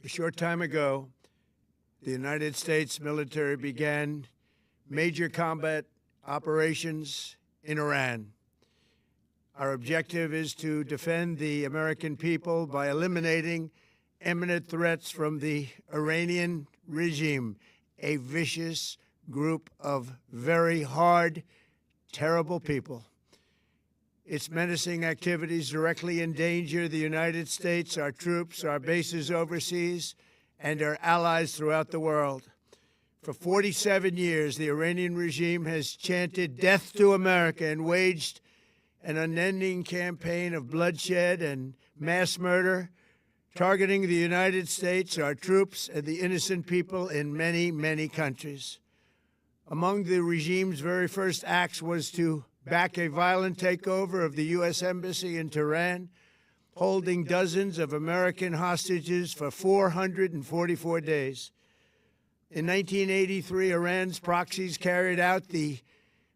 A short time ago, the United States military began major combat operations in Iran. Our objective is to defend the American people by eliminating imminent threats from the Iranian regime, a vicious group of very hard, terrible people. Its menacing activities directly endanger the United States, our troops, our bases overseas, and our allies throughout the world. For 47 years, the Iranian regime has chanted death to America and waged an unending campaign of bloodshed and mass murder, targeting the United States, our troops, and the innocent people in many, many countries. Among the regime's very first acts was to back a violent takeover of the U.S. Embassy in Tehran, holding dozens of American hostages for 444 days. In 1983, Iran's proxies carried out the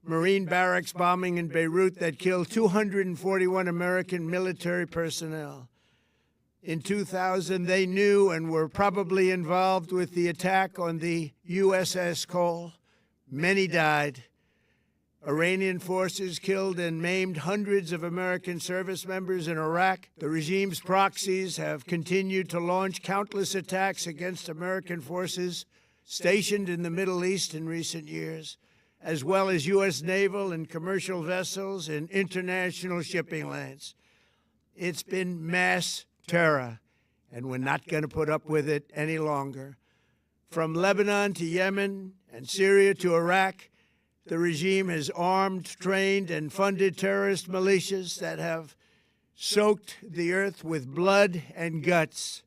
Marine barracks bombing in Beirut that killed 241 American military personnel. In 2000, they knew and were probably involved with the attack on the USS Cole. Many died. Iranian forces killed and maimed hundreds of American service members in Iraq. The regime's proxies have continued to launch countless attacks against American forces stationed in the Middle East in recent years, as well as U.S. naval and commercial vessels in international shipping lanes. It's been mass terror, and we're not going to put up with it any longer. From Lebanon to Yemen and Syria to Iraq, the regime has armed, trained, and funded terrorist militias that have soaked the earth with blood and guts.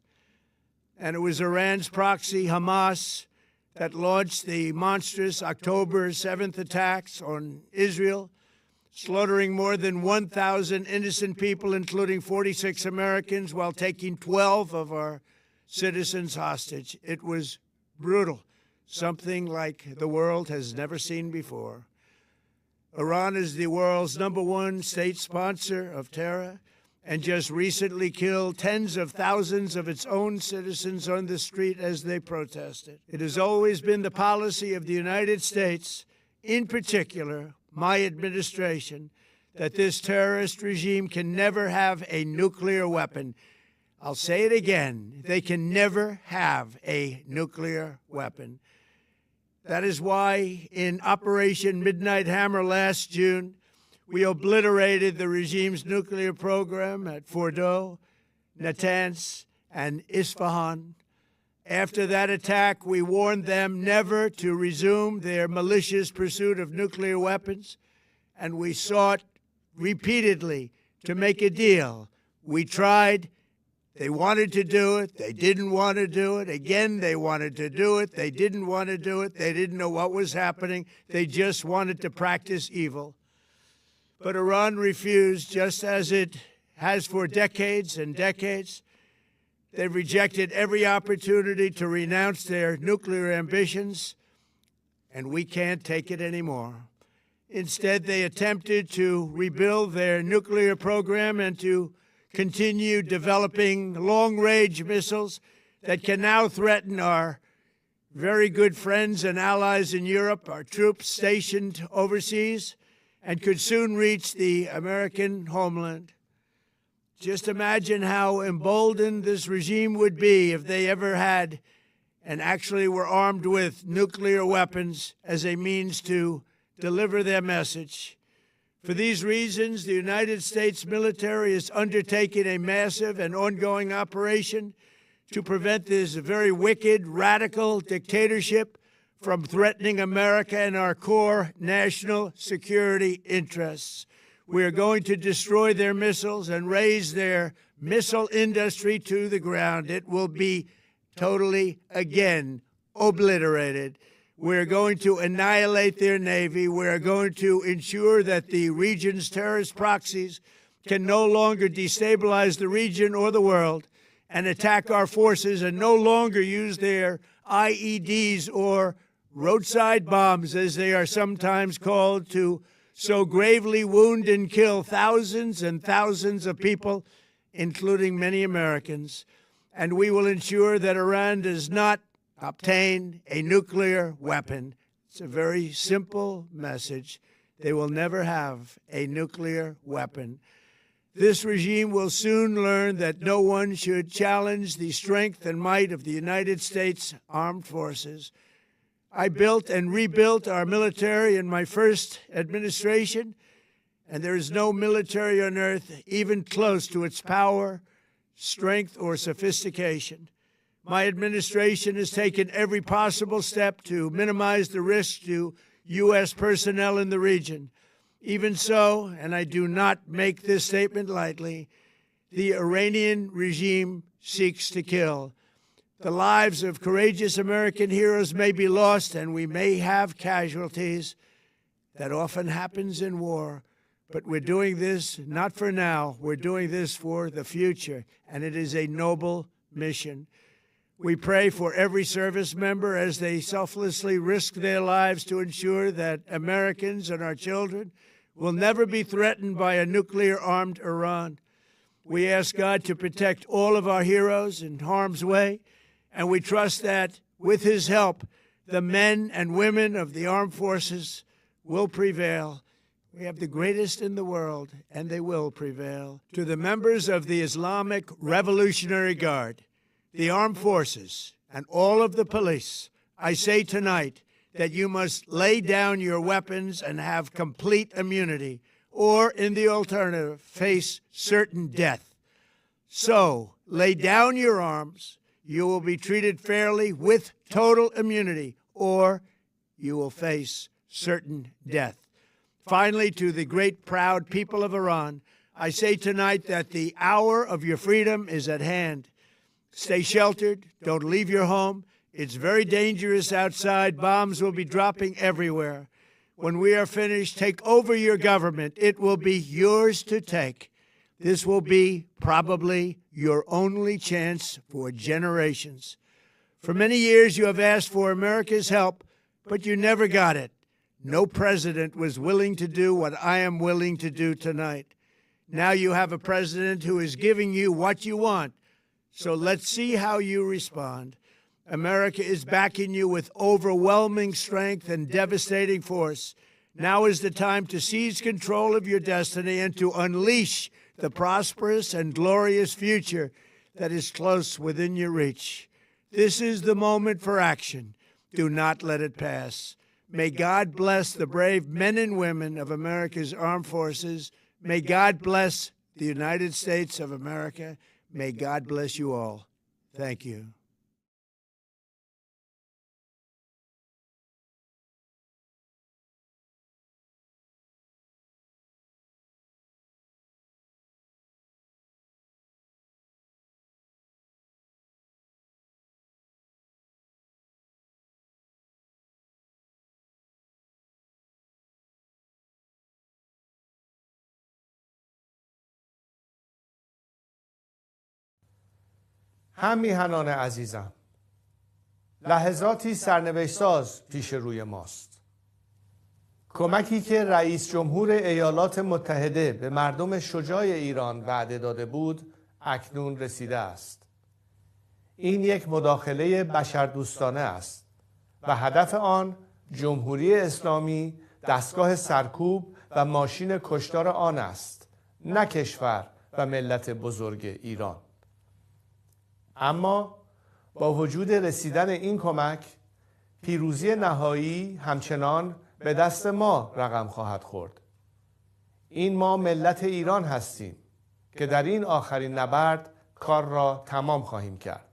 And it was Iran's proxy, Hamas, that launched the monstrous October 7th attacks on Israel, slaughtering more than 1,000 innocent people, including 46 Americans, while taking 12 of our citizens hostage. It was brutal, something like the world has never seen before. Iran is the world's #1 state sponsor of terror and just recently killed tens of thousands of its own citizens on the street as they protested. It has always been the policy of the United States, in particular my administration, that this terrorist regime can never have a nuclear weapon. I'll say it again, they can never have a nuclear weapon. That is why in Operation Midnight Hammer last June, we obliterated the regime's nuclear program at Fordow, Natanz, and Isfahan. After that attack, we warned them never to resume their malicious pursuit of nuclear weapons, and we sought repeatedly to make a deal. We tried. They wanted to do it. They didn't want to do it. Again, they wanted to do it. They didn't want to do it. They didn't know what was happening. They just wanted to practice evil. But Iran refused, just as it has for decades and decades. They've rejected every opportunity to renounce their nuclear ambitions, and we can't take it anymore. Instead, they attempted to rebuild their nuclear program and to continue developing long-range missiles that can now threaten our very good friends and allies in Europe, our troops stationed overseas, and could soon reach the American homeland. Just imagine how emboldened this regime would be if they ever had and actually were armed with nuclear weapons as a means to deliver their message. For these reasons, the United States military is undertaking a massive and ongoing operation to prevent this very wicked, radical dictatorship from threatening America and our core national security interests. We are going to destroy their missiles and raise their missile industry to the ground. It will be totally, again, obliterated. We're going to annihilate their Navy. We're going to ensure that the region's terrorist proxies can no longer destabilize the region or the world and attack our forces and no longer use their IEDs or roadside bombs, as they are sometimes called, to so gravely wound and kill thousands and thousands of people, including many Americans. and we will ensure that Iran does not obtain a nuclear weapon. It's a very simple message. They will never have a nuclear weapon. This regime will soon learn that no one should challenge the strength and might of the United States Armed Forces. I built and rebuilt our military in my first administration, and there is no military on earth even close to its power, strength, or sophistication. My administration has taken every possible step to minimize the risk to U.S. personnel in the region. Even so, and I do not make this statement lightly, the Iranian regime seeks to kill. The lives of courageous American heroes may be lost, and we may have casualties. That often happens in war. But we're doing this not for now. We're doing this for the future, and it is a noble mission. We pray for every service member as they selflessly risk their lives to ensure that Americans and our children will never be threatened by a nuclear-armed Iran. We ask God to protect all of our heroes in harm's way, and we trust that, with his help, the men and women of the armed forces will prevail. We have the greatest in the world, and they will prevail. To the members of the Islamic Revolutionary Guard, the armed forces, and all of the police, I say tonight that you must lay down your weapons and have complete immunity, or, in the alternative, face certain death. So, lay down your arms. You will be treated fairly with total immunity, or you will face certain death. Finally, to the great, proud people of Iran, I say tonight that the hour of your freedom is at hand. Stay sheltered. Don't leave your home. It's very dangerous outside. Bombs will be dropping everywhere. When we are finished, take over your government. It will be yours to take. This will be probably your only chance for generations. For many years, you have asked for America's help, but you never got it. No president was willing to do what I am willing to do tonight. Now you have a president who is giving you what you want. So let's see how you respond. America is backing you with overwhelming strength and devastating force. Now is the time to seize control of your destiny and to unleash the prosperous and glorious future that is close within your reach. This is the moment for action. Do not let it pass. May God bless the brave men and women of America's armed forces. May God bless the United States of America. May God bless you all. Thank you. هم میهنان عزیزم، لحظاتی سرنوشت ساز پیش روی ماست. کمکی که رئیس جمهور ایالات متحده به مردم شجاع ایران وعده داده بود اکنون رسیده است. این یک مداخله بشردوستانه است و هدف آن جمهوری اسلامی دستگاه سرکوب و ماشین کشتار آن است، نه کشور و ملت بزرگ ایران. اما با وجود رسیدن این کمک، پیروزی نهایی همچنان به دست ما رقم خواهد خورد. این ما ملت ایران هستیم که در این آخرین نبرد کار را تمام خواهیم کرد.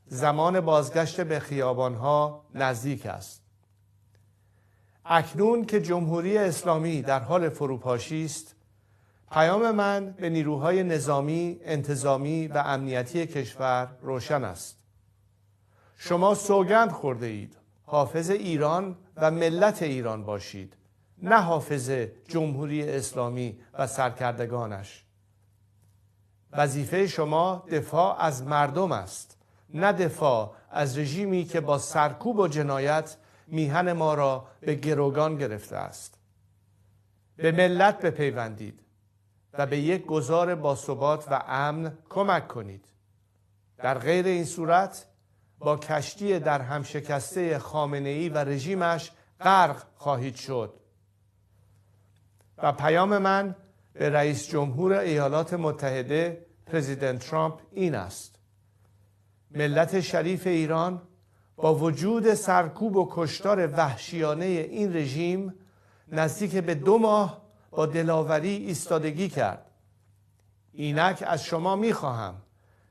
زمان بازگشت به خیابانها نزدیک است. اکنون که جمهوری اسلامی در حال فروپاشی است، پیام من به نیروهای نظامی، انتظامی و امنیتی کشور روشن است. شما سوگند خورده اید حافظ ایران و ملت ایران باشید، نه حافظ جمهوری اسلامی و سرکردگانش. وظیفه شما دفاع از مردم است، نه دفاع از رژیمی که با سرکوب و جنایت میهن ما را به گروگان گرفته است. به ملت بپیوندید و به یک گذار باثبات و امن کمک کنید. در غیر این صورت با کشتی در هم شکسته خامنه‌ای و رژیمش غرق خواهید شد. و پیام من به رئیس جمهور ایالات متحده پرزیدنت ترامپ این است: ملت شریف ایران با وجود سرکوب و کشتار وحشیانه این رژیم نزدیک به 2 ماه با دلاوری ایستادگی کرد. اینک از شما می‌خواهم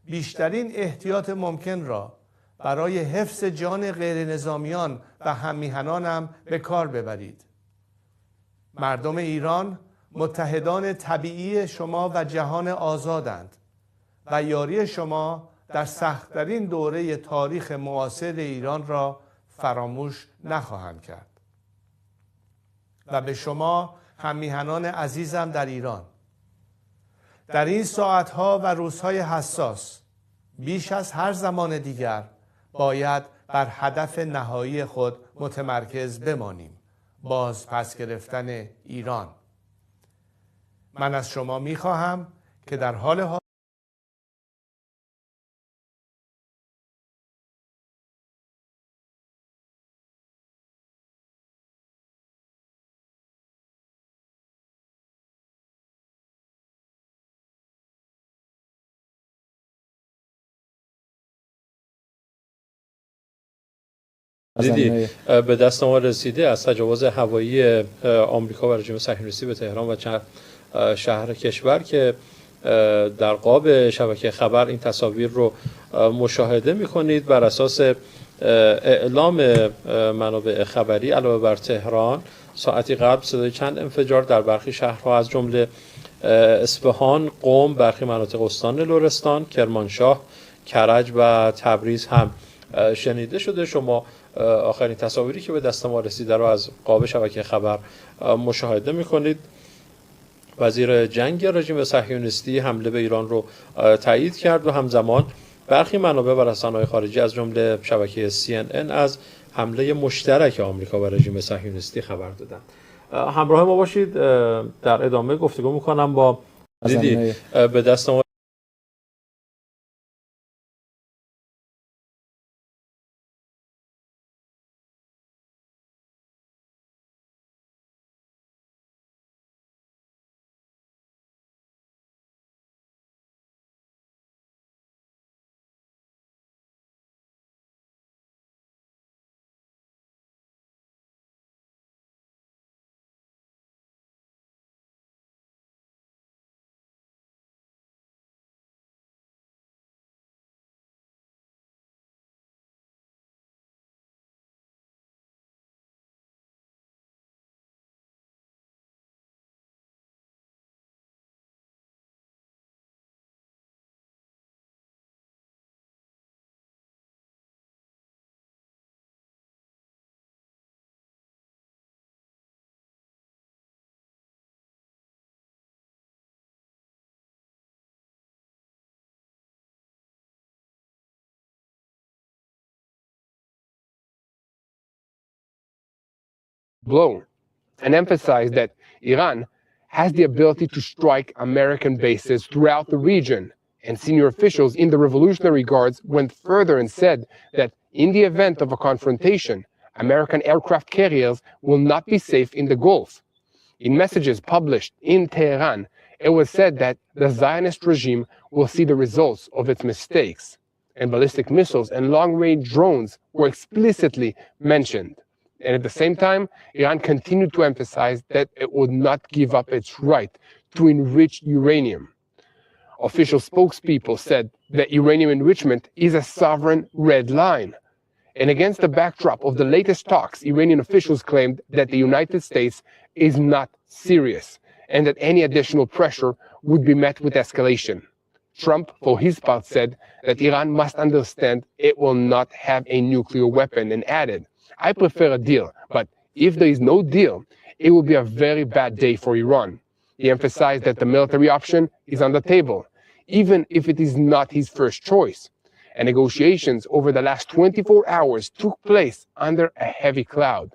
بیشترین احتیاط ممکن را برای حفظ جان غیر نظامیان و هممیهنانم به کار ببرید. مردم ایران متحدان طبیعی شما و جهان آزادند و یاری شما در سخت‌ترین دوره تاریخ معاصر ایران را فراموش نخواهند کرد. و به شما هممیهنان عزیزم در ایران، در این ساعتها و روزهای حساس بیش از هر زمان دیگر باید بر هدف نهایی خود متمرکز بمانیم: باز پس گرفتن ایران. من از شما می‌خواهم که در حال حاضر دیدی به دست ما رسیده از تجاوز هوایی آمریکا و رژیم صهیونیستی به تهران و چند شهر کشور که در قاب شبکه خبر این تصاویر رو مشاهده می‌کنید. بر اساس اعلام منابع خبری علاوه بر تهران، ساعتی قبل صدای چند انفجار در برخی شهرها از جمله اصفهان، قم، برخی مناطق استان لرستان، کرمانشاه، کرج و تبریز هم شنیده شده. شما آخرین تصاویری که به دست ما رسیده رو از قاب شبکه خبر مشاهده می‌کنید. وزیر جنگ رژیم صهیونیستی حمله به ایران رو تایید کرد و همزمان برخی منابع و رسانه‌های خارجی از جمله شبکه CNN از حمله مشترک آمریکا و رژیم صهیونیستی خبر دادند. همراه ما باشید، در ادامه گفتگو می‌کنم با دیدی به دست ما blown and emphasized that Iran has the ability to strike American bases throughout the region. And senior officials in the Revolutionary Guards went further and said that in the event of a confrontation, American aircraft carriers will not be safe in the Gulf. In messages published in Tehran, it was said that the Zionist regime will see the results of its mistakes. And ballistic missiles and long-range drones were explicitly mentioned. And at the same time, Iran continued to emphasize that it would not give up its right to enrich uranium. Official spokespeople said that uranium enrichment is a sovereign red line. And against the backdrop of the latest talks, Iranian officials claimed that the United States is not serious and that any additional pressure would be met with escalation. Trump, for his part, said that Iran must understand it will not have a nuclear weapon and added, I prefer a deal, but if there is no deal, it will be a very bad day for Iran. He emphasized that the military option is on the table, even if it is not his first choice. And negotiations over the last 24 hours took place under a heavy cloud.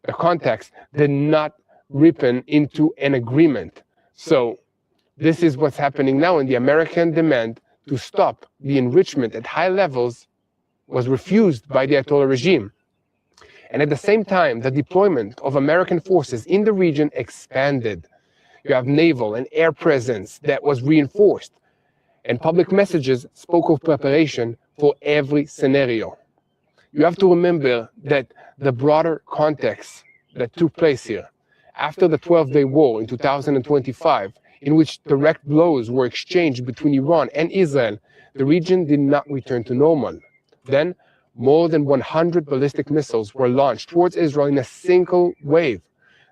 The context did not ripen into an agreement. So this is what's happening now, and the American demand to stop the enrichment at high levels was refused by the Ayatollah regime. And at the same time, the deployment of American forces in the region expanded. You have naval and air presence that was reinforced, and public messages spoke of preparation for every scenario. You have to remember that the broader context that took place here, after the 12-day war in 2025, in which direct blows were exchanged between Iran and Israel, the region did not return to normal. Then, more than 100 ballistic missiles were launched towards Israel in a single wave.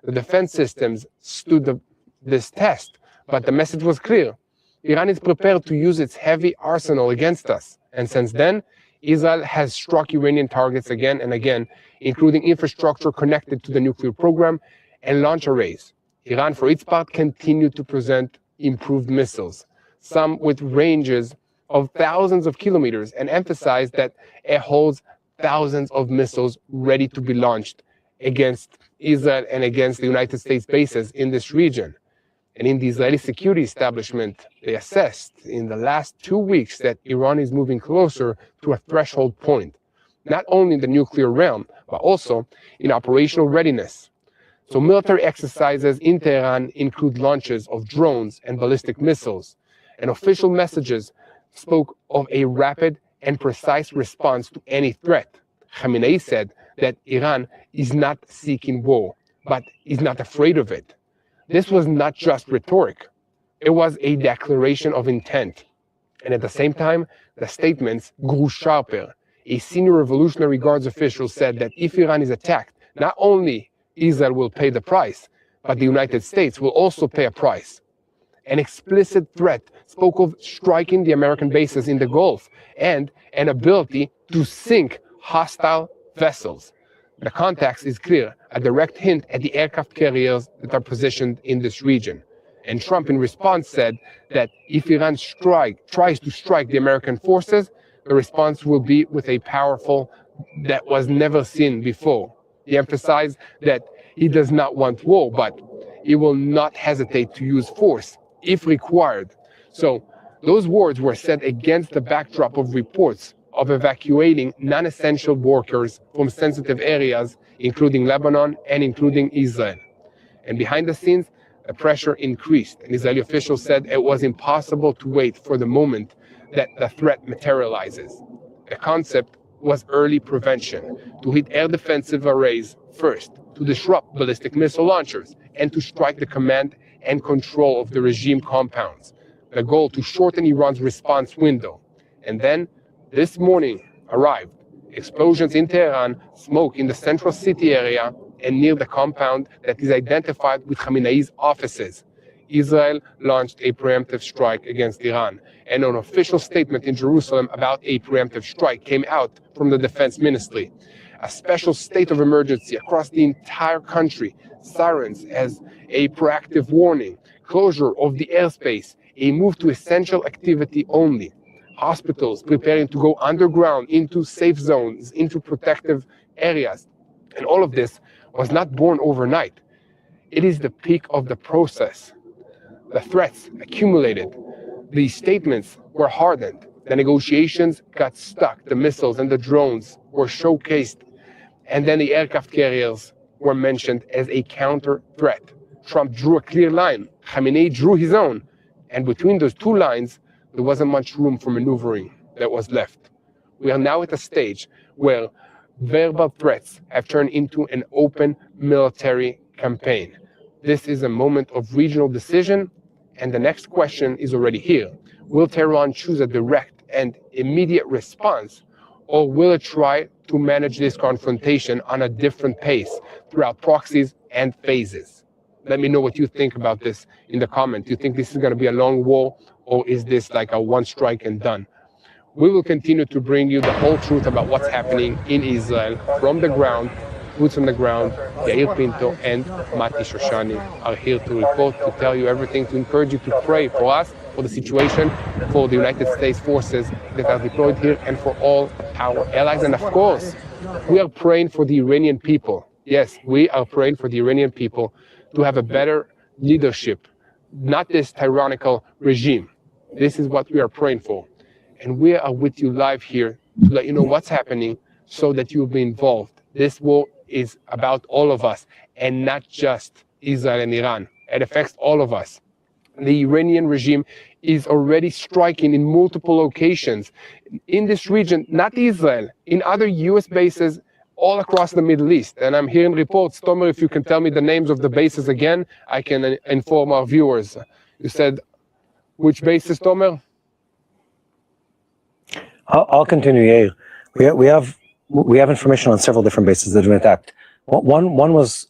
The defense systems stood this test, but the message was clear. Iran is prepared to use its heavy arsenal against us. And since then, Israel has struck Iranian targets again and again, including infrastructure connected to the nuclear program and launch arrays. Iran, for its part, continued to present improved missiles, some with ranges of thousands of kilometers, and emphasized that it holds thousands of missiles ready to be launched against Israel and against the United States bases in this region. And in the Israeli security establishment, they assessed in the last 2 weeks that Iran is moving closer to a threshold point, not only in the nuclear realm, but also in operational readiness. So military exercises in Tehran include launches of drones and ballistic missiles, and official messages spoke of a rapid and precise response to any threat. Khamenei said that Iran is not seeking war, but is not afraid of it. This was not just rhetoric. It was a declaration of intent. And at the same time, the statements grew sharper. A senior Revolutionary Guards official said that if Iran is attacked, not only Israel will pay the price, but the United States will also pay a price. An explicit threat spoke of striking the American bases in the Gulf and an ability to sink hostile vessels. The context is clear, a direct hint at the aircraft carriers that are positioned in this region. And Trump in response said that if Iran tries to strike the American forces, the response will be with a powerful that was never seen before. He emphasized that he does not want war, but he will not hesitate to use force if required. So those words were said against the backdrop of reports of evacuating non-essential workers from sensitive areas, including Lebanon and including Israel. And behind the scenes, the pressure increased. And Israeli officials said it was impossible to wait for the moment that the threat materializes. The concept was early prevention, to hit air defensive arrays first, to disrupt ballistic missile launchers, and to strike the command and control of the regime compounds. The goal to shorten Iran's response window. And then, this morning arrived explosions in Tehran, smoke in the central city area, and near the compound that is identified with Khamenei's offices. Israel launched a preemptive strike against Iran, and an official statement in Jerusalem about a preemptive strike came out from the defense ministry. A special state of emergency across the entire country, sirens as a proactive warning, closure of the airspace, a move to essential activity only. Hospitals preparing to go underground into safe zones, into protective areas. And all of this was not born overnight. It is the peak of the process. The threats accumulated. The statements were hardened. The negotiations got stuck. The missiles and the drones were showcased. And then the aircraft carriers were mentioned as a counter threat. Trump drew a clear line. Khamenei drew his own. And between those two lines, there wasn't much room for maneuvering that was left. We are now at a stage where verbal threats have turned into an open military campaign. This is a moment of regional decision, and the next question is already here. Will Tehran choose a direct and immediate response, or will it try to manage this confrontation on a different pace throughout proxies and phases? Let me know what you think about this in the comments. Do you think this is going to be a long war, or is this like a one strike and done? We will continue to bring you the whole truth about what's happening in Israel from the ground, boots on the ground. Yair Pinto and Mati Shoshani are here to report, to tell you everything, to encourage you to pray for us, for the situation, for the United States forces that are deployed here, and for all our allies. And of course, we are praying for the Iranian people. Yes, we are praying for the Iranian people to have a better leadership, not this tyrannical regime. This is what we are praying for. and we are with you live here to let you know what's happening so that you'll be involved. This war is about all of us and not just Israel and Iran. It affects all of us. The Iranian regime is already striking in multiple locations in this region, not Israel, in other US bases all across the Middle East. And I'm hearing reports. Tomer, if you can tell me the names of the bases again, I can inform our viewers. You said, which bases, Tomer? I'll continue, Yair. We have information on several different bases that have been attacked. One was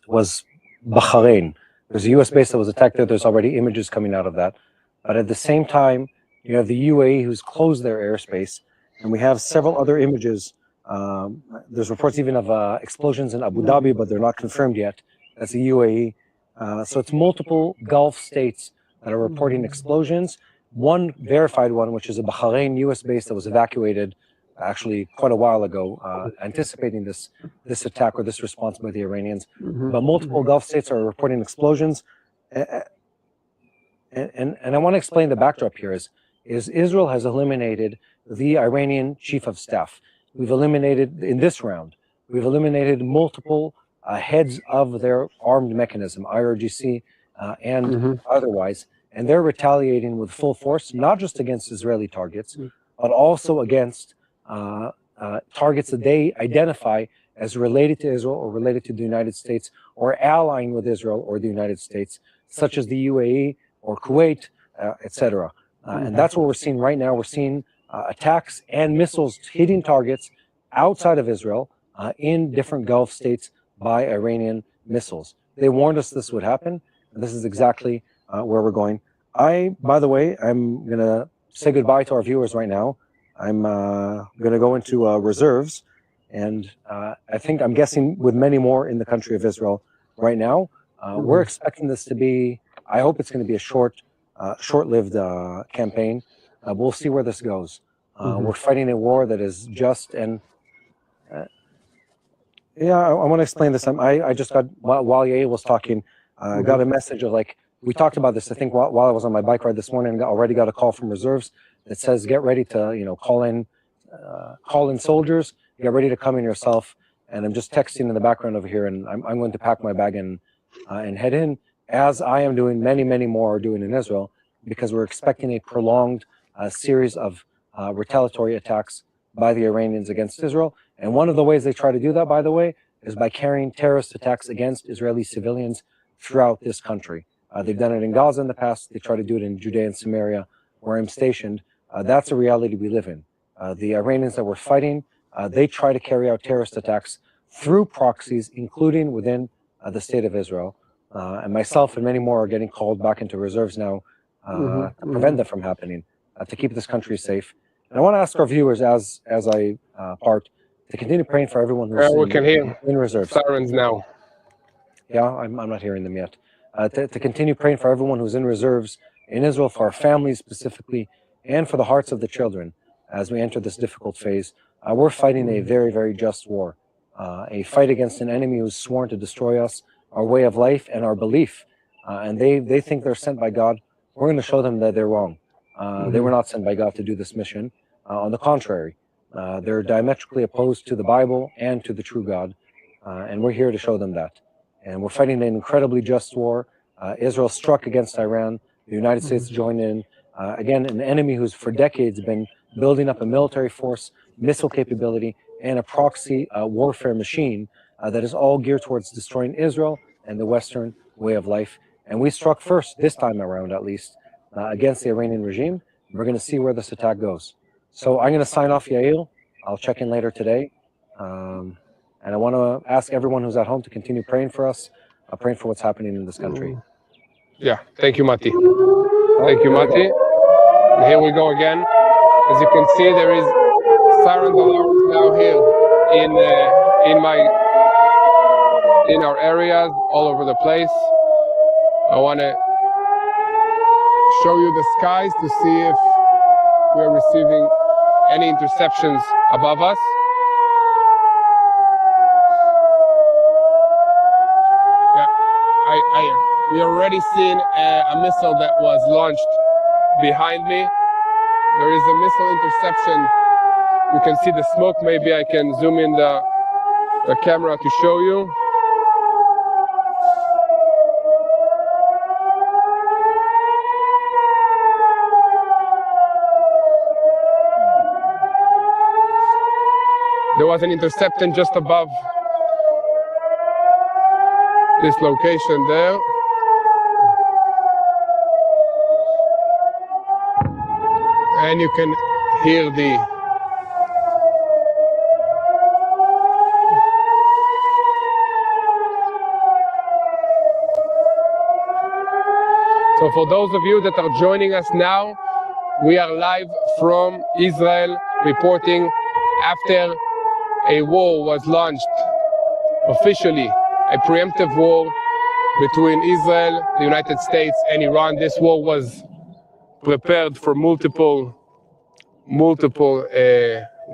Bahrain. There's a U.S. base that was attacked there. There's already images coming out of that. But at the same time, you have the UAE who's closed their airspace, and we have several other images. There's reports even of explosions in Abu Dhabi, but they're not confirmed yet. That's the UAE. So it's multiple Gulf states that are reporting explosions. One verified one, which is a Bahrain U.S. base that was evacuated actually quite a while ago, anticipating this attack or this response by the Iranians. But multiple Gulf states are reporting explosions. And I want to explain the backdrop here is Israel has eliminated the Iranian chief of staff. We've eliminated, in this round, we've eliminated multiple heads of their armed mechanism, IRGC and otherwise. And they're retaliating with full force, not just against Israeli targets, but also against targets that they identify as related to Israel or related to the United States or allying with Israel or the United States, such as the UAE or Kuwait, etc. And that's what we're seeing right now. We're seeing attacks and missiles hitting targets outside of Israel in different Gulf states by Iranian missiles. They warned us this would happen, and this is exactly where we're going. By the way, I'm going to say goodbye to our viewers right now. I'm going to go into reserves, and I'm guessing with many more in the country of Israel right now. We're expecting this to be, I hope it's going to be a short-lived campaign. We'll see where this goes. We're fighting a war that is just, and I want to explain this. I just got, while Yair was talking, I got a message of we talked about this, I think, while I was on my bike ride this morning. I already got a call from reserves that says, get ready to, call in soldiers, get ready to come in yourself. And I'm just texting in the background over here, and I'm going to pack my bag and head in, as I am doing, many more are doing in Israel, because we're expecting a prolonged series of retaliatory attacks by the Iranians against Israel. And one of the ways they try to do that, by the way, is by carrying terrorist attacks against Israeli civilians throughout this country. They've done it in Gaza in the past. They try to do it in Judea and Samaria, where I'm stationed. That's a reality we live in. The Iranians that we're fighting, they try to carry out terrorist attacks through proxies, including within the state of Israel. And myself and many more are getting called back into reserves now to prevent that from happening, to keep this country safe. And I want to ask our viewers, as I part, to continue praying for everyone who's we can hear in reserves. Sirens now. Yeah, I'm not hearing them yet. To continue praying for everyone who's in reserves in Israel, for our families specifically, and for the hearts of the children as we enter this difficult phase. We're fighting a very, very just war, a fight against an enemy who's sworn to destroy us, our way of life, and our belief. And they think they're sent by God. We're going to show them that they're wrong. They were not sent by God to do this mission. On the contrary, they're diametrically opposed to the Bible and to the true God. And we're here to show them that. And we're fighting an incredibly just war. Israel struck against Iran. The United States joined in. Again, an enemy who's for decades been building up a military force, missile capability, and a proxy warfare machine that is all geared towards destroying Israel and the Western way of life. And we struck first, this time around at least, against the Iranian regime. We're going to see where this attack goes. So I'm going to sign off, Yael. I'll check in later today. And I want to ask everyone who's at home to continue praying for us, praying for what's happening in this country. Yeah, thank you, Mati. Thank you, Mati. And here we go again. As you can see, there is siren alarms now here in our areas all over the place. I want to show you the skies to see if we're receiving any interceptions above us. We already seen a missile that was launched behind me. There is a missile interception. You can see the smoke. Maybe I can zoom in the camera to show you. There was an interception just above this location there. And you can hear the So for those of you that are joining us now, we are live from Israel, reporting after a war was launched officially, a preemptive war between Israel, the United States, and Iran. This war was prepared for multiple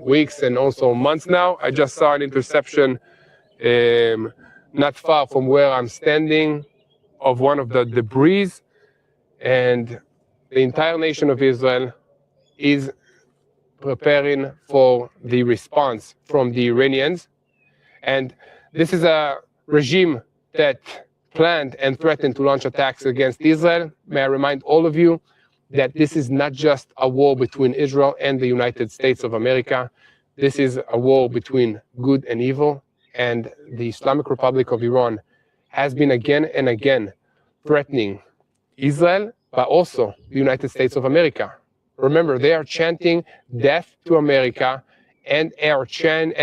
weeks and also months now. I just saw an interception not far from where I'm standing of one of the debris, and the entire nation of Israel is preparing for the response from the Iranians. And this is a regime that planned and threatened to launch attacks against Israel. May I remind all of you that this is not just a war between Israel and the United States of America. This is a war between good and evil, and the Islamic Republic of Iran has been again and again threatening Israel, but also the United States of America. Remember, they are chanting death to America and are chanting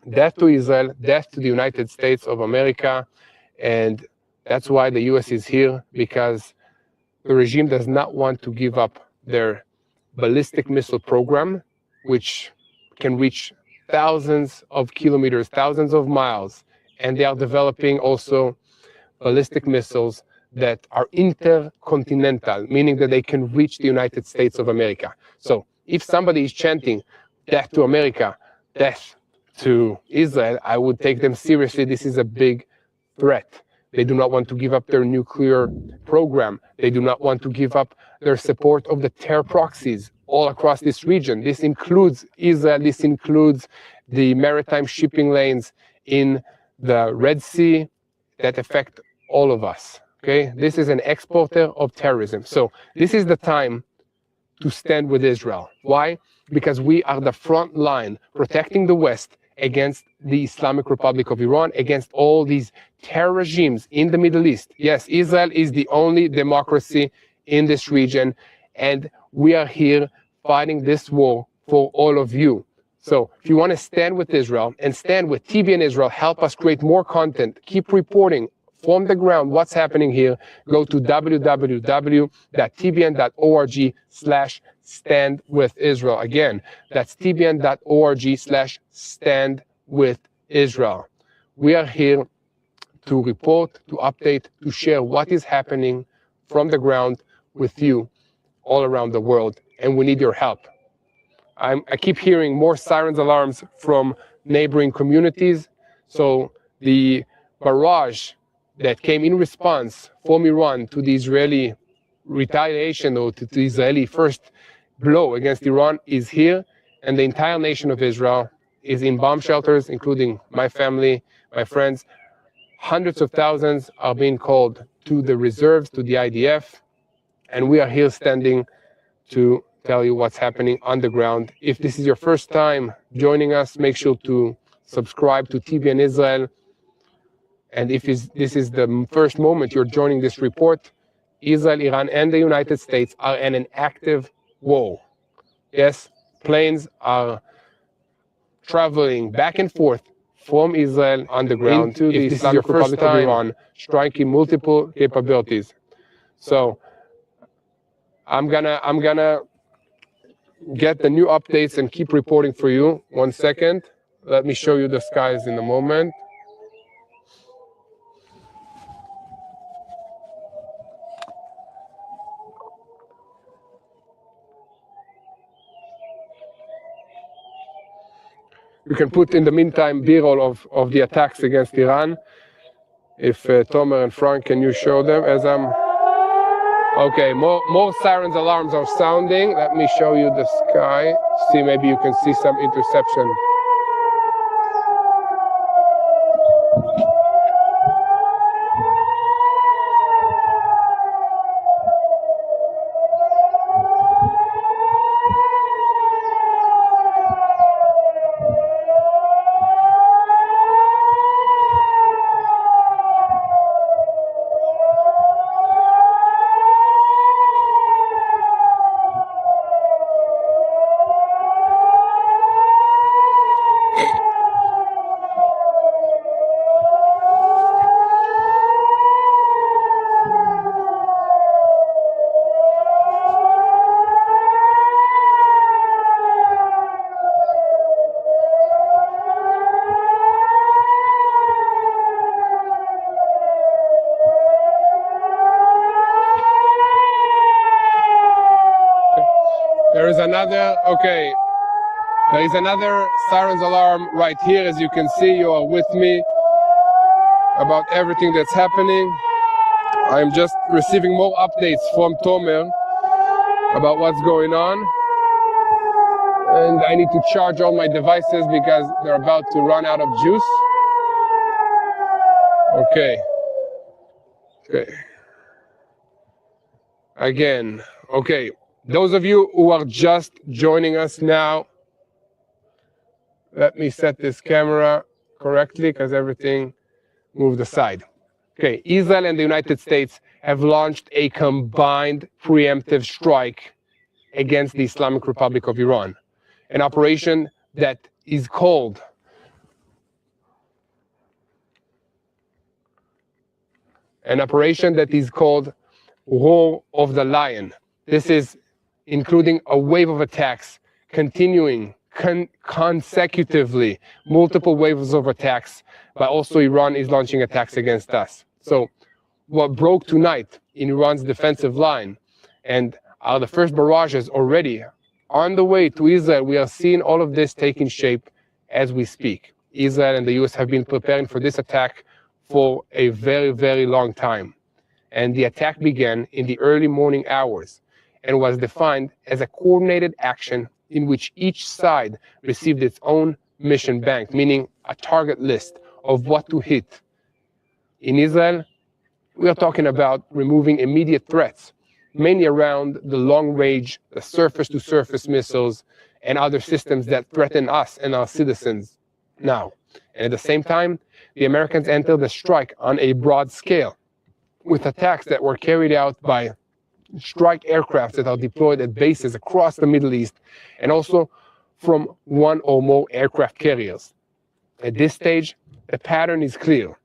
death to Israel, death to the United States of America. And that's why the US is here, because the regime does not want to give up their ballistic missile program, which can reach thousands of kilometers, thousands of miles. And they are developing also ballistic missiles that are intercontinental, meaning that they can reach the United States of America. So if somebody is chanting death to America, death to Israel, I would take them seriously. This is a big threat. They do not want to give up their nuclear program. They do not want to give up their support of the terror proxies all across this region. This includes Israel. This includes the maritime shipping lanes in the Red Sea that affect all of us. Okay, this is an exporter of terrorism. So this is the time to stand with Israel. Why? Because we are the front line protecting the West against the Islamic Republic of Iran, against all these terror regimes in the Middle East. Yes, Israel is the only democracy in this region, and we are here fighting this war for all of you. So if you want to stand with Israel and stand with TBN Israel, help us create more content, keep reporting from the ground what's happening here, go to www.tbn.org/standwithisrael. Again, that's tbn.org/standwithisrael. We are here to report, to update, to share what is happening from the ground with you all around the world, and we need your help. I keep hearing more sirens alarms from neighboring communities. So the barrage that came in response from Iran to the Israeli retaliation, or to the Israeli first blow against Iran, is here, and the entire nation of Israel is in bomb shelters, including my family, my friends. Hundreds of thousands are being called to the reserves, to the IDF, and we are here standing to tell you what's happening on the ground. If this is your first time joining us, make sure to subscribe to TBN Israel. And if this is the first moment you're joining this report, Israel, Iran, and the United States are in an active war. Yes, planes are traveling back and forth from Israel on the ground into the Islamic Republic of Iran, striking multiple capabilities. So I'm gonna get the new updates and keep reporting for you. 1 second. Let me show you the skies in a moment. You can put in the meantime B-roll of the attacks against Iran. If Tomer and Frank, can you show them as I'm Okay, more sirens alarms are sounding. Let me show you the sky. See, maybe you can see some interception. There is another sirens alarm right here. As you can see, you are with me about everything that's happening. I'm just receiving more updates from Tomer about what's going on. And I need to charge all my devices because they're about to run out of juice. Okay. Again, okay. Those of you who are just joining us now, let me set this camera correctly because everything moved aside. Okay, Israel and the United States have launched a combined preemptive strike against the Islamic Republic of Iran, an operation that is called Roar of the Lion. This is including a wave of attacks, continuing consecutively, multiple waves of attacks, but also Iran is launching attacks against us. So what broke tonight in Iran's defensive line and are the first barrages already on the way to Israel, we are seeing all of this taking shape as we speak. Israel and the US have been preparing for this attack for a very, very long time. And the attack began in the early morning hours and was defined as a coordinated action in which each side received its own mission bank, meaning a target list of what to hit. In Israel, we are talking about removing immediate threats, mainly around the long-range, the surface-to-surface missiles, and other systems that threaten us and our citizens now. And at the same time, the Americans entered the strike on a broad scale, with attacks that were carried out by strike aircraft that are deployed at bases across the Middle East, and also from one or more aircraft carriers. At this stage, the pattern is clear.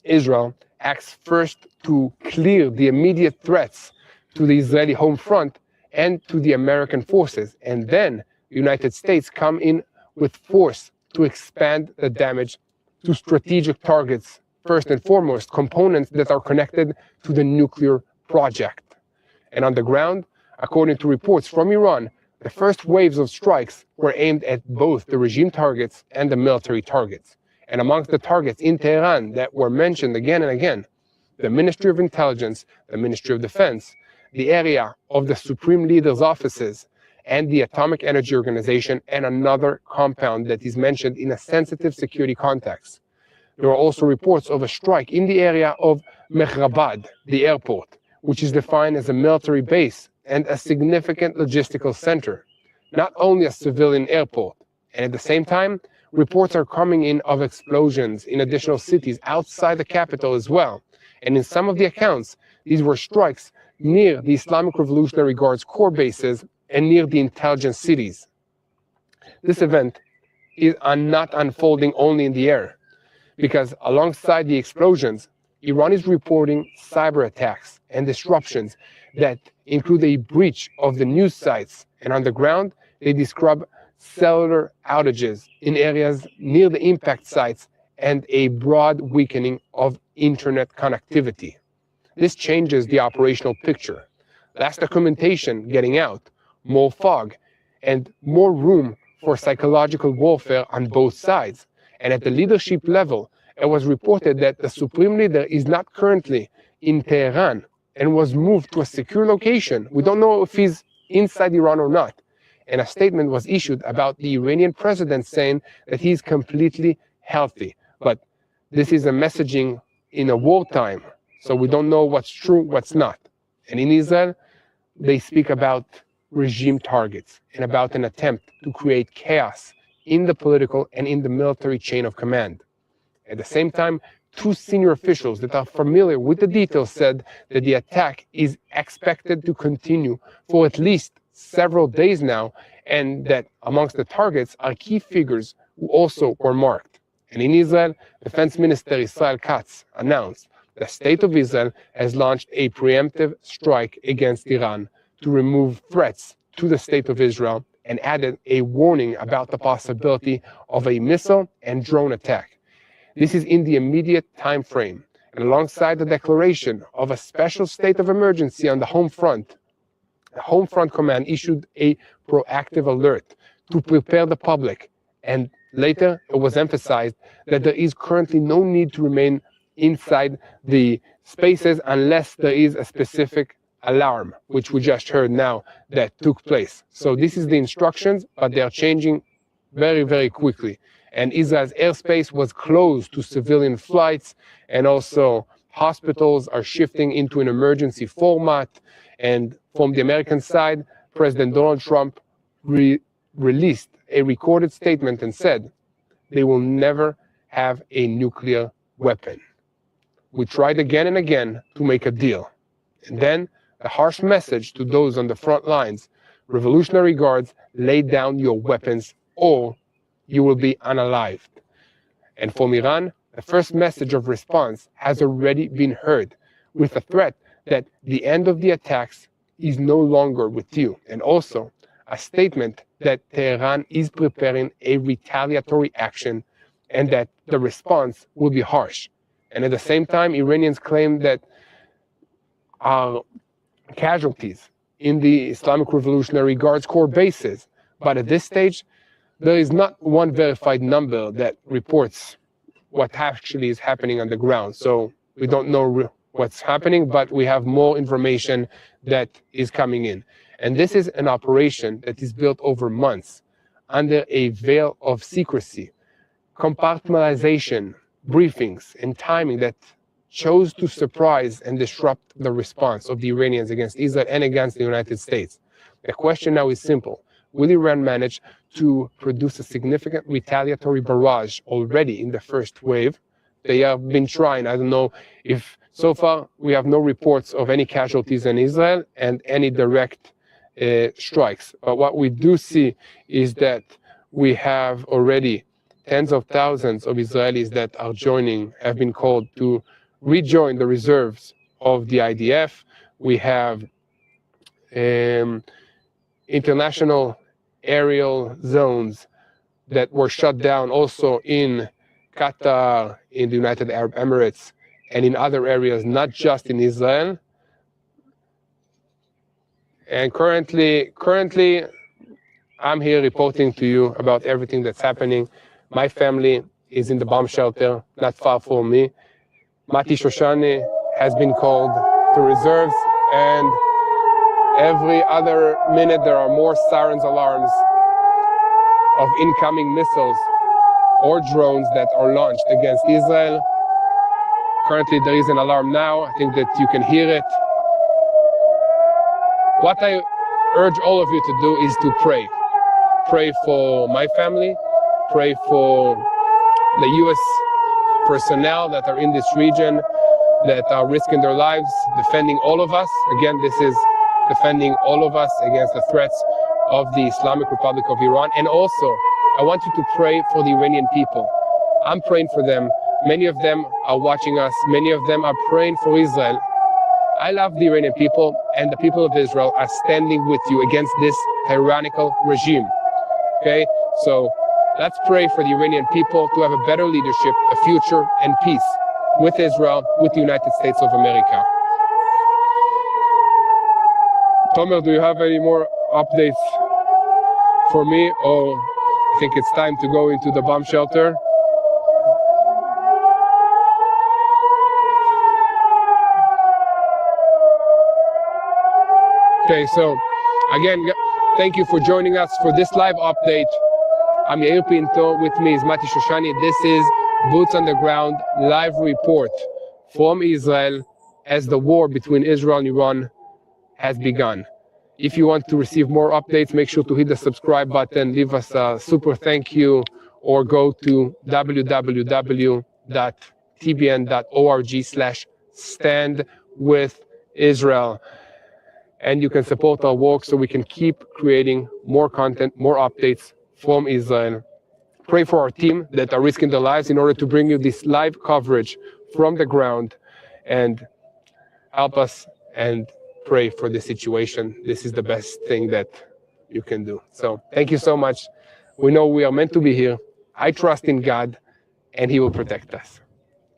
Israel acts first to clear the immediate threats to the Israeli home front and to the American forces, and then the United States come in with force to expand the damage to strategic targets, first and foremost, components that are connected to the nuclear project. And on the ground, according to reports from Iran, the first waves of strikes were aimed at both the regime targets and the military targets. And amongst the targets in Tehran that were mentioned again and again, the Ministry of Intelligence, the Ministry of Defense, the area of the Supreme Leader's offices, and the Atomic Energy Organization, and another compound that is mentioned in a sensitive security context. There are also reports of a strike in the area of Mehrabad, the airport, which is defined as a military base and a significant logistical center, not only a civilian airport. And at the same time, reports are coming in of explosions in additional cities outside the capital as well. And in some of the accounts, these were strikes near the Islamic Revolutionary Guard's core bases and near the intelligence cities. This event is not unfolding only in the air, because alongside the explosions, Iran is reporting cyber attacks and disruptions that include a breach of the news sites, and on the ground, they describe cellular outages in areas near the impact sites and a broad weakening of internet connectivity. This changes the operational picture. Less documentation getting out, more fog, and more room for psychological warfare on both sides. And at the leadership level, it was reported that the Supreme Leader is not currently in Tehran, and was moved to a secure location. We don't know if he's inside Iran or not. And a statement was issued about the Iranian president saying that he's completely healthy. But this is a messaging in a wartime, so we don't know what's true, what's not. And in Israel, they speak about regime targets and about an attempt to create chaos in the political and in the military chain of command. At the same time, two senior officials that are familiar with the details said that the attack is expected to continue for at least several days now, and that amongst the targets are key figures who also were marked. And in Israel, Defense Minister Israel Katz announced the State of Israel has launched a preemptive strike against Iran to remove threats to the State of Israel, and added a warning about the possibility of a missile and drone attack. This is in the immediate time frame, and alongside the declaration of a special state of emergency on the home front, the Home Front Command issued a proactive alert to prepare the public, and later it was emphasized that there is currently no need to remain inside the spaces unless there is a specific alarm, which we just heard now that took place. So this is the instructions, but they are changing very, very quickly. And Israel's airspace was closed to civilian flights, and also hospitals are shifting into an emergency format. And from the American side, President Donald Trump released a recorded statement and said they will never have a nuclear weapon. We tried again and again to make a deal. And then a harsh message to those on the front lines: Revolutionary Guards, lay down your weapons or you will be unalived. And from Iran, the first message of response has already been heard, with a threat that the end of the attacks is no longer with you, and also a statement that Tehran is preparing a retaliatory action and that the response will be harsh. And at the same time, Iranians claim that our casualties in the Islamic Revolutionary Guards Corps bases, but at this stage, there is not one verified number that reports what actually is happening on the ground. So we don't know what's happening, but we have more information that is coming in. And this is an operation that is built over months under a veil of secrecy, compartmentalization, briefings, and timing that chose to surprise and disrupt the response of the Iranians against Israel and against the United States. The question now is simple. Will Iran manage to produce a significant retaliatory barrage already in the first wave? They have been trying. I don't know if so far we have no reports of any casualties in Israel and any direct strikes. But what we do see is that we have already tens of thousands of Israelis that are have been called to rejoin the reserves of the IDF. We have international aerial zones that were shut down also in Qatar, in the United Arab Emirates, and in other areas, not just in Israel. And currently, I'm here reporting to you about everything that's happening. My family is in the bomb shelter, not far from me. Mati Shoshani has been called to reserves, and every other minute there are more sirens alarms of incoming missiles or drones that are launched against Israel. Currently there is an alarm now. I think that you can hear it. What I urge all of you to do is to pray. Pray for my family. Pray for the U.S. personnel that are in this region, that are risking their lives, defending all of us. Again, this is defending all of us against the threats of the Islamic Republic of Iran. And also, I want you to pray for the Iranian people. I'm praying for them. Many of them are watching us. Many of them are praying for Israel. I love the Iranian people, and the people of Israel are standing with you against this tyrannical regime. Okay? So let's pray for the Iranian people to have a better leadership, a future, and peace with Israel, with the United States of America. Tomer, do you have any more updates for me, or I think it's time to go into the bomb shelter? Okay, so again, thank you for joining us for this live update. I'm Yair Pinto. With me is Mati Shoshani. This is Boots on the Ground live report from Israel as the war between Israel and Iran has begun. If you want to receive more updates, make sure to hit the subscribe button, leave us a super thank you, or go to www.tbn.org/standwithisrael. And you can support our work so we can keep creating more content, more updates from Israel. Pray for our team that are risking their lives in order to bring you this live coverage from the ground, and help us and pray for the situation. This is the best thing that you can do. So thank you so much. We know we are meant to be here. I trust in God, and He will protect us.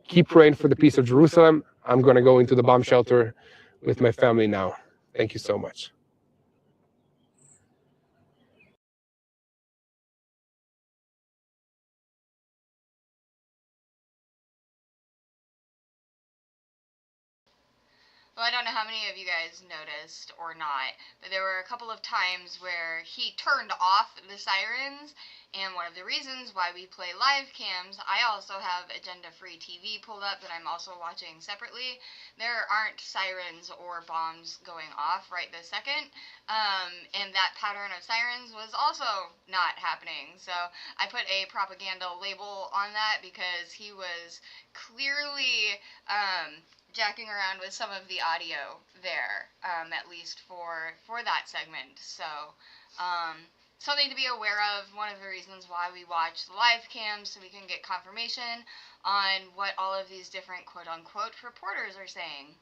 Keep praying for the peace of Jerusalem. I'm going to go into the bomb shelter with my family now. Thank you so much. Well, I don't know how many of you guys noticed or not, but there were a couple of times where he turned off the sirens, and one of the reasons why we play live cams, I also have Agenda Free TV pulled up that I'm also watching separately. There aren't sirens or bombs going off right this second, and that pattern of sirens was also not happening. So I put a propaganda label on that because he was clearly jacking around with some of the audio there, at least for that segment. So something to be aware of. One of the reasons why we watch the live cams, so we can get confirmation on what all of these different quote-unquote reporters are saying.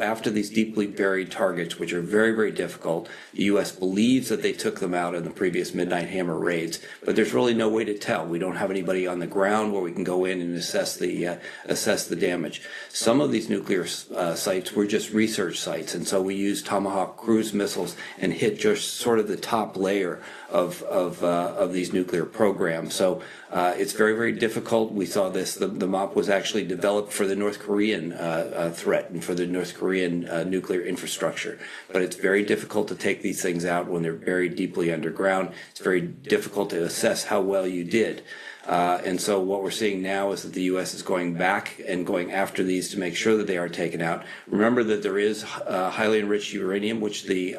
After these deeply buried targets, which are very, very difficult, the U.S. believes that they took them out in the previous Midnight Hammer raids, but there's really no way to tell. We don't have anybody on the ground where we can go in and assess the damage. Some of these nuclear sites were just research sites, and so we used Tomahawk cruise missiles and hit just sort of the top layer of these nuclear programs. So it's very, very difficult. We saw this. The MOP was actually developed for the North Korean threat and for the North Korean nuclear infrastructure. But it's very difficult to take these things out when they're buried deeply underground. It's very difficult to assess how well you did. And so what we're seeing now is that the U.S. is going back and going after these to make sure that they are taken out. Remember that there is highly enriched uranium, which the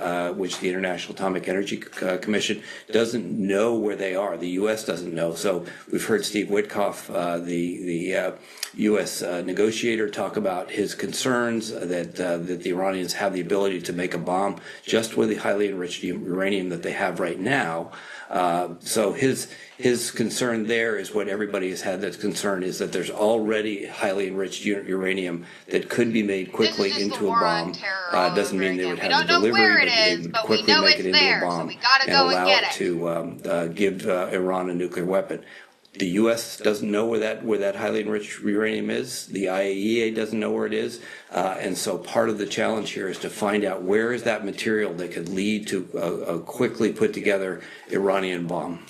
International Atomic Energy Commission doesn't know where they are. The U.S. doesn't know. So we've heard Steve Witkoff, the U.S. negotiator, talk about his concerns that the Iranians have the ability to make a bomb just with the highly enriched uranium that they have right now. So his concern there is what everybody has had. That concern is that there's already highly enriched uranium that could be made quickly into a bomb. Doesn't mean they would have the delivery, but they would quickly make it into a bomb and allow it to give Iran a nuclear weapon. The U.S. doesn't know where that highly enriched uranium is. The IAEA doesn't know where it is. And so part of the challenge here is to find out where is that material that could lead to a quickly put together Iranian bomb.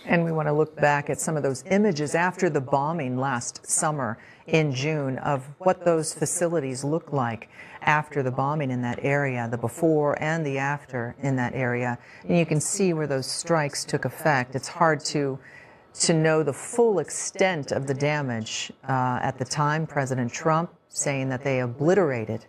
And we want to look back at some of those images after the bombing last summer in June of what those facilities looked like after the bombing in that area, the before and the after in that area. And you can see where those strikes took effect. It's hard to know the full extent of the damage. At the time, President Trump saying that they obliterated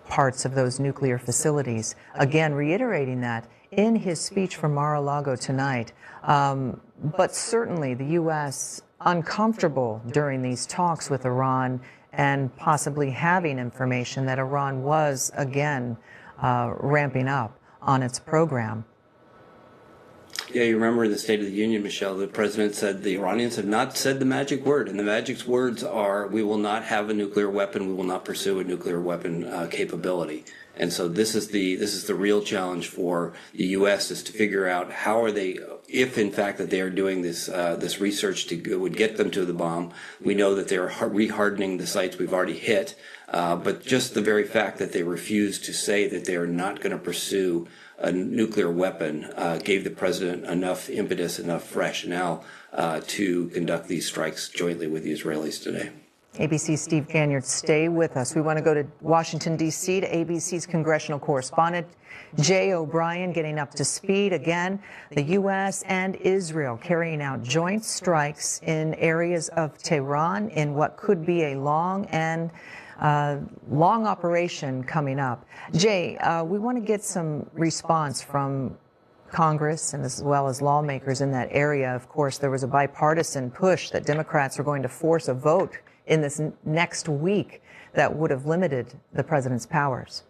parts of those nuclear facilities. Again, reiterating that in his speech from Mar-a-Lago tonight. But certainly the U.S. uncomfortable during these talks with Iran and possibly having information that Iran was, again, ramping up on its program. Yeah, you remember in the State of the Union, Michelle, the president said the Iranians have not said the magic word, and the magic words are, we will not have a nuclear weapon, we will not pursue a nuclear weapon capability. And so this is the real challenge for the U.S. is to figure out how are they if in fact that they are doing this this research would get them to the bomb. We know that they're rehardening the sites we've already hit, but just the very fact that they refuse to say that they are not going to pursue a nuclear weapon gave the president enough impetus, enough rationale to conduct these strikes jointly with the Israelis today. ABC's Steve Ganyard, stay with us. We want to go to Washington, D.C., to ABC's congressional correspondent, Jay O'Brien, getting up to speed again. The U.S. and Israel carrying out joint strikes in areas of Tehran in what could be a long operation coming up. Jay, we want to get some response from Congress and as well as lawmakers in that area. Of course, there was a bipartisan push that Democrats are going to force a vote in this next week that would have limited the president's powers.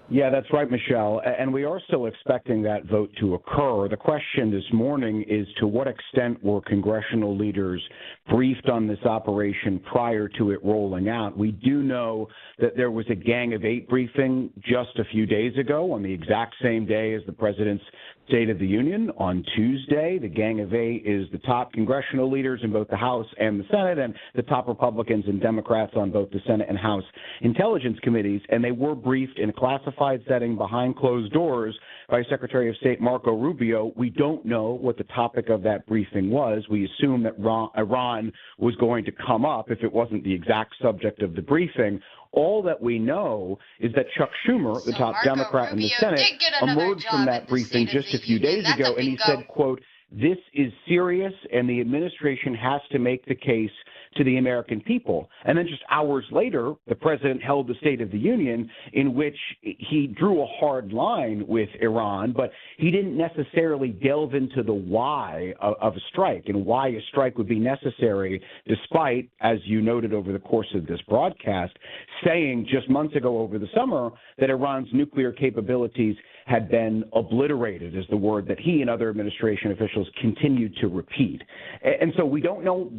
Yeah, that's right, Michelle. And we are still expecting that vote to occur. The question this morning is to what extent were congressional leaders briefed on this operation prior to it rolling out? We do know that there was a Gang of Eight briefing just a few days ago on the exact same day as the president's State of the Union on Tuesday. The Gang of Eight is the top congressional leaders in both the House and the Senate, and the top Republicans and Democrats on both the Senate and House Intelligence Committees, and they were briefed in a classified setting behind closed doors by Secretary of State Marco Rubio. We don't know what the topic of that briefing was. We assume that Iran was going to come up if it wasn't the exact subject of the briefing. All that we know is that Chuck Schumer, the top Democrat in the Senate, emerged from that briefing just a few days ago, and he said, quote, "This is serious, and the administration has to make the case to the American people." And then just hours later, the president held the State of the Union in which he drew a hard line with Iran, but he didn't necessarily delve into the why of a strike and why a strike would be necessary, despite, as you noted over the course of this broadcast, saying just months ago over the summer that Iran's nuclear capabilities had been obliterated, is the word that he and other administration officials continued to repeat. And so we don't know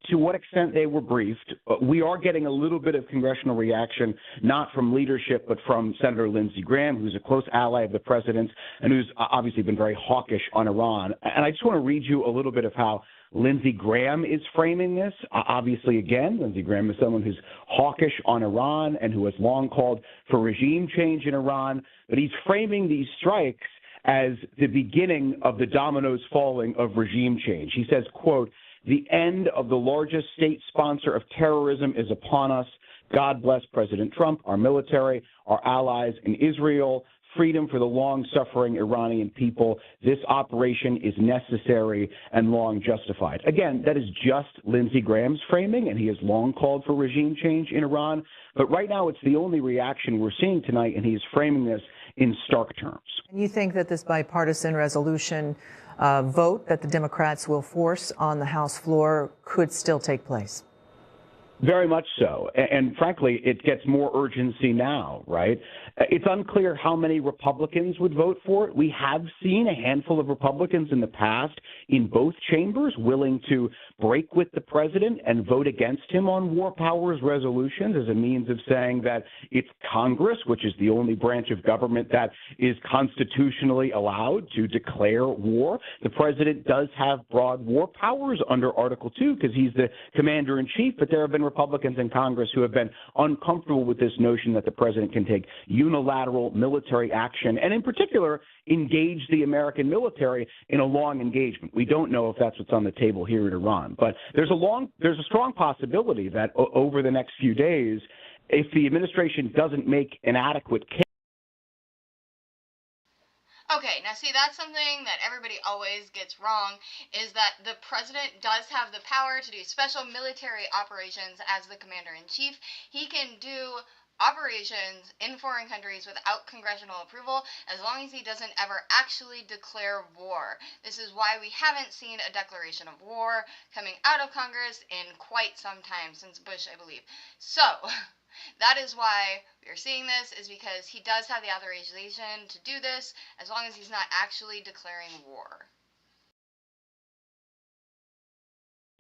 to what extent they were briefed. We are getting a little bit of congressional reaction, not from leadership, but from Senator Lindsey Graham, who's a close ally of the president's and who's obviously been very hawkish on Iran. And I just want to read you a little bit of how Lindsey Graham is framing this. Obviously, again, Lindsey Graham is someone who's hawkish on Iran and who has long called for regime change in Iran, but he's framing these strikes as the beginning of the dominoes falling of regime change. He says, quote, "The end of the largest state sponsor of terrorism is upon us. God bless President Trump, our military, our allies in Israel, freedom for the long-suffering Iranian people. This operation is necessary and long justified." Again, that is just Lindsey Graham's framing, and he has long called for regime change in Iran. But right now, it's the only reaction we're seeing tonight, and he's framing this in stark terms. And you think that this bipartisan resolution vote that the Democrats will force on the House floor could still take place? Very much so. And frankly, it gets more urgency now, right? It's unclear how many Republicans would vote for it. We have seen a handful of Republicans in the past in both chambers willing to break with the president and vote against him on war powers resolutions as a means of saying that it's Congress, which is the only branch of government that is constitutionally allowed to declare war. The president does have broad war powers under Article 2 because he's the commander-in-chief, but there have been Republicans in Congress who have been uncomfortable with this notion that the president can take unilateral military action and, in particular, engage the American military in a long engagement. We don't know if that's what's on the table here in Iran, but there's a strong possibility that over the next few days, if the administration doesn't make an adequate case. Okay, now see, that's something that everybody always gets wrong, is that the president does have the power to do special military operations as the commander-in-chief. He can do operations in foreign countries without congressional approval as long as he doesn't ever actually declare war. This is why we haven't seen a declaration of war coming out of Congress in quite some time, since Bush, I believe. So that is why we are seeing this, is because he does have the authorization to do this as long as he's not actually declaring war.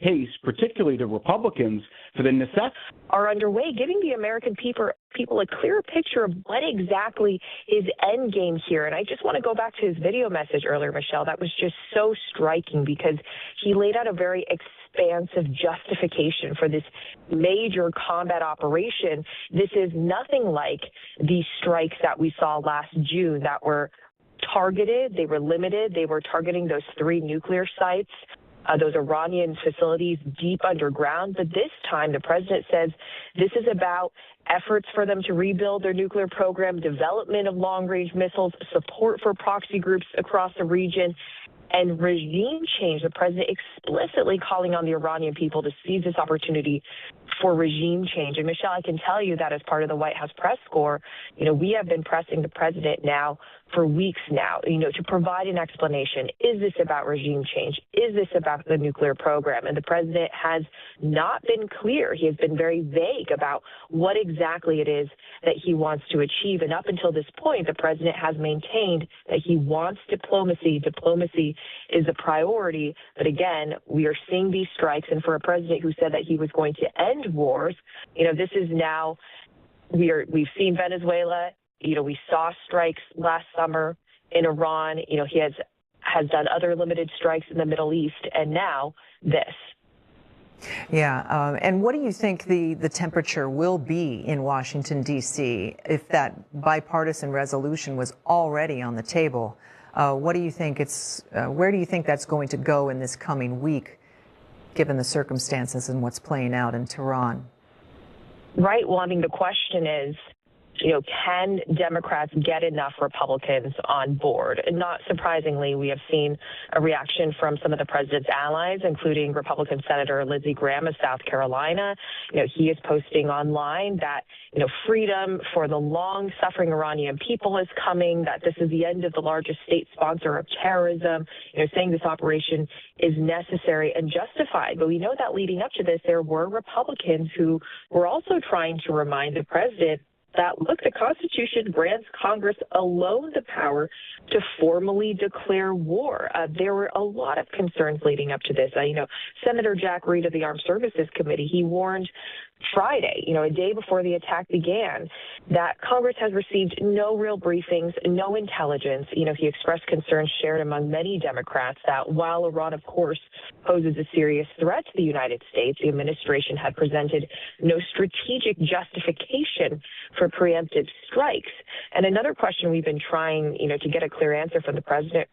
case, particularly to Republicans, for the necessity are underway, giving the American people a clearer picture of what exactly is end game here. And I just want to go back to his video message earlier, Michelle. That was just so striking because he laid out a very expansive justification for this major combat operation. This is nothing like the strikes that we saw last June that were targeted, they were limited, they were targeting those 3 nuclear sites, those Iranian facilities deep underground. But this time, the president says this is about efforts for them to rebuild their nuclear program, development of long-range missiles, support for proxy groups across the region, and regime change. The president explicitly calling on the Iranian people to seize this opportunity for regime change. And Michelle, I can tell you that as part of the White House press corps, we have been pressing the president now for weeks now, to provide an explanation. Is this about regime change? Is this about the nuclear program? And the president has not been clear. He has been very vague about what exactly it is that he wants to achieve. And up until this point, the president has maintained that he wants diplomacy. Diplomacy is a priority. But again, we are seeing these strikes. And for a president who said that he was going to end wars, this is now, we've seen Venezuela. We saw strikes last summer in Iran. He has done other limited strikes in the Middle East, and now this. Yeah, and what do you think the temperature will be in Washington, D.C. if that bipartisan resolution was already on the table? What do you think where do you think that's going to go in this coming week, given the circumstances and what's playing out in Tehran? Right. Well, the question is, can Democrats get enough Republicans on board? And not surprisingly, we have seen a reaction from some of the president's allies, including Republican Senator Lindsey Graham of South Carolina. He is posting online that, freedom for the long-suffering Iranian people is coming, that this is the end of the largest state sponsor of terrorism, saying this operation is necessary and justified. But we know that leading up to this, there were Republicans who were also trying to remind the president that, look, the Constitution grants Congress alone the power to formally declare war. There were a lot of concerns leading up to this. Senator Jack Reed of the Armed Services Committee, he warned Friday, a day before the attack began, that Congress has received no real briefings, no intelligence. He expressed concerns shared among many Democrats that while Iran, of course, poses a serious threat to the United States, the administration had presented no strategic justification for preemptive strikes. And another question we've been trying, to get a clear answer from the president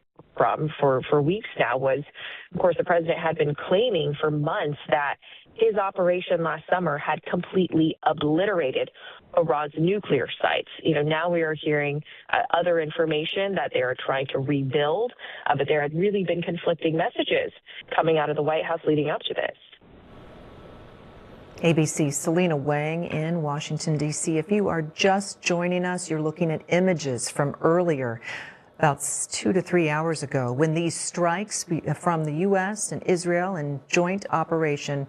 for weeks now was, of course, the president had been claiming for months that his operation last summer had completely obliterated Iran's nuclear sites. Now we are hearing other information that they are trying to rebuild, but there had really been conflicting messages coming out of the White House leading up to this. ABC's Selena Wang in Washington, D.C. If you are just joining us, you're looking at images from earlier, about 2 to 3 hours ago, when these strikes from the U.S. and Israel in joint operation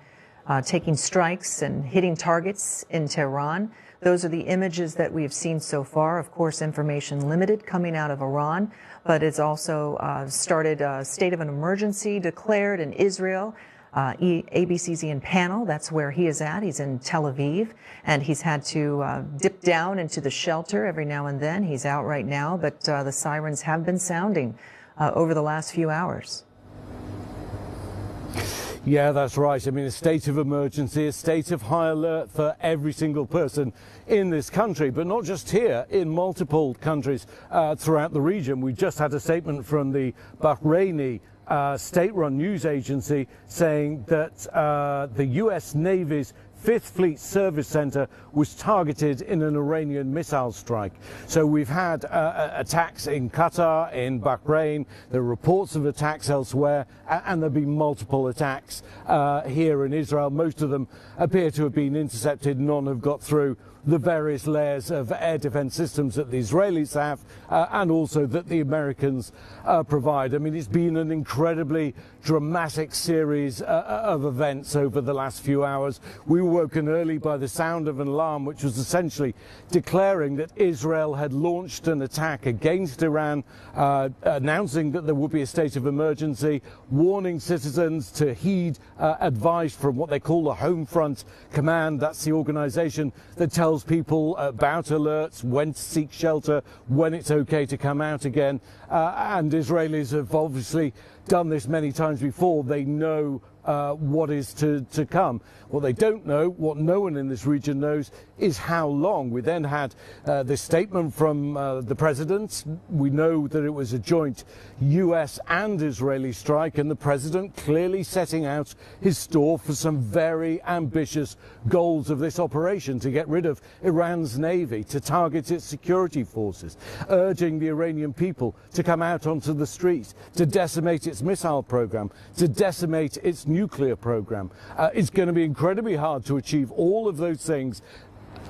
taking strikes and hitting targets in Tehran. Those are the images that we have seen so far. Of course, information limited coming out of Iran, but it's also started a state of an emergency declared in Israel. ABC's Ian Pannell, that's where he is at. He's in Tel Aviv, and he's had to dip down into the shelter every now and then. He's out right now, but the sirens have been sounding over the last few hours. Yeah, that's right. A state of emergency, a state of high alert for every single person in this country, but not just here, in multiple countries throughout the region. We just had a statement from the Bahraini state-run news agency saying that the U.S. Navy's Fifth Fleet Service Center was targeted in an Iranian missile strike. So we've had attacks in Qatar, in Bahrain, there are reports of attacks elsewhere, and there have been multiple attacks here in Israel. Most of them appear to have been intercepted. None have got through the various layers of air defense systems that the Israelis have and also that the Americans provide. It's been an incredibly dramatic series of events over the last few hours. We were woken early by the sound of an alarm, which was essentially declaring that Israel had launched an attack against Iran, announcing that there would be a state of emergency, warning citizens to heed advice from what they call the Home Front Command. That's the organization that tells people about alerts, when to seek shelter, when it's okay to come out again. And Israelis have obviously done this many times before. They know what is to come. What they don't know, what no one in this region knows, is how long. We then had this statement from the president. We know that it was a joint US and Israeli strike, and the president clearly setting out his stall for some very ambitious goals of this operation: to get rid of Iran's navy, to target its security forces, urging the Iranian people to come out onto the streets, to decimate its missile program, to decimate its nuclear program. It's going to be incredibly hard to achieve all of those things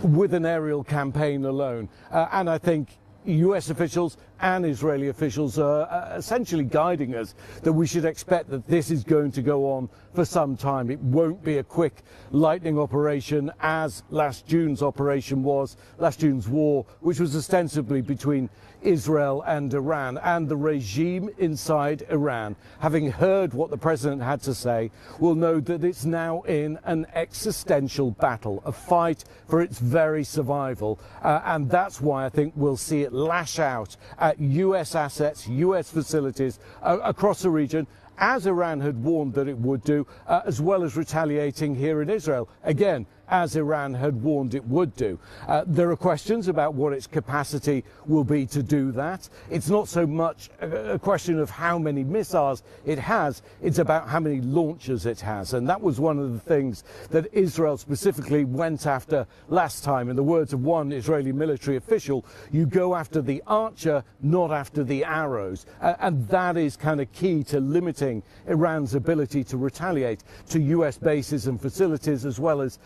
with an aerial campaign alone. And I think US officials and Israeli officials are essentially guiding us that we should expect that this is going to go on for some time. It won't be a quick lightning operation as last June's operation was, last June's war, which was ostensibly between Israel and Iran. And the regime inside Iran, having heard what the president had to say, will know that it's now in an existential battle, a fight for its very survival. And that's why I think we'll see it lash out at US assets, US facilities across the region, as Iran had warned that it would do, as well as retaliating here in Israel. Again, as Iran had warned it would do. There are questions about what its capacity will be to do that. It's not so much a question of how many missiles it has, it's about how many launchers it has. And that was one of the things that Israel specifically went after last time. In the words of one Israeli military official, you go after the archer, not after the arrows. And that is kind of key to limiting Iran's ability to retaliate to US bases and facilities, as well as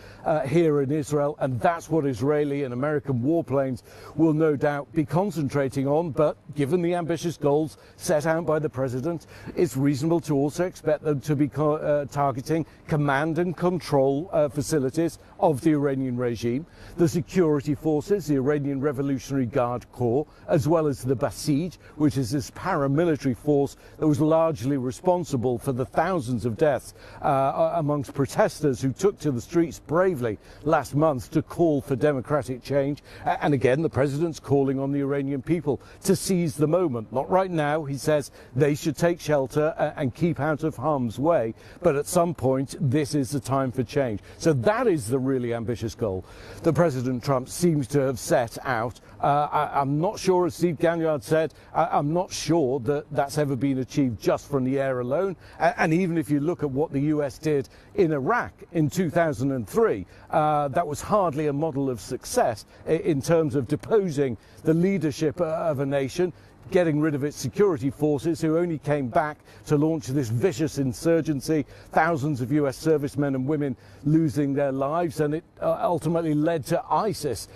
here in Israel. And that's what Israeli and American warplanes will no doubt be concentrating on. But given the ambitious goals set out by the president, it's reasonable to also expect them to be targeting command and control facilities of the Iranian regime, the security forces, the Iranian Revolutionary Guard Corps, as well as the Basij, which is this paramilitary force that was largely responsible for the thousands of deaths amongst protesters who took to the streets bravely last month to call for democratic change. And again, the president's calling on the Iranian people to seize the moment. Not right now, he says they should take shelter and keep out of harm's way, but at some point this is the time for change. So that is the really ambitious goal that President Trump seems to have set out. I'm not sure, as Steve Ganyard said, I'm not sure that that's ever been achieved just from the air alone. And even if you look at what the US did in Iraq in 2003, that was hardly a model of success in terms of deposing the leadership of a nation, getting rid of its security forces, who only came back to launch this vicious insurgency, thousands of US servicemen and women losing their lives, and it ultimately led to ISIS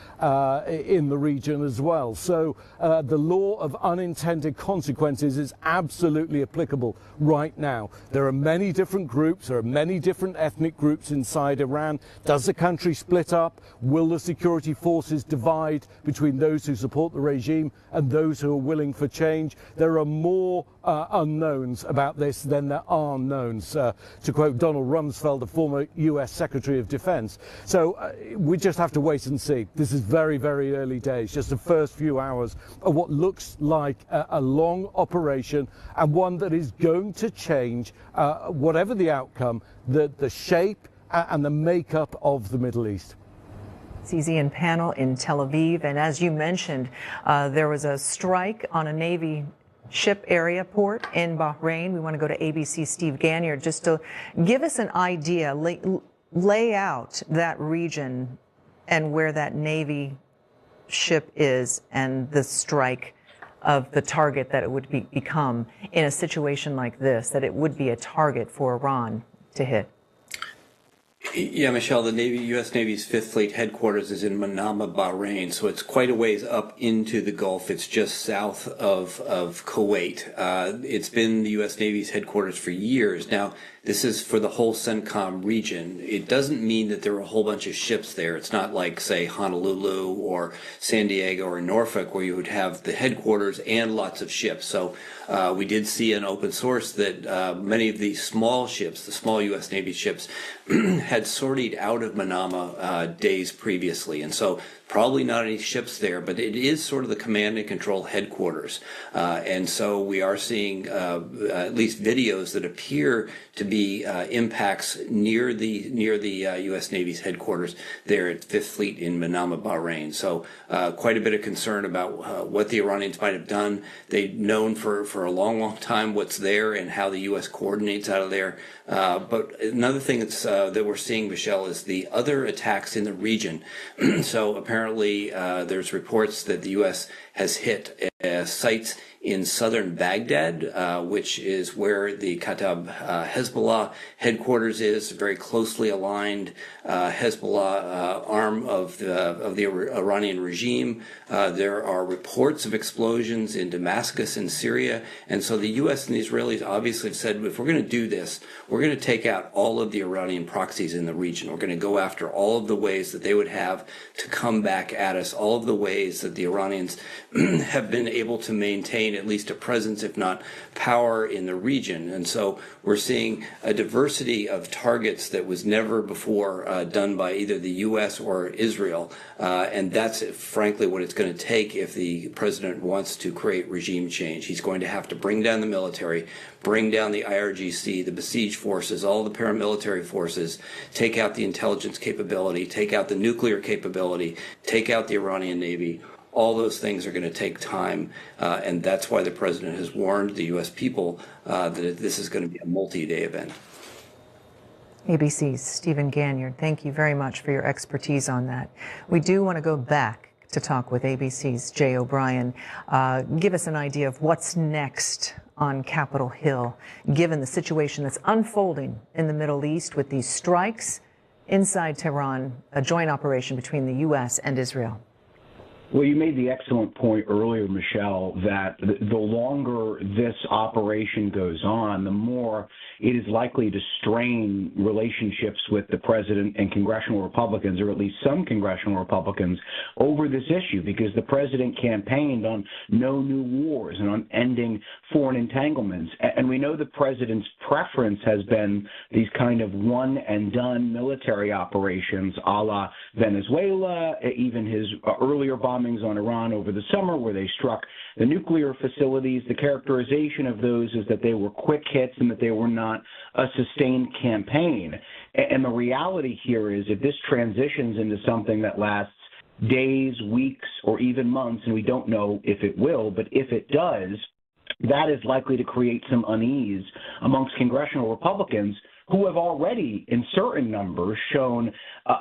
in the region as well. So the law of unintended consequences is absolutely applicable right now. There are many different groups, there are many different ethnic groups inside Iran. Does the country split up? Will the security forces divide between those who support the regime and those who are willing for change? There are more unknowns about this than there are knowns, to quote Donald Rumsfeld, the former US Secretary of Defense. So we just have to wait and see. This is very, very early days, just the first few hours of what looks like a long operation, and one that is going to change, whatever the outcome, the shape and the makeup of the Middle East. CZ and panel in Tel Aviv. And as you mentioned, there was a strike on a Navy ship area port in Bahrain. We want to go to ABC Steve Ganyard just to give us an idea, lay out that region and where that Navy ship is and the strike of the target that it would become in a situation like this, that it would be a target for Iran to hit. Yeah, Michelle, the U.S. Navy's Fifth Fleet headquarters is in Manama, Bahrain, so it's quite a ways up into the Gulf. It's just south of Kuwait. It's been the U.S. Navy's headquarters for years. Now, This is for the whole CENTCOM region. It doesn't mean that there are a whole bunch of ships there. It's not like, say, Honolulu or San Diego or Norfolk, where you would have the headquarters and lots of ships. So we did see in open source that many of these small ships, the small U.S. Navy ships, had sortied out of Manama days previously. And so probably not any ships there, but it is sort of the command and control headquarters. And so we are seeing at least videos that appear to be impacts near the U.S. Navy's headquarters there at Fifth Fleet in Manama, Bahrain. So quite a bit of concern about what the Iranians might have done. They've known for a long, long time what's there and how the U.S. coordinates out of there. But another thing that we're seeing, Michelle, is the other attacks in the region. So apparently there's reports that the U.S. has hit sites in southern Baghdad, which is where the Kataib Hezbollah headquarters is, very closely aligned Hezbollah arm of the Iranian regime. There are reports of explosions in Damascus and Syria. And so the U.S. and the Israelis obviously have said, if we're going to do this, we're going to take out all of the Iranian proxies in the region. We're going to go after all of the ways that they would have to come back at us, all of the ways that the Iranians have been able to maintain at least a presence, if not power, in the region. And so we're seeing a diversity of targets that was never before done by either the U.S. or Israel. And that's, frankly, what it's going to take if the president wants to create regime change. He's going to have to bring down the military, bring down the IRGC, the besieged forces, all the paramilitary forces, take out the intelligence capability, take out the nuclear capability, take out the Iranian Navy. All those things are going to take time, and that's why the president has warned the U.S. people that this is going to be a multi-day event. ABC's Stephen Ganyard, thank you very much for your expertise on that. We do want to go back to talk with ABC's Jay O'Brien. Give us an idea of what's next on Capitol Hill, given the situation that's unfolding in the Middle East with these strikes inside Tehran, a joint operation between the U.S. and Israel. Well, you made the excellent point earlier, Michelle, that the longer this operation goes on, the more it is likely to strain relationships with the president and congressional Republicans, or at least some congressional Republicans, over this issue, because the president campaigned on no new wars and on ending foreign entanglements. And we know the president's preference has been these kind of one-and-done military operations a la Venezuela, even his earlier bombings on Iran over the summer where they struck the nuclear facilities. The characterization of those is that they were quick hits and that they were not a sustained campaign. And the reality here is if this transitions into something that lasts days, weeks, or even months, and we don't know if it will, but if it does, that is likely to create some unease amongst congressional Republicans who have already, in certain numbers, shown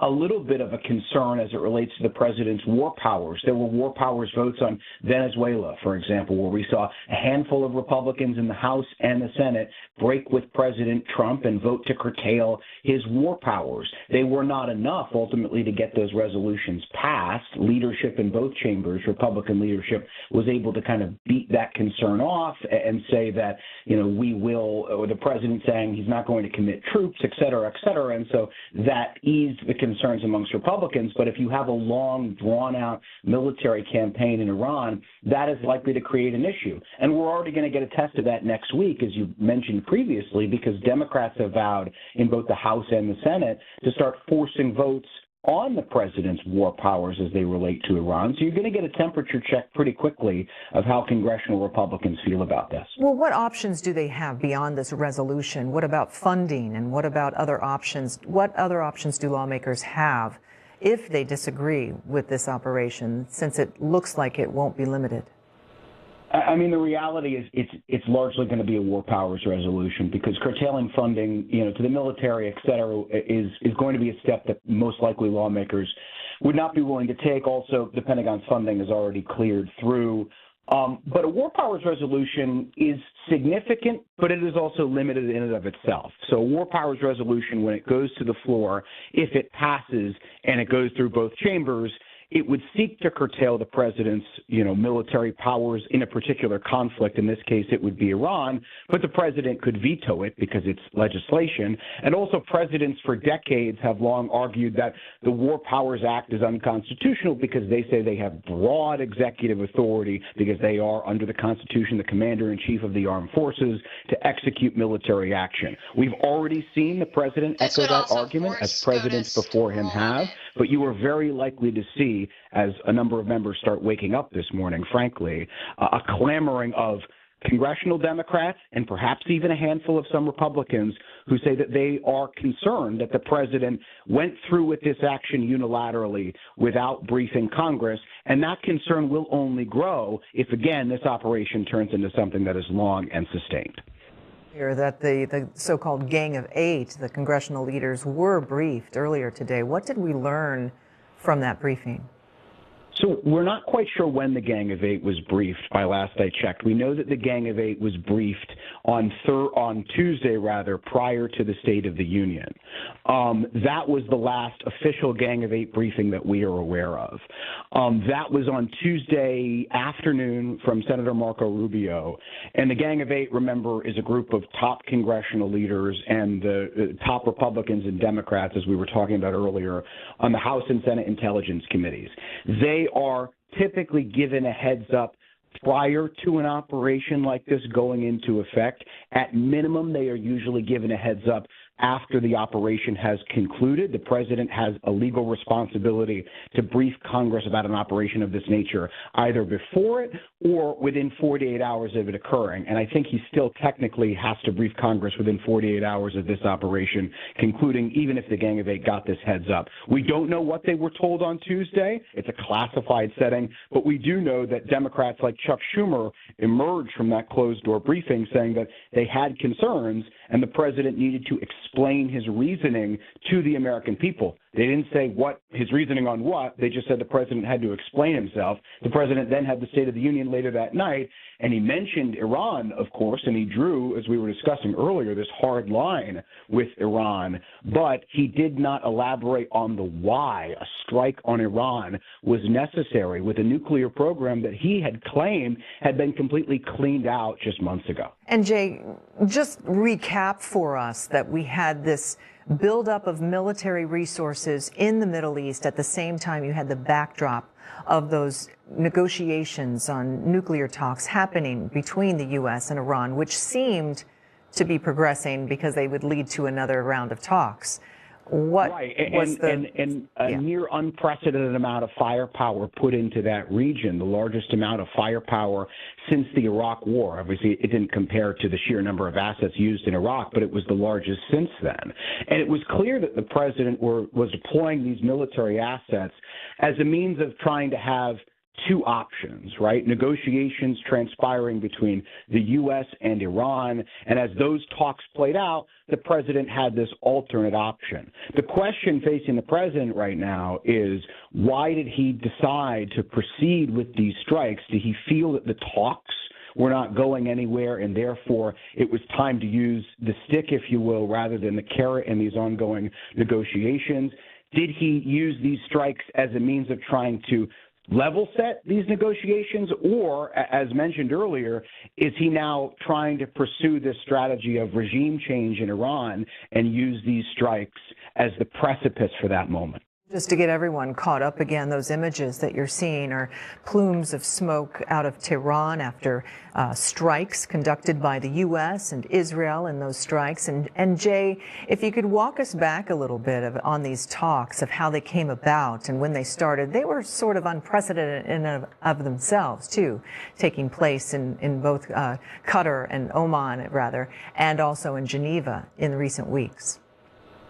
a little bit of a concern as it relates to the president's war powers. There were war powers votes on Venezuela, for example, where we saw a handful of Republicans in the House and the Senate break with President Trump and vote to curtail his war powers. They were not enough, ultimately, to get those resolutions passed. Leadership in both chambers, Republican leadership, was able to kind of beat that concern off and say that, we will, or the president saying he's not going to commit troops, et cetera, et cetera. And so that eased the concerns amongst Republicans. But if you have a long, drawn-out military campaign in Iran, that is likely to create an issue. And we're already going to get a test of that next week, as you mentioned previously, because Democrats have vowed in both the House and the Senate to start forcing votes on the president's war powers as they relate to Iran. So you're going to get a temperature check pretty quickly of how congressional Republicans feel about this. Well, what options do they have beyond this resolution? What about funding, and what about other options? What other options do lawmakers have if they disagree with this operation, since it looks like it won't be limited? I mean, the reality is it's largely going to be a war powers resolution, because curtailing funding, to the military, et cetera, is going to be a step that most likely lawmakers would not be willing to take. Also, the Pentagon's funding is already cleared through. But a war powers resolution is significant, but it is also limited in and of itself. So a war powers resolution, when it goes to the floor, if it passes and it goes through both chambers, it would seek to curtail the president's, military powers in a particular conflict. In this case, it would be Iran, but the president could veto it because it's legislation. And also, presidents for decades have long argued that the War Powers Act is unconstitutional because they say they have broad executive authority because they are, under the Constitution, the commander-in-chief of the armed forces to execute military action. We've already seen the president echo that argument, as presidents before him have, but you are very likely to see, as a number of members start waking up this morning, frankly, a clamoring of congressional Democrats and perhaps even a handful of some Republicans who say that they are concerned that the president went through with this action unilaterally without briefing Congress, and that concern will only grow if, again, this operation turns into something that is long and sustained. That the so-called Gang of Eight, the congressional leaders, were briefed earlier today. What did we learn from that briefing? So we're not quite sure when the Gang of Eight was briefed by last I checked. We know that the Gang of Eight was briefed on Tuesday, prior to the State of the Union. That was the last official Gang of Eight briefing that we are aware of. That was on Tuesday afternoon from Senator Marco Rubio. And the Gang of Eight, remember, is a group of top congressional leaders and the top Republicans and Democrats, as we were talking about earlier, on the House and Senate Intelligence Committees. They are typically given a heads up prior to an operation like this going into effect. At minimum, they are usually given a heads up after the operation has concluded. The president has a legal responsibility to brief Congress about an operation of this nature, either before it or within 48 hours of it occurring. And I think he still technically has to brief Congress within 48 hours of this operation concluding, even if the Gang of Eight got this heads up. We don't know what they were told on Tuesday. It's a classified setting, but we do know that Democrats like Chuck Schumer emerged from that closed-door briefing saying that they had concerns and the president needed to explain his reasoning to the American people. They didn't say what his reasoning on what. They just said the president had to explain himself. The president then had the State of the Union later that night, and he mentioned Iran, of course, and he drew, as we were discussing earlier, this hard line with Iran, but he did not elaborate on the why a strike on Iran was necessary with a nuclear program that he had claimed had been completely cleaned out just months ago. And Jay, just recap for us that we had this buildup of military resources in the Middle East. At the same time, you had the backdrop of those negotiations on nuclear talks happening between the U.S. and Iran, which seemed to be progressing because they would lead to another round of talks. What was near unprecedented amount of firepower put into that region, the largest amount of firepower since the Iraq War. Obviously, it didn't compare to the sheer number of assets used in Iraq, but it was the largest since then. And it was clear that the president was deploying these military assets as a means of trying to have two options, right? Negotiations transpiring between the U.S. and Iran. And as those talks played out, the president had this alternate option. The question facing the president right now is, why did he decide to proceed with these strikes? Did he feel that the talks were not going anywhere, and therefore it was time to use the stick, if you will, rather than the carrot in these ongoing negotiations? Did he use these strikes as a means of trying to level set these negotiations, or, as mentioned earlier, is he now trying to pursue this strategy of regime change in Iran and use these strikes as the precipice for that moment? Just to get everyone caught up again, those images that you're seeing are plumes of smoke out of Tehran after strikes conducted by the U.S. and Israel in those strikes. And Jay, if you could walk us back a little bit on these talks of how they came about and when they started. They were sort of unprecedented in and of themselves, too, taking place in both Qatar and Oman, rather, and also in Geneva in recent weeks.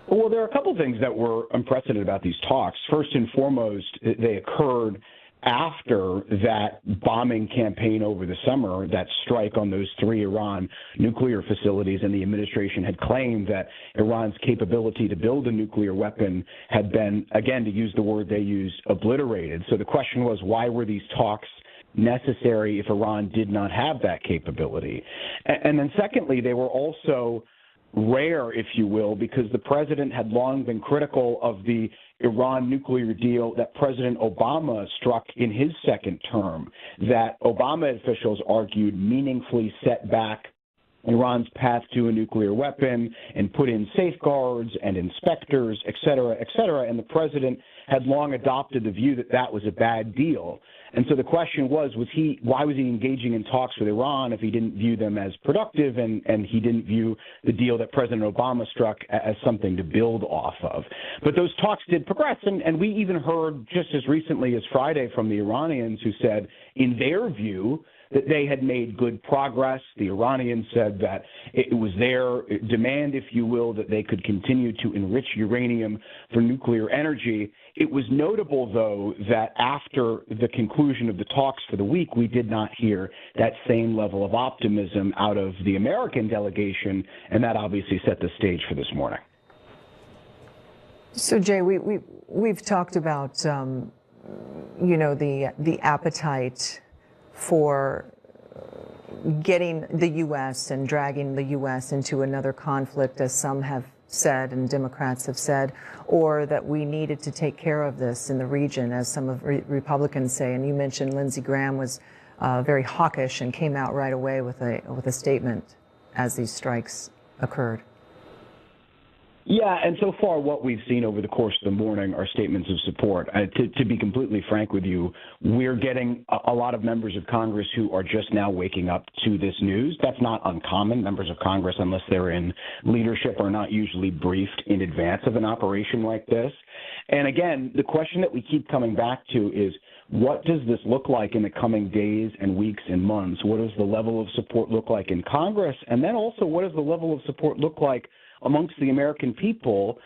Well, there are a couple of things that were unprecedented about these talks. First and foremost, they occurred after that bombing campaign over the summer, that strike on those 3 Iran nuclear facilities, and the administration had claimed that Iran's capability to build a nuclear weapon had been, again, to use the word they used, obliterated. So the question was, why were these talks necessary if Iran did not have that capability? And then secondly, they were also rare, if you will, because the president had long been critical of the Iran nuclear deal that President Obama struck in his second term, that Obama officials argued meaningfully set back Iran's path to a nuclear weapon and put in safeguards and inspectors, et cetera, and the president had long adopted the view that that was a bad deal. And so the question was why was he engaging in talks with Iran if he didn't view them as productive and he didn't view the deal that President Obama struck as something to build off of? But those talks did progress, and we even heard just as recently as Friday from the Iranians who said, in their view, that they had made good progress. The Iranians said that it was their demand, if you will, that they could continue to enrich uranium for nuclear energy. It was notable, though, that after the conclusion of the talks for the week, we did not hear that same level of optimism out of the American delegation, and that obviously set the stage for this morning. So, Jay, we've talked about, the appetite for getting the U.S. and dragging the U.S. into another conflict, as some have said and Democrats have said, or that we needed to take care of this in the region, as some of Republicans say. And you mentioned Lindsey Graham was very hawkish and came out right away with a statement as these strikes occurred. Yeah, and so far what we've seen over the course of the morning are statements of support. To be completely frank with you, we're getting a lot of members of Congress who are just now waking up to this news. That's not uncommon. Members of Congress, unless they're in leadership, are not usually briefed in advance of an operation like this. And again, the question that we keep coming back to is, what does this look like in the coming days and weeks and months? What does the level of support look like in Congress? And then also, what does the level of support look like amongst the American people,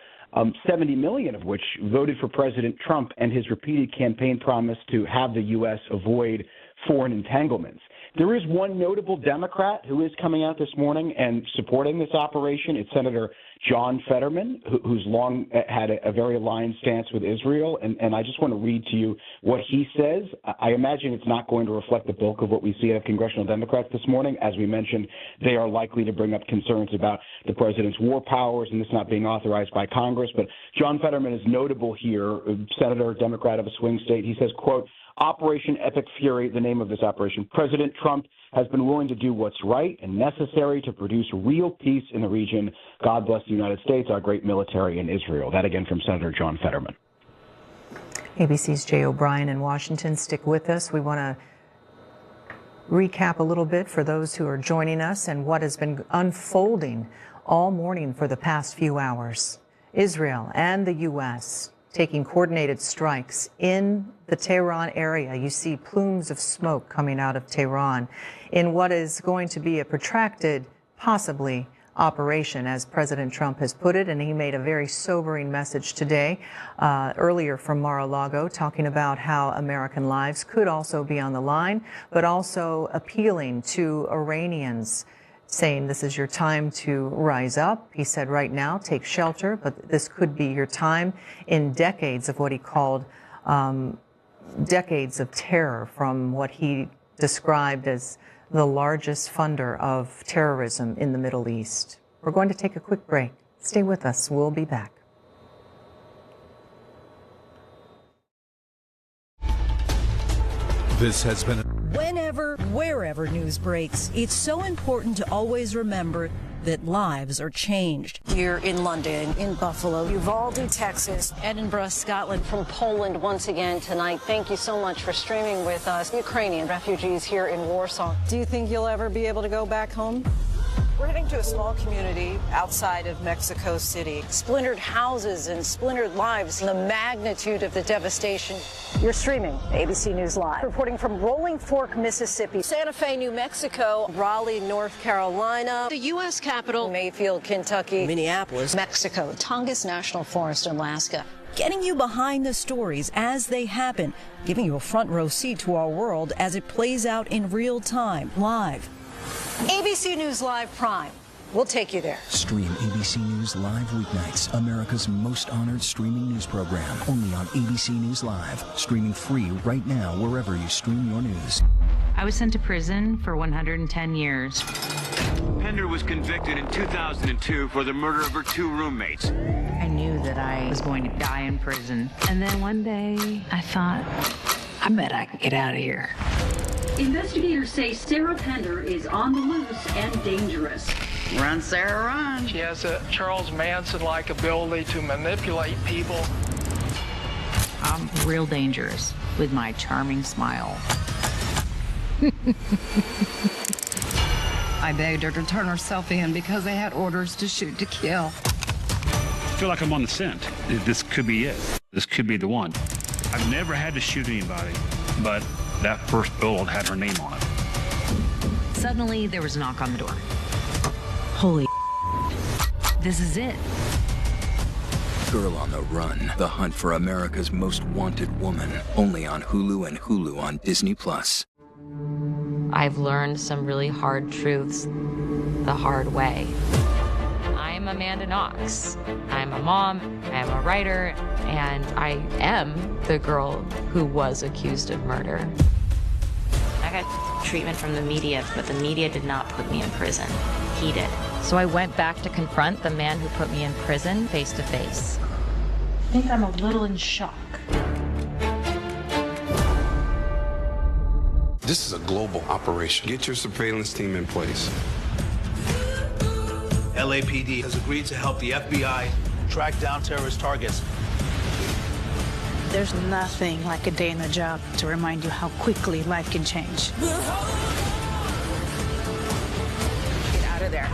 70 million of which voted for President Trump and his repeated campaign promise to have the U.S. avoid foreign entanglements? There is one notable Democrat who is coming out this morning and supporting this operation. It's Senator John Fetterman, who's long had a very aligned stance with Israel. And I just want to read to you what he says. I imagine it's not going to reflect the bulk of what we see out of congressional Democrats this morning. As we mentioned, they are likely to bring up concerns about the president's war powers and this not being authorized by Congress. But John Fetterman is notable here, Senator, Democrat of a swing state. He says, quote, Operation Epic Fury, the name of this operation. President Trump has been willing to do what's right and necessary to produce real peace in the region. God bless the United States, our great military, and Israel. That again from Senator John Fetterman. ABC's Jay O'Brien in Washington. Stick with us. We want to recap a little bit for those who are joining us and what has been unfolding all morning for the past few hours. Israel and the U.S. taking coordinated strikes in the Tehran area. You see plumes of smoke coming out of Tehran in what is going to be a protracted, possibly, operation, as President Trump has put it, and he made a very sobering message today, earlier from Mar-a-Lago, talking about how American lives could also be on the line, but also appealing to Iranians, saying this is your time to rise up. He said right now, take shelter, but this could be your time in decades of what he called decades of terror, from what he described as the largest funder of terrorism in the Middle East. We're going to take a quick break. Stay with us. We'll be back. This has been... Whenever, wherever news breaks, it's so important to always remember that lives are changed. Here in London, in Buffalo, Uvalde, Texas, Edinburgh, Scotland. From Poland once again tonight. Thank you so much for streaming with us. Ukrainian refugees here in Warsaw. Do you think you'll ever be able to go back home? We're heading to a small community outside of Mexico City. Splintered houses and splintered lives. The magnitude of the devastation. You're streaming ABC News Live. Reporting from Rolling Fork, Mississippi. Santa Fe, New Mexico. Raleigh, North Carolina. The U.S. Capitol. Mayfield, Kentucky. Minneapolis. Mexico. Tongass National Forest, Alaska. Getting you behind the stories as they happen. Giving you a front row seat to our world as it plays out in real time, live. ABC News Live Prime. We'll take you there. Stream ABC News Live weeknights, America's most honored streaming news program, only on ABC News Live. Streaming free right now wherever you stream your news. I was sent to prison for 110 years. Pender was convicted in 2002 for the murder of her 2 roommates. I knew that I was going to die in prison. And then one day, I thought, I bet I can get out of here. Investigators say Sarah Pender is on the loose and dangerous. Run, Sarah, run. She has a Charles Manson-like ability to manipulate people. I'm real dangerous with my charming smile. I begged her to turn herself in because they had orders to shoot to kill. I feel like I'm on the scent. This could be it. This could be the one. I've never had to shoot anybody, but that first bullet had her name on it. Suddenly, there was a knock on the door. Holy this is it. Girl on the Run, the hunt for America's most wanted woman, only on Hulu and Hulu on Disney+. I've learned some really hard truths the hard way. I'm Amanda Knox. I'm a mom, I'm a writer, and I am the girl who was accused of murder. I got treatment from the media, but the media did not put me in prison. He did. So I went back to confront the man who put me in prison face to face. I think I'm a little in shock. This is a global operation. Get your surveillance team in place. LAPD has agreed to help the FBI track down terrorist targets. There's nothing like a day in the job to remind you how quickly life can change. Get out of there.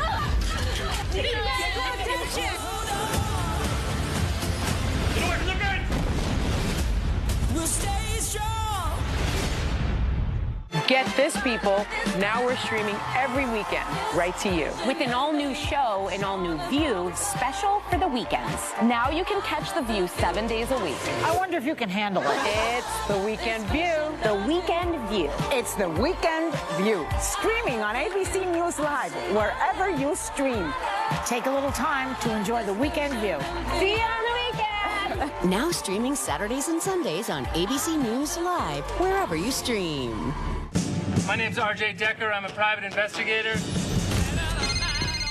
Get this, people. Now we're streaming every weekend, right to you. With an all-new show, an all-new View, special for the weekends. Now you can catch The View 7 days a week. I wonder if you can handle it. It's The Weekend View. The Weekend View. It's The Weekend View. Streaming on ABC News Live, wherever you stream. Take a little time to enjoy The Weekend View. See you on the weekend! Now streaming Saturdays and Sundays on ABC News Live, wherever you stream. My name's RJ Decker. I'm a private investigator.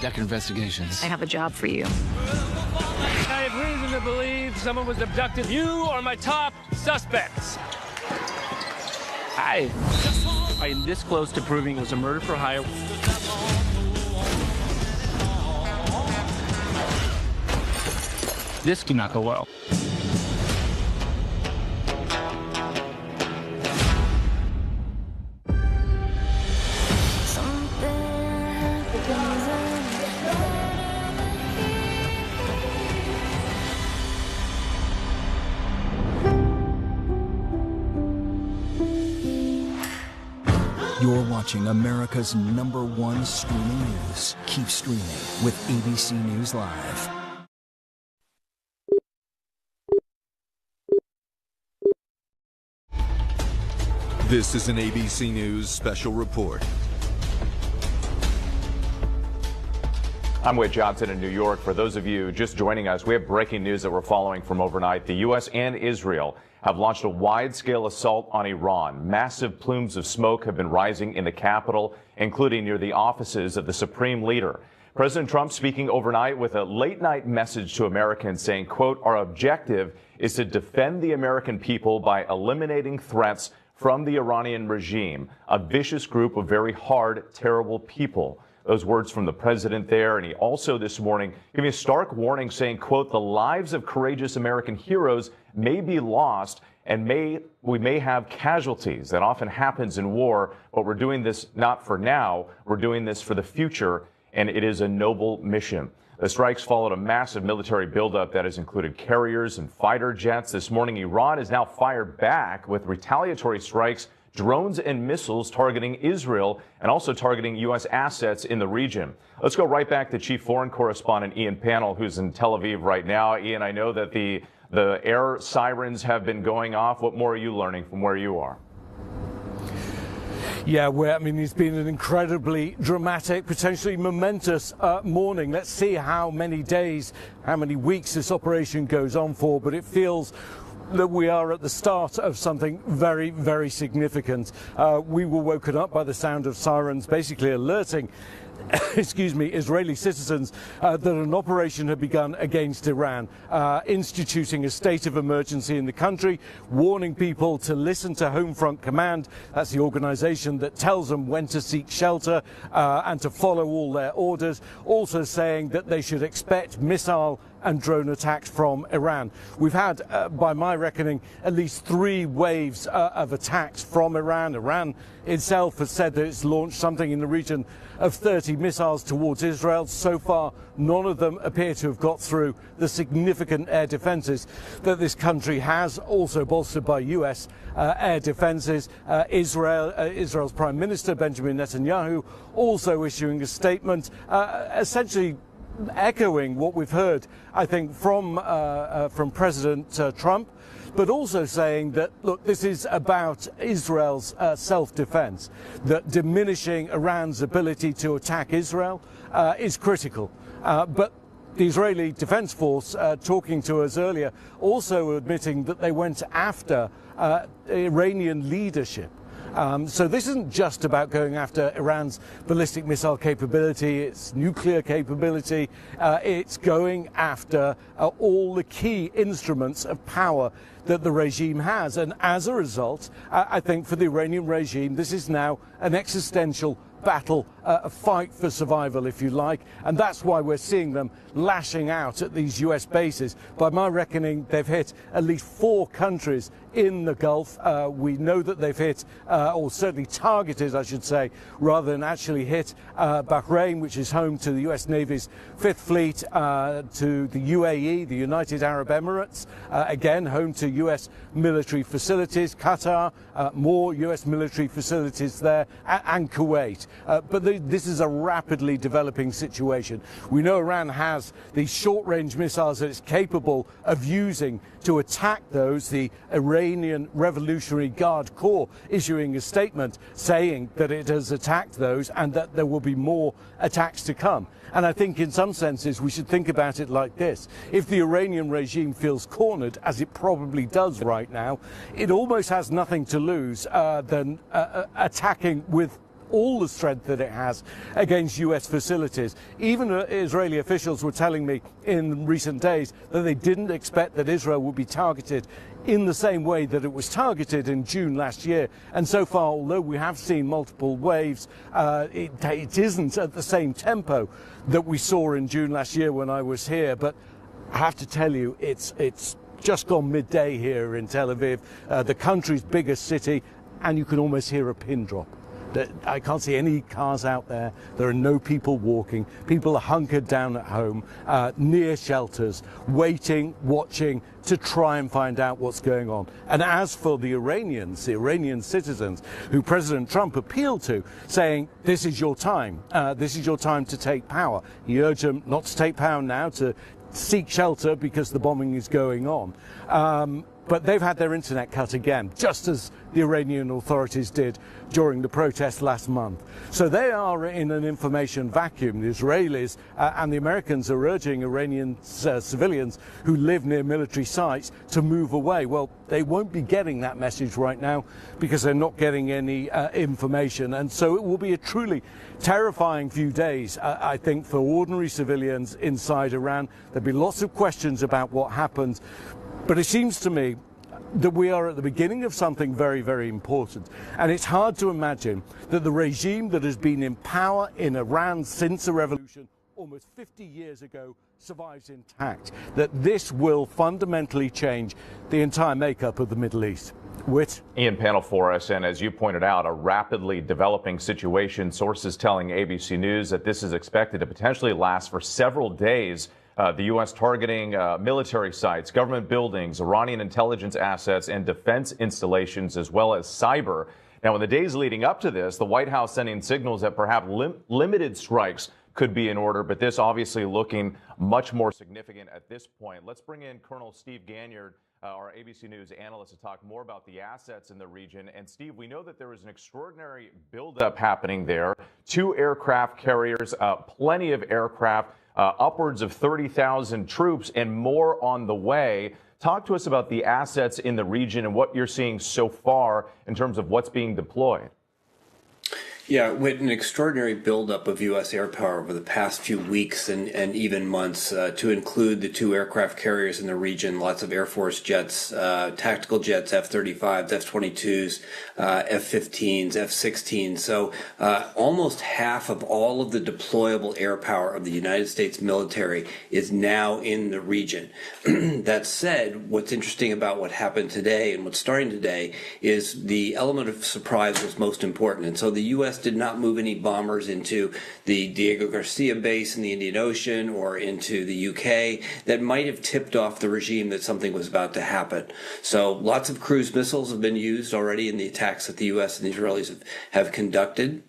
Decker Investigations. I have a job for you. I have reason to believe someone was abducted. You are my top suspects. Hi. I am this close to proving it was a murder for hire. This cannot go well. You're watching America's #1 streaming news. Keep streaming with ABC News Live. This is an ABC News special report. I'm Wade Johnson in New York. For those of you just joining us, we have breaking news that we're following from overnight. The U.S. and Israel have launched a wide-scale assault on Iran. Massive plumes of smoke have been rising in the capital, including near the offices of the supreme leader. President Trump speaking overnight with a late-night message to Americans saying, quote, "Our objective is to defend the American people by eliminating threats from the Iranian regime, a vicious group of very hard, terrible people." Those words from the president there. And he also this morning giving a stark warning saying, quote, "The lives of courageous American heroes may be lost and we may have casualties. That often happens in war, but we're doing this not for now. We're doing this for the future, and it is a noble mission." The strikes followed a massive military buildup that has included carriers and fighter jets. This morning, Iran has now fired back with retaliatory strikes, drones and missiles targeting Israel and also targeting U.S. assets in the region. Let's go right back to Chief Foreign Correspondent Ian Pannell, who's in Tel Aviv right now. Ian, I know that the air sirens have been going off. What more are you learning from where you are? Yeah, it's been an incredibly dramatic, potentially momentous morning. Let's see how many days, how many weeks this operation goes on for, but it feels that we are at the start of something very, very significant. We were woken up by the sound of sirens, basically alerting excuse me, Israeli citizens that an operation had begun against Iran, instituting a state of emergency in the country, warning people to listen to Homefront Command. That's the organization that tells them when to seek shelter and to follow all their orders. Also saying that they should expect missile and drone attacks from Iran. We've had, by my reckoning, at least 3 waves of attacks from Iran. Iran itself has said that it's launched something in the region of 30 missiles towards Israel. So far, none of them appear to have got through the significant air defenses that this country has, also bolstered by US air defenses. Israel's Prime Minister, Benjamin Netanyahu, also issuing a statement essentially echoing what we've heard, I think, from President Trump, but also saying that, look, this is about Israel's self-defense, that diminishing Iran's ability to attack Israel is critical. But the Israeli Defense Force, talking to us earlier, also admitting that they went after Iranian leadership. So this isn't just about going after Iran's ballistic missile capability, its nuclear capability. It's going after all the key instruments of power that the regime has. And as a result, I think for the Iranian regime, this is now an existential battle, a fight for survival, if you like, and that's why we're seeing them lashing out at these US bases. By my reckoning, they've hit at least 4 countries in the Gulf. We know that they've hit, or certainly targeted, I should say, rather than actually hit Bahrain, which is home to the US Navy's 5th Fleet, to the UAE, the United Arab Emirates, again, home to US military facilities, Qatar, more US military facilities there, and Kuwait. But this is a rapidly developing situation. We know Iran has these short-range missiles that it's capable of using to attack those. The Iranian Revolutionary Guard Corps issuing a statement saying that it has attacked those and that there will be more attacks to come. And I think in some senses we should think about it like this. If the Iranian regime feels cornered, as it probably does right now, it almost has nothing to lose than attacking with all the strength that it has against US facilities. Even Israeli officials were telling me in recent days that they didn't expect that Israel would be targeted in the same way that it was targeted in June last year. And so far, although we have seen multiple waves, it isn't at the same tempo that we saw in June last year when I was here. But I have to tell you, it's just gone midday here in Tel Aviv, the country's biggest city, and you can almost hear a pin drop. I can't see any cars out there. There are no people walking. People are hunkered down at home, near shelters, waiting, watching to try and find out what's going on. And as for the Iranians, the Iranian citizens who President Trump appealed to, saying, this is your time. This is your time to take power. He urged them not to take power now, to seek shelter because the bombing is going on. But they've had their internet cut again, just as the Iranian authorities did during the protests last month. So they are in an information vacuum. The Israelis and the Americans are urging Iranian civilians who live near military sites to move away. Well, they won't be getting that message right now because they're not getting any information. And so it will be a truly terrifying few days, I think, for ordinary civilians inside Iran. There'll be lots of questions about what happened. But it seems to me that we are at the beginning of something very, very important. And it's hard to imagine that the regime that has been in power in Iran since the revolution almost 50 years ago survives intact, that this will fundamentally change the entire makeup of the Middle East. Whit? Ian, panel for us, and as you pointed out, a rapidly developing situation. Sources telling ABC News that this is expected to potentially last for several days. The U.S. targeting military sites, government buildings, Iranian intelligence assets, and defense installations, as well as cyber. Now, in the days leading up to this, the White House sending signals that perhaps limited strikes could be in order, but this obviously looking much more significant at this point. Let's bring in Colonel Steve Ganyard, our ABC News analyst, to talk more about the assets in the region. And Steve, we know that there is an extraordinary buildup happening there. 2 aircraft carriers, plenty of aircraft, upwards of 30,000 troops, and more on the way. Talk to us about the assets in the region and what you're seeing so far in terms of what's being deployed. Yeah, with an extraordinary buildup of U.S. air power over the past few weeks and even months, to include the 2 aircraft carriers in the region, lots of Air Force jets, tactical jets, F-35s, F-22s, F-15s, F-16s. So almost half of all of the deployable air power of the United States military is now in the region. That said, what's interesting about what happened today and what's starting today is the element of surprise was most important. And so the U.S. did not move any bombers into the Diego Garcia base in the Indian Ocean or into the UK that might have tipped off the regime that something was about to happen. So lots of cruise missiles have been used already in the attacks that the U.S. and the Israelis have conducted.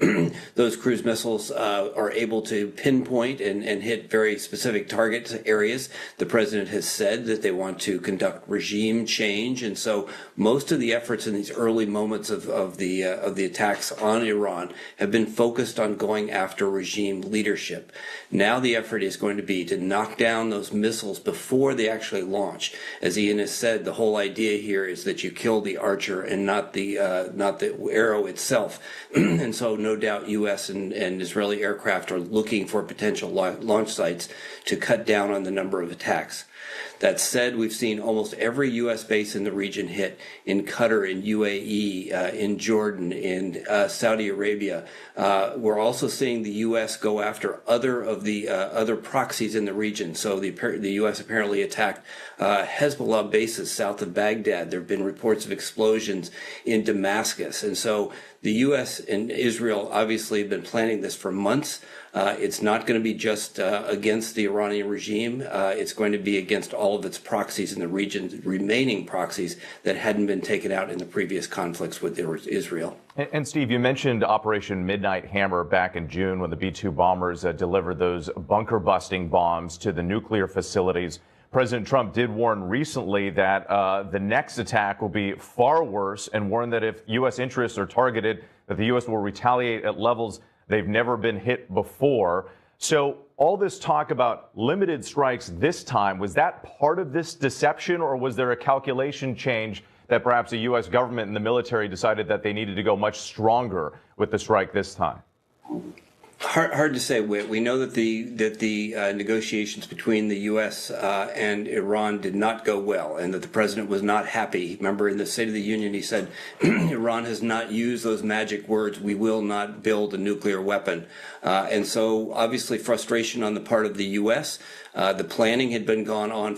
Those cruise missiles are able to pinpoint and hit very specific target areas. The president has said that they want to conduct regime change, and so most of the efforts in these early moments of the attacks on Iran have been focused on going after regime leadership. Now the effort is going to be to knock down those missiles before they actually launch. As Ian has said, the whole idea here is that you kill the archer and not the arrow itself. And so no doubt U.S. and Israeli aircraft are looking for potential launch sites to cut down on the number of attacks. That said, we've seen almost every U.S. base in the region hit, in Qatar, in UAE, in Jordan, in Saudi Arabia. We're also seeing the U.S. go after other proxies in the region. So the U.S. apparently attacked Hezbollah bases south of Baghdad. There have been reports of explosions in Damascus. And so the U.S. and Israel obviously have been planning this for months. It's not going to be just against the Iranian regime. It's going to be against all of its proxies in the region, remaining proxies that hadn't been taken out in the previous conflicts with Israel. And Steve, you mentioned Operation Midnight Hammer back in June when the B-2 bombers delivered those bunker-busting bombs to the nuclear facilities. President Trump did warn recently that the next attack will be far worse and warned that if U.S. interests are targeted, that the U.S. will retaliate at levels they've never been hit before. So all this talk about limited strikes this time, was that part of this deception, or was there a calculation change that perhaps the U.S. government and the military decided that they needed to go much stronger with the strike this time? Hard to say, Whit. We know that the negotiations between the U.S. And Iran did not go well, and that the president was not happy. Remember, in the State of the Union, he said, Iran has not used those magic words, "We will not build a nuclear weapon." And so, obviously, frustration on the part of the U.S. The planning had been going on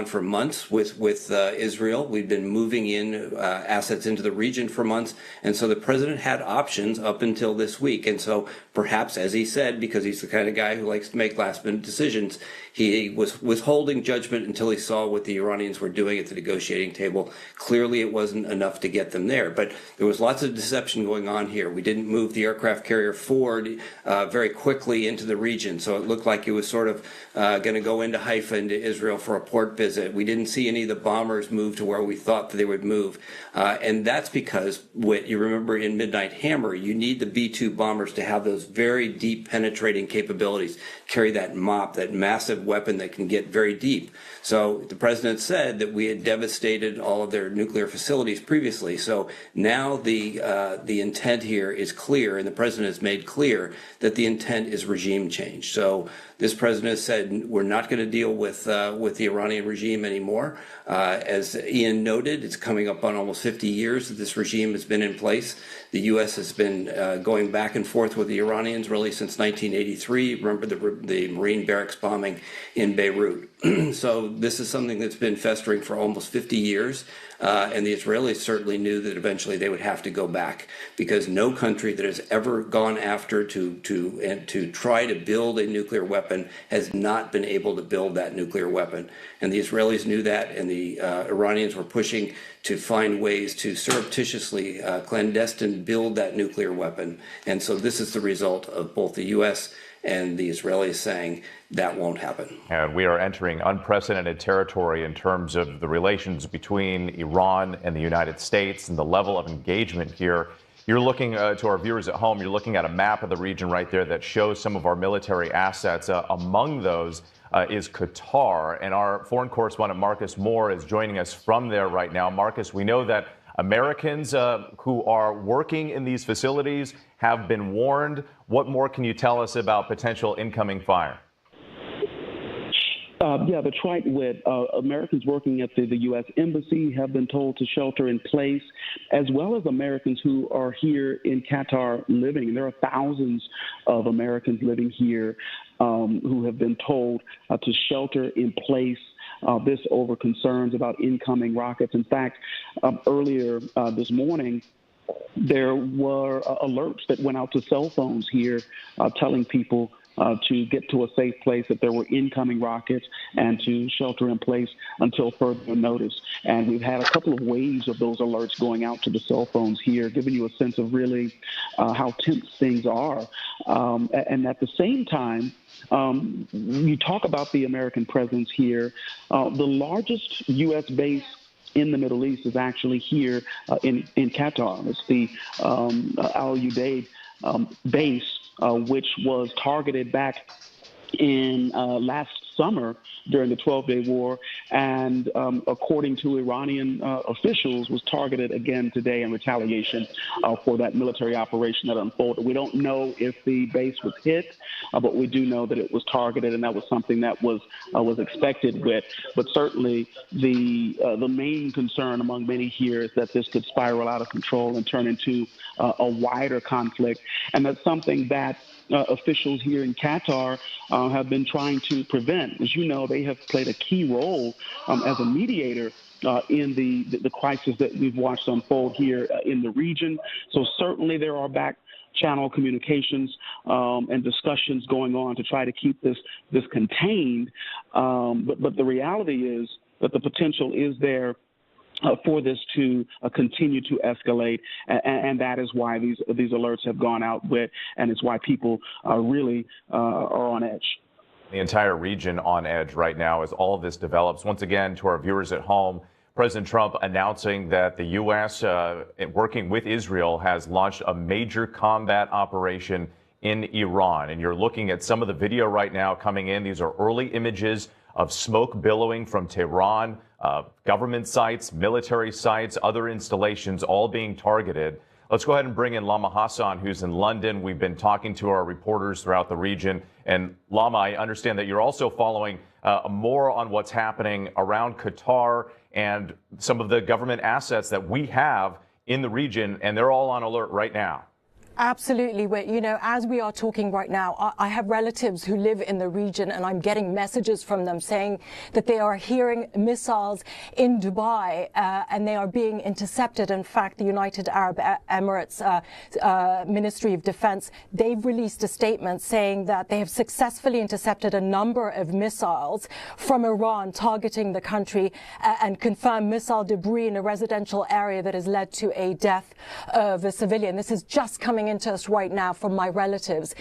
for months with Israel. We'd been moving in assets into the region for months, and so the president had options up until this week. And so perhaps, as he said, because he's the kind of guy who likes to make last-minute decisions, he was withholding judgment until he saw what the Iranians were doing at the negotiating table. Clearly, it wasn't enough to get them there, but there was lots of deception going on here. We didn't move the aircraft carrier Ford very quickly into the region, so it looked like it was sort of going to go into Haifa, into Israel for a port visit. We didn't see any of the bombers move to where we thought that they would move. And that's because, what you remember in Midnight Hammer, you need the B-2 bombers to have those very deep penetrating capabilities, carry that MOP, that massive weapon that can get very deep. So the president said that we had devastated all of their nuclear facilities previously. So now the intent here is clear, and the president has made clear that the intent is regime change. So this president has said we're not going to deal with the Iranian regime anymore. As Ian noted, it's coming up on almost 50 years that this regime has been in place. The U.S. has been going back and forth with the Iranians really since 1983. Remember the Marine barracks bombing in Beirut. So this is something that's been festering for almost 50 years. And the Israelis certainly knew that eventually they would have to go back, because no country that has ever gone after to try to build a nuclear weapon has not been able to build that nuclear weapon. And the Israelis knew that, and the Iranians were pushing to find ways to surreptitiously, clandestine build that nuclear weapon. And so this is the result of both the U.S. and the Israelis saying that won't happen. And we are entering unprecedented territory in terms of the relations between Iran and the United States and the level of engagement here. You're looking to our viewers at home, you're looking at a map of the region right there that shows some of our military assets. Among those is Qatar, and our foreign correspondent Marcus Moore is joining us from there right now. Marcus, we know that Americans who are working in these facilities have been warned. What more can you tell us about potential incoming fire? That's right, Whit. Americans working at the U.S. Embassy have been told to shelter in place, as well as Americans who are here in Qatar living. There are thousands of Americans living here who have been told to shelter in place. This over concerns about incoming rockets. In fact, earlier this morning, there were alerts that went out to cell phones here telling people to get to a safe place, that there were incoming rockets, and to shelter in place until further notice. And we've had a couple of waves of those alerts going out to the cell phones here, giving you a sense of really how tense things are. And at the same time, you talk about the American presence here. The largest U.S. base in the Middle East is actually here in Qatar. It's the Al Udeid base, which was targeted back in last summer during the 12-day war, and according to Iranian officials, was targeted again today in retaliation for that military operation that unfolded. We don't know if the base was hit, but we do know that it was targeted, and that was something that was expected with. But certainly the main concern among many here is that this could spiral out of control and turn into a wider conflict, and that's something that officials here in Qatar have been trying to prevent. As you know, they have played a key role as a mediator in the crisis that we've watched unfold here in the region. So certainly there are back-channel communications and discussions going on to try to keep this contained. But the reality is that the potential is there for this to continue to escalate, and that is why these alerts have gone out with, and it's why people really are on edge. The entire region on edge right now as all of this develops. Once again, to our viewers at home, President Trump announcing that the U.S., working with Israel, has launched a major combat operation in Iran. And you're looking at some of the video right now coming in. These are early images of smoke billowing from Tehran, government sites, military sites, other installations all being targeted. Let's go ahead and bring in Lama Hassan, who's in London. We've been talking to our reporters throughout the region. And Lama, I understand that you're also following more on what's happening around Qatar and some of the government assets that we have in the region, and they're all on alert right now. Absolutely. You know, as we are talking right now, I have relatives who live in the region, and I'm getting messages from them saying that they are hearing missiles in Dubai and they are being intercepted. In fact, the United Arab Emirates Ministry of Defense, they've released a statement saying that they have successfully intercepted a number of missiles from Iran targeting the country and confirmed missile debris in a residential area that has led to a death of a civilian. This is just coming into us right now from my relatives.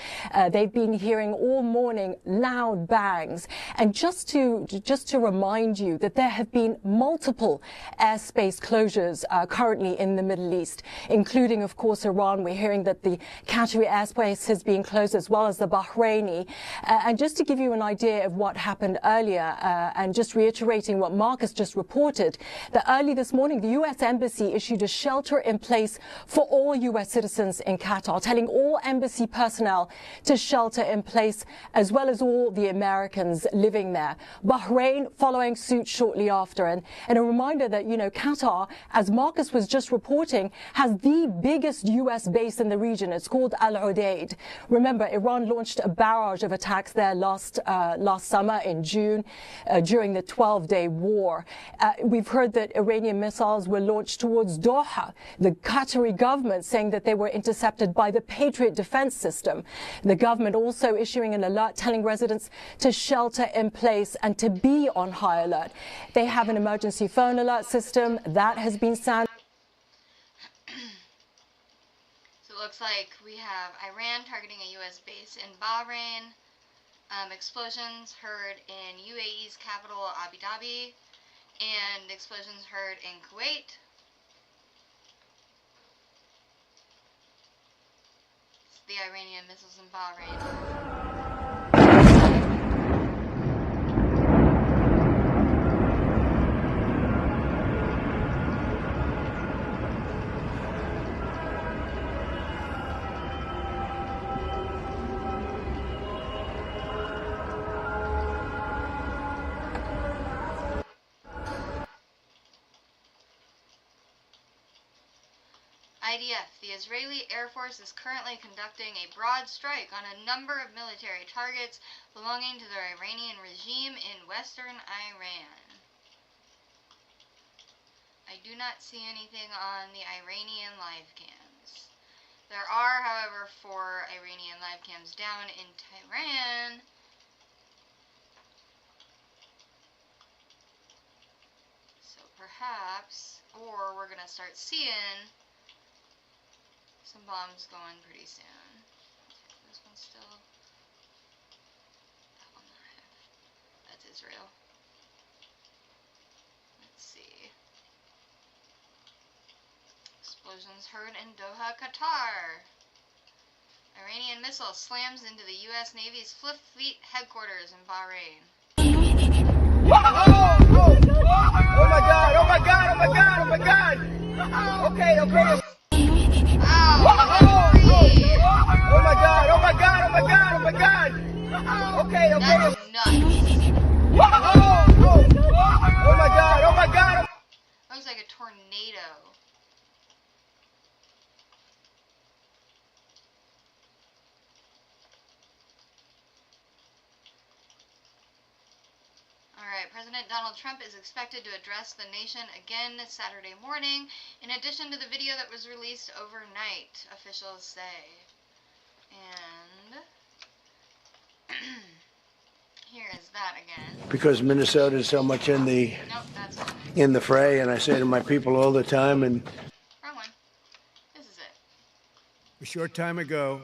They've been hearing all morning loud bangs. And just to remind you that there have been multiple airspace closures currently in the Middle East, including, of course, Iran. We're hearing that the Qatari airspace has been closed, as well as the Bahraini. And just to give you an idea of what happened earlier, and just reiterating what Marcus just reported, that early this morning, the U.S. Embassy issued a shelter in place for all U.S. citizens in Qatar, telling all embassy personnel to shelter in place, as well as all the Americans living there. Bahrain following suit shortly after. And a reminder that, you know, Qatar, as Marcus was just reporting, has the biggest U.S. base in the region. It's called Al Udeid. Remember, Iran launched a barrage of attacks there last summer in June during the 12-day war. We've heard that Iranian missiles were launched towards Doha. The Qatari government saying that they were intercepted by the Patriot defense system. The government also issuing an alert telling residents to shelter in place and to be on high alert. They have an emergency phone alert system that has been sounded. So it looks like we have Iran targeting a U.S. base in Bahrain, explosions heard in UAE's capital Abu Dhabi, and explosions heard in Kuwait. The Iranian missiles in Bahrain. IDF. The Israeli Air Force is currently conducting a broad strike on a number of military targets belonging to the Iranian regime in western Iran. I do not see anything on the Iranian live cams. There are, however, 4 Iranian live cams down in Tehran. So perhaps, or we're going to start seeing some bombs going pretty soon. This one's still, that one live. That's Israel. Let's see. Explosions heard in Doha, Qatar. Iranian missile slams into the U.S. Navy's Fifth Fleet headquarters in Bahrain. Oh my God! Oh my God! Oh my God! Oh my God! Okay, okay. Oh my God! Oh my God! Oh my God! Oh my God! Okay, okay. That's nuts. Oh my God! Oh my God! Looks like a tornado. Alright, President Donald Trump is expected to address the nation again Saturday morning, in addition to the video that was released overnight, officials say. And here is that again. Because Minnesota is so much in the fray, and I say to my people all the time, and wrong one. This is it. a short time ago,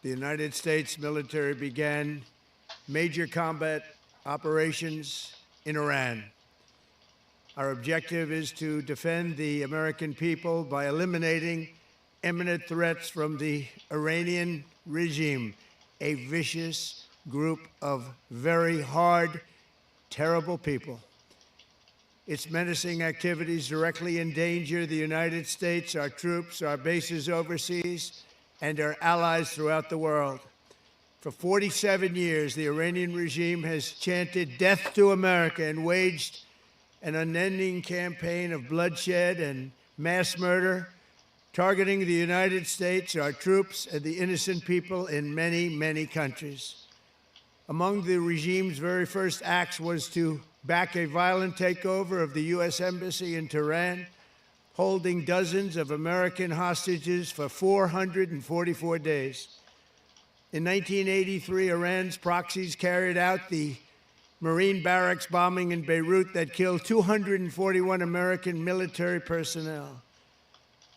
the United States military began major combat operations in Iran. Our objective is to defend the American people by eliminating imminent threats from the Iranian regime, a vicious group of very hard, terrible people. Its menacing activities directly endanger the United States, our troops, our bases overseas, and our allies throughout the world. For 47 years, the Iranian regime has chanted death to America and waged an unending campaign of bloodshed and mass murder, targeting the United States, our troops, and the innocent people in many, many countries. Among the regime's very first acts was to back a violent takeover of the U.S. Embassy in Tehran, holding dozens of American hostages for 444 days. In 1983, Iran's proxies carried out the Marine barracks bombing in Beirut that killed 241 American military personnel.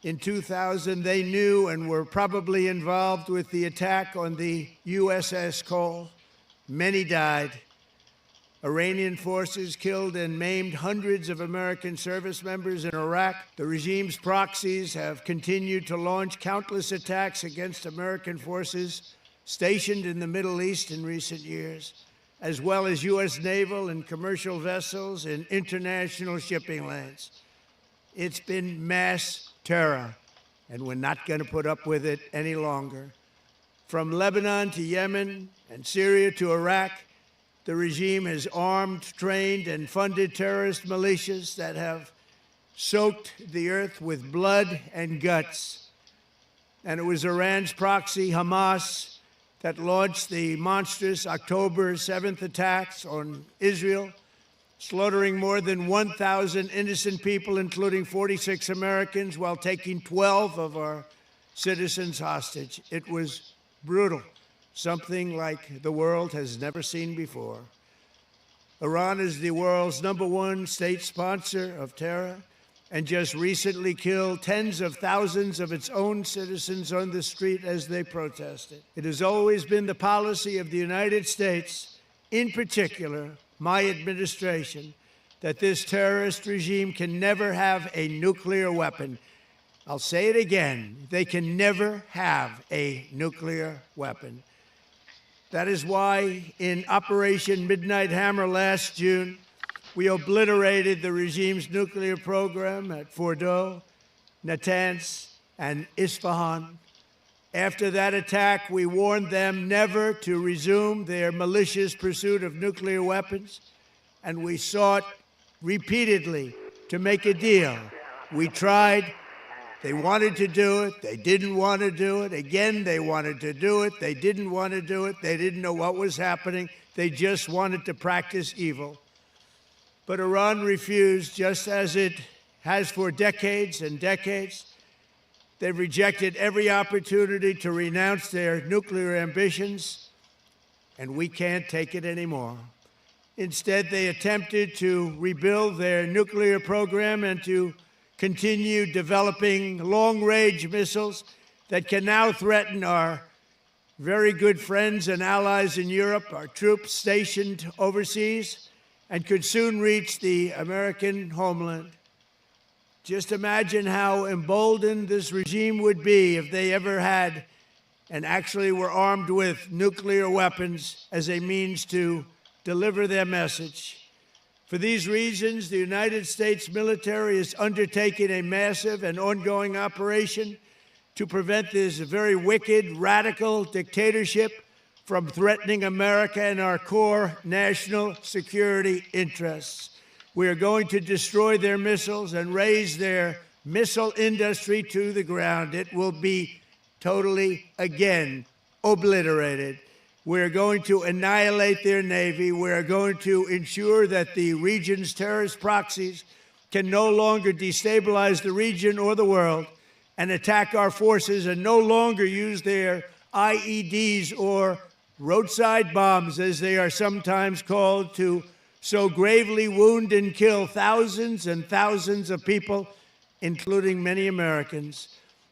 In 2000, they knew and were probably involved with the attack on the USS Cole. Many died. Iranian forces killed and maimed hundreds of American service members in Iraq. The regime's proxies have continued to launch countless attacks against American forces stationed in the Middle East in recent years, as well as U.S. naval and commercial vessels in international shipping lanes. It's been mass terror, and we're not going to put up with it any longer. From Lebanon to Yemen and Syria to Iraq, the regime has armed, trained, and funded terrorist militias that have soaked the earth with blood and guts. And it was Iran's proxy, Hamas, that launched the monstrous October 7th attacks on Israel, slaughtering more than 1,000 innocent people, including 46 Americans, while taking 12 of our citizens hostage. It was brutal, something like the world has never seen before. Iran is the world's #1 state sponsor of terror, and just recently killed tens of thousands of its own citizens on the street as they protested. It has always been the policy of the United States, in particular my administration, that this terrorist regime can never have a nuclear weapon. I'll say it again, they can never have a nuclear weapon. That is why in Operation Midnight Hammer last June, we obliterated the regime's nuclear program at Fordow, Natanz, and Isfahan. After that attack, we warned them never to resume their malicious pursuit of nuclear weapons, and we sought repeatedly to make a deal. We tried, They wanted to do it. They didn't want to do it. Again, they wanted to do it. They didn't want to do it. They didn't know what was happening. They just wanted to practice evil. But Iran refused, just as it has for decades and decades. They've rejected every opportunity to renounce their nuclear ambitions, and we can't take it anymore. Instead, they attempted to rebuild their nuclear program and to continue developing long-range missiles that can now threaten our very good friends and allies in Europe, our troops stationed overseas, and could soon reach the American homeland. Just imagine how emboldened this regime would be if they ever had and actually were armed with nuclear weapons as a means to deliver their message. For these reasons, the United States military is undertaking a massive and ongoing operation to prevent this very wicked, radical dictatorship from threatening America and our core national security interests. We are going to destroy their missiles and raise their missile industry to the ground. It will be totally, again, obliterated. We're going to annihilate their Navy. We're going to ensure that the region's terrorist proxies can no longer destabilize the region or the world and attack our forces and no longer use their IEDs or roadside bombs, as they are sometimes called, to so gravely wound and kill thousands and thousands of people, including many Americans.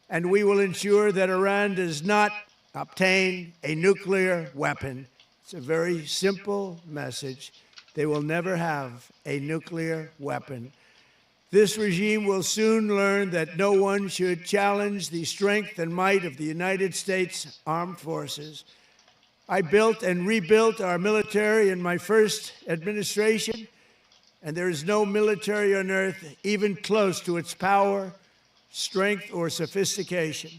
And we will ensure that Iran does not obtain a nuclear weapon. It's a very simple message. They will never have a nuclear weapon. This regime will soon learn that no one should challenge the strength and might of the United States Armed Forces. I built and rebuilt our military in my first administration, and there is no military on earth even close to its power, strength, or sophistication.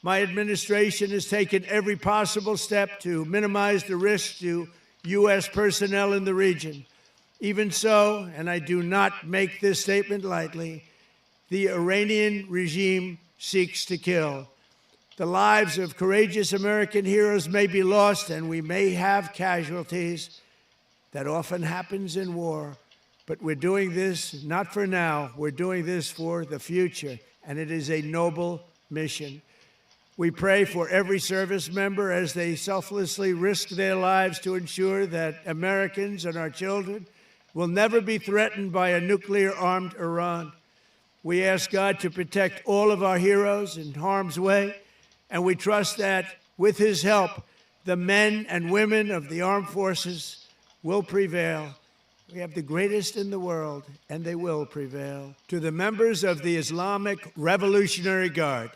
My administration has taken every possible step to minimize the risk to U.S. personnel in the region. Even so, and I do not make this statement lightly, the Iranian regime seeks to kill. The lives of courageous American heroes may be lost, and we may have casualties. That often happens in war. But we're doing this not for now. We're doing this for the future, and it is a noble mission. We pray for every service member as they selflessly risk their lives to ensure that Americans and our children will never be threatened by a nuclear-armed Iran. We ask God to protect all of our heroes in harm's way, and we trust that, with his help, the men and women of the armed forces will prevail. We have the greatest in the world, and they will prevail. To the members of the Islamic Revolutionary Guard,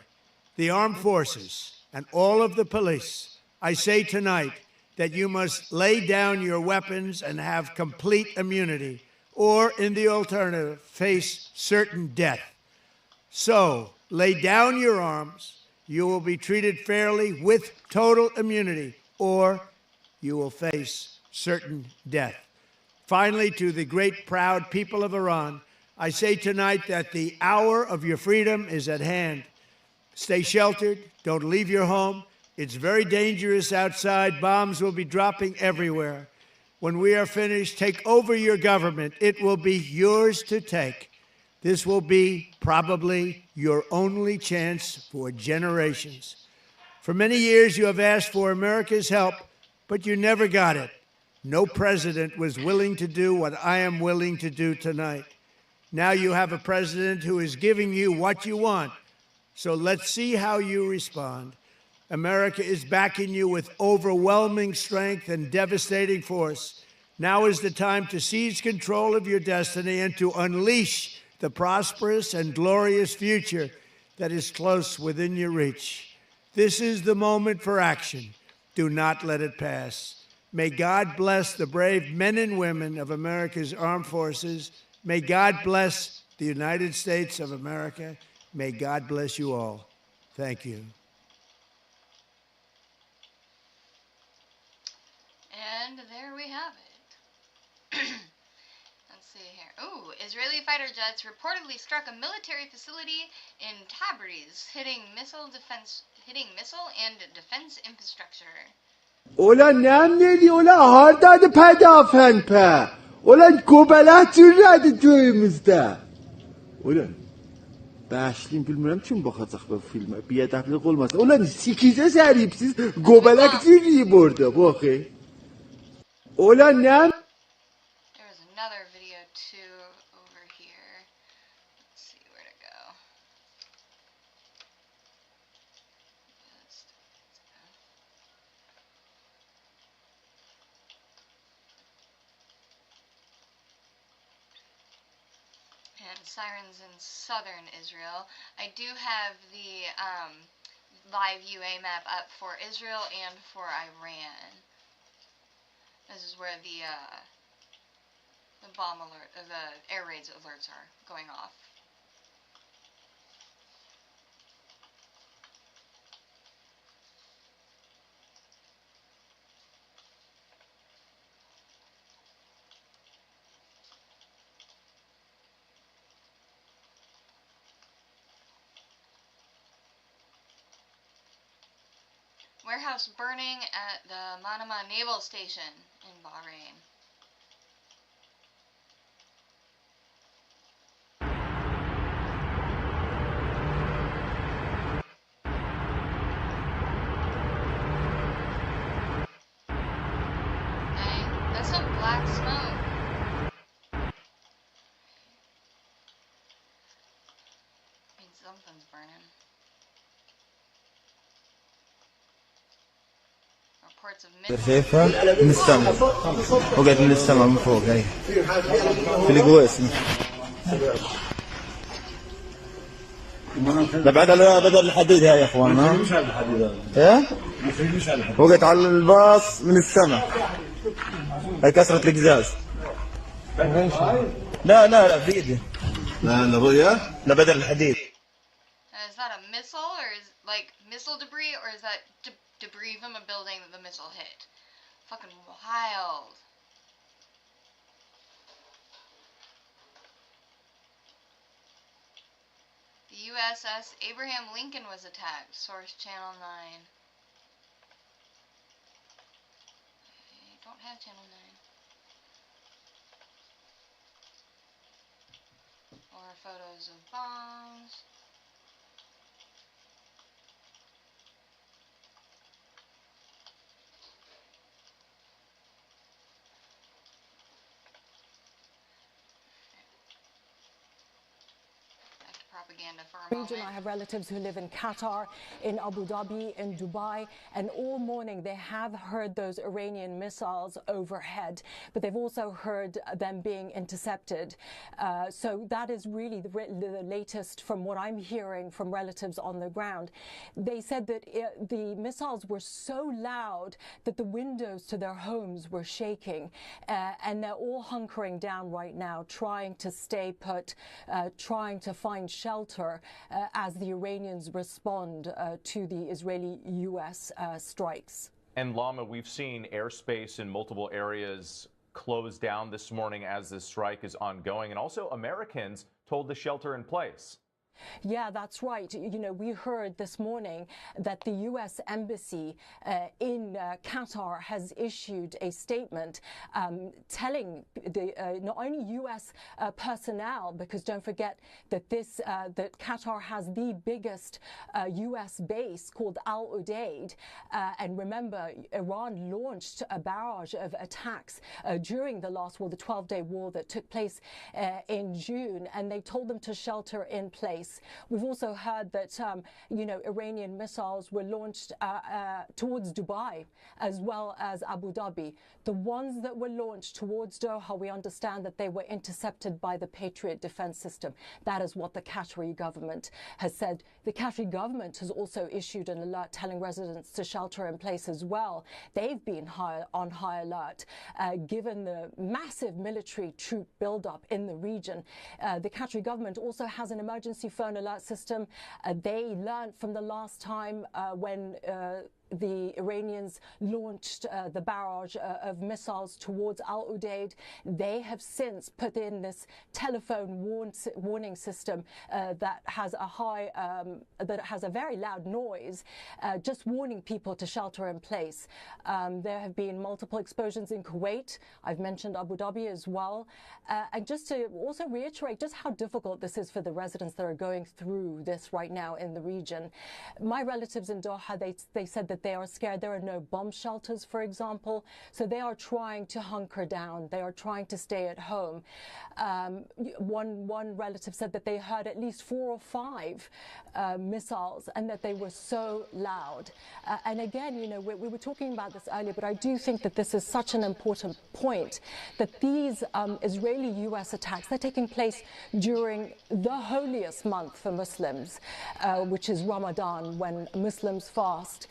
the armed forces, and all of the police, I say tonight that you must lay down your weapons and have complete immunity, or, in the alternative, face certain death. So, lay down your arms. You will be treated fairly with total immunity, or you will face certain death. Finally, to the great, proud people of Iran, I say tonight that the hour of your freedom is at hand. Stay sheltered. Don't leave your home. It's very dangerous outside. Bombs will be dropping everywhere. When we are finished, take over your government. It will be yours to take. This will be probably your only chance for generations. For many years, you have asked for America's help, but you never got it. No president was willing to do what I am willing to do tonight. Now you have a president who is giving you what you want. So let's see how you respond. America is backing you with overwhelming strength and devastating force. Now is the time to seize control of your destiny and to unleash the prosperous and glorious future that is close within your reach. This is the moment for action. Do not let it pass. May God bless the brave men and women of America's armed forces. May God bless the United States of America. May God bless you all. Thank you. And there we have it. Let's see here. Ooh, Israeli fighter jets reportedly struck a military facility in Tabriz, hitting missile and defense infrastructure. Ola nemneli ola hardaydı pedafen. Ola gobelet türledi köyümüzde. Ola başlayayım bilmirəm kim baxacaq bu filmə. Biədəblik olmasın. Ola sikizə səribsiz gobelek türleyib orada baxı. Ola nem There was another video too over here. Let's see where to go. And sirens in southern Israel. I do have the live UA map up for Israel and for Iran. This is where the bomb alert, the air raids alerts are going off. Warehouse burning at the Manama Naval Station in Bahrain. Dang, that's some black smoke. Means something's burning. Reports of شايفها من السماء وقعت من السماء من فوق هاي في القوى اسمه بعد على بدل الحديد هاي يا اخوانا ايه وقعت على الباص من السماء هاي كسرت القزاز لا بايدي لا رؤيا لا بدل الحديد. Is that a missile or is like missile debris or is that debris from a building that the missile hit? Fucking wild. The USS Abraham Lincoln was attacked. Source Channel 9. I don't have Channel 9. Or photos of bombs. Propaganda for a moment. I have relatives who live in Qatar, in Abu Dhabi, in Dubai, and all morning they have heard those Iranian missiles overhead, but they've also heard them being intercepted. So that is really the latest from what I'm hearing from relatives on the ground. They said that the missiles were so loud that the windows to their homes were shaking, and they're all hunkering down right now, trying to stay put, trying to find shelter as the Iranians respond to the Israeli-U.S. strikes. And Lama, we've seen airspace in multiple areas close down this morning as this strike is ongoing, and also Americans told to shelter in place. Yeah, that's right. You know, we heard this morning that the U.S. Embassy in Qatar has issued a statement telling the not only U.S. personnel, because don't forget that that Qatar has the biggest U.S. base called Al Udeid, and remember, Iran launched a barrage of attacks during the last war, the 12-day war that took place in June, and they told them to shelter in place. We've also heard that, you know, Iranian missiles were launched towards Dubai as well as Abu Dhabi. The ones that were launched towards Doha, we understand that they were intercepted by the Patriot defense system. That is what the Qatari government has said. The Qatari government has also issued an alert telling residents to shelter in place as well. They've been on high alert, given the massive military troop buildup in the region. The Qatari government also has an emergency phone alert system. They learned from the last time when the Iranians launched the barrage of missiles towards Al Udeid. They have since put in this telephone warning system that has a very loud noise, just warning people to shelter in place. There have been multiple explosions in Kuwait. I've mentioned Abu Dhabi as well. And just to also reiterate just how difficult this is for the residents that are going through this right now in the region. My relatives in Doha, they said that they are scared. There are no bomb shelters, for example. So they are trying to hunker down. They are trying to stay at home. One relative said that they heard at least 4 or 5 missiles and that they were so loud. And again, you know, we were talking about this earlier, but I do think that this is such an important point, that these Israeli-US attacks, they're taking place during the holiest month for Muslims, which is Ramadan, when Muslims fast.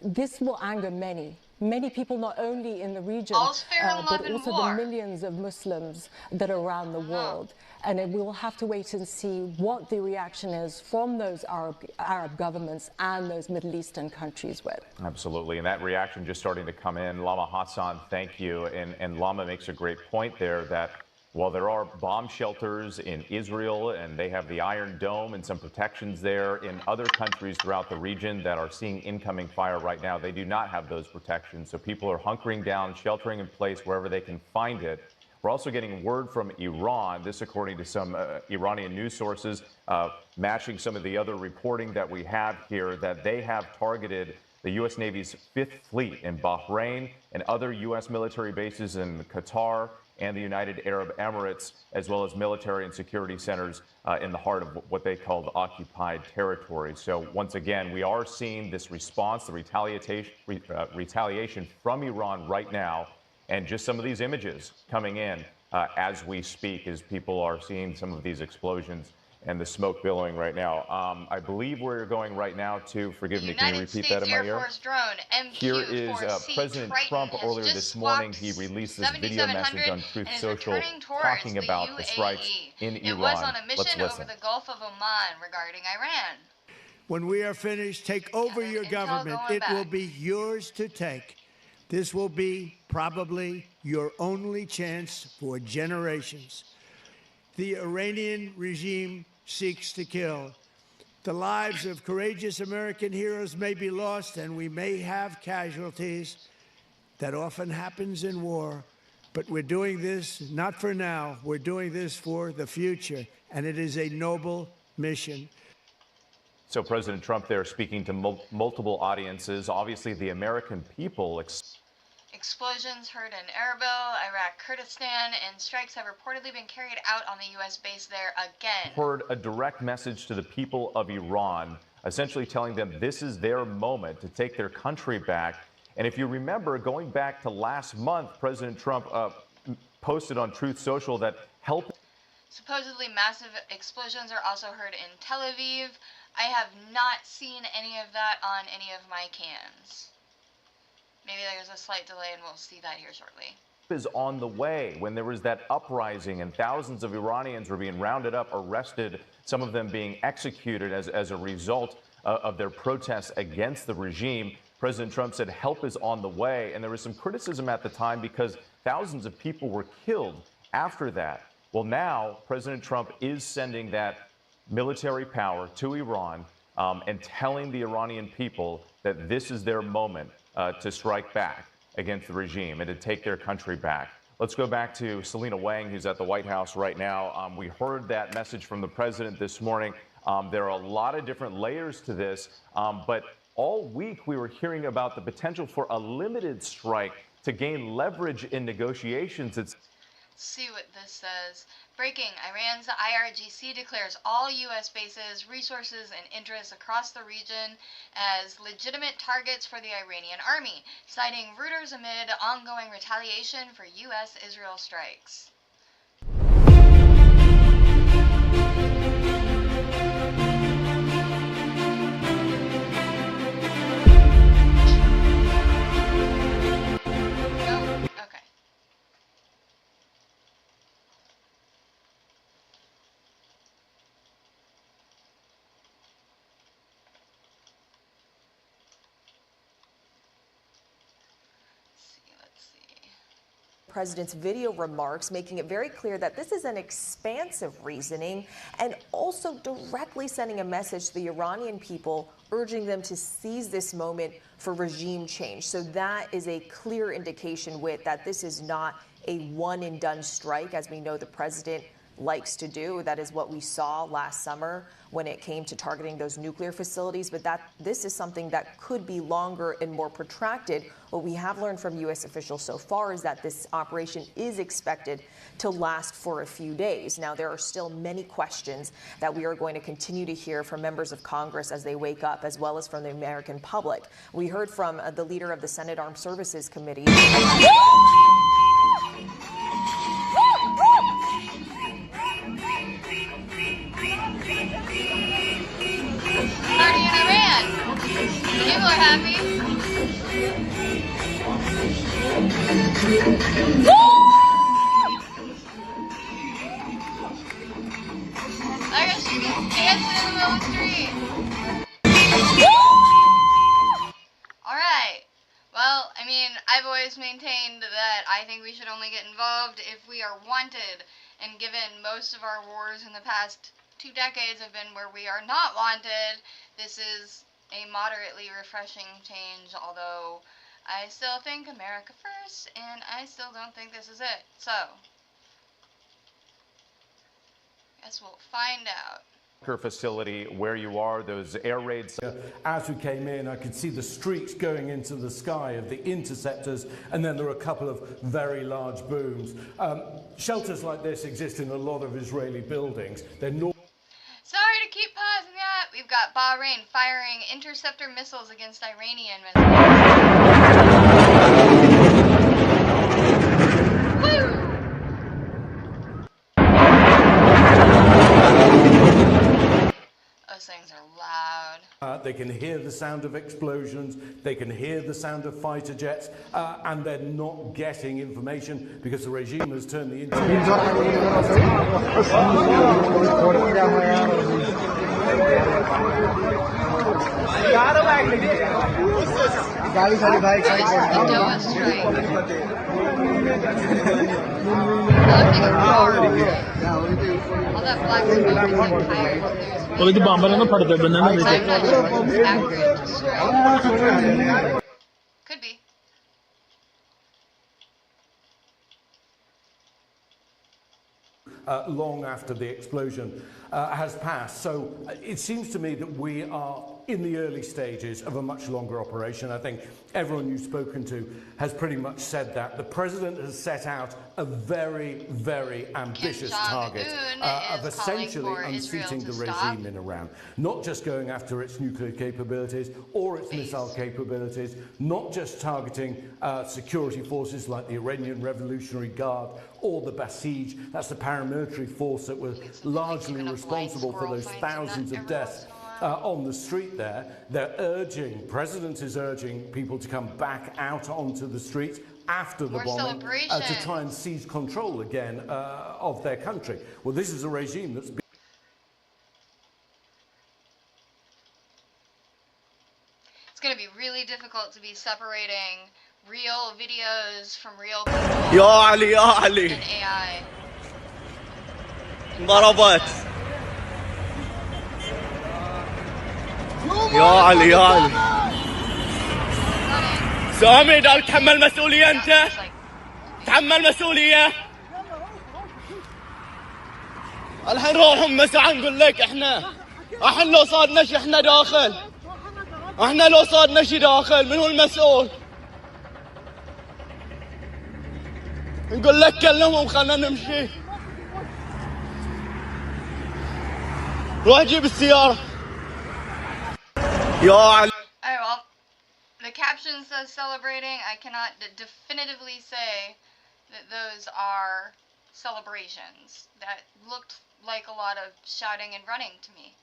This will anger many people, not only in the region, but also the millions of Muslims that are around the world. And we will have to wait and see what the reaction is from those Arab governments and those Middle Eastern countries with. Absolutely. And that reaction just starting to come in. Lama Hassan, thank you. And Lama makes a great point there that while there are bomb shelters in Israel and they have the Iron Dome and some protections there, in other countries throughout the region that are seeing incoming fire right now, they do not have those protections. So people are hunkering down, sheltering in place wherever they can find it. We're also getting word from Iran, this according to some Iranian news sources, matching some of the other reporting that we have here, that they have targeted the U.S. Navy's 5th Fleet in Bahrain and other U.S. military bases in Qatar and the United Arab Emirates, as well as military and security centers in the heart of what they call the occupied territory. So once again, we are seeing this response, the retaliation from Iran right now, and just some of these images coming in as we speak, as people are seeing some of these explosions and the smoke billowing right now. I believe we're going right now to, forgive me, can you repeat that in my ear? Here is President Trump earlier this morning. He released this video message on Truth Social talking about the strikes in Iran. It was on a mission Let's listen. over the Gulf of Oman regarding Iran. When we are finished, take over your government. It will be yours to take. This will be probably your only chance for generations. The Iranian regime seeks to kill. The lives of courageous American heroes may be lost, and we may have casualties. That often happens in war. But we're doing this not for now. We're doing this for the future, and it is a noble mission. So President Trump there speaking to multiple audiences. Obviously, the American people Explosions heard in Erbil, Iraq, Kurdistan, and strikes have reportedly been carried out on the U.S. base there again. Heard a direct message to the people of Iran, essentially telling them this is their moment to take their country back. And if you remember, going back to last month, President Trump posted on Truth Social that help. Supposedly massive explosions are also heard in Tel Aviv. I have not seen any of that on any of my cans. Maybe there's a slight delay and we'll see that here shortly. Is on the way when there was that uprising and thousands of Iranians were being rounded up, arrested, some of them being executed as a result of their protests against the regime. President Trump said help is on the way. And there was some criticism at the time because thousands of people were killed after that. Well, now President Trump is sending that military power to Iran and telling the Iranian people that this is their moment to strike back against the regime and to take their country back. Let's go back to Selena Wang, who's at the White House right now. We heard that message from the president this morning. There are a lot of different layers to this, but all week we were hearing about the potential for a limited strike to gain leverage in negotiations. See what this says. Breaking, Iran's IRGC declares all U.S. bases, resources, and interests across the region as legitimate targets for the Iranian army, citing Reuters amid ongoing retaliation for U.S.-Israel strikes. president's video remarks, making it very clear that this is an expansive reasoning and also directly sending a message to the Iranian people, urging them to seize this moment for regime change. So that is a clear indication that this is not a one and done strike, as we know the president likes to do. That is what we saw last summer when it came to targeting those nuclear facilities. But this is something that could be longer and more protracted. What we have learned from U.S. officials so far is that this operation is expected to last for a few days. Now, there are still many questions that we are going to continue to hear from members of Congress as they wake up, as well as from the American public. We heard from the leader of the Senate Armed Services Committee. Party in Iran. People are happy. I guess she can dance in the middle of the street. Alright. Well, I mean, I've always maintained that I think we should only get involved if we are wanted. And given most of our wars in the past 2 decades have been where we are not wanted, this is a moderately refreshing change, although I still think America first, and I still don't think this is it. So, guess we'll find out. Facility where you are, those air raids. As we came in, I could see the streaks going into the sky of the interceptors, and then there were a couple of very large booms. Shelters like this exist in a lot of Israeli buildings. They're Sorry to keep pausing that. We've got Bahrain firing interceptor missiles against Iranian Those things are loud. They can hear the sound of explosions, they can hear the sound of fighter jets, and they're not getting information because the regime has turned the internet. All that black smoke is like tires. Could be. Long after the explosion has passed. So it seems to me that we are in the early stages of a much longer operation. I think everyone you've spoken to has pretty much said that. The president has set out a very, very ambitious target of essentially unseating the regime in Iran. Not just going after its nuclear capabilities or its missile capabilities, not just targeting security forces like the Iranian Revolutionary Guard or the Basij. That's the paramilitary force that was largely responsible for those thousands of deaths on the street there. The president is urging people to come back out onto the streets after the bombing to try and seize control again of their country. Well, this is a regime that's been... It's going to be really difficult to be separating real videos from real people and AI. ضربت يا علي يا علي سامي ده تحمل مسؤولية أنت تحمل مسؤولية الحين روحهم مساعة نقول لك احنا لو صادنا شي احنا داخل احنا لو صادنا شي داخل من هو المسؤول نقول لك كلمهم خلنا نمشي روح جيب السيارة يا علي. Alright, well, the caption says celebrating. I cannot definitively say that those are celebrations. That looked like a lot of shouting and running to me.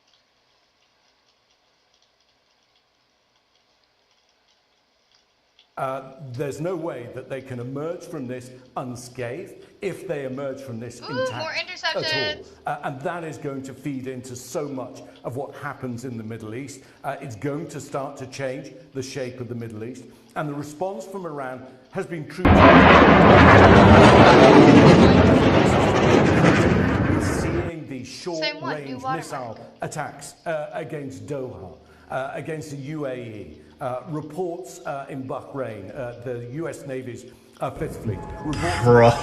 There's no way that they can emerge from this unscathed if they emerge from this intact at all. And that is going to feed into so much of what happens in the Middle East. It's going to start to change the shape of the Middle East. And the response from Iran has been true to Seeing the short-range missile attacks against Doha, against the UAE, reports in Bahrain, the U.S. Navy's Fifth Fleet, reports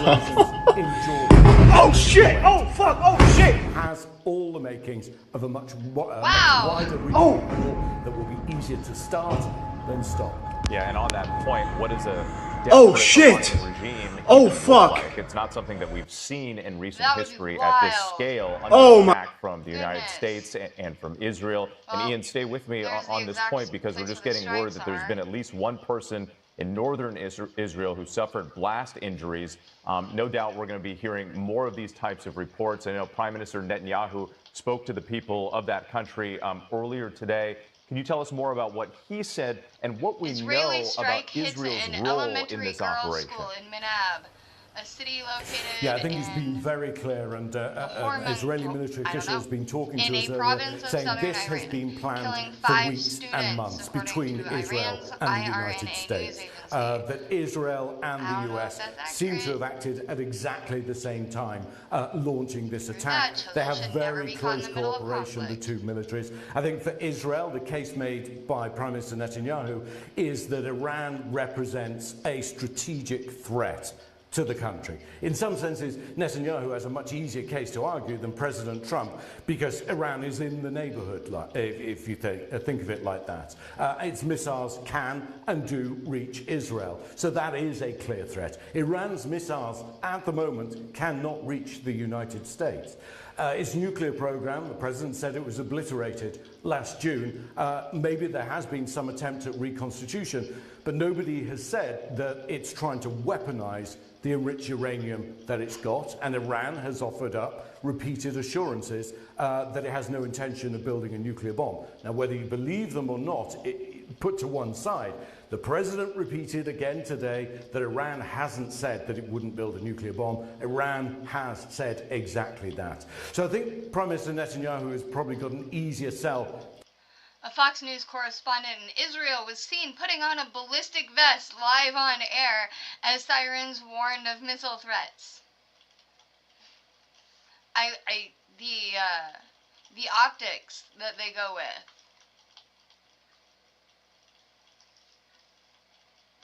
in Jordan. Oh shit! Oh fuck! Oh shit! Has all the makings of a much wider regional war that will be easier to start than stop. Yeah, and on that point, what is a Oh shit! Oh fuck! Like? It's not something that we've seen in recent history at this scale under Oh my attack from the United States and from Israel. And Ian, stay with me on this point because we're just getting word that there's been at least one person in northern Israel who suffered blast injuries. No doubt we're going to be hearing more of these types of reports. I know Prime Minister Netanyahu spoke to the people of that country earlier today. Can you tell us more about what he said and what we know about Israel's role in this operation? In Minab, a city located I think he's been very clear, and Israeli military official has been talking to us earlier, saying this has been planned for weeks and months between Israel and the United States. That Israel and the US seem to have acted at exactly the same time, launching this attack. They have very close cooperation, the two militaries. I think for Israel, the case made by Prime Minister Netanyahu is that Iran represents a strategic threat to the country. In some senses, Netanyahu has a much easier case to argue than President Trump because Iran is in the neighborhood, if you think of it like that. Its missiles can and do reach Israel. So that is a clear threat. Iran's missiles at the moment cannot reach the United States. Its nuclear program, the president said it was obliterated last June. Maybe there has been some attempt at reconstitution, but nobody has said that it's trying to weaponize the enriched uranium that it's got, and Iran has offered up repeated assurances that it has no intention of building a nuclear bomb. Now, whether you believe them or not, put to one side, the president repeated again today that Iran hasn't said that it wouldn't build a nuclear bomb. Iran has said exactly that. So I think Prime Minister Netanyahu has probably got an easier sell. A Fox News correspondent in Israel was seen putting on a ballistic vest live on air as sirens warned of missile threats. The optics that they go with.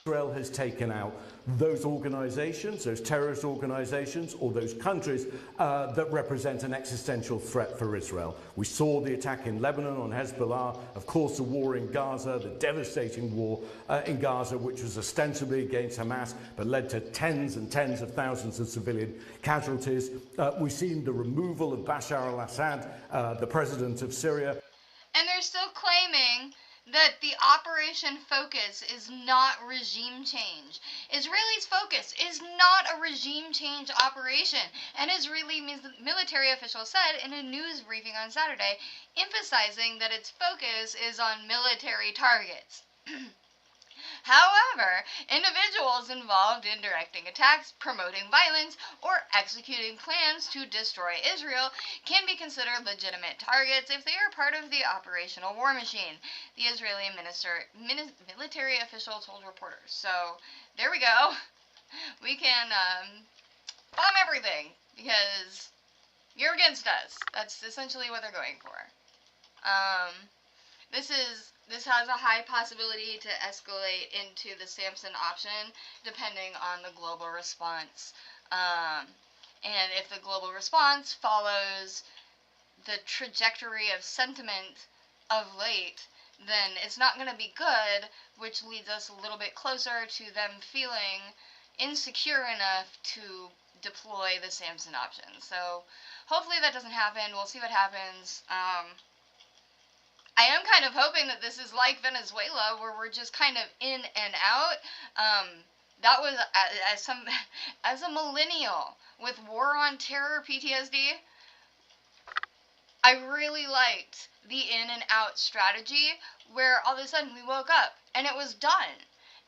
Israel has taken out those organizations, those terrorist organizations, or those countries that represent an existential threat for Israel. We saw the attack in Lebanon on Hezbollah, of course the war in Gaza, the devastating war in Gaza, which was ostensibly against Hamas, but led to tens and tens of thousands of civilian casualties. We've seen the removal of Bashar al-Assad, the president of Syria. And they're still claiming that the operation focus is not regime change. Israelis' focus is not a regime change operation. An Israeli military official said in a news briefing on Saturday, emphasizing that its focus is on military targets. However, individuals involved in directing attacks, promoting violence, or executing plans to destroy Israel can be considered legitimate targets if they are part of the operational war machine, the Israeli military official told reporters. So, there we go. We can bomb everything because you're against us. That's essentially what they're going for. This has a high possibility to escalate into the Samson option, depending on the global response. And if the global response follows the trajectory of sentiment of late, then it's not going to be good, which leads us a little bit closer to them feeling insecure enough to deploy the Samson option. So hopefully that doesn't happen. We'll see what happens. I am kind of hoping that this is like Venezuela, where we're just kind of in and out. That was, as a millennial with war on terror PTSD, I really liked the in and out strategy, where all of a sudden we woke up and it was done.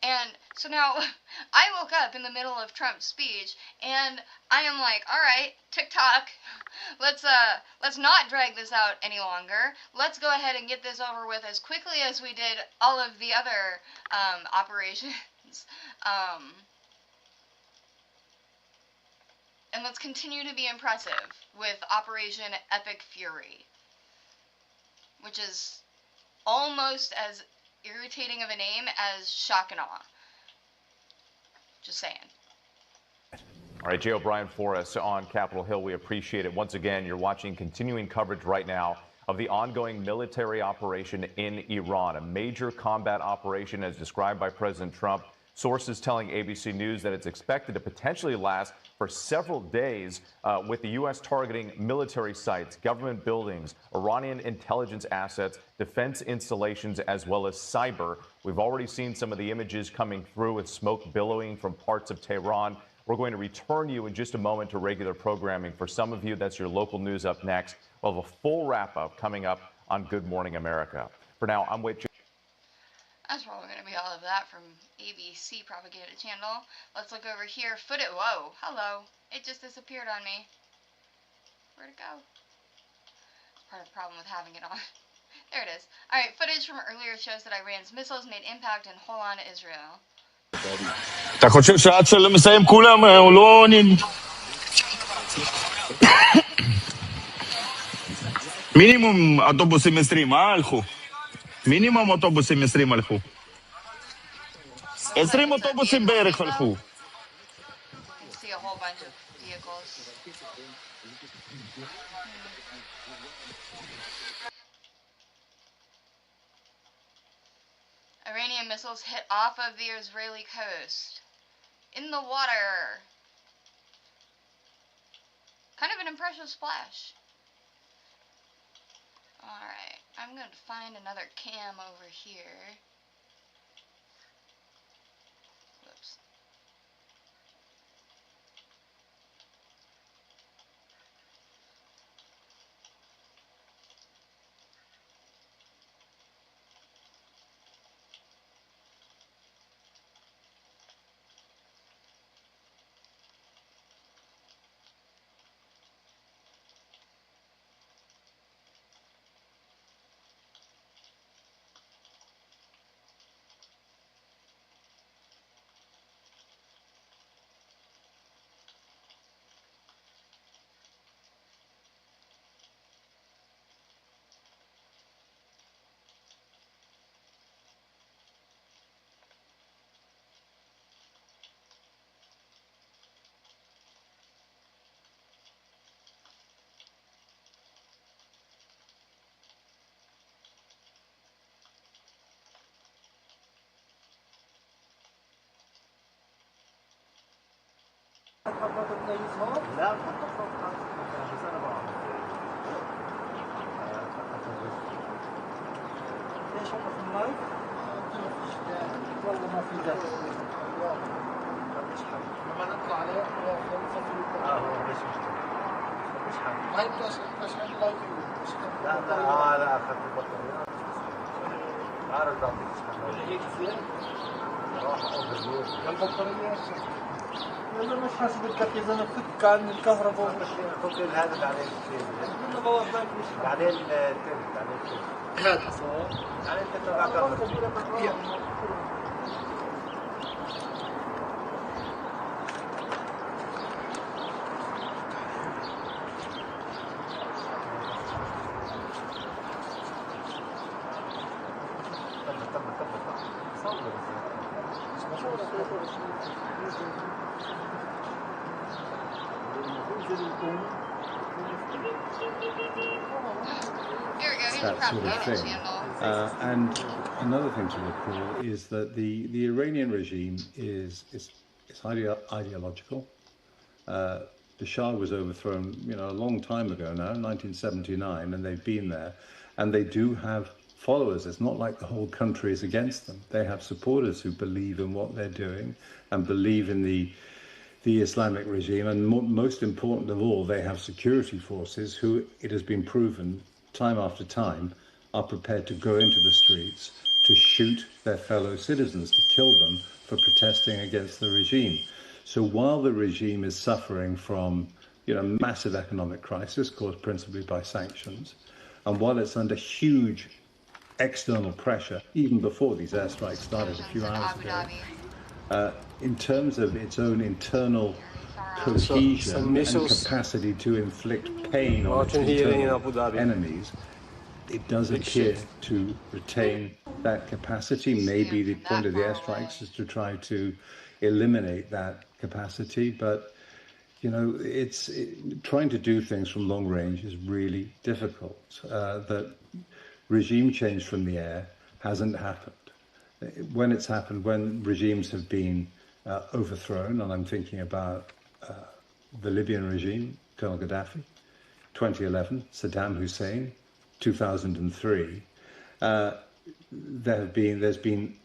And so now I woke up in the middle of Trump's speech and I am like, all right, TikTok, let's not drag this out any longer. Let's go ahead and get this over with as quickly as we did all of the other And let's continue to be impressive with Operation Epic Fury, which is almost as irritating of a name as Shock and Awe. Just saying. All right, Jay O'Brien for us on Capitol Hill. We appreciate it. Once again, you're watching continuing coverage right now of the ongoing military operation in Iran, a major combat operation as described by President Trump. Sources telling ABC News that it's expected to potentially last for several days, with the U.S. targeting military sites, government buildings, Iranian intelligence assets, defense installations, as well as cyber. We've already seen some of the images coming through with smoke billowing from parts of Tehran. We're going to return you in just a moment to regular programming. For some of you, that's your local news up next. We'll have a full wrap-up coming up on Good Morning America. For now, I'm with That's probably going to be all of that from ABC Propaganda Channel. Let's look over here. Whoa, hello. It just disappeared on me. Where'd it go? Part of the problem with having it on. There it is. Alright, footage from earlier shows that Iran's missiles made impact in Holon, Israel. אתה חושב שעד שמסיים כולם הוא לא מינימום אוטובוסים 20, מה הלכו? מינימום אוטובוסים 20 הלכו. 20 אוטובוסים בערך הלכו. See a whole bunch of vehicles. Iranian missiles hit off of the Israeli coast. In the water. Kind of an impressive splash. Alright, I'm going to find another cam over here. Whoops. انا مش حاسب التركيز انا فك عن الكهرباء الكوكتيل هذا عليه شيء بعدين التلف هذا حصل يعني انت تبع كهرباء that sort of thing. And another thing to recall is that the Iranian regime is highly ideological. The Shah was overthrown, a long time ago now, 1979, and they've been there, and they do have followers. It's not like the whole country is against them. They have supporters who believe in what they're doing and believe in the Islamic regime, and most important of all, they have security forces who, it has been proven time after time, are prepared to go into the streets to shoot their fellow citizens, to kill them for protesting against the regime. So while the regime is suffering from, massive economic crisis caused principally by sanctions, and while it's under huge external pressure, even before these airstrikes started a few hours ago, in terms of its own internal cohesion and capacity to inflict pain on its internal enemies, it does appear to retain that capacity. Maybe the point of the airstrikes is to try to eliminate that capacity, but trying to do things from long range is really difficult. That regime change from the air hasn't happened. When it's happened, when regimes have been overthrown, and I'm thinking about the Libyan regime, Colonel Gaddafi, 2011, Saddam Hussein, 2003, there's been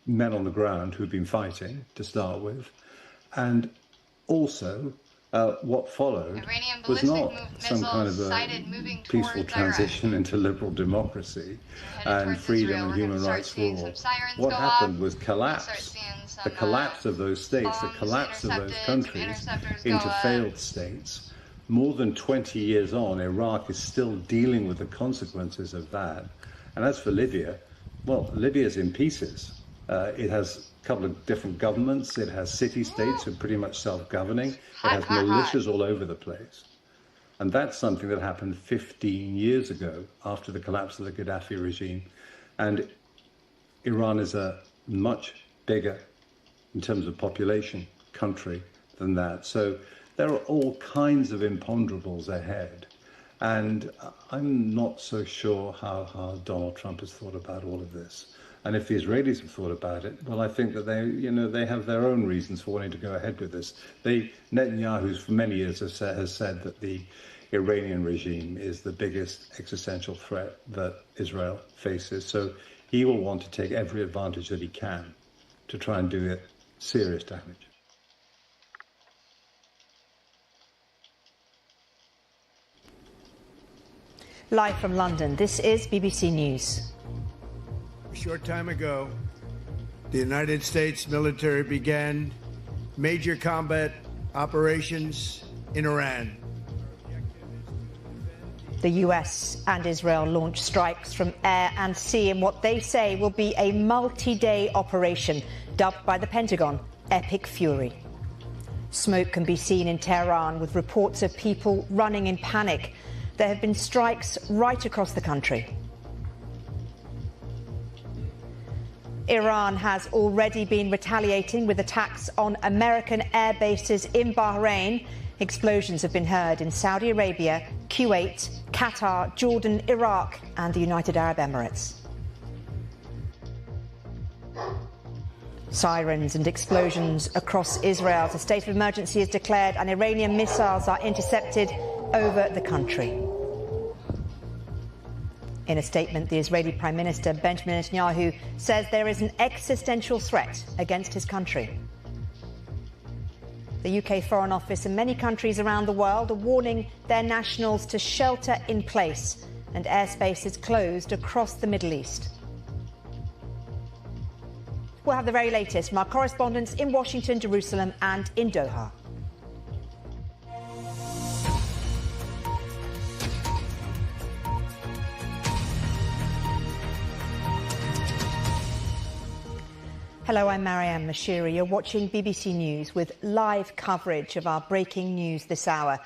men on the ground who've been fighting to start with, and also what followed was not some kind of a peaceful transition into liberal democracy and freedom and human rights for all. What happened was collapse. The collapse of those states, the collapse of those countries into failed states. More than 20 years on, Iraq is still dealing with the consequences of that. And as for Libya, well, Libya's in pieces. It has a couple of different governments. It has city-states who are pretty much self-governing. It has militias all over the place. And that's something that happened 15 years ago after the collapse of the Gaddafi regime. And Iran is a much bigger, in terms of population, country than that. So there are all kinds of imponderables ahead. And I'm not so sure how Donald Trump has thought about all of this. And if the Israelis have thought about it, well, I think that they have their own reasons for wanting to go ahead with this. Netanyahu, for many years, has said that the Iranian regime is the biggest existential threat that Israel faces. So he will want to take every advantage that he can to try and do it serious damage. Live from London, this is BBC News. A short time ago, the United States military began major combat operations in Iran. The US and Israel launched strikes from air and sea in what they say will be a multi-day operation dubbed by the Pentagon Epic Fury. Smoke can be seen in Tehran with reports of people running in panic. There have been strikes right across the country. Iran has already been retaliating with attacks on American air bases in Bahrain. Explosions have been heard in Saudi Arabia, Kuwait, Qatar, Jordan, Iraq, and the United Arab Emirates. Sirens and explosions across Israel. A state of emergency is declared and Iranian missiles are intercepted over the country. In a statement, the Israeli Prime Minister Benjamin Netanyahu says there is an existential threat against his country. The UK Foreign Office and many countries around the world are warning their nationals to shelter in place, and airspace is closed across the Middle East. We'll have the very latest from our correspondents in Washington, Jerusalem, and in Doha. Hello, I'm Marianne Mashiri. You're watching BBC News with live coverage of our breaking news this hour.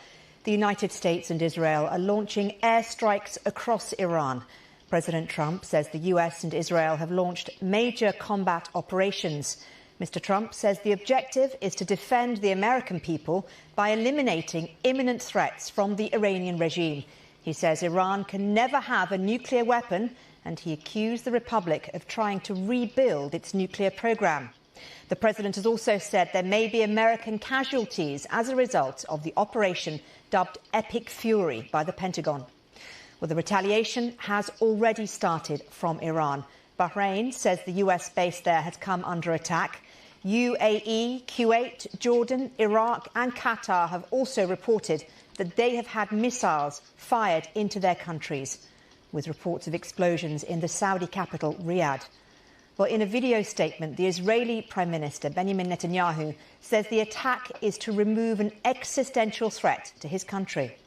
The United States and Israel are launching airstrikes across Iran. President Trump says the US and Israel have launched major combat operations. Mr. Trump says the objective is to defend the American people by eliminating imminent threats from the Iranian regime. He says Iran can never have a nuclear weapon, and he accused the Republic of trying to rebuild its nuclear program. The president has also said there may be American casualties as a result of the operation dubbed Epic Fury by the Pentagon. Well, the retaliation has already started from Iran. Bahrain says the US base there has come under attack. UAE, Kuwait, Jordan, Iraq and Qatar have also reported that they have had missiles fired into their countries, with reports of explosions in the Saudi capital, Riyadh. Well, in a video statement, the Israeli Prime Minister, Benjamin Netanyahu, says the attack is to remove an existential threat to his country.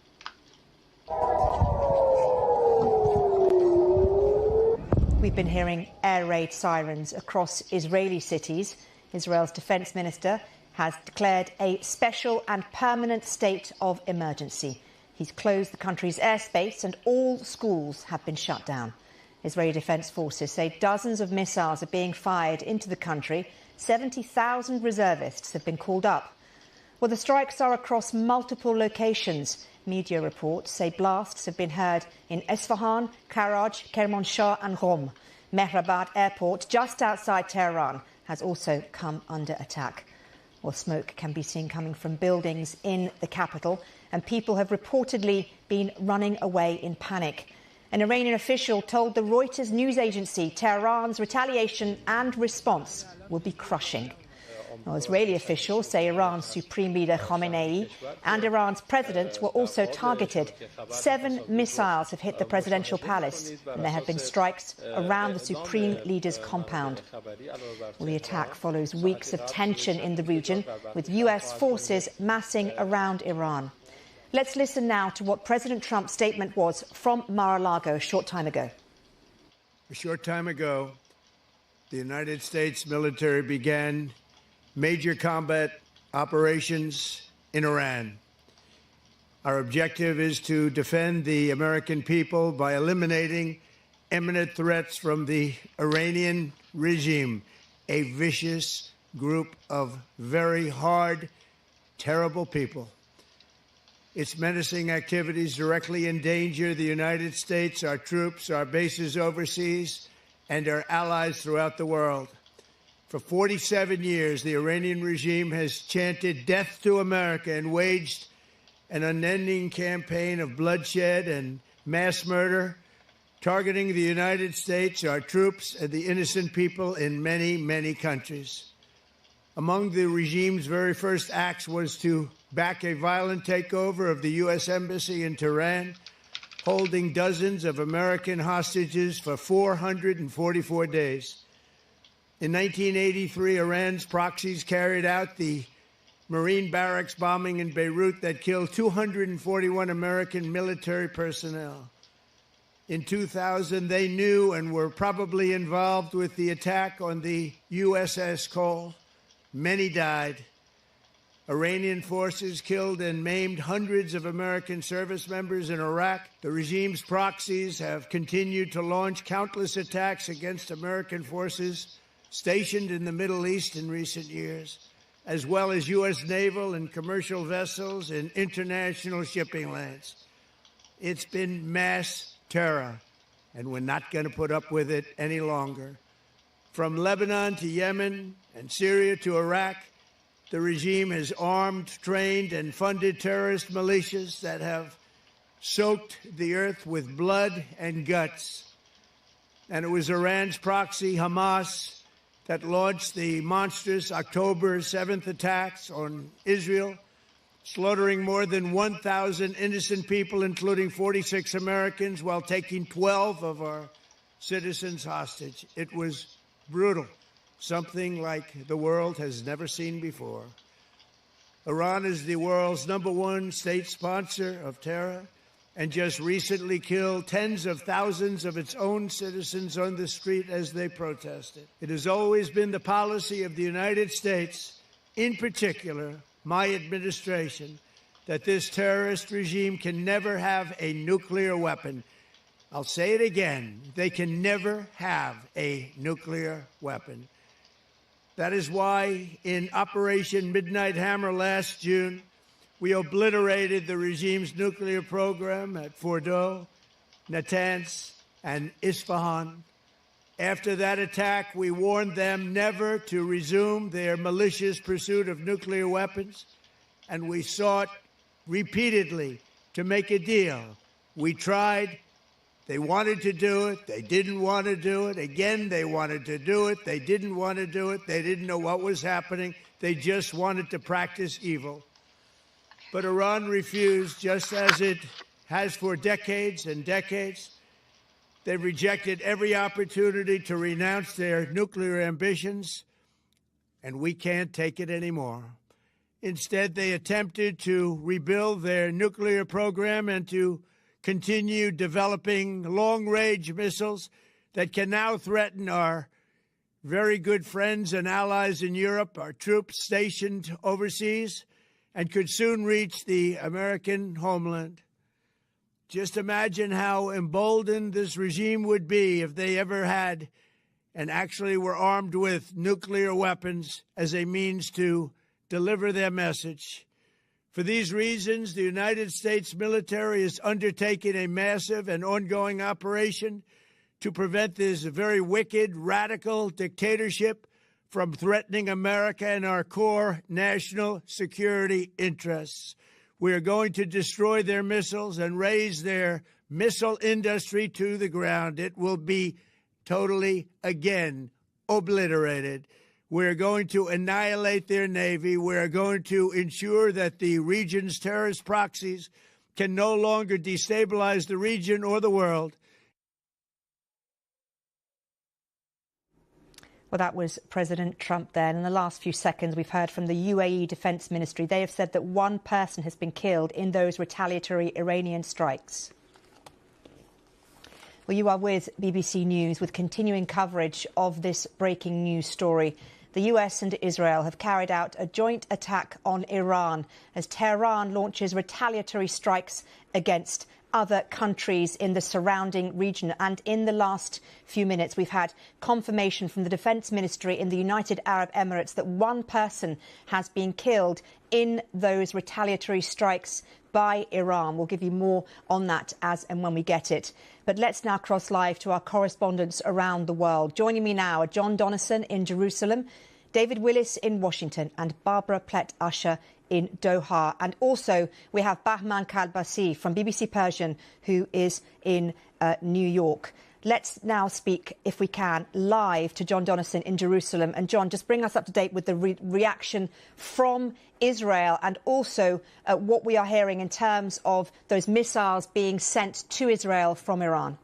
We've been hearing air raid sirens across Israeli cities. Israel's Defense Minister has declared a special and permanent state of emergency. He's closed the country's airspace and all schools have been shut down. Israeli Defense Forces say dozens of missiles are being fired into the country. 70,000 reservists have been called up. Well, the strikes are across multiple locations. Media reports say blasts have been heard in Isfahan, Karaj, Kermanshah and Qom. Mehrabad Airport, just outside Tehran, has also come under attack. Well, smoke can be seen coming from buildings in the capital, and people have reportedly been running away in panic. An Iranian official told the Reuters news agency Tehran's retaliation and response will be crushing. Well, Israeli officials say Iran's Supreme Leader Khamenei and Iran's president were also targeted. 7 missiles have hit the presidential palace, and there have been strikes around the Supreme Leader's compound. Well, the attack follows weeks of tension in the region, with US forces massing around Iran. Let's listen now to what President Trump's statement was from Mar-a-Lago a short time ago. A short time ago, the United States military began major combat operations in Iran. Our objective is to defend the American people by eliminating imminent threats from the Iranian regime, a vicious group of very hard, terrible people. Its menacing activities directly endanger the United States, our troops, our bases overseas, and our allies throughout the world. For 47 years, the Iranian regime has chanted death to America and waged an unending campaign of bloodshed and mass murder, targeting the United States, our troops, and the innocent people in many, many countries. Among the regime's very first acts was to back a violent takeover of the U.S. Embassy in Tehran, holding dozens of American hostages for 444 days. In 1983, Iran's proxies carried out the Marine barracks bombing in Beirut that killed 241 American military personnel. In 2000, they knew and were probably involved with the attack on the USS Cole. Many died. Iranian forces killed and maimed hundreds of American service members in Iraq. The regime's proxies have continued to launch countless attacks against American forces stationed in the Middle East in recent years, as well as U.S. naval and commercial vessels in international shipping lanes. It's been mass terror, and we're not going to put up with it any longer. From Lebanon to Yemen and Syria to Iraq, the regime has armed, trained, and funded terrorist militias that have soaked the earth with blood and guts. And it was Iran's proxy, Hamas, that launched the monstrous October 7th attacks on Israel, slaughtering more than 1,000 innocent people, including 46 Americans, while taking 12 of our citizens hostage. It was brutal, something like the world has never seen before. Iran is the world's #1 state sponsor of terror and just recently killed tens of thousands of its own citizens on the street as they protested. It has always been the policy of the United States, in particular my administration, that this terrorist regime can never have a nuclear weapon. I'll say it again, they can never have a nuclear weapon. That is why in Operation Midnight Hammer last June, we obliterated the regime's nuclear program at Fordow, Natanz, and Isfahan. After that attack, we warned them never to resume their malicious pursuit of nuclear weapons, and we sought repeatedly to make a deal. We tried. They wanted to do it. They didn't want to do it. Again, they wanted to do it. They didn't want to do it. They didn't know what was happening. They just wanted to practice evil. But Iran refused, just as it has for decades and decades. They rejected every opportunity to renounce their nuclear ambitions, and we can't take it anymore. Instead, they attempted to rebuild their nuclear program and to continue developing long-range missiles that can now threaten our very good friends and allies in Europe, our troops stationed overseas, and could soon reach the American homeland. Just imagine how emboldened this regime would be if they ever had and actually were armed with nuclear weapons as a means to deliver their message. For these reasons, the United States military is undertaking a massive and ongoing operation to prevent this very wicked, radical dictatorship from threatening America and our core national security interests. We are going to destroy their missiles and raise their missile industry to the ground. It will be totally, again, obliterated. We're going to annihilate their Navy. We're going to ensure that the region's terrorist proxies can no longer destabilize the region or the world. Well, that was President Trump there. In the last few seconds, we've heard from the UAE Defense Ministry. They have said that one person has been killed in those retaliatory Iranian strikes. Well, you are with BBC News with continuing coverage of this breaking news story. The US and Israel have carried out a joint attack on Iran as Tehran launches retaliatory strikes against other countries in the surrounding region. And in the last few minutes, we've had confirmation from the Defence Ministry in the United Arab Emirates that one person has been killed in those retaliatory strikes by Iran. We'll give you more on that as and when we get it. But let's now cross live to our correspondents around the world. Joining me now are John Donnison in Jerusalem, David Willis in Washington and Barbara Plett-Usher in Doha. And also we have Bahman Kalbasi from BBC Persian, who is in New York. Let's now speak, if we can, live to John Donnison in Jerusalem. And John, just bring us up to date with the reaction from Israel and also what we are hearing in terms of those missiles being sent to Israel from Iran.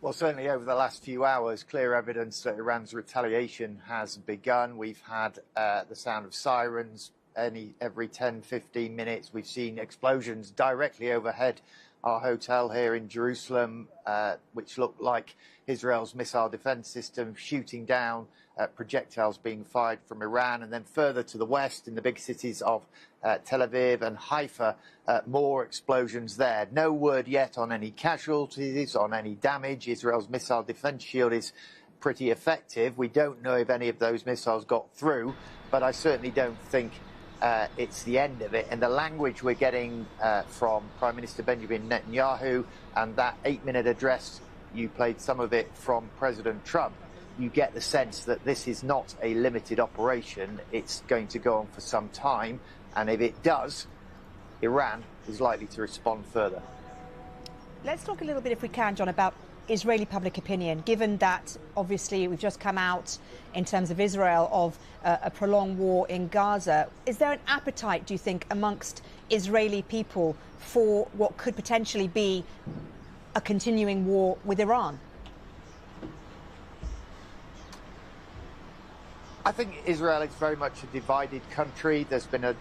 Well, certainly over the last few hours, clear evidence that Iran's retaliation has begun. We've had the sound of sirens every 10, 15 minutes. We've seen explosions directly overhead our hotel here in Jerusalem, which looked like Israel's missile defense system shooting down projectiles being fired from Iran. And then further to the west in the big cities of Tel Aviv and Haifa, more explosions there. No word yet on any casualties, on any damage. Israel's missile defense shield is pretty effective. We don't know if any of those missiles got through, but I certainly don't think it's the end of it. And the language we're getting from Prime Minister Benjamin Netanyahu and that 8-minute address, you played some of it from President Trump, you get the sense that this is not a limited operation. It's going to go on for some time. And if it does, Iran is likely to respond further. Let's talk a little bit, if we can, John, about Israeli public opinion, given that obviously we've just come out in terms of Israel of a prolonged war in Gaza. Is there an appetite, do you think, amongst Israeli people for what could potentially be a continuing war with Iran? I think Israel is very much a divided country. There's been a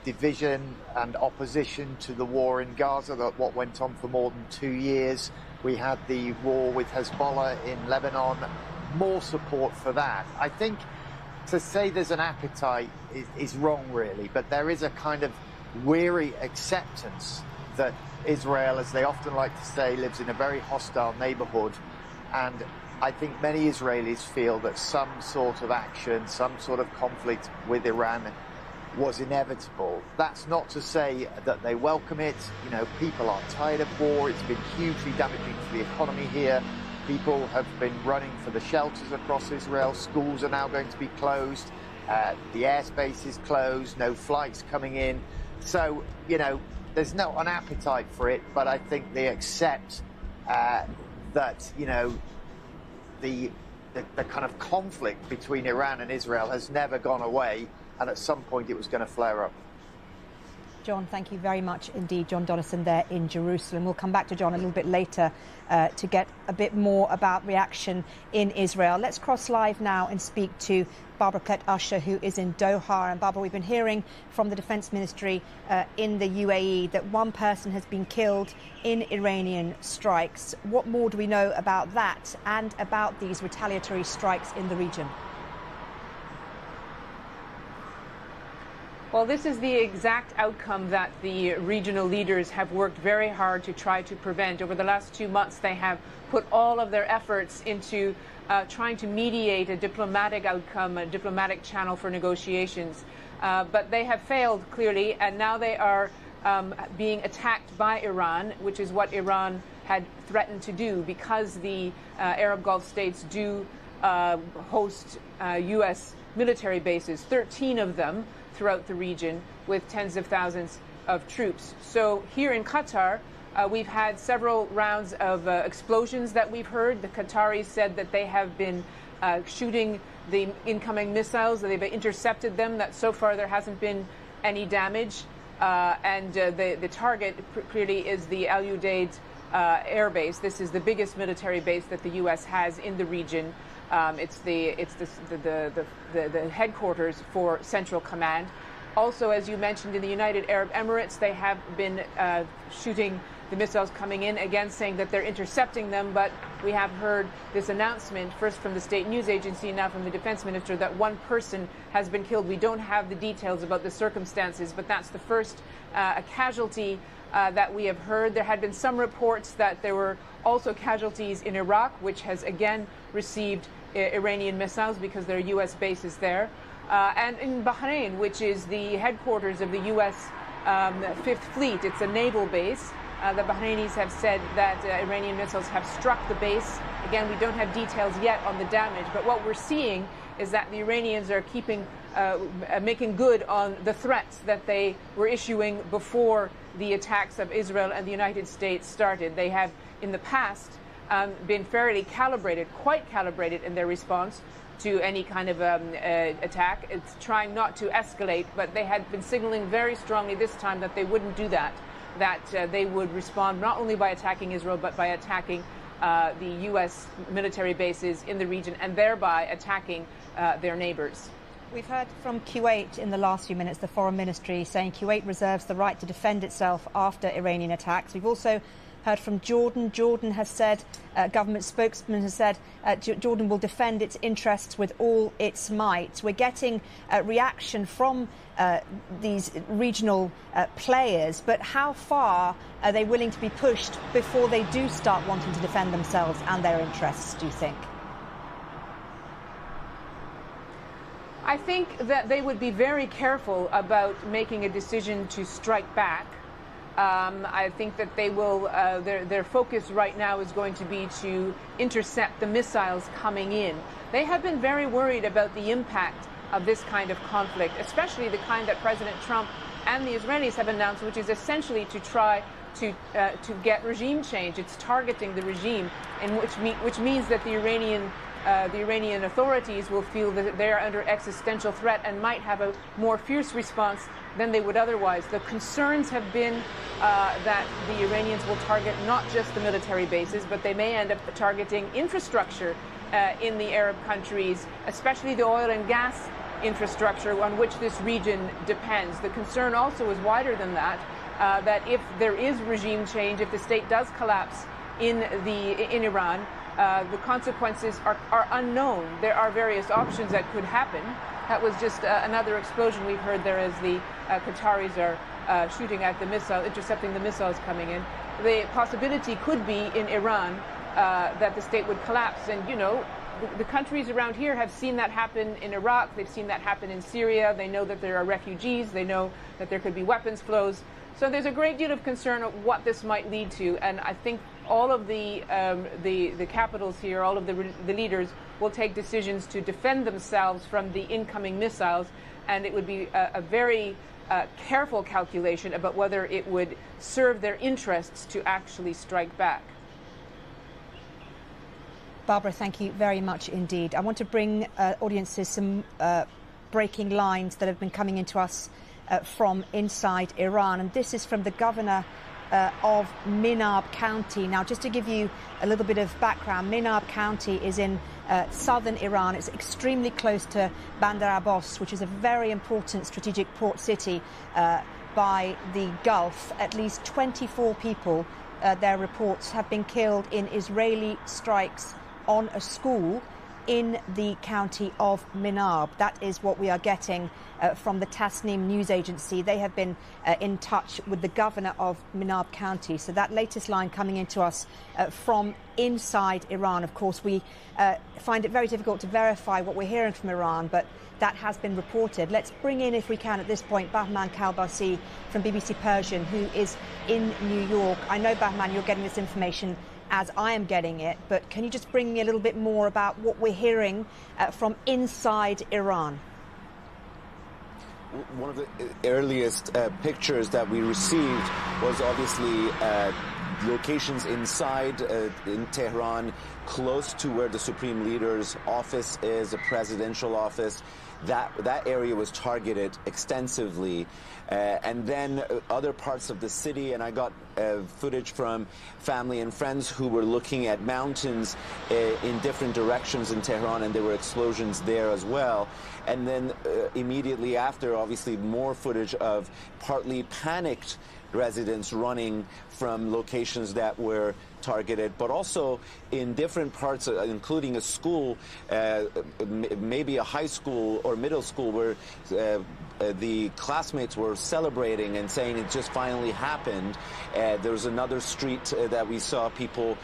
division and opposition to the war in Gaza, what went on for more than 2 years. We had the war with Hezbollah in Lebanon, more support for that. I think to say there's an appetite is wrong, really, but there is a kind of weary acceptance that Israel, as they often like to say, lives in a very hostile neighborhood. And I think many Israelis feel that some sort of action, some sort of conflict with Iran was inevitable. That's not to say that they welcome it. You know, people are tired of war. It's been hugely damaging for the economy here. People have been running for the shelters across Israel. Schools are now going to be closed. The airspace is closed. No flights coming in. So, you know, there's not an appetite for it, but I think they accept that, you know, the kind of conflict between Iran and Israel has never gone away, and at some point it was going to flare up. John, thank you very much indeed. John Donnison there in Jerusalem. We'll come back to John a little bit later to get a bit more about reaction in Israel. Let's cross live now and speak to Barbara Plett-Usher, who is in Doha. And Barbara, we've been hearing from the Defence Ministry in the UAE that one person has been killed in Iranian strikes. What more do we know about that and about these retaliatory strikes in the region? Well, this is the exact outcome that the regional leaders have worked very hard to try to prevent. Over the last 2 months, they have put all of their efforts into trying to mediate a diplomatic outcome, a diplomatic channel for negotiations. But they have failed, clearly, and now they are being attacked by Iran, which is what Iran had threatened to do, because the Arab Gulf states do host U.S. military bases, 13 of them throughout the region, with tens of thousands of troops. So here in Qatar, we've had several rounds of explosions that we've heard. The Qataris said that they have been shooting the incoming missiles, that they've intercepted them, that so far there hasn't been any damage. And the target clearly is the Al Udeid air base. This is the biggest military base that the U.S. has in the region. It's the headquarters for Central Command. Also, as you mentioned, in the United Arab Emirates, they have been shooting the missiles coming in, again saying that they're intercepting them. But we have heard this announcement, first from the state news agency, now from the defense minister, that one person has been killed. We don't have the details about the circumstances, but that's the first casualty that we have heard. There had been some reports that there were also casualties in Iraq, which has again received Iranian missiles because there are U.S. bases there. And in Bahrain, which is the headquarters of the U.S. Fifth Fleet, it's a naval base. The Bahrainis have said that Iranian missiles have struck the base. Again, we don't have details yet on the damage, but what we're seeing is that the Iranians are making good on the threats that they were issuing before the attacks of Israel and the United States started. They have, in the past, been fairly calibrated, quite calibrated in their response to any kind of attack. It's trying not to escalate, but they had been signaling very strongly this time that they wouldn't do that, that they would respond not only by attacking Israel, but by attacking the U.S. military bases in the region, and thereby attacking their neighbors. We've heard from Kuwait in the last few minutes, the foreign ministry saying Kuwait reserves the right to defend itself after Iranian attacks. We've also heard from Jordan. Jordan has said, government spokesman has said, Jordan will defend its interests with all its might. We're getting a reaction from these regional players, but how far are they willing to be pushed before they do start wanting to defend themselves and their interests, do you think? I think that they would be very careful about making a decision to strike back. I think that they will, their focus right now is going to be to intercept the missiles coming in. They have been very worried about the impact of this kind of conflict, especially the kind that President Trump and the Israelis have announced, which is essentially to try to get regime change. It's targeting the regime, which means that the Iranian authorities will feel that they are under existential threat and might have a more fierce response than they would otherwise. The concerns have been that the Iranians will target not just the military bases, but they may end up targeting infrastructure in the Arab countries, especially the oil and gas infrastructure on which this region depends. The concern also is wider than that, that if there is regime change, if the state does collapse in Iran, the consequences are unknown. There are various options that could happen. That was just another explosion we've heard there as the Qataris are shooting at the missile, intercepting the missiles coming in. The possibility could be in Iran that the state would collapse. And, you know, the countries around here have seen that happen in Iraq. They've seen that happen in Syria. They know that there are refugees. They know that there could be weapons flows. So there's a great deal of concern of what this might lead to. And I think all of the capitals here, all of the leaders will take decisions to defend themselves from the incoming missiles. And it would be a very careful calculation about whether it would serve their interests to actually strike back. Barbara, thank you very much indeed. I want to bring audiences some breaking lines that have been coming into us from inside Iran. And this is from the governor of Minab County. Now, just to give you a little bit of background, Minab County is in southern Iran. It's extremely close to Bandar Abbas, which is a very important strategic port city by the Gulf. At least 24 people, their reports, have been killed in Israeli strikes on a school in the county of Minab. That is what we are getting from the Tasnim news agency. They have been in touch with the governor of Minab County. So that latest line coming into us from inside Iran. Of course, we find it very difficult to verify what we're hearing from Iran, but that has been reported. Let's bring in, if we can at this point, Bahman Kalbasi from BBC Persian, who is in New York. I know, Bahman, you're getting this information as I am getting it, but can you just bring me a little bit more about what we're hearing from inside Iran? One of the earliest pictures that we received was obviously locations inside in Tehran, close to where the Supreme Leader's office is, the presidential office. That area was targeted extensively. And then other parts of the city, and I got footage from family and friends who were looking at mountains in different directions in Tehran, and there were explosions there as well. And then immediately after, obviously, more footage of partly panicked residents running from locations that were targeted, but also in different parts, including a school, maybe a high school or middle school, where the classmates were celebrating and saying it just finally happened. There was another street that we saw people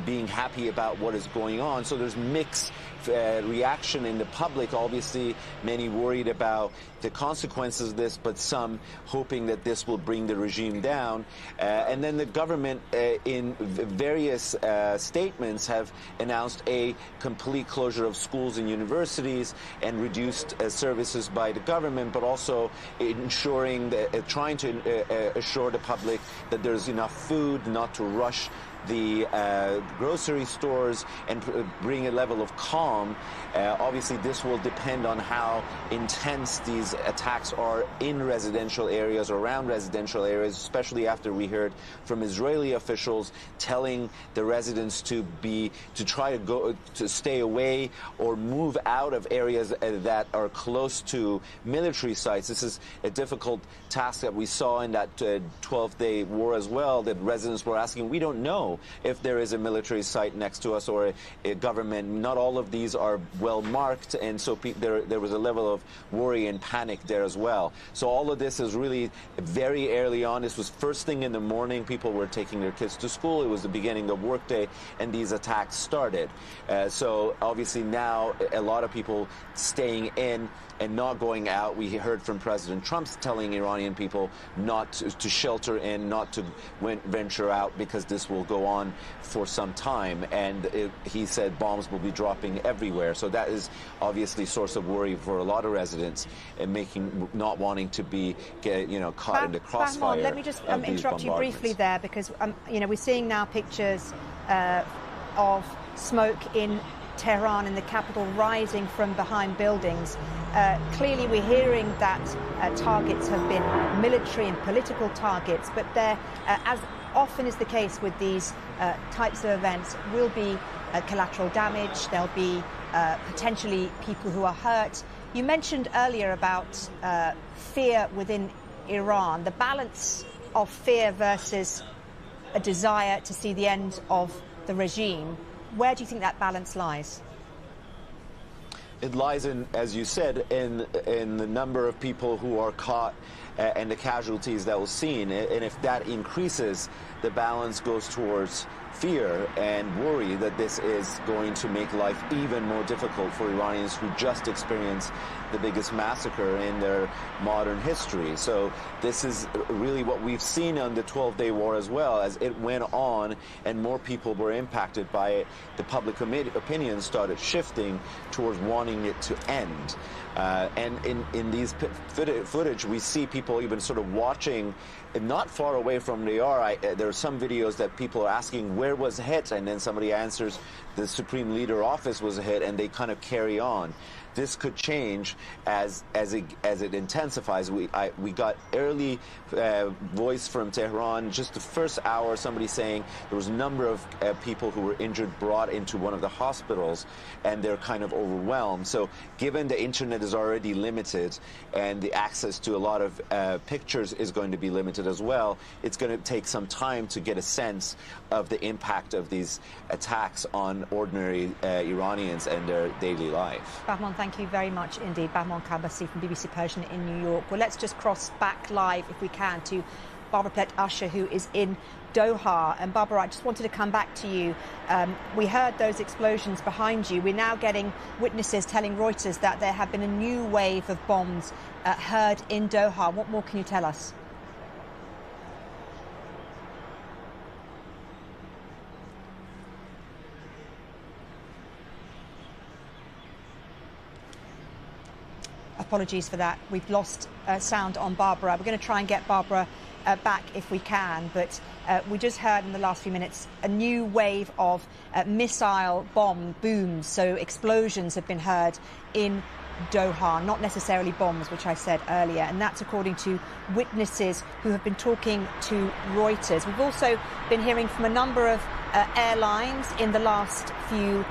being happy about what is going on. So there's mixed reaction in the public. Obviously, many worried about the consequences of this, but some hoping that this will bring the regime down. And then the government, in various statements, have announced a complete closure of schools and universities and reduced services by the government, but also ensuring that, trying to assure the public that there's enough food, not to rush the grocery stores, and bring a level of calm. Obviously, this will depend on how intense these attacks are in residential areas, around residential areas, especially after we heard from Israeli officials telling the residents to try to stay away or move out of areas that are close to military sites. This is a difficult task that we saw in that 12-day war as well, that residents were asking, we don't know if there is a military site next to us or a government. Not all of these are well marked, and so there was a level of worry and panic there as well. So all of this is really very early on. This was first thing in the morning. People were taking their kids to school. It was the beginning of workday, and these attacks started. So obviously now a lot of people staying in and not going out. We heard from President Trump telling Iranian people not to shelter in, not to venture out, because this will go on for some time. And he said bombs will be dropping everywhere. So that is obviously a source of worry for a lot of residents, and not wanting to be caught in the crossfire. Bahman, let me just interrupt you briefly there, because we're seeing now pictures of smoke in Tehran, in the capital, rising from behind buildings. Clearly, we're hearing that targets have been military and political targets, but there, as often is the case with these types of events, will be collateral damage. There'll be potentially people who are hurt. You mentioned earlier about fear within Iran, the balance of fear versus a desire to see the end of the regime. Where do you think that balance lies? It lies in, as you said, in the number of people who are caught and the casualties that we're seeing. And if that increases, the balance goes towards fear and worry that this is going to make life even more difficult for Iranians who just experienced the biggest massacre in their modern history. So this is really what we've seen on the 12-day war as well. As it went on and more people were impacted by it, the public opinion started shifting towards wanting it to end. And in these footage, we see people even sort of watching not far away from they are. There are some videos that people are asking, where was hit? And then somebody answers, the Supreme Leader office was hit, and they kind of carry on. this could change as it intensifies. We got early voice from Tehran, just the first hour, somebody saying there was a number of people who were injured brought into one of the hospitals, and they're kind of overwhelmed. So given the internet is already limited and the access to a lot of pictures is going to be limited as well, it's going to take some time to get a sense of the impact of these attacks on ordinary Iranians and their daily life. Bahman, thank you very much indeed. Bahman Kabasi from BBC Persian in New York. Well, let's just cross back live, if we can, to Barbara Plett-Usher, who is in Doha. And Barbara, I just wanted to come back to you. We heard those explosions behind you. We're now getting witnesses telling Reuters that there have been a new wave of bombs heard in Doha. What more can you tell us? Apologies for that. We've lost sound on Barbara. We're going to try and get Barbara back if we can. But we just heard in the last few minutes a new wave of missile bomb booms. So explosions have been heard in Doha, not necessarily bombs, which I said earlier. And that's according to witnesses who have been talking to Reuters. We've also been hearing from a number of airlines in the last few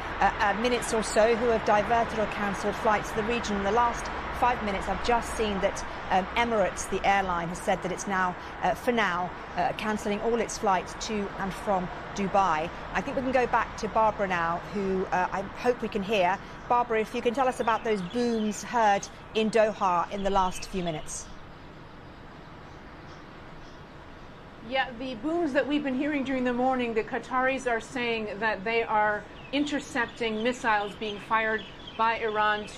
minutes or so who have diverted or cancelled flights to the region. In the last 5 minutes, I've just seen that Emirates, the airline, has said that it's now, for now, cancelling all its flights to and from Dubai. I think we can go back to Barbara now, who I hope we can hear. Barbara, if you can tell us about those booms heard in Doha in the last few minutes. Yeah, the booms that we've been hearing during the morning, the Qataris are saying that they are intercepting missiles being fired by Iran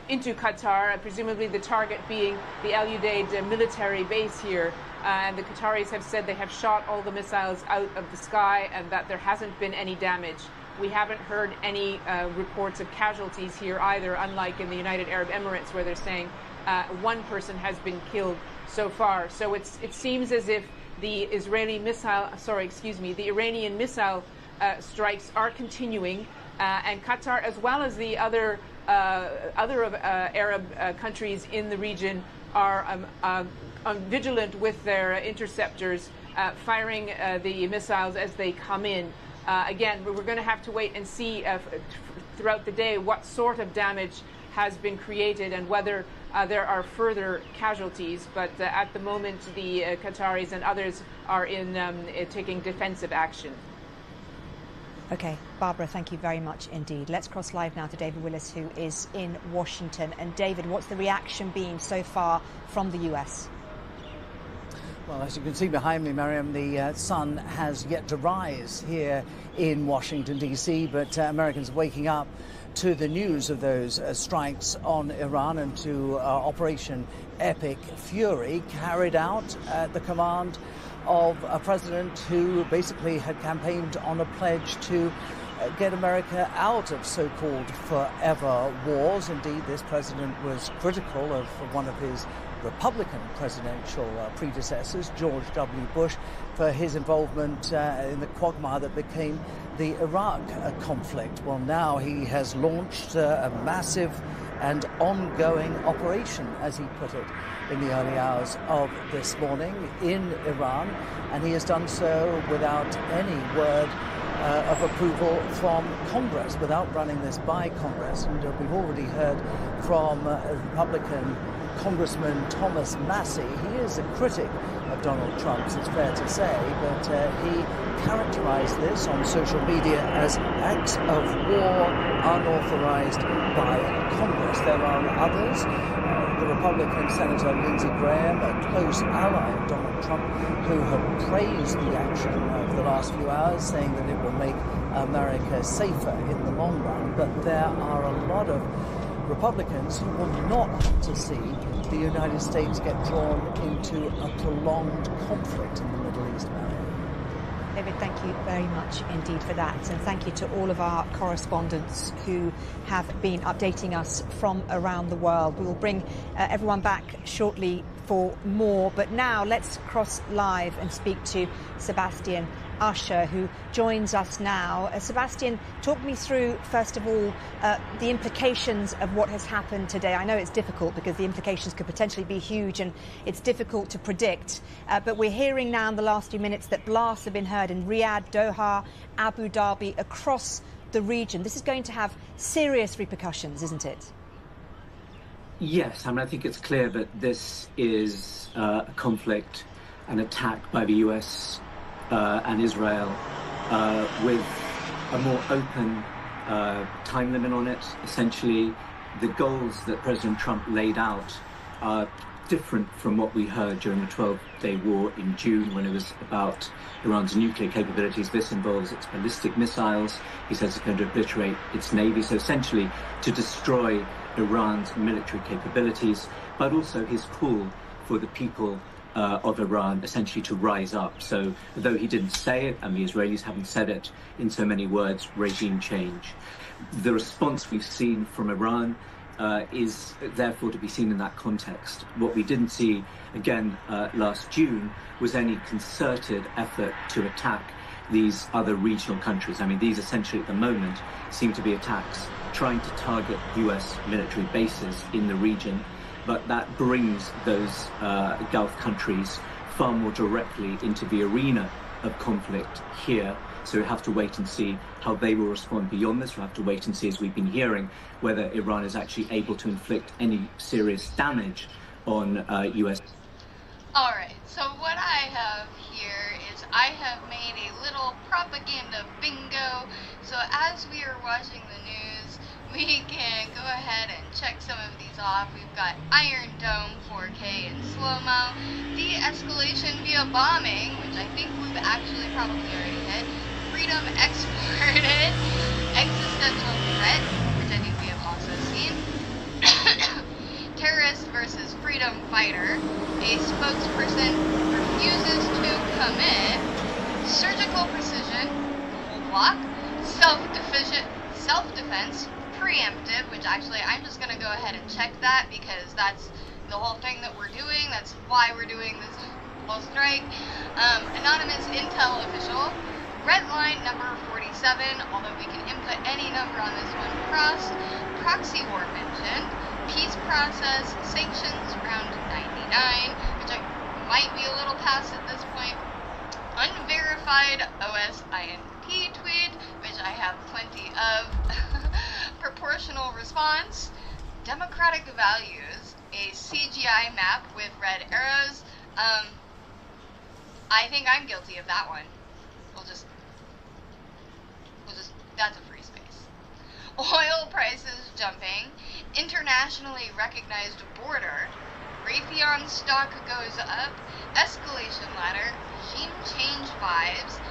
into Qatar, presumably the target being the Al Udeid military base here. And the Qataris have said they have shot all the missiles out of the sky and that there hasn't been any damage. We haven't heard any reports of casualties here either, unlike in the United Arab Emirates, where they're saying one person has been killed so far. So it seems as if the Iranian missile strikes are continuing, and Qatar, as well as the other Arab countries in the region, are vigilant with their interceptors, firing the missiles as they come in. Again, we're going to have to wait and see throughout the day what sort of damage has been created and whether there are further casualties. But at the moment, the Qataris and others are taking defensive action. OK, Barbara, thank you very much indeed. Let's cross live now to David Willis, who is in Washington. And David, what's the reaction been so far from the US? Well, as you can see behind me, Mariam, the sun has yet to rise here in Washington, D.C., but Americans waking up to the news of those strikes on Iran and to Operation Epic Fury, carried out at the command of a president who basically had campaigned on a pledge to get America out of so-called forever wars. Indeed, this president was critical of one of his Republican presidential predecessors, George W. Bush, for his involvement in the quagmire that became the Iraq conflict. Well, now he has launched a massive and ongoing operation, as he put it, in the early hours of this morning in Iran, and he has done so without any word of approval from Congress, without running this by Congress. And we've already heard from Republican Congressman Thomas Massie. He is a critic of Donald Trump's, it's fair to say, but he characterized this on social media as acts of war unauthorized by Congress. There are others. The Republican Senator Lindsey Graham, a close ally of Donald Trump, who have praised the action of the last few hours, saying that it will make America safer in the long run. But there are a lot of Republicans who want not to see the United States get drawn into a prolonged conflict in the Middle East. David, thank you very much indeed for that. And thank you to all of our correspondents who have been updating us from around the world. We will bring everyone back shortly for more. But now let's cross live and speak to Sebastian Usher, who joins us now. Sebastian, talk me through, first of all, the implications of what has happened today. I know it's difficult because the implications could potentially be huge and it's difficult to predict. But we're hearing now in the last few minutes that blasts have been heard in Riyadh, Doha, Abu Dhabi, across the region. This is going to have serious repercussions, isn't it? Yes, I mean, I think it's clear that this is a conflict, an attack by the US and Israel with a more open time limit on it. Essentially, the goals that President Trump laid out are different from what we heard during the 12-day war in June when it was about Iran's nuclear capabilities. This involves its ballistic missiles. He says it's going to obliterate its navy, so essentially to destroy Iran's military capabilities, but also his call for the people of Iran essentially to rise up. So though he didn't say it, and the Israelis haven't said it in so many words, regime change. The response we've seen from Iran is therefore to be seen in that context. What we didn't see, again, last June was any concerted effort to attack these other regional countries. I mean, these essentially at the moment seem to be attacks trying to target US military bases in the region, but that brings those Gulf countries far more directly into the arena of conflict here. So we have to wait and see how they will respond beyond this. We'll have to wait and see, as we've been hearing, whether Iran is actually able to inflict any serious damage on US. All right, so what I have here is I have made a little propaganda bingo. So as we are watching the news, we can go ahead and check some of these off. We've got Iron Dome 4K in slow-mo, de-escalation via bombing, which I think we've actually probably already hit, freedom exported, existential threat, which I think we have also seen, terrorist versus freedom fighter, a spokesperson refuses to commit, surgical precision, block, self-defense, preemptive, which actually I'm just going to go ahead and check that because that's the whole thing that we're doing. That's why we're doing this whole strike. Anonymous intel official, red line number 47, although we can input any number on this one, crossed, proxy war mentioned, peace process, sanctions round 99, which I might be a little past at this point, unverified OSINT tweet, which I have plenty of, proportional response, democratic values, a CGI map with red arrows. I think I'm guilty of that one. We'll just, that's a free space. Oil prices jumping, internationally recognized border, Raytheon stock goes up, escalation ladder, regime change vibes.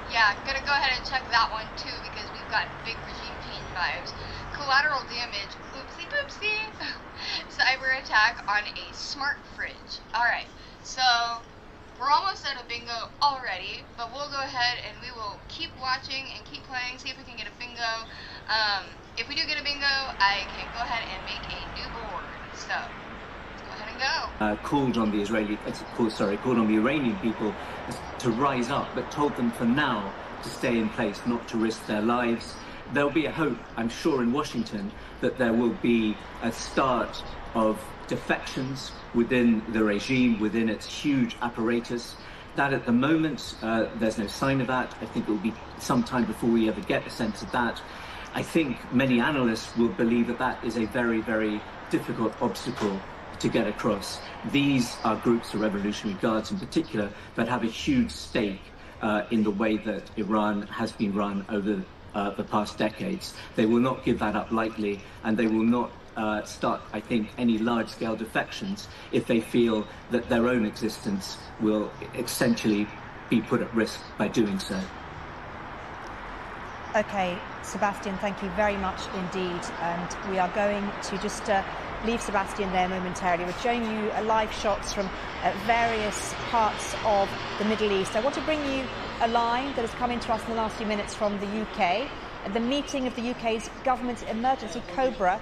Yeah, I'm gonna go ahead and check that one too because we've got big regime change vibes. Collateral damage, oopsie poopsie. Cyber attack on a smart fridge. Alright, so we're almost out of bingo already, but we'll go ahead and we will keep watching and keep playing, see if we can get a bingo. If we do get a bingo, I can go ahead and make a new board. So called on the Iranian people to rise up, but told them for now to stay in place, not to risk their lives. There'll be a hope, I'm sure, in Washington that there will be a start of defections within the regime, within its huge apparatus. That at the moment, there's no sign of that. I think it will be some time before we ever get a sense of that. I think many analysts will believe that that is a very, very difficult obstacle to get across. These are groups, the Revolutionary Guards in particular, that have a huge stake in the way that Iran has been run over the past decades. They will not give that up lightly, and they will not start, I think, any large-scale defections if they feel that their own existence will essentially be put at risk by doing so. Okay, Sebastian, thank you very much indeed. And we are going to just leave Sebastian there momentarily. We're showing you live shots from various parts of the Middle East. I want to bring you a line that has come into us in the last few minutes from the UK. The meeting of the UK's Government Emergency Cobra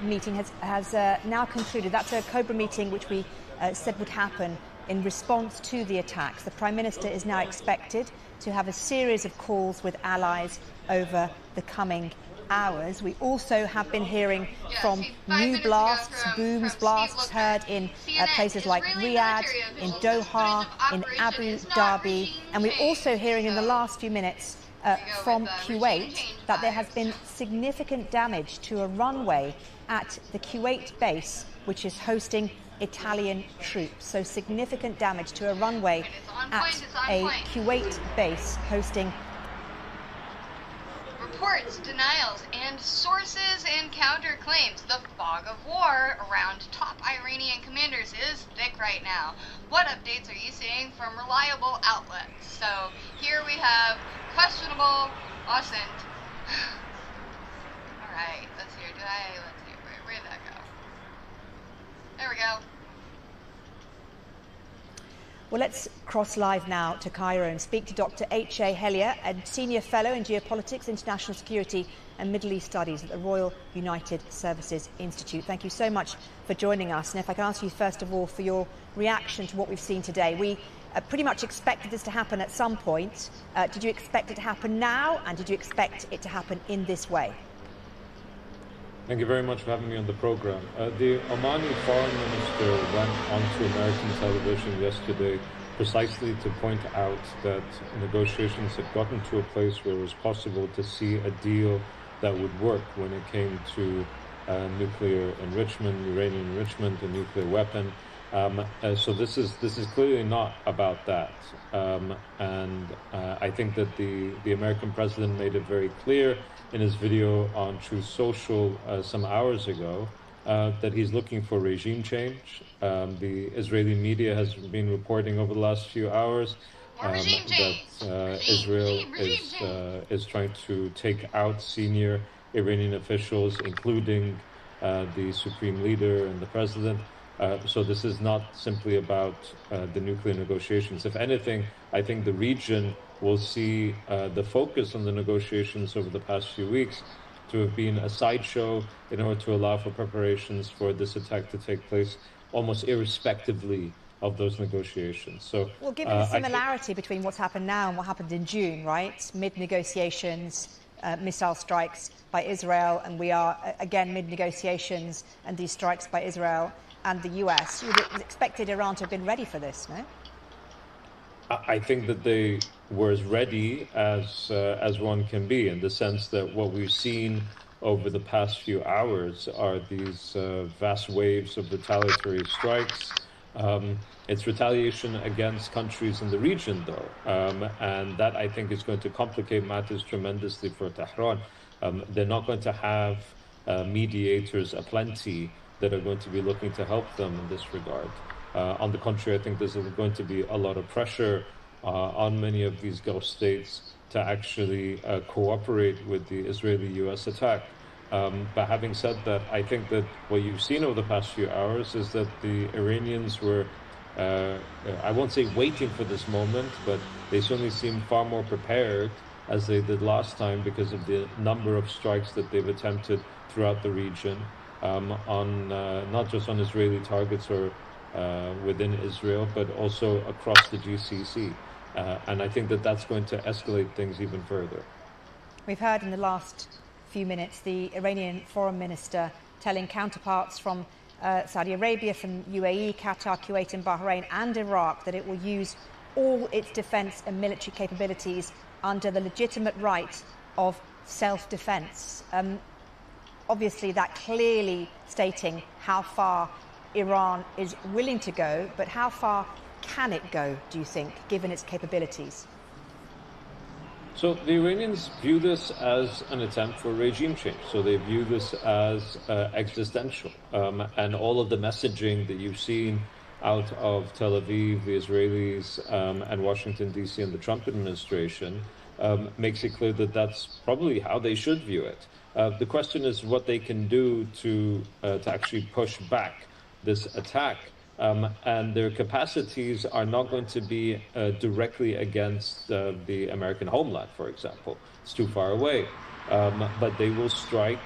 meeting has now concluded. That's a Cobra meeting which we said would happen in response to the attacks. The Prime Minister is now expected to have a series of calls with allies over the coming hours. We also have been hearing from new blasts, booms, blasts heard in places like Riyadh, in Doha, in Abu Dhabi, and we're also hearing in the last few minutes from Kuwait that there has been significant damage to a runway at the Kuwait base, which is hosting Italian troops. So significant damage to a runway at a Kuwait base hosting. Reports, denials, and sources and counterclaims. The fog of war around top Iranian commanders is thick right now. What updates are you seeing from reliable outlets? So here we have questionable ascent. All right, let's hear. Where'd that go? There we go. Well, let's cross live now to Cairo and speak to Dr. H.A. Hellier, a Senior Fellow in Geopolitics, International Security and Middle East Studies at the Royal United Services Institute. Thank you so much for joining us. And if I can ask you, first of all, for your reaction to what we've seen today. We pretty much expected this to happen at some point. Did you expect it to happen now? And did you expect it to happen in this way? Thank you very much for having me on the program. The Omani foreign minister went onto American television yesterday precisely to point out that negotiations had gotten to a place where it was possible to see a deal that would work when it came to nuclear enrichment, uranium enrichment, a nuclear weapon. So this is clearly not about that. I think that the American president made it very clear in his video on Truth Social some hours ago that he's looking for regime change. The Israeli media has been reporting over the last few hours that Israel is trying to take out senior Iranian officials, including the supreme leader and the president. So this is not simply about the nuclear negotiations. If anything, I think the region will see the focus on the negotiations over the past few weeks to have been a sideshow in order to allow for preparations for this attack to take place almost irrespectively of those negotiations. So, well, given the similarity between what's happened now and what happened in June, right? Mid-negotiations, missile strikes by Israel, and we are again mid-negotiations and these strikes by Israel and the US. You would have expected Iran to have been ready for this, no? I think that they were as ready as one can be, in the sense that what we've seen over the past few hours are these vast waves of retaliatory strikes. It's retaliation against countries in the region, though, and that, I think, is going to complicate matters tremendously for Tehran. They're not going to have mediators aplenty that are going to be looking to help them in this regard. On the contrary, I think there's going to be a lot of pressure on many of these Gulf states to actually cooperate with the Israeli-US attack. But having said that, I think that what you've seen over the past few hours is that the Iranians were, I won't say waiting for this moment, but they certainly seem far more prepared as they did last time because of the number of strikes that they've attempted throughout the region, on not just on Israeli targets or within Israel, but also across the GCC. And I think that that's going to escalate things even further. We've heard in the last few minutes the Iranian foreign minister telling counterparts from Saudi Arabia, from UAE, Qatar, Kuwait and Bahrain and Iraq that it will use all its defence and military capabilities under the legitimate right of self-defence. Obviously, that clearly stating how far Iran is willing to go, but how far can it go, do you think, given its capabilities? So the Iranians view this as an attempt for regime change. So they view this as existential. And all of the messaging that you've seen out of Tel Aviv, the Israelis, and Washington, D.C. and the Trump administration makes it clear that that's probably how they should view it. The question is what they can do to actually push back this attack. And their capacities are not going to be directly against the American homeland, for example. It's too far away. But they will strike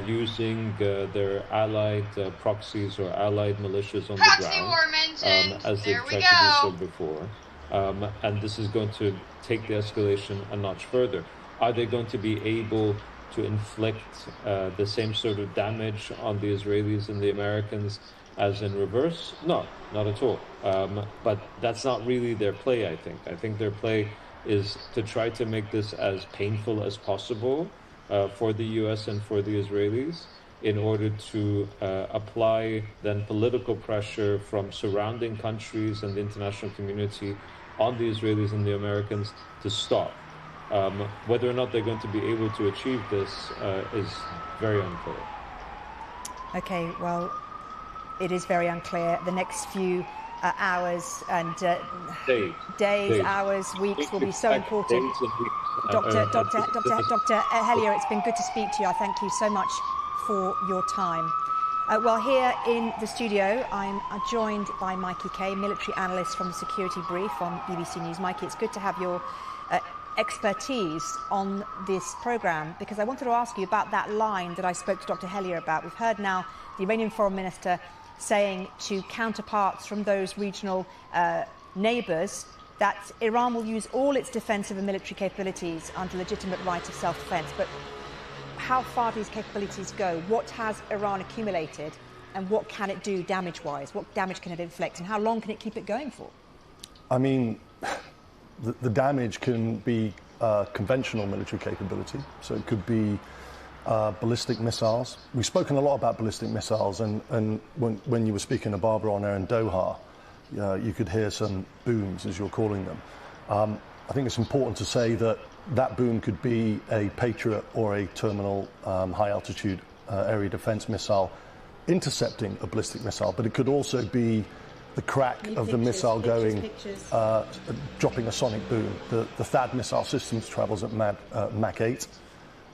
using their allied proxies or allied militias on Proxy the ground, war mentioned. as they've tried to do so before. And this is going to take the escalation a notch further. Are they going to be able to inflict the same sort of damage on the Israelis and the Americans as in reverse? No, not at all. But that's not really their play, I think. I think their play is to try to make this as painful as possible for the US and for the Israelis in order to apply then political pressure from surrounding countries and the international community on the Israelis and the Americans to stop. Whether or not they're going to be able to achieve this is very unclear. Okay, well, it is very unclear. The next few hours and days, hours, weeks will be so important. Dr. Hellyer, it's been good to speak to you. I thank you so much for your time. Well, here in the studio, I'm joined by Mikey Kay, military analyst from the Security Brief on BBC News. Mikey, it's good to have your expertise on this programme, because I wanted to ask you about that line that I spoke to Dr. Hellyer about. We've heard now the Iranian foreign minister saying to counterparts from those regional neighbours that Iran will use all its defensive and military capabilities under legitimate right of self-defence. But how far do these capabilities go? What has Iran accumulated, and what can it do damage-wise? What damage can it inflict, and how long can it keep it going for? I mean, the damage can be conventional military capability, so it could be ballistic missiles. We've spoken a lot about ballistic missiles, and when you were speaking to Barbara on air in Doha, you could hear some booms, as you're calling them. I think it's important to say that that boom could be a Patriot or a terminal high-altitude area defence missile intercepting a ballistic missile, but it could also be the crack of the missile going, dropping a sonic boom. The THAAD missile systems travels at Mach 8,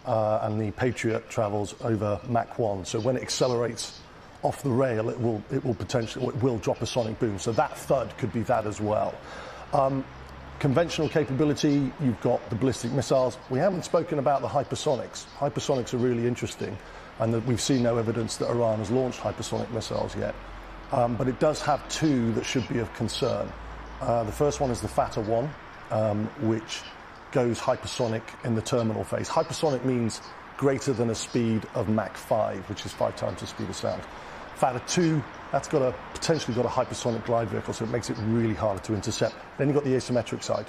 and the Patriot travels over Mach 1. So when it accelerates off the rail, it will drop a sonic boom. So that thud could be that as well. Conventional capability, you've got the ballistic missiles. We haven't spoken about the hypersonics. Hypersonics are really interesting, and that we've seen no evidence that Iran has launched hypersonic missiles yet. But it does have two that should be of concern. The first one is the Fatah-1, which goes hypersonic in the terminal phase. Hypersonic means greater than a speed of Mach 5, which is 5 times the speed of sound. Fatah-2, that's potentially got a hypersonic glide vehicle, so it makes it really harder to intercept. Then you've got the asymmetric side.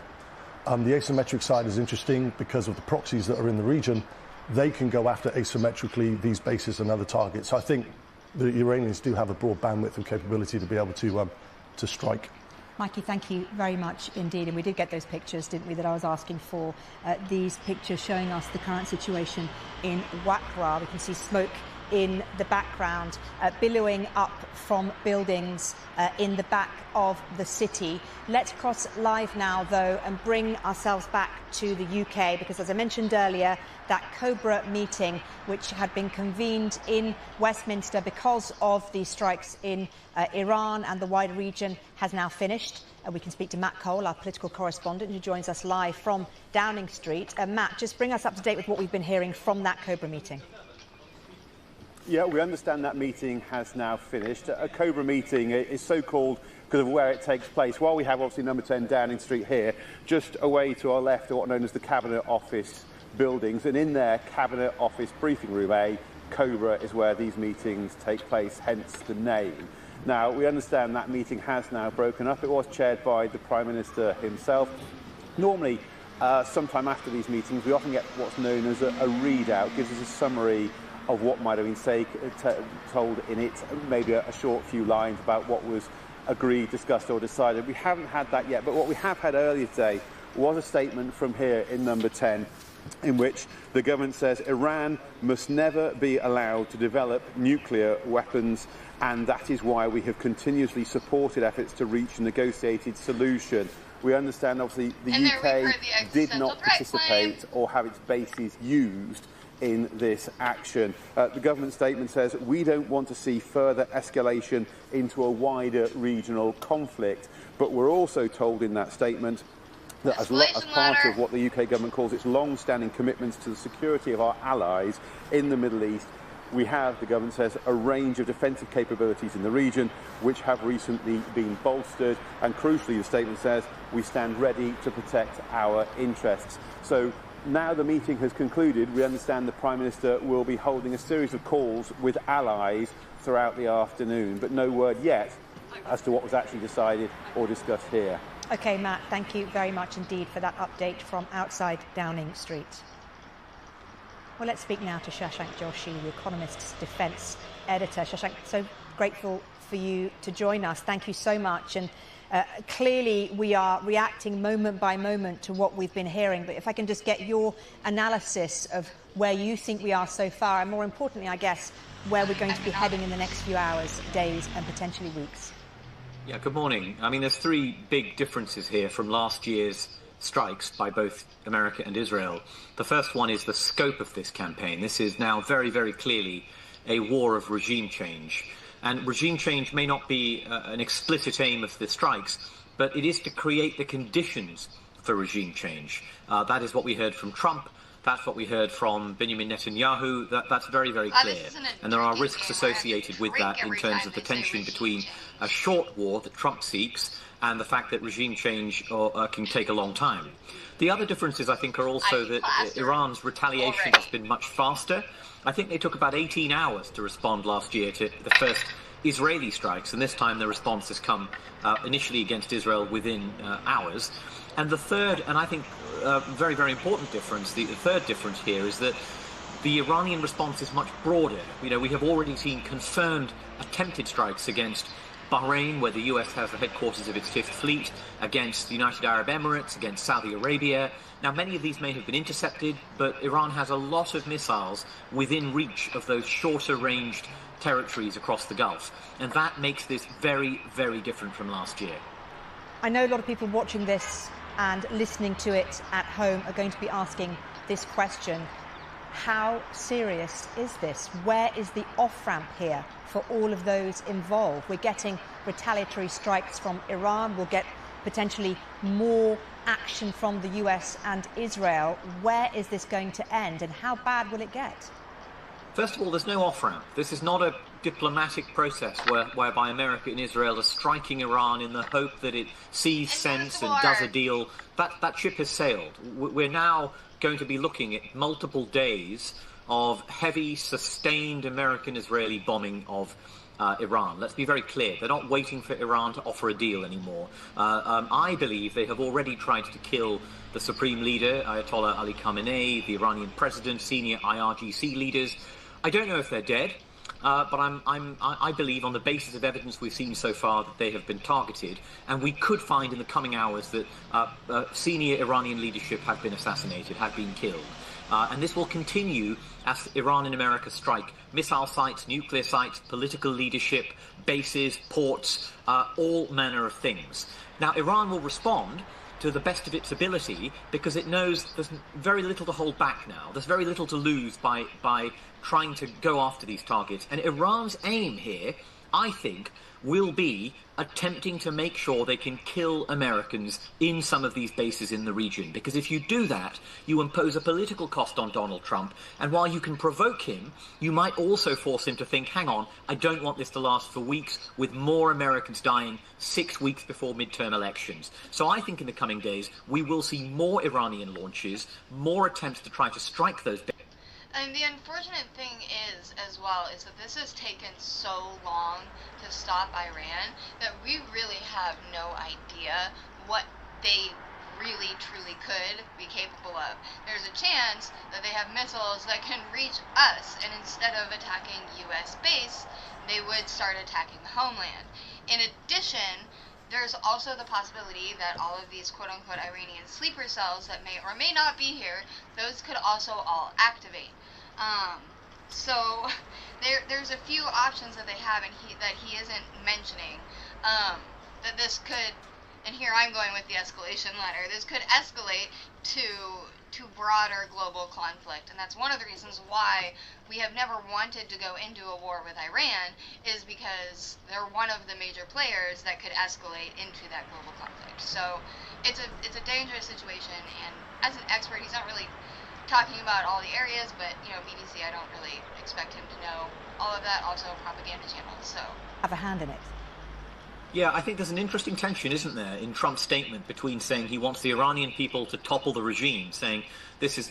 The asymmetric side is interesting because of the proxies that are in the region. They can go after asymmetrically these bases and other targets. So I think the Iranians do have a broad bandwidth of capability to be able to strike. Mikey, thank you very much indeed. And we did get those pictures, didn't we, that I was asking for. These pictures showing us the current situation in Wakra. We can see smoke in the background, billowing up from buildings in the back of the city. Let's cross live now, though, and bring ourselves back to the UK, because as I mentioned earlier, that Cobra meeting, which had been convened in Westminster because of the strikes in Iran and the wider region, has now finished. We can speak to Matt Cole, our political correspondent, who joins us live from Downing Street. Matt, just bring us up to date with what we've been hearing from that Cobra meeting. Yeah, we understand that meeting has now finished. A Cobra meeting is so called because of where it takes place. While we have obviously number 10 Downing Street here, just away to our left are what are known as the Cabinet Office buildings, and in their Cabinet Office briefing room A, Cobra is where these meetings take place, hence the name. Now, we understand that meeting has now broken up. It was chaired by the Prime Minister himself. Normally, sometime after these meetings, we often get what's known as a readout, gives us a summary of what might have been told in it, maybe a short few lines about what was agreed, discussed or decided. We haven't had that yet, but what we have had earlier today was a statement from here in number 10, in which the government says Iran must never be allowed to develop nuclear weapons, and that is why we have continuously supported efforts to reach a negotiated solution. We understand, obviously, the UK did not participate or have its bases used in this action. The government statement says, we don't want to see further escalation into a wider regional conflict, but we're also told in that statement that as part of what the UK government calls its long-standing commitments to the security of our allies in the Middle East, We have, the government says, a range of defensive capabilities in the region which have recently been bolstered, and crucially the statement says we stand ready to protect our interests. So now the meeting has concluded, we understand the Prime Minister will be holding a series of calls with allies throughout the afternoon, but no word yet as to what was actually decided or discussed here. OK, Matt, thank you very much indeed for that update from outside Downing Street. Well, let's speak now to Shashank Joshi, The Economist's defence editor. Shashank, so grateful for you to join us. Thank you so much. And clearly we are reacting moment by moment to what we've been hearing. But if I can just get your analysis of where you think we are so far, and more importantly, I guess, where we're going to be heading in the next few hours, days and potentially weeks. Yeah, good morning. I mean, there's three big differences here from last year's strikes by both America and Israel. The first one is the scope of this campaign. This is now very, very clearly a war of regime change. And regime change may not be an explicit aim of the strikes, but it is to create the conditions for regime change. That is what we heard from Trump. That's what we heard from Benjamin Netanyahu. That's very, very clear. And there are risks associated with that in terms of the tension between a short war that Trump seeks and the fact that regime change can take a long time. The other differences, I think, are also that Iran's retaliation has been much faster. I think they took about 18 hours to respond last year to the first Israeli strikes, and this time the response has come initially against Israel within hours. And the third, and I think very, very important difference, the third difference here is that the Iranian response is much broader. You know, we have already seen confirmed attempted strikes against Bahrain, where the US has the headquarters of its Fifth Fleet, against the United Arab Emirates, against Saudi Arabia. Now, many of these may have been intercepted, but Iran has a lot of missiles within reach of those shorter-ranged territories across the Gulf. And that makes this very, very different from last year. I know a lot of people watching this and listening to it at home are going to be asking this question. How serious is this? Where is the off-ramp here for all of those involved? We're getting retaliatory strikes from Iran. We'll get potentially more action from the US and Israel. Where is this going to end, and how bad will it get? First of all, there's no off-ramp. This is not a diplomatic process whereby America and Israel are striking Iran in the hope that it sees sense and does a deal. That ship has sailed. We're now going to be looking at multiple days of heavy, sustained American-Israeli bombing of Iran. Let's be very clear. They're not waiting for Iran to offer a deal anymore. I believe they have already tried to kill the supreme leader, Ayatollah Ali Khamenei, the Iranian president, senior IRGC leaders. I don't know if they're dead, but I believe on the basis of evidence we've seen so far that they have been targeted, and we could find in the coming hours that senior Iranian leadership have been assassinated, have been killed. And this will continue as Iran and America strike missile sites, nuclear sites, political leadership, bases, ports, all manner of things. Now, Iran will respond to the best of its ability because it knows there's very little to hold back now. There's very little to lose by trying to go after these targets. And Iran's aim here, I think, will be attempting to make sure they can kill Americans in some of these bases in the region. Because if you do that, you impose a political cost on Donald Trump. And while you can provoke him, you might also force him to think, hang on, I don't want this to last for weeks, with more Americans dying 6 weeks before midterm elections. So I think in the coming days, we will see more Iranian launches, more attempts to try to strike those. And the unfortunate thing is, as well, is that this has taken so long to stop Iran that we really have no idea what they really, truly could be capable of. There's a chance that they have missiles that can reach us, and instead of attacking U.S. base, they would start attacking the homeland. In addition, there's also the possibility that all of these quote-unquote Iranian sleeper cells that may or may not be here, those could also all activate. So there's a few options that they have and that he isn't mentioning, that this could, and here I'm going with the escalation ladder, this could escalate to broader global conflict. And that's one of the reasons why we have never wanted to go into a war with Iran, is because they're one of the major players that could escalate into that global conflict. So it's a dangerous situation, and as an expert, he's not really talking about all the areas, but, you know, BBC, I don't really expect him to know all of that. Also, propaganda channels, so. Have a hand in it. Yeah, I think there's an interesting tension, isn't there, in Trump's statement between saying he wants the Iranian people to topple the regime, saying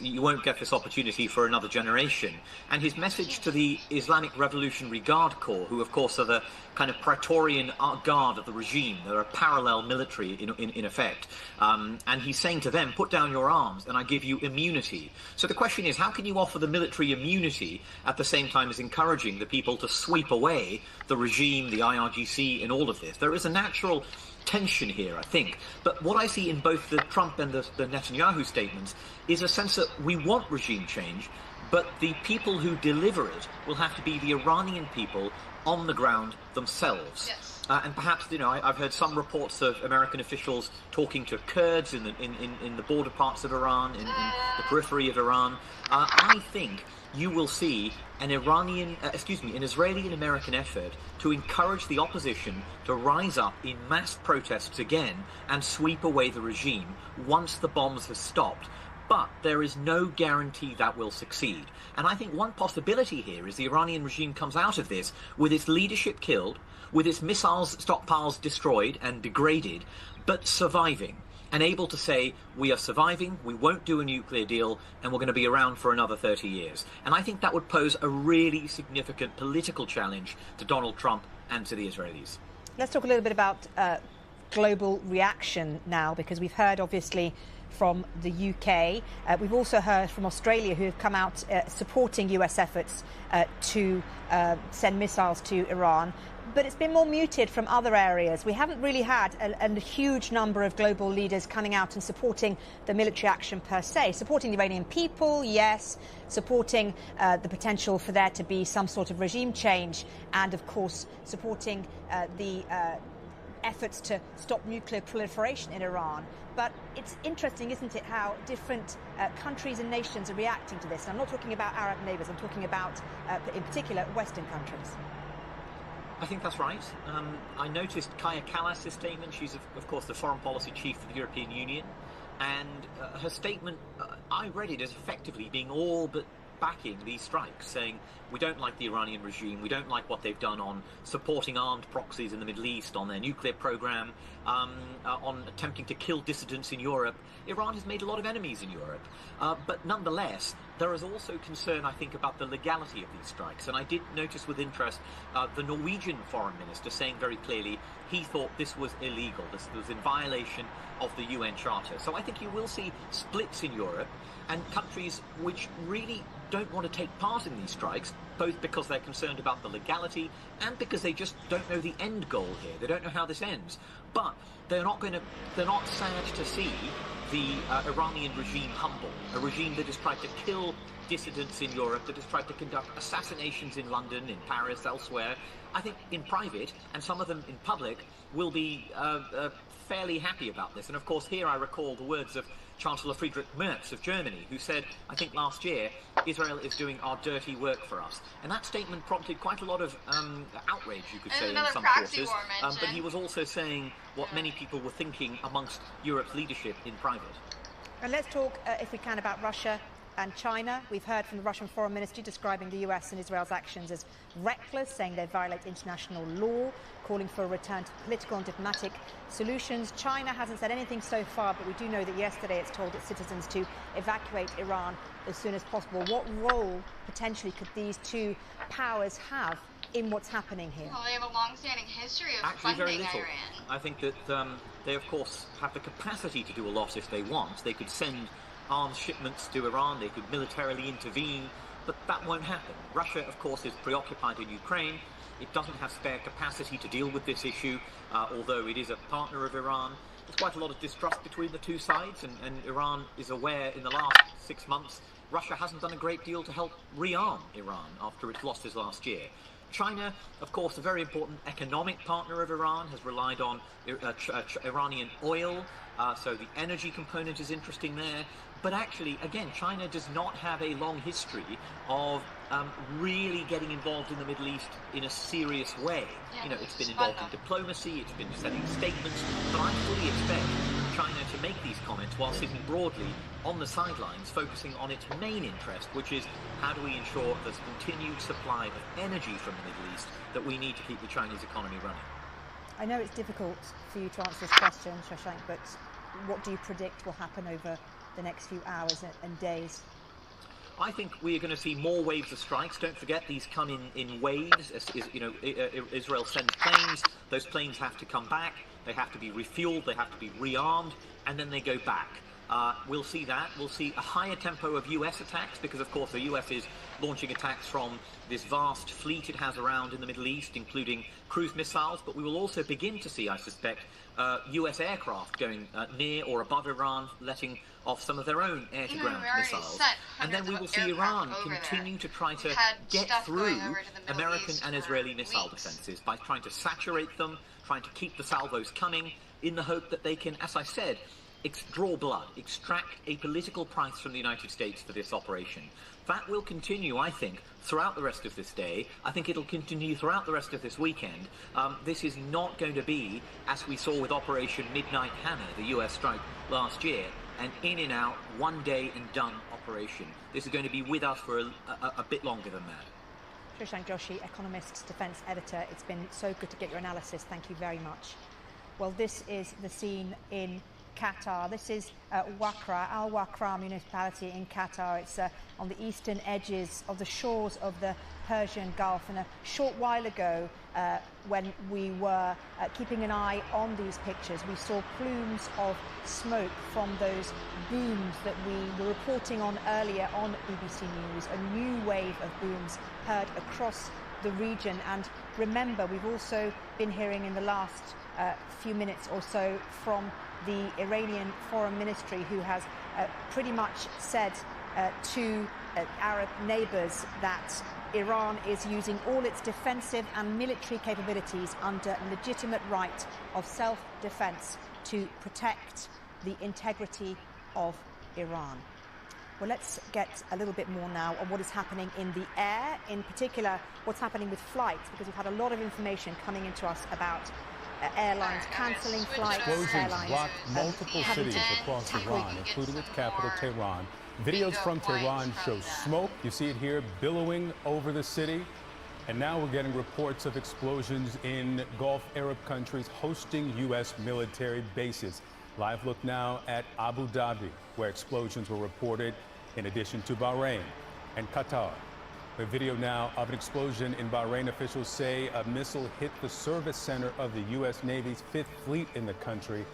you won't get this opportunity for another generation, and his message to the Islamic Revolutionary Guard Corps, who of course are the kind of Praetorian guard of the regime. They're a parallel military in effect, and he's saying to them, put down your arms and I give you immunity. So the question is, how can you offer the military immunity at the same time as encouraging the people to sweep away the regime, the IRGC, and all of this? There is a natural tension here, I think. But what I see in both the Trump and the Netanyahu statements is a sense that we want regime change, but the people who deliver it will have to be the Iranian people on the ground themselves. Yes. And perhaps, you know, I've heard some reports of American officials talking to Kurds in the border parts of Iran, in the periphery of Iran. I think you will see an Israeli and American effort to encourage the opposition to rise up in mass protests again and sweep away the regime once the bombs have stopped. But there is no guarantee that will succeed. And I think one possibility here is the Iranian regime comes out of this with its leadership killed, with its missiles stockpiles destroyed and degraded, but surviving. And able to say, we are surviving, we won't do a nuclear deal, and we're going to be around for another 30 years. And I think that would pose a really significant political challenge to Donald Trump and to the Israelis. Let's talk a little bit about global reaction now, because we've heard, obviously, from the UK. We've also heard from Australia, who have come out supporting US efforts to send missiles to Iran. But it's been more muted from other areas. We haven't really had a huge number of global leaders coming out and supporting the military action per se. Supporting the Iranian people, yes. Supporting the potential for there to be some sort of regime change. And, of course, supporting the efforts to stop nuclear proliferation in Iran. But it's interesting, isn't it, how different countries and nations are reacting to this. And I'm not talking about Arab neighbours. I'm talking about, in particular, Western countries. I think that's right. I noticed Kaja Kallas' statement. She's, of course, the foreign policy chief of the European Union. And her statement, I read it as effectively being all but backing these strikes, saying we don't like the Iranian regime, we don't like what they've done on supporting armed proxies in the Middle East, on their nuclear program, on attempting to kill dissidents in Europe. Iran has made a lot of enemies in Europe. But nonetheless, there is also concern, I think, about the legality of these strikes. And I did notice with interest the Norwegian foreign minister saying very clearly he thought this was illegal, this was in violation of the UN Charter. So I think you will see splits in Europe, and countries which really don't want to take part in these strikes, both because they're concerned about the legality and because they just don't know the end goal here. They don't know how this ends. But they're not sad to see the Iranian regime humble, a regime that has tried to kill dissidents in Europe, that has tried to conduct assassinations in London, in Paris, elsewhere. I think in private, and some of them in public, will be fairly happy about this. And of course, here I recall the words of Chancellor Friedrich Merz of Germany, who said, I think last year, Israel is doing our dirty work for us. And that statement prompted quite a lot of outrage, you could say, in some quarters. But he was also saying what many people were thinking amongst Europe's leadership in private. And let's talk, if we can, about Russia and China. We've heard from the Russian Foreign Ministry describing the US and Israel's actions as reckless, saying they violate international law, calling for a return to political and diplomatic solutions. China hasn't said anything so far, but we do know that yesterday it's told its citizens to evacuate Iran as soon as possible. What role, potentially, could these two powers have in what's happening here? Well, they have a long-standing history of Actually, funding very little. Iran. I think that they, of course, have the capacity to do a lot if they want. They could send arms shipments to Iran, they could militarily intervene, but that won't happen. Russia, of course, is preoccupied in Ukraine. It doesn't have spare capacity to deal with this issue, although it is a partner of Iran. There's quite a lot of distrust between the two sides, and Iran is aware in the last 6 months Russia hasn't done a great deal to help rearm Iran after its losses last year. China, of course, a very important economic partner of Iran, has relied on Iranian oil, so the energy component is interesting there. But actually, again, China does not have a long history of really getting involved in the Middle East in a serious way. Yeah, you know, it's been involved in diplomacy, it's been sending statements, but I fully expect China to make these comments while sitting broadly on the sidelines, focusing on its main interest, which is how do we ensure there's continued supply of energy from the Middle East that we need to keep the Chinese economy running. I know it's difficult for you to answer this question, Shashank, but what do you predict will happen over the next few hours and days? I think we are going to see more waves of strikes. Don't forget, these come in waves. Israel sends planes. Those planes have to come back. They have to be refueled. They have to be rearmed, and then they go back. We'll see that. We'll see a higher tempo of US attacks because, of course, the US is launching attacks from this vast fleet it has around in the Middle East, including cruise missiles. But we will also begin to see, I suspect, US aircraft going near or above Iran, letting off some of their own air-to-ground missiles. And then we will see Iran continue to try to get through American and Israeli missile defenses by trying to saturate them, trying to keep the salvos coming, in the hope that they can, as I said, draw blood, extract a political price from the United States for this operation. That will continue, I think, throughout the rest of this day. I think it'll continue throughout the rest of this weekend. This is not going to be, as we saw with Operation Midnight Hammer, the US strike last year, an in and out, one day and done operation. This is going to be with us for a bit longer than that. Shashank Joshi, Economist Defence Editor. It's been so good to get your analysis. Thank you very much. Well, this is the scene in Qatar. This is Wakra, Al Wakra municipality in Qatar. It's on the eastern edges of the shores of the Persian Gulf. And a short while ago, when we were keeping an eye on these pictures, we saw plumes of smoke from those booms that we were reporting on earlier on BBC News. A new wave of booms heard across the region. And remember, we've also been hearing in the last few minutes or so from the Iranian Foreign Ministry, who has pretty much said to Arab neighbours that Iran is using all its defensive and military capabilities under legitimate right of self-defense to protect the integrity of Iran. Well, let's get a little bit more now on what is happening in the air, in particular what's happening with flights, because we've had a lot of information coming into us about airlines cancelling flights. Explosions blocked multiple cities across Iran, including its capital, Tehran. Videos from Tehran show smoke. You see it here billowing over the city. And now we're getting reports of explosions in Gulf Arab countries hosting U.S. military bases. Live look now at Abu Dhabi, where explosions were reported, in addition to Bahrain and Qatar. A video now of an explosion in Bahrain. Officials say a missile hit the service center of the U.S. Navy's 5th Fleet in the country.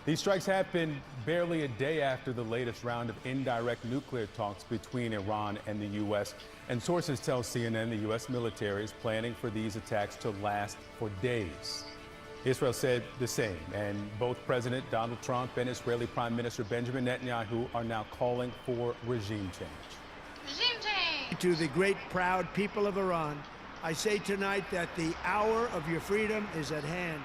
These strikes happen barely a day after the latest round of indirect nuclear talks between Iran and the U.S. And sources tell CNN the U.S. military is planning for these attacks to last for days. Israel said the same, and both President Donald Trump and Israeli Prime Minister Benjamin Netanyahu are now calling for regime change. Regime change! To the great, proud people of Iran, I say tonight that the hour of your freedom is at hand.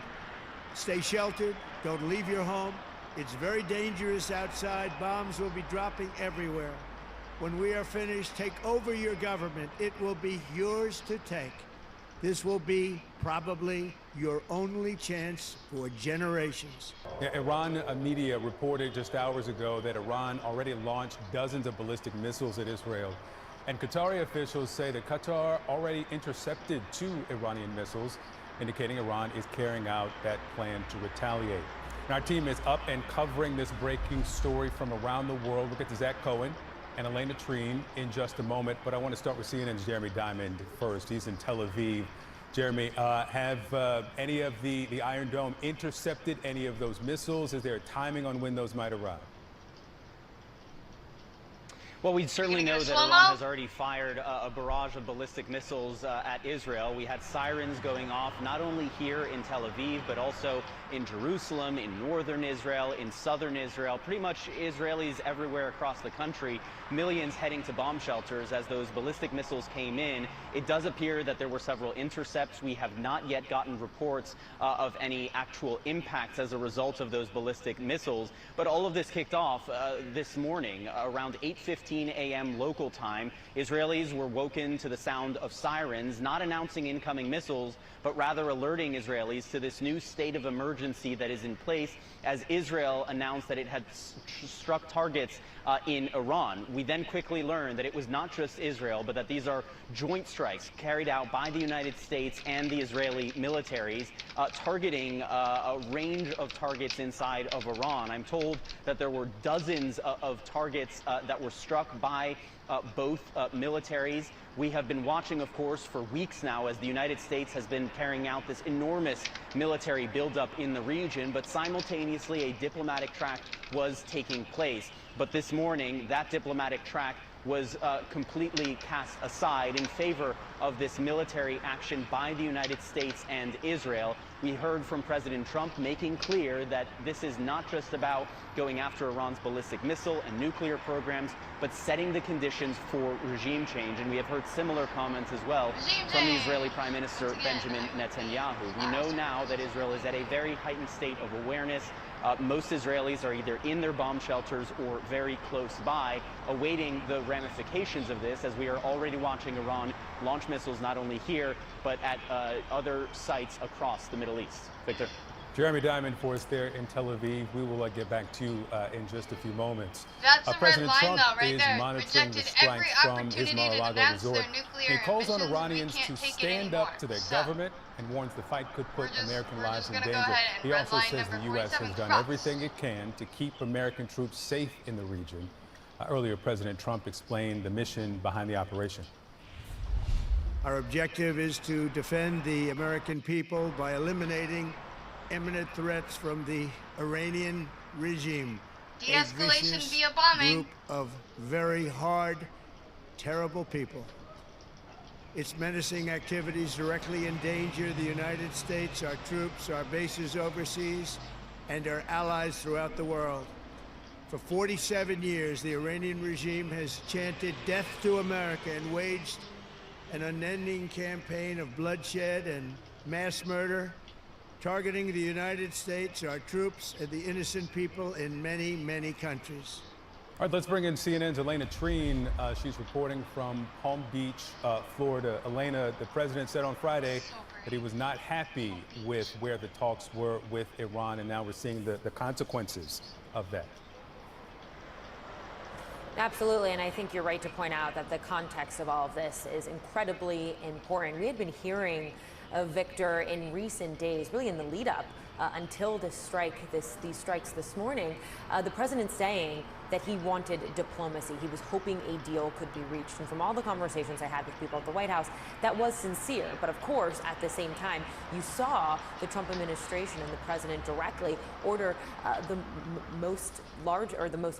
Stay sheltered. Don't leave your home. It's very dangerous outside. Bombs will be dropping everywhere. When we are finished, take over your government. It will be yours to take. This will be probably your only chance for generations. Iran media reported just hours ago that Iran already launched dozens of ballistic missiles at Israel. And Qatari officials say that Qatar already intercepted 2 Iranian missiles, indicating Iran is carrying out that plan to retaliate. And our team is up and covering this breaking story from around the world. We'll get to Zach Cohen and Elena Treen in just a moment, but I want to start with CNN's Jeremy Diamond first. He's in Tel Aviv. Jeremy, have any of the Iron Dome intercepted any of those missiles? Is there a timing on when those might arrive? Well, we certainly know that Iran has already fired a barrage of ballistic missiles at Israel. We had sirens going off not only here in Tel Aviv, but also in Jerusalem, in northern Israel, in southern Israel, pretty much Israelis everywhere across the country, millions heading to bomb shelters as those ballistic missiles came in. It does appear that there were several intercepts. We have not yet gotten reports of any actual impacts as a result of those ballistic missiles. But all of this kicked off this morning around 8:15 10:15 a.m. local time, Israelis were woken to the sound of sirens, not announcing incoming missiles, but rather alerting Israelis to this new state of emergency that is in place as Israel announced that it had struck targets in Iran. We then quickly learned that it was not just Israel, but that these are joint strikes carried out by the United States and the Israeli militaries, targeting a range of targets inside of Iran. I'm told that there were dozens of targets that were struck by both militaries. We have been watching, of course, for weeks now as the United States has been carrying out this enormous military buildup in the region, but simultaneously a diplomatic track was taking place. But this morning, that diplomatic track was completely cast aside in favor of this military action by the United States and Israel. We heard from President Trump making clear that this is not just about going after Iran's ballistic missile and nuclear programs, but setting the conditions for regime change. And we have heard similar comments as well from the Israeli Prime Minister Benjamin Netanyahu. We know now that Israel is at a very heightened state of awareness. Most Israelis are either in their bomb shelters or very close by, awaiting the ramifications of this, as we are already watching Iran launch missiles not only here, but at other sites across the Middle East. Victor. Jeremy Diamond for us there in Tel Aviv. We will get back to you in just a few moments. That's a President red line, Trump though, right is there. monitoring the Rejected strike every from his opportunity to Mar-a-Lago advance resort. their nuclear He calls on ambitions. Iranians We to can't take it stand anymore. up to their So, government and warns the fight could put American lives in gonna go danger. ahead and He red also line says the number U.S. has 47 done crossed. everything it can to keep American troops safe in the region. Earlier, President Trump explained the mission behind the operation. Our objective is to defend the American people by eliminating imminent threats from the Iranian regime. De-escalation A vicious via bombing. group of very hard, terrible people. Its menacing activities directly endanger the United States, our troops, our bases overseas, and our allies throughout the world. For 47 years, the Iranian regime has chanted death to America and waged an unending campaign of bloodshed and mass murder, targeting the United States, our troops, and the innocent people in many, many countries. All right, let's bring in CNN's Elena Treen. She's reporting from Palm Beach, Florida. Elena, the president said on Friday that he was not happy with where the talks were with Iran, and now we're seeing the consequences of that. Absolutely, and I think you're right to point out that the context of all of this is incredibly important. We had been hearing of Victor in recent days, really in the lead up until this strike, these strikes this morning, the president saying that he wanted diplomacy. He was hoping a deal could be reached. And from all the conversations I had with people at the White House, that was sincere. But of course, at the same time, you saw the Trump administration and the president directly order the most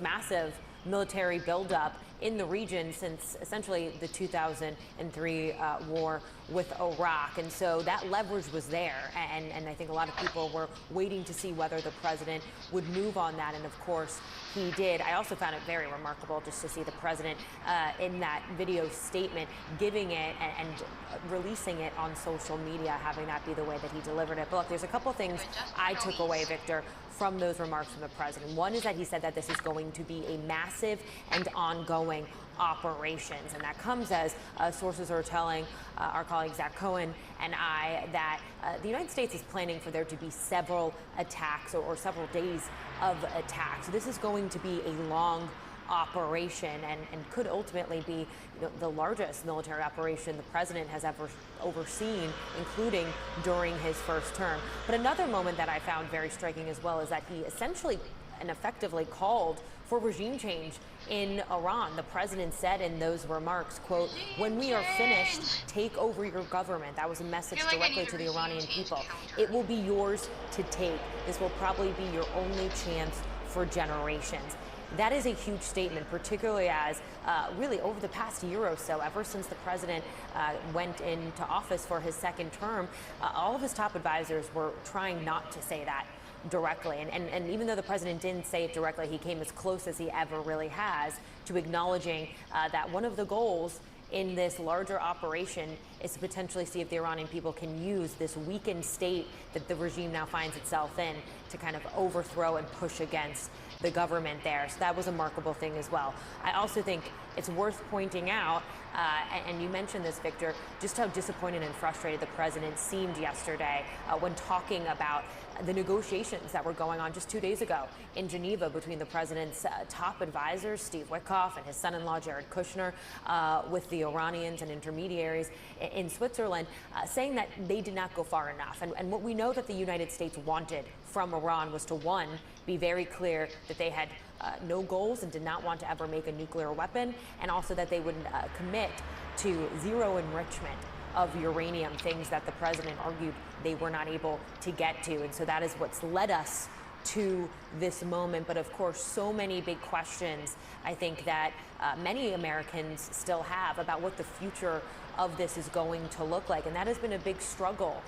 massive military buildup in the region since essentially the 2003 war with Iraq. And so that leverage was there. And I think a lot of people were waiting to see whether the president would move on that. And of course, he did. I also found it very remarkable just to see the president in that video statement giving it and releasing it on social media, having that be the way that he delivered it. But look, there's a couple things I took away, Victor, from those remarks from the president. One is that he said that this is going to be a massive and ongoing operations, and that comes as sources are telling our colleague Zach Cohen and I that the United States is planning for there to be several attacks or several days of attacks. So this is going to be a long operation and could ultimately be the largest military operation the president has ever overseen, including during his first term. But another moment that I found very striking as well is that he essentially and effectively called for regime change in Iran. The president said in those remarks, quote, "When we are finished, take over your government." That was a message directly to the Iranian people. "It will be yours to take. This will probably be your only chance for generations." That is a huge statement, particularly as really over the past year or so, ever since the president went into office for his second term, all of his top advisors were trying not to say that directly. And even though the president didn't say it directly, he came as close as he ever really has to acknowledging that one of the goals in this larger operation is to potentially see if the Iranian people can use this weakened state that the regime now finds itself in to kind of overthrow and push against the government there. So that was a remarkable thing as well. I also think it's worth pointing out, and you mentioned this, Victor, just how disappointed and frustrated the president seemed yesterday when talking about the negotiations that were going on just 2 days ago in Geneva between the president's top advisors, Steve Witkoff, and his son-in-law, Jared Kushner, with the Iranians and intermediaries in Switzerland, saying that they did not go far enough. And what we know that the United States wanted from Iran was to, one, be very clear that they had no goals and did not want to ever make a nuclear weapon, and also that they would commit to zero enrichment of uranium, things that the president argued they were not able to get to. And so that is what's led us to this moment. But of course, so many big questions, I think, that many Americans still have about what the future of this is going to look like. And that has been a big struggle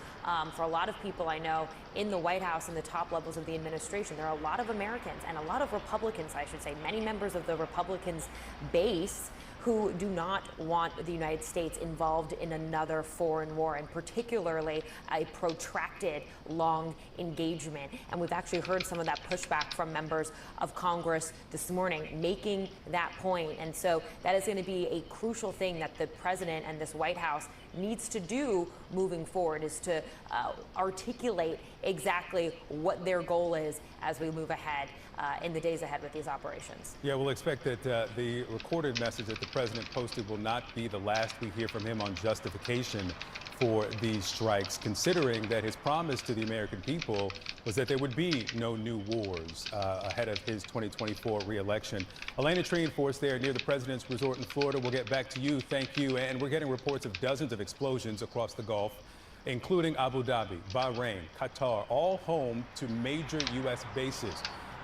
for a lot of people I know in the White House and the top levels of the administration. There are a lot of Americans and a lot of Republicans, I should say, many members of the Republicans' base who do not want the United States involved in another foreign war, and particularly a protracted, long engagement. And we've actually heard some of that pushback from members of Congress this morning, making that point. And so that is going to be a crucial thing that the president and this White House needs to do moving forward, is to articulate exactly what their goal is as we move ahead in the days ahead with these operations. Yeah, we'll expect that the recorded message that the president posted will not be the last we hear from him on justification for these strikes, considering that his promise to the American people was that there would be no new wars ahead of his 2024 re-election. Elena Treen for us there near the president's resort in Florida. We'll get back to you. Thank you. And we're getting reports of dozens of explosions across the Gulf, including Abu Dhabi, Bahrain, Qatar, all home to major U.S. bases.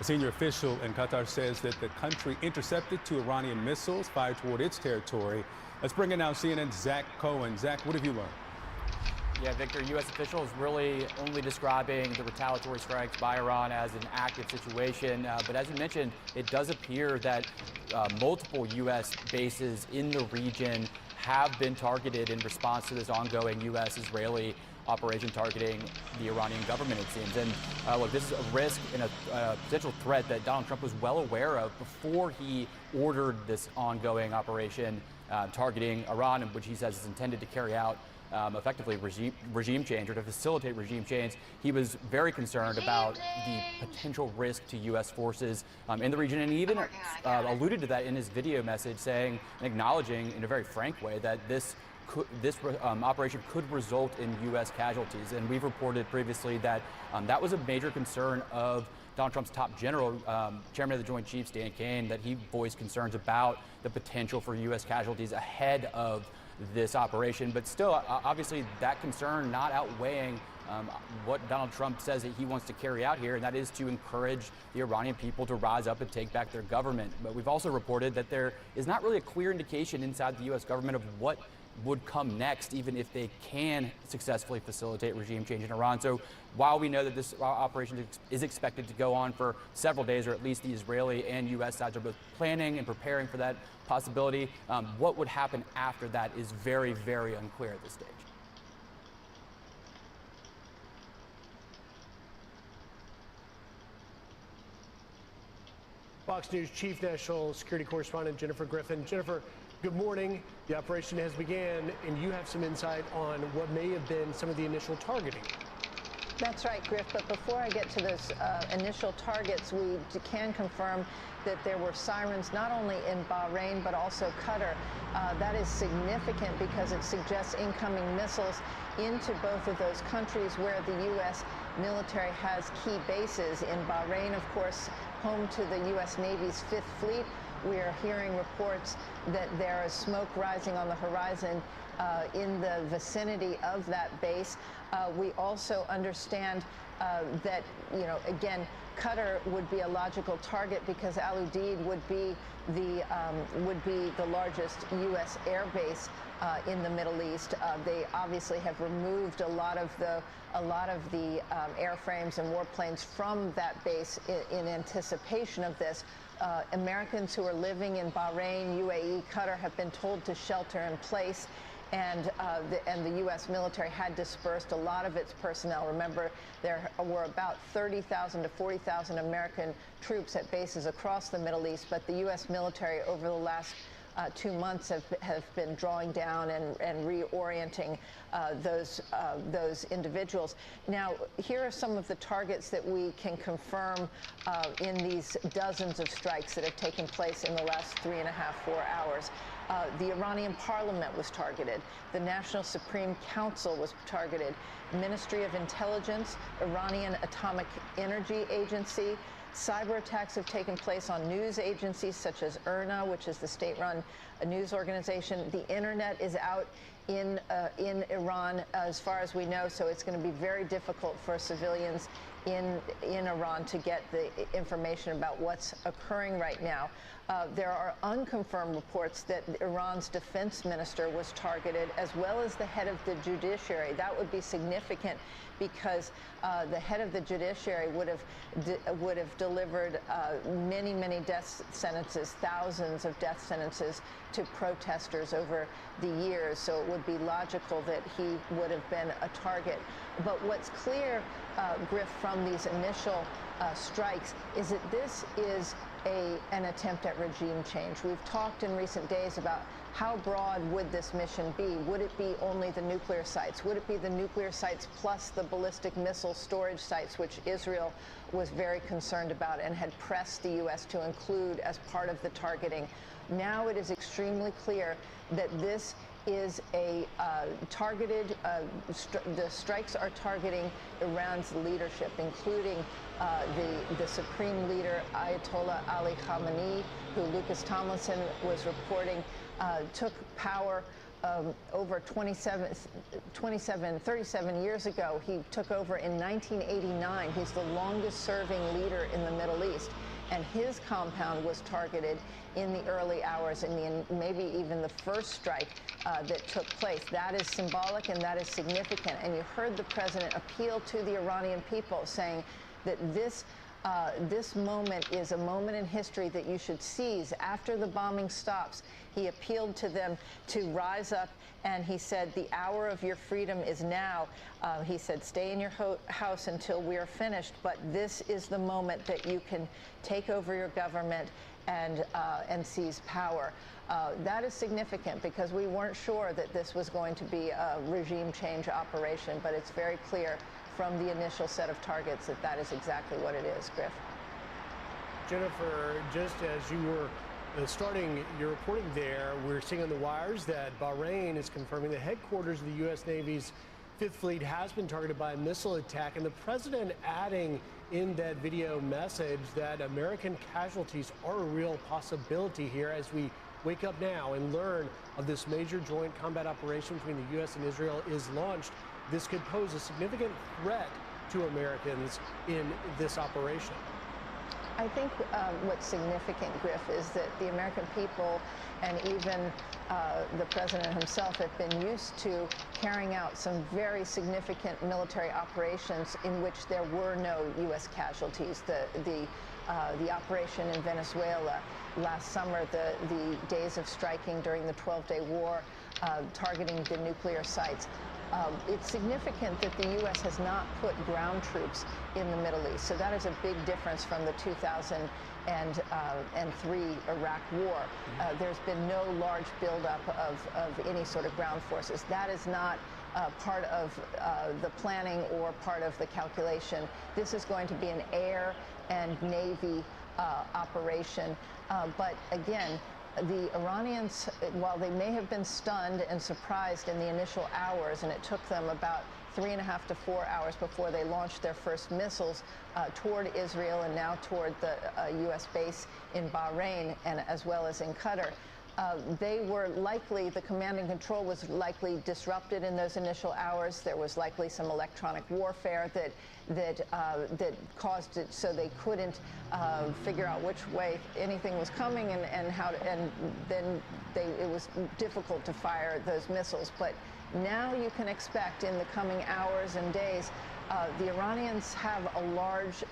A senior official in Qatar says that the country intercepted 2 Iranian missiles fired toward its territory. Let's bring in now CNN's Zach Cohen. Zach, what have you learned? Yeah, Victor, U.S. officials really only describing the retaliatory strikes by Iran as an active situation. But as you mentioned, it does appear that multiple U.S. bases in the region have been targeted in response to this ongoing U.S.-Israeli operation targeting the Iranian government, it seems. And look, this is a risk and a potential threat that Donald Trump was well aware of before he ordered this ongoing operation targeting Iran, which he says is intended to carry out effectively regime change, or to facilitate regime change. He was very concerned about the potential risk to U.S. forces in the region, and he even alluded to that in his video message, saying and acknowledging in a very frank way that this operation could result in U.S. casualties. And we've reported previously that that was a major concern of Donald Trump's top general, Chairman of the Joint Chiefs, Dan Kane, that he voiced concerns about the potential for U.S. casualties ahead of this operation. But still, obviously, that concern not outweighing what Donald Trump says that he wants to carry out here, and that is to encourage the Iranian people to rise up and take back their government. But we've also reported that there is not really a clear indication inside the U.S. government of what would come next, even if they can successfully facilitate regime change in Iran. So while we know that this operation is expected to go on for several days, or at least the Israeli and U.S. sides are both planning and preparing for that possibility, what would happen after that is very, very unclear at this stage. Fox News Chief National Security Correspondent Jennifer Griffin. Jennifer, good morning. The operation has began, and you have some insight on what may have been some of the initial targeting. That's right, Griff. But before I get to those initial targets, we can confirm that there were sirens not only in Bahrain but also Qatar. That is significant because it suggests incoming missiles into both of those countries where the U.S. military has key bases. In Bahrain, of course, home to the U.S. Navy's 5th Fleet. We are hearing reports that there is smoke rising on the horizon in the vicinity of that base. We also understand that, again, Qatar would be a logical target because Al Udeid would be the largest U.S. air base in the Middle East. They obviously have removed a lot of the airframes and warplanes from that base in anticipation of this. Americans who are living in Bahrain, UAE, Qatar have been told to shelter in place. and the U.S. military had dispersed a lot of its personnel. Remember, there were about 30,000 to 40,000 American troops at bases across the Middle East, but the U.S. military over the last 2 months have been drawing down and reorienting those individuals. Now, here are some of the targets that we can confirm in these dozens of strikes that have taken place in the last 3.5, 4 hours. The Iranian parliament was targeted. The National Supreme Council was targeted. Ministry of Intelligence, Iranian Atomic Energy Agency. Cyber attacks have taken place on news agencies such as IRNA, which is the state-run news organization. The internet is out in Iran, as far as we know, so it's going to be very difficult for civilians in Iran to get the information about what's occurring right now. There are unconfirmed reports that Iran's defense minister was targeted, as well as the head of the judiciary. That would be significant because the head of the judiciary would have delivered many death sentences, thousands of death sentences to protesters over the years. So it would be logical that he would have been a target. But what's clear, Griff, from these initial strikes is that this is an attempt at regime change. We've talked in recent days about how broad would this mission be? Would it be only the nuclear sites? Would it be the nuclear sites plus the ballistic missile storage sites, which Israel was very concerned about and had pressed the U.S. to include as part of the targeting? Now it is extremely clear that this is a targeted, the strikes are targeting Iran's leadership, including the supreme leader, Ayatollah Ali Khamenei, who Lucas Tomlinson was reporting took power over 37 years ago. He took over in 1989. He's the longest serving leader in the Middle East. And his compound was targeted in the early hours, in maybe even the first strike that took place. That is symbolic and that is significant. And you heard the president appeal to the Iranian people, saying that this moment is a moment in history that you should seize. After the bombing stops, he appealed to them to rise up, and he said, the hour of your freedom is now. He said, stay in your house until we are finished, but this is the moment that you can take over your government and seize power. That is significant because we weren't sure that this was going to be a regime change operation, but it's very clear from the initial set of targets that that is exactly what it is, Griff. Jennifer, just as you were starting your reporting there, we're seeing on the wires that Bahrain is confirming the headquarters of the U.S. Navy's Fifth Fleet has been targeted by a missile attack, and the president adding in that video message that American casualties are a real possibility here as we wake up now and learn of this major joint combat operation between the U.S. and Israel is launched. This could pose a significant threat to Americans in this operation. I think what's significant, Griff, is that the American people and even the president himself have been used to carrying out some very significant military operations in which there were no U.S. casualties. The operation in Venezuela last summer, the days of striking during the 12-day war, targeting the nuclear sites. It's significant that the U.S. has not put ground troops in the Middle East. So that is a big difference from the 2003 Iraq War. There's been no large buildup of any sort of ground forces. That is not part of the planning or part of the calculation. This is going to be an air and Navy operation. But again, the Iranians, while they may have been stunned and surprised in the initial hours, and it took them about 3.5 to 4 hours before they launched their first missiles toward Israel and now toward the U.S. base in Bahrain and as well as in Qatar, they were likely, the command and control was likely disrupted in those initial hours. There was likely some electronic warfare that caused it so they couldn't figure out which way anything was coming and how to, and then it was difficult to fire those missiles. But now you can expect in the coming hours and days, the Iranians have a large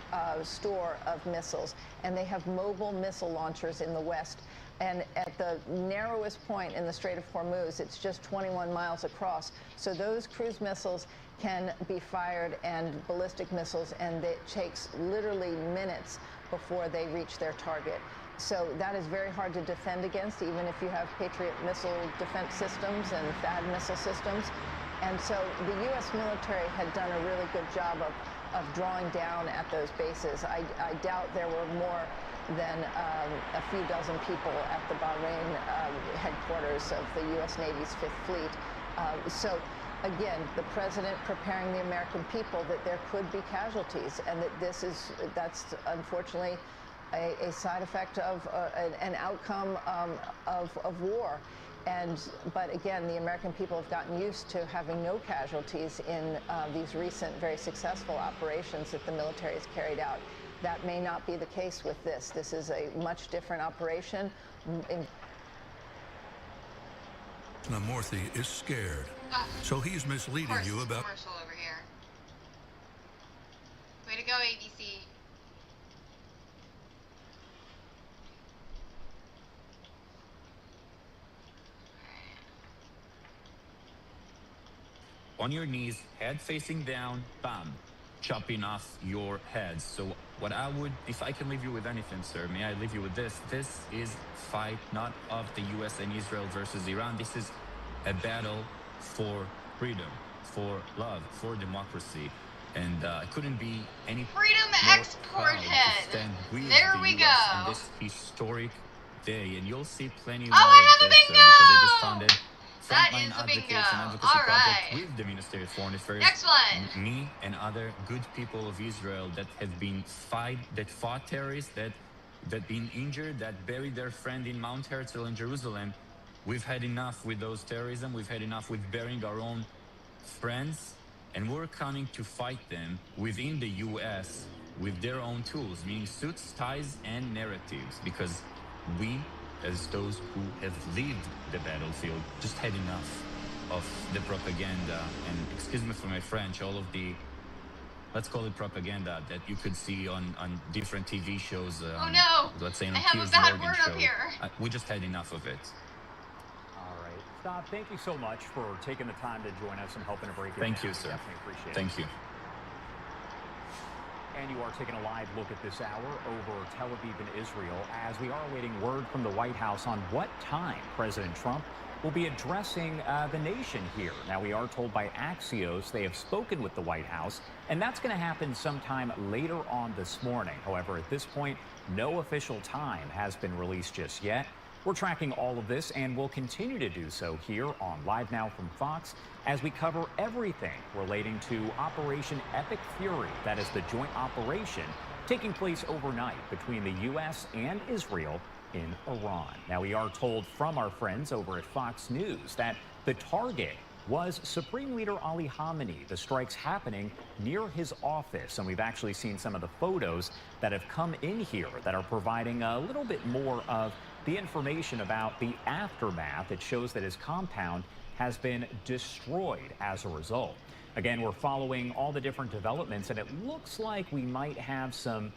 store of missiles, and they have mobile missile launchers in the West. And at the narrowest point in the Strait of Hormuz, it's just 21 miles across. So those cruise missiles can be fired, and ballistic missiles, and it takes literally minutes before they reach their target. So that is very hard to defend against, even if you have Patriot missile defense systems and THAAD missile systems. And so the U.S. military had done a really good job of drawing down at those bases. I doubt there were more than a few dozen people at the Bahrain headquarters of the U.S. Navy's Fifth Fleet. So again, the president preparing the American people that there could be casualties, and that that's unfortunately a side effect of an outcome of war. But again, the American people have gotten used to having no casualties in these recent, very successful operations that the military has carried out. That may not be the case with this. This is a much different operation. Morthy is scared, so he's misleading you about. Commercial over here. Way to go, ABC. On your knees, head facing down, bam, chopping off your heads. So what I would, if I can leave you with anything, sir, may I leave you with this? This is fight not of the U.S. and Israel versus Iran. This is a battle for freedom, for love, for democracy. And it couldn't be any Freedom more Export proud to Head. stand with There the we US go. on this historic day. And you'll see plenty Oh, more I of have a this bingo! because they just founded That Frontline is a Advocates bingo. and Advocacy All Project right. with the Ministry of Foreign Affairs. Next one. Me and other good people of Israel that have been fought terrorists, that been injured, that buried their friend in Mount Herzl in Jerusalem. We've had enough with those terrorism. We've had enough with burying our own friends, and we're coming to fight them within the U.S. with their own tools, meaning suits, ties, and narratives, because we, as those who have lived the battlefield, just had enough of the propaganda, and excuse me for my French, all of the, let's call it propaganda, that you could see on different TV shows. Oh no! Let's say on I have Piers a bad Morgan word show. up here. We just had enough of it. All right. Stop. Thank you so much for taking the time to join us and helping to break it Thank down. you, sir. Definitely appreciate it. Thank you. And you are taking a live look at this hour over Tel Aviv and Israel as we are awaiting word from the White House on what time President Trump will be addressing the nation here. Now, we are told by Axios they have spoken with the White House, and that's going to happen sometime later on this morning. However, at this point, no official time has been released just yet. We're tracking all of this, and we'll continue to do so here on Live Now from Fox as we cover everything relating to Operation Epic Fury. That is the joint operation taking place overnight between the U.S. and Israel in Iran. Now, we are told from our friends over at Fox News that the target was Supreme Leader Ali Khamenei. The strikes happening near his office, and we've actually seen some of the photos that have come in here that are providing a little bit more of the information about the aftermath. It shows that his compound has been destroyed as a result. Again, we're following all the different developments, and it looks like we might have some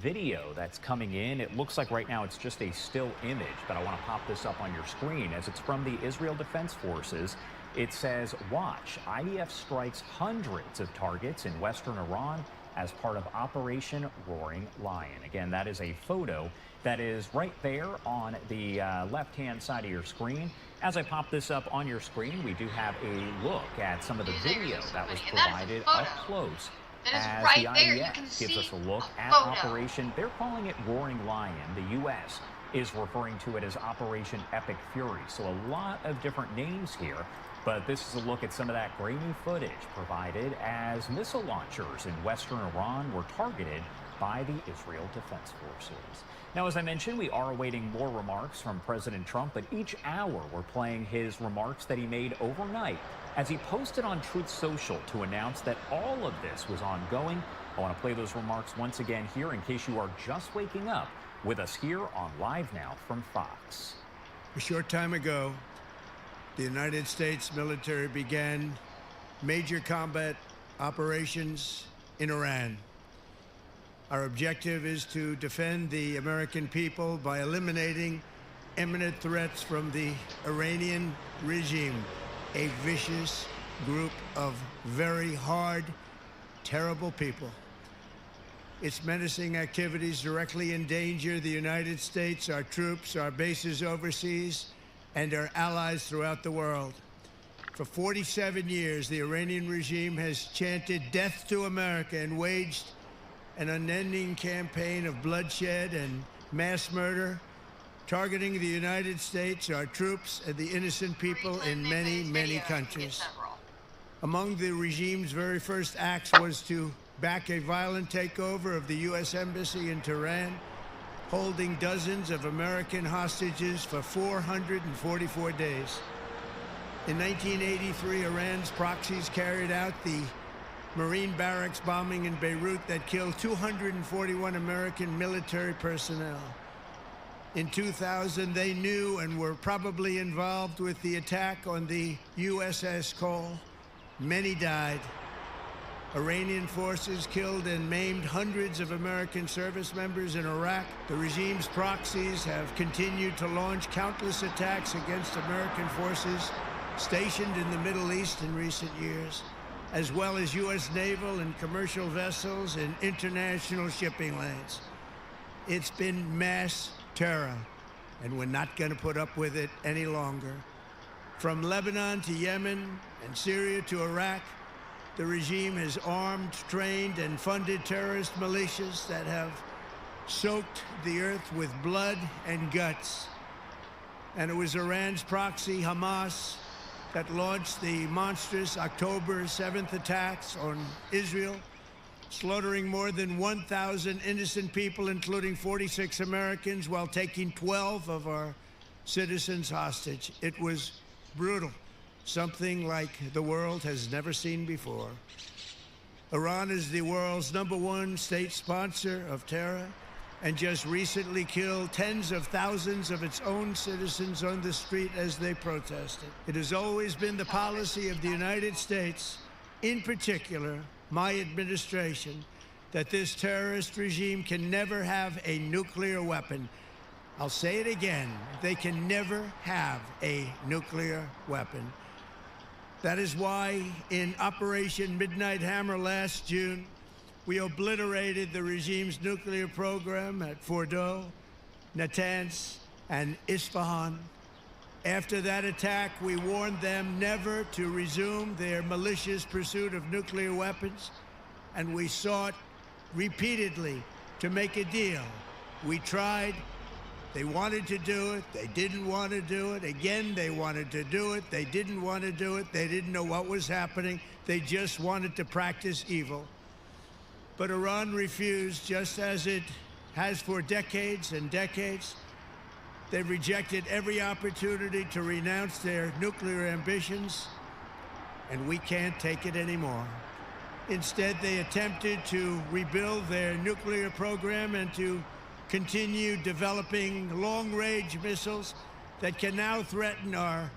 video that's coming in. It looks like right now it's just a still image, but I want to pop this up on your screen as it's from the Israel Defense Forces. It says, watch, IDF strikes hundreds of targets in western Iran as part of Operation Roaring Lion. Again, that is a photo that is right there on the left-hand side of your screen. As I pop this up on your screen, we do have a look at some of the video that was provided up close. As right the there. IDF gives us a look at photo. Operation, they're calling it Roaring Lion. The U.S. is referring to it as Operation Epic Fury. So a lot of different names here, but this is a look at some of that grainy footage provided as missile launchers in western Iran were targeted by the Israel Defense Forces. Now, as I mentioned, we are awaiting more remarks from President Trump, but each hour we're playing his remarks that he made overnight as he posted on Truth Social to announce that all of this was ongoing. I want to play those remarks once again here in case you are just waking up with us here on Live Now from Fox. A short time ago, the United States military began major combat operations in Iran. Our objective is to defend the American people by eliminating imminent threats from the Iranian regime, a vicious group of very hard, terrible people. Its menacing activities directly endanger the United States, our troops, our bases overseas, and our allies throughout the world. For 47 years, the Iranian regime has chanted death to America and waged an unending campaign of bloodshed and mass murder, targeting the United States, our troops, and the innocent people in many, many countries. Among the regime's very first acts was to back a violent takeover of the U.S. Embassy in Tehran, holding dozens of American hostages for 444 days. In 1983, Iran's proxies carried out the Marine barracks bombing in Beirut that killed 241 American military personnel. In 2000, they knew and were probably involved with the attack on the USS Cole. Many died. Iranian forces killed and maimed hundreds of American service members in Iraq. The regime's proxies have continued to launch countless attacks against American forces stationed in the Middle East in recent years, as well as U.S. naval and commercial vessels in international shipping lanes. It's been mass terror, and we're not going to put up with it any longer. From Lebanon to Yemen and Syria to Iraq, the regime has armed, trained, and funded terrorist militias that have soaked the earth with blood and guts. And it was Iran's proxy, Hamas, that launched the monstrous October 7th attacks on Israel, slaughtering more than 1,000 innocent people, including 46 Americans, while taking 12 of our citizens hostage. It was brutal, something like the world has never seen before. Iran is the world's #1 state sponsor of terror, and just recently killed tens of thousands of its own citizens on the street as they protested. It has always been the policy of the United States, in particular my administration, that this terrorist regime can never have a nuclear weapon. I'll say it again, they can never have a nuclear weapon. That is why in Operation Midnight Hammer last June, we obliterated the regime's nuclear program at Fordow, Natanz, and Isfahan. After that attack, we warned them never to resume their malicious pursuit of nuclear weapons, and we sought repeatedly to make a deal. We tried. They wanted to do it. They didn't want to do it. Again, they wanted to do it. They didn't want to do it. They didn't know what was happening. They just wanted to practice evil. But Iran refused, just as it has for decades and decades. They've rejected every opportunity to renounce their nuclear ambitions, and we can't take it anymore. Instead, they attempted to rebuild their nuclear program and to continue developing long-range missiles that can now threaten our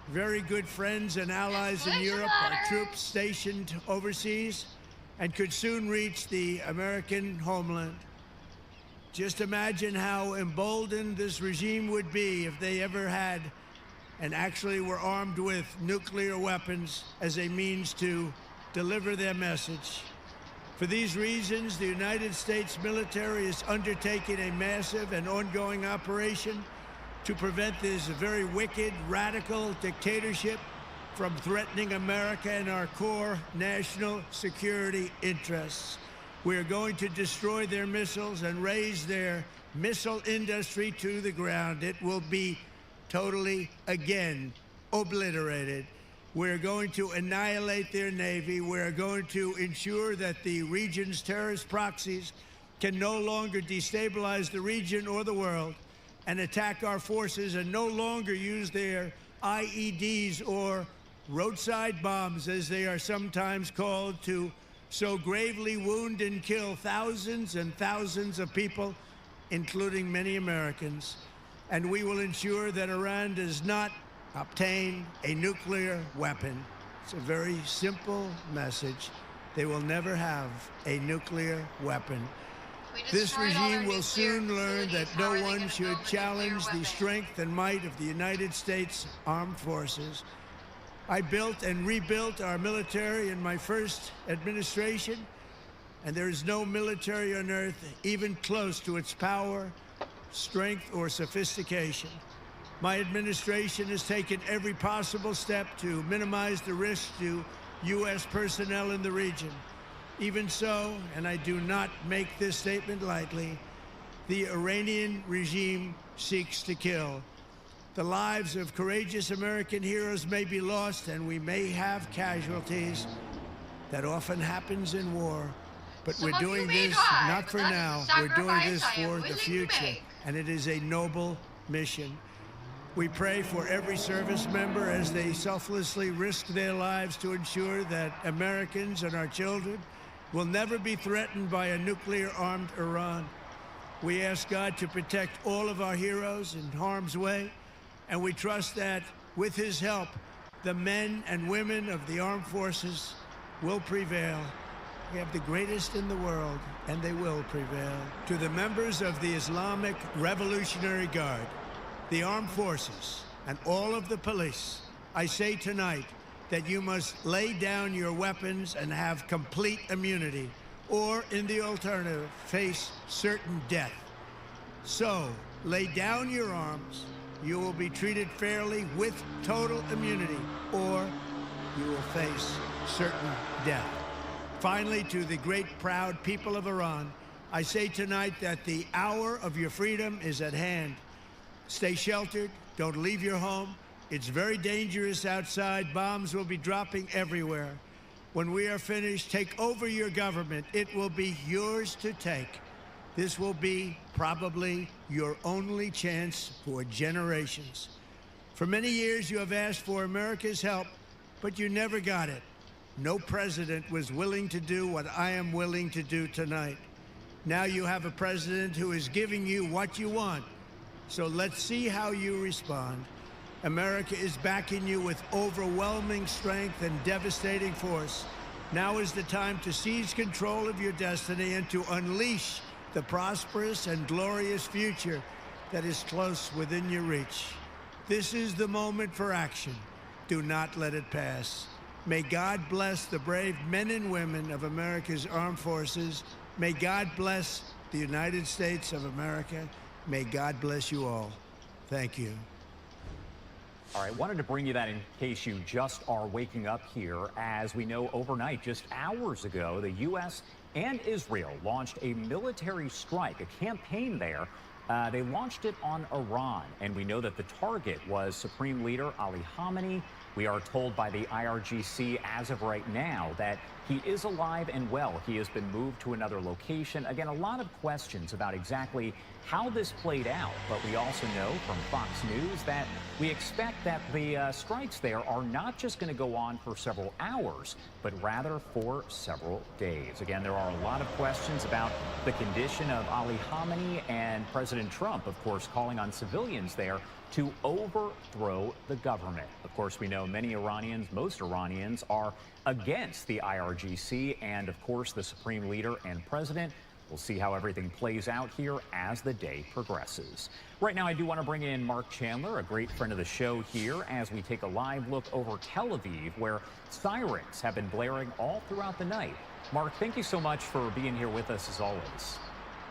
very good friends and allies in Europe, our troops stationed overseas, and could soon reach the American homeland. Just imagine how emboldened this regime would be if they ever had and actually were armed with nuclear weapons as a means to deliver their message. For these reasons, the United States military is undertaking a massive and ongoing operation to prevent this very wicked, radical dictatorship from threatening America and our core national security interests. We are going to destroy their missiles and raise their missile industry to the ground. It will be totally, again, obliterated. We're going to annihilate their Navy. We're going to ensure that the region's terrorist proxies can no longer destabilize the region or the world and attack our forces, and no longer use their IEDs or roadside bombs, as they are sometimes called, to so gravely wound and kill thousands and thousands of people, including many Americans. And we will ensure that Iran does not obtain a nuclear weapon. It's a very simple message. They will never have a nuclear weapon. This regime will soon learn that no one should challenge the strength and might of the United States Armed Forces. I built and rebuilt our military in my first administration, and there is no military on earth even close to its power, strength, or sophistication. My administration has taken every possible step to minimize the risk to U.S. personnel in the region. Even so, and I do not make this statement lightly, the Iranian regime seeks to kill. The lives of courageous American heroes may be lost, and we may have casualties. That often happens in war. But we're doing this not for now. We're doing this for the future, and it is a noble mission. We pray for every service member as they selflessly risk their lives to ensure that Americans and our children will never be threatened by a nuclear-armed Iran. We ask God to protect all of our heroes in harm's way, and we trust that, with his help, the men and women of the armed forces will prevail. We have the greatest in the world, and they will prevail. To the members of the Islamic Revolutionary Guard, the armed forces, and all of the police, I say tonight that you must lay down your weapons and have complete immunity, or, in the alternative, face certain death. So, lay down your arms. You will be treated fairly with total immunity, or you will face certain death. Finally, to the great, proud people of Iran, I say tonight that the hour of your freedom is at hand. Stay sheltered. Don't leave your home. It's very dangerous outside. Bombs will be dropping everywhere. When we are finished, take over your government. It will be yours to take. This will be probably your only chance for generations. For many years, you have asked for America's help, but you never got it. No president was willing to do what I am willing to do tonight. Now you have a president who is giving you what you want. So let's see how you respond. America is backing you with overwhelming strength and devastating force. Now is the time to seize control of your destiny and to unleash the prosperous and glorious future that is close within your reach. This is the moment for action. Do not let it pass. May God bless the brave men and women of America's armed forces. May God bless the United States of America. May God bless you all. Thank you. All right, wanted to bring you that in case you just are waking up here. As we know, overnight, just hours ago, the U.S. and Israel launched a military strike, a campaign there. They launched it on Iran, and we know that the target was Supreme Leader Ali Khamenei. We are told by the IRGC as of right now that he is alive and well. He has been moved to another location. Again, a lot of questions about exactly how this played out, but we also know from Fox News that we expect that the strikes there are not just going to go on for several hours, but rather for several days. Again, there are a lot of questions about the condition of Ali Khamenei, and President Trump, of course, calling on civilians there to overthrow the government. Of course, we know many Iranians, most Iranians, are against the IRGC and, of course, the Supreme Leader and President. We'll see how everything plays out here as the day progresses. Right now, I do want to bring in Mark Chandler, a great friend of the show here, as we take a live look over Tel Aviv, where sirens have been blaring all throughout the night. Mark, thank you so much for being here with us as always.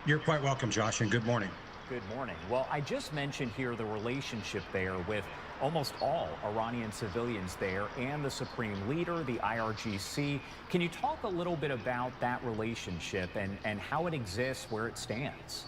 You're quite welcome, Josh, and good morning. Good morning. Well, I just mentioned here the relationship there with almost all Iranian civilians there and the Supreme Leader, the IRGC. Can you talk a little bit about that relationship and how it exists, where it stands?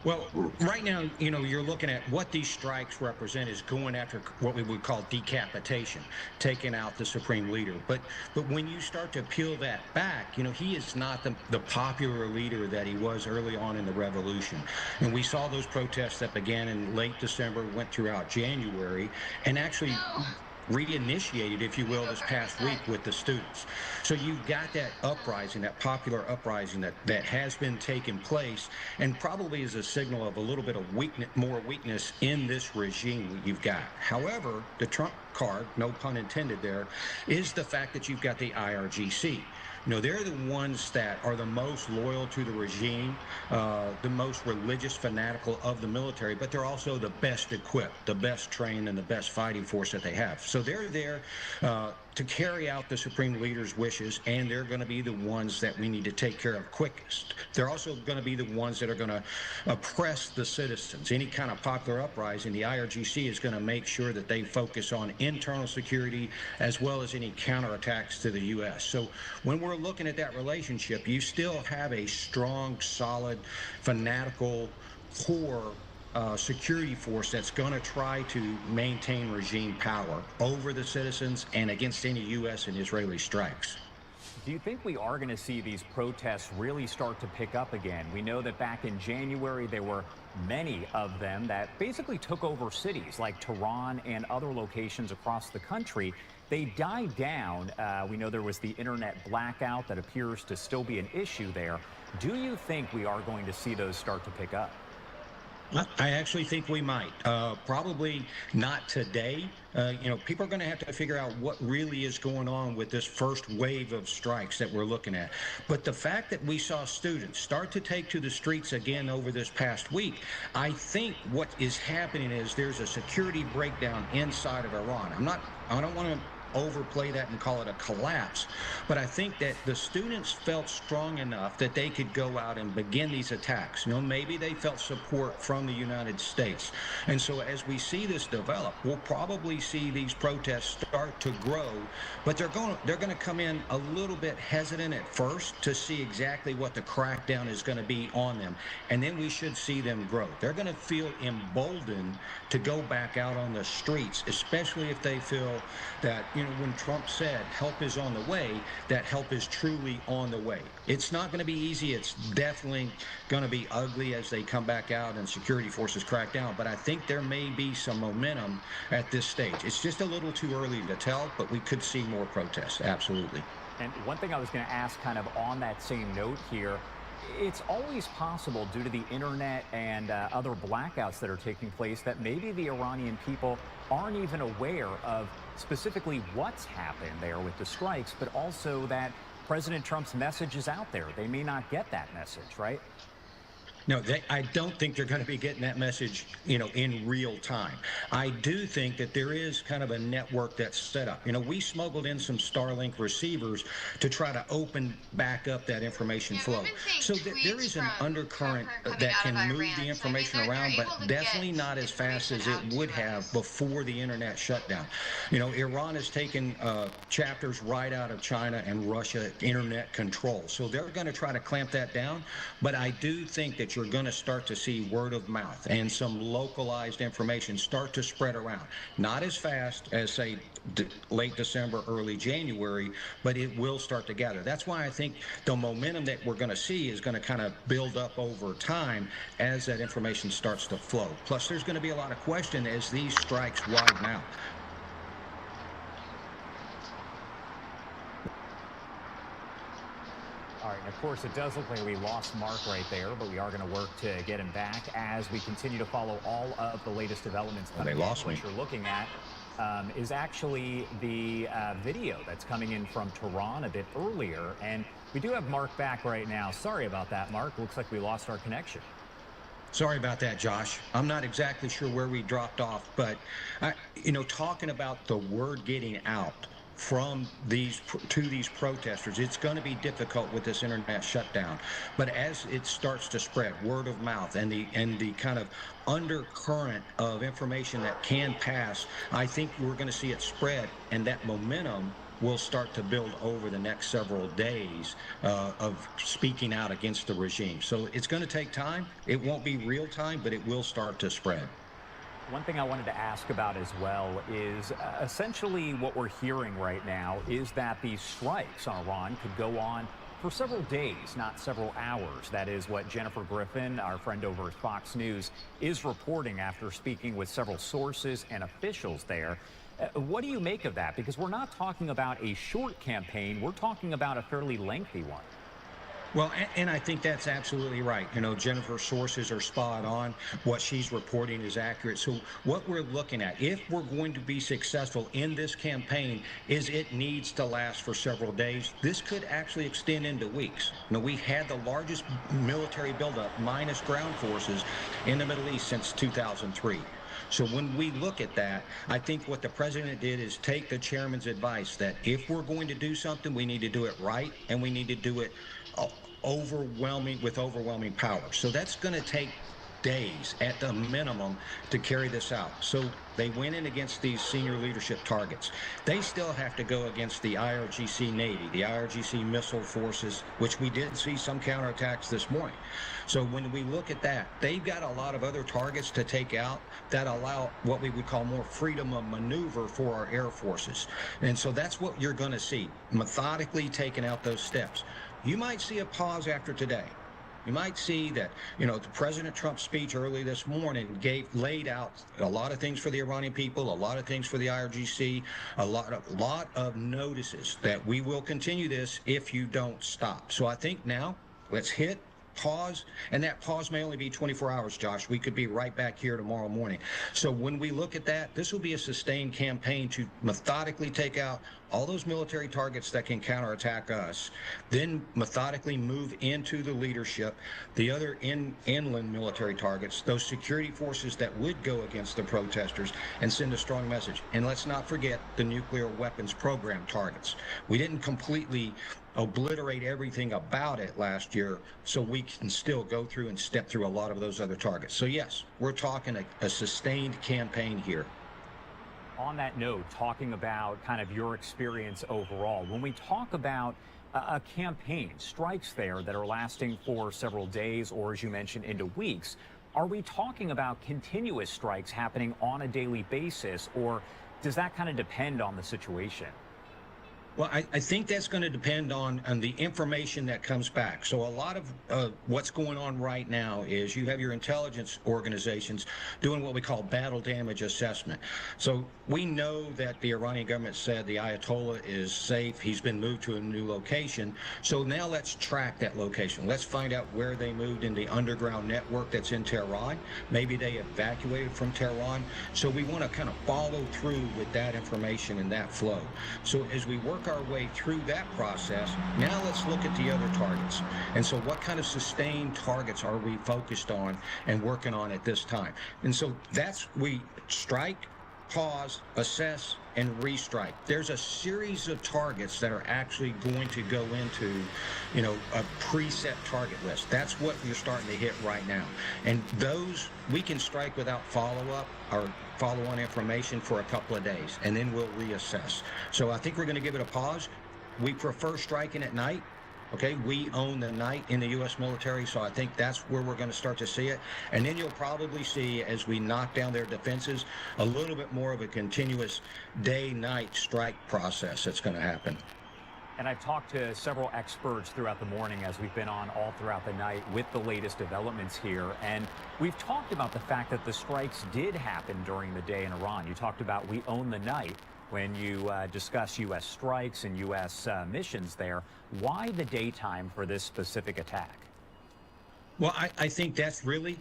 Well, right now, you know, you're looking at what these strikes represent is going after what we would call decapitation, taking out the Supreme Leader. But when you start to peel that back, you know, he is not the popular leader that he was early on in the revolution. And we saw those protests that began in late December, went throughout January, and actually reinitiated, if you will, this past week with the students. So you've got that uprising, that popular uprising that has been taking place, and probably is a signal of a little bit of weakness, more weakness in this regime you've got. However, the Trump card, no pun intended there, is the fact that you've got the IRGC. You know, they're the ones that are the most loyal to the regime, the most religious, fanatical of the military, but they're also the best equipped, the best trained, and the best fighting force that they have. So they're there to carry out the Supreme Leader's wishes, and they're going to be the ones that we need to take care of quickest. They're also going to be the ones that are going to oppress the citizens. Any kind of popular uprising, the IRGC is going to make sure that they focus on internal security as well as any counterattacks to the U.S. So when we're looking at that relationship, you still have a strong, solid, fanatical core security force that's going to try to maintain regime power over the citizens and against any U.S. and Israeli strikes. Do you think we are going to see these protests really start to pick up again? We know that back in January, there were many of them that basically took over cities like Tehran and other locations across the country. They died down. We know there was the internet blackout that appears to still be an issue there. Do you think we are going to see those start to pick up? I actually think we might. Probably not today. You know, people are going to have to figure out what really is going on with this first wave of strikes that we're looking at. But the fact that we saw students start to take to the streets again over this past week, I think what is happening is there's a security breakdown inside of Iran. I don't want to overplay that and call it a collapse, but I think that the students felt strong enough that they could go out and begin these attacks. You know, maybe they felt support from the United States. And so as we see this develop, we'll probably see these protests start to grow, but they're going to come in a little bit hesitant at first to see exactly what the crackdown is going to be on them. And then we should see them grow. They're going to feel emboldened to go back out on the streets, especially if they feel that, you know, when Trump said help is on the way, that help is truly on the way. It's not going to be easy. It's definitely going to be ugly as they come back out and security forces crack down. But I think there may be some momentum at this stage. It's just a little too early to tell, but we could see more protests. Absolutely. And one thing I was going to ask kind of on that same note here, it's always possible due to the internet and other blackouts that are taking place that maybe the Iranian people aren't even aware of specifically what's happened there with the strikes, but also that President Trump's message is out there. They may not get that message, right? No, I don't think they're going to be getting that message, you know, in real time. I do think that there is kind of a network that's set up. You know, we smuggled in some Starlink receivers to try to open back up that information flow. So there is an undercurrent that can move the information around, but definitely not as fast as it would have before the internet shutdown. You know, Iran has taken chapters right out of China and Russia internet control. So they're going to try to clamp that down. But I do think that you're going to start to see word of mouth and some localized information start to spread around. Not as fast as, say, late December, early January, but it will start to gather. That's why I think the momentum that we're going to see is going to kind of build up over time as that information starts to flow. Plus, there's going to be a lot of question as these strikes widen out. All right, and of course, it does look like we lost Mark right there, but we are going to work to get him back as we continue to follow all of the latest developments. They lost me. What you're looking at is actually the video that's coming in from Tehran a bit earlier, and we do have Mark back right now. Sorry about that, Mark. Looks like we lost our connection. Sorry about that, Josh. I'm not exactly sure where we dropped off, but, you know, talking about the word getting out from these protesters, it's going to be difficult with this internet shutdown. But as it starts to spread, word of mouth and the kind of undercurrent of information that can pass, I think we're going to see it spread, and that momentum will start to build over the next several days of speaking out against the regime. So it's going to take time. It won't be real time, but it will start to spread. One thing I wanted to ask about as well is essentially what we're hearing right now is that these strikes on Iran could go on for several days, not several hours. That is what Jennifer Griffin, our friend over at Fox News, is reporting after speaking with several sources and officials there. What do you make of that? Because we're not talking about a short campaign. We're talking about a fairly lengthy one. Well, and I think that's absolutely right. You know, Jennifer's sources are spot on. What she's reporting is accurate. So what we're looking at, if we're going to be successful in this campaign, is it needs to last for several days. This could actually extend into weeks. You know, we had the largest military buildup minus ground forces in the Middle East since 2003. So when we look at that, I think what the president did is take the chairman's advice that if we're going to do something, we need to do it right, and we need to do it with overwhelming power. So that's going to take days at the minimum to carry this out. So they went in against these senior leadership targets. They still have to go against the IRGC Navy, the IRGC missile forces, which we did see some counterattacks this morning. So when we look at that, they've got a lot of other targets to take out that allow what we would call more freedom of maneuver for our air forces. And so that's what you're going to see, methodically taking out those steps. You might see a pause after today. You might see that, you know, the President Trump's speech early this morning laid out a lot of things for the Iranian people, a lot of things for the IRGC, a lot of notices that we will continue this if you don't stop. So I think now let's hit pause, and that pause may only be 24 hours, Josh. We could be right back here tomorrow morning. So when we look at that, this will be a sustained campaign to methodically take out all those military targets that can counterattack us, then methodically move into the leadership, the other inland military targets, those security forces that would go against the protesters, and send a strong message. And let's not forget the nuclear weapons program targets. We didn't completely obliterate everything about it last year, so we can still go through and step through a lot of those other targets. So yes, we're talking a sustained campaign here. On that note, talking about kind of your experience overall, when we talk about a campaign, strikes there that are lasting for several days or, as you mentioned, into weeks, are we talking about continuous strikes happening on a daily basis, or does that kind of depend on the situation? Well, I think that's going to depend on the information that comes back. So a lot of what's going on right now is you have your intelligence organizations doing what we call battle damage assessment. So we know that the Iranian government said the Ayatollah is safe. He's been moved to a new location. So now let's track that location. Let's find out where they moved in the underground network that's in Tehran. Maybe they evacuated from Tehran. So we want to kind of follow through with that information and that flow. So as we work our way through that process, now let's look at the other targets. And so what kind of sustained targets are we focused on and working on at this time? And so we strike, pause, assess, and restrike. There's a series of targets that are actually going to go into, you know, a preset target list. That's what you're starting to hit right now. And those we can strike without follow-up or follow-on information for a couple of days, and then we'll reassess. So I think we're going to give it a pause. We prefer striking at night. Okay, we own the night in the U.S. military, so I think that's where we're going to start to see it. And then you'll probably see, as we knock down their defenses, a little bit more of a continuous day-night strike process that's going to happen. And I've talked to several experts throughout the morning as we've been on all throughout the night with the latest developments here. And we've talked about the fact that the strikes did happen during the day in Iran. You talked about we own the night when you discuss U.S. strikes and U.S. missions there. Why the daytime for this specific attack? Well, I think that's really,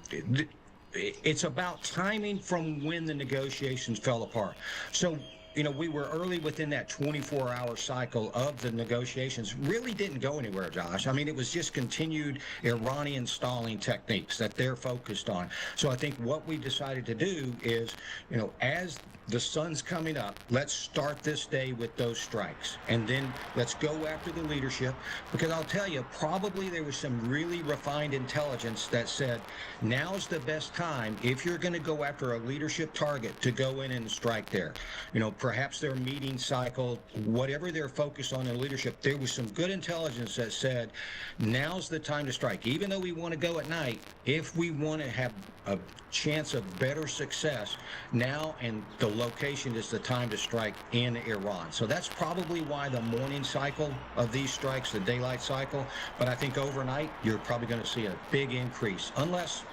it's about timing from when the negotiations fell apart. So, you know, we were early within that 24-hour cycle of the negotiations. Really didn't go anywhere, Josh. I mean, it was just continued Iranian stalling techniques that they're focused on. So I think what we decided to do is, you know, as the sun's coming up, let's start this day with those strikes. And then let's go after the leadership, because I'll tell you, probably there was some really refined intelligence that said, now's the best time, if you're going to go after a leadership target, to go in and strike there. You know, perhaps their meeting cycle, whatever they're focused on in leadership, there was some good intelligence that said, now's the time to strike. Even though we want to go at night, if we want to have a chance of better success, now and the location is the time to strike in Iran. So that's probably why the morning cycle of these strikes, the daylight cycle, but I think overnight you're probably going to see a big increase, unless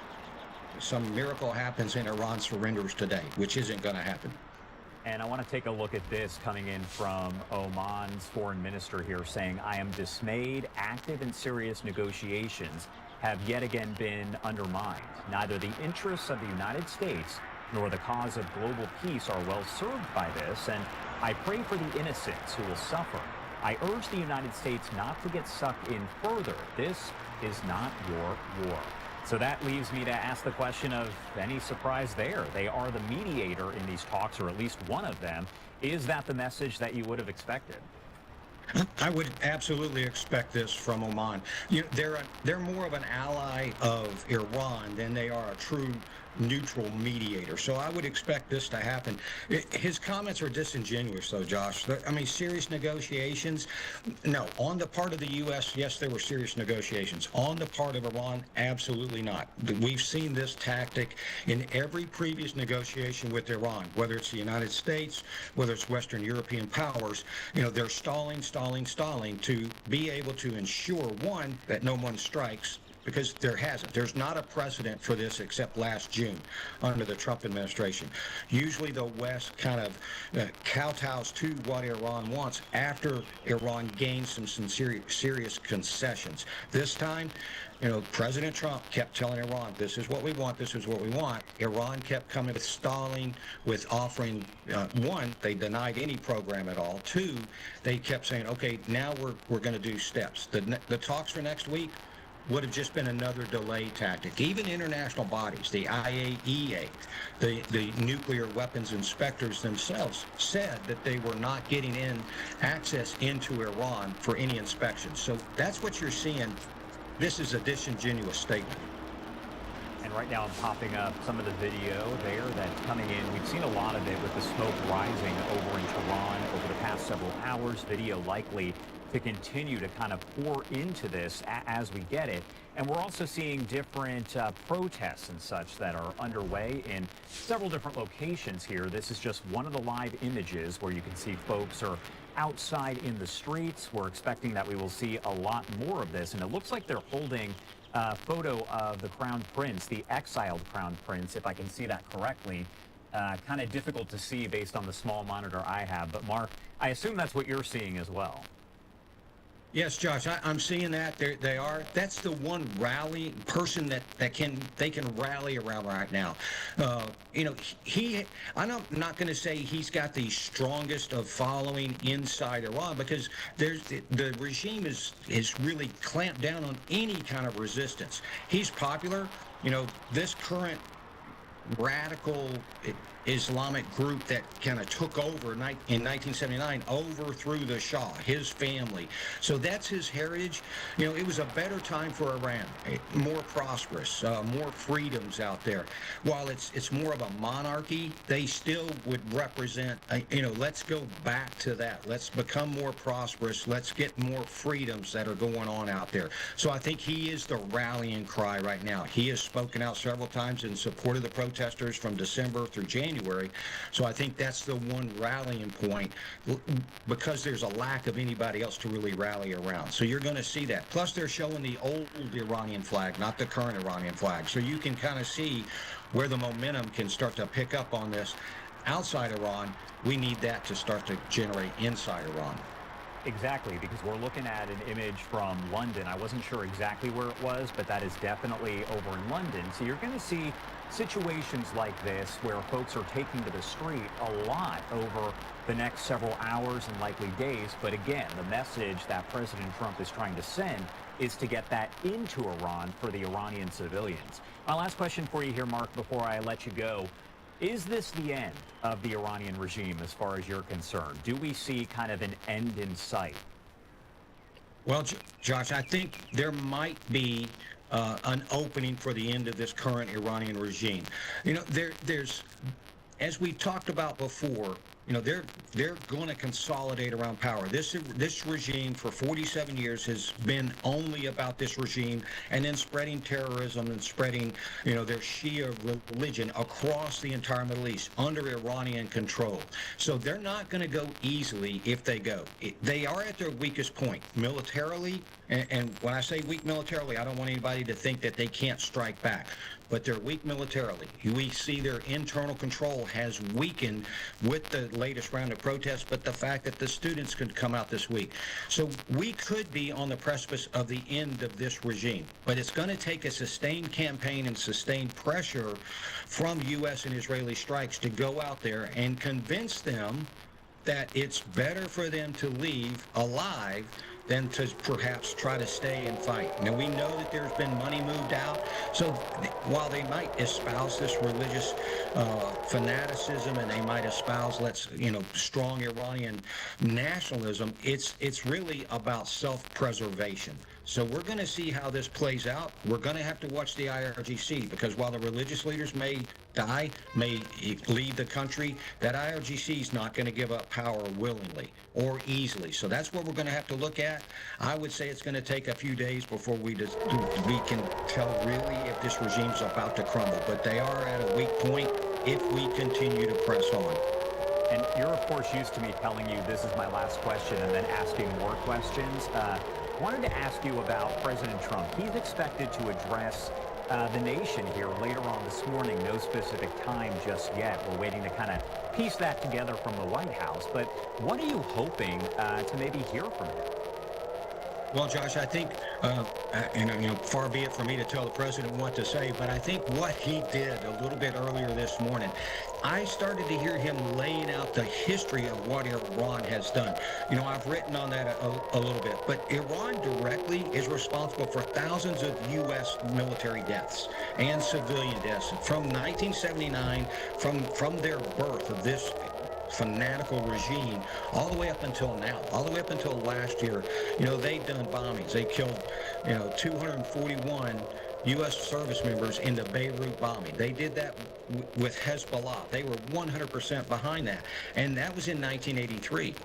some miracle happens and Iran surrenders today, which isn't going to happen. And I want to take a look at this coming in from Oman's foreign minister here saying, I am dismayed. Active and serious negotiations have yet again been undermined. Neither the interests of the United States nor the cause of global peace are well served by this, and I pray for the innocents who will suffer. I urge the United States not to get sucked in further. This is not your war. So that leaves me to ask the question of any surprise there. They are the mediator in these talks, or at least one of them. Is that the message that you would have expected? I would absolutely expect this from Oman. They're more of an ally of Iran than they are a true neutral mediator. So I would expect this to happen. His comments are disingenuous, though, Josh. I mean, serious negotiations? No. On the part of the U.S., yes, there were serious negotiations. On the part of Iran, absolutely not. We've seen this tactic in every previous negotiation with Iran, whether it's the United States, whether it's Western European powers. They're stalling to be able to ensure, one, that no one strikes, because there's not a precedent for this except last June under the Trump administration. Usually the West kind of kowtows to what Iran wants after Iran gains some serious concessions. This time, President Trump kept telling Iran, this is what we want, this is what we want. Iran kept coming with stalling, with offering, one, they denied any program at all. Two, they kept saying, okay, now we're going to do steps. The talks for next week would have just been another delay tactic. Even international bodies, the IAEA, the nuclear weapons inspectors themselves said that they were not getting access into Iran for any inspections. So that's what you're seeing. This is a disingenuous statement. And right now I'm popping up some of the video there that's coming in. We've seen a lot of it with the smoke rising over in Tehran over the past several hours. Video likely to continue to kind of pour into this as we get it. And we're also seeing different protests and such that are underway in several different locations here. This is just one of the live images where you can see folks are outside in the streets. We're expecting that we will see a lot more of this. And it looks like they're holding a photo of the Crown Prince, the exiled Crown Prince, if I can see that correctly. Kind of difficult to see based on the small monitor I have. But Mark, I assume that's what you're seeing as well. Yes, Josh, I'm seeing that. They are. That's the one rally person that they can rally around right now. I'm not going to say he's got the strongest of following inside Iran, because the regime is really clamped down on any kind of resistance. He's popular. This current radical Islamic group that kind of took over in 1979, overthrew the Shah, his family. So that's his heritage. It was a better time for Iran, more prosperous, more freedoms out there. While it's more of a monarchy, they still would represent, let's go back to that. Let's become more prosperous. Let's get more freedoms that are going on out there. So I think he is the rallying cry right now. He has spoken out several times in support of the protesters from December through January. So I think that's the one rallying point, because there's a lack of anybody else to really rally around. So you're going to see that. Plus, they're showing the old Iranian flag, not the current Iranian flag. So you can kind of see where the momentum can start to pick up on this. Outside Iran, we need that to start to generate inside Iran. Exactly, because we're looking at an image from London. I wasn't sure exactly where it was, but that is definitely over in London. So you're going to see situations like this where folks are taking to the street a lot over the next several hours and likely days. But again, the message that President Trump is trying to send is to get that into Iran for the Iranian civilians. My last question for you here, Mark, before I let you go. Is this the end of the Iranian regime as far as you're concerned? Do we see kind of an end in sight? Well, Josh, I think there might be an opening for the end of this current Iranian regime. There's, as we talked about before, they're going to consolidate around power. This regime for 47 years has been only about this regime, and then spreading terrorism and spreading, their Shia religion across the entire Middle East under Iranian control. So they're not going to go easily if they go. They are at their weakest point militarily, and when I say weak militarily, I don't want anybody to think that they can't strike back. but they're weak militarily. We see their internal control has weakened with the latest round of protests, but the fact that the students could come out this week. So we could be on the precipice of the end of this regime, but it's going to take a sustained campaign and sustained pressure from U.S. and Israeli strikes to go out there and convince them that it's better for them to leave alive than to perhaps try to stay and fight. Now, we know that there's been money moved out, so while they might espouse this religious fanaticism and they might espouse, strong Iranian nationalism, it's really about self-preservation. So we're going to see how this plays out. We're going to have to watch the IRGC, because while the religious leaders may die, may leave the country, that IRGC is not going to give up power willingly or easily. So that's what we're going to have to look at. I would say it's going to take a few days before we can tell really if this regime's about to crumble. But they are at a weak point if we continue to press on. And you're, of course, used to me telling you this is my last question and then asking more questions. Wanted to ask you about President Trump. He's expected to address the nation here later on this morning. No specific time just yet. We're waiting to kind of piece that together from the White House. But what are you hoping to maybe hear from him? Well, Josh, I think, far be it for me to tell the president what to say, but I think what he did a little bit earlier this morning, I started to hear him laying out the history of what Iran has done. I've written on that a little bit, but Iran directly is responsible for thousands of U.S. military deaths and civilian deaths from 1979, from their birth of this fanatical regime all the way up until now, all the way up until last year. They've done bombings. They killed 241 U.S. service members in the Beirut bombing. They did that with Hezbollah. They were 100% behind that, and that was in 1983.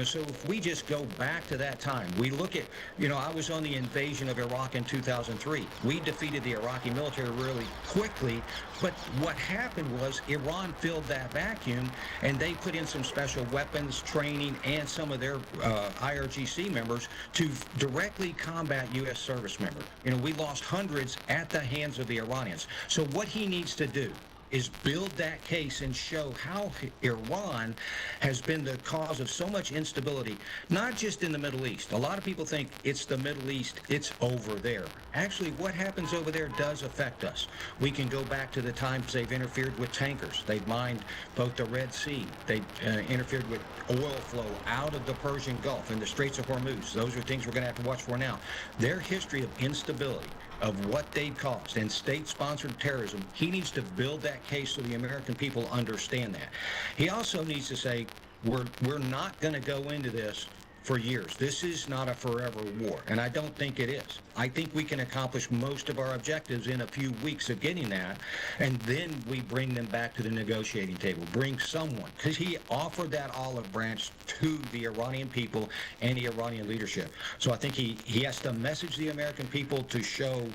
So if we just go back to that time, we look at, I was on the invasion of Iraq in 2003. We defeated the Iraqi military really quickly, but what happened was Iran filled that vacuum, and they put in some special weapons training and some of their IRGC members to directly combat U.S. service members. We lost hundreds at the hands of the Iranians. So what he needs to do is build that case and show how Iran has been the cause of so much instability, not just in the Middle East. A lot of people think it's the Middle East, it's over there. Actually, what happens over there does affect us. We can go back to the times they've interfered with tankers. They've mined both the Red Sea. They've interfered with oil flow out of the Persian Gulf and the Straits of Hormuz. Those are things we're going to have to watch for now. Their history of instability, of what they've caused, and state-sponsored terrorism, he needs to build that case so the American people understand that. He also needs to say, we're not going to go into this for years. This is not a forever war, and I don't think it is. I think we can accomplish most of our objectives in a few weeks of getting that, and then we bring them back to the negotiating table, bring someone, because he offered that olive branch to the Iranian people and the Iranian leadership. So I think he has to message the American people to show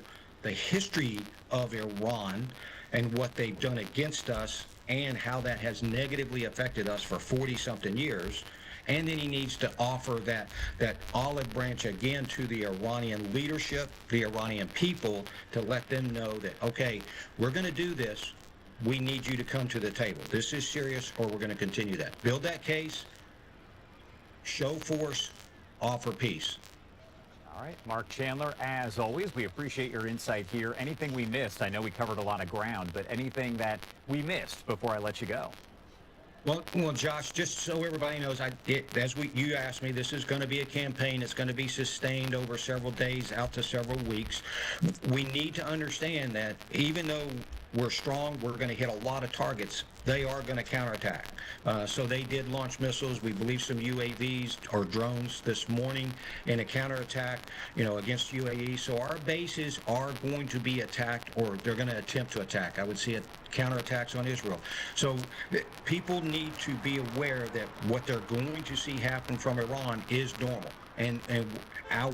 the history of Iran and what they've done against us and how that has negatively affected us for 40-something years. And then he needs to offer that olive branch again to the Iranian leadership, the Iranian people, to let them know that, okay, we're going to do this. We need you to come to the table. This is serious, or we're going to continue that. Build that case, show force, offer peace. All right, Mark Chandler, as always, we appreciate your insight here. Anything we missed? I know we covered a lot of ground, but anything that we missed before I let you go? Well, Josh, just so everybody knows, you asked me, this is going to be a campaign. It's going to be sustained over several days, out to several weeks. We need to understand that even though we're strong, we're going to hit a lot of targets. They are going to counterattack. So they did launch missiles, we believe some UAVs or drones this morning in a counterattack, against UAE. So our bases are going to be attacked, or they're going to attempt to attack. I would see counterattacks on Israel. So people need to be aware that what they're going to see happen from Iran is normal. And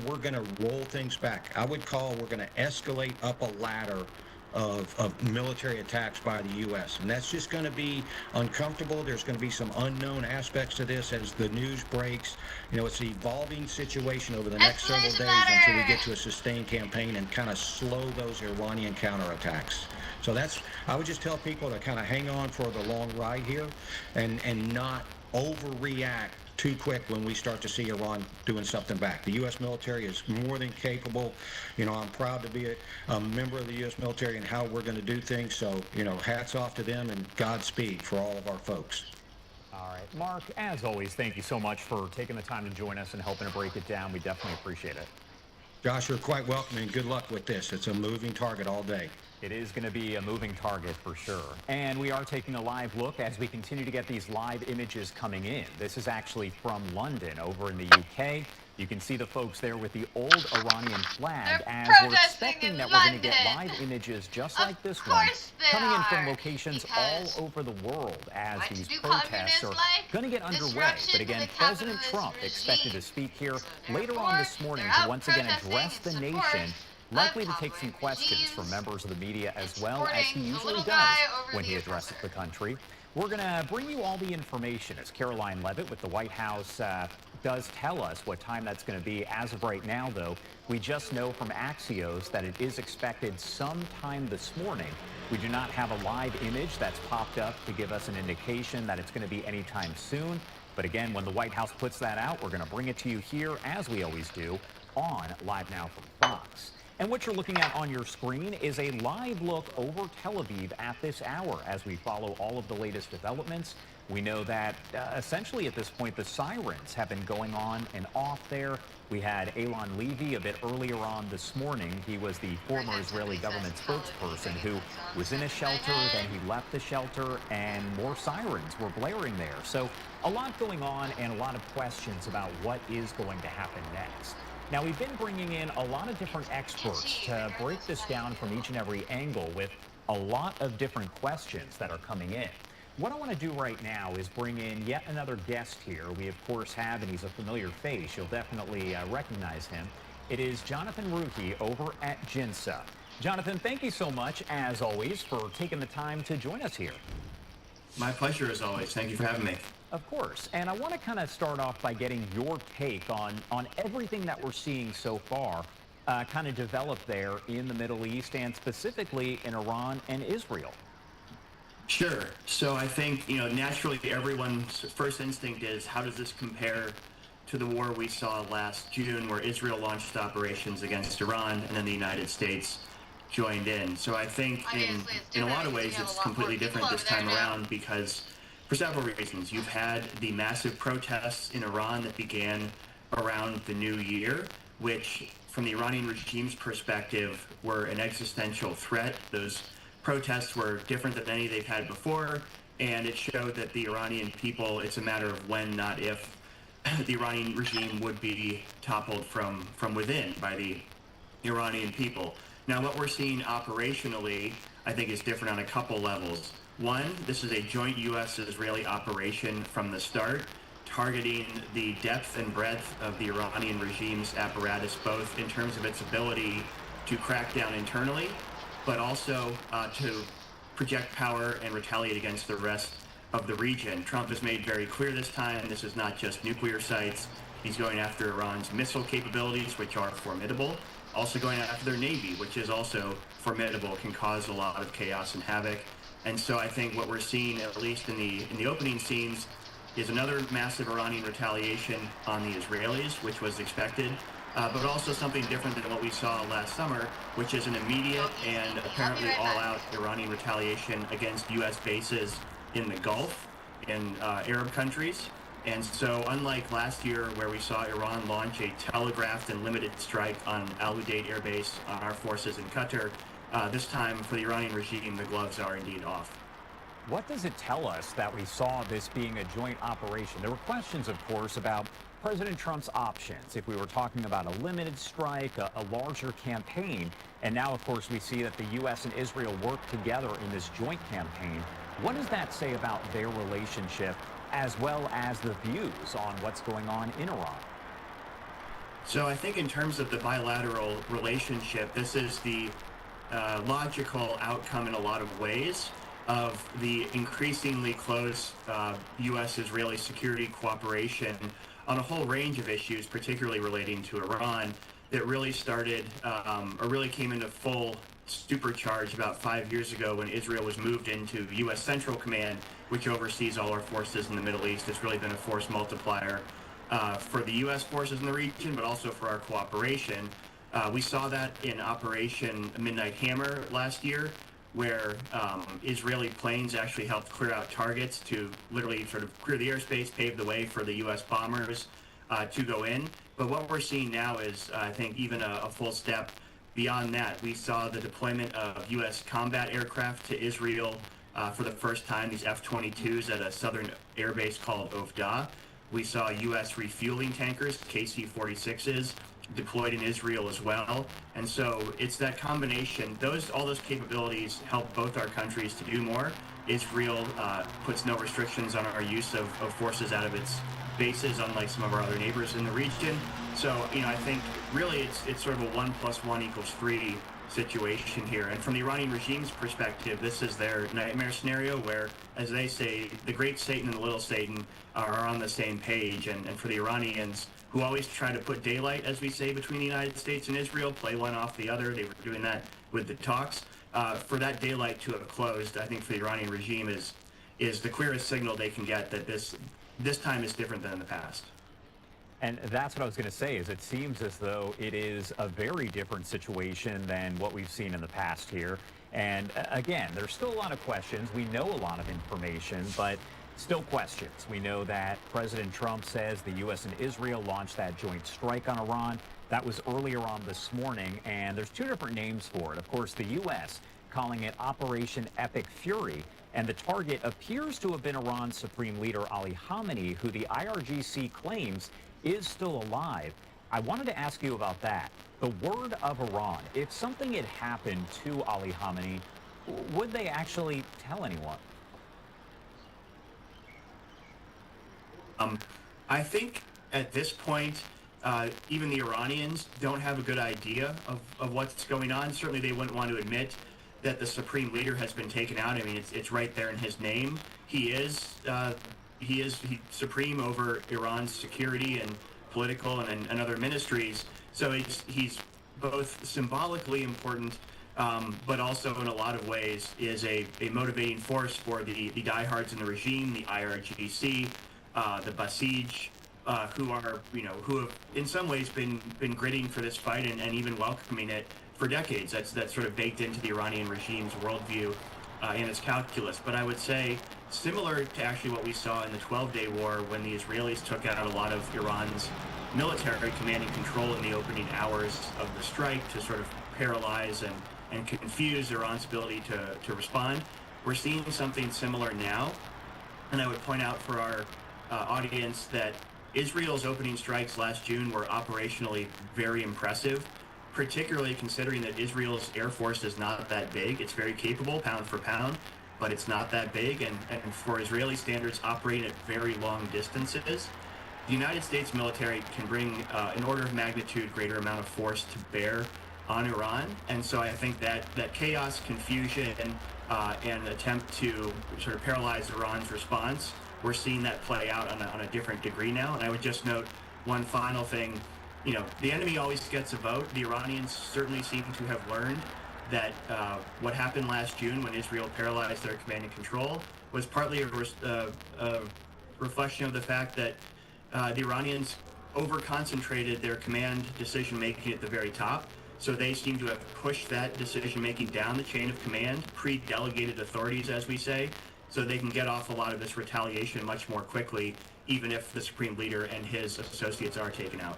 we're going to roll things back. I would call we're going to escalate up a ladder of military attacks by the U.S. And that's just going to be uncomfortable. There's going to be some unknown aspects to this as the news breaks. It's an evolving situation over the next several days until we get to a sustained campaign and kind of slow those Iranian counterattacks. So I would just tell people to kind of hang on for the long ride here and not overreact too quick when we start to see Iran doing something back. The U.S. military is more than capable. I'm proud to be a member of the U.S. military and how we're going to do things. So, hats off to them and Godspeed for all of our folks. All right, Mark, as always, thank you so much for taking the time to join us and helping to break it down. We definitely appreciate it. Josh, you're quite welcome and good luck with this. It's a moving target all day. It is going to be a moving target for sure. And we are taking a live look as we continue to get these live images coming in. This is actually from London over in the UK. You can see the folks there with the old Iranian flag as we're expecting that we're going to get live images just like this one coming in from locations all over the world as these protests are going to get underway. But again, President Trump expected to speak here later on this morning to once again address the nation, likely to take some questions from members of the media as well as he usually does when he addresses the country. We're going to bring you all the information as Caroline Leavitt with the White House does tell us what time that's going to be. As of right now, though, we just know from Axios that it is expected sometime this morning. We do not have a live image that's popped up to give us an indication that it's going to be anytime soon. But again, when the White House puts that out, we're going to bring it to you here, as we always do, on Live Now from Fox. And what you're looking at on your screen is a live look over Tel Aviv at this hour as we follow all of the latest developments. We know that essentially at this point, the sirens have been going on and off there. We had Eylon Levy a bit earlier on this morning. He was the former Israeli government spokesperson who was in a shelter, then he left the shelter, and more sirens were blaring there. So a lot going on and a lot of questions about what is going to happen next. Now, we've been bringing in a lot of different experts to break this down from each and every angle with a lot of different questions that are coming in. What I want to do right now is bring in yet another guest here. We, of course, have, and he's a familiar face. You'll definitely recognize him. It is Jonathan Ruhi over at GINSA. Jonathan, thank you so much, as always, for taking the time to join us here. My pleasure, as always. Thank you for having me. Of course. And I want to kind of start off by getting your take on everything that we're seeing so far kind of develop there in the Middle East and specifically in Iran and Israel. Sure. So I think, naturally everyone's first instinct is how does this compare to the war we saw last June where Israel launched operations against Iran and then the United States joined in. So I think in a lot of ways it's completely different this time around because for several reasons. You've had the massive protests in Iran that began around the new year, which from the Iranian regime's perspective were an existential threat. Those protests were different than any they've had before, and it showed that the Iranian people, it's a matter of when, not if, the Iranian regime would be toppled from within by the Iranian people. Now, what we're seeing operationally, I think, is different on a couple levels. One, this is a joint U.S.-Israeli operation from the start, targeting the depth and breadth of the Iranian regime's apparatus, both in terms of its ability to crack down internally, but also to project power and retaliate against the rest of the region. Trump has made very clear this time this is not just nuclear sites. He's going after Iran's missile capabilities, which are formidable, also going after their navy, which is also formidable, can cause a lot of chaos and havoc. And so I think what we're seeing, at least in the opening scenes, is another massive Iranian retaliation on the Israelis, which was expected, but also something different than what we saw last summer, which is an immediate and apparently all-out Iranian retaliation against U.S. bases in the Gulf, in Arab countries. And so unlike last year where we saw Iran launch a telegraphed and limited strike on Al Udeid Air Base on our forces in Qatar, this time for the Iranian regime, the gloves are indeed off. What does it tell us that we saw this being a joint operation? There were questions, of course, about President Trump's options. If we were talking about a limited strike, a larger campaign, and now, of course, we see that the U.S. and Israel work together in this joint campaign. What does that say about their relationship as well as the views on what's going on in Iran? So I think in terms of the bilateral relationship, this is the logical outcome in a lot of ways of the increasingly close U.S.-Israeli security cooperation on a whole range of issues, particularly relating to Iran, that really started or really came into full supercharged about 5 years ago when Israel was moved into U.S. Central Command, which oversees all our forces in the Middle East. It's really been a force multiplier for the U.S. forces in the region, but also for our cooperation. We saw that in Operation Midnight Hammer last year, where Israeli planes actually helped clear out targets to literally sort of clear the airspace, pave the way for the U.S. bombers to go in. But what we're seeing now is, I think, even a full step beyond that. We saw the deployment of U.S. combat aircraft to Israel for the first time, these F-22s at a southern airbase called Ofdah. We saw U.S. refueling tankers, KC-46s, deployed in Israel as well. And so it's that combination. All those capabilities help both our countries to do more. Israel puts no restrictions on our use of forces out of its bases, unlike some of our other neighbors in the region. So, I think really it's sort of a 1 + 1 = 3 situation here. And from the Iranian regime's perspective, this is their nightmare scenario where, as they say, the great Satan and the little Satan are on the same page. And for the Iranians, who always try to put daylight, as we say, between the United States and Israel, play one off the other. They were doing that with the talks. For that daylight to have closed, I think for the Iranian regime is the clearest signal they can get that this time is different than in the past. And that's what I was going to say, is it seems as though it is a very different situation than what we've seen in the past here. And again, there's still a lot of questions. We know a lot of information, but still questions. We know that President Trump says the U.S. and Israel launched that joint strike on Iran. That was earlier on this morning, and there's two different names for it. Of course, the U.S. calling it Operation Epic Fury, and the target appears to have been Iran's Supreme Leader Ali Khamenei, who the IRGC claims is still alive. I wanted to ask you about that. The word of Iran, if something had happened to Ali Khamenei, would they actually tell anyone? I think at this point, even the Iranians don't have a good idea of what's going on. Certainly they wouldn't want to admit that the Supreme Leader has been taken out. I mean, it's right there in his name. He is supreme over Iran's security and political and other ministries. So he's both symbolically important, but also in a lot of ways is a motivating force for the diehards in the regime, the IRGC, the Basij, who have in some ways been gritting for this fight and even welcoming it for decades. That's sort of baked into the Iranian regime's worldview and its calculus. But I would say similar to actually what we saw in the 12-day war when the Israelis took out a lot of Iran's military command and control in the opening hours of the strike to sort of paralyze and confuse Iran's ability to respond. We're seeing something similar now. And I would point out for our audience that Israel's opening strikes last June were operationally very impressive, particularly considering that Israel's Air Force is not that big. It's very capable, pound for pound, but it's not that big. And for Israeli standards, operating at very long distances, the United States military can bring an order of magnitude greater amount of force to bear on Iran. And so I think that chaos, confusion, and attempt to sort of paralyze Iran's response, we're seeing that play out on a different degree now. And I would just note one final thing. The enemy always gets a vote. The Iranians certainly seem to have learned that what happened last June when Israel paralyzed their command and control was partly a reflection of the fact that the Iranians over-concentrated their command decision-making at the very top. So they seem to have pushed that decision-making down the chain of command, pre-delegated authorities, as we say, so they can get off a lot of this retaliation much more quickly, even if the Supreme Leader and his associates are taken out.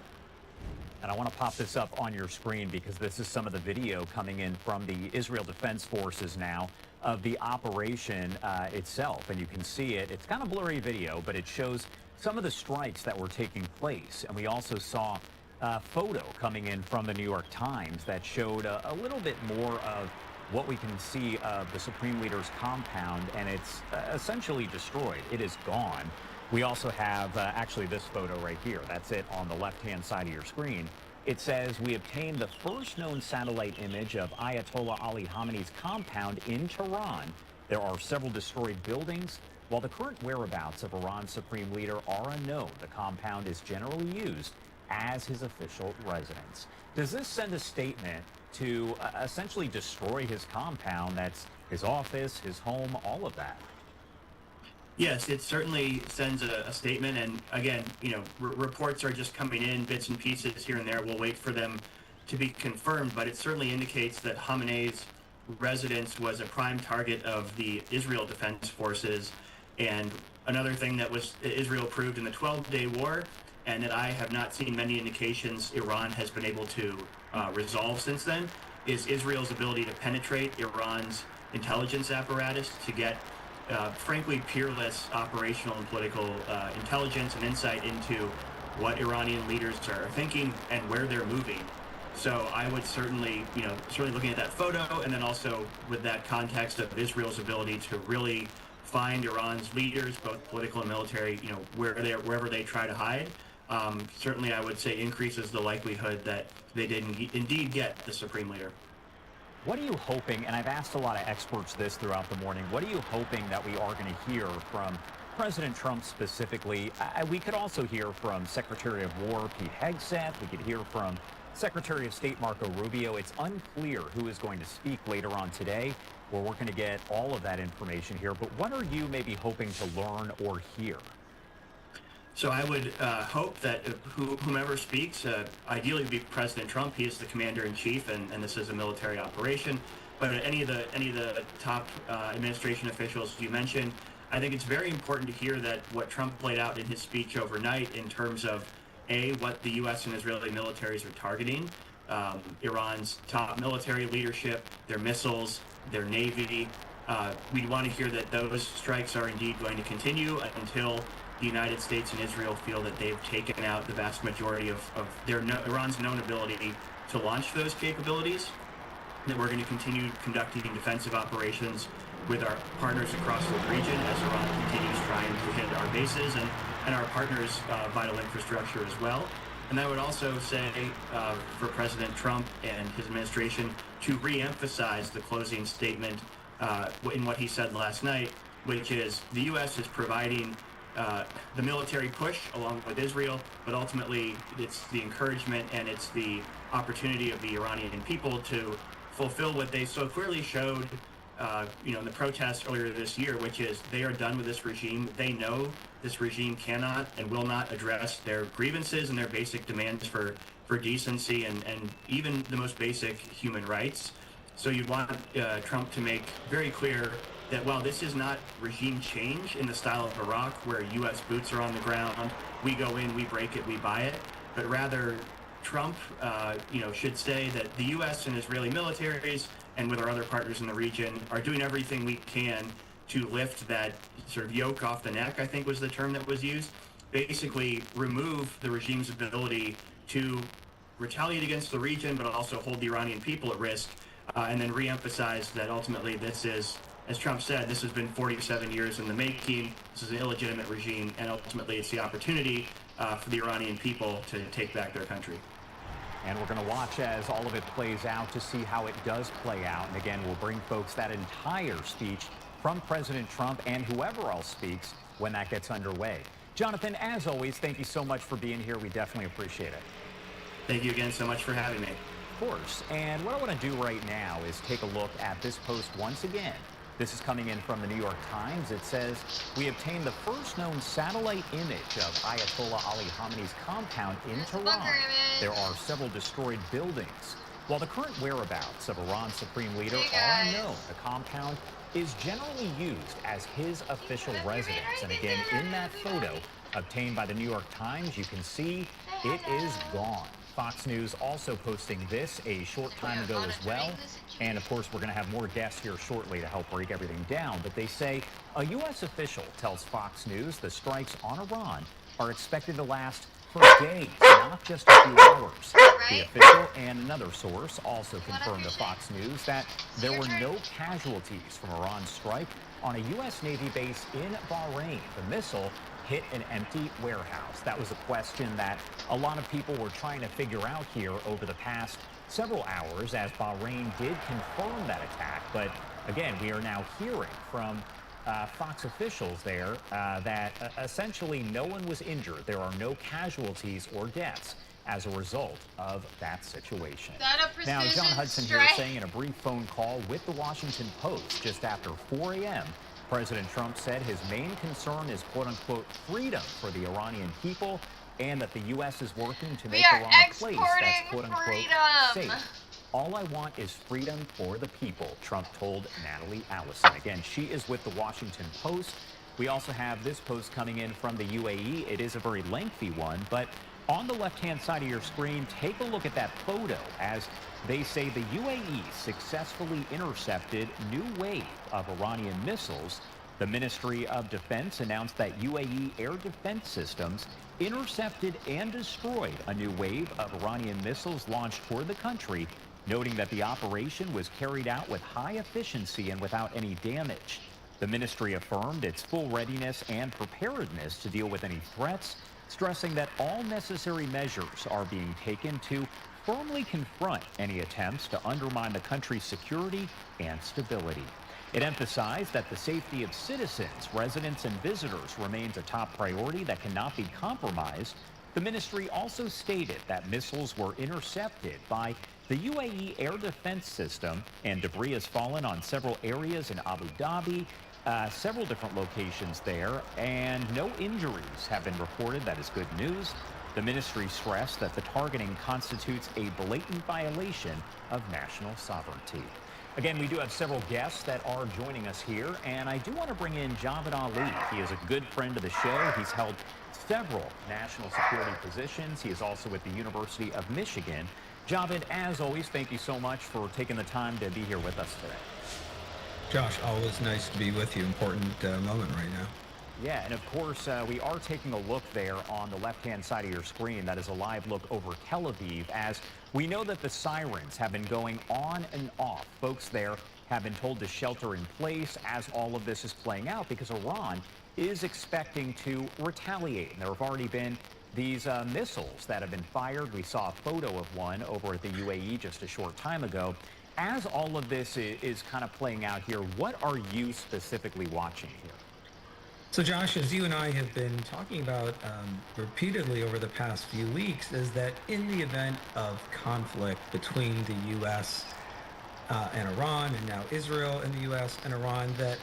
And I want to pop this up on your screen because this is some of the video coming in from the Israel Defense Forces now of the operation itself. And you can see it. It's kind of blurry video, but it shows some of the strikes that were taking place. And we also saw a photo coming in from the New York Times that showed a little bit more of what we can see of the Supreme Leader's compound, and it's essentially destroyed. It is gone. We also have actually this photo right here. That's it on the left-hand side of your screen. It says, we obtained the first known satellite image of Ayatollah Ali Khamenei's compound in Tehran. There are several destroyed buildings. While the current whereabouts of Iran's Supreme Leader are unknown, the compound is generally used as his official residence. Does this send a statement to essentially destroy his compound? That's his office, his home, all of that. Yes, it certainly sends a statement. And again, reports are just coming in, bits and pieces here and there. We'll wait for them to be confirmed, but it certainly indicates that Khamenei's residence was a prime target of the Israel Defense Forces. And another thing that was Israel proved in the 12-day war, and that I have not seen many indications Iran has been able to resolve since then, is Israel's ability to penetrate Iran's intelligence apparatus to get, frankly, peerless operational and political intelligence and insight into what Iranian leaders are thinking and where they're moving. So I would certainly looking at that photo, and then also with that context of Israel's ability to really find Iran's leaders, both political and military, wherever they try to hide, certainly I would say increases the likelihood that they did indeed get the supreme leader. What are you hoping, and I've asked a lot of experts this throughout the morning, what are you hoping that we are going to hear from President Trump specifically? We could also hear from Secretary of War Pete Hegseth. We could hear from Secretary of State Marco Rubio. It's unclear who is going to speak later on today. We're going to get all of that information here. But what are you maybe hoping to learn or hear? So I would hope that whomever speaks, ideally would be President Trump. He is the commander-in-chief, and this is a military operation. But any of the top administration officials you mentioned, I think it's very important to hear that what Trump laid out in his speech overnight in terms of what the U.S. and Israeli militaries are targeting, Iran's top military leadership, their missiles, their navy. We want to hear that those strikes are indeed going to continue until the United States and Israel feel that they've taken out the vast majority of Iran's known ability to launch those capabilities, that we're going to continue conducting defensive operations with our partners across the region as Iran continues trying to hit our bases and our partners' vital infrastructure as well. And I would also say for President Trump and his administration to re-emphasize the closing statement in what he said last night, which is the U.S. is providing the military push along with Israel, but ultimately it's the encouragement and it's the opportunity of the Iranian people to fulfill what they so clearly showed in the protests earlier this year, which is they are done with this regime. They know this regime cannot and will not address their grievances and their basic demands for decency and even the most basic human rights. So you'd want Trump to make very clear that while this is not regime change in the style of Iraq, where U.S. boots are on the ground, we go in, we break it, we buy it, but rather Trump, should say that the U.S. and Israeli militaries, and with our other partners in the region, are doing everything we can to lift that sort of yoke off the neck, I think was the term that was used. Basically, remove the regime's ability to retaliate against the region, but also hold the Iranian people at risk, and then re-emphasize that ultimately this is, as Trump said, this has been 47 years in the making. This is an illegitimate regime, and ultimately it's the opportunity for the Iranian people to take back their country. And we're going to watch as all of it plays out to see how it does play out. And again, we'll bring folks that entire speech from President Trump and whoever else speaks when that gets underway. Jonathan, as always, thank you so much for being here. We definitely appreciate it. Thank you again so much for having me. Of course. And what I want to do right now is take a look at this post once again. This is coming in from the New York Times. It says, we obtained the first known satellite image of Ayatollah Ali Khamenei's compound in Tehran. There are several destroyed buildings. While the current whereabouts of Iran's supreme leader are unknown, the compound is generally used as his official residence. And again, in that photo obtained by the New York Times, you can see it is gone. Fox News also posting this a short time ago as well. And of course, we're going to have more guests here shortly to help break everything down. But they say a U.S. official tells Fox News the strikes on Iran are expected to last for days, not just a few hours. The official and another source also confirmed to Fox News that there were no casualties from Iran's strike on a U.S. Navy base in Bahrain. The missile hit an empty warehouse. That was a question that a lot of people were trying to figure out here over the past several hours as Bahrain did confirm that attack. But again, we are now hearing from Fox officials there that essentially no one was injured. There are no casualties or deaths as a result of that situation. That a Now, precision John Hudson strike? here saying in a brief phone call with the Washington Post just after 4 a.m., President Trump said his main concern is, quote-unquote, freedom for the Iranian people, and that the U.S. is working to make Iran a place that's, quote-unquote, safe. All I want is freedom for the people, Trump told Natalie Allison. Again, she is with the Washington Post. We also have this post coming in from the UAE. It is a very lengthy one, but on the left-hand side of your screen, take a look at that photo as they say the UAE successfully intercepted new wave of Iranian missiles. The Ministry of Defense announced that UAE air defense systems intercepted and destroyed a new wave of Iranian missiles launched toward the country, noting that the operation was carried out with high efficiency and without any damage. The ministry affirmed its full readiness and preparedness to deal with any threats, stressing that all necessary measures are being taken to firmly confront any attempts to undermine the country's security and stability. It emphasized that the safety of citizens, residents, and visitors remains a top priority that cannot be compromised. The ministry also stated that missiles were intercepted by the UAE air defense system, and debris has fallen on several areas in Abu Dhabi, several different locations there, and no injuries have been reported. That is good news. The ministry stressed that the targeting constitutes a blatant violation of national sovereignty. Again, we do have several guests that are joining us here, and I do want to bring in Javed Ali. He is a good friend of the show. He's held several national security positions. He is also with the University of Michigan. Javed, as always, thank you so much for taking the time to be here with us today. Josh, always nice to be with you. Important moment right now. Yeah, and of course, we are taking a look there on the left-hand side of your screen. That is a live look over Tel Aviv, as we know that the sirens have been going on and off. Folks there have been told to shelter in place as all of this is playing out, because Iran is expecting to retaliate. And there have already been these missiles that have been fired. We saw a photo of one over at the UAE just a short time ago. As all of this is kind of playing out here, what are you specifically watching here? So, Josh, as you and I have been talking about repeatedly over the past few weeks, is that in the event of conflict between the U.S. And Iran, and now Israel and the U.S. and Iran, that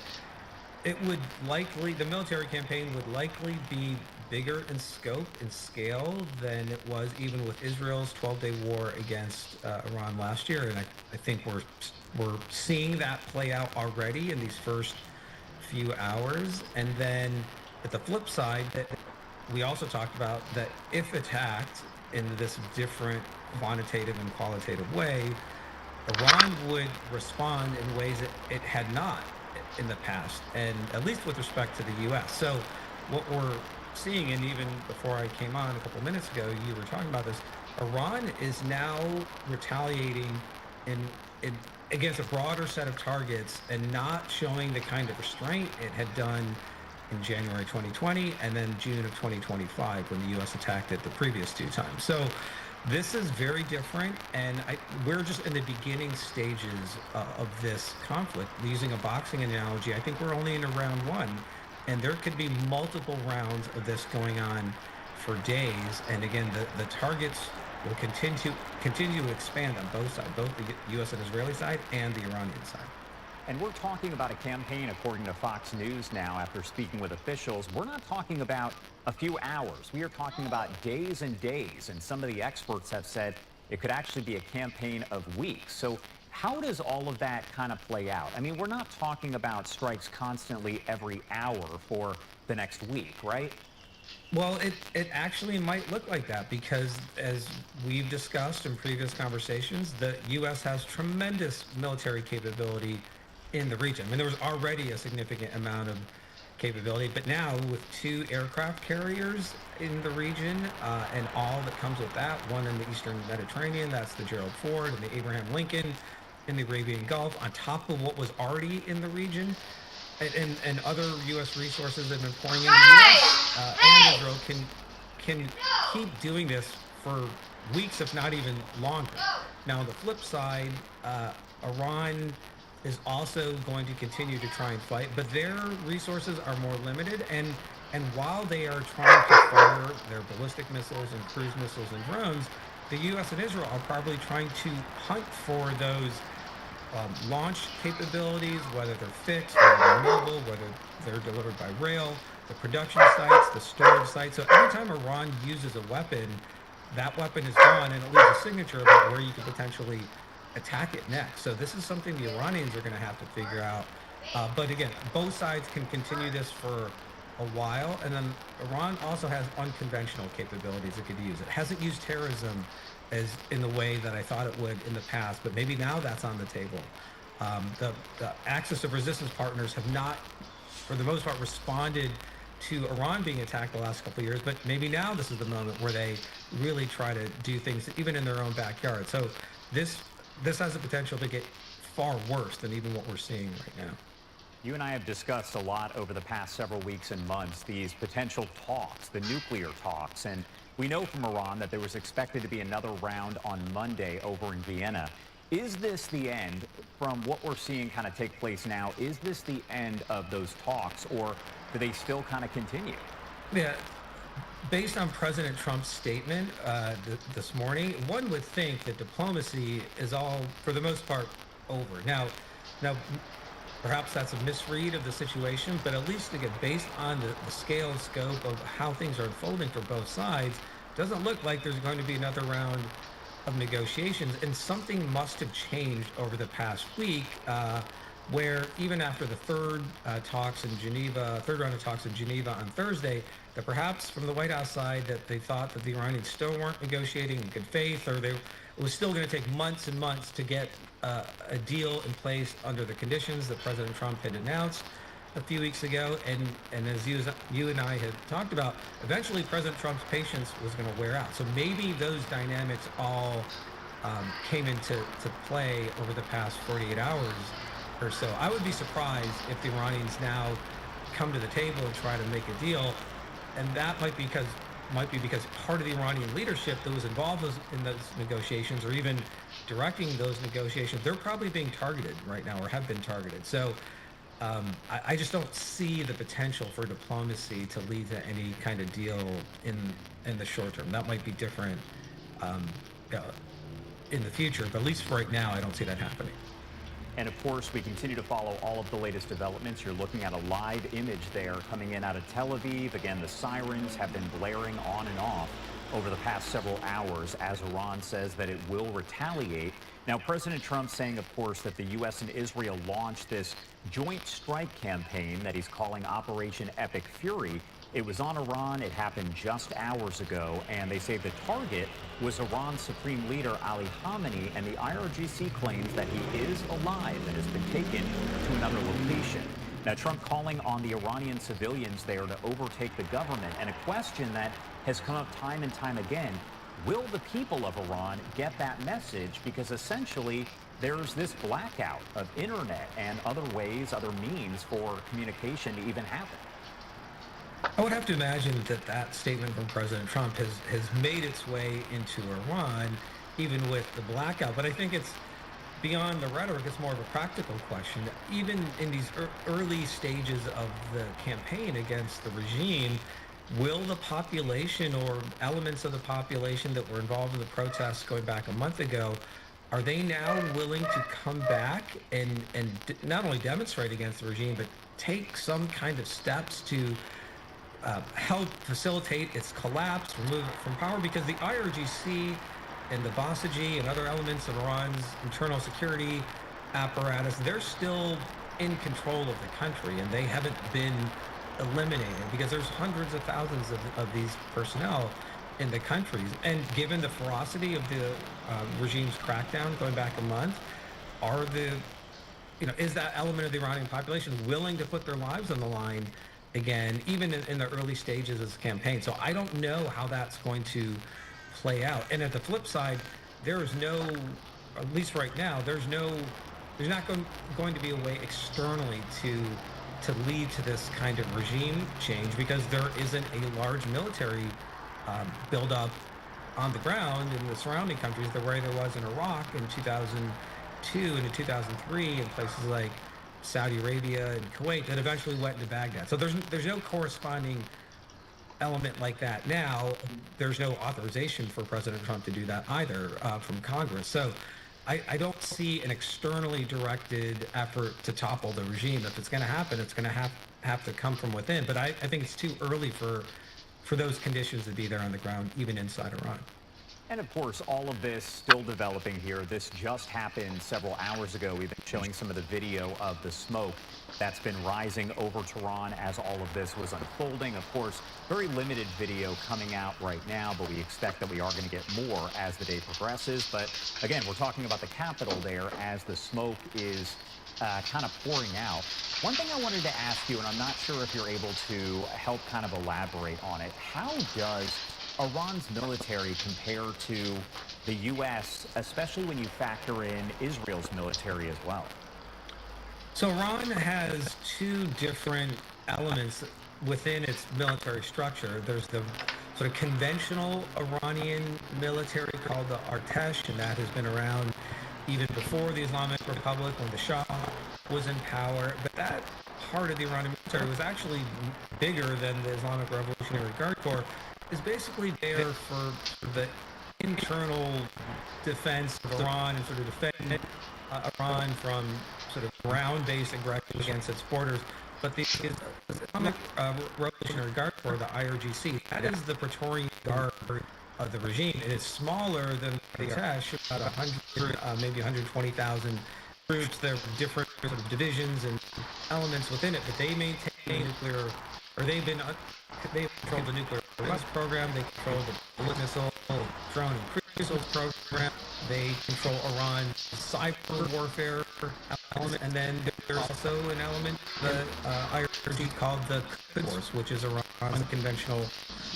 it would likely, the military campaign would likely be bigger in scope and scale than it was even with Israel's 12-day war against Iran last year. And I think we're seeing that play out already in these first few hours. And then at the flip side, that we also talked about that if attacked in this different quantitative and qualitative way, Iran would respond in ways that it had not in the past, and at least with respect to the U.S. So what we're seeing, and even before I came on a couple minutes ago, you were talking about this, Iran is now retaliating against a broader set of targets and not showing the kind of restraint it had done in January 2020 and then June of 2025 when the U.S. attacked it the previous two times. So this is very different, and we're just in the beginning stages of this conflict. Using a boxing analogy, I think we're only in round one, and there could be multiple rounds of this going on for days. And again, the targets will continue to expand on both sides, both the U.S. and Israeli side and the Iranian side. And we're talking about a campaign, according to Fox News now, after speaking with officials. We're not talking about a few hours. We are talking about days and days. And some of the experts have said it could actually be a campaign of weeks. So how does all of that kind of play out? I mean, we're not talking about strikes constantly every hour for the next week, right? Well, it actually might look like that, because as we've discussed in previous conversations, the U.S. has tremendous military capability in the region. I mean, there was already a significant amount of capability, but now with 2 aircraft carriers in the region and all that comes with that, one in the Eastern Mediterranean, that's the Gerald Ford, and the Abraham Lincoln in the Arabian Gulf, on top of what was already in the region, and other U.S. resources that have been pouring into the U.S. And Israel can keep doing this for weeks, if not even longer. Now, on the flip side, Iran is also going to continue to try and fight, but their resources are more limited, and while they are trying to fire their ballistic missiles and cruise missiles and drones, the U.S. and Israel are probably trying to hunt for those launch capabilities, whether they're fixed, whether they're mobile, whether they're delivered by rail, the production sites, the storage sites. So every time Iran uses a weapon, that weapon is gone and it leaves a signature about where you could potentially attack it next. So this is something the Iranians are going to have to figure out. But again, both sides can continue this for a while, and then Iran also has unconventional capabilities it could use. It hasn't used terrorism as in the way that I thought it would in the past, but maybe now that's on the table. The Axis of Resistance partners have not, for the most part, responded to Iran being attacked the last couple of years, but maybe now this is the moment where they really try to do things even in their own backyard. So this has the potential to get far worse than even what we're seeing right now. You and I have discussed a lot over the past several weeks and months these potential talks, the nuclear talks, and we know from Iran that there was expected to be another round on Monday over in Vienna. Is this the end, from what we're seeing kind of take place now, is this the end of those talks, or do they still kind of continue? Yeah, based on President Trump's statement this morning, one would think that diplomacy is all, for the most part, over. Now, perhaps that's a misread of the situation, but at least again, based on the scale and scope of how things are unfolding for both sides, doesn't look like there's going to be another round of negotiations. And something must have changed over the past week, where even after the third round of talks in Geneva on Thursday, that perhaps from the White House side that they thought that the Iranians still weren't negotiating in good faith, or it was still going to take months and months to get a deal in place under the conditions that President Trump had announced a few weeks ago. And as you and I had talked about, eventually President Trump's patience was going to wear out. So maybe those dynamics all came into play over the past 48 hours or so. I would be surprised if the Iranians now come to the table and try to make a deal, and that might be because part of the Iranian leadership that was involved in those negotiations, or even directing those negotiations, they're probably being targeted right now, or have been targeted. So I just don't see the potential for diplomacy to lead to any kind of deal in the short term. That might be different in the future, but at least for right now, I don't see that happening. And of course, we continue to follow all of the latest developments. You're looking at a live image there coming in out of Tel Aviv. Again, the sirens have been blaring on and off over the past several hours as Iran says that it will retaliate. Now, President Trump saying, of course, that the U.S. and Israel launched this joint strike campaign that he's calling Operation Epic Fury. It was on Iran. It happened just hours ago, and they say the target was Iran's Supreme Leader Ali Khamenei, and the IRGC claims that he is alive and has been taken to another location. Now, Trump calling on the Iranian civilians there to overtake the government, and a question that has come up time and time again: will the people of Iran get that message? Because essentially, there's this blackout of internet and other ways, other means for communication to even happen. I would have to imagine that statement from President Trump has made its way into Iran, even with the blackout. But I think it's beyond the rhetoric. It's more of a practical question. Even in these early stages of the campaign against the regime, will the population, or elements of the population that were involved in the protests going back a month ago, are they now willing to come back and not only demonstrate against the regime, but take some kind of steps to help facilitate its collapse, remove it from power? Because the IRGC and the Basiji and other elements of Iran's internal security apparatus, they're still in control of the country, and they haven't been eliminated, because there's hundreds of thousands of these personnel in the countries. And given the ferocity of the regime's crackdown going back a month, is that element of the Iranian population willing to put their lives on the line again, even in the early stages of this campaign? So I don't know how that's going to play out. And at the flip side, there is no, at least right now, there's not going to be a way externally to lead to this kind of regime change, because there isn't a large military buildup on the ground in the surrounding countries the way there was in Iraq in 2002 and in 2003, in places like Saudi Arabia and Kuwait that eventually went into Baghdad. So there's no corresponding element like that now, there's no authorization for President Trump to do that either from Congress. So I don't see an externally directed effort to topple the regime. If it's going to happen, it's going to have to come from within. But I think it's too early for those conditions to be there on the ground, even inside Iran. And of course, all of this still developing here. This just happened several hours ago. We've been showing some of the video of the smoke that's been rising over Tehran as all of this was unfolding. Of course, very limited video coming out right now, but we expect that we are going to get more as the day progresses. But again, we're talking about the capital there as the smoke is kind of pouring out. One thing I wanted to ask you, and I'm not sure if you're able to help kind of elaborate on it, how does Iran's military compare to the U.S., especially when you factor in Israel's military as well? So Iran has two different elements within its military structure. There's the sort of conventional Iranian military called the Artesh, and that has been around even before the Islamic Republic when the Shah was in power. But that part of the Iranian military was actually bigger than the Islamic Revolutionary Guard Corps. Is basically there for the internal defense of Iran and sort of defend Iran from sort of ground-based aggression against its borders. But the Islamic Revolutionary Guard Corps, the IRGC, that is the Praetorian Guard of the regime. It is smaller than the Artesh, about 100, maybe 120,000 troops. There are different sort of divisions and elements within it, but they maintain nuclear, or they control the nuclear weapons program, they control the ballistic missile, drone and cruise missile program, they control Iran's cyber warfare element, and then there's also an element, the IRGC called the Quds Force, which is Iran's conventional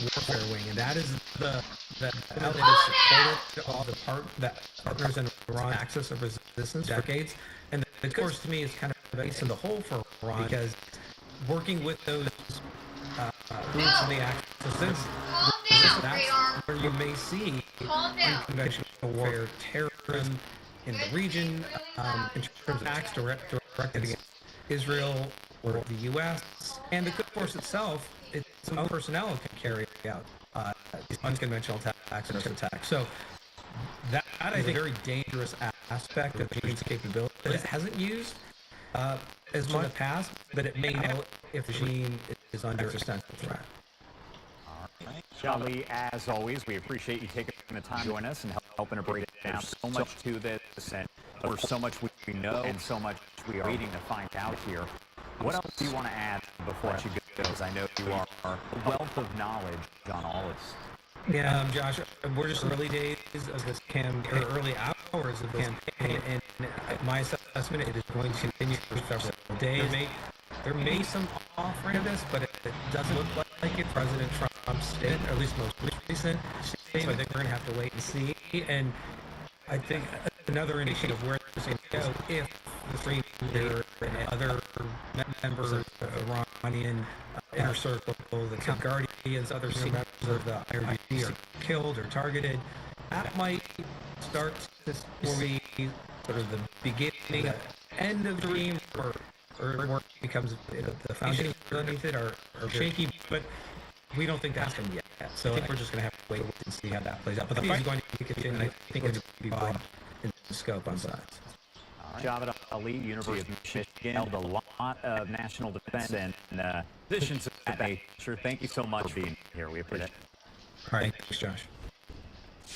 warfare wing, and that is the element that supported all the partners in Iran's axis of resistance for decades. And the Quds Force to me is kind of based in the whole for Iran, because working with those groups in the axis, that's where you may see unconventional warfare, terrorism in the region, in terms of acts directed against Israel or the U.S. And the Quds Force itself, its own personnel can carry out these unconventional attacks and attacks. So that I think is a very dangerous aspect of the regime's capability. It hasn't used as much in the past, but it may now if the regime is under existential threat. Shali, as always, we appreciate you taking the time to join us and helping to break down so much to this, and there's so much we know and so much we are waiting to find out here. What else do you want to add before I should go? Because I know you are a wealth of knowledge on all this. Yeah, Josh, we're just early days of this campaign, or early hours of the campaign, and my assessment, it is going to continue for several days. There may be some off-ramp of this, but it doesn't look like it. President Trump's statement, or at least most recent statement, I think we're going to have to wait and see. And I think another indication of where this is going to go, if the Supreme Leader and other members of the Iranian inner circle, the Camp Guardians, other senior members of the IRGC are killed or targeted, that might start to be sort of the beginning, end of the dream, or work becomes the foundation underneath it are shaky, but we don't think that's going to be yet. So I think we're just going to have to wait and see how that plays out. But the fight is going to continue. I think it's going to be broad in scope on sides. Javad Ali, University of Michigan, held a lot of national defense and positions of that nature. Thank you so much for being here. We appreciate it. All right, thanks, Josh.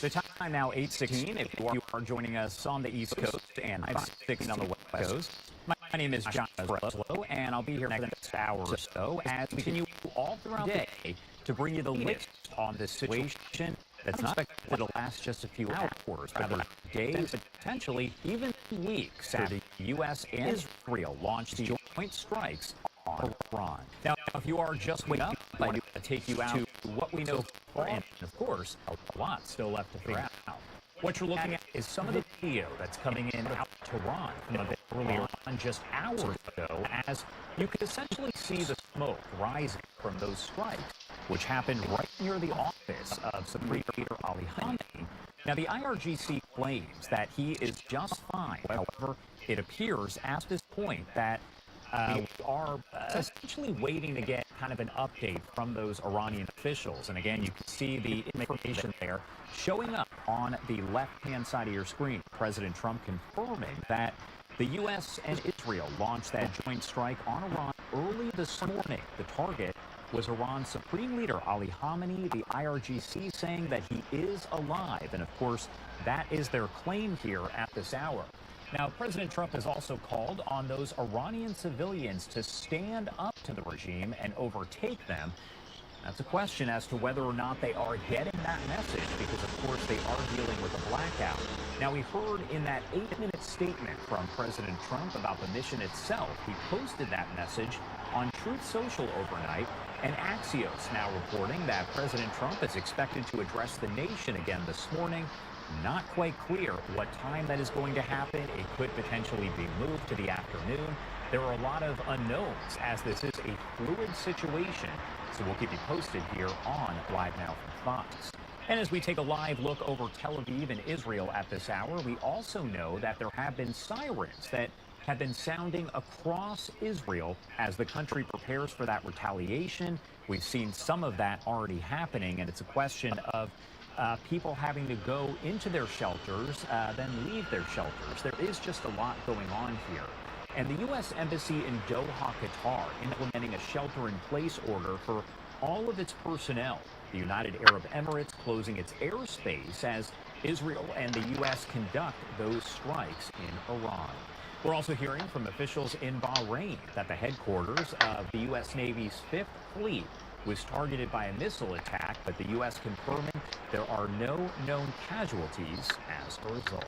The time now 8:16. If you are joining us on the East Coast and 5:16 on the West Coast. My name is John Breslow, and I'll be here next hour or so as we continue all throughout the day to bring you the latest on this situation that's not expected to last just a few hours, rather days, potentially even weeks after the U.S. and Israel launched joint strikes on Iran. Now, if you are just waking up, I do take you out to what we know for, and of course, a lot still left to figure out. What you're looking at is some of the video that's coming in out to Iran from a bit earlier on, just hours ago, as you could essentially see the smoke rising from those strikes, which happened right near the office of Supreme Leader Ali Khamenei. Now, the IRGC claims that he is just fine. However, it appears at this point that We are essentially waiting to get kind of an update from those Iranian officials. And again, you can see the information there showing up on the left-hand side of your screen. President Trump confirming that the U.S. and Israel launched that joint strike on Iran early this morning. The target was Iran's Supreme Leader Ali Khamenei, the IRGC saying that he is alive. And of course, that is their claim here at this hour. Now, President Trump has also called on those Iranian civilians to stand up to the regime and overtake them. That's a question as to whether or not they are getting that message, because, of course, they are dealing with a blackout. Now, we heard in that 8-minute statement from President Trump about the mission itself. He posted that message on Truth Social overnight, and Axios now reporting that President Trump is expected to address the nation again this morning. Not quite clear what time that is going to happen. It could potentially be moved to the afternoon. There are a lot of unknowns as this is a fluid situation. So we'll keep you posted here on Live Now from Fox. And as we take a live look over Tel Aviv and Israel at this hour, we also know that there have been sirens that have been sounding across Israel as the country prepares for that retaliation. We've seen some of that already happening, and it's a question of people having to go into their shelters, then leave their shelters. There is just a lot going on here. And the U.S. Embassy in Doha, Qatar, implementing a shelter-in-place order for all of its personnel. The United Arab Emirates closing its airspace as Israel and the U.S. conduct those strikes in Iran. We're also hearing from officials in Bahrain that the headquarters of the U.S. Navy's 5th Fleet was targeted by a missile attack, but the U.S. confirming there are no known casualties as a result.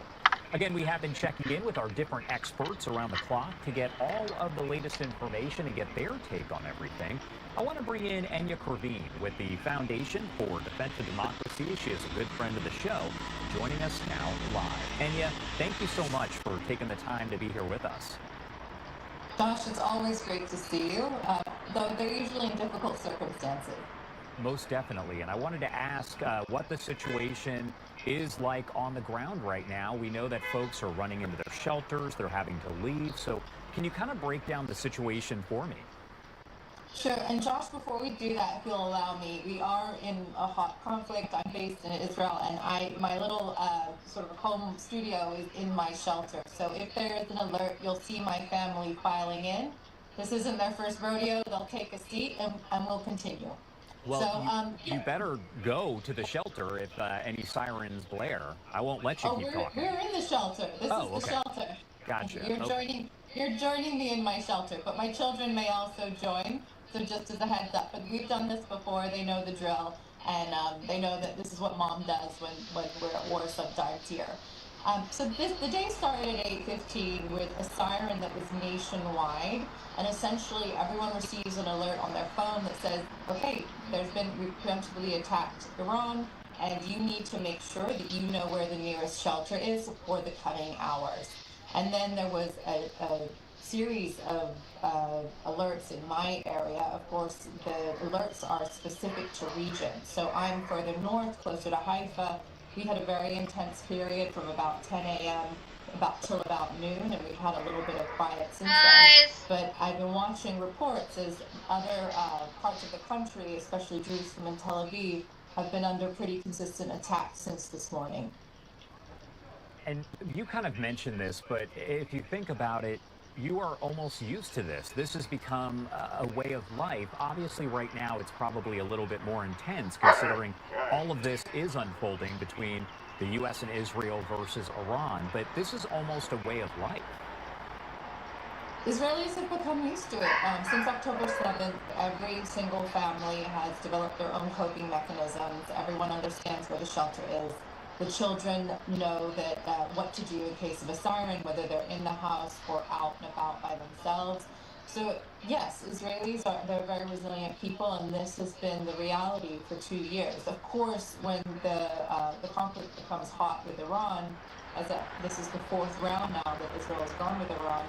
Again, we have been checking in with our different experts around the clock to get all of the latest information and get their take on everything. I want to bring in Enya Kravin with the Foundation for Defense of Democracy. She is a good friend of the show, joining us now live. Enya, thank you so much for taking the time to be here with us. Josh, it's always great to see you, though they're usually in difficult circumstances. Most definitely. And I wanted to ask what the situation is like on the ground right now. We know that folks are running into their shelters, they're having to leave. So can you kind of break down the situation for me? Sure. And Josh, before we do that, if you'll allow me, we are in a hot conflict. I'm based in Israel, and my little sort of home studio is in my shelter. So if there is an alert, you'll see my family filing in. This isn't their first rodeo. They'll take a seat, and we'll continue. Well, you better go to the shelter if any sirens blare. I won't let you keep talking. We're in the shelter. This is the shelter. Gotcha. You're joining me in my shelter, but my children may also join. So just as a heads up, but we've done this before. They know the drill, and they know that this is what mom does when we're at war sometimes here. So the day started at 8:15 with a siren that was nationwide, and essentially everyone receives an alert on their phone that says, okay, we've preemptively attacked Iran, and you need to make sure that you know where the nearest shelter is for the coming hours. And then there was a series of alerts in my area. Of course, the alerts are specific to region. So I'm further north, closer to Haifa. We had a very intense period from about 10 a.m. till about noon, and we've had a little bit of quiet since then. But I've been watching reports as other parts of the country, especially Jerusalem and Tel Aviv, have been under pretty consistent attacks since this morning. And you kind of mentioned this, but if you think about it, you are almost used to this. This has become a way of life. Obviously, right now, it's probably a little bit more intense considering all of this is unfolding between the U.S. and Israel versus Iran. But this is almost a way of life. Israelis have become used to it. Since October 7th, every single family has developed their own coping mechanisms. Everyone understands where the shelter is. The children know that what to do in case of a siren, whether they're in the house or out and about by themselves. So yes, they're very resilient people, and this has been the reality for 2 years. Of course, when the conflict becomes hot with Iran, this is the 4th round now that Israel has gone with Iran,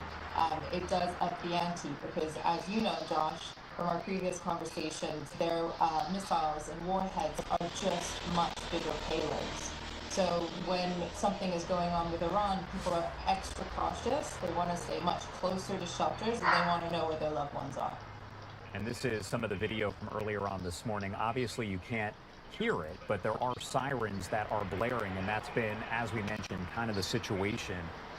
it does up the ante because, as you know, Josh, from our previous conversations, their missiles and warheads are just much bigger payloads. So when something is going on with Iran, people are extra cautious. They want to stay much closer to shelters, and they want to know where their loved ones are. And this is some of the video from earlier on this morning. Obviously, you can't hear it, but there are sirens that are blaring, and that's been, as we mentioned, kind of the situation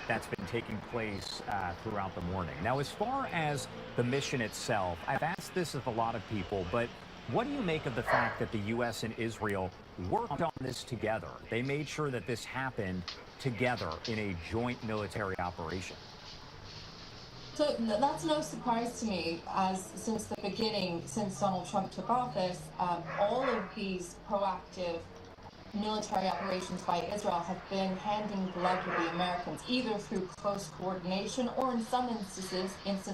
that's been taking place throughout the morning. Now, as far as the mission itself, I've asked this of a lot of people, but what do you make of the fact that the U.S. and Israel worked on this together? They made sure that this happened together in a joint military operation. So that's no surprise to me, as since the beginning, since Donald Trump took office, all of these proactive military operations by Israel have been hand in glove with the Americans, either through close coordination or in some instances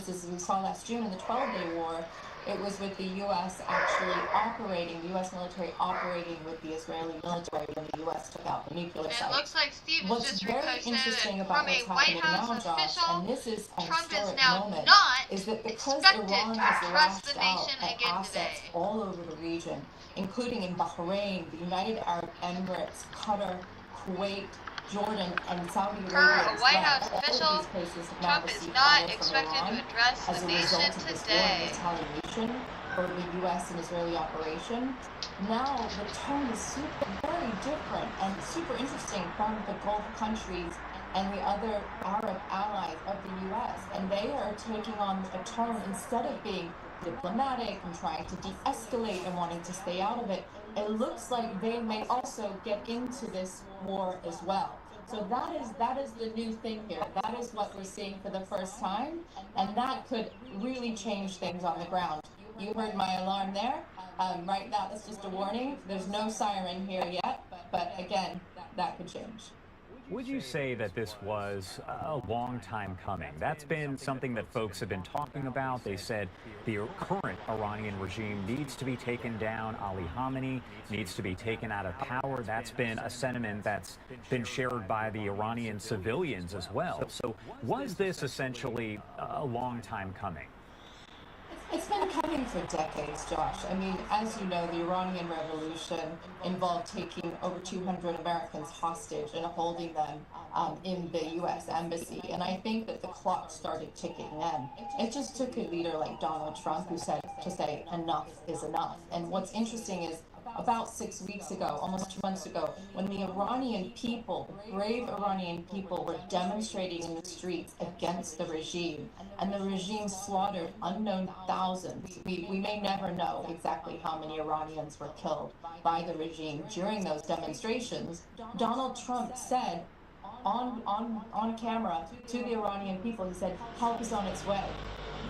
as we saw last June in the 12-day war, it was with the U.S. actually operating, the U.S. military operating with the Israeli military when the U.S. took out the nuclear site. It looks like Steve is What's just very reposted interesting about from a what's White happening House now, Josh, official. and this is a Trump is historic now moment, not is that because expected Iran to has trust lashed the out nation at again assets today. all over the region, including in Bahrain, the United Arab Emirates, Qatar, Kuwait, Jordan, and Saudi Arabia. Per a as White well. House All of official, these places have now Trump is received not fire from expected Iran to address as the a nation result of this war today. and retaliation for the U.S. and Israeli operation. Now the tone is very different and super interesting from the Gulf countries and the other Arab allies of the U.S. And they are taking on a tone, instead of being diplomatic and trying to de-escalate and wanting to stay out of it, it looks like they may also get into this war as well. So that is the new thing here. That is what we're seeing for the first time, and that could really change things on the ground. You heard my alarm there. Right now, that's just a warning. There's no siren here yet, but again, that could change. Would you say that this was a long time coming? That's been something that folks have been talking about. They said the current Iranian regime needs to be taken down. Ali Khamenei needs to be taken out of power. That's been a sentiment that's been shared by the Iranian civilians as well. So was this essentially a long time coming? It's been coming for decades, Josh. I mean, as you know, the Iranian Revolution involved taking over 200 Americans hostage and holding them in the U.S. Embassy. And I think that the clock started ticking then. It just took a leader like Donald Trump who said to say enough is enough. And what's interesting is about 6 weeks ago, almost 2 months ago, when the Iranian people, the brave Iranian people, were demonstrating in the streets against the regime, and the regime slaughtered unknown thousands. We may never know exactly how many Iranians were killed by the regime during those demonstrations. Donald Trump said on camera to the Iranian people, he said, help is on its way.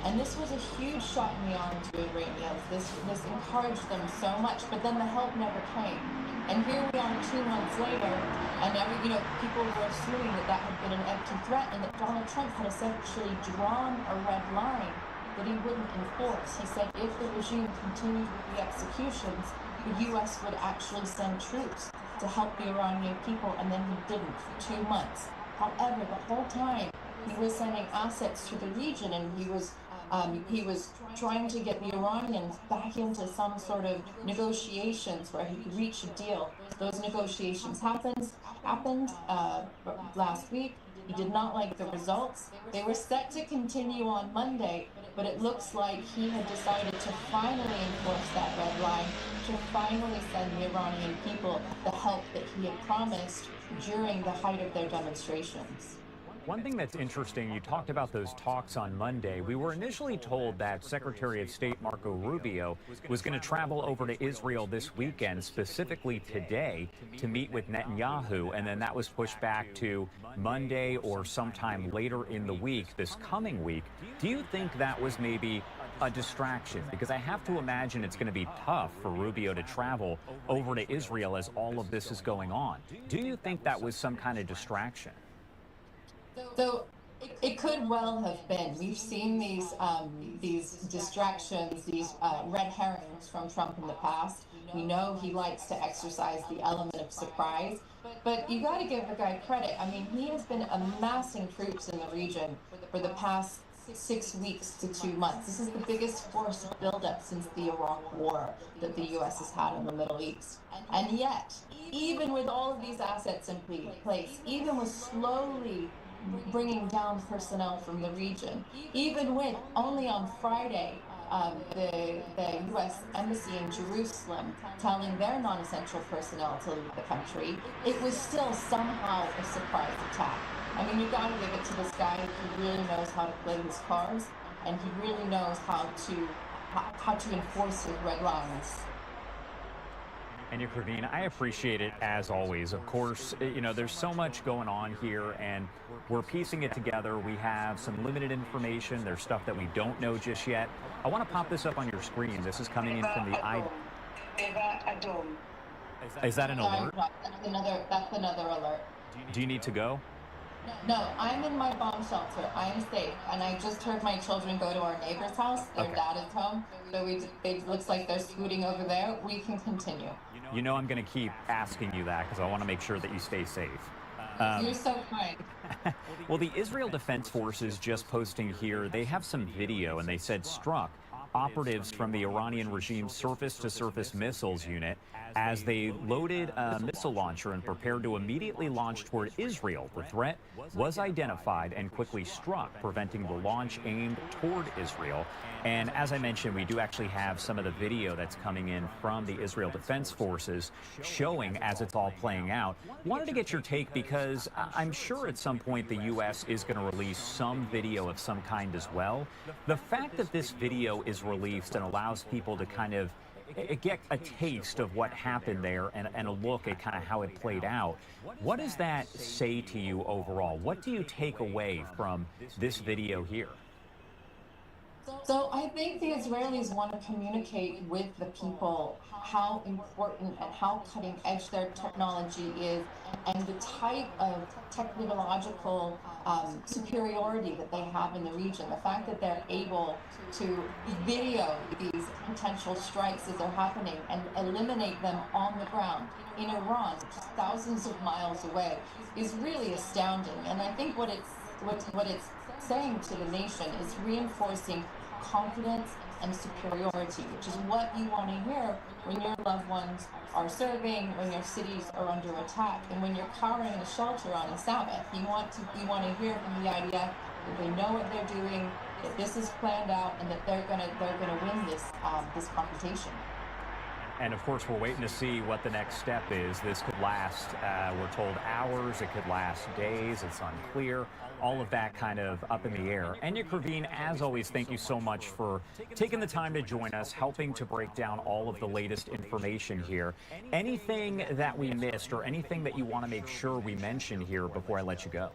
And this was a huge shot in the arm to Iranians. This encouraged them so much, but then the help never came. And here we are 2 months later, and people were assuming that had been an empty threat, and that Donald Trump had essentially drawn a red line that he wouldn't enforce. He said if the regime continued with the executions, the U.S. would actually send troops to help the Iranian people, and then he didn't for 2 months. However, the whole time, he was sending assets to the region, and he was trying to get the Iranians back into some sort of negotiations where he could reach a deal. Those negotiations happened last week. He did not like the results. They were set to continue on Monday, but it looks like he had decided to finally enforce that red line, to finally send the Iranian people the help that he had promised during the height of their demonstrations. One thing that's interesting, you talked about those talks on Monday. We were initially told that Secretary of State Marco Rubio was going to travel over to Israel this weekend, specifically today, to meet with Netanyahu, and then that was pushed back to Monday or sometime later in the week, this coming week. Do you think that was maybe a distraction? Because I have to imagine it's going to be tough for Rubio to travel over to Israel as all of this is going on. Do you think that was some kind of distraction? So it could well have been. We've seen these distractions, these red herrings from Trump in the past. We know he likes to exercise the element of surprise, but you got to give the guy credit. I mean, he has been amassing troops in the region for the past 6 weeks to 2 months. This is the biggest force buildup since the Iraq War that the U.S. has had in the Middle East. And yet, even with all of these assets in place, even with slowly bringing down personnel from the region, even with only on Friday, the U.S. Embassy in Jerusalem telling their non-essential personnel to leave the country, it was still somehow a surprise attack. I mean, you gotta give it to this guy who really knows how to play his cards, and he really knows how to enforce his red lines. And Praveen, I appreciate it as always. Of course, you know, there's so much going on here and we're piecing it together. We have some limited information. There's stuff that we don't know just yet. I want to pop this up on your screen. This is coming in from the Is that an alert? That's another alert. Do you need to go? No, I'm in my bomb shelter. I am safe, and I just heard my children go to our neighbor's house. Their dad is home, so it looks like they're scooting over there. We can continue. You know I'm going to keep asking you that because I want to make sure that you stay safe. You're so kind. Well, the Israel Defense Forces just posting here, they have some video, and they said struck operatives from the Iranian regime's surface-to-surface missiles unit as they loaded a missile launcher and prepared to immediately launch toward Israel. The threat was identified and quickly struck, preventing the launch aimed toward Israel. And as I mentioned, we do actually have some of the video that's coming in from the Israel Defense Forces showing as it's all playing out. Wanted to get your take because I'm sure at some point the U.S. is going to release some video of some kind as well. The fact that this video is released and allows people to kind of get a taste of what happened there and a look at kind of how it played out. What does that say to you overall? What do you take away from this video here? So I think the Israelis want to communicate with the people how important and how cutting edge their technology is and the type of technological superiority that they have in the region. The fact that they're able to video these potential strikes as they're happening and eliminate them on the ground in Iran, just thousands of miles away, is really astounding. And I think what it's saying to the nation is reinforcing confidence and superiority, which is what you want to hear when your loved ones are serving, when your cities are under attack, and when you're cowering in a shelter on a Sabbath. You want to hear from the idea that they know what they're doing, that this is planned out, and that they're gonna win this confrontation. And of course, we're waiting to see what the next step is. This could last, we're told, hours. It could last days. It's unclear. All of that kind of up in the air. Enya Craveen, as always, thank you so much for taking the time to join us, helping to break down all of the latest information here. Anything that we missed or anything that you want to make sure we mention here before I let you go?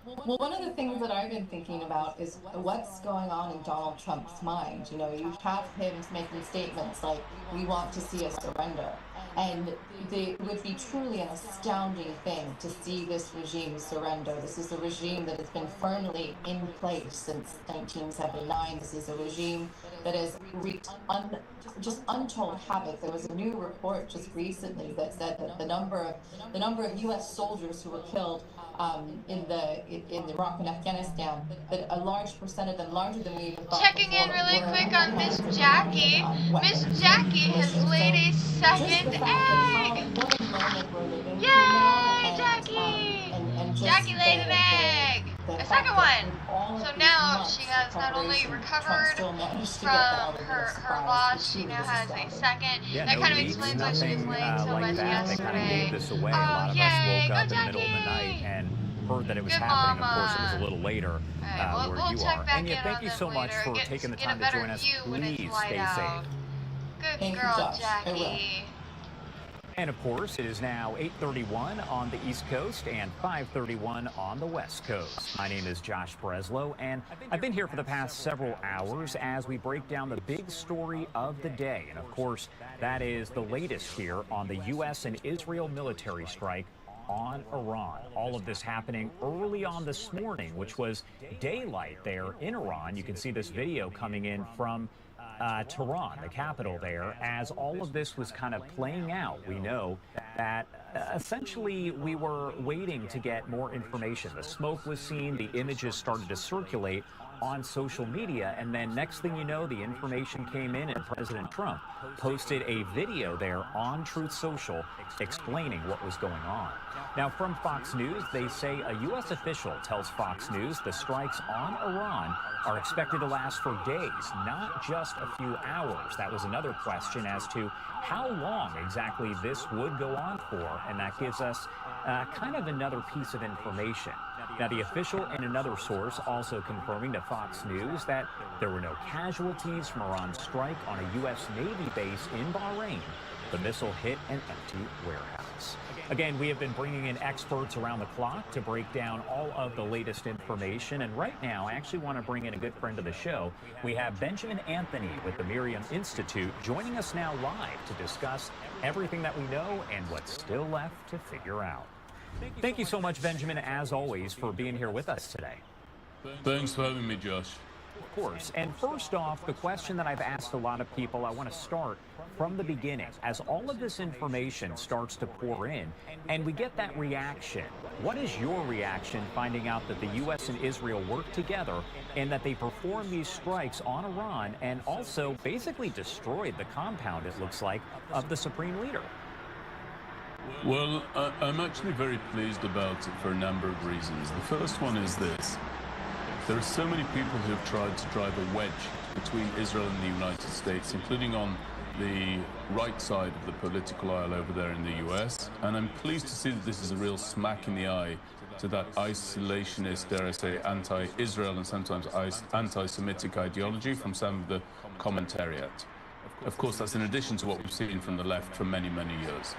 Well, one of the things that I've been thinking about is what's going on in Donald Trump's mind. You know, you have him making statements like, we want to see a surrender. And it would be truly an astounding thing to see this regime surrender. This is a regime that has been firmly in place since 1979. This is a regime that has wreaked just untold havoc. There was a new report just recently that said that the number of U.S. soldiers who were killed in Iraq and Afghanistan, that a large percent of them, larger than we even thought. Checking in really quick on Miss Jackie. Miss Jackie has laid a second egg. Yay, Jackie! Jackie laid an egg. A second one. So now she has not only recovered from her loss, she now has a second. Yeah, that no kind of leaks, explains why she was laying so like much that. yesterday. They kind of gave this away. A lot of us woke up in the middle of the night and heard that it was Good happening. mama. Of course, it was a little later Right, where we'll you check are. back And in thank on you them so much later. for Get taking the a time to better join us. view when it's Please light stay out. safe. Good Thank you, girl, Josh. I will. Jackie. And of course, it is now 8:31 on the East Coast and 5:31 on the West Coast. My name is Josh Breslow, and I've been here for the past several hours as we break down the big story of the day. And of course, that is the latest here on the U.S. and Israel military strike on Iran. All of this happening early on this morning, which was daylight there in Iran. You can see this video coming in from Tehran, the capital there, as all of this was kind of playing out. We know that essentially, we were waiting to get more information. The smoke was seen, the images started to circulate on social media, and then next thing you know, the information came in and President Trump posted a video there on Truth Social explaining what was going on. Now, from Fox News, they say a U.S. official tells Fox News the strikes on Iran are expected to last for days, not just a few hours. That was another question as to how long exactly this would go on for, and that gives us kind of another piece of information. Now, the official and another source also confirming to Fox News that there were no casualties from Iran's strike on a U.S. Navy base in Bahrain. The missile hit an empty warehouse. Again, we have been bringing in experts around the clock to break down all of the latest information. And right now, I actually want to bring in a good friend of the show. We have Benjamin Anthony with the Miriam Institute joining us now live to discuss everything that we know and what's still left to figure out. Thank you so much, Benjamin, as always, for being here with us today. Thanks for having me, Josh. Of course. And first off, the question that I've asked a lot of people, I want to start from the beginning. As all of this information starts to pour in and we get that reaction, what is your reaction finding out that the U.S. and Israel work together and that they performed these strikes on Iran and also basically destroyed the compound, it looks like, of the Supreme Leader? Well, I'm actually very pleased about it for a number of reasons. The first one is this. There are so many people who have tried to drive a wedge between Israel and the United States, including on the right side of the political aisle over there in the US. And I'm pleased to see that this is a real smack in the eye to that isolationist, dare I say, anti-Israel and sometimes anti-Semitic ideology from some of the commentariat. Of course, that's in addition to what we've seen from the left for many, many years.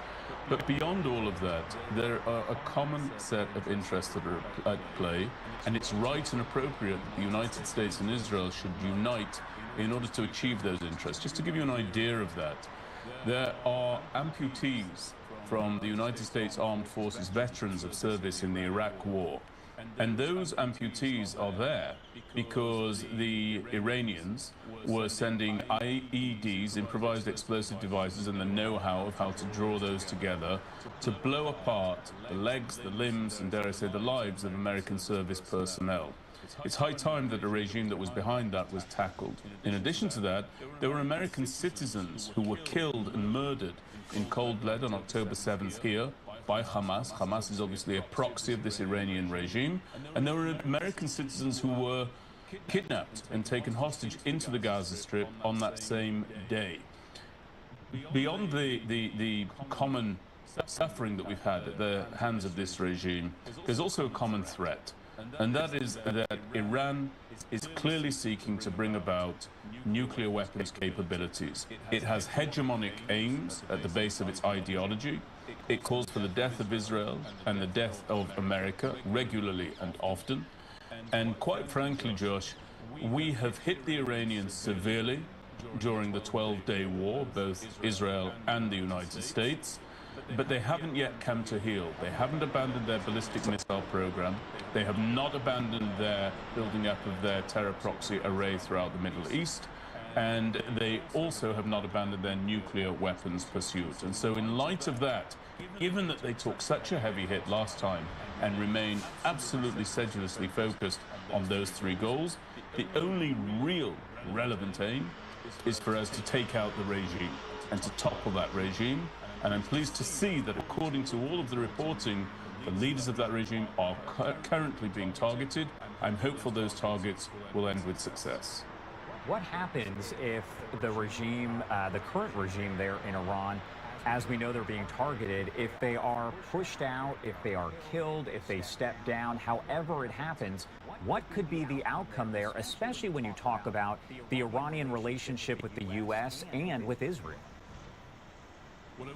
But beyond all of that, there are a common set of interests that are at play, and it's right and appropriate that the United States and Israel should unite in order to achieve those interests. Just to give you an idea of that, there are amputees from the United States Armed Forces, veterans of service in the Iraq War. And those amputees are there because the Iranians were sending IEDs, improvised explosive devices, and the know-how of how to draw those together to blow apart the legs, the limbs, and dare I say the lives of American service personnel. It's high time that a regime that was behind that was tackled. In addition to that, there were American citizens who were killed and murdered in cold blood on October 7th here by Hamas. Hamas is obviously a proxy of this Iranian regime. And there were American citizens who were kidnapped and taken hostage into the Gaza Strip on that same day. Beyond the common suffering that we've had at the hands of this regime, there's also a common threat. And that is that Iran is clearly seeking to bring about nuclear weapons capabilities. It has hegemonic aims at the base of its ideology. It calls for the death of Israel and the death of America regularly and often. And quite frankly, Josh, we have hit the Iranians severely during the 12-day war, both Israel and the United States. But they haven't yet come to heel. They haven't abandoned their ballistic missile program. They have not abandoned their building up of their terror proxy array throughout the Middle East. And they also have not abandoned their nuclear weapons pursuit. And so in light of that, given that they took such a heavy hit last time and remain absolutely sedulously focused on those three goals, the only real relevant aim is for us to take out the regime and to topple that regime. And I'm pleased to see that according to all of the reporting, the leaders of that regime are currently being targeted. I'm hopeful those targets will end with success. What happens if the regime, the current regime there in Iran, as we know they're being targeted, if they are pushed out, if they are killed, if they step down, however it happens, what could be the outcome there, especially when you talk about the Iranian relationship with the U.S. and with Israel?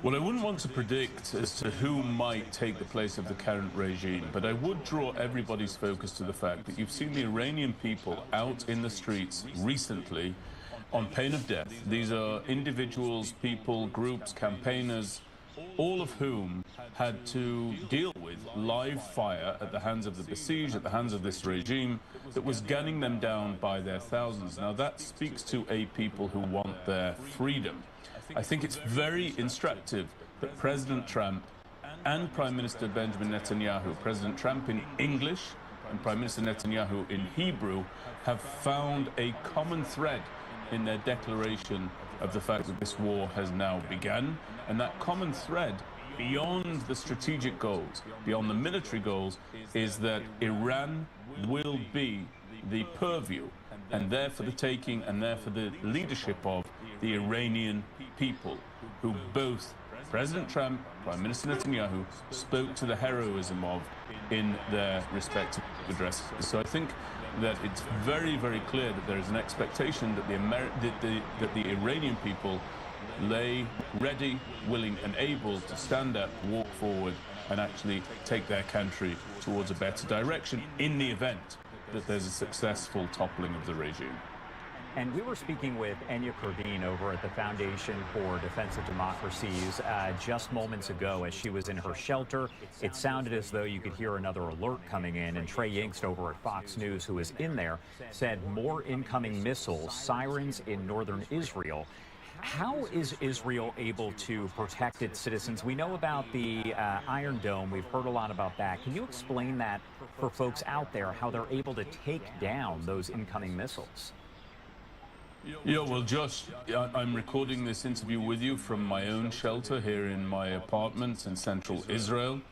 Well, I wouldn't want to predict as to who might take the place of the current regime, but I would draw everybody's focus to the fact that you've seen the Iranian people out in the streets recently on pain of death. These are individuals, people, groups, campaigners, all of whom had to deal with live fire at the hands of the besieged, at the hands of this regime that was gunning them down by their thousands. Now, that speaks to a people who want their freedom. I think it's very instructive that President Trump and Prime Minister Benjamin Netanyahu, President Trump in English and Prime Minister Netanyahu in Hebrew, have found a common thread in their declaration of the fact that this war has now begun. And that common thread, beyond the strategic goals, beyond the military goals, is that Iran will be the purview and there for the taking and there for the leadership of the Iranian people, who both President Trump, Prime Minister Netanyahu spoke to the heroism of in their respective addresses. So I think that it's very, very clear that there is an expectation that the Iranian people lay ready, willing and able to stand up, walk forward and actually take their country towards a better direction in the event that there's a successful toppling of the regime. And we were speaking with Enya Kurdin over at the Foundation for Defense of Democracies just moments ago as she was in her shelter. It sounded as though you could hear another alert coming in, and Trey Yingst over at Fox News, who was in there, said more incoming missiles, sirens in northern Israel. How is Israel able to protect its citizens? We know about the Iron Dome. We've heard a lot about that. Can you explain that for folks out there, how they're able to take down those incoming missiles? Yeah, well, Josh, I'm recording this interview with you from my own shelter here in my apartment in central Israel.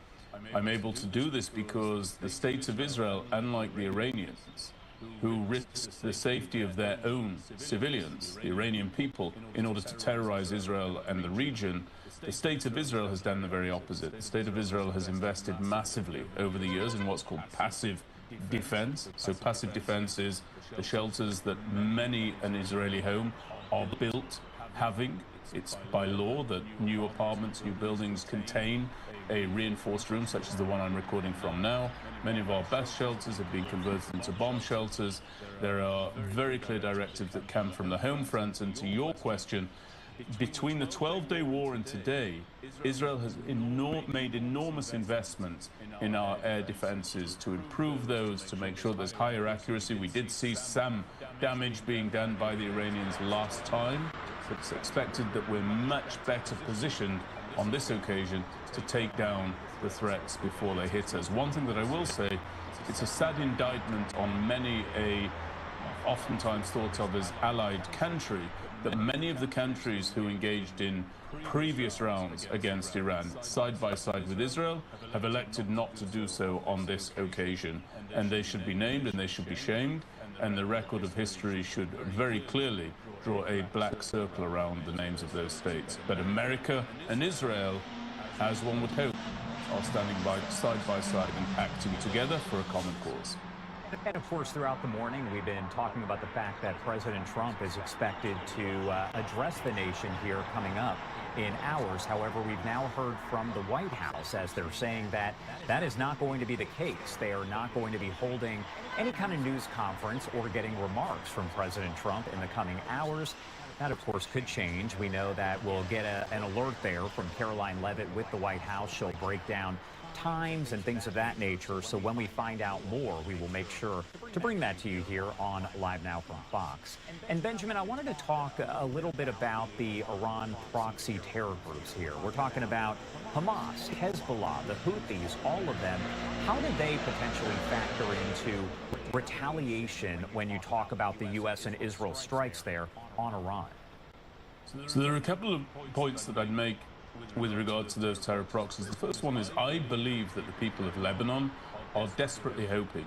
I'm able to do this because the state of Israel, unlike the Iranians, who risked the safety of their own civilians, the Iranian people, in order to terrorize Israel and the region, the state of Israel has done the very opposite. The state of Israel has invested massively over the years in what's called passive defense. So passive defense is the shelters that many an Israeli home are built having. It's by law that new apartments, new buildings contain a reinforced room, such as the one I'm recording from now. Many of our best shelters have been converted into bomb shelters. There are very clear directives that come from the home front. And to your question, between the 12-day war and today, Israel has made enormous investments in our air defenses to improve those, to make sure there's higher accuracy. We did see some damage being done by the Iranians last time, but it's expected that we're much better positioned on this occasion to take down the threats before they hit us. One thing that I will say, it's a sad indictment on many a oftentimes thought of as allied country, that many of the countries who engaged in previous rounds against Iran, side by side with Israel, have elected not to do so on this occasion. And they should be named and they should be shamed. And the record of history should very clearly draw a black circle around the names of those states. But America and Israel, as one would hope, are standing side by side and acting together for a common cause. And of course, throughout the morning, we've been talking about the fact that President Trump is expected to address the nation here coming up in hours. However, we've now heard from the White House as they're saying that that is not going to be the case. They are not going to be holding any kind of news conference or getting remarks from President Trump in the coming hours. That, of course, could change. We know that we'll get an alert there from Caroline Leavitt with the White House. She'll break down times and things of that nature. So when we find out more, we will make sure to bring that to you here on Live Now from Fox. And Benjamin, I wanted to talk a little bit about the Iran proxy terror groups here. We're talking about Hamas, Hezbollah, the Houthis, all of them. How do they potentially factor into retaliation when you talk about the U.S. and Israel strikes there on Iran? So there are a couple of points that I'd make with regard to those terror proxies. The first one is I believe that the people of Lebanon are desperately hoping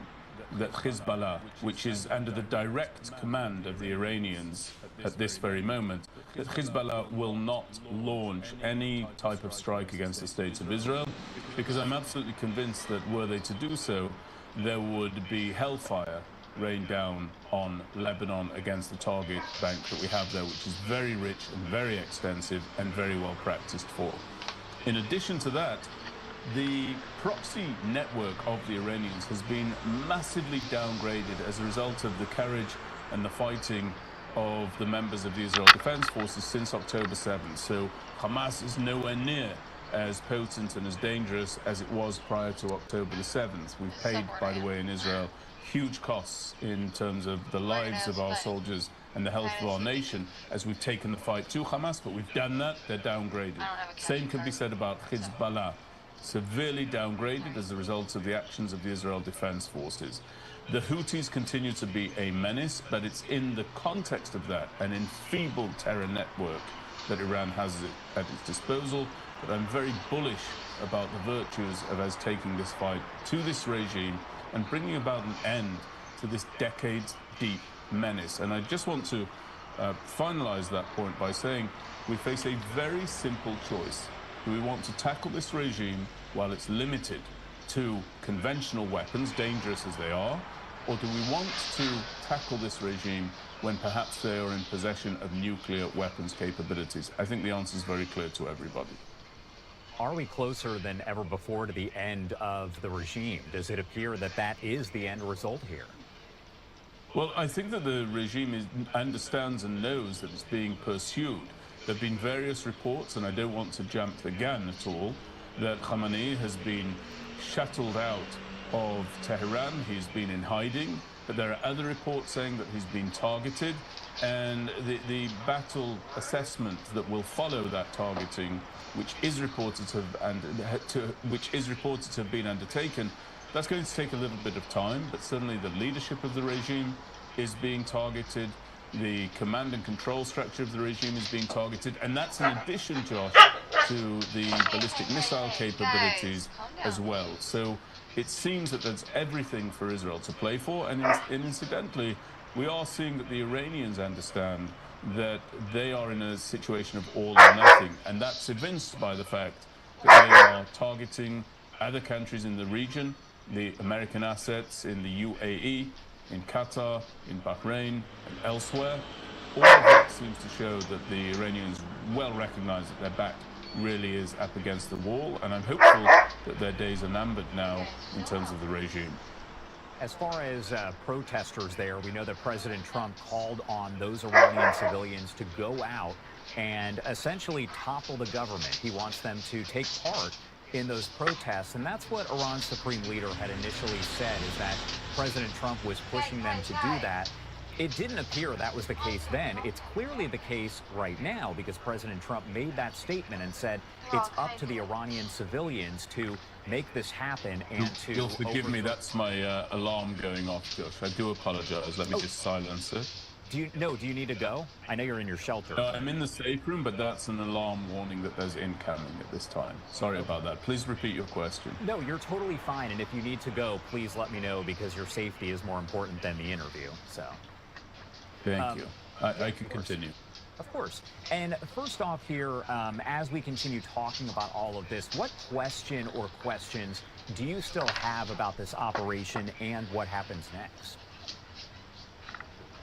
that Hezbollah, which is under the direct command of the Iranians at this very moment, that Hezbollah will not launch any type of strike against the state of Israel, because I'm absolutely convinced that were they to do so, there would be hellfire rain down on Lebanon against the target bank that we have there, which is very rich and very extensive and very well practiced for. In addition to that, the proxy network of the Iranians has been massively downgraded as a result of the courage and the fighting of the members of the Israel Defense Forces since October 7th. So Hamas is nowhere near as potent and as dangerous as it was prior to October the 7th. We've paid, by the way, in Israel, huge costs in terms of the lives of our soldiers and the health of our nation as we've taken the fight to Hamas, but we've done that, they're downgraded. Same can be said about Hezbollah. severely downgraded as a result of the actions of the Israel Defense Forces. The Houthis continue to be a menace, but it's in the context of that, an enfeebled terror network that Iran has at its disposal, that I'm very bullish about the virtues of us taking this fight to this regime and bringing about an end to this decades-deep menace. And I just want to finalize that point by saying we face a very simple choice. Do we want to tackle this regime while it's limited to conventional weapons, dangerous as they are, or do we want to tackle this regime when perhaps they are in possession of nuclear weapons capabilities? I think the answer is very clear to everybody. Are we closer than ever before to the end of the regime? Does it appear that that is the end result here? Well, I think that the regime understands and knows that it's being pursued. There have been various reports, and I don't want to jump the gun at all, that Khamenei has been shuttled out of Tehran. He's been in hiding, but there are other reports saying that he's been targeted, and the battle assessment that will follow that targeting, which is reported to have been undertaken, that's going to take a little bit of time, but certainly the leadership of the regime is being targeted. The command and control structure of the regime is being targeted, and that's in addition, Josh, to the ballistic missile capabilities as well. So it seems that there's everything for Israel to play for, and incidentally, we are seeing that the Iranians understand that they are in a situation of all or nothing, and that's evinced by the fact that they are targeting other countries in the region, the American assets in the UAE, in Qatar, in Bahrain, and elsewhere. All of that seems to show that the Iranians well recognize that their back really is up against the wall, and I'm hopeful that their days are numbered now in terms of the regime. As far as protesters there, we know that President Trump called on those Iranian civilians to go out and essentially topple the government. He wants them to take part in those protests, and that's what Iran's supreme leader had initially said, is that President Trump was pushing them to do that. It didn't appear that was the case then. It's clearly the case right now, because President Trump made that statement and said it's up to the Iranian civilians to make this happen and to... You'll forgive me, that's my alarm going off, Josh. I do apologize. Let me just silence it. Do you need to go? I know you're in your shelter. I'm in the safe room, but that's an alarm warning that there's incoming at this time. Sorry about that. Please repeat your question. No, you're totally fine. And if you need to go, please let me know, because your safety is more important than the interview. So, thank you. I can continue. Of course. And first off here, as we continue talking about all of this, what question or questions do you still have about this operation and what happens next?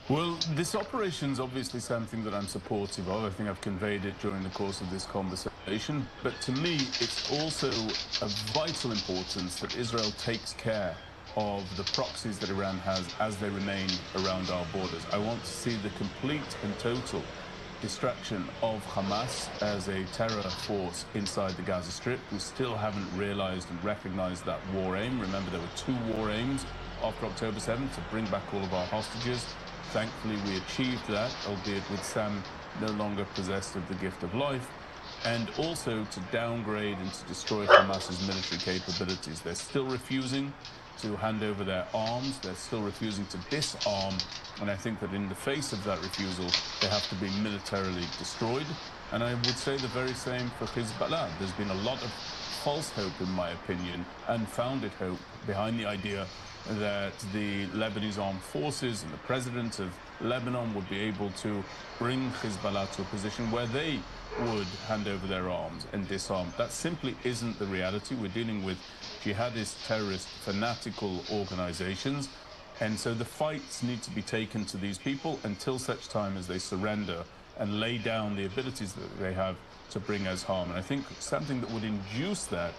Well, this operation is obviously something that I'm supportive of. I think I've conveyed it during the course of this conversation. But to me, it's also of vital importance that Israel takes care of the proxies that Iran has as they remain around our borders. I want to see the complete and total destruction of Hamas as a terror force inside the Gaza Strip. We still haven't realized and recognized that war aim. Remember, there were 2 war aims after October 7th to bring back all of our hostages. Thankfully, we achieved that, albeit with some no longer possessed of the gift of life, and also to downgrade and to destroy Hamas's military capabilities. They're still refusing to hand over their arms. They're still refusing to disarm. And I think that in the face of that refusal, they have to be militarily destroyed. And I would say the very same for Hezbollah. There's been a lot of false hope, in my opinion, unfounded hope behind the idea that the Lebanese armed forces and the president of Lebanon would be able to bring Hezbollah to a position where they would hand over their arms and disarm. That simply isn't the reality. We're dealing with jihadist, terrorist, fanatical organizations. And so the fights need to be taken to these people until such time as they surrender and lay down the abilities that they have to bring us harm. And I think something that would induce that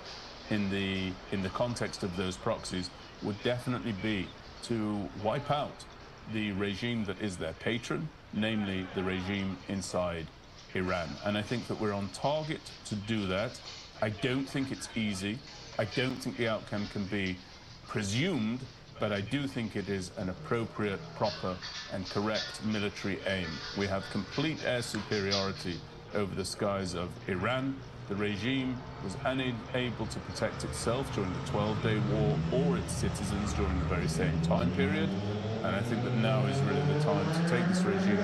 in the context of those proxies would definitely be to wipe out the regime that is their patron, namely the regime inside Iran. And I think that we're on target to do that. I don't think it's easy. I don't think the outcome can be presumed, but I do think it is an appropriate, proper, and correct military aim. We have complete air superiority over the skies of Iran. The regime was unable to protect itself during the 12-day war or its citizens during the very same time period. And I think that now is really the time to take this regime,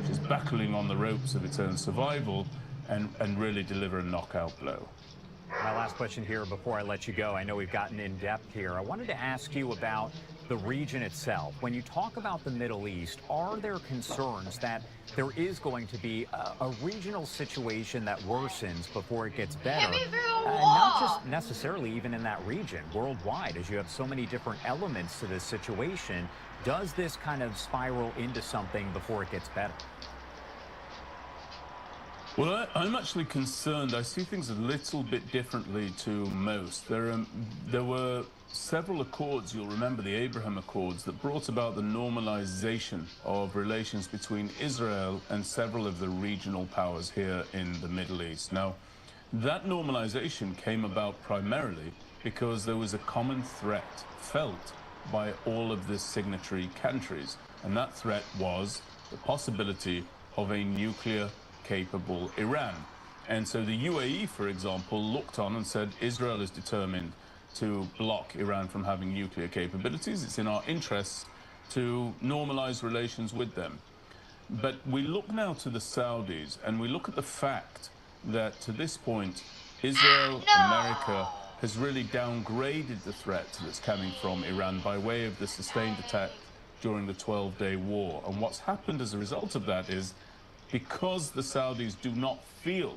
which is battling on the ropes of its own survival, and really deliver a knockout blow. My last question here before I let you go. I know we've gotten in depth here. I wanted to ask you about the region itself. When you talk about the Middle East, are there concerns that there is going to be a regional situation that worsens before it gets better? Not just necessarily even in that region, worldwide, as you have so many different elements to this situation. Does this kind of spiral into something before it gets better? Well, I'm actually concerned. I see things a little bit differently to most. There were several accords, you'll remember the Abraham Accords, that brought about the normalization of relations between Israel and several of the regional powers here in the Middle East. Now, that normalization came about primarily because there was a common threat felt by all of the signatory countries, and that threat was the possibility of a nuclear-capable Iran. And so the UAE, for example, looked on and said, Israel is determined to block Iran from having nuclear capabilities. It's in our interests to normalize relations with them. But we look now to the Saudis, and we look at the fact that to this point, Israel, America, has really downgraded the threat that's coming from Iran by way of the sustained attack during the 12-day war. And what's happened as a result of that is, because the Saudis do not feel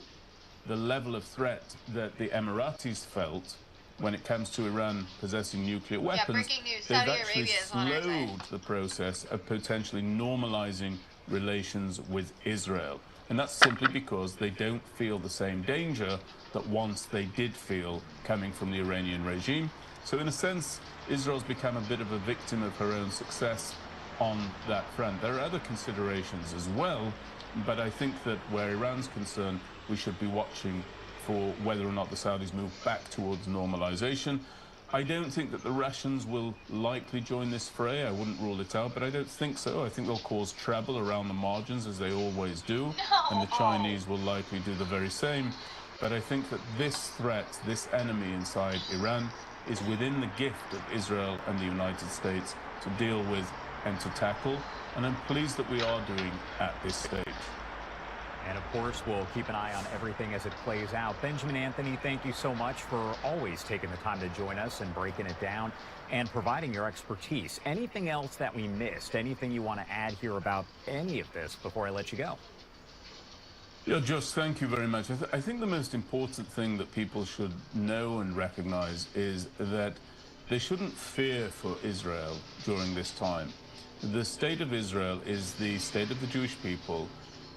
the level of threat that the Emiratis felt when it comes to Iran possessing nuclear weapons, they've actually slowed the process of potentially normalizing relations with Israel. And that's simply because they don't feel the same danger that once they did feel coming from the Iranian regime. So in a sense, Israel's become a bit of a victim of her own success on that front. There are other considerations as well, but I think that where Iran's concerned, we should be watching for whether or not the Saudis move back towards normalization. I don't think that the Russians will likely join this fray. I wouldn't rule it out, but I don't think so. I think they'll cause trouble around the margins, as they always do, and the Chinese will likely do the very same. But I think that this threat, this enemy inside Iran, is within the gift of Israel and the United States to deal with and to tackle, and I'm pleased that we are doing at this stage. And of course, we'll keep an eye on everything as it plays out. Benjamin Anthony, thank you so much for always taking the time to join us and breaking it down and providing your expertise. Anything else that we missed? Anything you want to add here about any of this before I let you go? Yeah, Josh, thank you very much. I think the most important thing that people should know and recognize is that they shouldn't fear for Israel during this time. The state of Israel is the state of the Jewish people.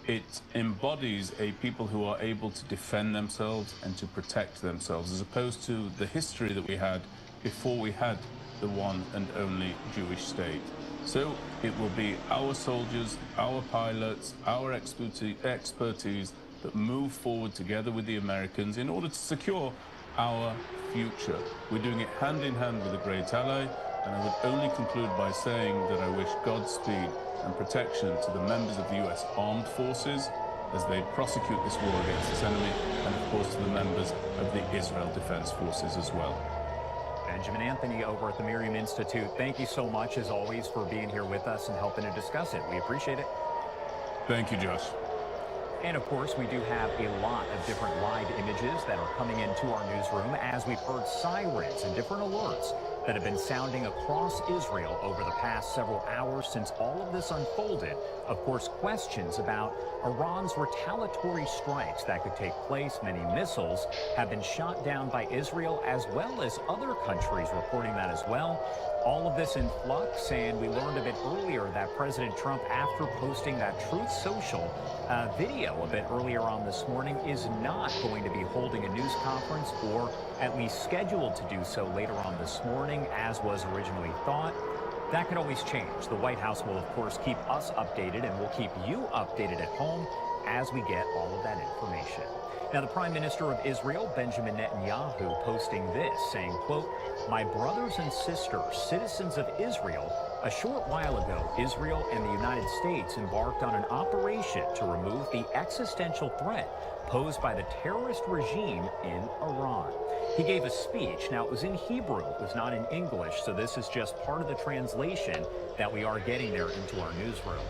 It embodies a people who are able to defend themselves and to protect themselves, as opposed to the history that we had before we had the one and only Jewish state. So it will be our soldiers, our pilots, our expertise that move forward together with the Americans in order to secure our future. We're doing it hand in hand with a great ally, and I would only conclude by saying that I wish Godspeed and protection to the members of the U.S. Armed Forces as they prosecute this war against this enemy, and of course to the members of the Israel Defense Forces as well. Benjamin Anthony over at the Miriam Institute, thank you so much, as always, for being here with us and helping to discuss it. We appreciate it. Thank you, Josh. And of course, we do have a lot of different live images that are coming into our newsroom as we've heard sirens and different alerts that have been sounding across Israel over the past several hours since all of this unfolded. Of course, questions about Iran's retaliatory strikes that could take place. Many missiles have been shot down by Israel, as well as other countries reporting that as well. All of this in flux, and we learned a bit earlier that President Trump, after posting that Truth Social video a bit earlier on this morning, is not going to be holding a news conference, or at least scheduled to do so later on this morning, as was originally thought. That could always change. The White House will, of course, keep us updated, and we'll keep you updated at home as we get all of that information. Now, the Prime Minister of Israel, Benjamin Netanyahu, posting this, saying, quote, My brothers and sisters, citizens of Israel, a short while ago, Israel and the United States embarked on an operation to remove the existential threat posed by the terrorist regime in Iran. He gave a speech. Now, it was in Hebrew. It was not in English, so this is just part of the translation that we are getting there into our newsroom.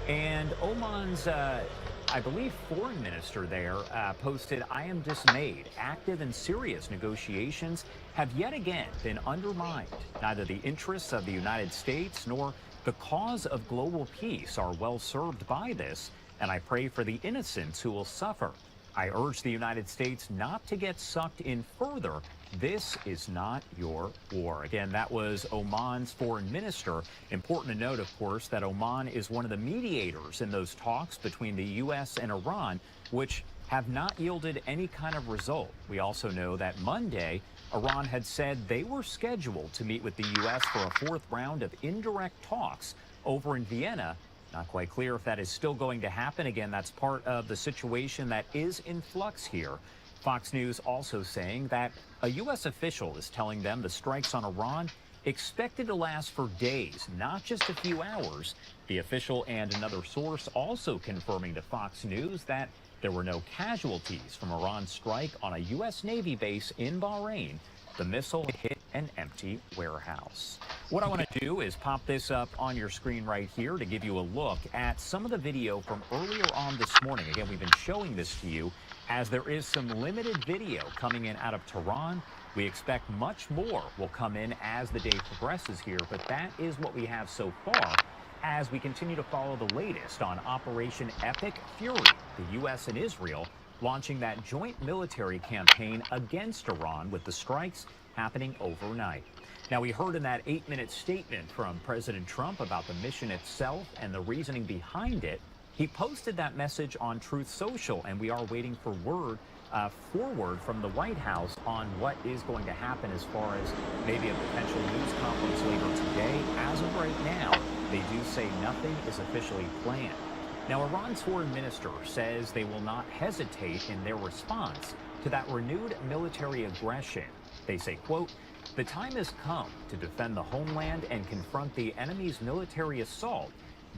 And Oman's, I believe, foreign minister there posted, "I am dismayed. Active and serious negotiations have yet again been undermined. Neither the interests of the United States nor the cause of global peace are well served by this, and I pray for the innocents who will suffer. I urge the United States not to get sucked in further. This is not your war." Again, that was Oman's foreign minister. Important to note, of course, that Oman is one of the mediators in those talks between the U.S. and Iran, which have not yielded any kind of result. We also know that Monday, Iran had said they were scheduled to meet with the U.S. for a fourth round of indirect talks over in Vienna. Not quite clear if that is still going to happen. Again, that's part of the situation that is in flux here. Fox News also saying that a U.S. official is telling them the strikes on Iran expected to last for days, not just a few hours. The official and another source also confirming to Fox News that there were no casualties from Iran's strike on a U.S. Navy base in Bahrain. The missile hit an empty warehouse. What I want to do is pop this up on your screen right here to give you a look at some of the video from earlier on this morning. Again, we've been showing this to you as there is some limited video coming in out of Tehran. We expect much more will come in as the day progresses here, but that is what we have so far as we continue to follow the latest on Operation Epic Fury, the U.S. and Israel launching that joint military campaign against Iran with the strikes happening overnight. Now, we heard in that 8-minute statement from President Trump about the mission itself and the reasoning behind it. He posted that message on Truth Social, and we are waiting for forward from the White House on what is going to happen as far as maybe a potential news conference later today. As of right now, they do say nothing is officially planned. Now, Iran's foreign minister says they will not hesitate in their response to that renewed military aggression. They say, quote, "The time has come to defend the homeland and confront the enemy's military assault.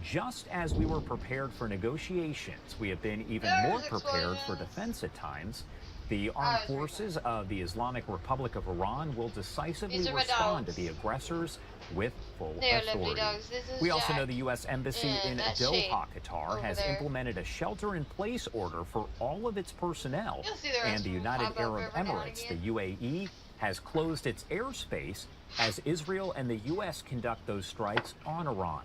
Just as we were prepared for negotiations, we have been even more prepared for defense at times. The armed forces of the Islamic Republic of Iran will decisively respond to the aggressors with full authority." We also know the U.S. Embassy in Doha, Qatar, has implemented a shelter-in-place order for all of its personnel, and the United Arab Emirates, the UAE, has closed its airspace as Israel and the U.S. conduct those strikes on Iran.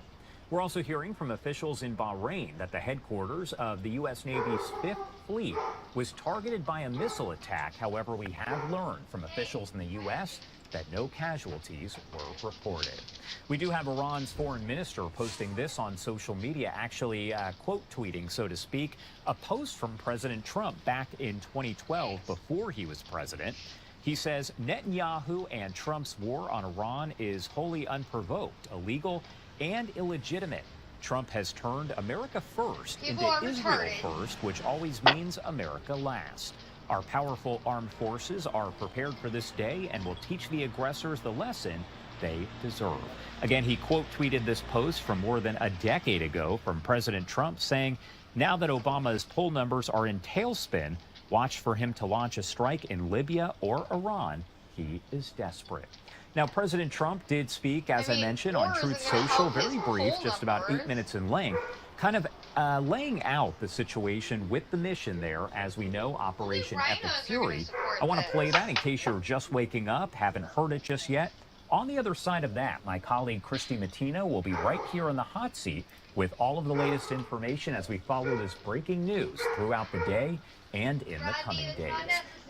We're also hearing from officials in Bahrain that the headquarters of the U.S. Navy's 5th Fleet was targeted by a missile attack. However, we have learned from officials in the U.S. that no casualties were reported. We do have Iran's foreign minister posting this on social media, actually quote tweeting, so to speak, a post from President Trump back in 2012 before he was president. He says Netanyahu and Trump's war on Iran is wholly unprovoked, illegal, and illegitimate. Trump has turned America first into Israel first, which always means America last. Our powerful armed forces are prepared for this day and will teach the aggressors the lesson they deserve. Again, he quote tweeted this post from more than a decade ago from President Trump saying, now that Obama's poll numbers are in tailspin, watch for him to launch a strike in Libya or Iran. He is desperate. Now, President Trump did speak, as I mentioned, on Truth Social, very brief, just about 8 minutes in length, kind of laying out the situation with the mission there, as we know, Operation Epic Fury. I want to play that in case you're just waking up, haven't heard it just yet. On the other side of that, my colleague Christy Mattino will be right here on the hot seat with all of the latest information as we follow this breaking news throughout the day and in the coming days.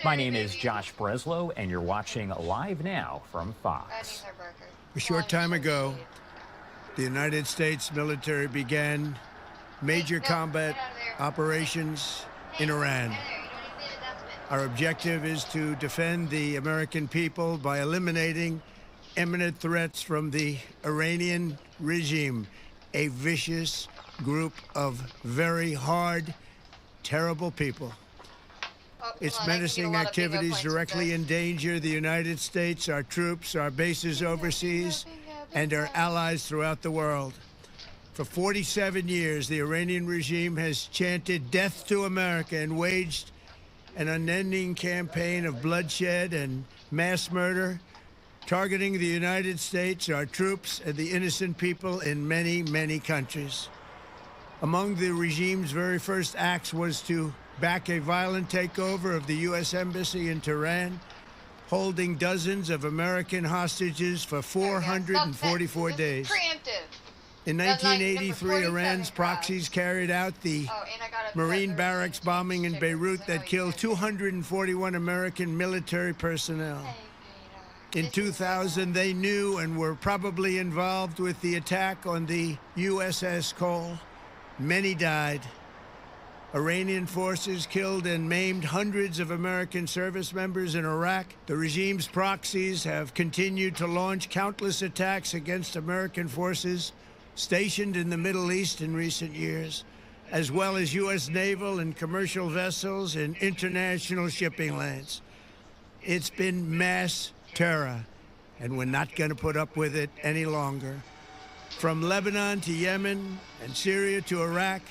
My name is Josh Breslow, and you're watching Live Now from Fox. A short time ago, the United States military began major combat operations in Iran. Our objective is to defend the American people by eliminating imminent threats from the Iranian regime, a vicious group of very hard, terrible people. Its menacing activities directly endanger the United States, our troops, our bases overseas, and our allies throughout the world. For 47 years, the Iranian regime has chanted death to America and waged an unending campaign of bloodshed and mass murder, targeting the United States, our troops, and the innocent people in many, many countries. Among the regime's very first acts was to back a violent takeover of the U.S. Embassy in Tehran, holding dozens of American hostages for 444 days. Preemptive. In 1983, Iran's proxies carried out the Marine barracks bombing in Beirut that killed 241 American military personnel. In 2000, they knew and were probably involved with the attack on the USS Cole. Many died. Iranian forces killed and maimed hundreds of American service members in Iraq. The regime's proxies have continued to launch countless attacks against American forces stationed in the Middle East in recent years, as well as U.S. naval and commercial vessels in international shipping lanes. It's been mass terror, and we're not going to put up with it any longer. From Lebanon to Yemen and Syria to Iraq,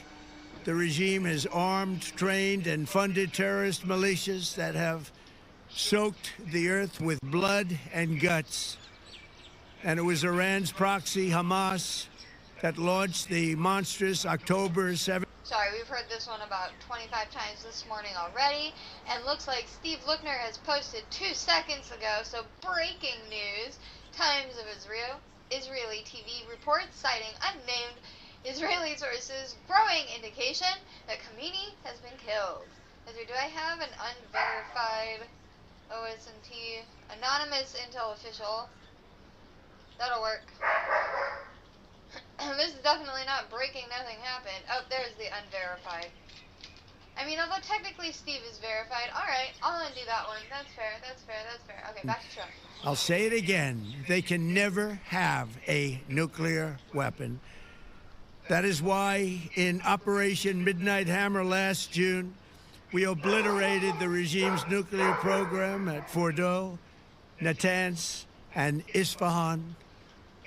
the regime has armed, trained, and funded terrorist militias that have soaked the earth with blood and guts. And it was Iran's proxy, Hamas, that launched the monstrous October 7th. Sorry, we've heard this one about 25 times this morning already, and looks like Steve Lookner has posted 2 seconds ago, so breaking news. Times of Israel. Israeli TV reports citing unnamed Israeli sources growing indication that Khamenei has been killed. Do I have an unverified OSNT anonymous intel official? That'll work. This is definitely not breaking, nothing happened. Oh, there's the unverified. I mean, although technically Steve is verified. Alright, I'll undo that one. That's fair, that's fair, that's fair. Okay, back to Trump. I'll say it again. They can never have a nuclear weapon. That is why in Operation Midnight Hammer last June, we obliterated the regime's nuclear program at Fordow, Natanz, and Isfahan.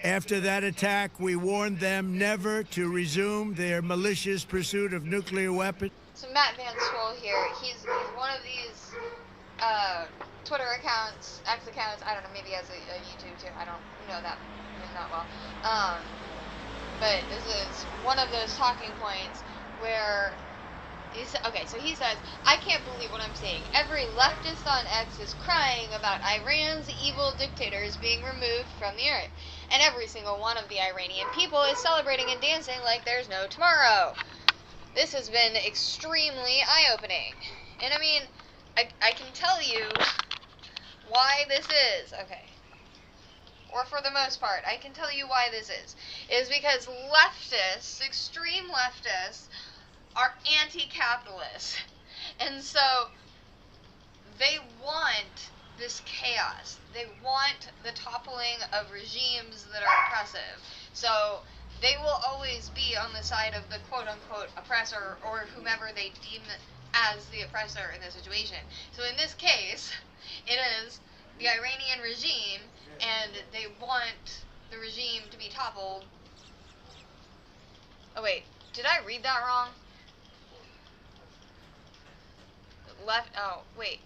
After that attack, we warned them never to resume their malicious pursuit of nuclear weapons. So Matt Van Swoll here, he's one of these Twitter accounts, X accounts, I don't know, maybe he has a YouTube too, I don't know that well. But this is one of those talking points where he says, I can't believe what I'm seeing. Every leftist on X is crying about Iran's evil dictators being removed from the earth. And every single one of the Iranian people is celebrating and dancing like there's no tomorrow. This has been extremely eye-opening. And I mean, I can tell you why this is. Okay. Or for the most part, I can tell you why this is. It is because leftists, extreme leftists, are anti-capitalist. And so they want this chaos. They want the toppling of regimes that are oppressive. So they will always be on the side of the quote-unquote oppressor or whomever they deem as the oppressor in this situation. So in this case, it is the Iranian regime, and they want the regime to be toppled. Oh wait, did I read that wrong? Left, oh, wait.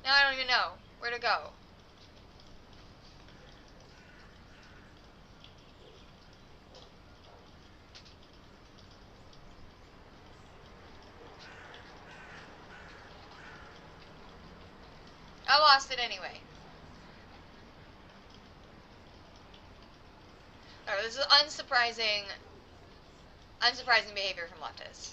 Now I don't even know where to go. I lost it anyway. Alright, this is unsurprising behavior from leftists.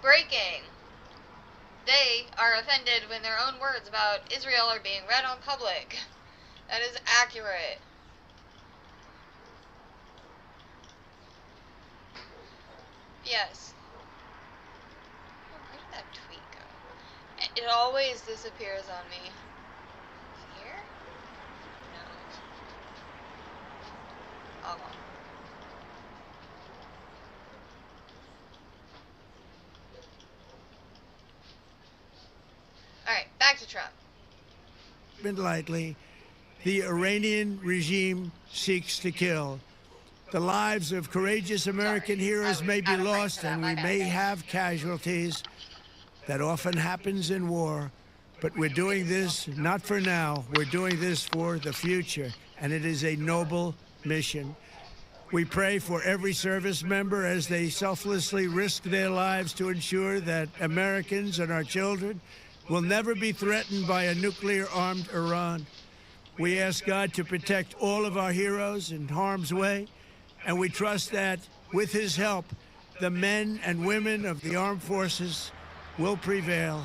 Breaking. They are offended when their own words about Israel are being read on public. That is accurate. Yes. Where did that tweet go? It always disappears on me. Here? No. Oh. Alright, back to Trump. Lightly, the Iranian regime seeks to kill. The lives of courageous American heroes may be lost, and we may have casualties. That often happens in war. But we're doing this not for now. We're doing this for the future, and it is a noble mission. We pray for every service member as they selflessly risk their lives to ensure that Americans and our children will never be threatened by a nuclear-armed Iran. We ask God to protect all of our heroes in harm's way, and we trust that, with his help, the men and women of the armed forces will prevail.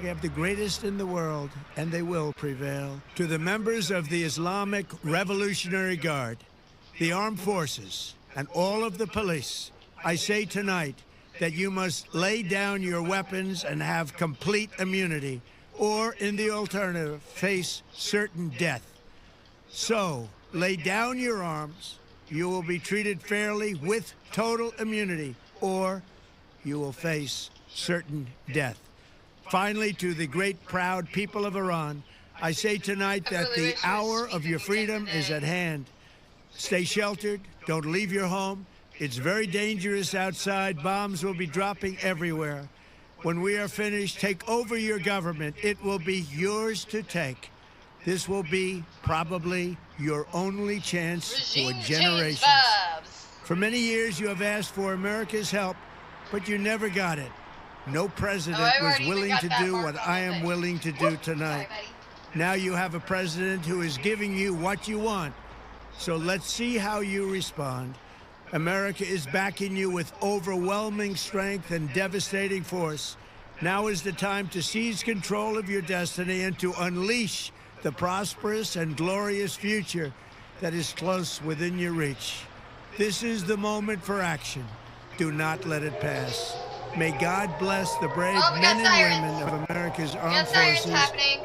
We have the greatest in the world, and they will prevail. To the members of the Islamic Revolutionary Guard, the armed forces, and all of the police, I say tonight that you must lay down your weapons and have complete immunity, or, in the alternative, face certain death. So, lay down your arms. You will be treated fairly with total immunity, or you will face certain death. Finally, to the great, proud people of Iran, I say tonight that the hour of your freedom is at hand. Stay sheltered. Don't leave your home. It's very dangerous outside. Bombs will be dropping everywhere. When we are finished, take over your government. It will be yours to take. This will be probably your only chance for generations. For many years, you have asked for America's help, but you never got it. No president was willing to do what I am willing to do tonight. Now you have a president who is giving you what you want. So let's see how you respond. America is backing you with overwhelming strength and devastating force. Now is the time to seize control of your destiny and to unleash the prosperous and glorious future that is close within your reach. This is the moment for action. Do not let it pass. May God bless the brave men and women of America's armed forces.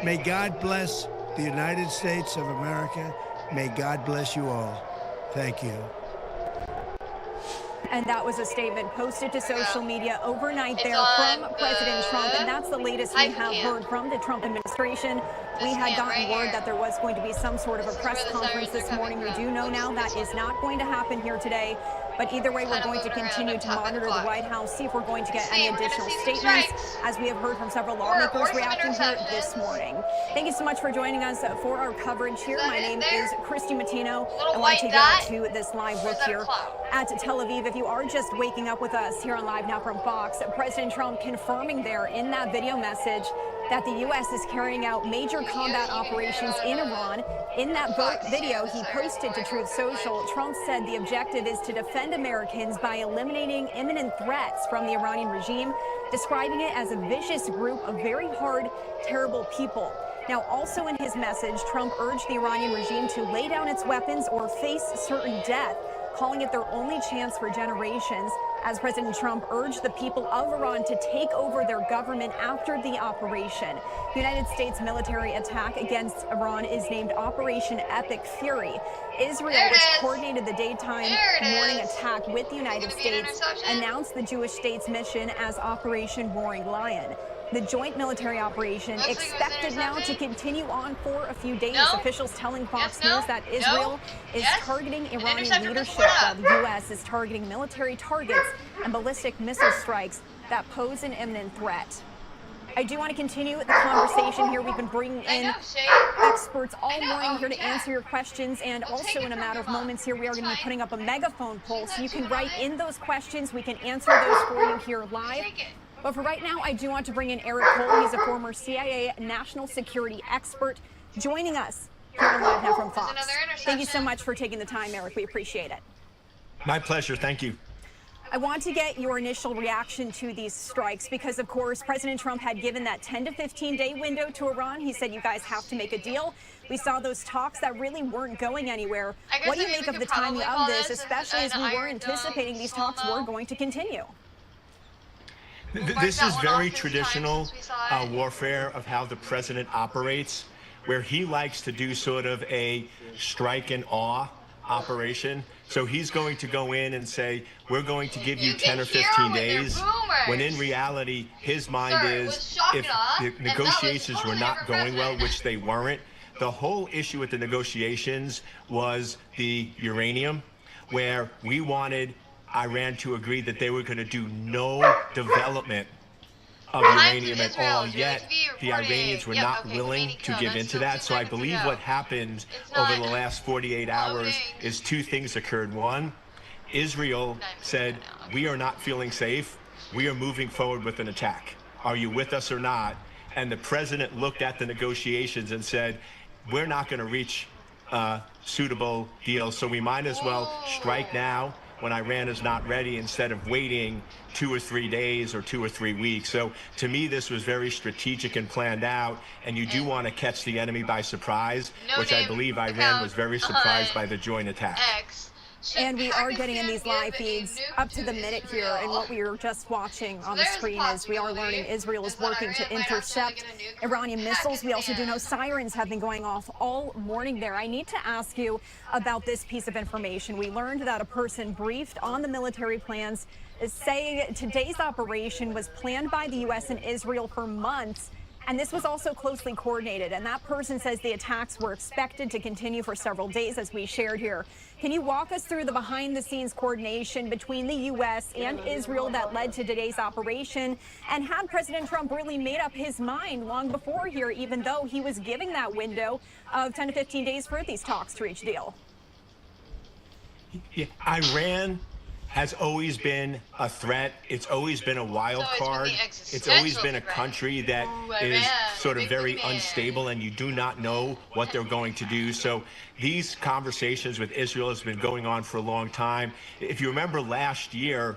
May God bless the United States of America. May God bless you all. Thank you. And that was a statement posted to social media overnight there from President Trump. And that's the latest we have heard from the Trump administration. We had gotten word that there was going to be some sort of a press conference this morning. We do know now that is not going to happen here today. But either way, we're going to continue to monitor the White House, see if we're going to get any additional statements, as we have heard from several lawmakers reacting here this morning. Thank you so much for joining us for our coverage here. My name is Christy Matino. I want to take you to this live look here at Tel Aviv. If you are just waking up with us here on Live Now from Fox, President Trump confirming there in that video message that the U.S. is carrying out major combat operations in Iran. In that video he posted to Truth Social, Trump said the objective is to defend Americans by eliminating imminent threats from the Iranian regime, describing it as a vicious group of very hard, terrible people. Now, also in his message, Trump urged the Iranian regime to lay down its weapons or face certain death, calling it their only chance for generations, as President Trump urged the people of Iran to take over their government after the operation. The United States military attack against Iran is named Operation Epic Fury. Israel, which coordinated the daytime morning attack with the United States, announced the Jewish state's mission as Operation Roaring Lion. The joint military operation expected now to continue on for a few days. Officials telling Fox News that Israel is targeting Iranian leadership while the U.S. is targeting military targets and ballistic missile strikes that pose an imminent threat. I do want to continue the conversation here. We've been bringing in experts all morning here to answer your questions, and also in a matter of moments here, we are going to be putting up a megaphone poll so you can write in those questions. We can answer those for you here live. But for right now, I do want to bring in Eric Cole. He's a former CIA national security expert joining us here on Live Now from Fox. Thank you so much for taking the time, Eric. We appreciate it. My pleasure. Thank you. I want to get your initial reaction to these strikes because, of course, President Trump had given that 10 to 15-day window to Iran. He said, you guys have to make a deal. We saw those talks that really weren't going anywhere. What do you make of the timing of this, especially as we were anticipating these talks were going to continue? This is very traditional warfare of how the president operates, where he likes to do sort of a strike and awe operation. So he's going to go in and say, we're going to give you 10 or 15 days, when in reality, his mind is, if the negotiations were not going well, which they weren't, the whole issue with the negotiations was the uranium, where we wanted Iran to agree that they were going to do no development of uranium at all, yet the Iranians were not willing to give into that. So I believe what happened over the last 48 hours is two things occurred. One, Israel said, we are not feeling safe. We are moving forward with an attack. Are you with us or not? And the president looked at the negotiations and said, we're not going to reach a suitable deal, so we might as well strike now when Iran is not ready instead of waiting 2 or 3 days or 2 or 3 weeks. So to me, this was very strategic and planned out, and you do want to catch the enemy by surprise, which I believe Iran was very surprised by the joint attack. And we are getting in these live feeds up to the minute here, and what we were just watching on the screen is we are learning Israel is working to intercept Iranian missiles. We also do know sirens have been going off all morning there. I need to ask you about this piece of information. We learned that a person briefed on the military plans is saying today's operation was planned by the U.S. and Israel for months, and this was also closely coordinated. And that person says the attacks were expected to continue for several days, as we shared here. Can you walk us through the behind-the-scenes coordination between the U.S. and Israel that led to today's operation? And had President Trump really made up his mind long before here, even though he was giving that window of 10 to 15 days for these talks to reach a deal? Yeah, Iran has always been a threat. It's always been a wild card. It's always been a country that is sort of very unstable, and you do not know what they're going to do. So these conversations with Israel has been going on for a long time. If you remember last year,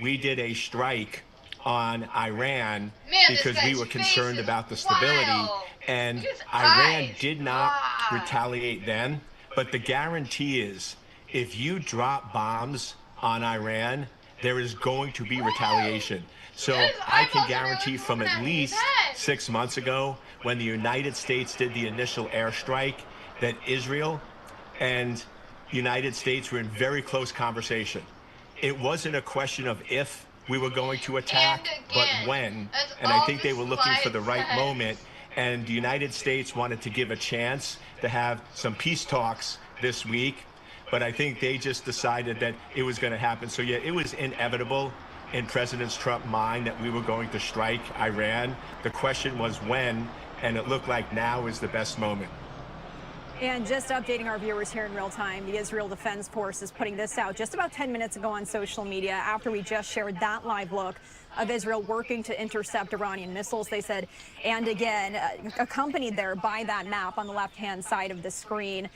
we did a strike on Iran because we were concerned about the stability, and Iran did not retaliate then. But the guarantee is, if you drop bombs on Iran, there is going to be retaliation. So I can guarantee from at least 6 months ago, when the United States did the initial airstrike, that Israel and the United States were in very close conversation. It wasn't a question of if we were going to attack, but when. And I think they were looking for the right moment. And the United States wanted to give a chance to have some peace talks this week. But I think they just decided that it was going to happen. So, yeah, it was inevitable in President Trump's mind that we were going to strike Iran. The question was when, and it looked like now is the best moment. And just updating our viewers here in real time, the Israel Defense Force is putting this out just about 10 minutes ago on social media after we just shared that live look of Israel working to intercept Iranian missiles, they said. And again, accompanied there by that map on the left-hand side of the screen.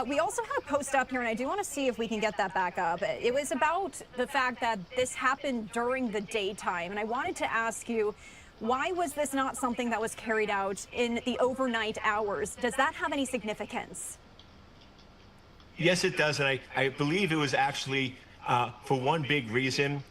We also had a post up here, and I do want to see if we can get that back up. It was about the fact that this happened during the daytime, and I wanted to ask you, why was this not something that was carried out in the overnight hours? Does that have any significance? Yes, it does, and I believe it was actually for one big reason,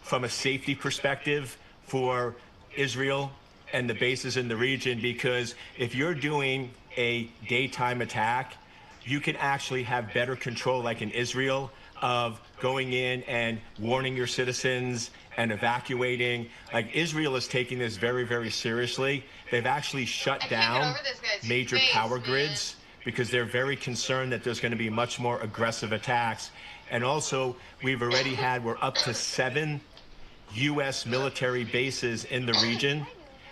from a safety perspective for Israel and the bases in the region, because if you're doing a daytime attack, you can actually have better control, like in Israel, of going in and warning your citizens and evacuating. Like, Israel is taking this very, very seriously. They've actually shut down major power grids because they're very concerned that there's going to be much more aggressive attacks. And also, we're up to 7 U.S. military bases in the region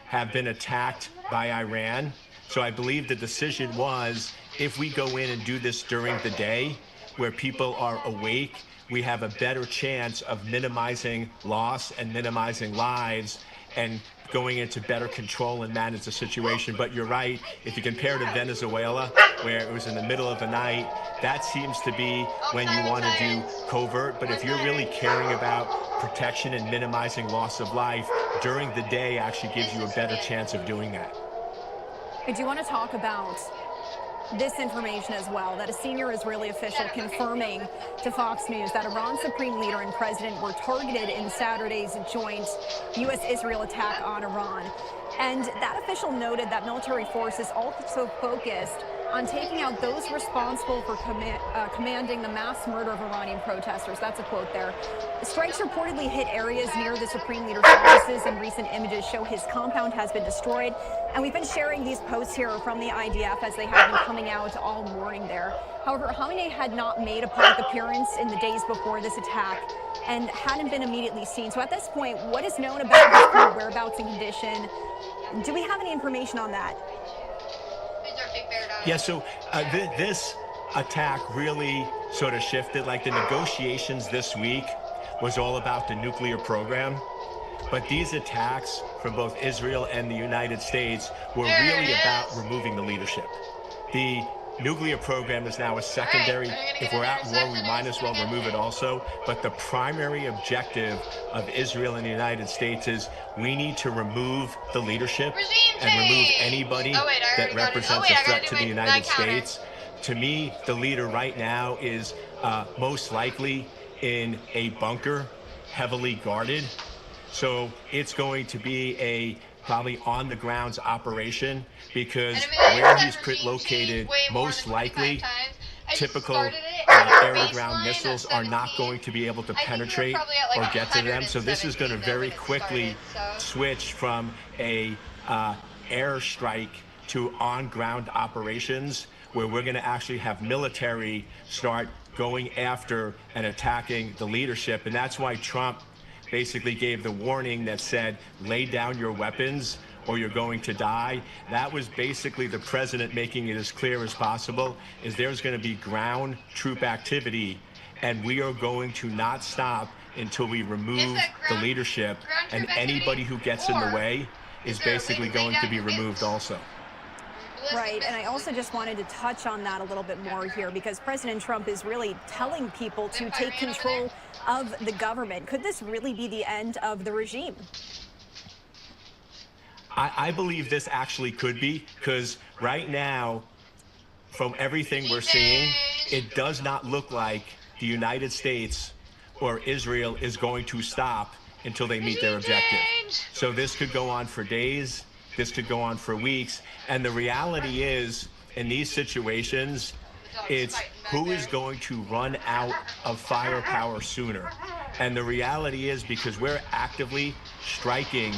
have been attacked by Iran. So I believe the decision was, if we go in and do this during the day where people are awake, we have a better chance of minimizing loss and minimizing lives and going into better control and manage the situation. But you're right, if you compare to Venezuela, where it was in the middle of the night, that seems to be when you want to do covert. But if you're really caring about protection and minimizing loss of life, during the day actually gives you a better chance of doing that. I do want to talk about this information as well, that a senior Israeli official confirming to Fox News that Iran's supreme leader and president were targeted in Saturday's joint U.S.-Israel attack on Iran. And that official noted that military forces also focused on taking out those responsible for commanding the mass murder of Iranian protesters. That's a quote there. The strikes reportedly hit areas near the Supreme Leader's offices, and recent images show his compound has been destroyed. And we've been sharing these posts here from the IDF as they have been coming out all morning there. However, Khamenei had not made a public appearance in the days before this attack and hadn't been immediately seen. So at this point, what is known about his current whereabouts and condition? Do we have any information on that? Yeah, so this attack really sort of shifted. Like the negotiations this week was all about the nuclear program. But these attacks from both Israel and the United States were really about removing the leadership. The nuclear program is now a secondary. If we're at war, we might as well remove it also. But the primary objective of Israel and the United States is we need to remove the leadership and remove anybody that represents a threat to the United States. To me, the leader right now is most likely in a bunker, heavily guarded. So it's going to be a probably on the grounds operation, because where he's located, most likely typical air-to-ground missiles are not going to be able to penetrate or get to them. So this is going to very quickly switch from a airstrike to on-ground operations, where we're going to actually have military start going after and attacking the leadership. And that's why Trump basically gave the warning that said, lay down your weapons or you're going to die. That was basically the president making it as clear as possible, is there's going to be ground troop activity, and we are going to not stop until we remove the leadership, and anybody who gets in the way is basically going to be removed also. Right, and I also just wanted to touch on that a little bit more here, because President Trump is really telling people to take control of the government. Could this really be the end of the regime? I believe this actually could be, because right now, from everything we're seeing, it does not look like the United States or Israel is going to stop until they meet their objective. So this could go on for days, this could go on for weeks, and the reality is, in these situations, it's who is going to run out of firepower sooner. And the reality is, because we're actively striking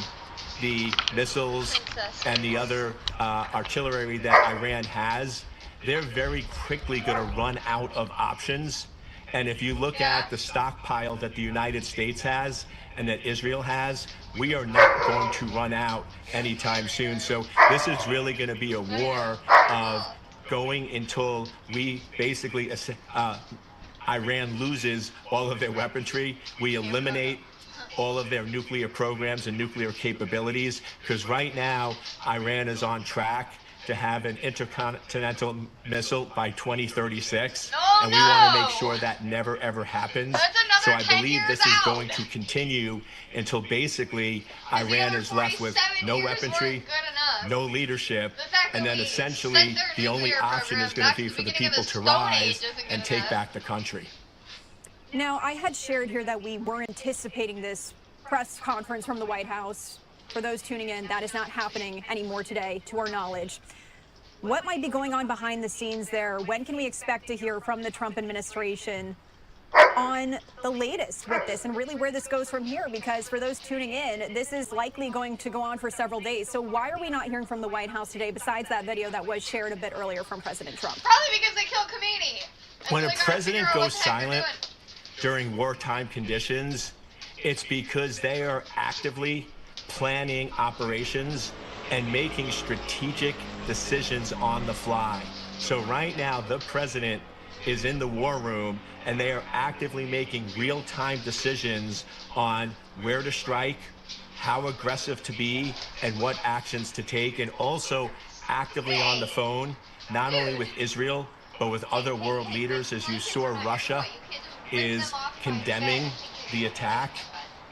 the missiles and the other artillery that Iran has, they're very quickly going to run out of options. And if you look at the stockpile that the United States has and that Israel has, we are not going to run out anytime soon. So this is really going to be a war of going until we basically, Iran loses all of their weaponry. We eliminate all of their nuclear programs and nuclear capabilities, because right now Iran is on track to have an intercontinental missile by 2036, and we want to make sure that never ever happens. So I believe this is going to continue until basically Iran is left with no weaponry, no leadership, and then essentially the only option is going to be for the people to rise and take back the country. Now, I had shared here that we were anticipating this press conference from the White House. For those tuning in, that is not happening anymore today, to our knowledge. What might be going on behind the scenes there? When can we expect to hear from the Trump administration on the latest with this and really where this goes from here? Because for those tuning in, this is likely going to go on for several days. So why are we not hearing from the White House today, besides that video that was shared a bit earlier from President Trump? Probably because they killed Khamenei. When a president goes silent during wartime conditions, it's because they are actively planning operations and making strategic decisions on the fly. So right now, the president is in the war room, and they are actively making real-time decisions on where to strike, how aggressive to be, and what actions to take, and also actively on the phone, not only with Israel, but with other world leaders. As you saw, Russia is condemning the attack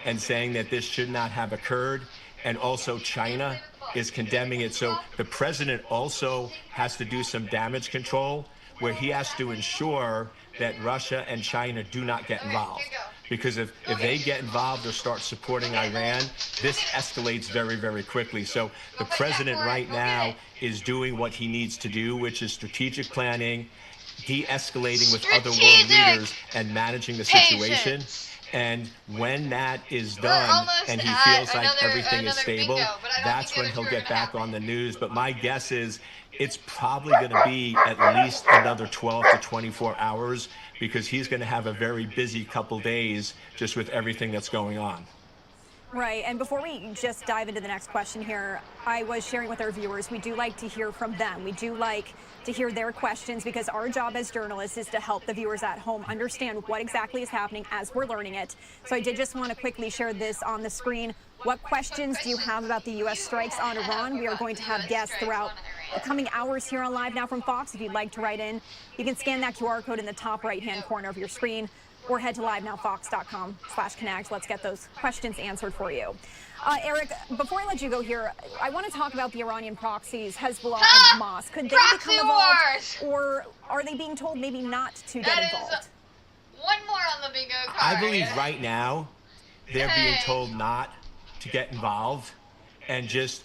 and saying that this should not have occurred. And also China is condemning it. So the president also has to do some damage control, where he has to ensure that Russia and China do not get involved. Because if they get involved or start supporting Iran, this escalates very, very quickly. So the president right now is doing what he needs to do, which is strategic planning, de-escalating with other world leaders, and managing the situation. And when that is done and he feels like everything is stable, that's when he'll get back on the news. But my guess is it's probably going to be at least another 12 to 24 hours, because he's going to have a very busy couple days just with everything that's going on. Right, and before we just dive into the next question here, I was sharing with our viewers, we do like to hear from them. We do like to hear their questions, because our job as journalists is to help the viewers at home understand what exactly is happening as we're learning it. So I did just want to quickly share this on the screen. What questions do you have about the U.S. strikes on Iran? We are going to have guests throughout the coming hours here on Live Now from Fox. If you'd like to write in, you can scan that QR code in the top right-hand corner of your screen, or head to livenowfox.com/connect. Let's get those questions answered for you. Eric, before I let you go here, I want to talk about the Iranian proxies, Hezbollah and Hamas. Could they become involved, or are they being told maybe not to get involved? One more on the bingo card. I believe right now they're being told not to get involved and just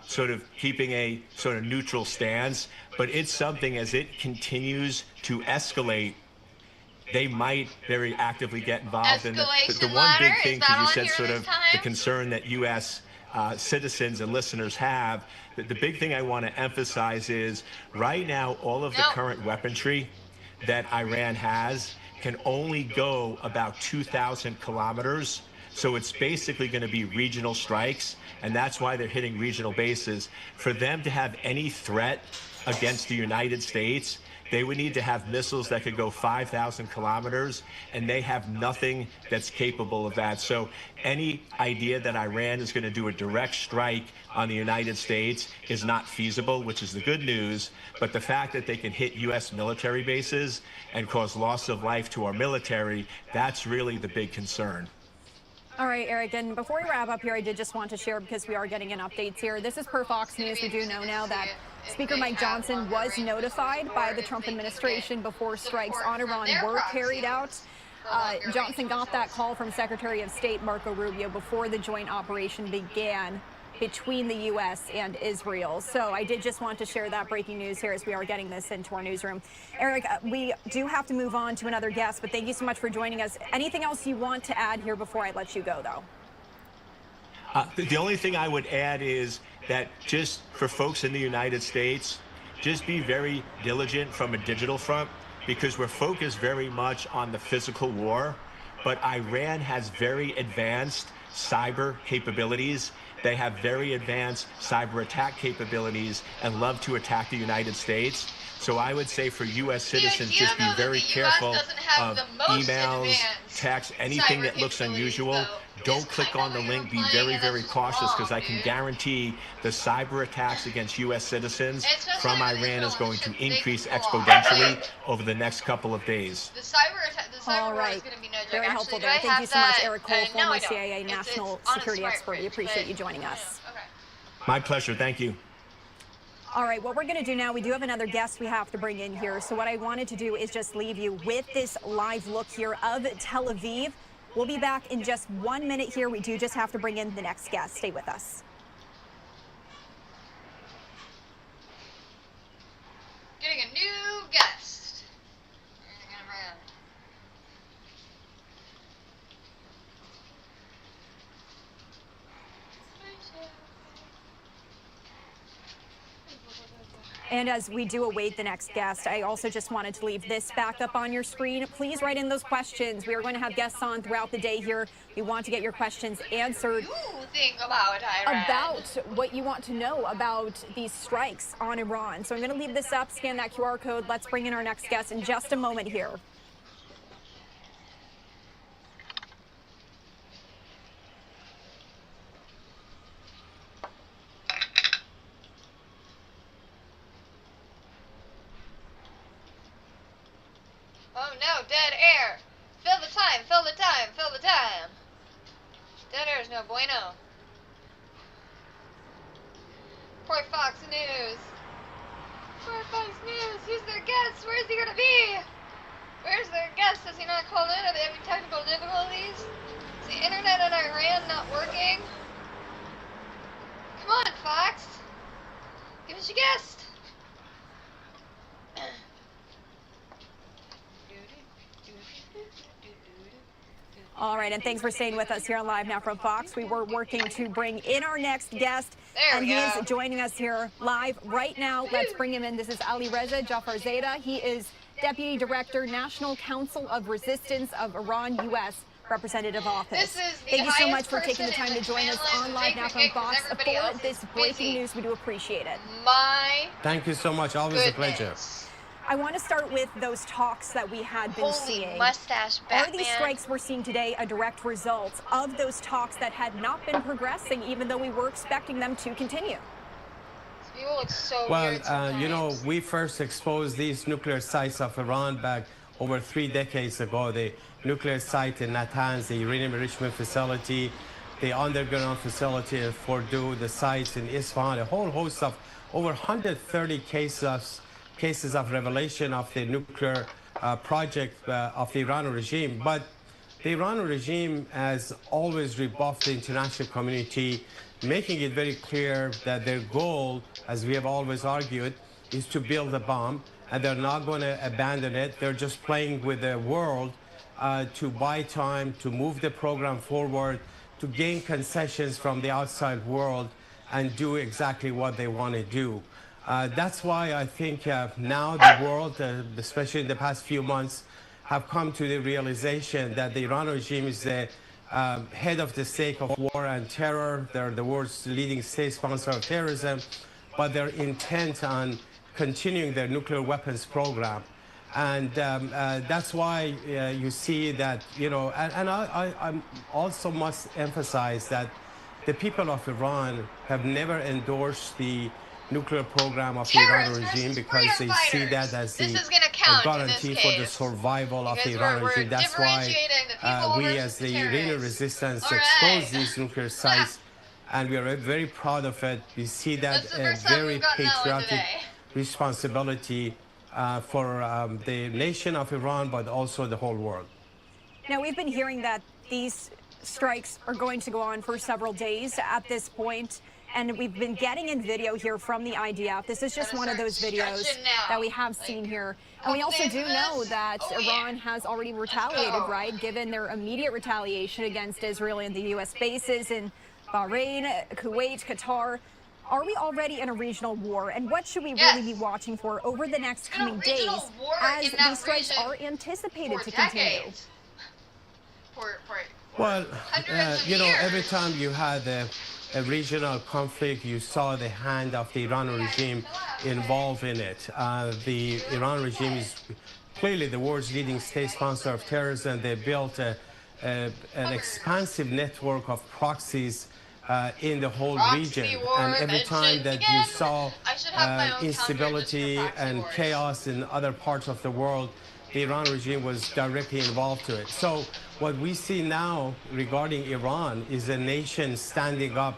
sort of keeping a sort of neutral stance. But it's something, as it continues to escalate, they might very actively get involved. And the one big thing, because you said sort of the concern that U.S. Citizens and listeners have, the big thing I want to emphasize is right now all of the current weaponry that Iran has can only go about 2,000 kilometers. So it's basically going to be regional strikes, and that's why they're hitting regional bases. For them to have any threat against the United States, they would need to have missiles that could go 5,000 kilometers, and they have nothing that's capable of that. So any idea that Iran is going to do a direct strike on the United States is not feasible, which is the good news. But the fact that they can hit U.S. military bases and cause loss of life to our military, that's really the big concern. All right, Eric, and before we wrap up here, I did just want to share, because we are getting in updates here. This is per Fox News. We do know now that Speaker Mike Johnson was notified by the Trump administration before strikes on Iran were carried out. Johnson got that call from Secretary of State Marco Rubio before the joint operation began between the U.S. and Israel. So I did just want to share that breaking news here as we are getting this into our newsroom. Eric, we do have to move on to another guest, but thank you so much for joining us. Anything else you want to add here before I let you go, though? The only thing I would add is that just for folks in the United States, just be very diligent from a digital front, because we're focused very much on the physical war, but Iran has very advanced cyber capabilities. They have very advanced cyber attack capabilities and love to attack the United States. So I would say for U.S. citizens, just be very careful of emails, texts, anything that looks unusual. Don't click on the link. Be very, very cautious, because I can guarantee the cyber attacks against U.S. citizens from Iran is going to increase exponentially over the next couple of days. The cyber war is going to be no joke. Very helpful there. Thank you so much, Eric Cole, former CIA national security expert. We appreciate you joining us. My pleasure. Thank you. All right, what we're going to do now, we do have another guest we have to bring in here. So what I wanted to do is just leave you with this live look here of Tel Aviv. We'll be back in just 1 minute here. We do just have to bring in the next guest. Stay with us. Getting a new guest. And as we do await the next guest, I also just wanted to leave this back up on your screen. Please write in those questions. We are going to have guests on throughout the day here. We want to get your questions answered about Iran. About what you want to know about these strikes on Iran. So I'm going to leave this up, scan that QR code. Let's bring in our next guest in just a moment here. Oh no, dead air! Fill the time, fill the time, fill the time! Dead air is no bueno. report Fox News. Report Fox News. Who's their guest? Where's he gonna be? Where's their guest? Has he not called in? Are they having technical difficulties? Is the internet in Iran not working? Come on, Fox. Give us your guest. All right, and thanks for staying with us here on Live Now from Fox. We were working to bring in our next guest, and he is joining us here live right now. Let's bring him in. This is Ali Reza Jafarzadeh. He is Deputy Director, National Council of Resistance of Iran, U.S. Representative Office. Thank you so much for taking the time to join us on Live Now from Fox for this breaking news. We do appreciate it. Thank you so much. Always a pleasure. I want to start with those talks that we had been seeing. Mustache Batman. Are these strikes we're seeing today a direct result of those talks that had not been progressing, even though we were expecting them to continue? People look so Well, you know, we first exposed these nuclear sites of Iran back over 3 decades ago. The nuclear site in Natanz, the uranium enrichment facility, the underground facility in Fordow, the sites in Isfahan, a whole host of over 130 cases of revelation of the nuclear project of the Iranian regime. But the Iranian regime has always rebuffed the international community, making it very clear that their goal, as we have always argued, is to build a bomb, and they're not going to abandon it. They're just playing with the world to buy time, to move the program forward, to gain concessions from the outside world and do exactly what they want to do. That's why I think now the world, especially in the past few months, have come to the realization that the Iran regime is the head of the state of war and terror. They're the world's leading state sponsor of terrorism, but they're intent on continuing their nuclear weapons program. And that's why you see that, you know, and I also must emphasize that the people of Iran have never endorsed the nuclear program of the Iranian regime because they see that as the guarantee for the survival of the Iranian regime. That's why we as the Iranian resistance expose these nuclear sites, and we are very proud of it. We see that a very patriotic responsibility for the nation of Iran, but also the whole world. Now, we've been hearing that these strikes are going to go on for several days at this point. And we've been getting in video here from the IDF. This is just one of those videos that we have seen here. And we also do know that Iran has already retaliated, right? Given their immediate retaliation against Israel and the U.S. bases in Bahrain, Kuwait, Qatar. Are we already in a regional war? And what should we really be watching for over the next coming days as these strikes are anticipated to continue? Well, you know, every time you had a regional conflict, you saw the hand of the Iran regime involved in it. The Iran regime is clearly the world's leading state sponsor of terrorism. They built an expansive network of proxies in the whole region. And every time that you saw instability and chaos in other parts of the world, the Iran regime was directly involved to it. So what we see now regarding Iran is a nation standing up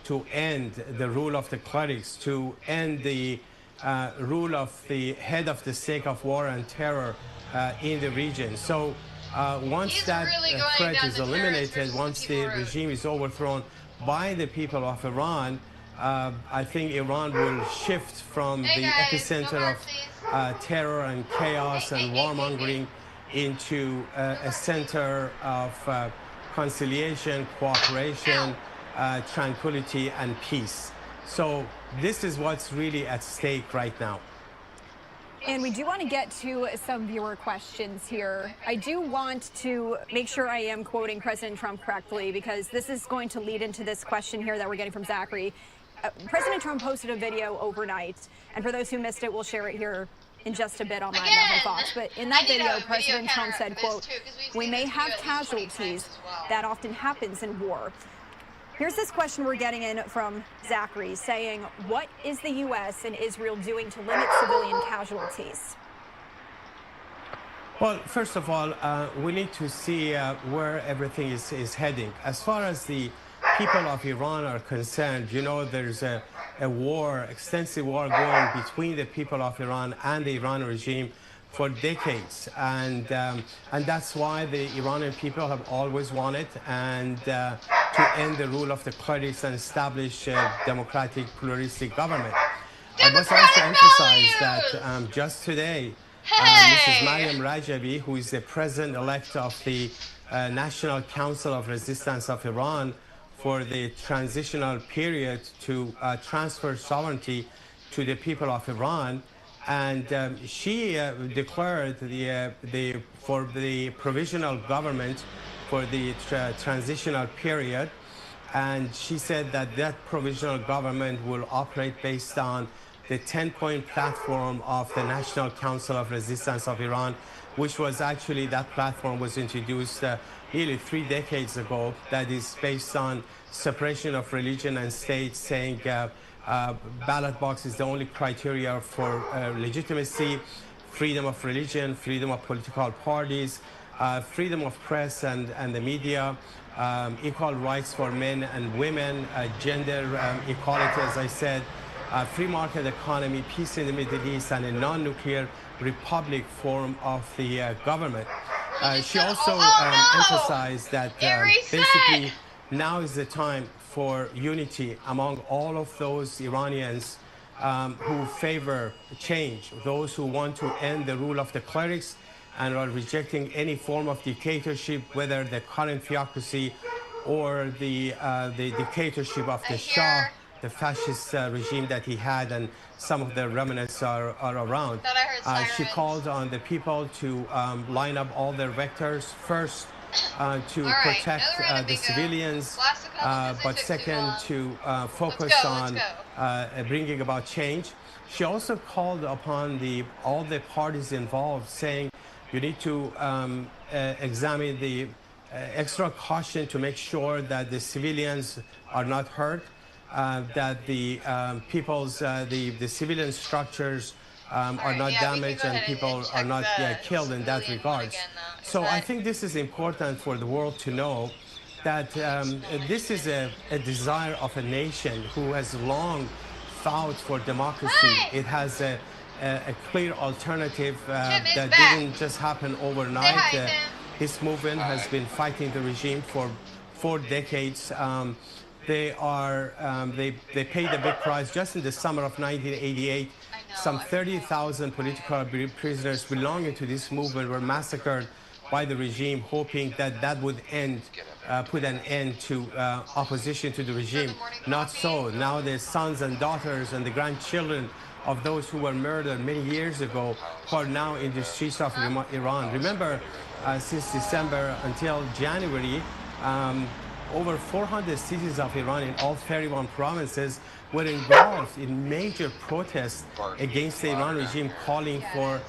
to end the rule of the clerics, to end the rule of the head of the state of war and terror in the region. So once that threat is eliminated, once the regime is overthrown by the people of Iran, I think Iran will shift from the epicenter of terror and chaos and warmongering into a center of conciliation, cooperation, tranquility, and peace. So this is what's really at stake right now. And we do want to get to some viewer questions here. I do want to make sure I am quoting President Trump correctly, because this is going to lead into this question here that we're getting from Zachary. President Trump posted a video overnight, and for those who missed it, we'll share it here in just a bit on Live Now from Fox. But in that video, President Trump said, quote, "We may have casualties. That often happens in war." Here's this question we're getting in from Zachary saying, what is the U.S. and Israel doing to limit civilian casualties? Well, first of all, we need to see where everything is heading. As far as the people of Iran are concerned, you know, there's a war, extensive war going between the people of Iran and the Iran regime for decades, and that's why the Iranian people have always wanted to end the rule of the clerics and establish a democratic, pluralistic government. I must also emphasize that just today, Mrs. Mariam Rajavi, who is the president-elect of the National Council of Resistance of Iran for the transitional period to transfer sovereignty to the people of Iran, and she declared for the provisional government for the transitional period, and she said that that provisional government will operate based on the 10-point platform of the National Council of Resistance of Iran, which was actually, that platform was introduced nearly 3 decades ago, that is based on separation of religion and state, saying ballot box is the only criteria for legitimacy, freedom of religion, freedom of political parties, freedom of press and the media, equal rights for men and women, gender equality, as I said, free market economy, peace in the Middle East, and a non-nuclear republic form of the government. She also emphasized that basically now is the time for unity among all of those Iranians who favor change, those who want to end the rule of the clerics and are rejecting any form of dictatorship, whether the current theocracy or the dictatorship of the Shah, the fascist regime that he had, and some of the remnants are around. She called on the people to line up all their vectors, first to protect the civilians, but second to focus on bringing about change. She also called upon all the parties involved, saying you need to examine the extra caution to make sure that the civilians are not hurt, that the the civilian structures are not damaged and people are not killed in that regard. So I think this is important for the world to know that this is a desire of a nation who has long fought for democracy. It has a clear alternative that didn't just happen overnight. This movement has been fighting the regime for 4 decades. They paid a big price. Just in the summer of 1988, some 30,000 political prisoners belonging to this movement were massacred by the regime, hoping that would put an end to opposition to the regime. Not so. Now the sons and daughters and the grandchildren of those who were murdered many years ago are now in the streets of Iran. Remember, since December until January, over 400 cities of Iran in all 31 provinces were involved in major protests against the Iran regime, calling for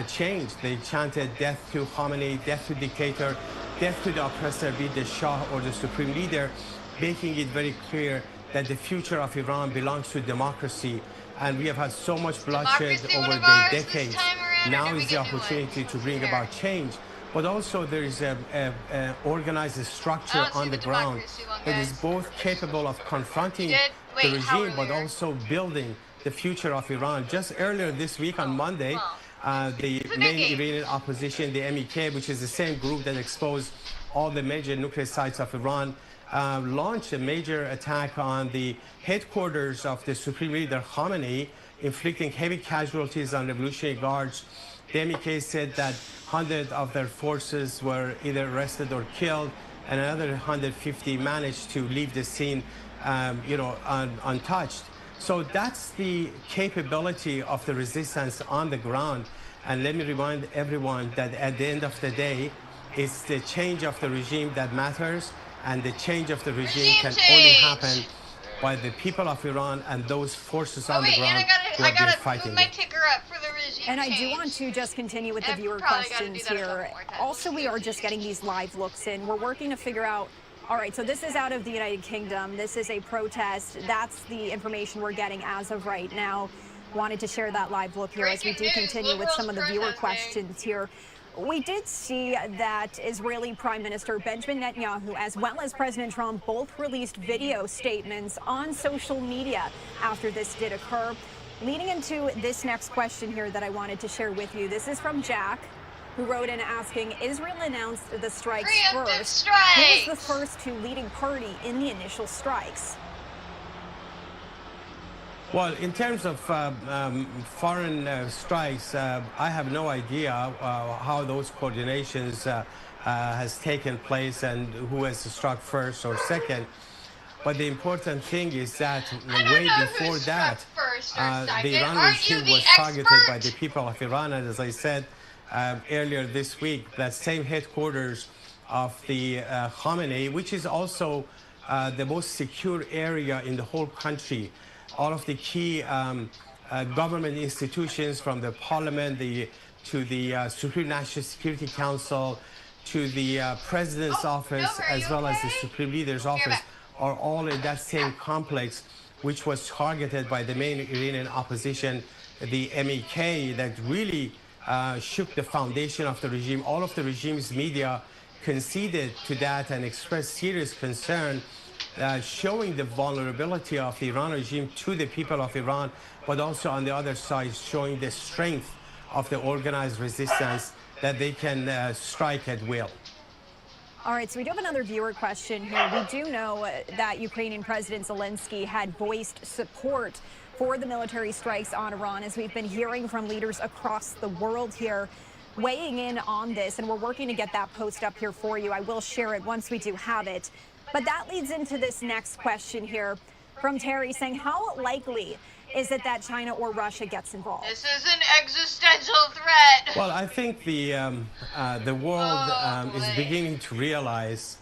change. They chanted death to Khamenei, death to dictator, death to the oppressor, be it the Shah or the supreme leader, making it very clear that the future of Iran belongs to democracy. And we have had so much bloodshed over the decades. Now is the opportunity to bring about change. But also there is an organized structure on the ground that is both capable of confronting the regime, but also building the future of Iran. Just earlier this week on Monday, the main Iranian opposition, the MEK, which is the same group that exposed all the major nuclear sites of Iran, launched a major attack on the headquarters of the Supreme Leader Khamenei, inflicting heavy casualties on Revolutionary Guards. The MEK said that 100 of their forces were either arrested or killed, and another 150 managed to leave the scene, untouched. So that's the capability of the resistance on the ground. And let me remind everyone that at the end of the day, it's the change of the regime that matters, and the change of the regime can only happen by the people of Iran and those forces on the ground who have been fighting. And I do want to just continue with the viewer questions here. Also, we are just getting these live looks in. We're working to figure out, all right, so this is out of the United Kingdom. This is a protest. That's the information we're getting as of right now. Wanted to share that live look here as we do continue with some of the viewer questions here. We did see that Israeli Prime Minister Benjamin Netanyahu, as well as President Trump, both released video statements on social media after this did occur. Leading into this next question here that I wanted to share with you. This is from Jack, who wrote in asking, Israel announced the strikes first. Who was the first two leading party in the initial strikes? Well, in terms of foreign strikes, I have no idea how those coordinations has taken place and who has struck first or second. But the important thing is that way before that, the Iran regime was targeted by the people of Iran. And as I said earlier this week, that same headquarters of the Khamenei, which is also the most secure area in the whole country. All of the key government institutions, from the parliament to the Supreme National Security Council to the president's office, as well as the Supreme Leader's office, are all in that same complex, which was targeted by the main Iranian opposition, the MEK, that really shook the foundation of the regime. All of the regime's media conceded to that and expressed serious concern, showing the vulnerability of the Iran regime to the people of Iran, but also on the other side showing the strength of the organized resistance, that they can strike at will. All right, so we do have another viewer question here. We do know that Ukrainian President Zelensky had voiced support for the military strikes on Iran, as we've been hearing from leaders across the world here weighing in on this, and we're working to get that post up here for you. I will share it once we do have it. But that leads into this next question here from Terry, saying, how likely is it that China or Russia gets involved? This is an existential threat. Well, I think the world is beginning to realize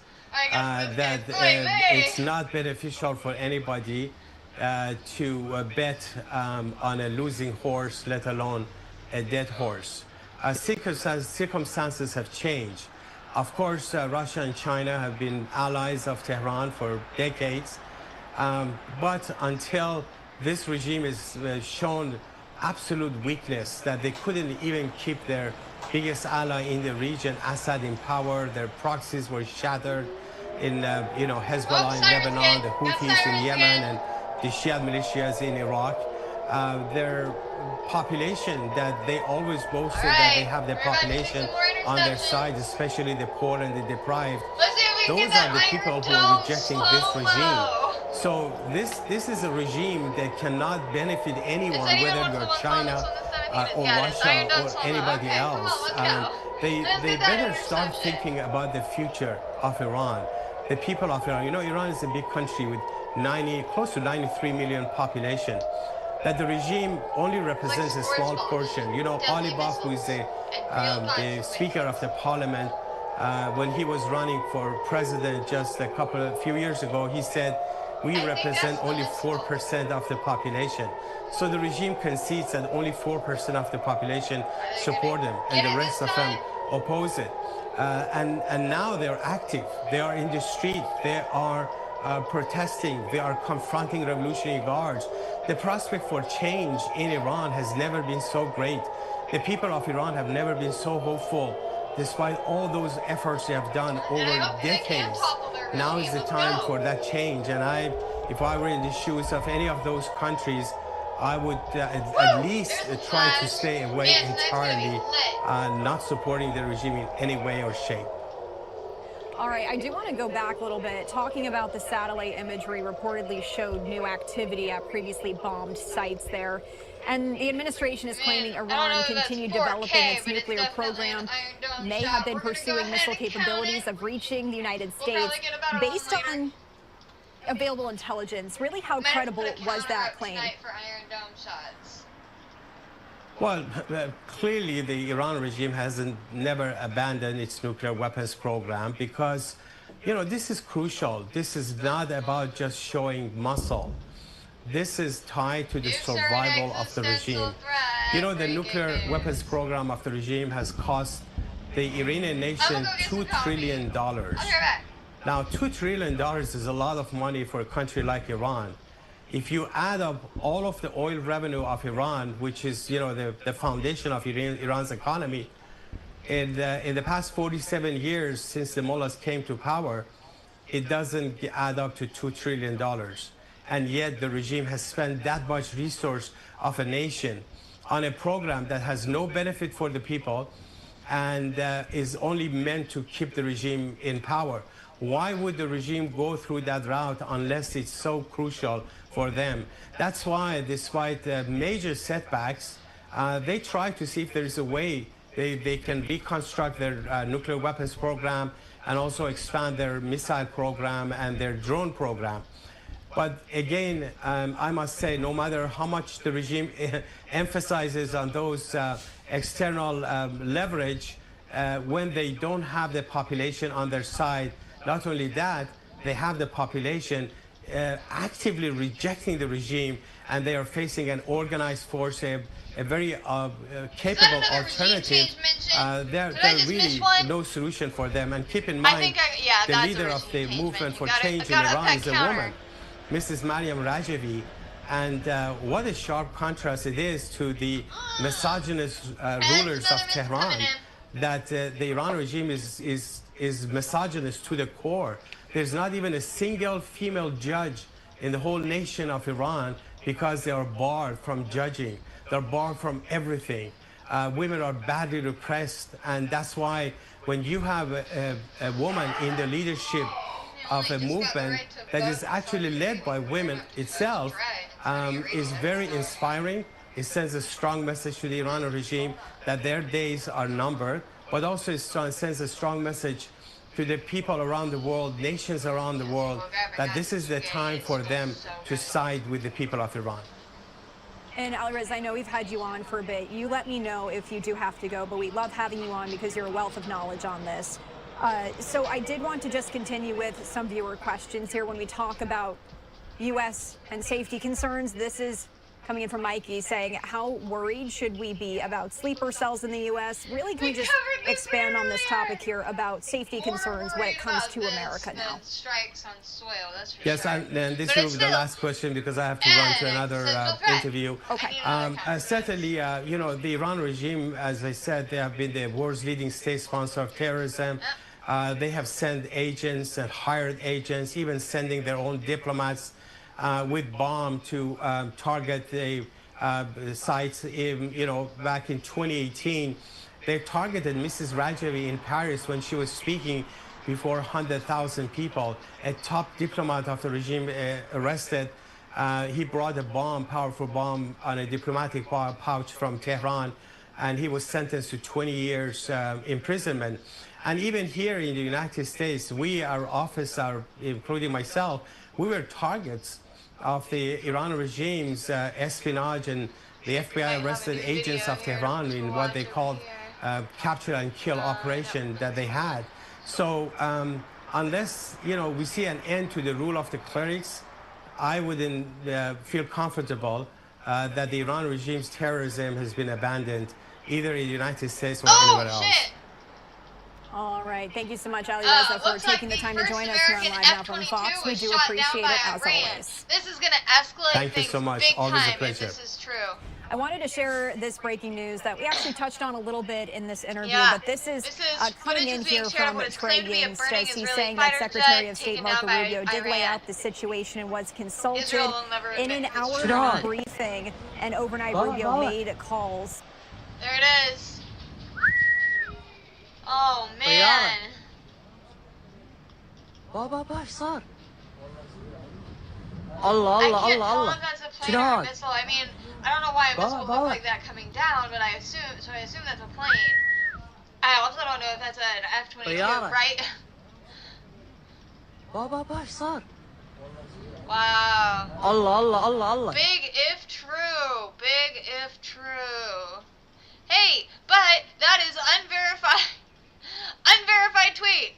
that it's not beneficial for anybody to bet on a losing horse, let alone a dead horse. Circumstances have changed. Of course, Russia and China have been allies of Tehran for decades, but until this regime is shown absolute weakness, that they couldn't even keep their biggest ally in the region, Assad, in power. Their proxies were shattered in, Hezbollah in Lebanon, the Houthis in Yemen, and the Shia militias in Iraq. Their population, that they always boasted that they have the population on their side, especially the poor and the deprived. Those are the people who are rejecting this regime. So this is a regime that cannot benefit anyone, whether you're China or Russia or anybody else. They better start thinking about the future of Iran, the people of Iran. Iran is a big country with close to 93 million population. That the regime only represents a small portion. Alibab, who is the Speaker of the Parliament, when he was running for president just a few years ago, he said, we represent only 4% of the population. So the regime concedes that only 4% of the population support them, and the rest of them oppose it. And now they're active. They are in the street. They are protesting. They are confronting revolutionary guards. The prospect for change in Iran has never been so great. The people of Iran have never been so hopeful, despite all those efforts they have done over decades. Now is the time for that change. And if I were in the shoes of any of those countries, I would at least try to stay away entirely, not supporting the regime in any way or shape. All right, I do want to go back a little bit. Talking about the satellite imagery reportedly showed new activity at previously bombed sites there. And the administration is claiming Iran continued developing its nuclear program, may have been pursuing missile capabilities of reaching the United States. Based on available intelligence, really how credible was that claim? Well, clearly the Iran regime hasn't never abandoned its nuclear weapons program, because, this is crucial. This is not about just showing muscle. This is tied to the survival of the regime. The nuclear weapons program of the regime has cost the Iranian nation $2 trillion. Now, $2 trillion is a lot of money for a country like Iran. If you add up all of the oil revenue of Iran, which is, the foundation of Iran's economy, in the past 47 years since the mullahs came to power, it doesn't add up to $2 trillion. And yet the regime has spent that much resource of a nation on a program that has no benefit for the people and is only meant to keep the regime in power. Why would the regime go through that route unless it's so crucial for them? That's why, despite major setbacks, they try to see if there is a way they can reconstruct their nuclear weapons program and also expand their missile program and their drone program. But again, I must say, no matter how much the regime emphasizes on those external leverage, when they don't have the population on their side, not only that, they have the population actively rejecting the regime, and they are facing an organized force, a very capable alternative. There's really no solution for them. And keep in mind, the leader of the movement for change in Iran is a woman, Mrs. Mariam Rajavi. And what a sharp contrast it is to the misogynist rulers of Tehran, that the Iran regime is misogynist to the core. There's not even a single female judge in the whole nation of Iran because they are barred from judging. They're barred from everything. Women are badly repressed, and that's why when you have a woman in the leadership of a movement that is actually led by women itself, is very inspiring. It sends a strong message to the Iranian regime that their days are numbered, but also it sends a strong message to the people around the world, nations around the world, that this is the time for them to side with the people of Iran. And Alireza, I know we've had you on for a bit. You let me know if you do have to go, but we love having you on because you're a wealth of knowledge on this. So I did want to just continue with some viewer questions here when we talk about U.S. and safety concerns. This is coming in from Mikey saying, how worried should we be about sleeper cells in the U.S.? Really, can we just expand on this topic here about safety concerns when it comes to America now? Strikes on soil, that's for Yes, sure. and this will be the last question because I have to run to another interview. Okay. Certainly, you know, the Iran regime, as I said, they have been the world's leading state sponsor of terrorism. They have sent agents and hired agents, even sending their own diplomats with bomb to target the sites. You know, back in 2018, they targeted Mrs. Rajavi in Paris when she was speaking before 100,000 people. A top diplomat of the regime arrested. He brought a bomb, powerful bomb, on a diplomatic pouch from Tehran, and he was sentenced to 20 years imprisonment. And even here in the United States, our office, including myself, we were targets of the Iran regime's espionage, and the FBI arrested agents of Tehran in what they called capture and kill operation that they had. So unless, you know, we see an end to the rule of the clerics, I wouldn't feel comfortable that the Iran regime's terrorism has been abandoned either in the United States or anywhere else. All right. Thank you so much, Alireza, for taking the time to join us here on Live Now from Fox. We do appreciate it, as always. This is going to escalate Thank you so much. Always a pleasure. This is true. I wanted to share this breaking news that we actually touched on a little bit in this interview, but this is coming in here from Trey Yingst. He's saying that Secretary of State Marco Rubio did lay out the situation and was consulted in an hour-long briefing, and overnight Rubio made calls. There it is. Oh man. Allah, I Allah, can't tell Allah. if that's a plane or a missile. I mean, I don't know why a missile would look like that coming down, but I assume that's a plane. I also don't know if that's an F-22, right? Wow. Allah. Big if true. Big if true. Hey, but that is unverified tweet.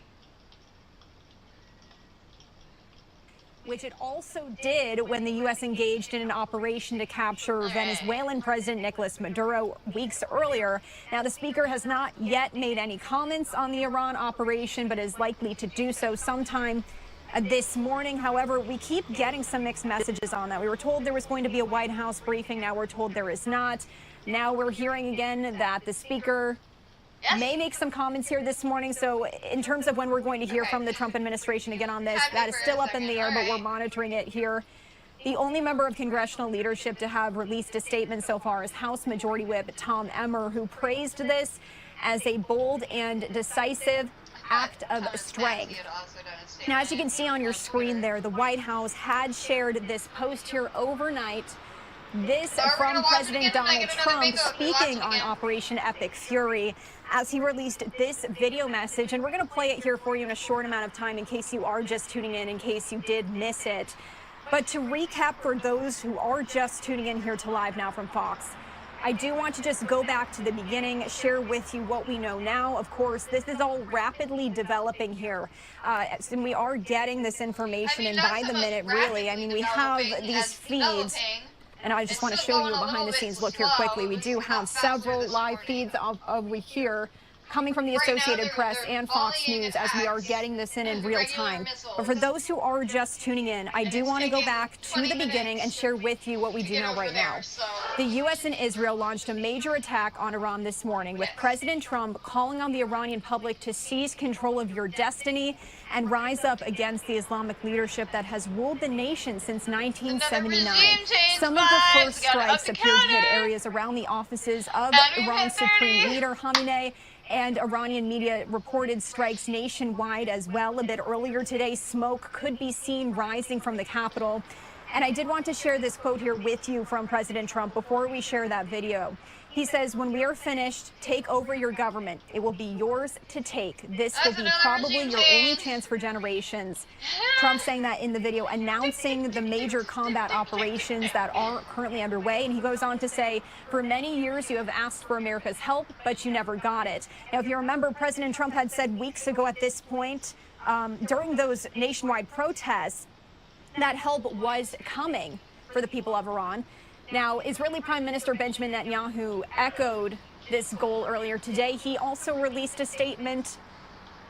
Which it also did when the U.S. engaged in an operation to capture Venezuelan President Nicolas Maduro weeks earlier. Now, the speaker has not yet made any comments on the Iran operation, but is likely to do so sometime this morning. However, we keep getting some mixed messages on that. We were told there was going to be a White House briefing. Now we're told there is not. Now we're hearing again that the speaker may make some comments here this morning. So in terms of when we're going to hear from the Trump administration again on this, that is still up in the air, but we're monitoring it here. The only member of congressional leadership to have released a statement so far is House Majority Whip Tom Emmer, who praised this as a bold and decisive act of strength. Now, as you can see on your screen there, the White House had shared this post here overnight. This from President Donald Trump speaking on Operation Epic Fury as he released this video message. And we're going to play it here for you in a short amount of time in case you are just tuning in case you did miss it. But to recap for those who are just tuning in here to Live Now from Fox, I do want to just go back to the beginning, share with you what we know now. Of course, this is all rapidly developing here. And we are getting this information in by the minute, really. I mean, we have these feeds. And I just want to show you a behind-the-scenes look here quickly. We do have several live feeds over here coming from the Associated Press and Fox News as we are getting this in real time. But for those who are just tuning in, I do want to go back to the beginning and share with you what we do know right now. The U.S. and Israel launched a major attack on Iran this morning, with President Trump calling on the Iranian public to seize control of your destiny and rise up against the Islamic leadership that has ruled the nation since 1979. Some of the first strikes appeared to hit areas around the offices of Iran's Supreme Leader Khamenei, and Iranian media reported strikes nationwide as well. A bit earlier today, smoke could be seen rising from the Capitol. And I did want to share this quote here with you from President Trump before we share that video. He says, "When we are finished, take over your government. It will be yours to take. This will be probably your only chance for generations." Trump saying that in the video, announcing the major combat operations that are currently underway. And he goes on to say, "For many years, you have asked for America's help, but you never got it." Now, if you remember, President Trump had said weeks ago at this point, during those nationwide protests, that help was coming for the people of Iran. Now, Israeli Prime Minister Benjamin Netanyahu echoed this goal earlier today. He also released a statement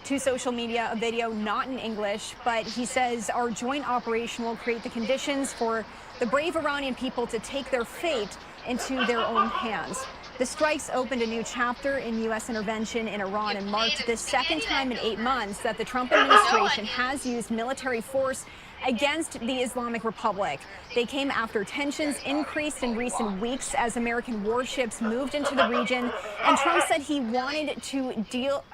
to social media, a video not in English, but he says our joint operation will create the conditions for the brave Iranian people to take their fate into their own hands. The strikes opened a new chapter in U.S. intervention in Iran and marked the second time in 8 months that the Trump administration has used military force against the Islamic Republic. They came after tensions increased in recent weeks as American warships moved into the region, and Trump said he wanted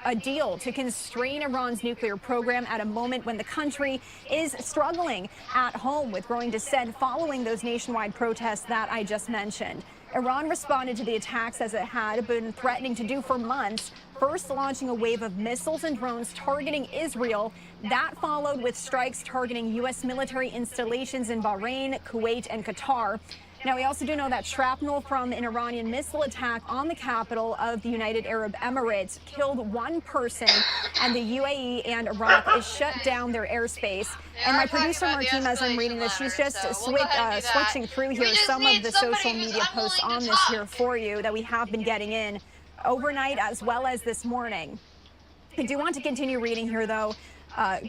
a deal to constrain Iran's nuclear program at a moment when the country is struggling at home with growing dissent following those nationwide protests that I just mentioned. Iran responded to the attacks as it had been threatening to do for months, first launching a wave of missiles and drones targeting Israel. That followed with strikes targeting U.S. military installations in Bahrain, Kuwait, and Qatar. Now, we also do know that shrapnel from an Iranian missile attack on the capital of the United Arab Emirates killed one person, and the UAE and Iraq is shut down their airspace. And my producer, Martine, as I'm reading this, she's just switching through here some of the social media posts on this here for you that we have been getting in overnight as well as this morning. I do want to continue reading here, though,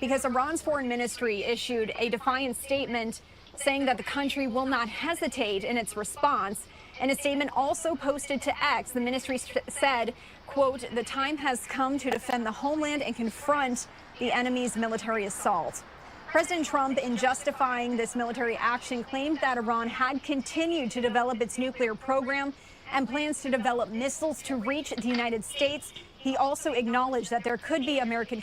because Iran's foreign ministry issued a defiant statement saying that the country will not hesitate in its response. In a statement also posted to X, the ministry said, quote, "The time has come to defend the homeland and confront the enemy's military assault." President Trump, in justifying this military action, claimed that Iran had continued to develop its nuclear program and plans to develop missiles to reach the United States. He also acknowledged that there could be American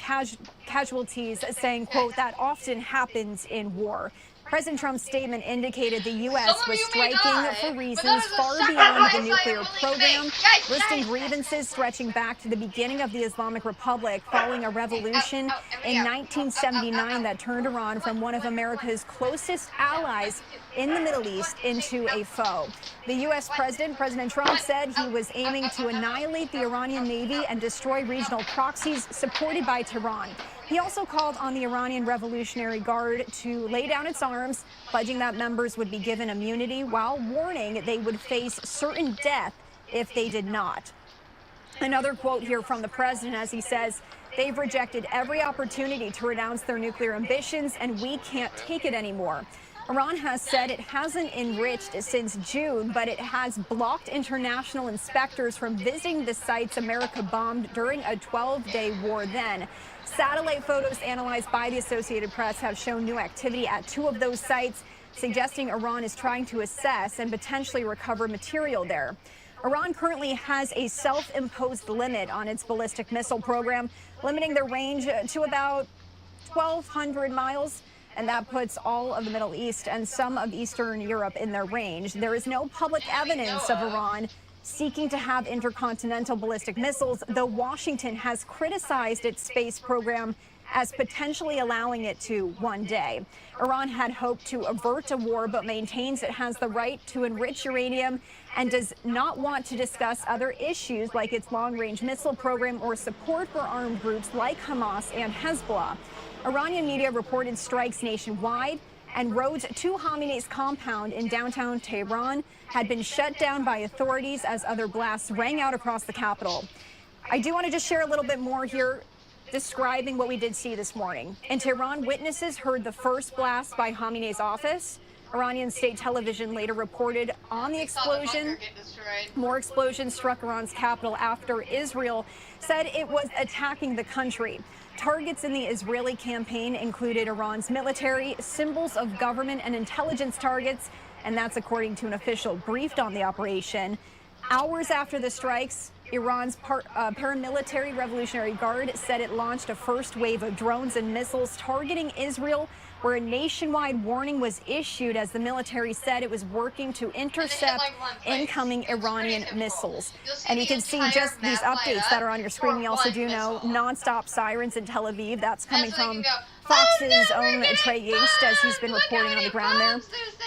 casualties, saying, quote, "That often happens in war." President Trump's statement indicated the U.S. was striking for reasons far beyond the nuclear program, listing grievances stretching back to the beginning of the Islamic Republic following a revolution in 1979 that turned Iran from one of America's closest allies in the Middle East into a foe. The U.S. President Trump, said he was aiming to annihilate the Iranian Navy and destroy regional proxies supported by Tehran. He also called on the Iranian Revolutionary Guard to lay down its arms, pledging that members would be given immunity while warning they would face certain death if they did not. Another quote here from the president as he says, "They've rejected every opportunity to renounce their nuclear ambitions, and we can't take it anymore." Iran has said it hasn't enriched since June, but it has blocked international inspectors from visiting the sites America bombed during a 12-day war then. Satellite photos analyzed by the Associated Press have shown new activity at 2 of those sites, suggesting Iran is trying to assess and potentially recover material there. Iran currently has a self-imposed limit on its ballistic missile program, limiting their range to about 1,200 miles. And that puts all of the Middle East and some of Eastern Europe in their range. There is no public evidence of Iran seeking to have intercontinental ballistic missiles, though Washington has criticized its space program as potentially allowing it to one day. Iran had hoped to avert a war, but maintains it has the right to enrich uranium and does not want to discuss other issues like its long-range missile program or support for armed groups like Hamas and Hezbollah. Iranian media reported strikes nationwide, and roads to Khamenei's compound in downtown Tehran had been shut down by authorities as other blasts rang out across the capital. I do want to just share a little bit more here, describing what we did see this morning. In Tehran, witnesses heard the first blast by Khamenei's office. Iranian state television later reported on the explosion. More explosions struck Iran's capital after Israel said it was attacking the country. Targets in the Israeli campaign included Iran's military, symbols of government and intelligence targets, and that's according to an official briefed on the operation. Hours after the strikes, Iran's paramilitary Revolutionary Guard said it launched a first wave of drones and missiles targeting Israel, where a nationwide warning was issued as the military said it was working to intercept incoming Iranian missiles. And you can see just these updates that are on your screen. We also do know nonstop sirens in Tel Aviv. That's coming from Fox's own Trey Yingst, as he's been reporting on the ground there.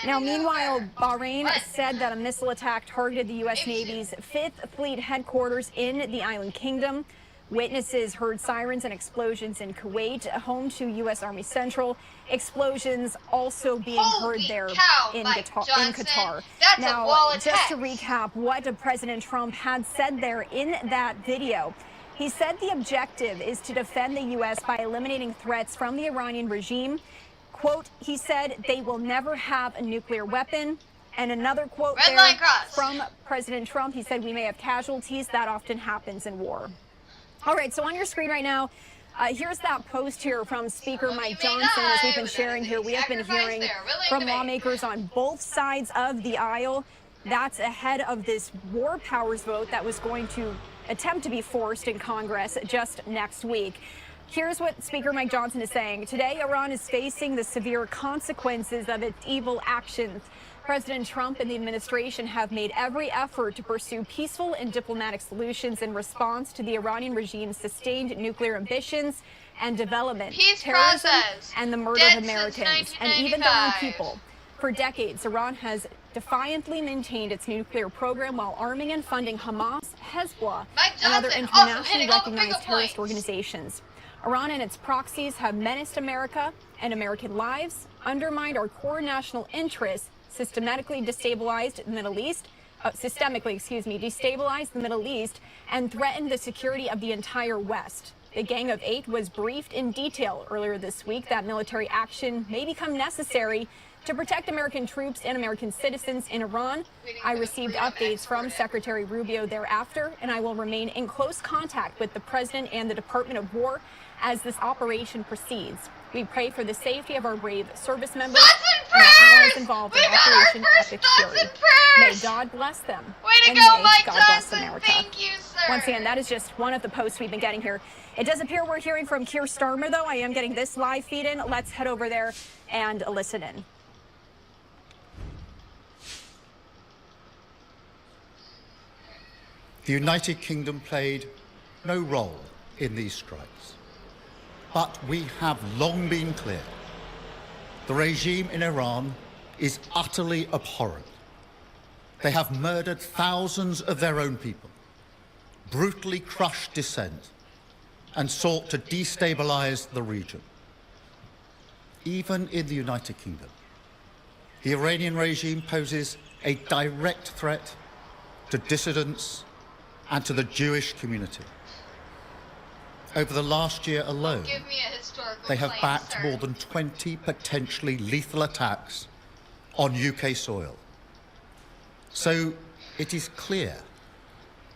Now, meanwhile, Bahrain said that a missile attack targeted the U.S. Navy's 5th Fleet headquarters in the island kingdom. Witnesses heard sirens and explosions in Kuwait, home to U.S. Army Central. Explosions also being heard there in Qatar. Now, just to recap what President Trump had said there in that video, he said the objective is to defend the U.S. by eliminating threats from the Iranian regime. Quote, he said they will never have a nuclear weapon. And another quote there from President Trump, he said we may have casualties. That often happens in war. All right, so on your screen right now, here's that post here from Speaker Mike Johnson. As we've been sharing here, we have been hearing from lawmakers on both sides of the aisle. That's ahead of this war powers vote that was going to attempt to be forced in Congress just next week. Here's what Speaker Mike Johnson is saying. Today, Iran is facing the severe consequences of its evil actions. President Trump and the administration have made every effort to pursue peaceful and diplomatic solutions in response to the Iranian regime's sustained nuclear ambitions and development, terrorism, and the murder of Americans, and even their own people. For decades, Iran has defiantly maintained its nuclear program while arming and funding Hamas, Hezbollah, and other internationally recognized terrorist organizations. Iran and its proxies have menaced America and American lives, undermined our core national interests, systemically destabilized the Middle East, and threatened the security of the entire West. The Gang of Eight was briefed in detail earlier this week that military action may become necessary to protect American troops and American citizens in Iran. I received updates from Secretary Rubio thereafter, and I will remain in close contact with the President and the Department of War as this operation proceeds. We pray for the safety of our brave service members and our allies involved in Operation Epic Fury. May God bless them. And may God bless America. Thank you, sir. Once again, that is just one of the posts we've been getting here. It does appear we're hearing from Keir Starmer, though. I am getting this live feed in. Let's head over there and listen in. The United Kingdom played no role in these strikes. But we have long been clear. The regime in Iran is utterly abhorrent. They have murdered thousands of their own people, brutally crushed dissent, and sought to destabilize the region. Even in the United Kingdom, the Iranian regime poses a direct threat to dissidents and to the Jewish community. Over the last year alone, they have backed more than 20 potentially lethal attacks on UK soil. So it is clear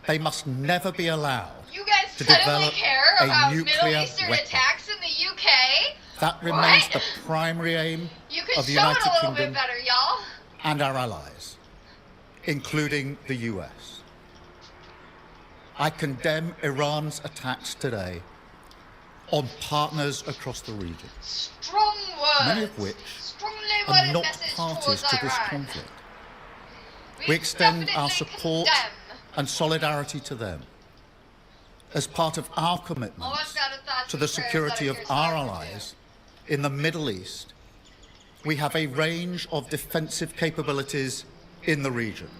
they must never be allowed You guys to suddenly develop care a about Middle nuclear Eastern weapon. attacks in the UK? That remains What? the primary aim You could of the show United it a little Kingdom bit better, y'all. and our allies, including the US. I condemn Iran's attacks today on partners across the region, Strong words. many of which Strongly are worded not message parties towards to this Iran. conflict. We extend our definitely support condemn. and solidarity to them as part of our commitment Almost got a thoughts to and the prayers security out of here our talking to. allies in the Middle East. We have a range of defensive capabilities in the region,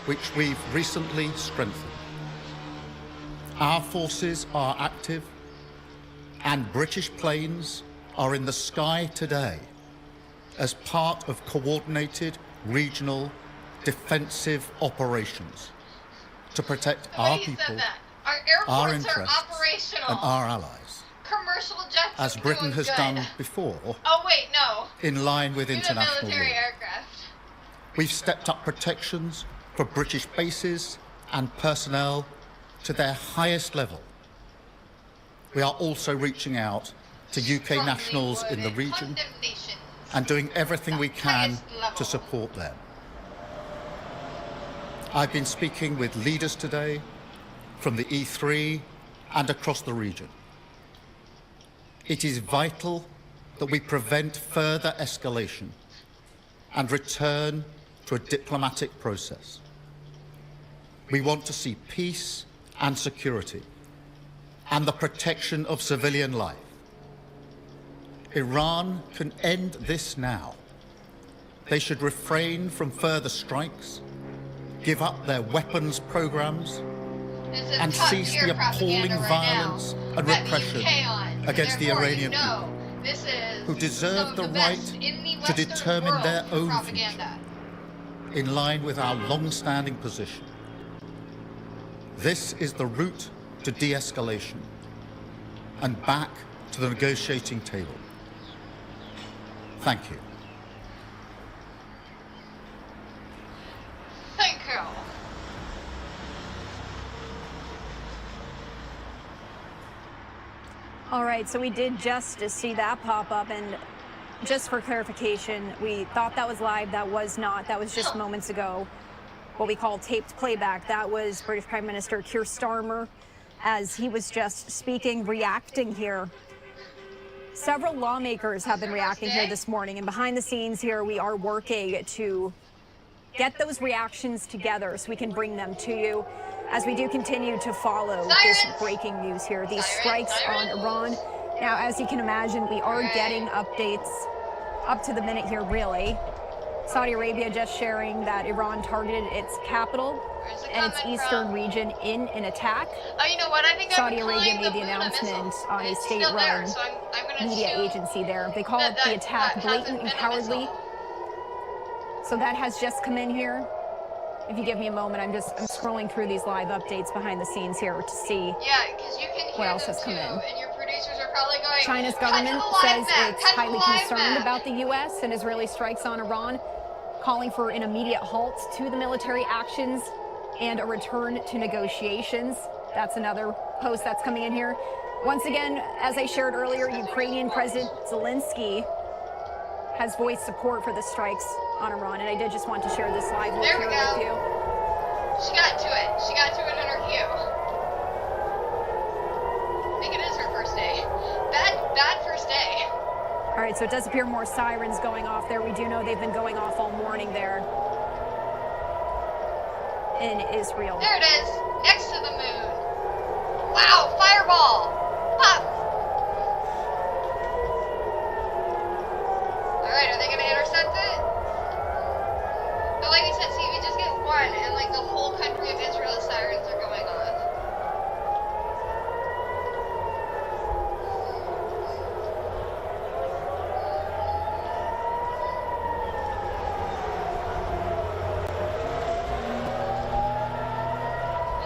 which we've recently strengthened. Our forces are active, and British planes are in the sky today as part of coordinated regional defensive operations to protect our He said people, that. Our our airports are interests, operational. and our allies, Commercial jets as are Britain doing has good. done before, Oh wait, no. in line with You're the international military law. aircraft. We've stepped up protections for British bases and personnel to their highest level. We are also reaching out to UK nationals in the region and doing everything we can to support them. I've been speaking with leaders today from the E3 and across the region. It is vital that we prevent further escalation and return to a diplomatic process. We want to see peace and security and the protection of civilian life. Iran can end this now. They should refrain from further strikes, give up their weapons programs, and cease the appalling violence and repression against the Iranian people, who deserve the right to determine their own future, in line with our long-standing position. This is the route to de-escalation and back to the negotiating table. Thank you. Thank you. All right, so we did just see that pop up, and just for clarification, we thought that was live. That was not. That was just moments ago. What we call taped playback. That was British Prime Minister Keir Starmer, as he was just speaking, reacting here. Several lawmakers have been reacting here this morning, and behind the scenes here, we are working to get those reactions together so we can bring them to you as we do continue to follow this breaking news here, these strikes on Iran. Now, as you can imagine, we are getting updates up to the minute here, really. Saudi Arabia just sharing that Iran targeted its capital and its eastern region in an attack. Oh, you know what? I think Saudi I'm Arabia calling made the Luna announcement missile. on a It's still there, state-run so I'm gonna media shoot agency there. They call that- it the that- attack that blatant hasn't and been a cowardly. missile. So that has just come in here. If you give me a moment, I'm scrolling through these live updates behind the scenes here to see Yeah, because you can hear what else them has come too, in. and your producers are probably going. China's "Cut to government the live says map, it's cut to the highly live concerned map." about the U.S. and Israeli strikes on Iran, calling for an immediate halt to the military actions and a return to negotiations. That's another post that's coming in here. Once again, as I shared earlier, Ukrainian President Zelensky has voiced support for the strikes on Iran, and I did just want to share this live look There here we go. with you. She got to it. She got to it in her queue. I think it is her first day. Bad first day. All right, so it does appear more sirens going off there. We do know they've been going off all morning there in Israel. There it is, next to the moon. Wow, fireball! Pop! Alright, are they gonna intercept it? But like you said, see, we just get one, and like the whole country of Israel sirens are going off.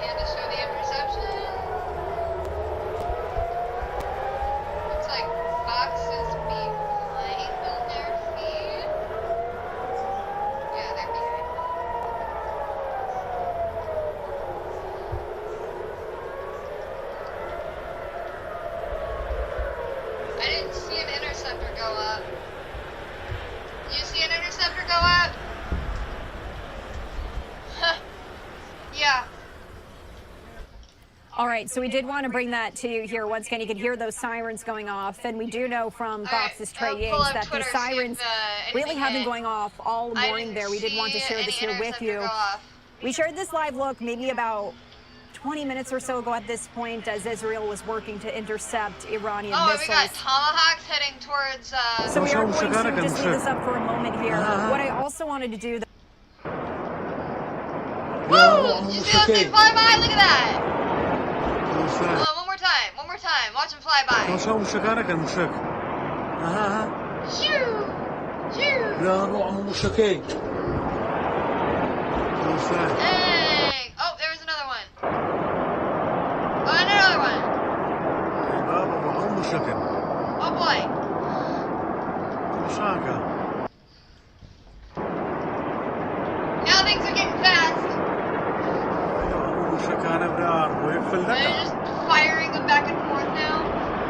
And to show the interception. right, so we did want to bring that to you here. Once again, you can hear those sirens going off, and we do know from Fox's Trey Yates that the sirens really have been going off all morning there. We did want to share this here with you. We shared this live look maybe about 20 minutes or so ago at this point as Israel was working to intercept Iranian missiles. We got Tomahawks heading towards... So we are going to just leave this up for a moment here. What I also wanted to do... Woo! Did you see that thing fly by? Look at that! Hold on, one more time. Watch him fly by. Shoo! Dang! Oh, there was another one. Oh, another one. Oh boy. Now things are getting fast. They're just firing them back and forth now.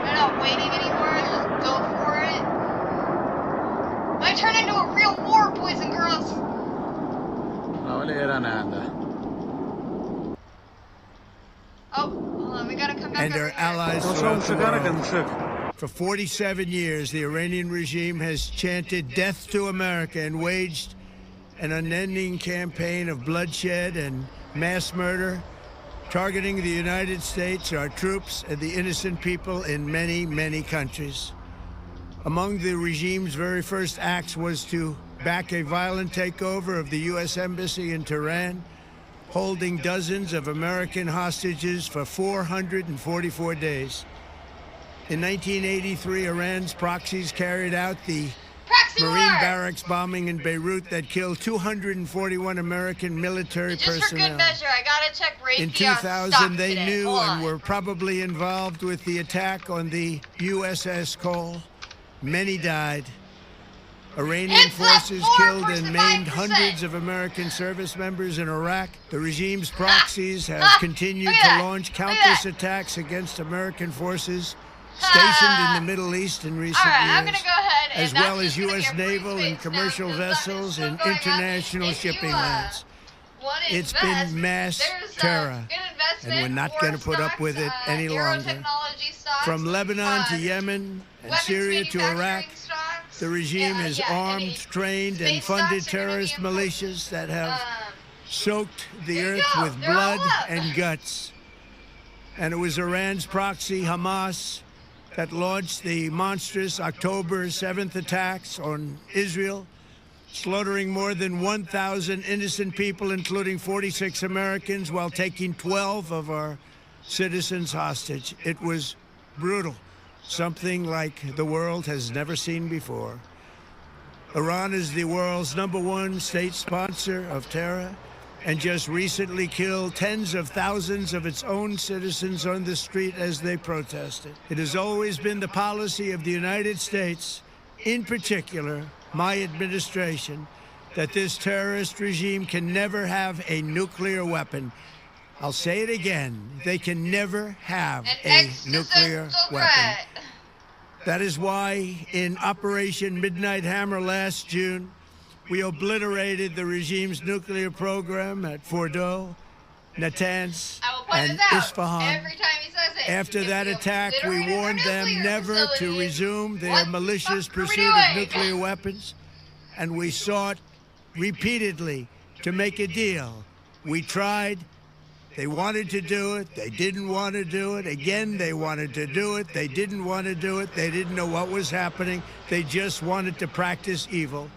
They're not waiting anymore. They just go for it. Might turn into a real war, boys and girls. Oh, hold on. We gotta come back. And their allies throughout the world. For 47 years, the Iranian regime has chanted death to America and waged an unending campaign of bloodshed and mass murder, targeting the United States, our troops, and the innocent people in many, many countries. Among the regime's very first acts was to back a violent takeover of the U.S. Embassy in Tehran, holding dozens of American hostages for 444 days. In 1983, Iran's proxies carried out the Marine barracks bombing in Beirut that killed 241 American military personnel. Just for good measure, I gotta check Raytheon In 2000, stock they today. knew Hold and on. were probably involved with the attack on the USS Cole. Many died. Iranian forces killed and maimed hundreds of American service members in Iraq. The regime's proxies have continued to launch countless attacks against American forces stationed in the Middle East in recent years, as well as U.S. naval and commercial vessels and international shipping lanes. It's been mass terror, and we're not going to put up with it any longer. From Lebanon to Yemen and Syria to Iraq, the regime has armed, trained, and funded terrorist militias that have soaked the earth with blood and guts. And it was Iran's proxy, Hamas, that launched the monstrous October 7th attacks on Israel, slaughtering more than 1,000 innocent people, including 46 Americans, while taking 12 of our citizens hostage. It was brutal, something like the world has never seen before. Iran is the world's #1 state sponsor of terror, and just recently killed tens of thousands of its own citizens on the street as they protested. It has always been the policy of the United States, in particular my administration, that this terrorist regime can never have a nuclear weapon. I'll say it again, they can never have a nuclear weapon. That is why in Operation Midnight Hammer last June, we obliterated the regime's nuclear program at Fordow, Natanz, and Isfahan. After that attack, we warned them never to resume their malicious pursuit of nuclear weapons, and we sought repeatedly to make a deal. We tried. They wanted to do it. They didn't want to do it. Again, they wanted to do it. They didn't want to do it. They didn't know what was happening. They just wanted to practice evil.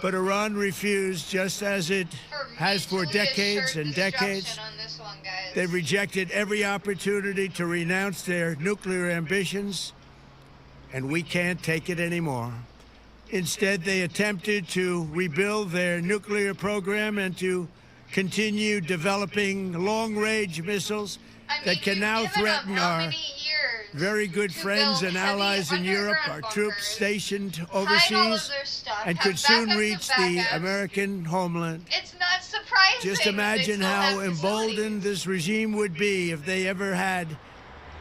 But Iran refused, just as it has for decades and decades. They've rejected every opportunity to renounce their nuclear ambitions, and we can't take it anymore. Instead, they attempted to rebuild their nuclear program and to continue developing long-range missiles that can now threaten our very good friends and allies in Europe, our troops stationed overseas, and could soon reach the American homeland. It's not surprising. Just imagine how emboldened this regime would be if they ever had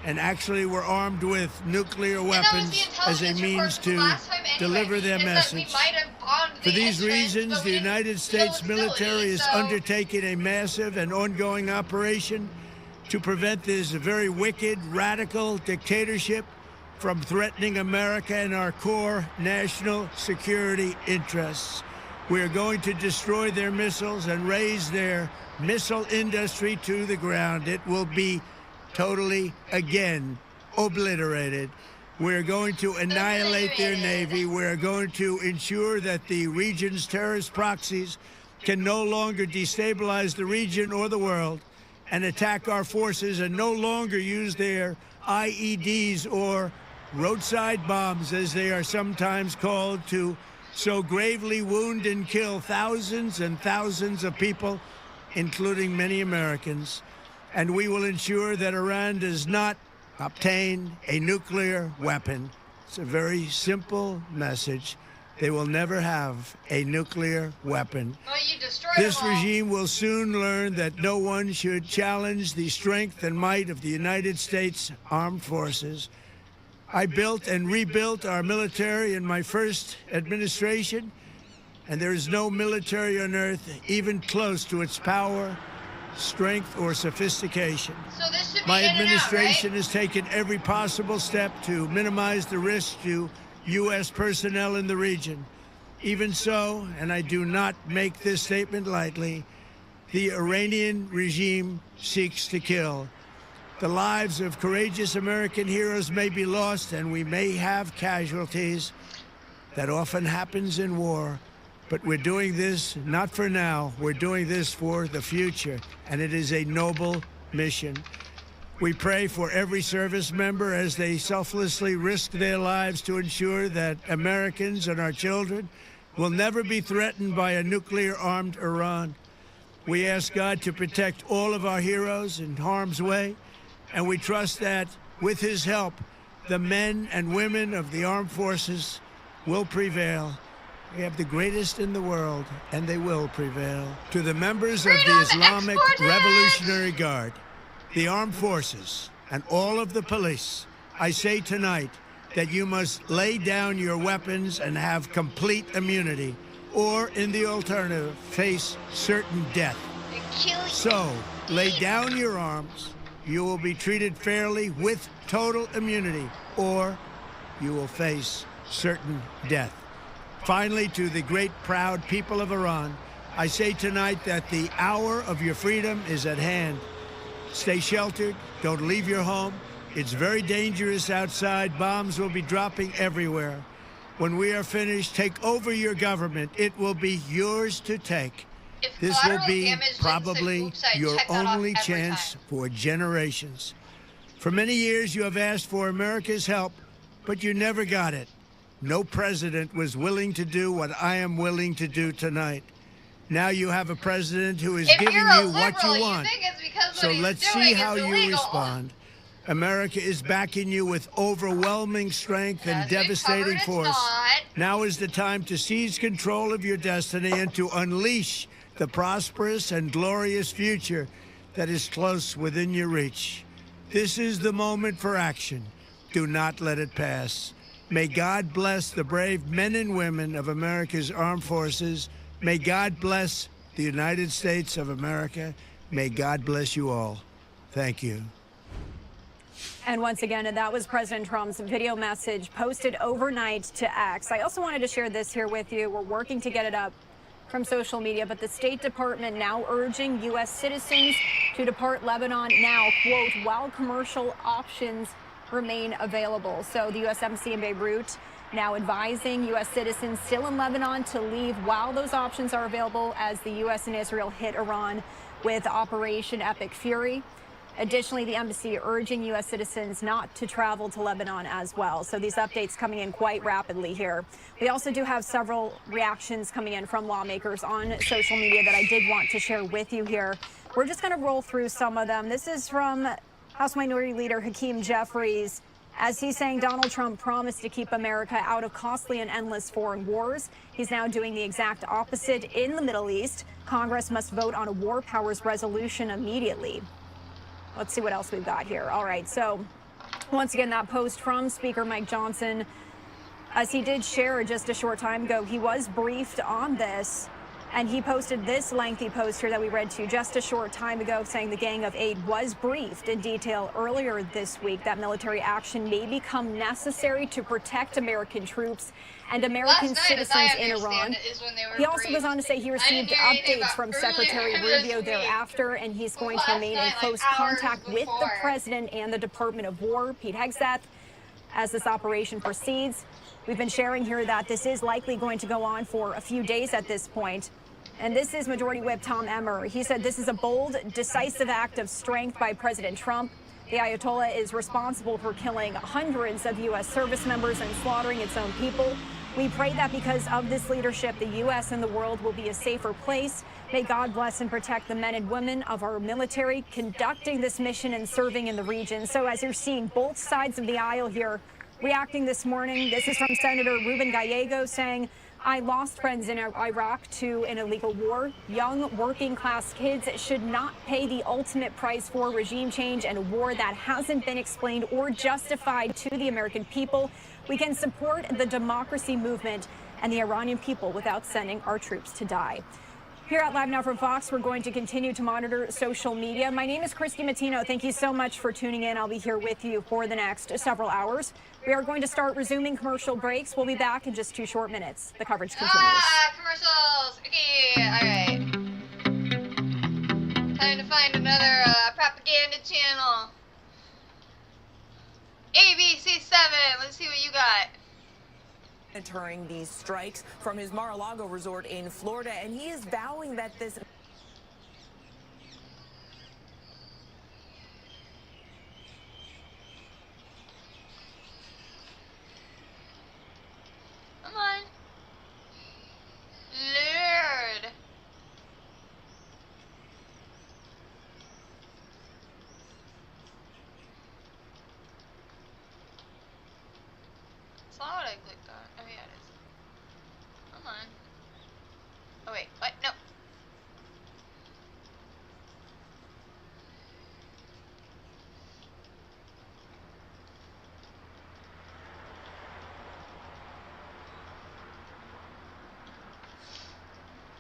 and actually were armed with nuclear weapons as a means to deliver their message. For these reasons, the United States military is undertaking a massive and ongoing operation to prevent this very wicked, radical dictatorship from threatening America and our core national security interests. We are going to destroy their missiles and raise their missile industry to the ground. It will be totally, again, obliterated. We're going to annihilate their Navy. We're going to ensure that the region's terrorist proxies can no longer destabilize the region or the world and attack our forces and no longer use their IEDs or roadside bombs, as they are sometimes called, to so gravely wound and kill thousands and thousands of people, including many Americans. And we will ensure that Iran does not obtain a nuclear weapon. It's a very simple message. They will never have a nuclear weapon. Well, you destroyed This them all. regime will soon learn that no one should challenge the strength and might of the United States Armed Forces. I built and rebuilt our military in my first administration, and there is no military on earth even close to its power, strength, or sophistication. So this should be My in and out, administration right? has taken every possible step to minimize the risk to U.S. personnel in the region. Even so, and I do not make this statement lightly, the Iranian regime seeks to kill. The lives of courageous American heroes may be lost, and we may have casualties. That often happens in war. But we're doing this not for now. We're doing this for the future, and it is a noble mission. We pray for every service member as they selflessly risk their lives to ensure that Americans and our children will never be threatened by a nuclear-armed Iran. We ask God to protect all of our heroes in harm's way, and we trust that, with his help, the men and women of the armed forces will prevail. We have the greatest in the world, and they will prevail. To the members of the Islamic Revolutionary Guard, the armed forces, and all of the police, I say tonight that you must lay down your weapons and have complete immunity, or, in the alternative, face certain death. So, lay down your arms. You will be treated fairly with total immunity, or you will face certain death. Finally, to the great, proud people of Iran, I say tonight that the hour of your freedom is at hand. Stay sheltered. Don't leave your home. It's very dangerous outside. Bombs will be dropping everywhere. When we are finished, take over your government. It will be yours to take. This will be probably your only chance for generations. For many years, you have asked for America's help, but you never got it. No president was willing to do what I am willing to do tonight. Now you have a president who is giving you what you want. So let's see how you respond. America is backing you with overwhelming strength and devastating force. Now is the time to seize control of your destiny and to unleash the prosperous and glorious future that is close within your reach. This is the moment for action. Do not let it pass. May God bless the brave men and women of America's armed forces. May God bless the United States of America. May God bless you all. Thank you. And once again, that was President Trump's video message posted overnight to X. I also wanted to share this here with you. We're working to get it up from social media, but the State Department now urging U.S. citizens to depart Lebanon now, quote, while commercial options remain available. So the U.S. Embassy in Beirut now advising U.S. citizens still in Lebanon to leave while those options are available as the U.S. and Israel hit Iran with Operation Epic Fury. Additionally, the embassy urging U.S. citizens not to travel to Lebanon as well. So these updates coming in quite rapidly here. We also do have several reactions coming in from lawmakers on social media that I did want to share with you here. We're just going to roll through some of them. This is from House Minority Leader Hakeem Jeffries, as he's saying Donald Trump promised to keep America out of costly and endless foreign wars. He's now doing the exact opposite in the Middle East. Congress must vote on a war powers resolution immediately. Let's see what else we've got here. All right, so once again, that post from Speaker Mike Johnson, as he did share just a short time ago, he was briefed on this And he posted this lengthy post here that we read to you just a short time ago, saying the Gang of Eight was briefed in detail earlier this week that military action may become necessary to protect American troops and American citizens in Iran. He also goes on to say he received updates from Secretary Rubio thereafter, and he's going to remain in close contact with the president and the Department of War, Pete Hegseth, as this operation proceeds. We've been sharing here that this is likely going to go on for a few days at this point. And this is Majority Whip Tom Emmer. He said this is a bold, decisive act of strength by President Trump. The Ayatollah is responsible for killing hundreds of U.S. service members and slaughtering its own people. We pray that because of this leadership, the U.S. and the world will be a safer place. May God bless and protect the men and women of our military conducting this mission and serving in the region. So as you're seeing both sides of the aisle here reacting this morning, this is from Senator Ruben Gallego saying, I lost friends in Iraq to an illegal war. Young working class kids should not pay the ultimate price for regime change and a war that hasn't been explained or justified to the American people. We can support the democracy movement and the Iranian people without sending our troops to die. Here at Live Now from Fox, we're going to continue to monitor social media. My name is Christy Matino. Thank you so much for tuning in. I'll be here with you for the next several hours. We are going to start resuming commercial breaks. We'll be back in just 2 short minutes. The coverage continues. Commercials. Okay, all right. Time to find another propaganda channel. ABC7. Let's see what you got. Monitoring these strikes from his Mar-a-Lago resort in Florida, and he is vowing that this Come on. Lord. That's not what I clicked on. Oh yeah, it is. Come on. Oh wait, what? No.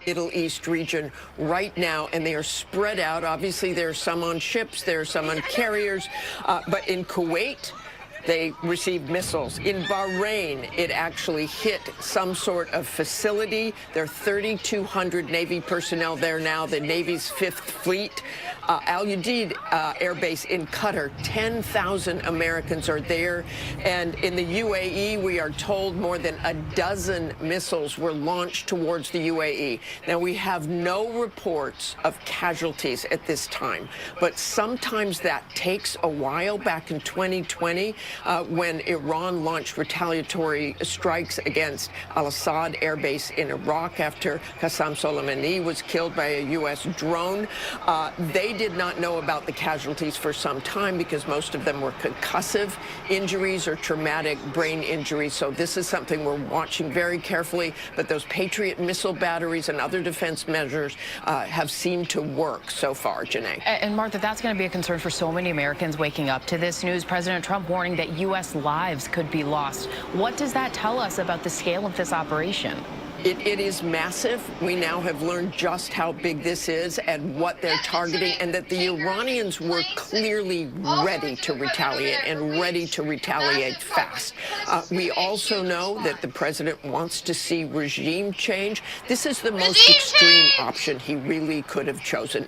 Middle East region right now, and they are spread out. Obviously, there are some on ships, there are some on carriers, but in Kuwait, they received missiles. In Bahrain, it actually hit some sort of facility. There are 3,200 Navy personnel there now, the Navy's 5th Fleet. Al Udeid Air Base in Qatar, 10,000 Americans are there. And in the UAE, we are told more than a dozen missiles were launched towards the UAE. Now, we have no reports of casualties at this time, but sometimes that takes a while. Back in 2020, when Iran launched retaliatory strikes against al-Assad Air Base in Iraq after Qasem Soleimani was killed by a U.S. drone, they did not know about the casualties for some time because most of them were concussive injuries or traumatic brain injuries. So this is something we're watching very carefully. But those Patriot missile batteries and other defense measures have seemed to work so far, Janae. And Martha, that's going to be a concern for so many Americans waking up to this news. President Trump warning that U.S. lives could be lost. What does that tell us about the scale of this operation? It is massive. We now have learned just how big this is and what they're targeting, and that the Iranians were clearly ready to retaliate and ready to retaliate fast. We also know that the president wants to see regime change. This is the most extreme option he really could have chosen.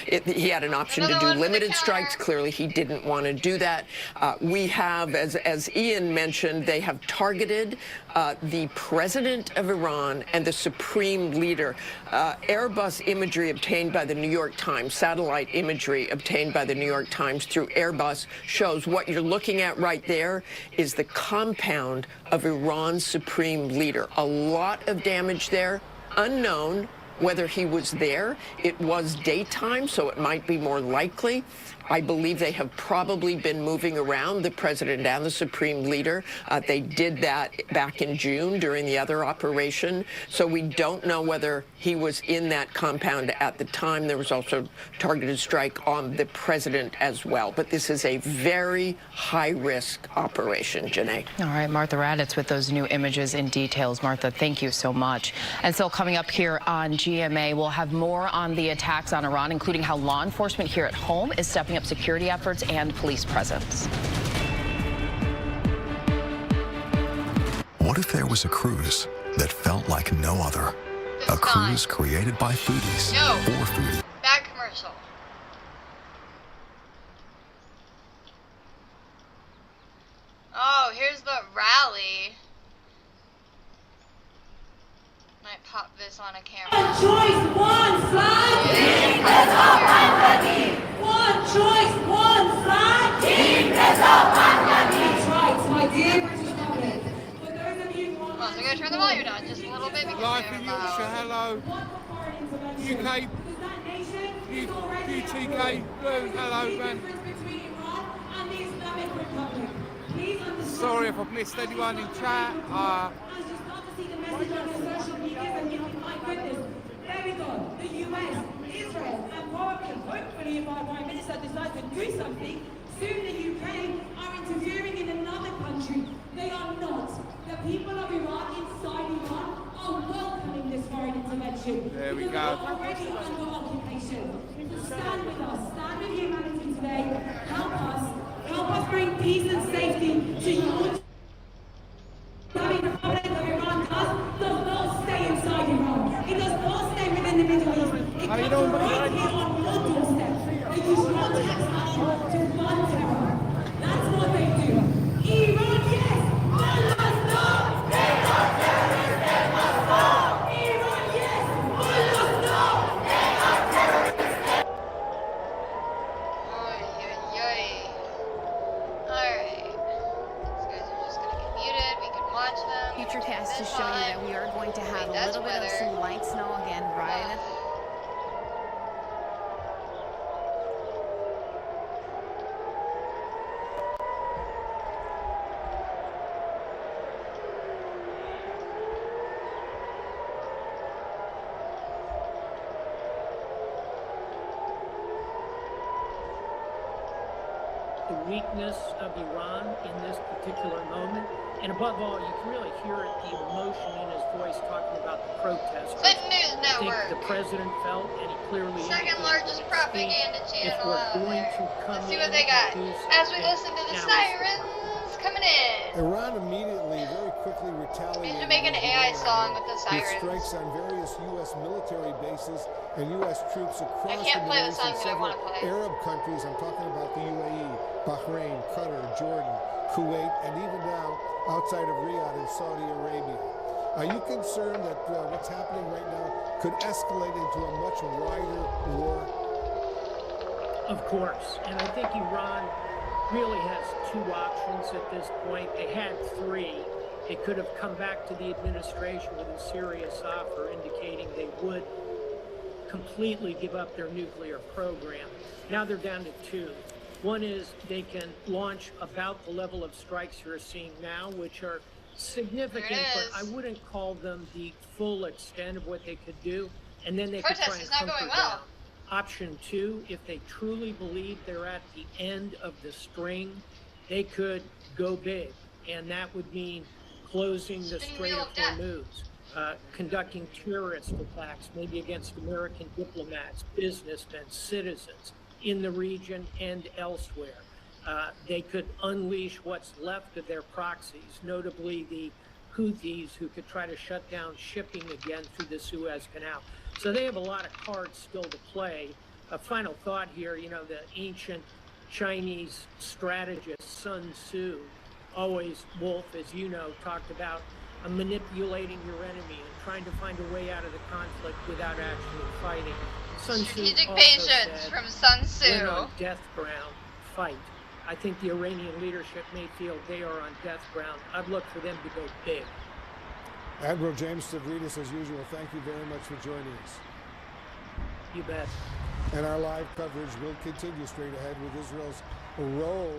He had an option to do limited strikes. Clearly, he didn't want to do that. We have, as Ian mentioned, they have targeted the president of Iran and the supreme leader. Airbus imagery obtained by the New York Times, satellite imagery obtained by the New York Times through Airbus, shows what you're looking at right there is the compound of Iran's supreme leader. A lot of damage there, unknown whether he was there. It was daytime, so it might be more likely. I believe they have probably been moving around the president and the supreme leader. They did that back in June during the other operation. So we don't know whether he was in that compound at the time. There was also targeted strike on the president as well. But this is a very high-risk operation, Janae. All right, Martha Raddatz with those new images and details. Martha, thank you so much. And so coming up here on GMA, we'll have more on the attacks on Iran, including how law enforcement here at home is stepping up security efforts and police presence. What if there was a cruise that felt like no other? A cruise created by foodies for foodies. Bad commercial. Oh, here's the rally. Might pop this on a camera. One choice, one flag. Team Bangladesh. One choice, one flag. Team Bangladesh. That's right, my dear British public. For those of you who want I'm gonna turn the volume down just a little bit because Live in Yorkshire, hello. UK, UTK, Blue, hello, man. Sorry if I've missed anyone in chat. There we go. The US, Israel, and probably, hopefully, if our Prime Minister decides to do something, soon the UK are interfering in another country. They are not. The people of Iran inside Iran are welcoming this foreign intervention. There we go. They are already under occupation. So stand with us. Stand with humanity today. Help us bring peace and safety to your the Republic of Iran does not stay inside Iran. It does not stay within the Middle East. It comes right here on your doorstep. They use your tax to fund terror. That's what they do. Iran, yes. Allah's no. They are terrorists. They must fall. Iran, yes. Allah's no. They are terrorists. Alright. These guys are just gonna get muted. We can watch them. Futurecast to show you that we are going to have a little bit of some light snow again right at the weakness of Iran in this particular moment. And above all, you can really hear it, the emotion in his voice talking about the protesters. Good News Network. I think the president felt, and he clearly Second largest propaganda channel if we're out going there. to come Let's see what they got as we listen to the now sirens coming in. Iran immediately, very quickly retaliated. We should make an AI song with the With sirens. strikes on various U.S. military bases and U.S. troops across I can't the play Middle the East song and that I several wanna play. Arab countries. I'm talking about the UAE, Bahrain, Qatar, Jordan, Kuwait, and even now outside of Riyadh in Saudi Arabia. Are you concerned that what's happening right now could escalate into a much wider war? Of course, and I think Iran really has two options at this point. They had three. They could have come back to the administration with a serious offer indicating they would completely give up their nuclear program. Now they're down to two. One is they can launch about the level of strikes you're seeing now, which are significant, but I wouldn't call them the full extent of what they could do. And then they could try and hunker down. Option two, if they truly believe they're at the end of the string, they could go big. And that would mean closing the Strait of Hormuz, conducting terrorist attacks, maybe against American diplomats, businessmen, citizens in the region and elsewhere. They could unleash what's left of their proxies, notably the Houthis, who could try to shut down shipping again through the Suez Canal. So they have a lot of cards still to play. A final thought here, you know, the ancient Chinese strategist Sun Tzu, always, Wolf, as you know, talked about manipulating your enemy and trying to find a way out of the conflict without actually fighting. Sun Tzu Strategic also patience said, from Sun Tzu. when on death ground, fight. I think the Iranian leadership may feel they are on death ground. I'd look for them to go big. Admiral James Stavridis, as usual, thank you very much for joining us. You bet. And our live coverage will continue straight ahead with Israel's role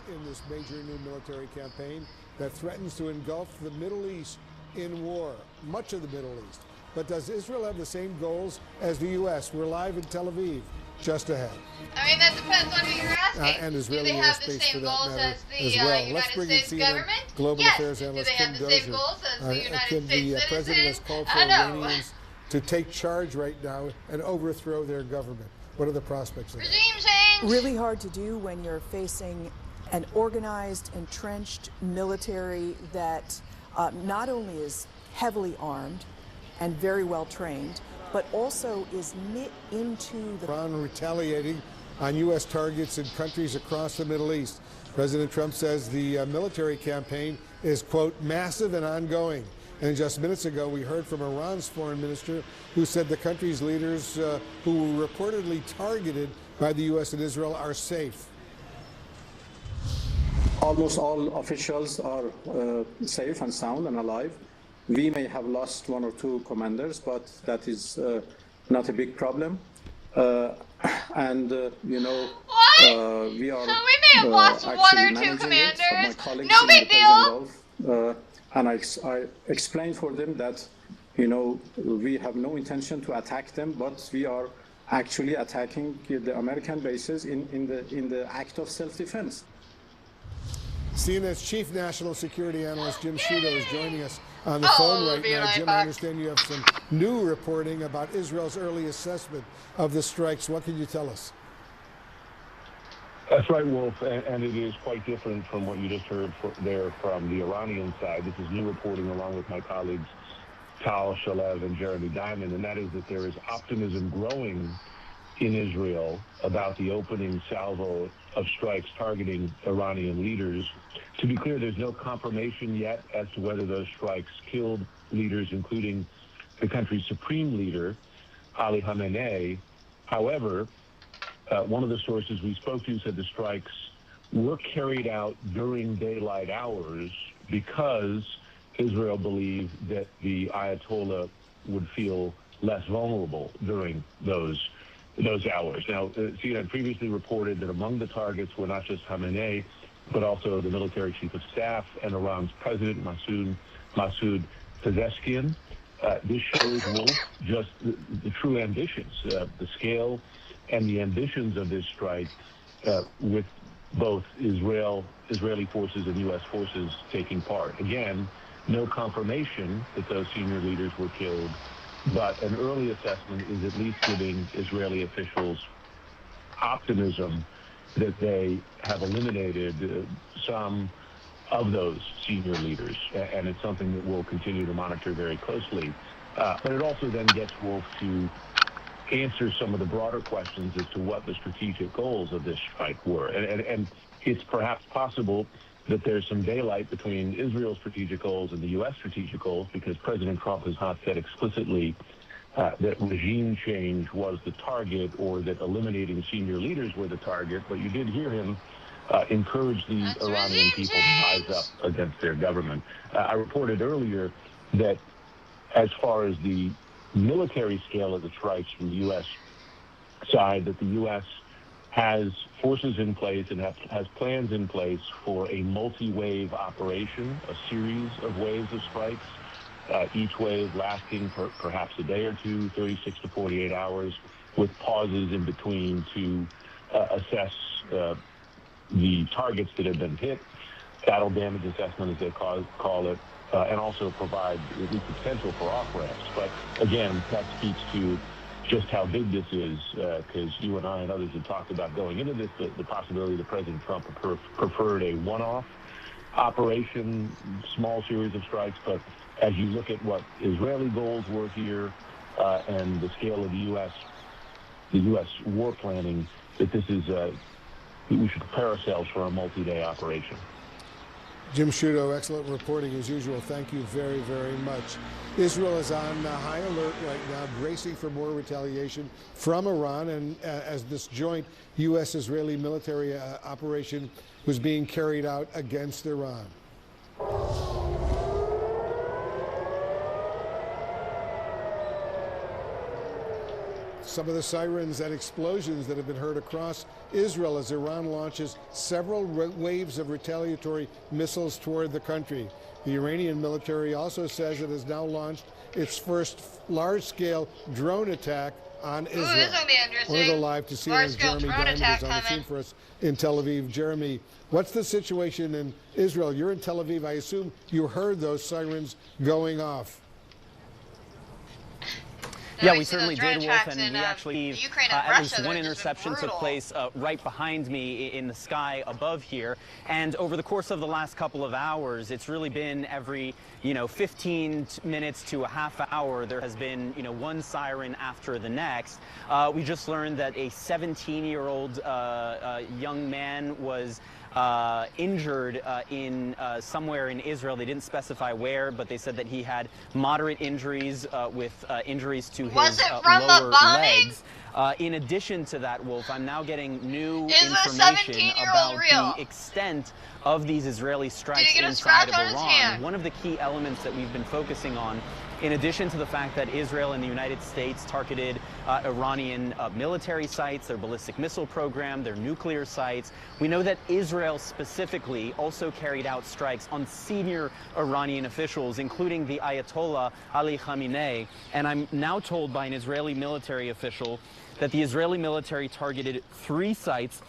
in this major new military campaign that threatens to engulf the Middle East in war, much of the Middle East. But does Israel have the same goals as the U.S.? We're live in Tel Aviv, just ahead. I mean, that depends on who you're asking. And do Israeli they have the airspace same for that goals matter as the as well. United Let's bring in States CNN government? Global Yes. Affairs Do analyst they have Kim the same Dozier. goals as the United Kim, States the president has citizens? called for I know. Iranians to take charge right now and overthrow their government. What are the prospects of that? Regime change. Really hard to do when you're facing an organized, entrenched military that not only is heavily armed and very well trained, but also is knit into the... Iran retaliating on U.S. targets in countries across the Middle East. President Trump says the military campaign is, quote, massive and ongoing. And just minutes ago, we heard from Iran's foreign minister who said the country's leaders who were reportedly targeted by the U.S. and Israel are safe. Almost all officials are safe and sound and alive. We may have lost one or two commanders, but that is not a big problem. And you know, we are. So we may have lost one or two commanders. No big deal. And I explained for them that, you know, we have no intention to attack them, but we are actually attacking the American bases in the act of self-defense. CNN's chief national security analyst Jim Sciutto is joining us on the phone right now. Jim, I understand you have some new reporting about Israel's early assessment of the strikes. What can you tell us? That's right, Wolf, and it is quite different from what you just heard there from the Iranian side. This is new reporting along with my colleagues Tal Shalev and Jeremy Diamond, and that is that there is optimism growing in Israel about the opening salvo of strikes targeting Iranian leaders. To be clear, there's no confirmation yet as to whether those strikes killed leaders, including the country's supreme leader, Ali Khamenei. However, one of the sources we spoke to said the strikes were carried out during daylight hours because Israel believed that the Ayatollah would feel less vulnerable during those hours. Now, CNN previously reported that among the targets were not just Khamenei, but also the military chief of staff and Iran's president, Masoud Pezeshkian. This shows, Wolf, just the true ambitions, the scale and the ambitions of this strike with both Israeli forces and U.S. forces taking part. Again, no confirmation that those senior leaders were killed, but an early assessment is at least giving Israeli officials optimism that they have eliminated some of those senior leaders, and it's something that we'll continue to monitor very closely. But it also then gets Wolf to answer some of the broader questions as to what the strategic goals of this strike were. And it's perhaps possible that there's some daylight between Israel's strategic goals and the U.S. strategic goals, because President Trump has not said explicitly that regime change was the target or that eliminating senior leaders were the target, but you did hear him encourage the Iranian people to rise up against their government. I reported earlier that as far as the military scale of the strikes from the U.S. side, that the U.S. has forces in place and has plans in place for a multi-wave operation, a series of waves of strikes, each wave lasting for perhaps a day or two, 36 to 48 hours, with pauses in between to assess the targets that have been hit, battle damage assessment as they call it, and also provide at least the potential for off-ramps. But again, that speaks to just how big this is, because you and I and others have talked about going into this, the possibility that President Trump preferred a one-off operation, small series of strikes. But as you look at what Israeli goals were here and the scale of the U.S. war planning, that this is, we should prepare ourselves for a multi-day operation. Jim Sciutto, excellent reporting as usual. Thank you very, very much. Israel is on high alert right now, bracing for more retaliation from Iran, and as this joint U.S.-Israeli military operation was being carried out against Iran. some of the sirens and explosions that have been heard across Israel as Iran launches several waves of retaliatory missiles toward the country. The Iranian military also says it has now launched its first large-scale drone attack on Israel. Ooh, this is gonna be interesting. We're going to go live to see Jeremy Diamond is on the scene for us in Tel Aviv. Jeremy, what's the situation in Israel? You're in Tel Aviv. I assume you heard those sirens going off. Yeah, we certainly did, Wolf, and we actually, at least one interception took place right behind me in the sky above here. And over the course of the last couple of hours, it's really been every, 15 minutes to a half hour, there has been, one siren after the next. We just learned that a 17-year-old young man was injured in somewhere in Israel. They didn't specify where, but they said that he had moderate injuries with injuries to his lower legs. In addition to that, Wolf, I'm now getting new information about the extent of these Israeli strikes inside of Iran. One of the key elements that we've been focusing on, in addition to the fact that Israel and the United States targeted Iranian military sites, their ballistic missile program, their nuclear sites, we know that Israel specifically also carried out strikes on senior Iranian officials, including the Ayatollah Ali Khamenei. And I'm now told by an Israeli military official that the Israeli military targeted 3 sites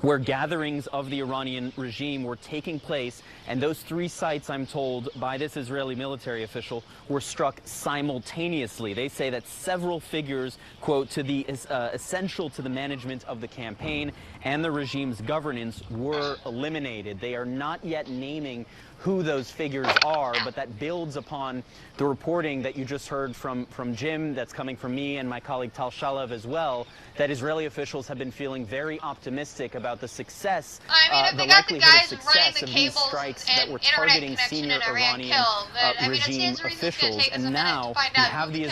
where gatherings of the Iranian regime were taking place, and those 3 sites, I'm told by this Israeli military official, were struck simultaneously. They say that several figures, quote, to the essential to the management of the campaign and the regime's governance were eliminated. They are not yet naming who those figures are, but that builds upon the reporting that you just heard from Jim, that's coming from me and my colleague Tal Shalev as well, that Israeli officials have been feeling very optimistic about the success, the likelihood of success of these strikes that were targeting senior Iranian regime officials. And now we have the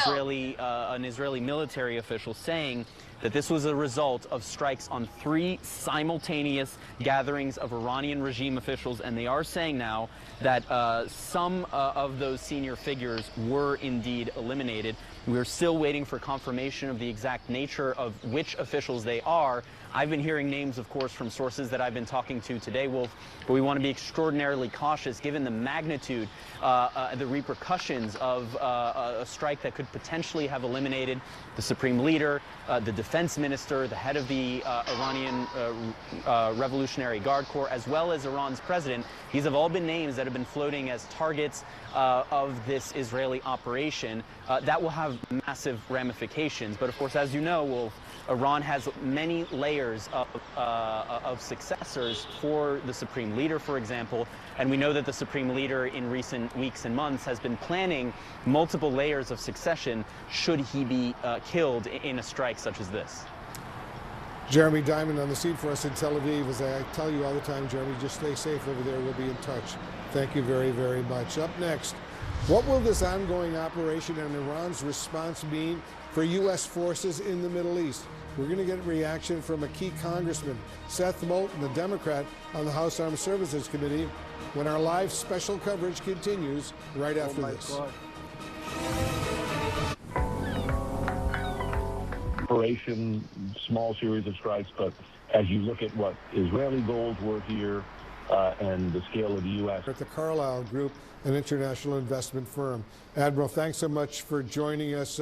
an Israeli military official saying that this was a result of strikes on 3 simultaneous gatherings of Iranian regime officials, and they are saying now that some of those senior figures were indeed eliminated. We're still waiting for confirmation of the exact nature of which officials they are. I've been hearing names, of course, from sources that I've been talking to today, Wolf, but we want to be extraordinarily cautious given the magnitude, the repercussions of a strike that could potentially have eliminated the supreme leader, the defense minister, the head of the Iranian Revolutionary Guard Corps, as well as Iran's president. These have all been names that have been floating as targets of this Israeli operation. That will have massive ramifications. But of course, as you know, Wolf, Iran has many layers of successors for the supreme leader, for example, and we know that the supreme leader in recent weeks and months has been planning multiple layers of succession should he be killed in a strike such as this. Jeremy Diamond on the scene for us in Tel Aviv. As I tell you all the time, Jeremy, just stay safe over there. We'll be in touch. Thank you very, very much. Up next, what will this ongoing operation and Iran's response mean for U.S. forces in the Middle East? We're going to get a reaction from a key congressman, Seth Moulton, the Democrat on the House Armed Services Committee, when our live special coverage continues right after this. Operation, small series of strikes, but as you look at what Israeli goals were here and the scale of the U.S. At the Carlyle Group, an international investment firm. Admiral, thanks so much for joining us.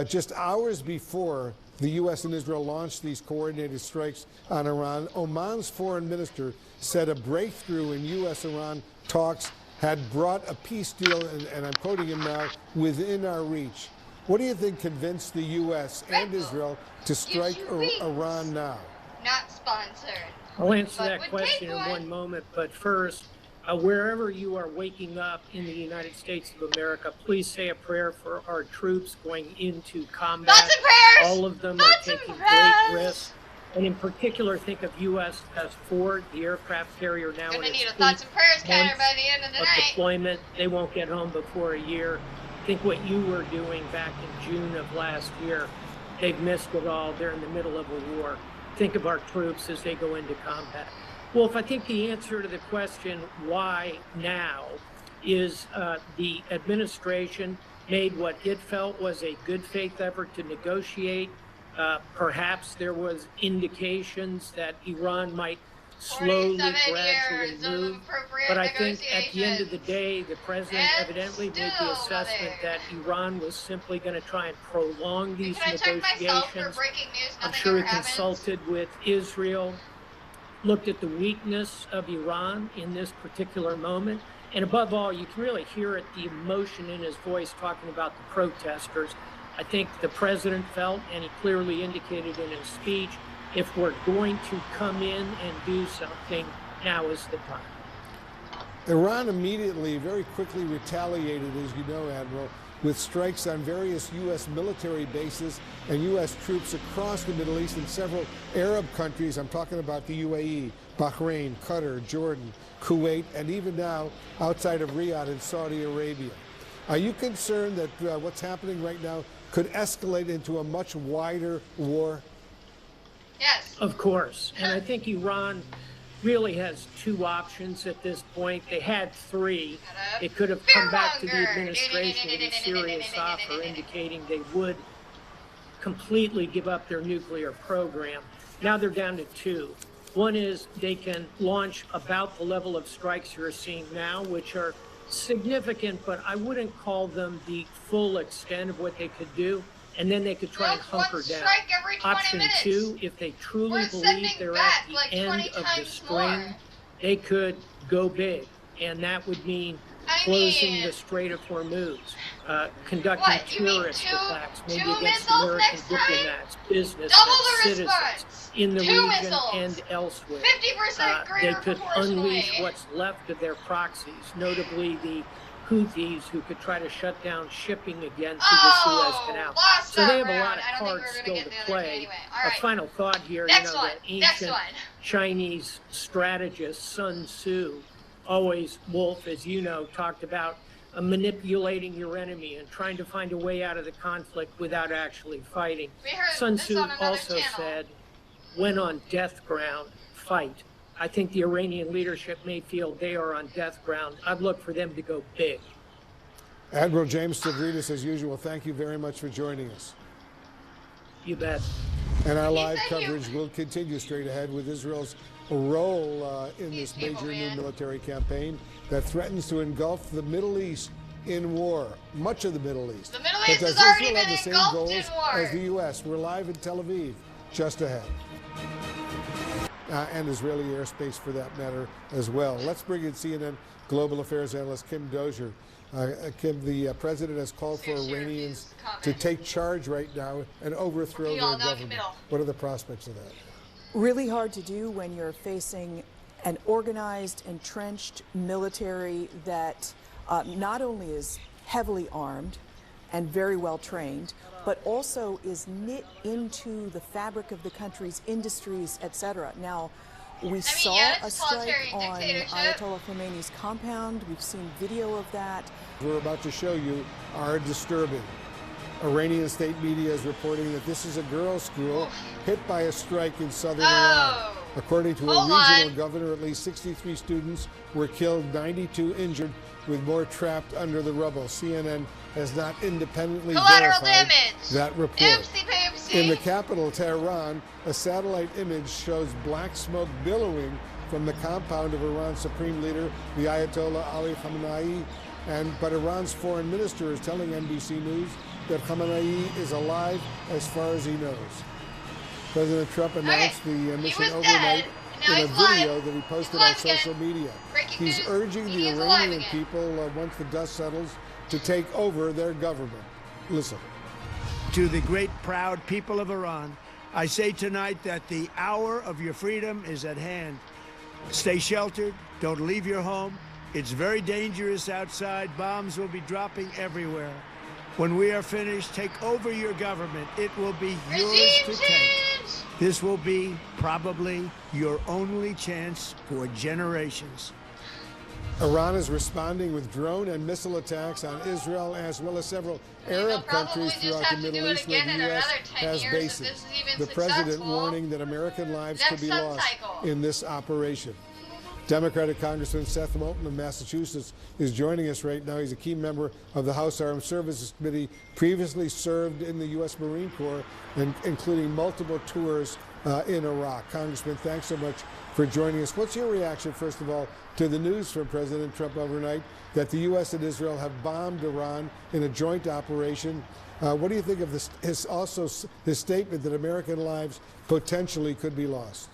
Just hours before the U.S. and Israel launched these coordinated strikes on Iran, Oman's foreign minister said a breakthrough in U.S.-Iran talks had brought a peace deal, and I'm quoting him now, within our reach. What do you think convinced the U.S. and Israel to strike Iran now? Not sponsored. I'll answer that question in one moment, but first, wherever you are waking up in the United States of America, please say a prayer for our troops going into combat. Lots of prayers! All of them are taking great risks. And in particular, think of USS Ford, the aircraft carrier now in its thoughts and prayers counter by the end of the night. Deployment. They won't get home before a year. Think what you were doing back in June of last year. They've missed it all. They're in the middle of a war. Think of our troops as they go into combat. Wolf, I think the answer to the question, why now, is the administration made what it felt was a good faith effort to negotiate Perhaps there was indications that Iran might slowly, gradually move. But I think at the end of the day, the president evidently made the assessment that Iran was simply going to try and prolong these negotiations. I'm sure he consulted with Israel, looked at the weakness of Iran in this particular moment. And above all, you can really hear it, the emotion in his voice talking about the protesters. I think the president felt, and he clearly indicated in his speech, if we're going to come in and do something, now is the time. Iran immediately, very quickly retaliated, as you know, Admiral, with strikes on various U.S. military bases and U.S. troops across the Middle East and several Arab countries. I'm talking about the UAE, Bahrain, Qatar, Jordan, Kuwait, and even now outside of Riyadh in Saudi Arabia. Are you concerned that what's happening right now could escalate into a much wider war? Yes. Of course. And I think Iran really has two options at this point. They had three. It could have come back to the administration with a serious offer indicating they would completely give up their nuclear program. Now they're down to two. One is they can launch about the level of strikes you're seeing now, which are significant, but I wouldn't call them the full extent of what they could do. And then they could try and hunker down. Option two, if they truly believe they're at the end of the string, they could go big. And that would mean closing the Strait of Hormuz, conducting terrorist attacks, maybe against American diplomats, business, citizens in the region and elsewhere. They could unleash what's left of their proxies, notably the Houthis, who could try to shut down shipping again through the Suez Canal. So they have a lot of cards still to play. A final thought here, the ancient Chinese strategist Sun Tzu, always, Wolf, as you know, talked about manipulating your enemy and trying to find a way out of the conflict without actually fighting. Sun Tzu also said, when on death ground, fight. I think the Iranian leadership may feel they are on death ground. I'd look for them to go big. Admiral James Stavridis, as usual, thank you very much for joining us. You bet. And our live coverage will continue straight ahead with Israel's role in this major new military campaign that threatens to engulf the Middle East in war, much of the Middle East. The Middle East has already have been the same engulfed goals in war. as the U.S. We're live in Tel Aviv, just ahead. And Israeli airspace for that matter as well. Let's bring in CNN global affairs analyst Kim Dozier. Kim, the president has called for Iranians to take charge right now and overthrow their government. What are the prospects of that? Really hard to do when you're facing an organized, entrenched military that not only is heavily armed and very well trained, but also is knit into the fabric of the country's industries, etc. Now, we saw a strike on Ayatollah Khomeini's compound. We've seen video of that. We're about to show you are disturbing. Iranian state media is reporting that this is a girls' school hit by a strike in southern Iran. According to a regional governor, at least 63 students were killed, 92 injured, with more trapped under the rubble. CNN has not independently verified that report. In the capital, Tehran, a satellite image shows black smoke billowing from the compound of Iran's supreme leader, the Ayatollah Ali Khamenei. But Iran's foreign minister is telling NBC News that Khamenei is alive as far as he knows. President Trump announced the mission overnight in a video that he posted on social media. He's urging the Iranian people, once the dust settles, to take over their government. Listen. To the great, proud people of Iran, I say tonight that the hour of your freedom is at hand. Stay sheltered. Don't leave your home. It's very dangerous outside. Bombs will be dropping everywhere. When we are finished, take over your government. It will be yours to take. This will be probably your only chance for generations. Iran is responding with drone and missile attacks on Israel as well as several Arab countries throughout the Middle East where the U.S. has bases. The president warning that American lives could be lost in this operation. Democratic Congressman Seth Moulton of Massachusetts is joining us right now. He's a key member of the House Armed Services Committee, previously served in the U.S. Marine Corps, and including multiple tours in Iraq. Congressman, thanks so much for joining us. What's your reaction, first of all, to the news from President Trump overnight that the U.S. and Israel have bombed Iran in a joint operation? What do you think of his statement that American lives potentially could be lost?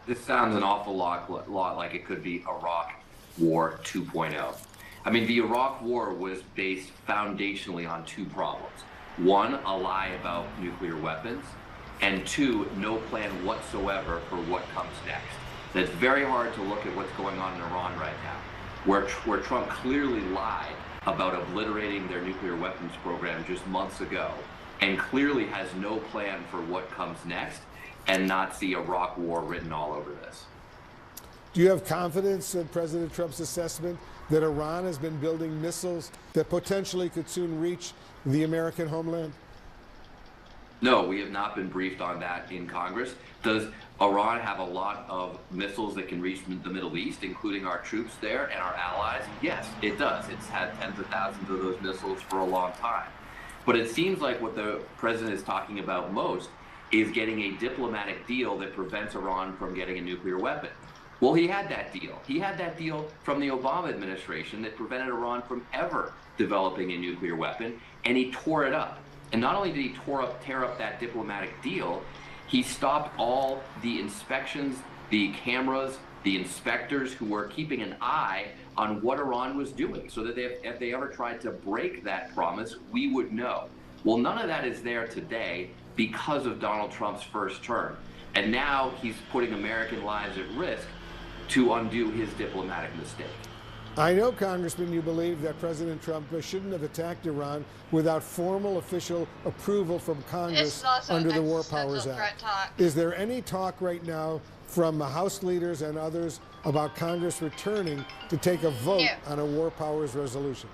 This sounds an awful lot like it could be Iraq War 2.0. I mean, the Iraq War was based foundationally on two problems. One, a lie about nuclear weapons, and two, no plan whatsoever for what comes next. And it's very hard to look at what's going on in Iran right now, where Trump clearly lied about obliterating their nuclear weapons program just months ago, and clearly has no plan for what comes next, and not see Iraq War written all over this. Do you have confidence in President Trump's assessment that Iran has been building missiles that potentially could soon reach the American homeland? No, we have not been briefed on that in Congress. Does Iran have a lot of missiles that can reach the Middle East, including our troops there and our allies? Yes, it does. It's had tens of thousands of those missiles for a long time. But it seems like what the president is talking about most is getting a diplomatic deal that prevents Iran from getting a nuclear weapon. Well, he had that deal. He had that deal from the Obama administration that prevented Iran from ever developing a nuclear weapon, and he tore it up. And not only did he tear up that diplomatic deal, he stopped all the inspections, the cameras, the inspectors who were keeping an eye on what Iran was doing, so that if they ever tried to break that promise, we would know. Well, none of that is there today because of Donald Trump's first term. And now he's putting American lives at risk to undo his diplomatic mistake. I know, Congressman, you believe that President Trump shouldn't have attacked Iran without formal official approval from Congress under the War Powers Act. Is there any talk right now from House leaders and others about Congress returning to take a vote on a War Powers resolution?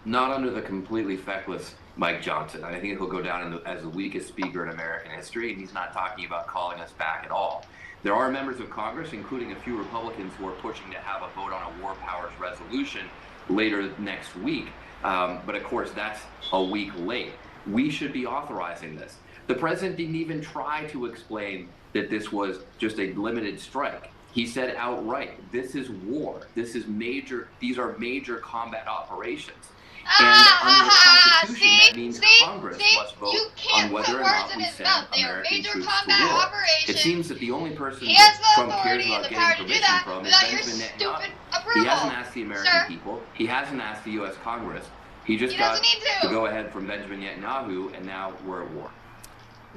Not under the completely feckless Mike Johnson. I think he'll go down as the weakest speaker in American history, and he's not talking about calling us back at all. There are members of Congress, including a few Republicans, who are pushing to have a vote on a War Powers resolution later next week. But of course, that's a week late. We should be authorizing this. The president didn't even try to explain that this was just a limited strike. He said outright, this is war. This is major. These are major combat operations. And under the Constitution, that means Congress must vote on whether or not we send American troops to war. It seems that the only person that Trump cares about getting permission from is Benjamin Netanyahu. He hasn't asked the American people. He hasn't asked the U.S. Congress. He just got the go-ahead from Benjamin Netanyahu, and now we're at war.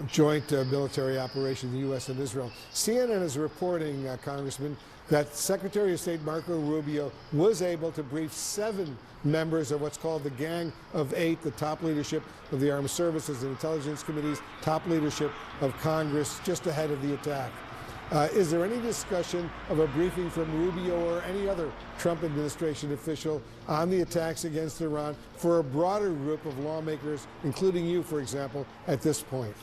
Joint military operation, the U.S. and Israel. CNN is reporting, Congressman, that Secretary of State Marco Rubio was able to brief 7 members of what's called the Gang of 8, the top leadership of the Armed Services and Intelligence Committees, top leadership of Congress, just ahead of the attack. Is there any discussion of a briefing from Rubio or any other Trump administration official on the attacks against Iran for a broader group of lawmakers, including you, for example, at this point?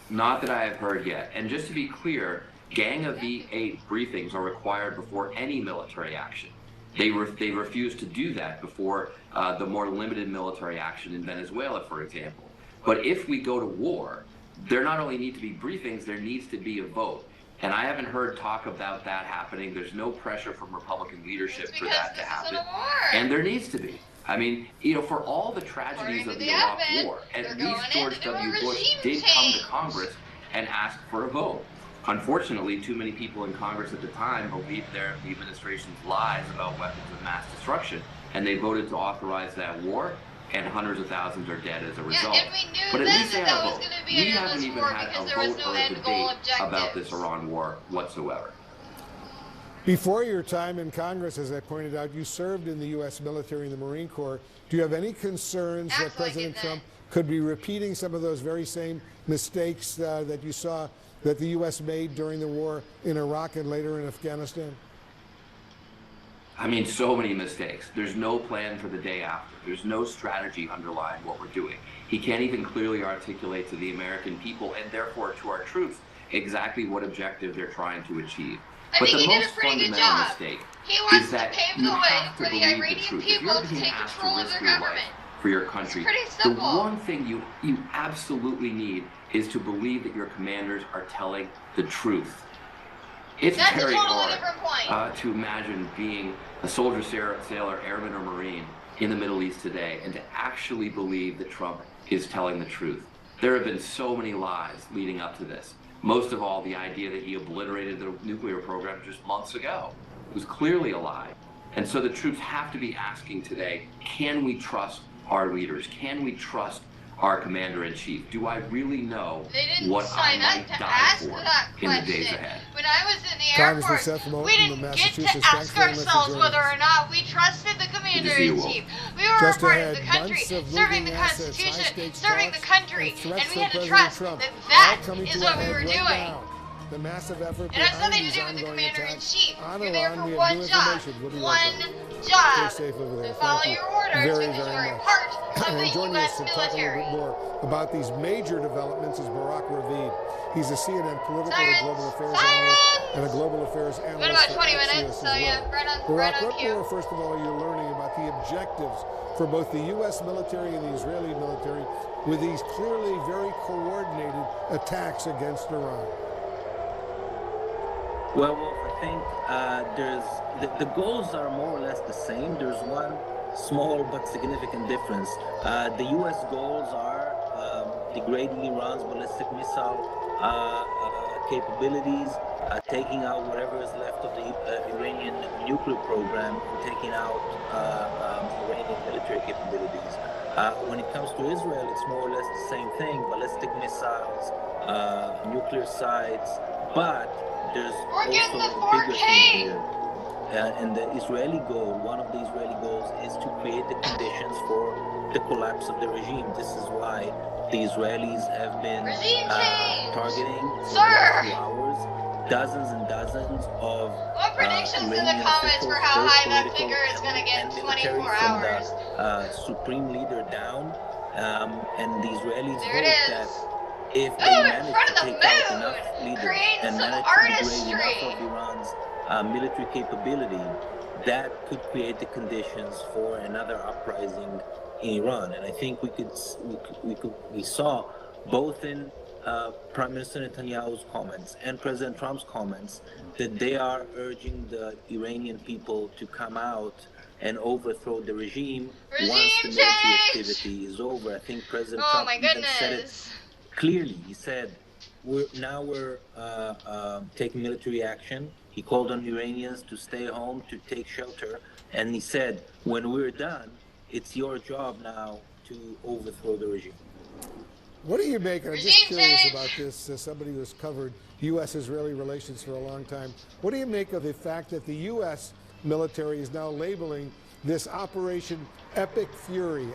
Not that I have heard yet. And just to be clear, Gang of the 8 briefings are required before any military action. They refuse to do that before the more limited military action in Venezuela, for example. But if we go to war, there not only need to be briefings, there needs to be a vote. And I haven't heard talk about that happening. There's no pressure from Republican leadership for that to happen. And there needs to be. I mean, you know, for all the tragedies of the Iraq War, at least George W. Bush did come to Congress and ask for a vote. Unfortunately, too many people in Congress at the time believed the administration's lies about weapons of mass destruction, and they voted to authorize that war, and hundreds of thousands are dead as a result. Yeah, and we knew but at then least they that had a was vote. going to be We an haven't endless even war had because a there was vote no or a end goal debate objective. about this Iran war whatsoever. Before your time in Congress, as I pointed out, you served in the U.S. military and the Marine Corps. Do you have any concerns that President Trump could be repeating some of those very same mistakes that you saw that the U.S. made during the war in Iraq and later in Afghanistan? I mean, so many mistakes. There's no plan for the day after. There's no strategy underlying what we're doing. He can't even clearly articulate to the American people and therefore to our troops exactly what objective they're trying to achieve. I But think the he did most a pretty good fundamental job. mistake He wants is to that pave you the way have to for the believe the Iranian truth. If people you're to being take asked to control of risk their your life government. for your country, It's pretty the simple. one thing you absolutely need is to believe that your commanders are telling the truth. It's That's a very totally hard different point. to imagine being a soldier, sailor, airman, or Marine in the Middle East today and to actually believe that Trump is telling the truth. There have been so many lies leading up to this. Most of all, the idea that he obliterated the nuclear program just months ago. It was clearly a lie. And so the troops have to be asking today, can we trust our leaders? Can we trust our commander-in-chief? Do I really know what I might die for in the days ahead? When I was in the Air Congressman Force, Seth Moulton we of didn't get to Massachusetts. Thanks ask very much for ourselves joining whether us. or not we trusted the commander-in-chief. We were Just a part ahead, of the country, months of serving the moving assets, Constitution, high-stakes serving the talks, country, and threats and we from had to President trust Trump, that all that coming is to what a we head were right doing. now. The massive effort It has behind nothing to these do with the ongoing attacks commander-in-chief. on You're there Iran. for We have one new job. information. We'll be right One back. job. Stay safe over there. To follow Thank you your orders very, because very you're a much. part of And the joining U.S. us to talk a little military. bit more about these major developments is Barak Ravid. He's a CNN political and global affairs analyst and a global affairs analyst. What about for 20 Axios minutes? as So well. yeah, right on Barak, what cue. more, first of all, are you learning about the objectives for both the U.S. military and the Israeli military with these clearly very coordinated attacks against Iran? Well, I think the goals are more or less the same. There's one small but significant difference. The U.S. goals are degrading Iran's ballistic missile capabilities, taking out whatever is left of the Iranian nuclear program, taking out Iranian military capabilities. When it comes to Israel, it's more or less the same thing: ballistic missiles, nuclear sites, but there's also a bigger thing here. And the Israeli goal, one of the Israeli goals, is to create the conditions for the collapse of the regime. This is why the Israelis have been targeting for the last few hours dozens and dozens of What predictions in the Iranian comments officials, for how both high that political figure is going to get and in military, 24 from hours? the supreme leader down. And the Israelis There it hope is. that if Ooh, they in manage front to of the take out moon! enough leaders Create and some manage to degrade artistry! enough of Iran's military capability, that could create the conditions for another uprising in Iran. And I think we saw both in Prime Minister Netanyahu's comments and President Trump's comments that they are urging the Iranian people to come out and overthrow the regime once the military activity is over. I think President Oh Trump my even said it goodness. clearly. He said, we're taking military action. He called on Iranians to stay home, to take shelter, and he said, when we're done, it's your job now to overthrow the regime. What do you make, and I'm just curious about this, as somebody who's covered U.S.-Israeli relations for a long time, what do you make of the fact that the U.S. military is now labeling this Operation Epic Fury,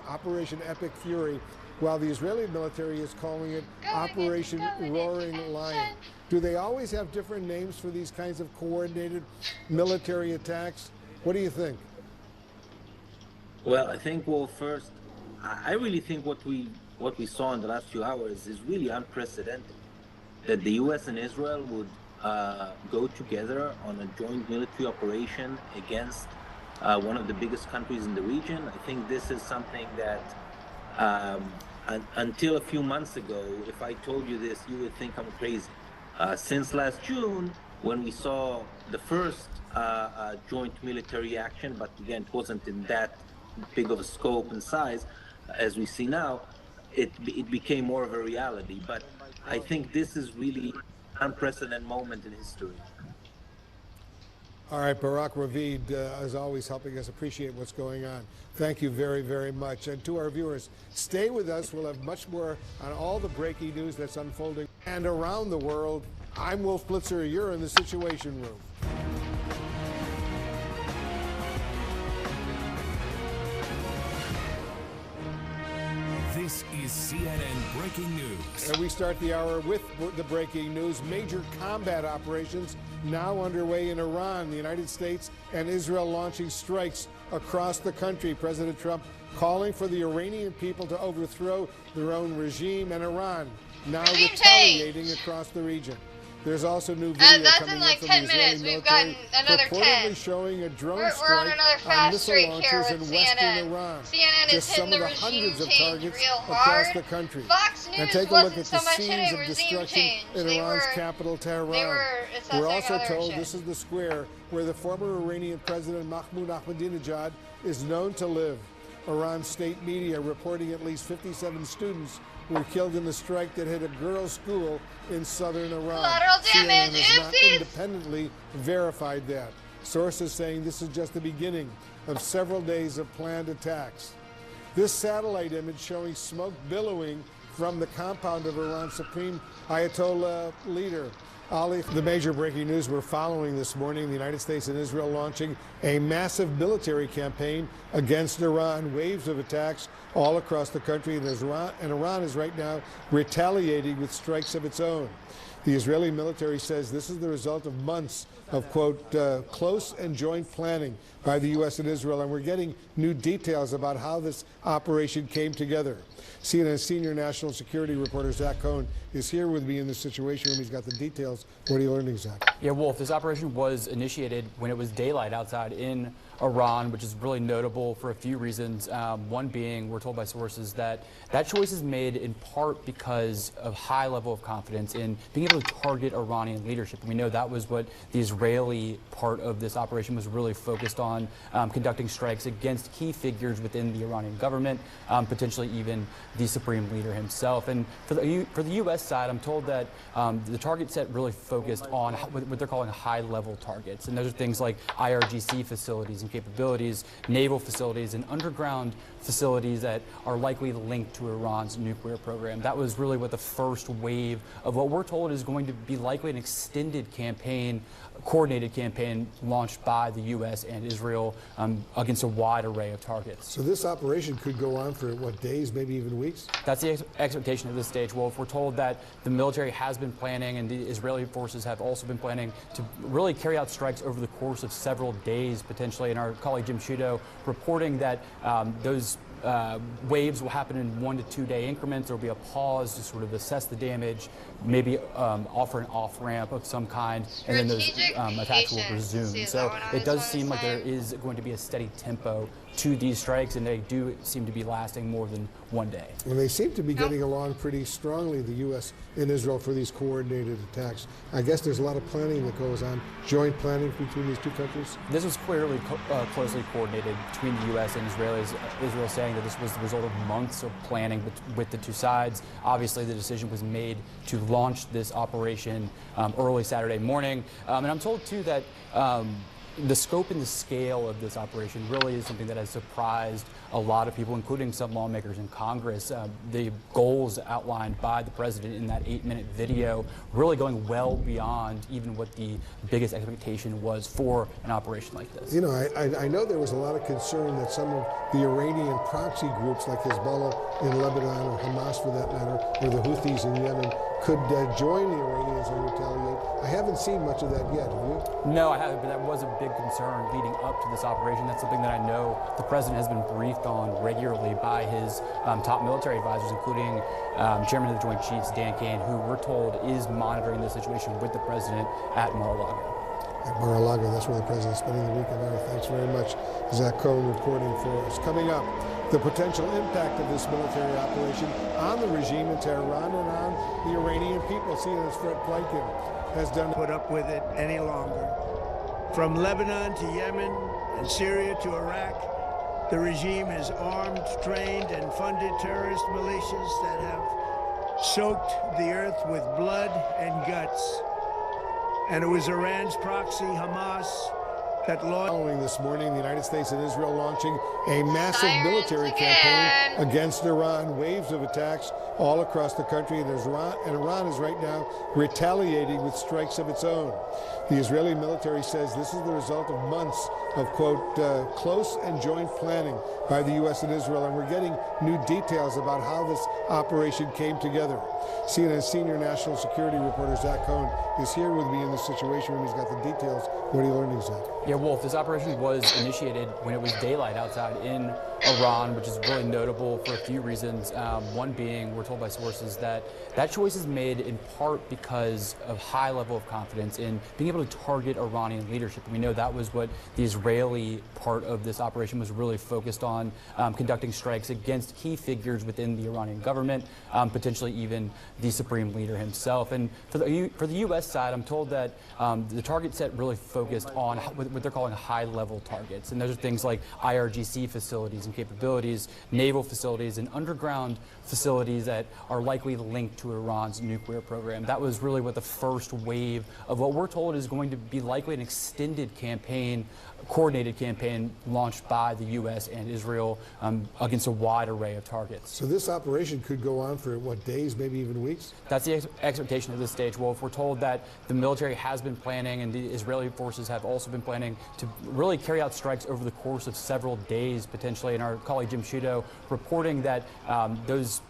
while the Israeli military is calling it Operation Roaring Lion? Do they always have different names for these kinds of coordinated military attacks? What do you think? Well, I think, first, I really think what we saw in the last few hours is really unprecedented. That the U.S. and Israel would go together on a joint military operation against one of the biggest countries in the region. I think this is something that until a few months ago, if I told you this, you would think I'm crazy. Since last June, when we saw the first joint military action, but again, it wasn't in that big of a scope and size as we see now, it became more of a reality. But I think this is really an unprecedented moment in history. All right, Barak Ravid, as always, helping us appreciate what's going on. Thank you very, very much. And to our viewers, stay with us. We'll have much more on all the breaking news that's unfolding and around the world. I'm Wolf Blitzer. You're in the Situation Room. This is CNN Breaking News. And we start the hour with the breaking news. Major combat operations now underway in Iran. The United States and Israel launching strikes across the country. President Trump calling for the Iranian people to overthrow their own regime, and Iran now retaliating across the region. There's also new video that's coming in like from 10 the Israeli minutes. We've military, gotten another purportedly 10. showing a drone We're strike on another on fast missile streak here launchers with in western CNN. Iran. CNN is Just hitting some of the the hundreds of regime targets change real across hard. the country. Fox News And take a wasn't look at so the much scenes hitting of regime destruction change. in They Iran's were- capital, Tehran. they were assessing We're also other told shit. this is the square where the former Iranian President Mahmoud Ahmadinejad is known to live. Iran's state media reporting at least 57 students were killed in the strike that hit a girls' school in southern Iran. Collateral damage, CNN has not oopsies. independently verified that. Sources saying this is just the beginning of several days of planned attacks. This satellite image showing smoke billowing from the compound of Iran's supreme Ayatollah leader, Ali. The major breaking news we're following this morning, the United States and Israel launching a massive military campaign against Iran, waves of attacks all across the country, and Iran is right now retaliating with strikes of its own. The Israeli military says this is the result of months of, quote, close and joint planning by the U.S. and Israel, and we're getting new details about how this operation came together. CNN senior national security reporter Zach Cohn is here with me in the Situation Room. He's got the details. What are you learning, Zach? Yeah, Wolf, this operation was initiated when it was daylight outside in Iran, which is really notable for a few reasons. One being, we're told by sources that that choice is made in part because of high level of confidence in being able to target Iranian leadership. And we know that was what the Israeli part of this operation was really focused on, conducting strikes against key figures within the Iranian government, potentially even the supreme leader himself. And for the U.S. side, I'm told that the target set really focused on what they're calling high-level targets. And those are things like IRGC facilities and capabilities, naval facilities, and underground facilities that are likely linked to Iran's nuclear program. That was really what the first wave of what we're told is going to be likely an extended campaign, coordinated campaign launched by the U.S. and Israel against a wide array of targets. So this operation could go on for, what, days, maybe even weeks? That's the expectation at this stage, Wolf. We're told that the military has been planning and the Israeli forces have also been planning to really carry out strikes over the course of several days, potentially. And our colleague Jim Sciutto reporting that those waves will happen in 1 to 2 day increments. There will be a pause to sort of assess the damage, maybe offer an off-ramp of some kind, and then those attacks will resume. So it does seem like there is going to be a steady tempo to these strikes, and they do seem to be lasting more than 1 day. And they seem to be getting along pretty strongly, the U.S. and Israel, for these coordinated attacks. I guess there's a lot of planning that goes on, joint planning between these two countries? This was clearly closely coordinated between the U.S. and Israelis. Israel saying that this was the result of months of planning with the two sides. Obviously, the decision was made to launch this operation early Saturday morning. And I'm told, too, that the scope and the scale of this operation really is something that has surprised a lot of people, including some lawmakers in Congress. The goals outlined by the president in that 8-minute video really going well beyond even what the biggest expectation was for an operation like this. You know, I know there was a lot of concern that some of the Iranian proxy groups like Hezbollah in Lebanon, or Hamas for that matter, or the Houthis in Yemen could join the Iranians and retaliate. I haven't seen much of that yet, have you? No, I haven't, but that was a big concern leading up to this operation. That's something that I know the president has been briefed on regularly by his top military advisors, including Chairman of the Joint Chiefs, Dan Kane, who we're told is monitoring the situation with the president at Mar-a-Lago. At Mar-a-Lago, that's where the president's spending the weekend. Thanks very much, Zach Cohn, reporting for us. Coming up, the potential impact of this military operation on the regime in Tehran and on the Iranian people. CNN's Fred Pleitgen has done put up with it any longer. From Lebanon to Yemen and Syria to Iraq, the regime has armed, trained, and funded terrorist militias that have soaked the earth with blood and guts. And it was Iran's proxy, Hamas, that following this morning, the United States and Israel launching a massive military campaign against Iran. Waves of attacks all across the country, and Iran is right now retaliating with strikes of its own. The Israeli military says this is the result of months of, quote, close and joint planning by the U.S. and Israel, and we're getting new details about how this operation came together. CNN senior national security reporter Zach Cohn is here with me in the Situation Room. He's got the details. What are you learning, Zach? Yeah, Wolf, this operation was initiated when it was daylight outside in Iran, which is really notable for a few reasons. One being, we're told by sources that that choice is made in part because of high level of confidence in being able to target Iranian leadership. We know that was what the Israeli part of this operation was really focused on, conducting strikes against key figures within the Iranian government, potentially even the supreme leader himself. And for the U.S. side, I'm told that the target set really focused on what they're calling high-level targets. And those are things like IRGC facilities and capabilities, naval facilities, and underground facilities that are likely linked to Iran's nuclear program. That was really what the first wave of what we're told is going to be likely an extended campaign, coordinated campaign launched by the U.S. and Israel against a wide array of targets. So this operation could go on for, what, days, maybe even weeks? That's the expectation at this stage, Wolf. We're told that the military has been planning and the Israeli forces have also been planning to really carry out strikes over the course of several days, potentially. And our colleague Jim Sciutto reporting that those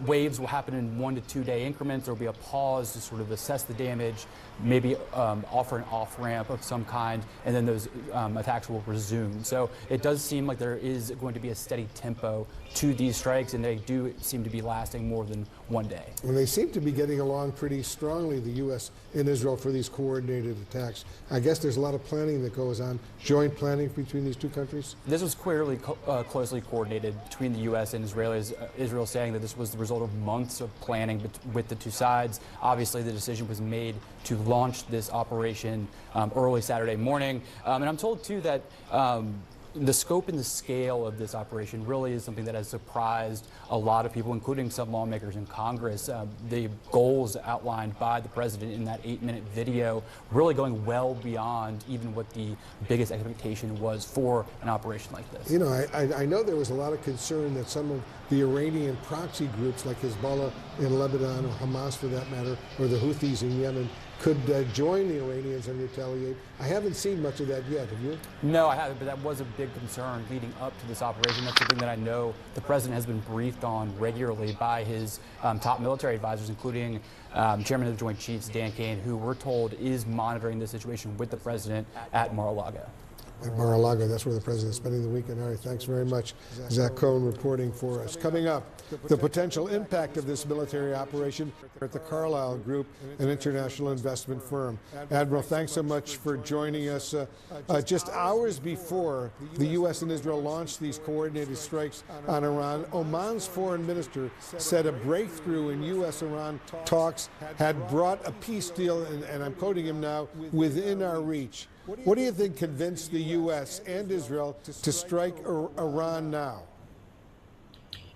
waves will happen in 1 to 2 day increments. There will be a pause to sort of assess the damage, maybe offer an off-ramp of some kind, and then those attacks will resume. So it does seem like there is going to be a steady tempo to these strikes, and they do seem to be lasting more than 1 day. And they seem to be getting along pretty strongly, the U.S. and Israel, for these coordinated attacks. I guess there's a lot of planning that goes on, joint planning between these two countries? This was clearly closely coordinated between the U.S. and Israelis. Israel saying that this was the result of months of planning with the two sides. Obviously, the decision was made to launch this operation early Saturday morning. And I'm told, too, that the scope and the scale of this operation really is something that has surprised a lot of people, including some lawmakers in Congress. The goals outlined by the president in that 8-minute video really going well beyond even what the biggest expectation was for an operation like this. You know, I know there was a lot of concern that some of the Iranian proxy groups like Hezbollah in Lebanon, or Hamas for that matter, or the Houthis in Yemen could join the Iranians and retaliate. I haven't seen much of that yet, have you? No, I haven't, but that was a big concern leading up to this operation. That's something that I know the president has been briefed on regularly by his top military advisors, including Chairman of the Joint Chiefs, Dan Kane, who we're told is monitoring the situation with the president at Mar-a-Lago. At Mar-a-Lago, that's where the president's spending the weekend. All right, thanks very much. Zach Cohn reporting for us. Coming up, the potential impact of this military operation at the Carlyle Group, an international investment firm. Admiral, thanks so much for joining us. Just hours before the U.S. and Israel launched these coordinated strikes on Iran, Oman's foreign minister said a breakthrough in U.S.-Iran talks had brought a peace deal, and I'm quoting him now, within our reach. What do you think convinced the U.S. and Israel to strike Iran now?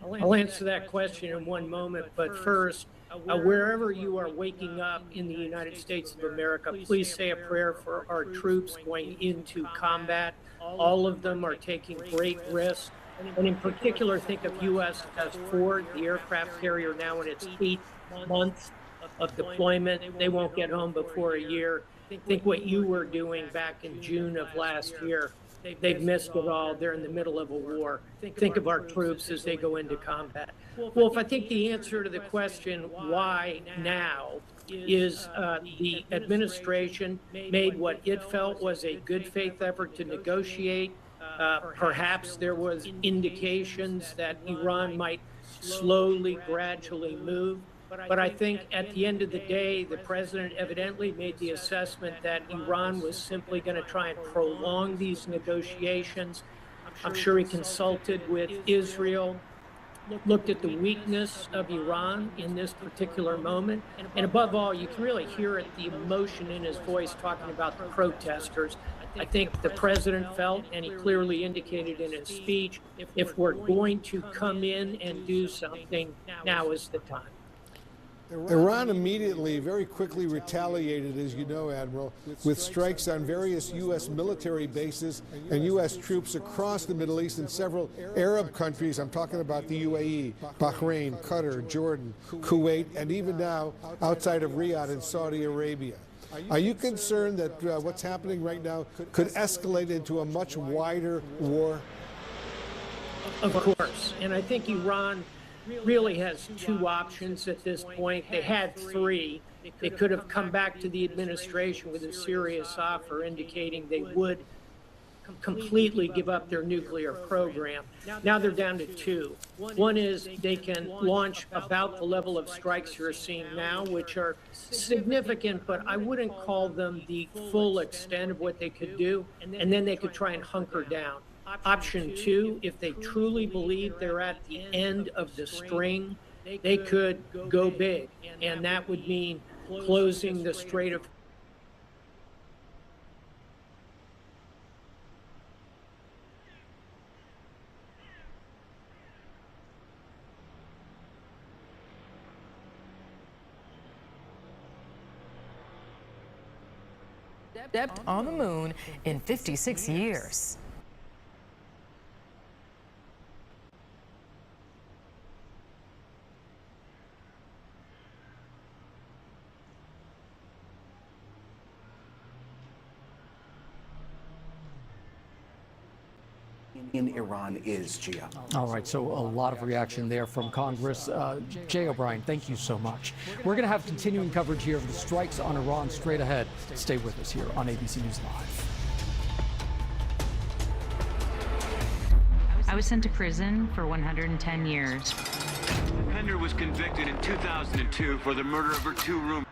I'll answer that question in one moment, but first, wherever you are waking up in the United States of America, please say a prayer for our troops going into combat. All of them are taking great risks, and in particular, think of USS Ford, the aircraft carrier now in its 8th month of deployment. They won't get home before a year. Think what you were doing back in June of last year. They've missed it all. They're in the middle of a war. Think of our troops as they go into combat. Well, if I think the answer to the question, why now, is the administration made what it felt was a good faith effort to negotiate. Perhaps there was indications that Iran might slowly, gradually move. But I think at the end of the day, the president evidently made the assessment that Iran was simply going to try and prolong these negotiations. I'm sure he consulted with Israel, looked at the weakness of Iran in this particular moment. And above all, you can really hear it, the emotion in his voice talking about the protesters. I think the president felt, and he clearly indicated in his speech, if we're going to come in and do something, now is the time. Iran immediately, very quickly retaliated, as you know, Admiral, with strikes on various U.S. military bases and U.S. troops across the Middle East and several Arab countries. I'm talking about the UAE, Bahrain, Qatar, Jordan, Kuwait, and even now outside of Riyadh in Saudi Arabia. Are you concerned that what's happening right now could escalate into a much wider war? Of course, and I think Iran really has two options at this point. They had three. They could have come back to the administration with a serious offer indicating they would completely give up their nuclear program. Now they're down to two. One is they can launch about the level of strikes you're seeing now, which are significant, but I wouldn't call them the full extent of what they could do. And then they could try and hunker down. Option two, if they truly believe they're at the end of the string, they could go big, and that would mean closing the Strait of Stepped on the moon in 56 years. In Iran is, Gia. All right, so a lot of reaction there from Congress. Jay O'Brien, thank you so much. We're going to have continuing coverage here of the strikes on Iran straight ahead. Stay with us here on ABC News Live. I was sent to prison for 110 years. Pender was convicted in 2002 for the murder of her two roommates.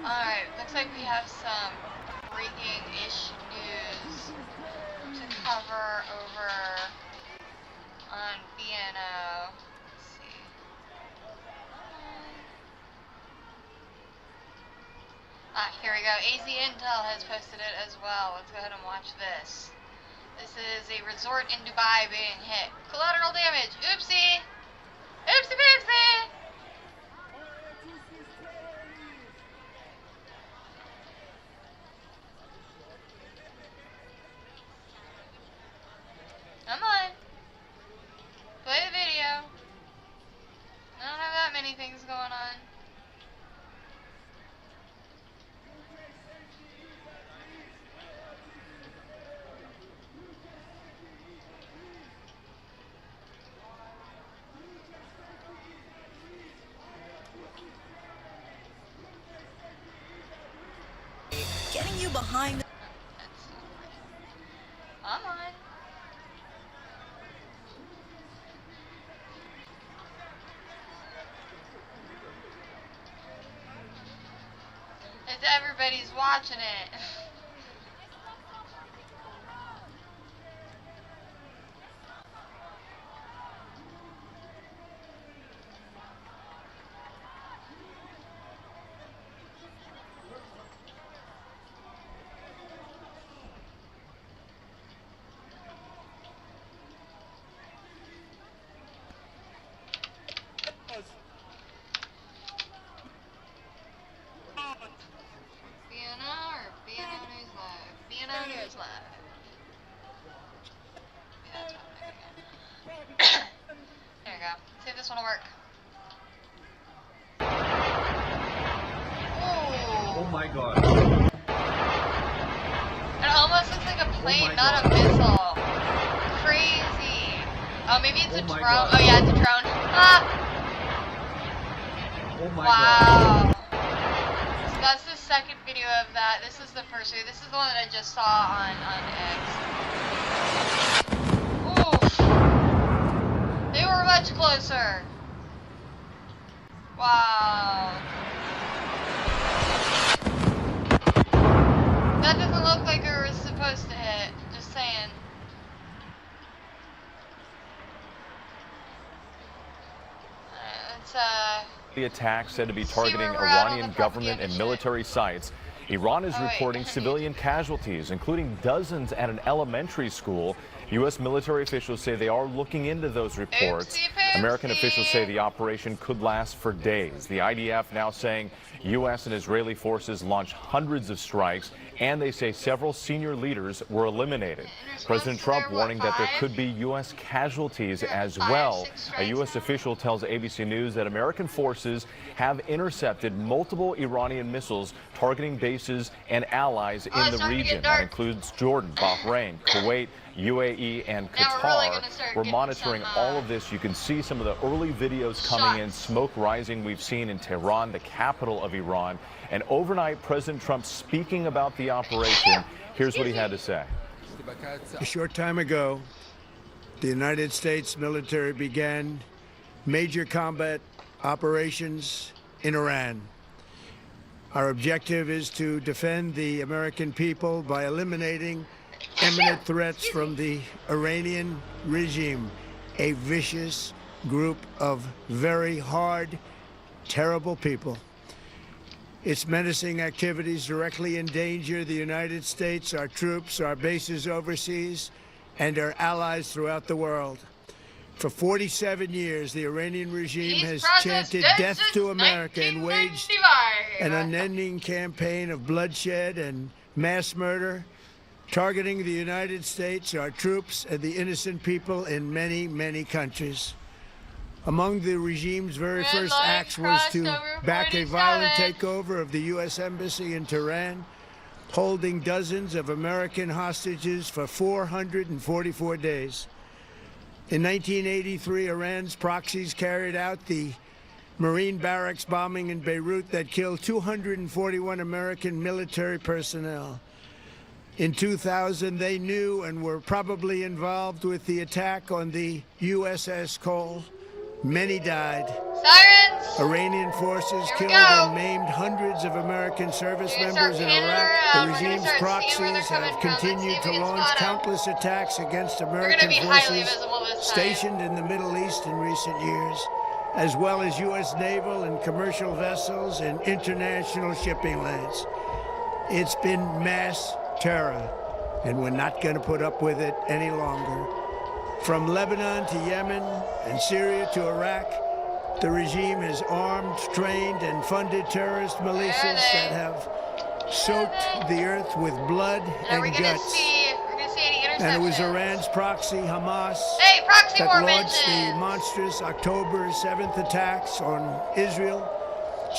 Alright, looks like we have some breaking-ish news to cover over on BNO. Let's see. Here we go. AZ Intel has posted it as well. Let's go ahead and watch this. This is a resort in Dubai being hit. Collateral damage. Oopsie! Oopsie poopsie! Come on. Play the video. I don't have that many things going on. Getting you behind. Come on. It's everybody's watching it. BNO News Live. Yeah, that's again. There we go. See if this one will work. Ooh. Oh my god. It almost looks like a plane, not a missile. Crazy. Oh, maybe it's a drone. Oh yeah, it's a drone. Ah! Oh my god. So that's the second video of that. This is the first video. This is the one that I just saw on X. Oof. They were much closer. Wow. That doesn't look like it was supposed to hit. Just saying. The attack said to be targeting Iranian government and military sites. Iran is reporting civilian casualties, including dozens at an elementary school. U.S. military officials say they are looking into those reports. American officials say the operation could last for days. The IDF now saying U.S. and Israeli forces launched hundreds of strikes, and they say several senior leaders were eliminated. President Trump warning that there could be U.S. casualties as well. A U.S. official tells ABC News that American forces have intercepted multiple Iranian missiles targeting bases and allies in the region. That includes Jordan, Bahrain, Kuwait, UAE, and Qatar. We're monitoring all of this. You can see some of the early videos coming in, smoke rising we've seen in Tehran, the capital of Iran. And overnight, President Trump speaking about the operation. Here's what he had to say. A short time ago, the United States military began major combat operations in Iran. Our objective is to defend the American people by eliminating imminent threats from the Iranian regime, a vicious group of very hard, terrible people. Its menacing activities directly endanger the United States, our troops, our bases overseas, and our allies throughout the world. For 47 years, the Iranian regime has chanted death to America and waged an unending campaign of bloodshed and mass murder targeting the United States, our troops, and the innocent people in many, many countries. Among the regime's very first acts was to back a violent takeover of the U.S. Embassy in Tehran, holding dozens of American hostages for 444 days. In 1983, Iran's proxies carried out the Marine barracks bombing in Beirut that killed 241 American military personnel. In 2000, they knew and were probably involved with the attack on the USS Cole. Many died. Sirens! Iranian forces killed and maimed hundreds of American service members in Iraq. The regime's proxies have continued to launch countless attacks against American forces stationed in the Middle East in recent years, as well as U.S. naval and commercial vessels and international shipping lanes. It's been mass terror, and we're not going to put up with it any longer. From Lebanon to Yemen and Syria to Iraq, the regime has armed, trained, and funded terrorist militias that have soaked the earth with blood and guts. And it was Iran's proxy, Hamas, that launched the monstrous October 7th attacks on Israel,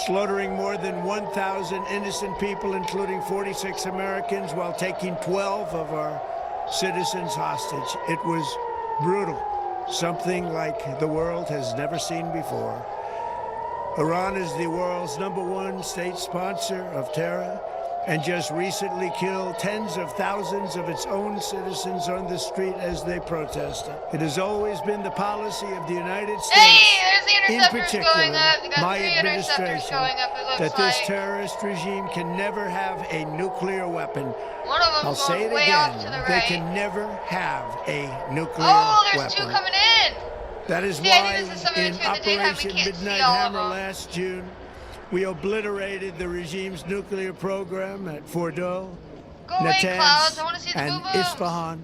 slaughtering more than 1,000 innocent people, including 46 Americans, while taking 12 of our citizens hostage. It was brutal, something like the world has never seen before. Iran is the world's #1 state sponsor of terror and just recently killed tens of thousands of its own citizens on the street as they protested. It has always been the policy of the United States, in particular my administration, that this terrorist regime can never have a nuclear weapon. I'll say it again, they can never have a nuclear weapon. There's two coming in! That is why in Operation Midnight Hammer last June, we obliterated the regime's nuclear program at Fordow, Natanz, and Isfahan.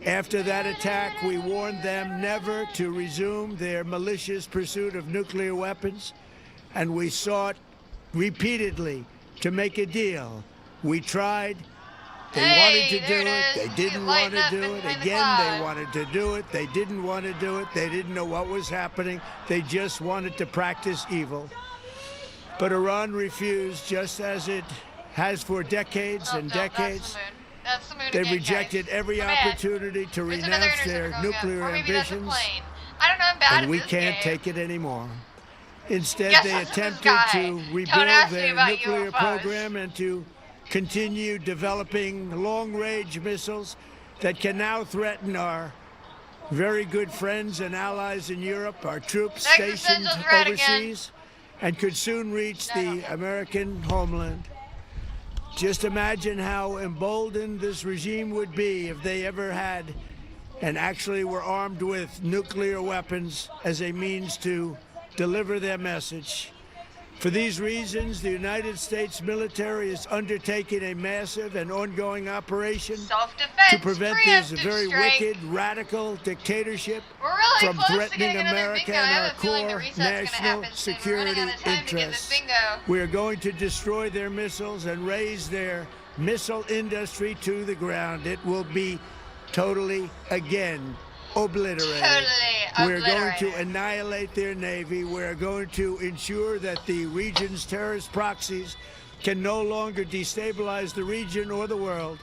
After that attack, we warned them never to resume their malicious pursuit of nuclear weapons, and we sought repeatedly to make a deal. We tried. They wanted to do it. They didn't want to do it. Again, they wanted to do it. They didn't want to do it. They didn't know what was happening. They just wanted to practice evil. But Iran refused, just as it has for decades and decades. They rejected every opportunity to renounce their nuclear ambitions, and we can't take it anymore. Instead, they attempted to rebuild their nuclear program and to continue developing long-range missiles that can now threaten our very good friends and allies in Europe, our troops stationed overseas, and could soon reach the American homeland. Just imagine how emboldened this regime would be if they ever had and actually were armed with nuclear weapons as a means to deliver their message. For these reasons, the United States military is undertaking a massive and ongoing operation to prevent this very wicked, radical dictatorship from threatening America and our core national security interests. We are going to destroy their missiles and raise their missile industry to the ground. It will be totally, again, obliterated. We're going to annihilate their navy. We're going to ensure that the region's terrorist proxies can no longer destabilize the region or the world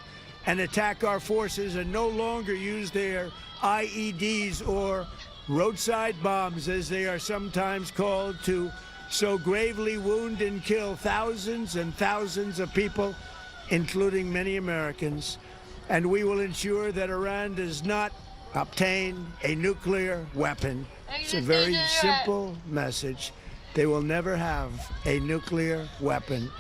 and attack our forces, and no longer use their IEDs or roadside bombs, as they are sometimes called, to so gravely wound and kill thousands and thousands of people, including many Americans. And we will ensure that Iran does not obtain a nuclear weapon. It's a very simple message. They will never have a nuclear weapon.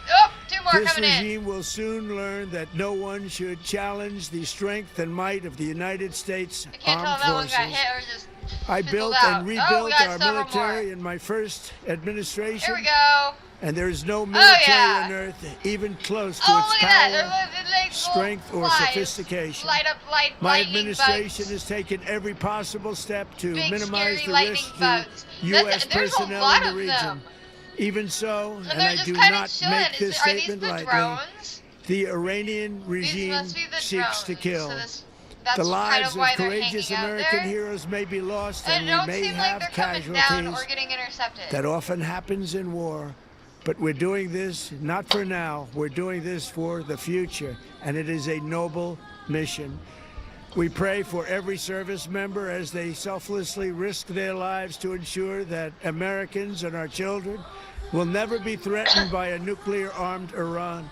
This regime will soon learn that no one should challenge the strength and might of the United States Armed Forces. I built and rebuilt our military in my first administration. Here we go. And there is no military on earth even close to its power, strength, or sophistication. My administration has taken every possible step to minimize the risk to U.S. personnel in the region. Even so, and I do not make this statement lightly, the Iranian regime must be the seeks to drones, kill. so that's The kind lives of why of they're courageous hanging out American there. heroes may be lost, And and it don't we may seem like have they're coming down casualties. or getting intercepted. That often happens in war. But we're doing this not for now. We're doing this for the future, and it is a noble mission. We pray for every service member as they selflessly risk their lives to ensure that Americans and our children will never be threatened by a nuclear-armed Iran.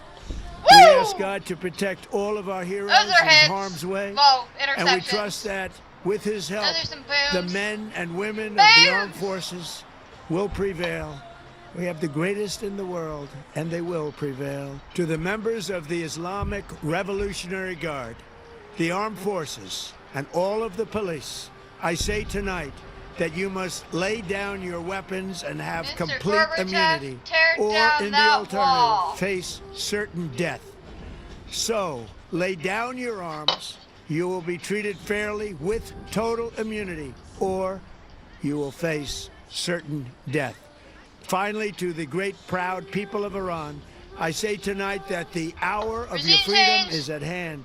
We ask God to protect all of our heroes Those are in hits. harm's way, Whoa, and we interceptions. trust that with His help, Those are some the booms. men and women Bam! of the armed forces will prevail. We have the greatest in the world, and they will prevail. To the members of the Islamic Revolutionary Guard, the armed forces, and all of the police, I say tonight that you must lay down your weapons and have Mr. complete Gorbachev, immunity, tear or down in the that alternative, wall. face certain death. So, lay down your arms. You will be treated fairly with total immunity, or you will face certain death. Finally, to the great, proud people of Iran, I say tonight that the hour of your freedom is at hand.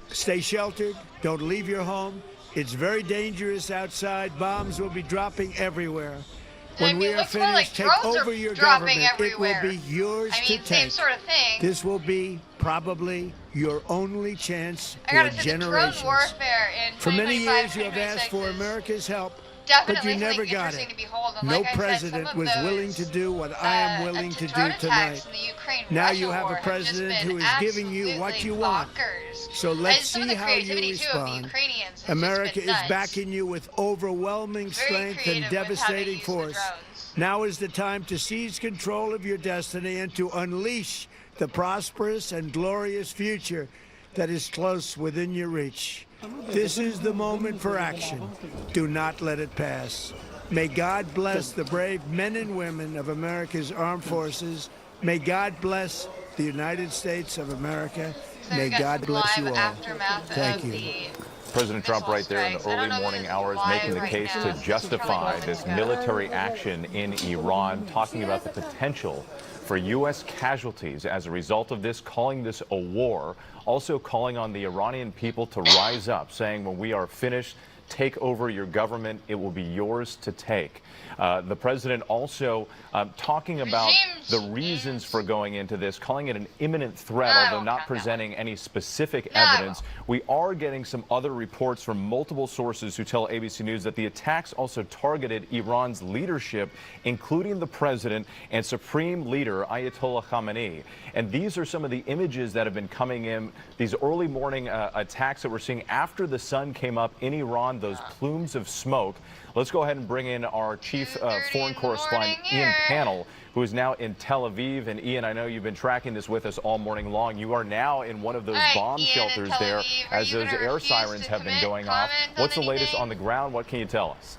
Stay sheltered. Don't leave your home. It's very dangerous outside. Bombs will be dropping everywhere. When we are finished, take over your government. It will be yours to take. Same sort of thing. This will be probably your only chance I for gotta say, the drone generations. warfare in For many 2025, years, you have asked for 2026 America's help, definitely but you never something got interesting it. to behold. And No like I said, president some of was those, willing to do what I am willing to do drone attacks tonight. in the Ukraine Now Russia you have war a just president been who is giving you what absolutely you want. bonkers. So And let's some of see the how you creativity, too, of the respond. Ukrainians has America just is been nuts. backing you with overwhelming Very strength and creative with how they devastating use the force. drones. Now is the time to seize control of your destiny and to unleash the prosperous and glorious future that is close within your reach. This is the moment for action. Do not let it pass. May God bless the brave men and women of America's armed forces. May God bless the United States of America. So May we got God some bless live you all. aftermath Thank of you. the President Trump right there in the strikes. I don't early know morning if hours it's making the live case right to now. It's justify probably this going to go. military action in Iran, talking about the potential for U.S. casualties as a result of this, calling this a war, also calling on the Iranian people to rise up, saying when we are finished, take over your government, it will be yours to take. The president also talking about the reasons for going into this, calling it an imminent threat, although not presenting any specific evidence. We are getting some other reports from multiple sources who tell ABC News that the attacks also targeted Iran's leadership, including the president and supreme leader Ayatollah Khamenei. And these are some of the images that have been coming in, these early morning attacks that we're seeing after the sun came up in Iran, those plumes of smoke. Let's go ahead and bring in our chief foreign correspondent, Ian Pannell, who is now in Tel Aviv. And Ian, I know you've been tracking this with us all morning long. You are now in one of those bomb shelters there as those air sirens have been going off. What's the latest on the ground? What can you tell us?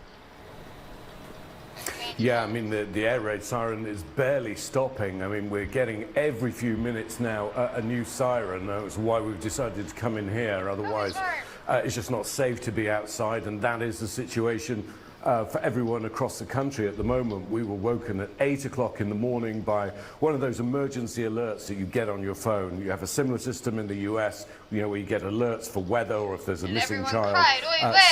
Yeah, I mean, the air raid siren is barely stopping. I mean, we're getting every few minutes now a new siren. That's why we've decided to come in here. Otherwise, it's just not safe to be outside, and that is the situation for everyone across the country at the moment. We were woken at 8 o'clock in the morning by one of those emergency alerts that you get on your phone. You have a similar system in the US, you know, where you get alerts for weather or if there's a missing child.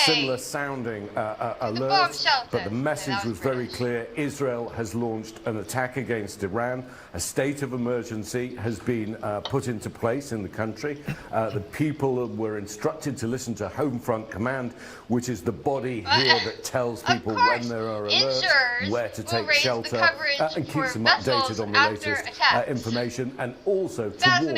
Similar sounding alerts, but the message was very clear. Israel has launched an attack against Iran. A state of emergency has been put into place in the country. The people were instructed to listen to Home Front Command, which is the body here that tells people when there are alerts, where to take shelter, and keeps them updated on the latest information, and also to warn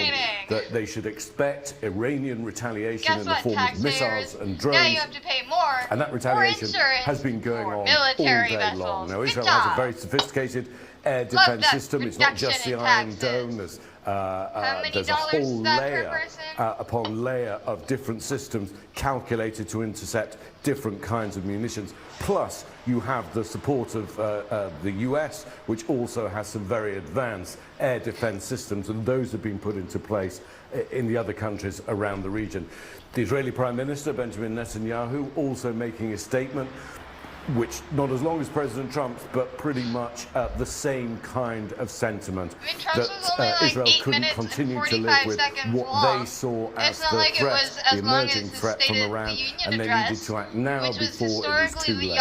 that they should expect Iranian retaliation in the form of missiles and drones. Now you have to pay more. And that retaliation has been going on all day long. Now, Israel has a very sophisticated air defense system. It's not just the Iron Dome. There's a whole layer upon layer of different systems calculated to intercept different kinds of munitions. Plus, you have the support of the US, which also has some very advanced air defense systems, and those have been put into place in the other countries around the region. The Israeli Prime Minister, Benjamin Netanyahu, also making a statement which not as long as President Trump's, but pretty much the same kind of sentiment that Israel couldn't continue to live with what they saw as the threat, the emerging threat from Iran, and they needed to act now before it was too late.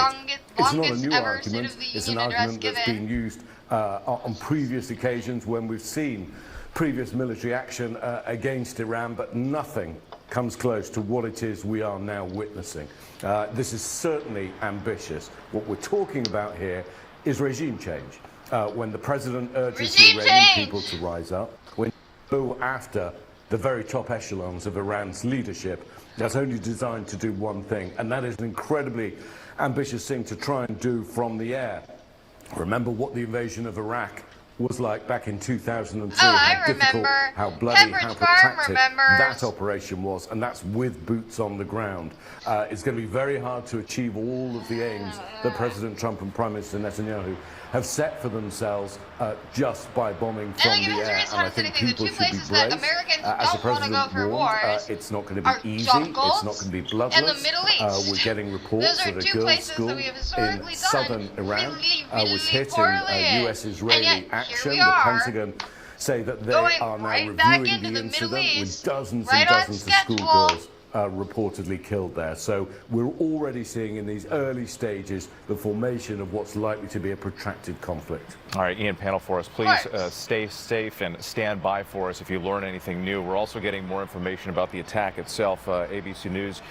It's not a new argument. It's an argument that's been used on previous occasions when we've seen previous military action against Iran, but nothing comes close to what it is we are now witnessing. This is certainly ambitious. What we're talking about here is regime change. When the president urges the Iranian people to rise up, when you go after the very top echelons of Iran's leadership, that's only designed to do one thing, and that is an incredibly ambitious thing to try and do from the air. Remember what the invasion of Iraq was like back in 2002, how difficult, how bloody, how protracted that operation was, and that's with boots on the ground. It's going to be very hard to achieve all of the aims that President Trump and Prime Minister Netanyahu have set for themselves just by bombing from the air, and I think people should be brave. As the President warned, it's not going to be easy, it's not going to be bloodless. We're getting reports that a girls' school in southern Iran was hit in US-Israeli action. The Pentagon say that they are now reviewing the incident with dozens and dozens of schoolgirls reportedly killed there. So we're already seeing in these early stages the formation of what's likely to be a protracted conflict. All right, Ian Panel for us. Please stay safe and stand by for us if you learn anything new. We're also getting more information about the attack itself. ABC News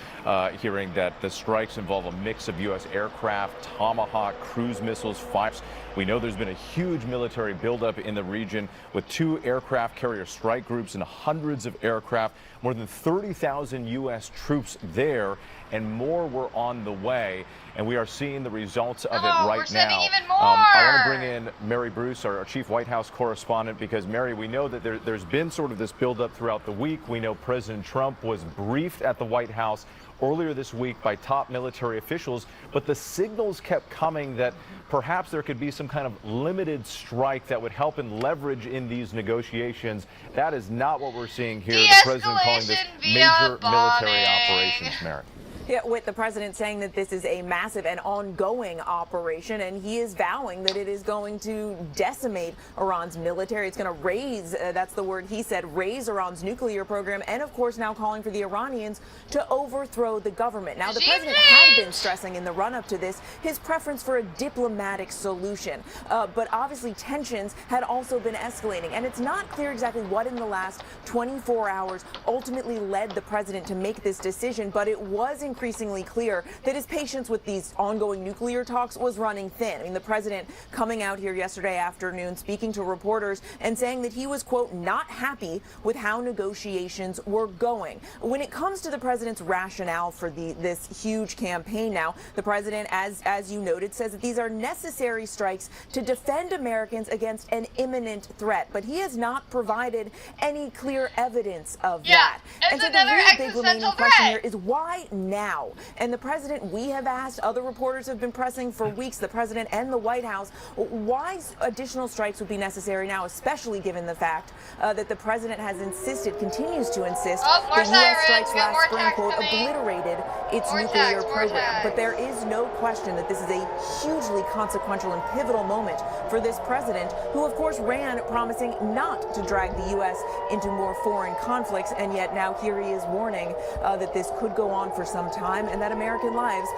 hearing that the strikes involve a mix of U.S. aircraft, Tomahawk, cruise missiles, fires. We know there's been a huge military buildup in the region with 2 aircraft carrier strike groups and hundreds of aircraft, more than 30,000 U.S. troops there, and more were on the way. And we are seeing the results of it right now. I want to bring in Mary Bruce, our chief White House correspondent, because, Mary, we know that there's been sort of this buildup throughout the week. We know President Trump was briefed at the White House earlier this week by top military officials, but the signals kept coming that perhaps there could be some kind of limited strike that would help and leverage in these negotiations. That is not what we're seeing here. The president calling this major military operations, Mary. Yeah, with the president saying that this is a massive and ongoing operation, and he is vowing that it is going to decimate Iran's military. It's going to raise, that's the word he said, raise Iran's nuclear program, and of course now calling for the Iranians to overthrow the government. Now, the president had been stressing in the run-up to this his preference for a diplomatic solution, but obviously tensions had also been escalating, and it's not clear exactly what in the last 24 hours ultimately led the president to make this decision, but it was increasingly clear that his patience with these ongoing nuclear talks was running thin. I mean, the president coming out here yesterday afternoon, speaking to reporters and saying that he was, quote, not happy with how negotiations were going. When it comes to the president's rationale for this huge campaign now, the president, as you noted, says that these are necessary strikes to defend Americans against an imminent threat. But he has not provided any clear evidence of that. And so the really big remaining question here is why now? And the president, we have asked, other reporters have been pressing for weeks, the president and the White House, why additional strikes would be necessary now, especially given the fact that the president has insisted, continues to insist, that U.S. strikes last spring, quote, obliterated its nuclear program. But there is no question that this is a hugely consequential and pivotal moment for this president, who, of course, ran promising not to drag the U.S. into more foreign conflicts, and yet now here he is warning that this could go on for some time and that American lives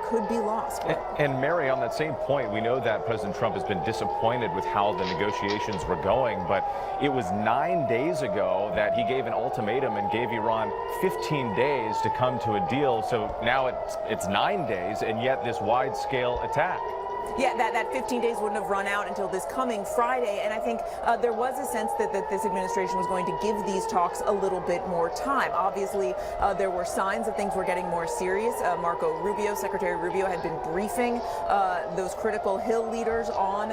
could be lost. And Mary, on that same point, we know that President Trump has been disappointed with how the negotiations were going, but it was 9 days ago that he gave an ultimatum and gave Iran 15 days to come to a deal. So now it's 9 days, and yet this wide-scale attack. Yeah, that 15 days wouldn't have run out until this coming Friday, and I think there was a sense that this administration was going to give these talks a little bit more time. Obviously, there were signs that things were getting more serious. Marco Rubio, Secretary Rubio, had been briefing those critical Hill leaders on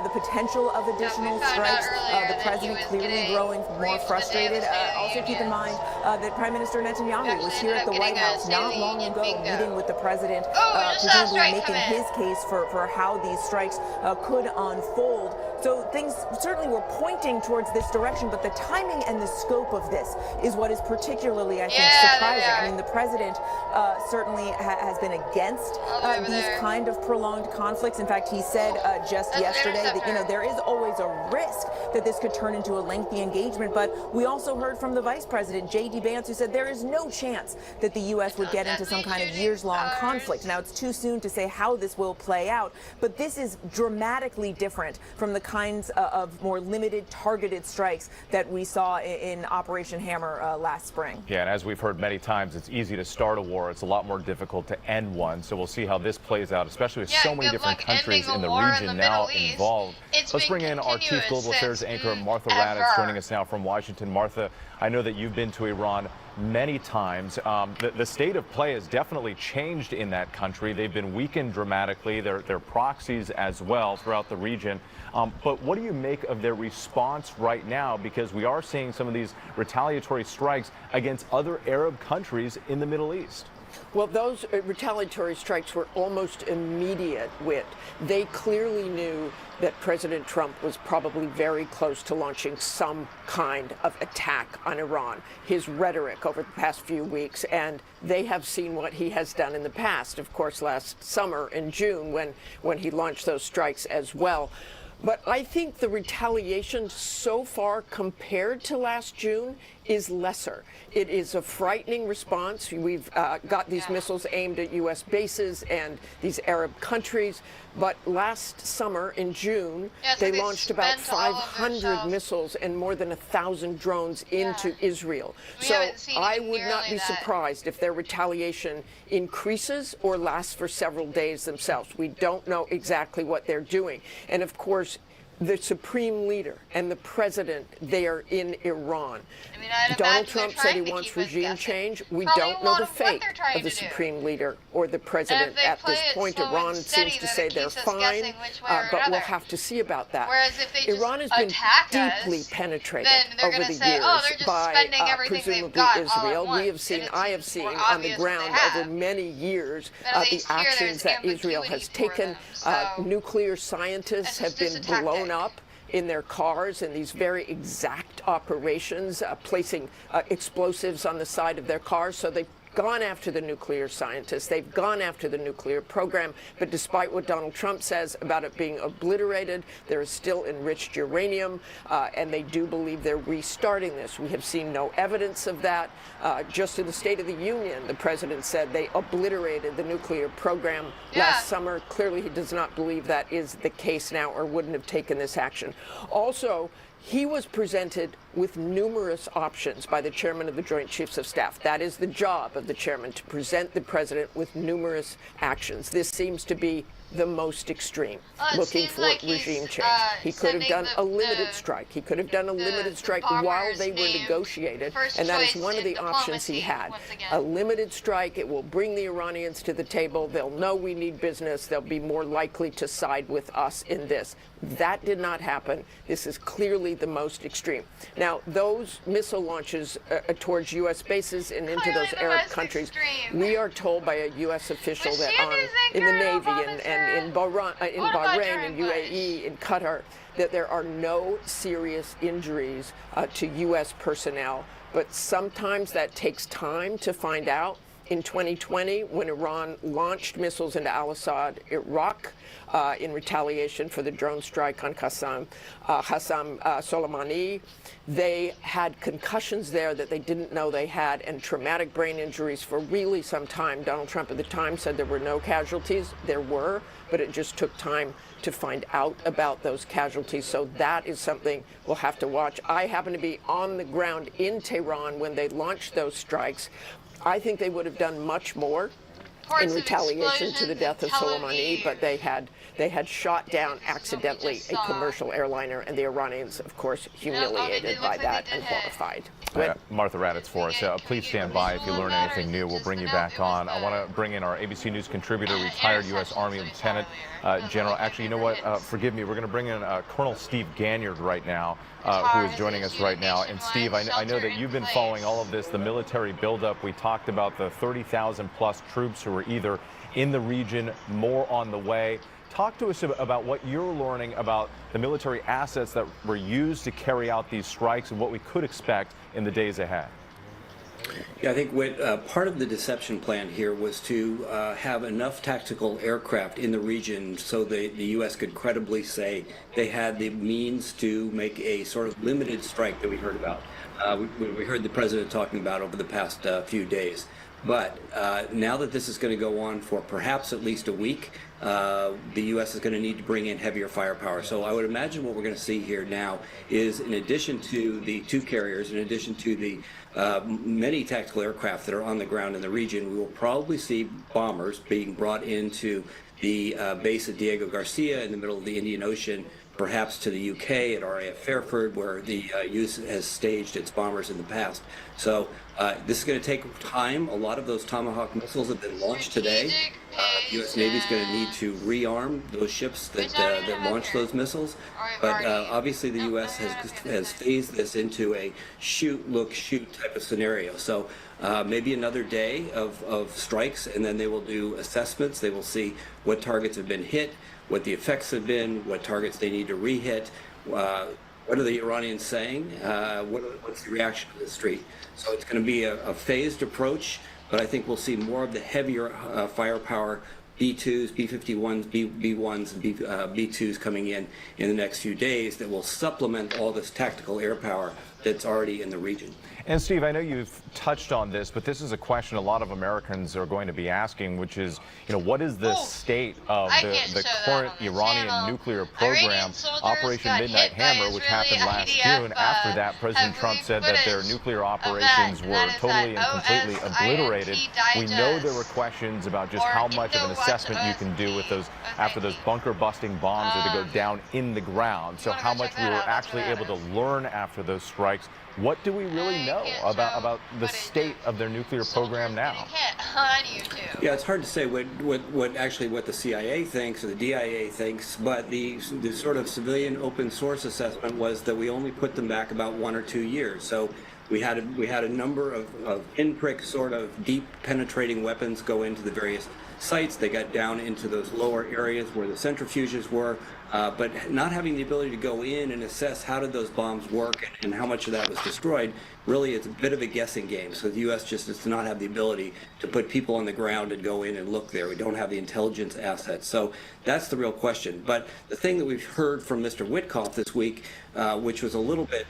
the potential of additional strikes. The president clearly growing more frustrated. Also keep in mind that Prime Minister Netanyahu was here at the White House not long ago, meeting with the president, presumably making his case for how these strikes could unfold. So things certainly were pointing towards this direction, but the timing and the scope of this is what is particularly, I think, surprising. I mean, the president certainly has been against these kind of prolonged conflicts. In fact, he said just yesterday that, there is always a risk that this could turn into a lengthy engagement. But we also heard from the vice president, J.D. Vance, who said there is no chance that the U.S. would get into some kind of years-long conflict. Now, it's too soon to say how this will play out, but this is dramatically different from the kinds of more limited, targeted strikes that we saw in Operation Hammer last spring. Yeah, and as we've heard many times, it's easy to start a war. It's a lot more difficult to end one. So we'll see how this plays out, especially with so many different countries in the region now involved. Let's bring in our Chief Global Affairs anchor, Martha Raddatz, joining us now from Washington. Martha, I know that you've been to Iran many times. The state of play has definitely changed in that country. They've been weakened dramatically. Their proxies as well throughout the region. But what do you make of their response right now? Because we are seeing some of these retaliatory strikes against other Arab countries in the Middle East. Well, those retaliatory strikes were almost immediate, Whit. They clearly knew that President Trump was probably very close to launching some kind of attack on Iran. His rhetoric over the past few weeks, and they have seen what he has done in the past, of course, last summer in June when he launched those strikes as well. But I think the retaliation so far compared to last June is lesser. It is a frightening response. We've got these missiles aimed at U.S. bases and these Arab countries. But last summer in June, they launched about 500 missiles and more than 1,000 drones into Israel. So I would not be surprised if their retaliation increases or lasts for several days themselves. We don't know exactly what they're doing. And of course, the supreme leader and the president there in Iran. Donald Trump said he wants regime change. We don't know the fate of the supreme leader or the president at this point. Iran seems to say they're fine, but we'll have to see about that. Iran has been deeply penetrated over the years by presumably Israel. I have seen on the ground over many years the actions that Israel has taken. Nuclear scientists have been blown up in their cars in these very exact operations, placing explosives on the side of their cars. So they've gone after the nuclear scientists. They've gone after the nuclear program. But despite what Donald Trump says about it being obliterated, there is still enriched uranium, and they do believe they're restarting this. We have seen no evidence of that. Just in the State of the Union, the president said they obliterated the nuclear program last summer. Clearly, he does not believe that is the case now or wouldn't have taken this action. Also, he was presented with numerous options by the chairman of the Joint Chiefs of Staff. That is the job of the chairman, to present the president with numerous actions. This seems to be the most extreme, looking for regime change. He could have done a limited strike. He could have done a limited strike while they were negotiated, and that is one of the options he had. A limited strike, it will bring the Iranians to the table. They'll know we need business. They'll be more likely to side with us in this. That did not happen. This is clearly the most extreme. Now, those missile launches towards U.S. bases and into those Arab countries, we are told by a U.S. official that in the Navy and in Bahrain, in UAE, in Qatar, that there are no serious injuries to U.S. personnel. But sometimes that takes time to find out. In 2020, when Iran launched missiles into al-Assad, Iraq, in retaliation for the drone strike on Qasem Soleimani, they had concussions there that they didn't know they had, and traumatic brain injuries for really some time. Donald Trump at the time said there were no casualties. There were, but it just took time to find out about those casualties. So that is something we'll have to watch. I happen to be on the ground in Tehran when they launched those strikes. I think they would have done much more in retaliation to the death of Soleimani, but they had shot down accidentally a commercial airliner, and the Iranians, of course, humiliated by that and horrified. Martha Raddatz for us. Please stand by if you learn anything new. We'll bring you back on. I want to bring in our ABC News contributor, retired U.S. Army Lieutenant General. Actually, you know what? Forgive me. We're going to bring in Colonel Steve Ganyard right now, who is joining us right now. And Steve, I know that you've been following all of this, the military buildup. We talked about the 30,000 plus troops who are either in the region, more on the way. talk to us about what you're learning about the military assets that were used to carry out these strikes and what we could expect in the days ahead. Yeah, I think what part of the deception plan here was to have enough tactical aircraft in the region so the U.S. could credibly say they had the means to make a sort of limited strike that we heard about. We heard the president talking about over the past few days. But now that this is going to go on for perhaps at least a week, the U.S. is going to need to bring in heavier firepower. So I would imagine what we're going to see here now is, in addition to the 2 carriers, in addition to the many tactical aircraft that are on the ground in the region, we will probably see bombers being brought into the base at Diego Garcia in the middle of the Indian Ocean, perhaps to the UK at RAF Fairford, where the US has staged its bombers in the past. So this is going to take time. A lot of those Tomahawk missiles have been launched today. The US Navy is going to need to rearm those ships that launch those missiles. But obviously the US has phased this into a shoot, look, shoot type of scenario. So maybe another day of strikes, and then they will do assessments. They will see what targets have been hit, what the effects have been, what targets they need to re-hit, what are the Iranians saying, what's the reaction to the street. So it's going to be a phased approach, but I think we'll see more of the heavier firepower B-2s, B-51s, B-1s, and B-2s coming in the next few days that will supplement all this tactical air power that's already in the region. And Steve, I know you've touched on this, but this is a question a lot of Americans are going to be asking, which is, what is the state of the current Iranian nuclear program, Operation Midnight Hammer, which happened last June? After that, President Trump said that their nuclear operations were totally and completely obliterated. We know there were questions about just how much of an assessment you can do with those after those bunker-busting bombs are to go down in the ground. So how much we were actually able to learn after those strikes. What do we really know about the state of their nuclear program now? Yeah, it's hard to say what the CIA thinks or the DIA thinks, but the sort of civilian open source assessment was that we only put them back about 1 or 2 years. So we had a number of pinprick sort of deep penetrating weapons go into the various sites. They got down into those lower areas where the centrifuges were, but not having the ability to go in and assess how did those bombs work and how much of that was destroyed, really it's a bit of a guessing game. So the U.S. just does not have the ability to put people on the ground and go in and look there. We don't have the intelligence assets. So that's the real question. But the thing that we've heard from Mr. Witkoff this week, which was a little bit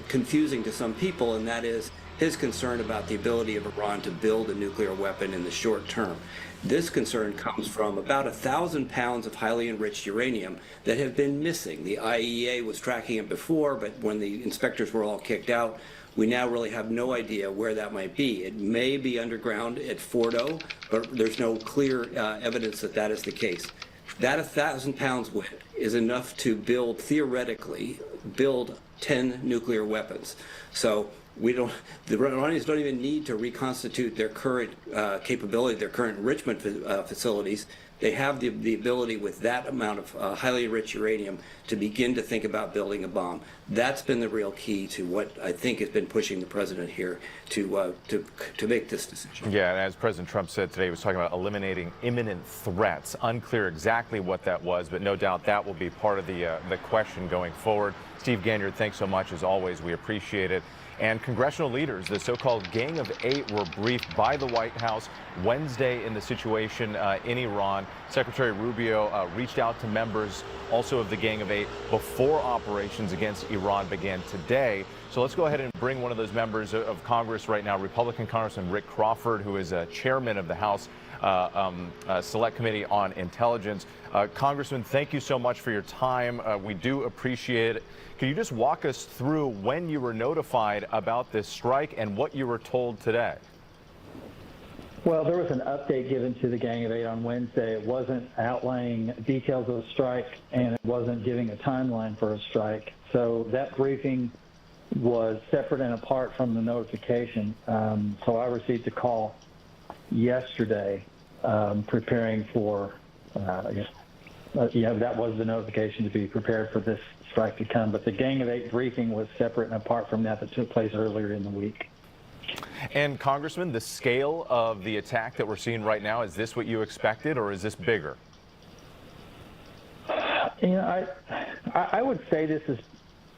confusing to some people, and that is his concern about the ability of Iran to build a nuclear weapon in the short term. This concern comes from about 1,000 pounds of highly enriched uranium that have been missing. The IAEA was tracking it before, but when the inspectors were all kicked out, we now really have no idea where that might be. It may be underground at Fordo, but there's no clear evidence that that is the case. That 1,000 pounds weight is enough to theoretically build 10 nuclear weapons. So the Iranians don't even need to reconstitute their current capability, their current enrichment facilities. They have the ability with that amount of highly enriched uranium to begin to think about building a bomb. That's been the real key to what I think has been pushing the president here to make this decision. Yeah, and as President Trump said today, he was talking about eliminating imminent threats. Unclear exactly what that was, but no doubt that will be part of the question going forward. Steve Ganyard, thanks so much as always. We appreciate it. And congressional leaders, the so-called Gang of Eight, were briefed by the White House Wednesday in the situation in Iran. Secretary Rubio reached out to members also of the Gang of Eight before operations against Iran began today. So let's go ahead and bring one of those members of Congress right now, Republican Congressman Rick Crawford, who is chairman of the House Select Committee on Intelligence. Congressman, thank you so much for your time. We do appreciate it. Can you just walk us through when you were notified about this strike and what you were told today? Well, there was an update given to the Gang of Eight on Wednesday. It wasn't outlining details of the strike, and it wasn't giving a timeline for a strike. So that briefing was separate and apart from the notification. So I received a call yesterday preparing for, that was the notification to be prepared for this strike to come. But the Gang of Eight briefing was separate and apart from that took place earlier in the week. And Congressman, the scale of the attack that we're seeing right now, is this what you expected or is this bigger? I would say this is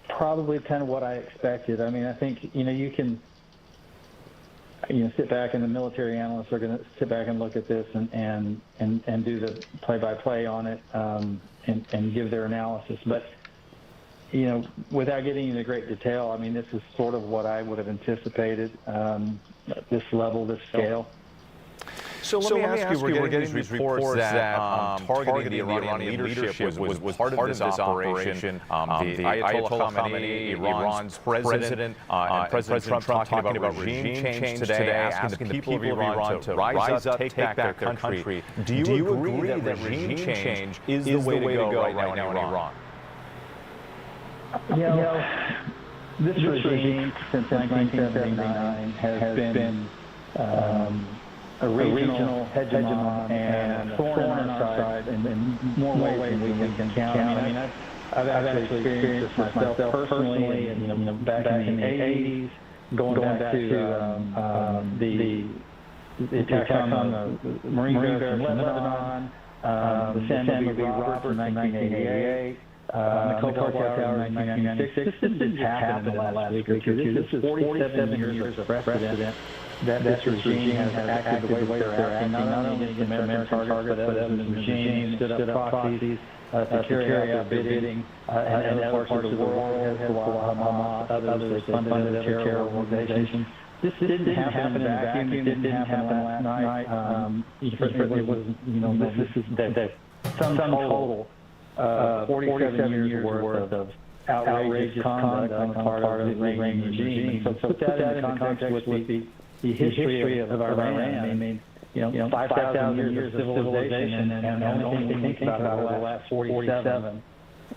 probably kind of what I expected. I mean, I think, you can, sit back and the military analysts are going to sit back and look at this and do the play-by-play on it and give their analysis. But, without getting into great detail, I mean, this is sort of what I would have anticipated, this level, this scale. So let me ask you, we're getting these reports that targeting the Iranian leadership was part of this operation. The Ayatollah Khamenei, Iran's president, and President Trump talking about regime change today, asking the people of Iran to rise up, take back their country. Do you agree that regime change is the way to go right now in Iran? This regime since 1979 has been a regional hegemon and a thorn on our side in more ways than we can count. I mean, I've actually experienced this myself personally, and back in the 80s, going back to the attacks on the Marine barracks in Lebanon, the San Luis Roberts in 1988. The Cobalt Tower in 1996. This didn't just happen in the last week or two. This is 47 years of precedent that this regime has acted the way they're acting, not only against American targets, but other regimes, stood up proxies to carry out their bidding in other parts of the world, Hezbollah, Hamas, others. They funded other terror organizations. This didn't happen in a vacuum. It didn't happen last night. It was, this is the sum total 47 years worth of outrageous conduct on the part of the Iranian regime. So put that in context with the history of Iran. I mean, 5,000 years of civilization, and only thing we think about over the last 47.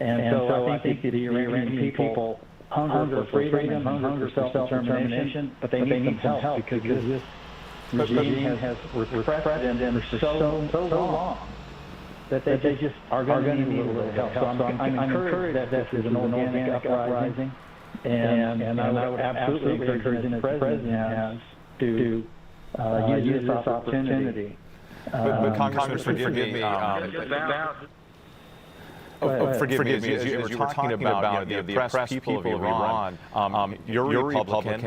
And so I think the Iranian people hunger for freedom, hunger for self-determination, but they need some help because this regime has repressed them for so long that they just are going to need a little help. So I'm encouraged that this is an organic uprising, and I would absolutely encourage the president has to use this opportunity. But Congressman, forgive me. Forgive me. As you were talking about the oppressed people of Iran, you're a Republican,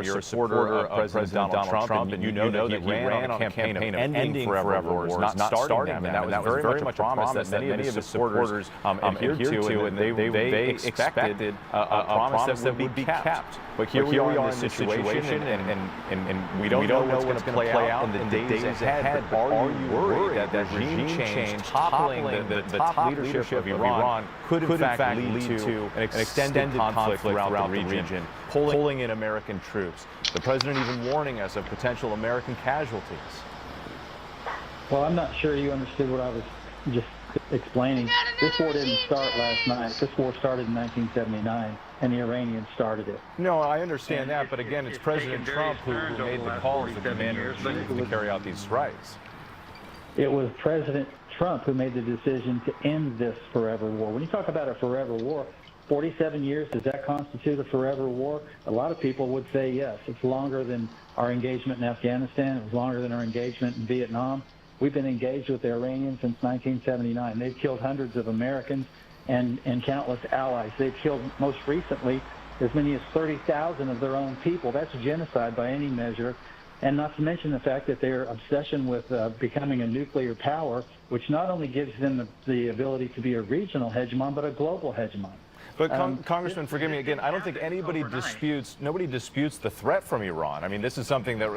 you're a supporter of President Donald Trump, and you know that he ran on a campaign of ending forever wars, not starting them. And that was very much a promise that many of his supporters adhered to, and they expected a promise that would be kept. But here we are in this situation, and we don't know what's going to play out in the days ahead. But are you worried that regime change, toppling the top leadership of Iran, could in fact lead to an extended conflict throughout the region, pulling in American troops? The president even warning us of potential American casualties. Well, I'm not sure you understood what I was just explaining. This war didn't start last night. This war started in 1979. And the Iranians started it. No, I understand that, but again, it's President Trump who made the calls to commanders to carry out these strikes. It was President Trump who made the decision to end this forever war. When you talk about a forever war, 47 years, does that constitute a forever war? A lot of people would say yes. It's longer than our engagement in Afghanistan. It was longer than our engagement in Vietnam. We've been engaged with the Iranians since 1979. They've killed hundreds of Americans and countless allies. They've killed, most recently, as many as 30,000 of their own people. That's genocide by any measure. And not to mention the fact that their obsession with becoming a nuclear power, which not only gives them the ability to be a regional hegemon, but a global hegemon. But Congressman, forgive me again, I don't think nobody disputes the threat from Iran. I mean, this is something that,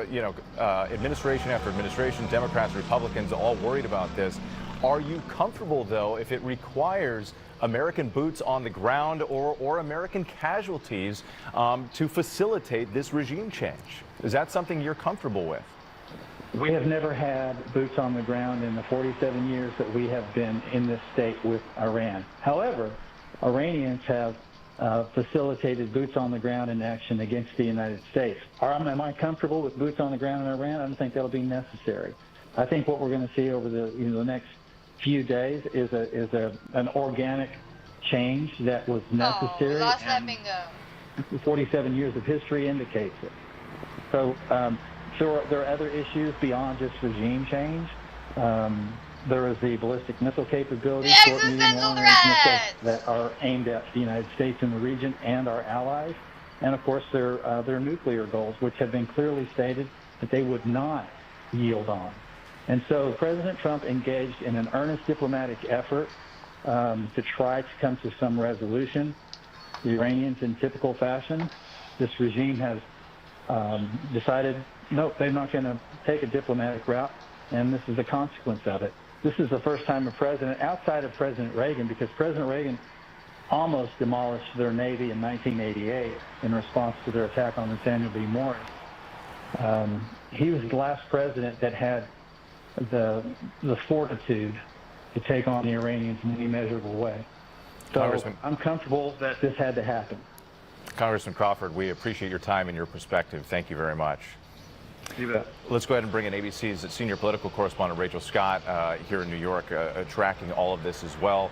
administration after administration, Democrats, Republicans, all worried about this. Are you comfortable, though, if it requires American boots on the ground or American casualties to facilitate this regime change? Is that something you're comfortable with? We have never had boots on the ground in the 47 years that we have been in this state with Iran. However, Iranians have facilitated boots on the ground in action against the United States. Am I comfortable with boots on the ground in Iran? I don't think that'll be necessary. I think what we're going to see over the next few days is an organic change that was necessary. Lost that bingo. 47 years of history indicates it. So there are other issues beyond just regime change. There is the ballistic missile capability, short, medium, long-range missiles that are aimed at the United States and the region and our allies. And of course, their nuclear goals, which have been clearly stated that they would not yield on. And so President Trump engaged in an earnest diplomatic effort to try to come to some resolution. The Iranians, in typical fashion, this regime has decided, no, they're not going to take a diplomatic route, and this is the consequence of it. This is the first time a president, outside of President Reagan, because President Reagan almost demolished their Navy in 1988 in response to their attack on Nathaniel B. Morris. He was the last president that had the fortitude to take on the Iranians in any measurable way. So I'm comfortable that this had to happen. Congressman Crawford, we appreciate your time and your perspective. Thank you very much. You bet. Let's go ahead and bring in ABC's senior political correspondent, Rachel Scott, here in New York, tracking all of this as well.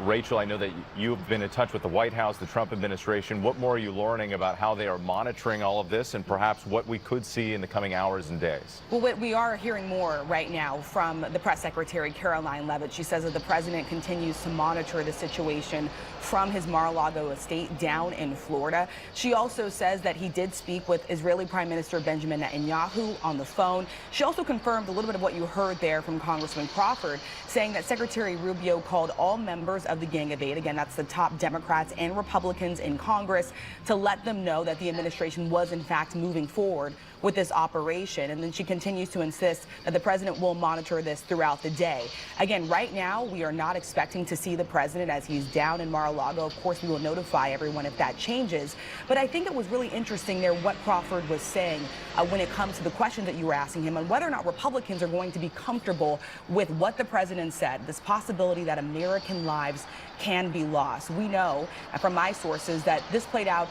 Rachel, I know that you've been in touch with the White House, the Trump administration. What more are you learning about how they are monitoring all of this and perhaps what we could see in the coming hours and days? Well, we are hearing more right now from the press secretary, Caroline Leavitt. She says that the president continues to monitor the situation from his Mar-a-Lago estate down in Florida. She also says that he did speak with Israeli Prime Minister Benjamin Netanyahu on the phone. She also confirmed a little bit of what you heard there from Congressman Crawford, saying that Secretary Rubio called all members of the Gang of Eight, again, that's the top Democrats and Republicans in Congress, to let them know that the administration was in fact moving forward with this operation. And then she continues to insist that the president will monitor this throughout the day. Again, right now, we are not expecting to see the president as he's down in Mar-a-Lago. Of course, we will notify everyone if that changes. But I think it was really interesting there what Crawford was saying when it comes to the question that you were asking him on whether or not Republicans are going to be comfortable with what the president said, this possibility that American lives can be lost. We know from my sources that this played out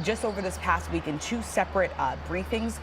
just over this past week in two separate briefings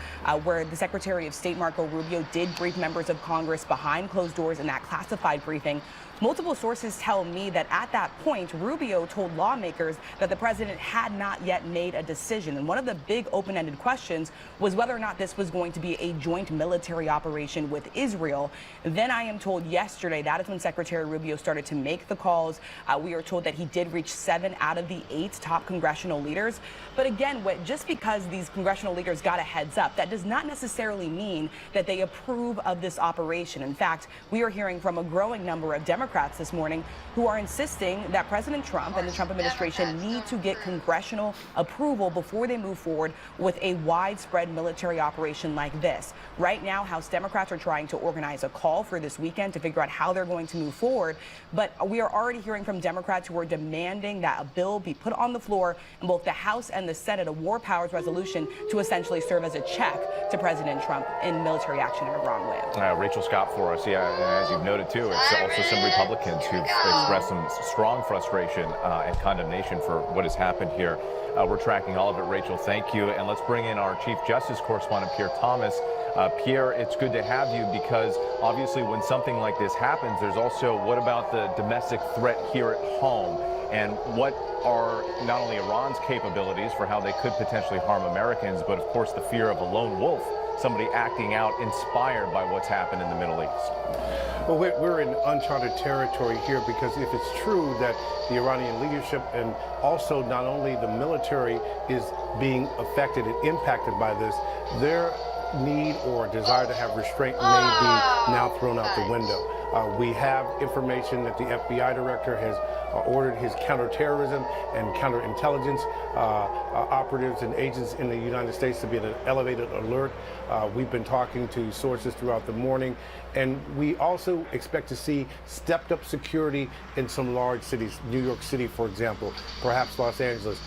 where the Secretary of State, Marco Rubio, did brief members of Congress behind closed doors in that classified briefing. Multiple sources tell me that at that point, Rubio told lawmakers that the president had not yet made a decision. And one of the big open-ended questions was whether or not this was going to be a joint military operation with Israel. Then I am told yesterday that is when Secretary Rubio started to make the calls. We are told that he did reach 7 out of the 8 top congressional leaders. But again, just because these congressional leaders got a heads up, that does not necessarily mean that they approve of this operation. In fact, we are hearing from a growing number of Democrats this morning who are insisting that President Trump and the Trump administration need to get congressional approval before they move forward with a widespread military operation like this. Right now, House Democrats are trying to organize a call for this weekend to figure out how they're going to move forward. But we are already hearing from Democrats who are demanding that a bill be put on the floor in both the House and the Senate, a war powers resolution to essentially serve as a check to President Trump in military action in Iran. Rachel Scott for us. Yeah, and as you've noted too, it's also some Republicans who've expressed some strong frustration and condemnation for what has happened here. We're tracking all of it, Rachel. Thank you. And let's bring in our Chief Justice correspondent, Pierre Thomas. Pierre, it's good to have you because obviously when something like this happens, there's also what about the domestic threat here at home? And what are not only Iran's capabilities for how they could potentially harm Americans, but of course the fear of a lone wolf, somebody acting out inspired by what's happened in the Middle East? Well, we're in uncharted territory here because if it's true that the Iranian leadership and also not only the military is being affected and impacted by this, their need or desire to have restraint may be now thrown out the window. We have information that the FBI director has ordered his counterterrorism and counterintelligence operatives and agents in the United States to be at an elevated alert. We've been talking to sources throughout the morning, and we also expect to see stepped up security in some large cities, New York City, for example, perhaps Los Angeles.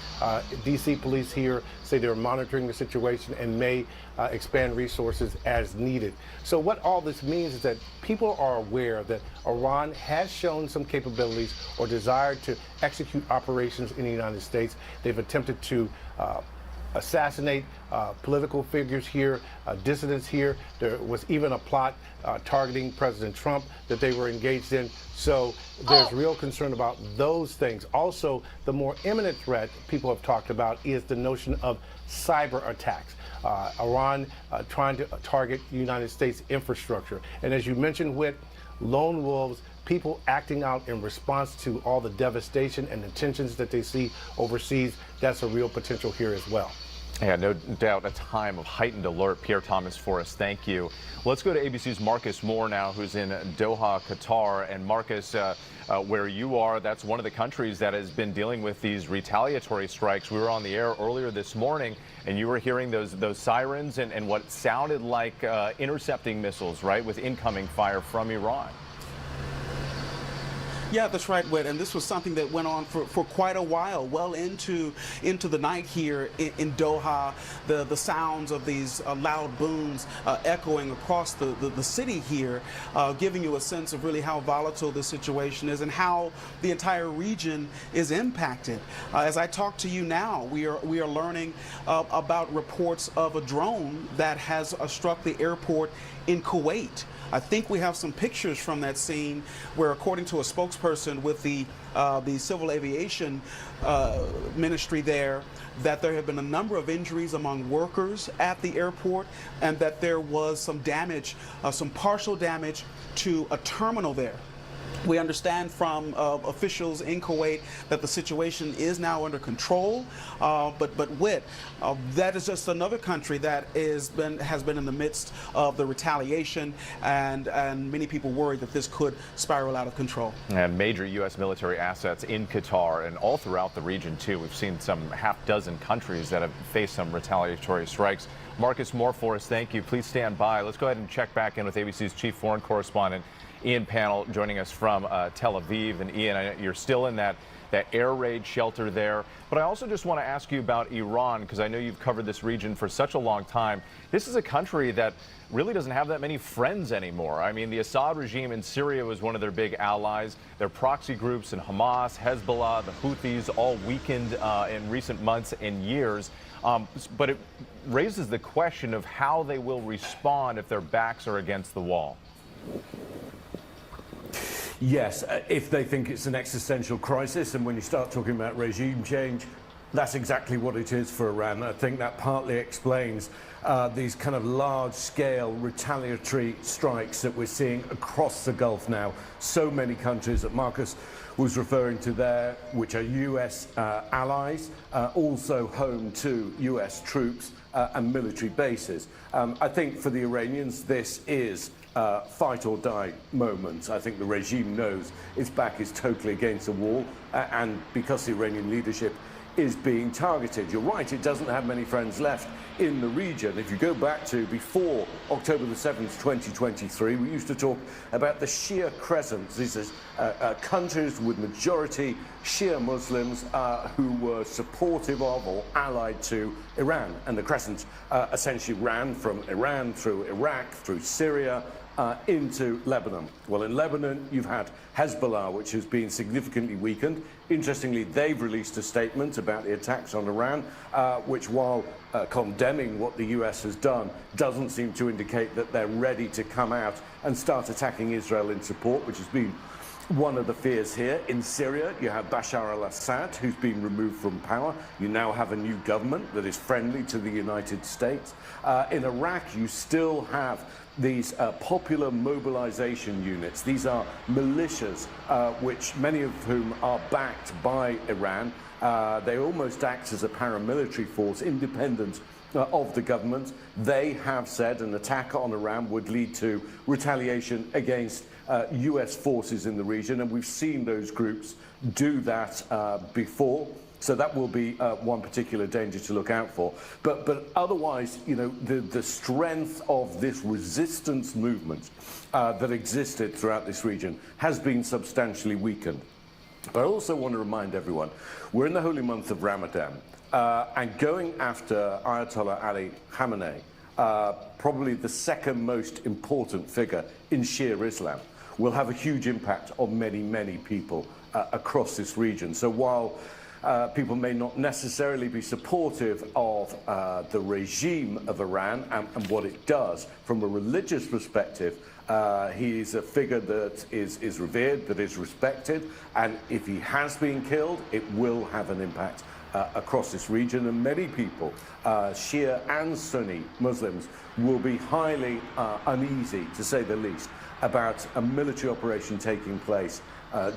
DC police here say they're monitoring the situation and may expand resources as needed. So what all this means is that people are aware that Iran has shown some capabilities or desire to execute operations in the United States. They've attempted to assassinate political figures here, dissidents here. There was even a plot targeting President Trump that they were engaged in. So there's real concern about those things. Also, the more imminent threat people have talked about is the notion of cyber attacks. Iran trying to target United States infrastructure. And as you mentioned, Whit, lone wolves, people acting out in response to all the devastation and the tensions that they see overseas. That's a real potential here as well. Yeah, no doubt a time of heightened alert. Pierre Thomas Forrest, thank you. Let's go to ABC's Marcus Moore now, who's in Doha, Qatar. And Marcus, where you are, that's one of the countries that has been dealing with these retaliatory strikes. We were on the air earlier this morning, and you were hearing those sirens and what sounded like intercepting missiles, right, with incoming fire from Iran. Yeah, that's right, Whit. And this was something that went on for quite a while, well into the night here in Doha. The sounds of these loud booms echoing across the city here, giving you a sense of really how volatile the situation is and how the entire region is impacted. As I talk to you now, we are learning about reports of a drone that has struck the airport in Kuwait. I think we have some pictures from that scene where, according to a spokesperson with the Civil Aviation Ministry there, that there have been a number of injuries among workers at the airport and that there was some damage, some partial damage to a terminal there. We understand from officials in Kuwait that the situation is now under control, but Whit, that is just another country that has been in the midst of the retaliation, and many people worry that this could spiral out of control. And major U.S. military assets in Qatar and all throughout the region too. We've seen some half-dozen countries that have faced some retaliatory strikes. Marcus Moore for us, thank you. Please stand by. Let's go ahead and check back in with ABC's chief foreign correspondent, Ian Pannell, joining us from Tel Aviv. And Ian, I know you're still in that air raid shelter there. But I also just want to ask you about Iran, because I know you've covered this region for such a long time. This is a country that really doesn't have that many friends anymore. I mean, the Assad regime in Syria was one of their big allies. Their proxy groups in Hamas, Hezbollah, the Houthis, all weakened in recent months and years. But it raises the question of how they will respond if their backs are against the wall. Yes, if they think it's an existential crisis, and when you start talking about regime change, that's exactly what it is for Iran. I think that partly explains these kind of large-scale retaliatory strikes that we're seeing across the Gulf now. So many countries that Marcus was referring to there, which are U.S. allies, also home to U.S. troops and military bases. I think for the Iranians, this is fight or die moment. I think the regime knows its back is totally against the wall, and because the Iranian leadership is being targeted. You're right, it doesn't have many friends left in the region. If you go back to before October the 7th, 2023, we used to talk about the Shia crescents. These are countries with majority Shia Muslims who were supportive of or allied to Iran. And the crescents essentially ran from Iran through Iraq, through Syria, into Lebanon. Well, in Lebanon, you've had Hezbollah, which has been significantly weakened. Interestingly, they've released a statement about the attacks on Iran, which, while condemning what the US has done, doesn't seem to indicate that they're ready to come out and start attacking Israel in support, which has been one of the fears here. In Syria, you have Bashar al-Assad, who's been removed from power. You now have a new government that is friendly to the United States. In Iraq, you still have these popular mobilization units. These are militias, which many of whom are backed by Iran. They almost act as a paramilitary force, independent of the government. They have said an attack on Iran would lead to retaliation against US forces in the region, and we've seen those groups do that before. So that will be one particular danger to look out for. But otherwise, you know, the strength of this resistance movement that existed throughout this region has been substantially weakened. But I also want to remind everyone, we're in the holy month of Ramadan, and going after Ayatollah Ali Khamenei, probably the second most important figure in Shia Islam, will have a huge impact on many, many people across this region. So while people may not necessarily be supportive of the regime of Iran and what it does from a religious perspective, he's a figure that is revered, that is respected, and if he has been killed, it will have an impact across this region, and many people, Shia and Sunni Muslims, will be highly uneasy, to say the least, about a military operation taking place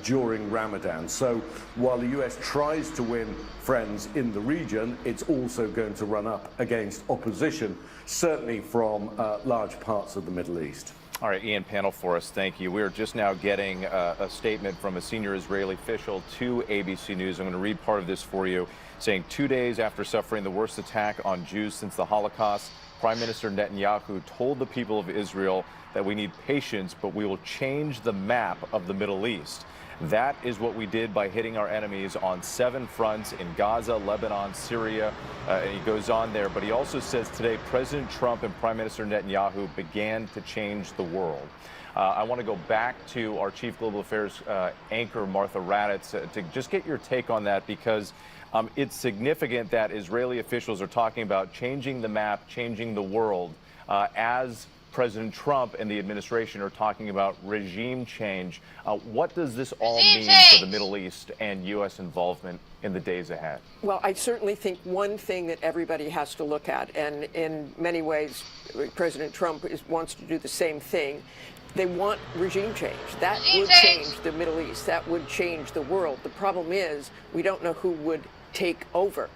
during Ramadan. So while the US tries to win friends in the region, it's also going to run up against opposition, certainly from large parts of the Middle East. All right, Ian, panel for us, thank you. We're just now getting a statement from a senior Israeli official to ABC News. I'm going to read part of this for you, saying 2 days after suffering the worst attack on Jews since the Holocaust, Prime Minister Netanyahu told the people of Israel that we need patience, but we will change the map of the Middle East. That is what we did by hitting our enemies on 7 fronts in Gaza, Lebanon, Syria, and he goes on there. But he also says today President Trump and Prime Minister Netanyahu began to change the world. I want to go back to our Chief Global Affairs anchor, Martha Raddatz, to just get your take on that, because it's significant that Israeli officials are talking about changing the map, changing the world, as President Trump and the administration are talking about regime change. What does this all mean for the Middle East and U.S. involvement in the days ahead? Well, I certainly think one thing that everybody has to look at, and in many ways, President Trump wants to do the same thing. They want regime change. That would change the Middle East. That would change the world. The problem is we don't know who would take over.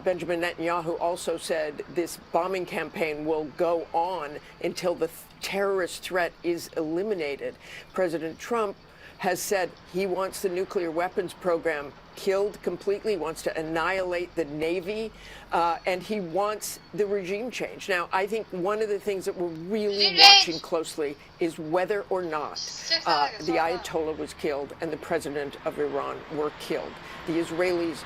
Benjamin Netanyahu also said this bombing campaign will go on until the terrorist threat is eliminated. President Trump has said he wants the nuclear weapons program killed completely, wants to annihilate the Navy, and he wants the regime change. Now, I think one of the things that we're really watching closely is whether or not the Ayatollah was killed and the president of Iran were killed. The Israelis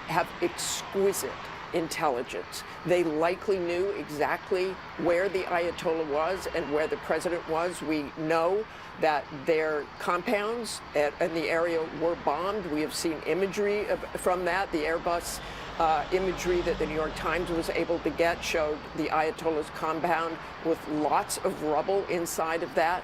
have exquisite intelligence. They likely knew exactly where the Ayatollah was and where the president was. We know that their compounds in the area were bombed. We have seen imagery from that. The Airbus imagery that the New York Times was able to get showed the Ayatollah's compound with lots of rubble inside of that.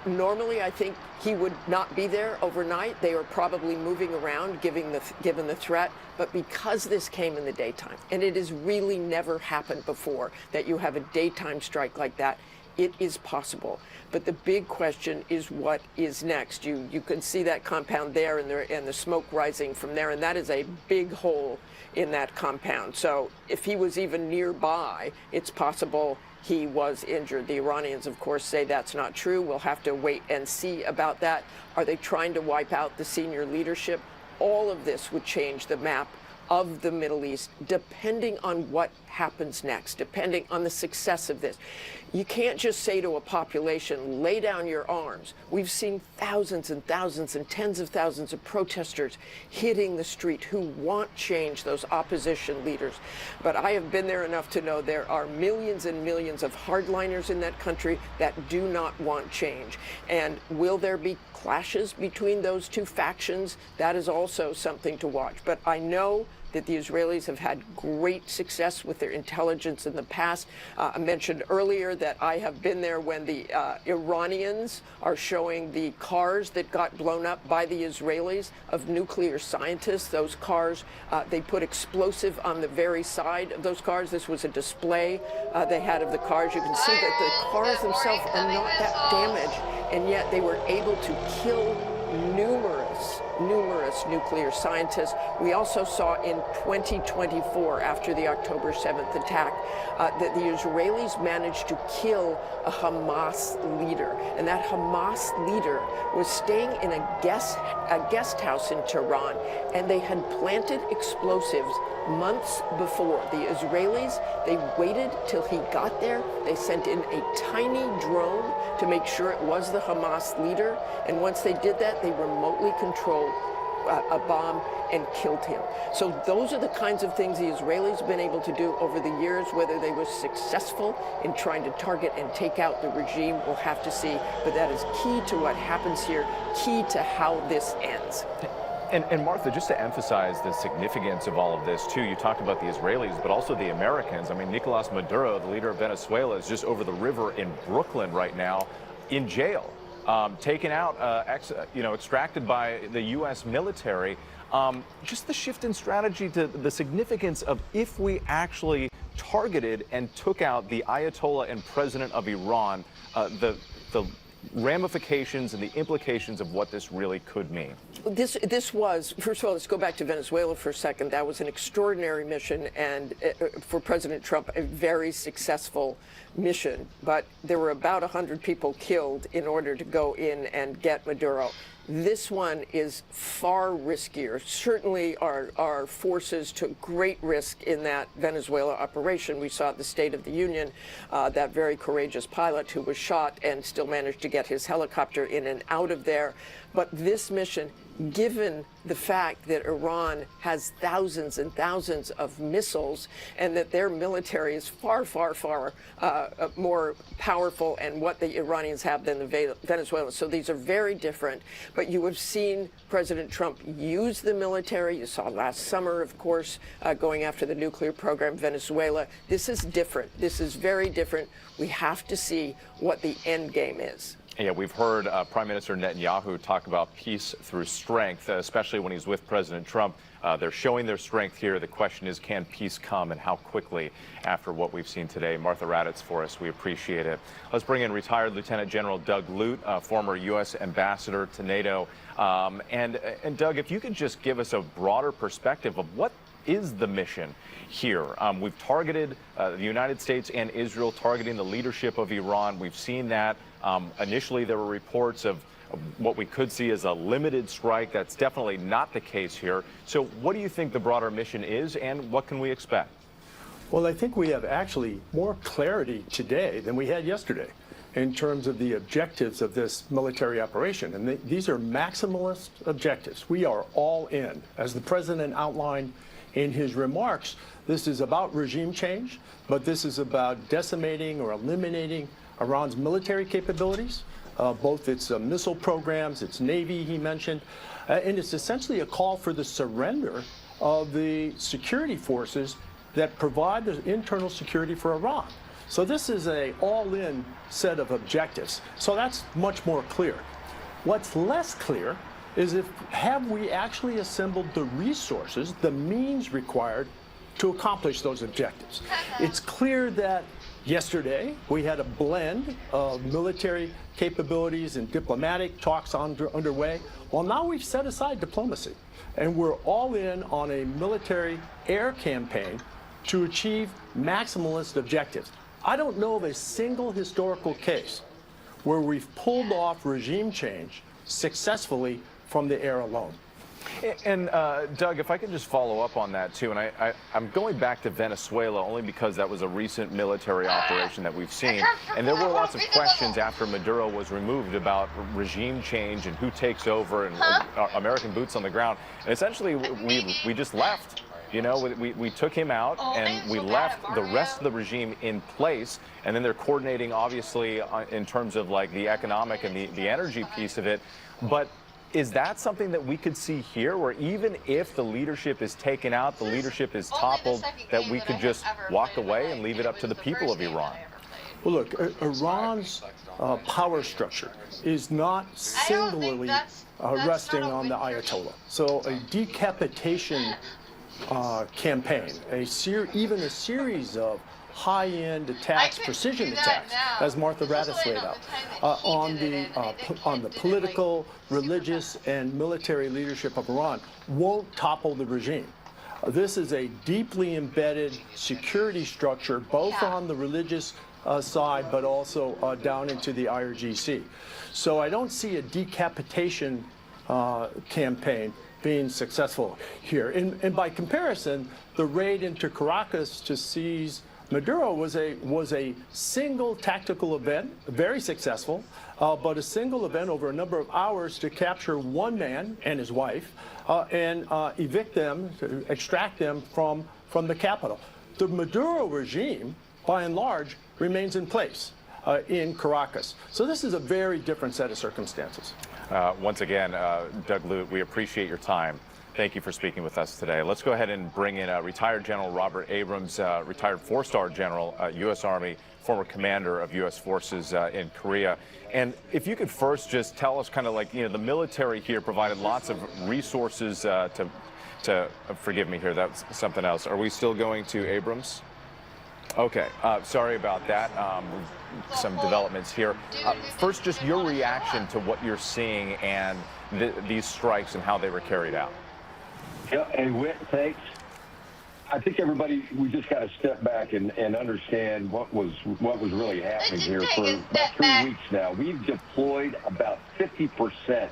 Normally, I think he would not be there overnight. They are probably moving around given the threat. But because this came in the daytime, and it has really never happened before that you have a daytime strike like that, it is possible. But the big question is what is next. You can see that compound there and the smoke rising from there, and that is a big hole in that compound. So if he was even nearby, it's possible he was injured. The Iranians, of course, say that's not true. We'll have to wait and see about that. Are they trying to wipe out the senior leadership? All of this would change the map of the Middle East, depending on what happens next, depending on the success of this. You can't just say to a population, lay down your arms. We've seen thousands and thousands and tens of thousands of protesters hitting the street who want change, those opposition leaders. But I have been there enough to know there are millions and millions of hardliners in that country that do not want change. And will there be clashes between those two factions? That is also something to watch. But I know that the Israelis have had great success with their intelligence in the past. I mentioned earlier that I have been there when the Iranians are showing the cars that got blown up by the Israelis of nuclear scientists. Those cars, they put explosive on the very side of those cars. This was a display they had of the cars. You can see that the cars themselves are not that damaged, and yet they were able to kill numerous nuclear scientists. We also saw in 2024, after the October 7th attack, that the Israelis managed to kill a Hamas leader. And that Hamas leader was staying in a guest house in Tehran, and they had planted explosives months before. The Israelis, they waited till he got there. They sent in a tiny drone to make sure it was the Hamas leader. And once they did that, they remotely controlled a bomb and killed him. So those are the kinds of things the Israelis have been able to do over the years. Whether they were successful in trying to target and take out the regime, we'll have to see. But that is key to what happens here, key to how this ends. And Martha, just to emphasize the significance of all of this, too, you talked about the Israelis, but also the Americans. I mean, Nicolas Maduro, the leader of Venezuela, is just over the river in Brooklyn right now in jail, taken out, extracted by the U.S. military. just the shift in strategy to the significance of if we actually targeted and took out the Ayatollah and president of Iran, the ramifications and the implications of what this really could mean. This was, first of all, let's go back to Venezuela for a second. That was an extraordinary mission, and for President Trump, a very successful mission. But there were about 100 people killed in order to go in and get Maduro. This one is far riskier. Certainly our forces took great risk in that Venezuela operation. We saw at the State of the Union that very courageous pilot who was shot and still managed to get his helicopter in and out of there. But this mission, given the fact that Iran has thousands and thousands of missiles and that their military is far, far, far more powerful and what the Iranians have than the Venezuelans. So these are very different. But you have seen President Trump use the military. You saw last summer, of course, going after the nuclear program, Venezuela. This is different. This is very different. We have to see what the end game is. Yeah, we've heard Prime Minister Netanyahu talk about peace through strength, especially when he's with President Trump. They're showing their strength here. The question is, can peace come and how quickly after what we've seen today? Martha Raddatz for us. We appreciate it. Let's bring in retired Lieutenant General Doug Lute, former U.S. ambassador to NATO. And Doug, if you could just give us a broader perspective of what is the mission here. We've targeted the United States and Israel targeting the leadership of Iran. We've seen that. Initially, there were reports of what we could see as a limited strike. That's definitely not the case here. So what do you think the broader mission is, and what can we expect? Well, I think we have actually more clarity today than we had yesterday in terms of the objectives of this military operation. And these are maximalist objectives. We are all in. As the president outlined in his remarks, this is about regime change, but this is about decimating or eliminating Iran's military capabilities, both its missile programs, its navy, he mentioned, and it's essentially a call for the surrender of the security forces that provide the internal security for Iran. So this is an all-in set of objectives. So that's much more clear. What's less clear is have we actually assembled the resources, the means required to accomplish those objectives? It's clear that yesterday, we had a blend of military capabilities and diplomatic talks underway. Well, now we've set aside diplomacy, and we're all in on a military air campaign to achieve maximalist objectives. I don't know of a single historical case where we've pulled off regime change successfully from the air alone. And Doug, if I could just follow up on that too, and I'm going back to Venezuela only because that was a recent military operation that we've seen, and there were lots of questions after Maduro was removed about regime change and who takes over and American boots on the ground, and essentially we just left. You know, we took him out and we left the rest of the regime in place, and then they're coordinating obviously in terms of like the economic and the energy piece of it, but is that something that we could see here, where even if the leadership is taken out, the leadership is toppled, that we could just walk away and leave it up to the people of Iran? Well, look, Iran's power structure is not singularly resting on the Ayatollah. So a decapitation campaign, even a series of high-end attacks, precision attacks, as Martha Raddatz laid out, on the political, religious, and military leadership of Iran won't topple the regime. This is a deeply embedded security structure, both on the religious side, but also down into the IRGC. So I don't see a decapitation campaign being successful here. And by comparison, the raid into Caracas to seize Maduro was a single tactical event, very successful, but a single event over a number of hours to capture one man and his wife and evict them, to extract them from the capital. The Maduro regime, by and large, remains in place in Caracas. So this is a very different set of circumstances. Once again, Doug Lute, we appreciate your time. Thank you for speaking with us today. Let's go ahead and bring in retired General Robert Abrams, retired four-star general, U.S. Army, former commander of U.S. forces in Korea. And if you could first just tell us kind of like, the military here provided lots of resources forgive me here, that's something else. Are we still going to Abrams? Okay, sorry about that. Some developments here. First, just your reaction to what you're seeing and these strikes and how they were carried out. Yeah, and Whit, thanks. I think everybody, we just got to step back and understand what was really happening here for about 3 weeks now. We've deployed about 50%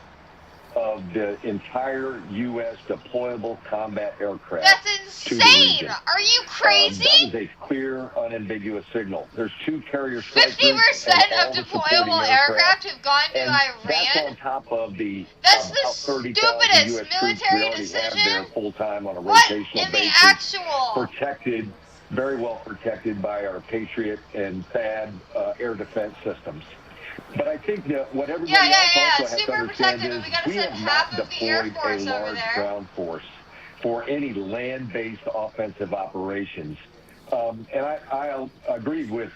of the entire U.S. deployable combat aircraft. That's insane! To the region. Are you crazy? That is a clear, unambiguous signal. There's 2 carrier strikers. 50% of deployable aircraft have gone to Iran. That's on top of the That's the 30,000 stupidest U.S. military troops we already decision. have there full-time on a What rotational in basis. the actual? Protected, very well protected by our Patriot and THAAD air defense systems. But I think that what everybody else also has to understand is we have not deployed a large ground force for any land-based offensive operations. And I agree with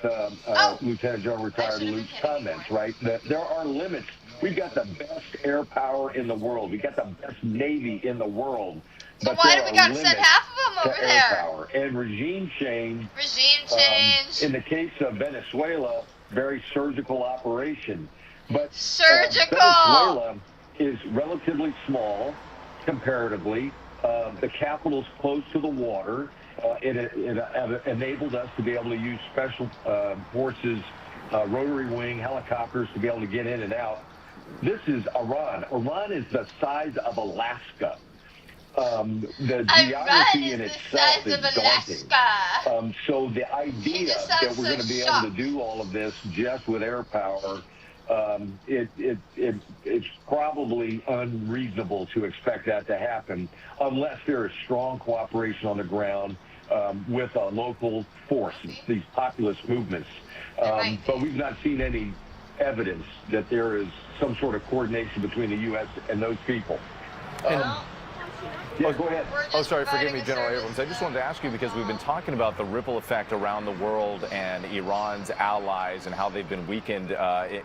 Lieutenant General Retired Luke's comments, right? That there are limits. We've got the best air power in the world. We've got the best Navy in the world. So why do we got to send half of them over there? Power. And regime change. In the case of Venezuela, very surgical operation. But Venezuela is relatively small comparatively. The capital's close to the water. It enabled us to be able to use special forces, rotary wing helicopters to be able to get in and out. This is Iran. Iran is the size of Alaska. The geography in itself is daunting. So the idea that we're going to be able to do all of this just with air power, it's probably unreasonable to expect that to happen unless there is strong cooperation on the ground with a local force, these populist movements. But we've not seen any evidence that there is some sort of coordination between the U.S. and those people. Yeah, go ahead. Oh, sorry, forgive me, General Abrams. I just wanted to ask you, because we've been talking about the ripple effect around the world and Iran's allies and how they've been weakened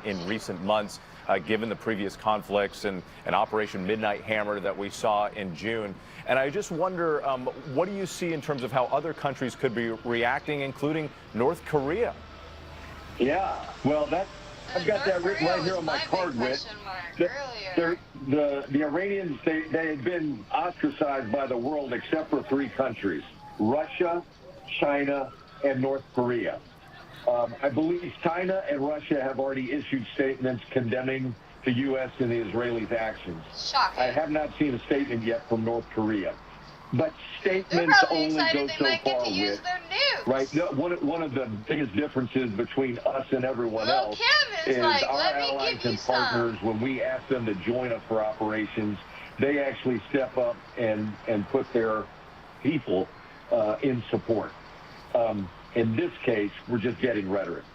in recent months, given the previous conflicts and Operation Midnight Hammer that we saw in June. And I just wonder, what do you see in terms of how other countries could be reacting, including North Korea? Yeah, well, I've got that written right here on my card, Whit. The Iranians, they had been ostracized by the world except for 3 countries: Russia, China, and North Korea. I believe China and Russia have already issued statements condemning the U.S. and the Israelis' actions. Shocking. I have not seen a statement yet from North Korea. But statements only go so far, with right. No, one of the biggest differences between us and everyone else is our allies and partners. When we ask them to join us for operations, they actually step up and put their people in support. In this case, we're just getting rhetoric.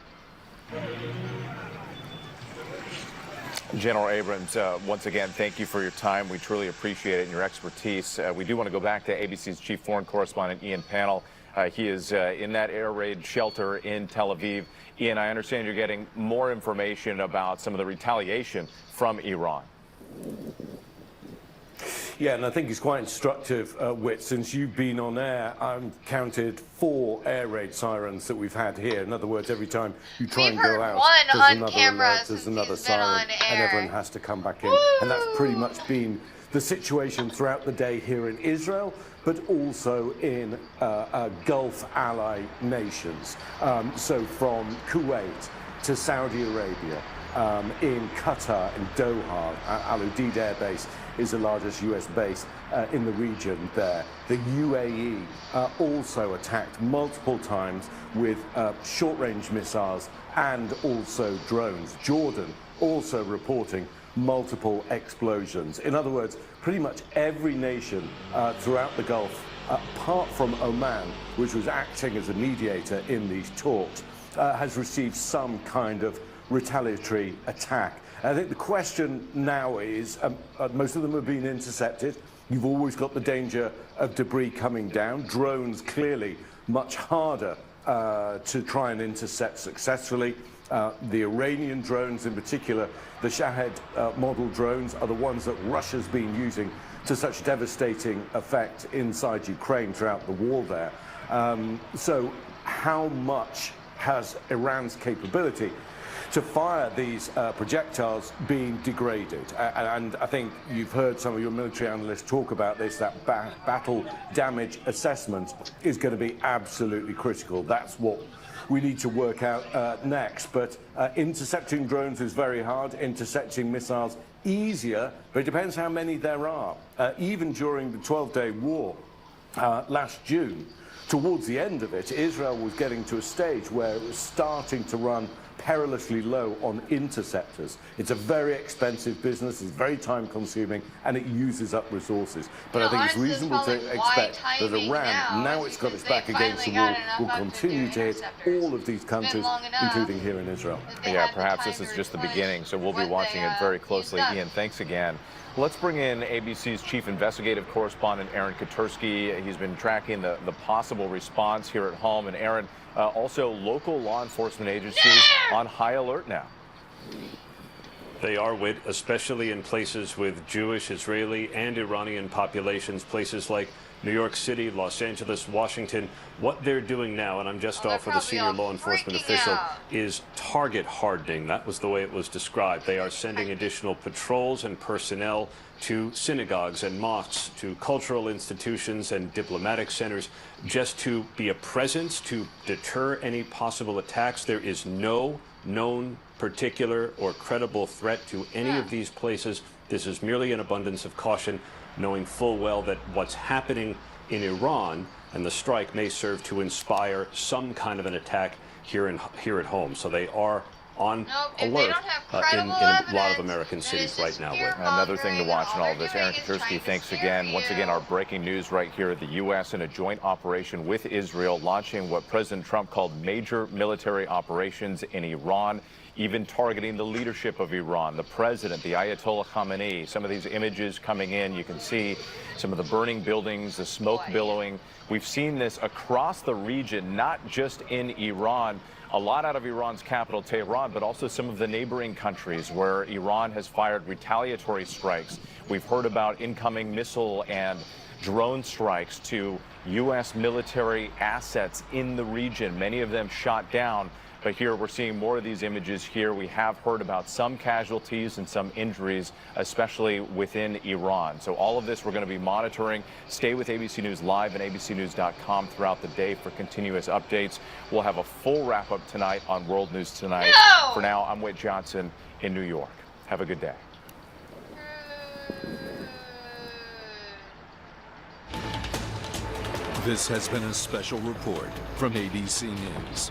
General Abrams, once again, thank you for your time. We truly appreciate it and your expertise. We do want to go back to ABC's chief foreign correspondent, Ian Pannell. He is in that air raid shelter in Tel Aviv. Ian, I understand you're getting more information about some of the retaliation from Iran. Yeah, and I think it's quite instructive, Whit, since you've been on air. I've counted 4 air raid sirens that we've had here. In other words, every time you try and go out, there's another alert, there's another siren, and everyone has to come back in. And that's pretty much been the situation throughout the day here in Israel, but also in Gulf ally nations. So from Kuwait to Saudi Arabia, in Qatar, in Doha, Al Udeid Air Base is the largest U.S. base in the region there. The UAE also attacked multiple times with short-range missiles and also drones. Jordan also reporting multiple explosions. In other words, pretty much every nation throughout the Gulf, apart from Oman, which was acting as a mediator in these talks, has received some kind of retaliatory attack. I think the question now is, most of them have been intercepted. You've always got the danger of debris coming down. Drones clearly much harder to try and intercept successfully. The Iranian drones in particular, the Shahed model drones, are the ones that Russia's been using to such devastating effect inside Ukraine throughout the war there. So how much has Iran's capability to fire these projectiles being degraded? And I think you've heard some of your military analysts talk about this, that battle damage assessment is going to be absolutely critical. That's what we need to work out next. But intercepting drones is very hard, intercepting missiles easier, but it depends how many there are. Even during the 12-day war last June, towards the end of it, Israel was getting to a stage where it was starting to run perilously low on interceptors. It's a very expensive business, it's very time consuming, and it uses up resources. But I think it's reasonable to expect that Iran, now it's got its back against the wall, will continue to hit all of these countries, including here in Israel. Yeah, perhaps this is just the beginning, so we'll be watching it very closely. Ian, thanks again. Let's bring in ABC's chief investigative correspondent, Aaron Katersky. He's been tracking the possible response here at home. And Aaron, also local law enforcement agencies on high alert now. They are, Whit, especially in places with Jewish, Israeli, and Iranian populations, places like New York City, Los Angeles, Washington. What they're doing now, and I'm just off with a senior law enforcement official, is target hardening. That was the way it was described. They are sending additional patrols and personnel to synagogues and mosques, to cultural institutions and diplomatic centers, just to be a presence to deter any possible attacks. There is no known particular or credible threat to any of these places. This is merely an abundance of caution, knowing full well that what's happening in Iran and the strike may serve to inspire some kind of an attack here at home. So they are on alert in a lot of American cities right now. Another thing to watch in all of this. Aaron Katersky, thanks again. Once again, our breaking news right here. The U.S. in a joint operation with Israel launching what President Trump called major military operations in Iran, even targeting the leadership of Iran, the president, the Ayatollah Khamenei. Some of these images coming in, you can see some of the burning buildings, the smoke billowing. We've seen this across the region, not just in Iran. A lot out of Iran's capital, Tehran, but also some of the neighboring countries where Iran has fired retaliatory strikes. We've heard about incoming missile and drone strikes to U.S. military assets in the region, many of them shot down. But here we're seeing more of these images here. We have heard about some casualties and some injuries, especially within Iran. So all of this we're going to be monitoring. Stay with ABC News Live and abcnews.com throughout the day for continuous updates. We'll have a full wrap-up tonight on World News Tonight. For now, I'm Whit Johnson in New York. Have a good day. This has been a special report from ABC News.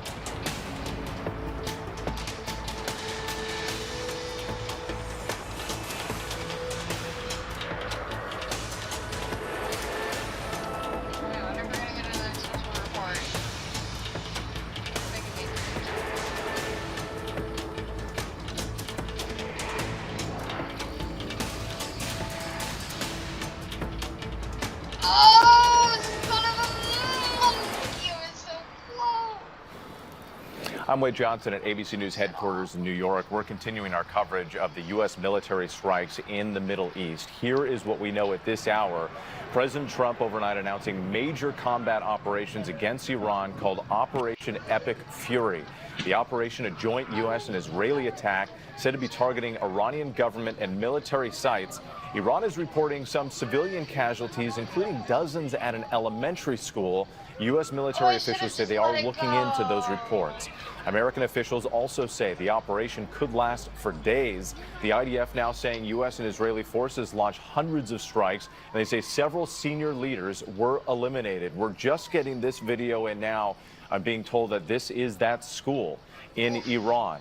I'm Wade Johnson at ABC News headquarters in New York. We're continuing our coverage of the U.S. military strikes in the Middle East. Here is what we know at this hour. President Trump overnight announcing major combat operations against Iran called Operation Epic Fury. The operation, a joint U.S. and Israeli attack, said to be targeting Iranian government and military sites. Iran is reporting some civilian casualties, including dozens at an elementary school. U.S. military officials say they are looking into those reports. American officials also say the operation could last for days. The IDF now saying U.S. and Israeli forces launched hundreds of strikes, and they say several senior leaders were eliminated. We're just getting this video in now. I'm being told that this is that school in Iran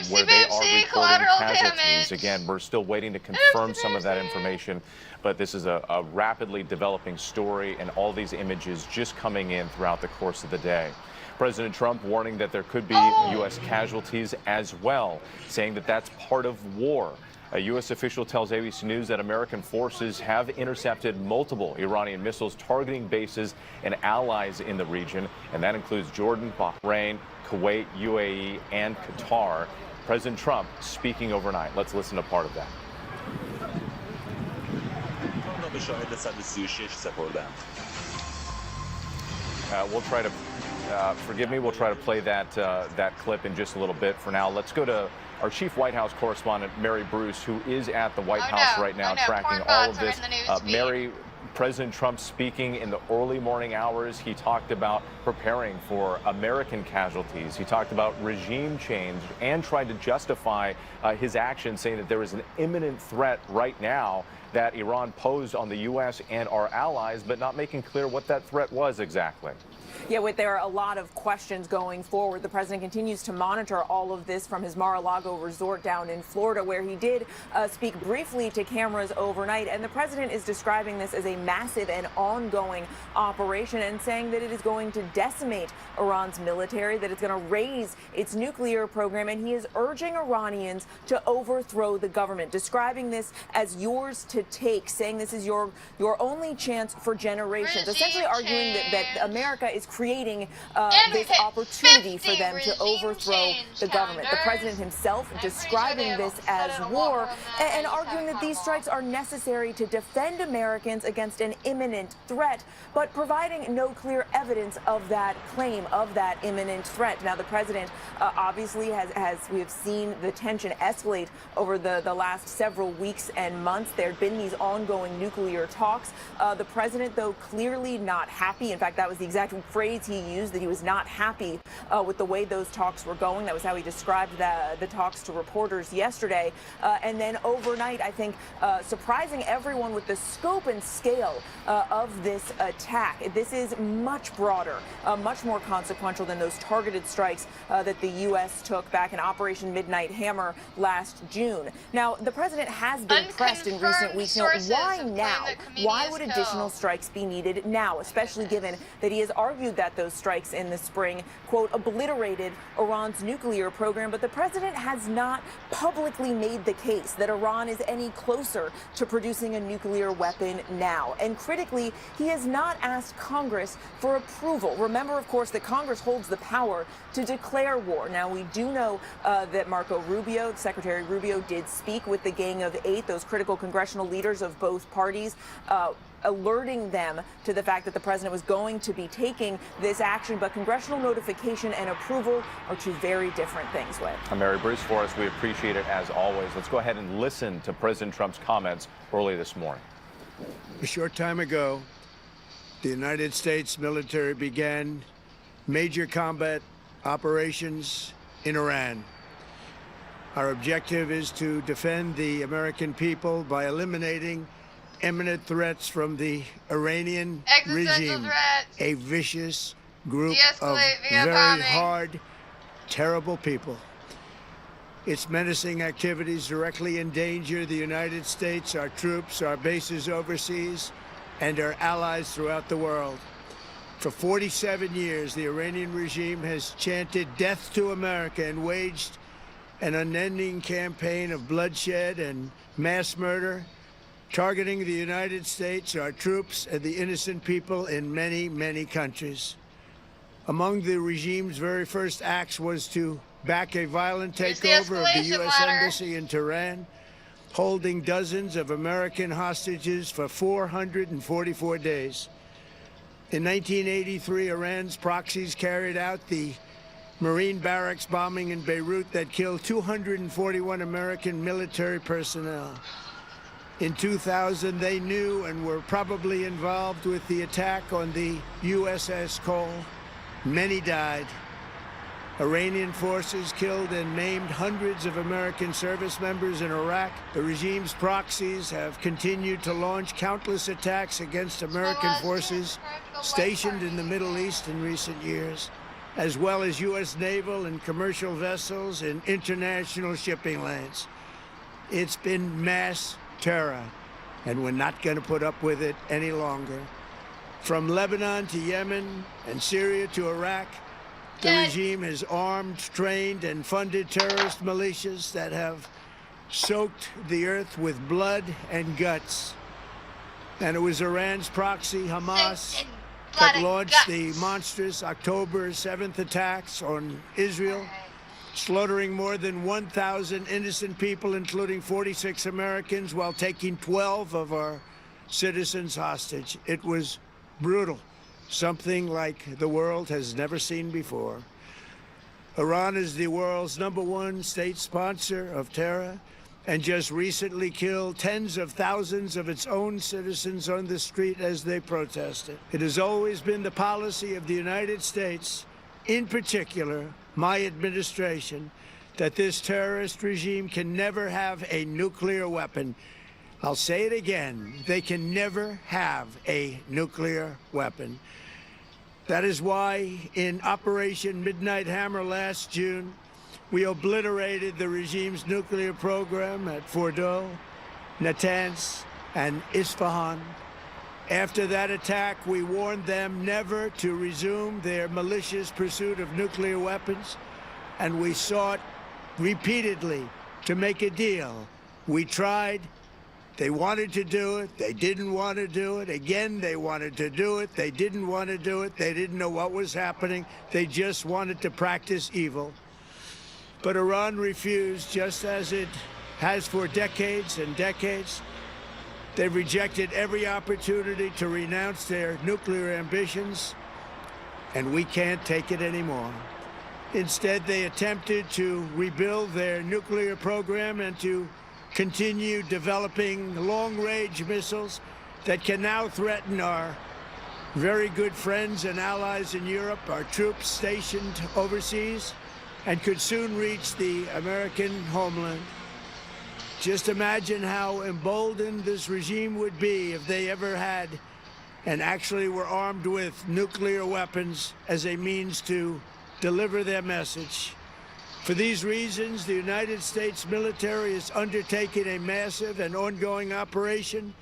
where they are reporting casualties. Again, we're still waiting to confirm some of that information, but this is a rapidly developing story, and all these images just coming in throughout the course of the day. President Trump warning that there could be U.S. casualties as well, saying that that's part of war. A U.S. official tells ABC News that American forces have intercepted multiple Iranian missiles targeting bases and allies in the region, and that includes Jordan, Bahrain, Kuwait, UAE, and Qatar. President Trump speaking overnight. Let's listen to part of that. We'll try to, forgive me, we'll try to play that clip in just a little bit. For now, let's go to our chief White House correspondent, Mary Bruce, who is at the White House right now tracking all of this. Mary, President Trump speaking in the early morning hours. He talked about preparing for American casualties. He talked about regime change and tried to justify his actions, saying that there is an imminent threat right now that Iran posed on the U.S. and our allies, but not making clear what that threat was exactly. Yeah, there are a lot of questions going forward. The president continues to monitor all of this from his Mar-a-Lago resort down in Florida, where he did speak briefly to cameras overnight. And the president is describing this as a massive and ongoing operation and saying that it is going to decimate Iran's military, that it's going to raise its nuclear program. And he is urging Iranians to overthrow the government, describing this as yours to take, saying this is your only chance for generations, essentially arguing that America is creating this opportunity for them to overthrow the government. The president himself describing this as war and arguing that these strikes are necessary to defend Americans against an imminent threat, but providing no clear evidence of that claim, of that imminent threat. Now, the president obviously we have seen the tension escalate over the last several weeks and months. There have been these ongoing nuclear talks. The president, though, clearly not happy. In fact, that was the exact phrase he used, that he was not happy with the way those talks were going. That was how he described the talks to reporters yesterday. And then overnight, I think, surprising everyone with the scope and scale of this attack. This is much broader, much more consequential than those targeted strikes that the U.S. took back in Operation Midnight Hammer last June. Now, the president has been pressed in recent weeks. Why now? Why would additional strikes be needed now, especially given that he has argued that those strikes in the spring, quote, obliterated Iran's nuclear program? But the president has not publicly made the case that Iran is any closer to producing a nuclear weapon now. And critically, he has not asked Congress for approval. Remember, of course, that Congress holds the power to declare war. Now, we do know that Marco Rubio, Secretary Rubio, did speak with the Gang of Eight, those critical congressional leaders of both parties, alerting them to the fact that the president was going to be taking this action. But congressional notification and approval are two very different things, Whit. Mary Bruce for us. We appreciate it as always. Let's go ahead and listen to President Trump's comments early this morning. A short time ago, the United States military began major combat operations in Iran. Our objective is to defend the American people by eliminating imminent threats from the Iranian regime, a vicious group of very hard, terrible people. Its menacing activities directly endanger the United States, our troops, our bases overseas, and our allies throughout the world. For 47 years, the Iranian regime has chanted death to America and waged an unending campaign of bloodshed and mass murder, targeting the United States, our troops, and the innocent people in many, many countries. Among the regime's very first acts was to back a violent takeover of the U.S. Embassy in Tehran, holding dozens of American hostages for 444 days. In 1983, Iran's proxies carried out the Marine barracks bombing in Beirut that killed 241 American military personnel. In 2000, they knew and were probably involved with the attack on the USS Cole. Many died. Iranian forces killed and maimed hundreds of American service members in Iraq. The regime's proxies have continued to launch countless attacks against American forces stationed in the Middle East in recent years, as well as U.S. naval and commercial vessels in international shipping lanes. It's been mass terror, and we're not going to put up with it any longer. From Lebanon to Yemen and Syria to Iraq, The regime has armed, trained, and funded terrorist militias that have soaked the earth with blood and guts. And it was Iran's proxy, Hamas, that launched the monstrous October 7th attacks on Israel, slaughtering more than 1,000 innocent people, including 46 Americans, while taking 12 of our citizens hostage. It was brutal, something like the world has never seen before. Iran is the world's #1 state sponsor of terror and just recently killed tens of thousands of its own citizens on the street as they protested. It has always been the policy of the United States, in particular my administration, that this terrorist regime can never have a nuclear weapon. I'll say it again, they can never have a nuclear weapon. That is why in Operation Midnight Hammer last June, we obliterated the regime's nuclear program at Fordow, Natanz, and Isfahan. After that attack, we warned them never to resume their malicious pursuit of nuclear weapons, and we sought repeatedly to make a deal. We tried. They wanted to do it. They didn't want to do it. Again, they wanted to do it. They didn't want to do it. They didn't know what was happening. They just wanted to practice evil. But Iran refused, just as it has for decades and decades. They've rejected every opportunity to renounce their nuclear ambitions, and we can't take it anymore. Instead, they attempted to rebuild their nuclear program and to continue developing long-range missiles that can now threaten our very good friends and allies in Europe, our troops stationed overseas, and could soon reach the American homeland. Just imagine how emboldened this regime would be if they ever had and actually were armed with nuclear weapons as a means to deliver their message. For these reasons, the United States military is undertaking a massive and ongoing operation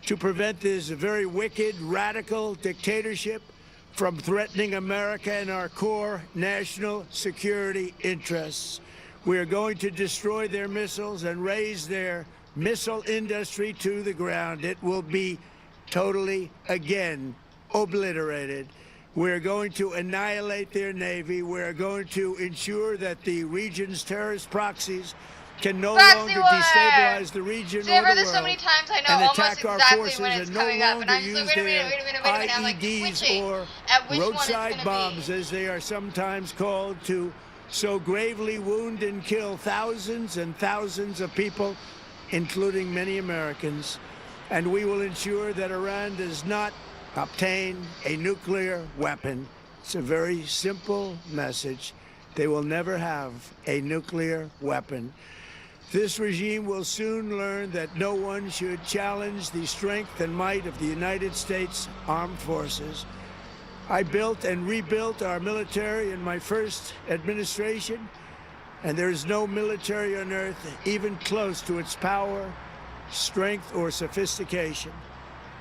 to prevent this very wicked, radical dictatorship from threatening America and our core national security interests. We are going to destroy their missiles and raise their missile industry to the ground. It will be totally, again, obliterated. We're going to annihilate their Navy. We're going to ensure that the region's terrorist proxies can no longer destabilize the region or the world so many times, I know and almost attack our exactly forces when it's and no coming up, and longer I'm just use like, wait a their minute, I'm like IEDs twitching or at which roadside one it's bombs, as they are sometimes called, to so gravely wound and kill thousands and thousands of people, including many Americans. And we will ensure that Iran does not obtain a nuclear weapon. It's a very simple message. They will never have a nuclear weapon. This regime will soon learn that no one should challenge the strength and might of the United States Armed Forces. I built and rebuilt our military in my first administration, and there is no military on earth even close to its power, strength, or sophistication.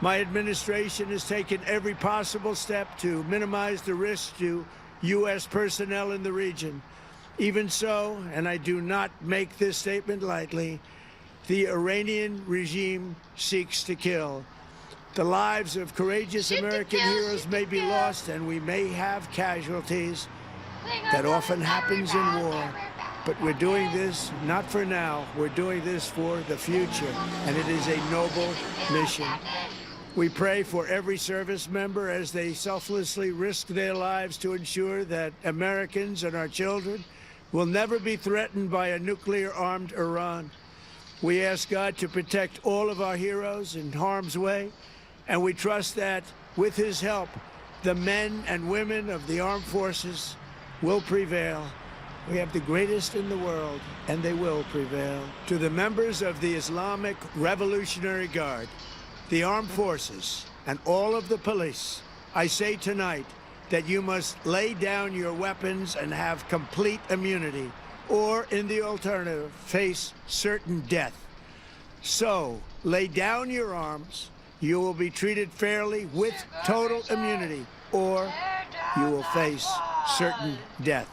My administration has taken every possible step to minimize the risk to U.S. personnel in the region. Even so, and I do not make this statement lightly, the Iranian regime seeks to kill. The lives of courageous American heroes may be lost, and we may have casualties. That often happens in war. But we're doing this not for now. We're doing this for the future, and it is a noble mission. We pray for every service member as they selflessly risk their lives to ensure that Americans and our children will never be threatened by a nuclear-armed Iran. We ask God to protect all of our heroes in harm's way, and we trust that, with his help, the men and women of the armed forces will prevail. We have the greatest in the world, and they will prevail. To the members of the Islamic Revolutionary Guard, the armed forces, and all of the police, I say tonight that you must lay down your weapons and have complete immunity, or, in the alternative, face certain death. So, lay down your arms. You will be treated fairly with total immunity, or you will face certain death.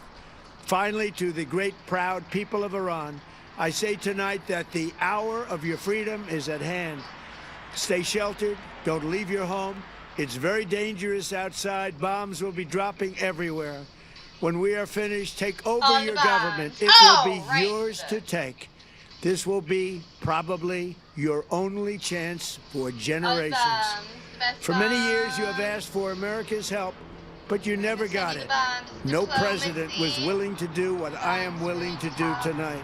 Finally, to the great, proud people of Iran, I say tonight that the hour of your freedom is at hand. Stay sheltered. Don't leave your home. It's very dangerous outside. Bombs will be dropping everywhere. When we are finished, take over your government. It will be yours to take. This will be probably your only chance for generations. For many years, you have asked for America's help, but you never got it. No president was willing to do what I am willing to do tonight.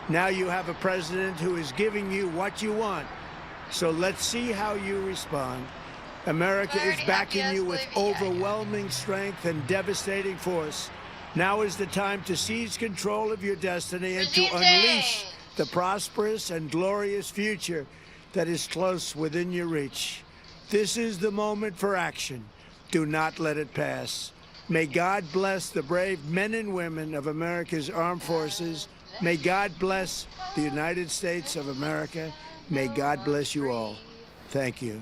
Now you have a president who is giving you what you want. So let's see how you respond. America is backing you with overwhelming strength and devastating force. Now is the time to seize control of your destiny and to unleash the prosperous and glorious future that is close within your reach. This is the moment for action. Do not let it pass. May God bless the brave men and women of America's armed forces. May God bless the United States of America. May God bless you all. Thank you.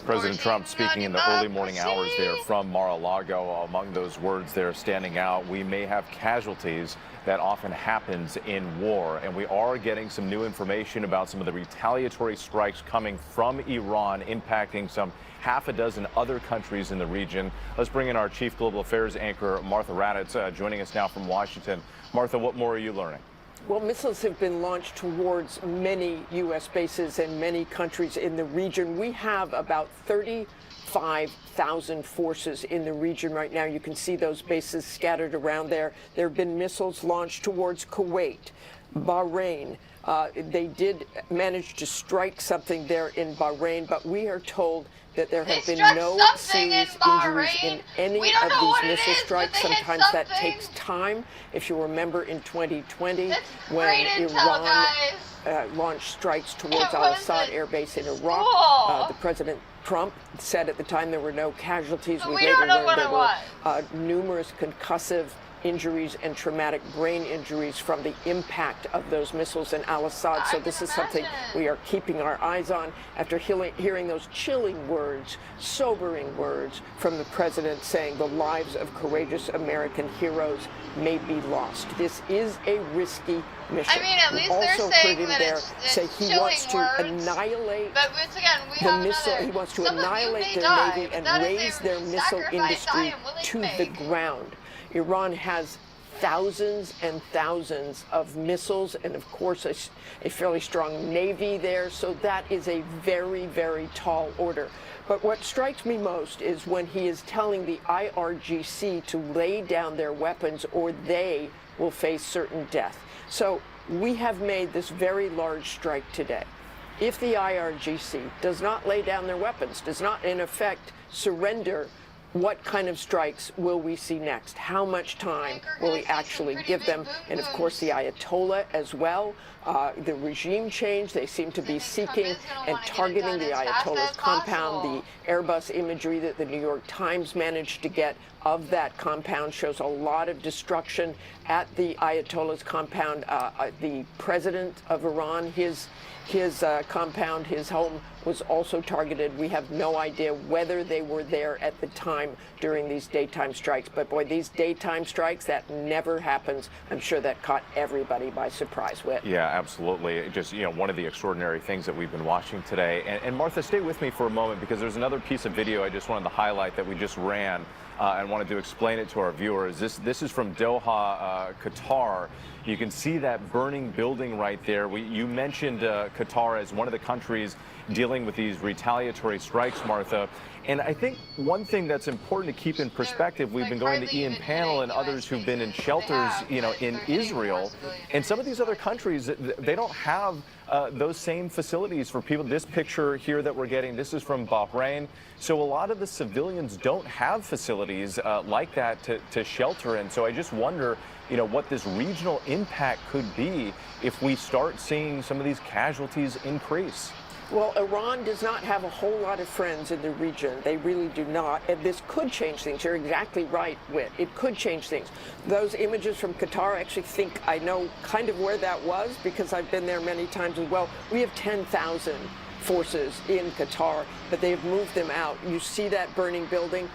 President Trump speaking in the early morning hours there from Mar-a-Lago. Among those words there standing out, we may have casualties. That often happens in war. And we are getting some new information about some of the retaliatory strikes coming from Iran, impacting some half a dozen other countries in the region. Let's bring in our Chief Global Affairs anchor, Martha Raddatz, joining us now from Washington. Martha, what more are you learning? Well, missiles have been launched towards many U.S. bases and many countries in the region. We have about 35,000 forces in the region right now. You can see those bases scattered around there. There have been missiles launched towards Kuwait, Bahrain. They did manage to strike something there in Bahrain, but we are told that there have been no serious injuries in any of these missile strikes. Sometimes that takes time. If you remember in 2020, when Iran launched strikes towards Al-Assad Air Base in Iraq, the President Trump said at the time there were no casualties. We later learned there were numerous concussive injuries and traumatic brain injuries from the impact of those missiles in Al-Assad. So this is something we are keeping our eyes on after hearing those chilling words, sobering words from the president saying the lives of courageous American heroes may be lost. This is a risky mission. I mean, at least also they're saying heard him that there it's say he wants to annihilate the missile. He wants to annihilate their Navy and raise their missile industry to the ground. Iran has thousands and thousands of missiles and, of course, a fairly strong Navy there. So that is a very, very tall order. But what strikes me most is when he is telling the IRGC to lay down their weapons or they will face certain death. So we have made this very large strike today. If the IRGC does not lay down their weapons, does not, in effect, surrender, what kind of strikes will we see next? How much time will we actually give them? And of course, the Ayatollah as well. The regime change, they seem to be seeking and targeting the Ayatollah's compound. The Airbus imagery that the New York Times managed to get of that compound shows a lot of destruction at the Ayatollah's compound. The president of Iran, his compound, his home, was also targeted. We have no idea whether they were there at the time during these daytime strikes. But boy, these daytime strikes, that never happens. I'm sure that caught everybody by surprise, Whit. Yeah, absolutely. Just, one of the extraordinary things that we've been watching today. And Martha, stay with me for a moment, because there's another piece of video I just wanted to highlight that we just ran and wanted to explain it to our viewers. This is from Doha, Qatar. You can see that burning building right there. You mentioned Qatar as one of the countries dealing with these retaliatory strikes, Martha. And I think one thing that's important to keep in perspective, we've been going to Ian Pannell and others who've been in shelters, in Israel. And some of these other countries, they don't have those same facilities for people. This picture here that we're getting, this is from Bahrain. So a lot of the civilians don't have facilities like that to shelter in. So I just wonder, what this regional impact could be if we start seeing some of these casualties increase. Well, Iran does not have a whole lot of friends in the region. They really do not. And this could change things. You're exactly right, Whit. It could change things. Those images from Qatar, I actually think I know kind of where that was because I've been there many times as well. We have 10,000 forces in Qatar, but they have moved them out. You see that burning building?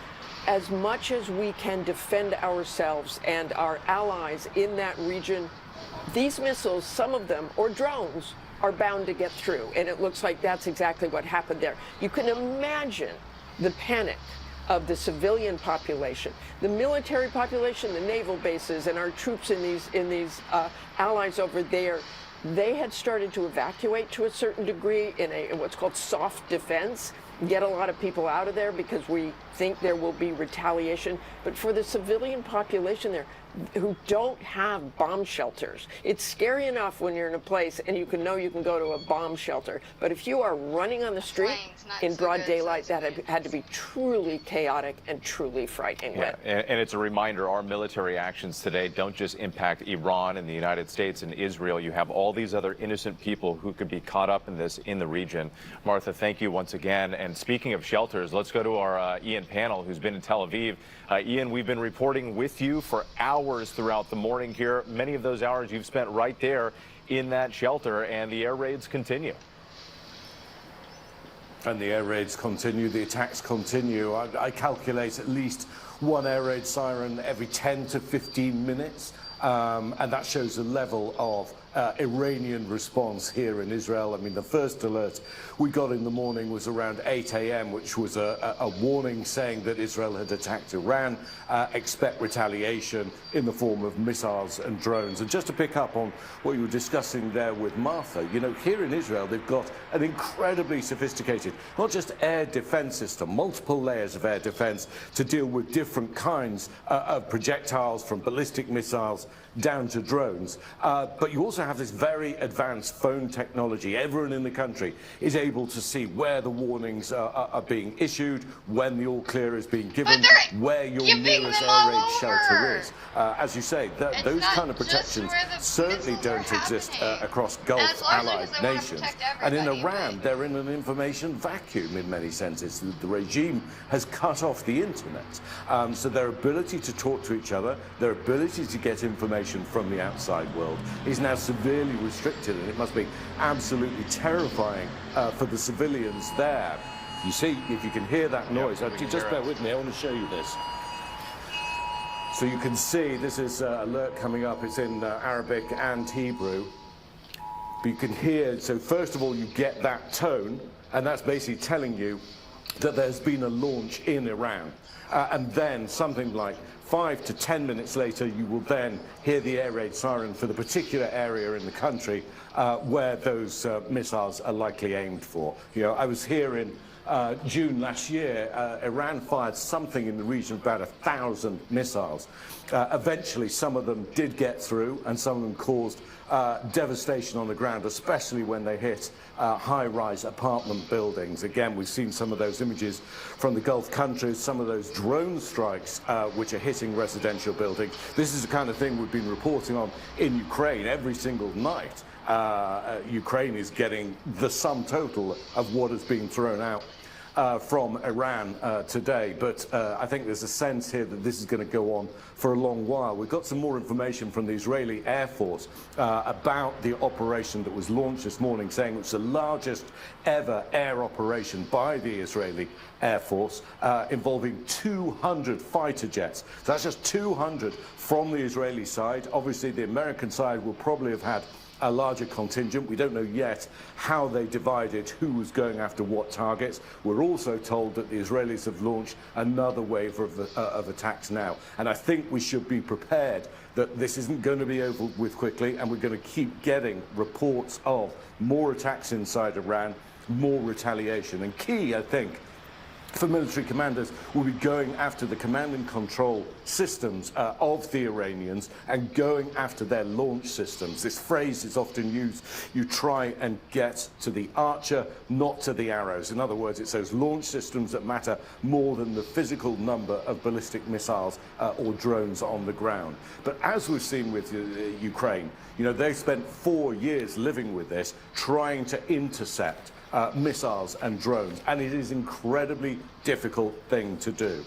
as much as we can defend ourselves and our allies in that region, these missiles, some of them, or drones, are bound to get through. And it looks like that's exactly what happened there. You can imagine the panic of the civilian population, the military population, the naval bases, and our troops in these allies over there. They had started to evacuate to a certain degree in what's called soft defense, get a lot of people out of there because we think there will be retaliation. But for the civilian population there, who don't have bomb shelters, it's scary enough when you're in a place and you can go to a bomb shelter. But if you are running on the street in broad daylight, that had to be truly chaotic and truly frightening. Yeah, and it's a reminder, our military actions today don't just impact Iran and the United States and Israel. You have all these other innocent people who could be caught up in this in the region. Martha, thank you once again. And speaking of shelters, let's go to our Ian Pannell, who's been in Tel Aviv. Ian, we've been reporting with you for hours throughout the morning here. Many of those hours you've spent right there in that shelter, and the air raids continue. And the air raids continue, the attacks continue. I calculate at least one air raid siren every 10 to 15 minutes. And that shows the level of Iranian response here in Israel. I mean, the first alert we got in the morning was around 8 a.m., which was a warning saying that Israel had attacked Iran. Expect retaliation in the form of missiles and drones. And just to pick up on what you were discussing there with Martha, you know, here in Israel, they've got an incredibly sophisticated, not just air defense system, multiple layers of air defense to deal with different kinds of projectiles, from ballistic missiles down to drones. But you also have this very advanced phone technology. Everyone in the country is able to see where the warnings are being issued, when the all clear is being given, where your nearest air raid shelter is. As you say, those kind of protections certainly don't exist across Gulf allied nations. And in Iran, they're in an information vacuum in many senses. The regime has cut off the internet. So their ability to talk to each other, their ability to get information from the outside world is now severely restricted, and it must be absolutely terrifying for the civilians there. You see, if you can hear that noise, just bear with me, I want to show you this. So you can see this is an alert coming up. It's in Arabic and Hebrew. But you can hear, so first of all, you get that tone, and that's basically telling you that there's been a launch in Iran. And then something like 5 to 10 minutes later, you will then hear the air raid siren for the particular area in the country where those missiles are likely aimed for. You know, I was here in June last year. Iran fired something in the region of about 1,000 missiles. Eventually, some of them did get through, and some of them caused devastation on the ground, especially when they hit high-rise apartment buildings. Again, we've seen some of those images from the Gulf countries, some of those drone strikes which are hitting residential buildings. This is the kind of thing we've been reporting on in Ukraine every single night. Ukraine is getting the sum total of what is being thrown out from Iran today. But I think there's a sense here that this is going to go on for a long while. We've got some more information from the Israeli Air Force about the operation that was launched this morning, saying it's the largest ever air operation by the Israeli Air Force, involving 200 fighter jets. So that's just 200 from the Israeli side. Obviously, the American side will probably have had a larger contingent. We don't know yet how they divided who was going after what targets. We're also told that the Israelis have launched another wave of attacks now. And I think we should be prepared that this isn't going to be over with quickly, and we're going to keep getting reports of more attacks inside Iran, more retaliation. And key, I think, for military commanders will be going after the command and control systems of the Iranians and going after their launch systems. This phrase is often used, you try and get to the archer, not to the arrows. In other words, it's those launch systems that matter more than the physical number of ballistic missiles or drones on the ground. But as we've seen with Ukraine, you know, they spent 4 years living with this, trying to intercept missiles and drones, and it is an incredibly difficult thing to do.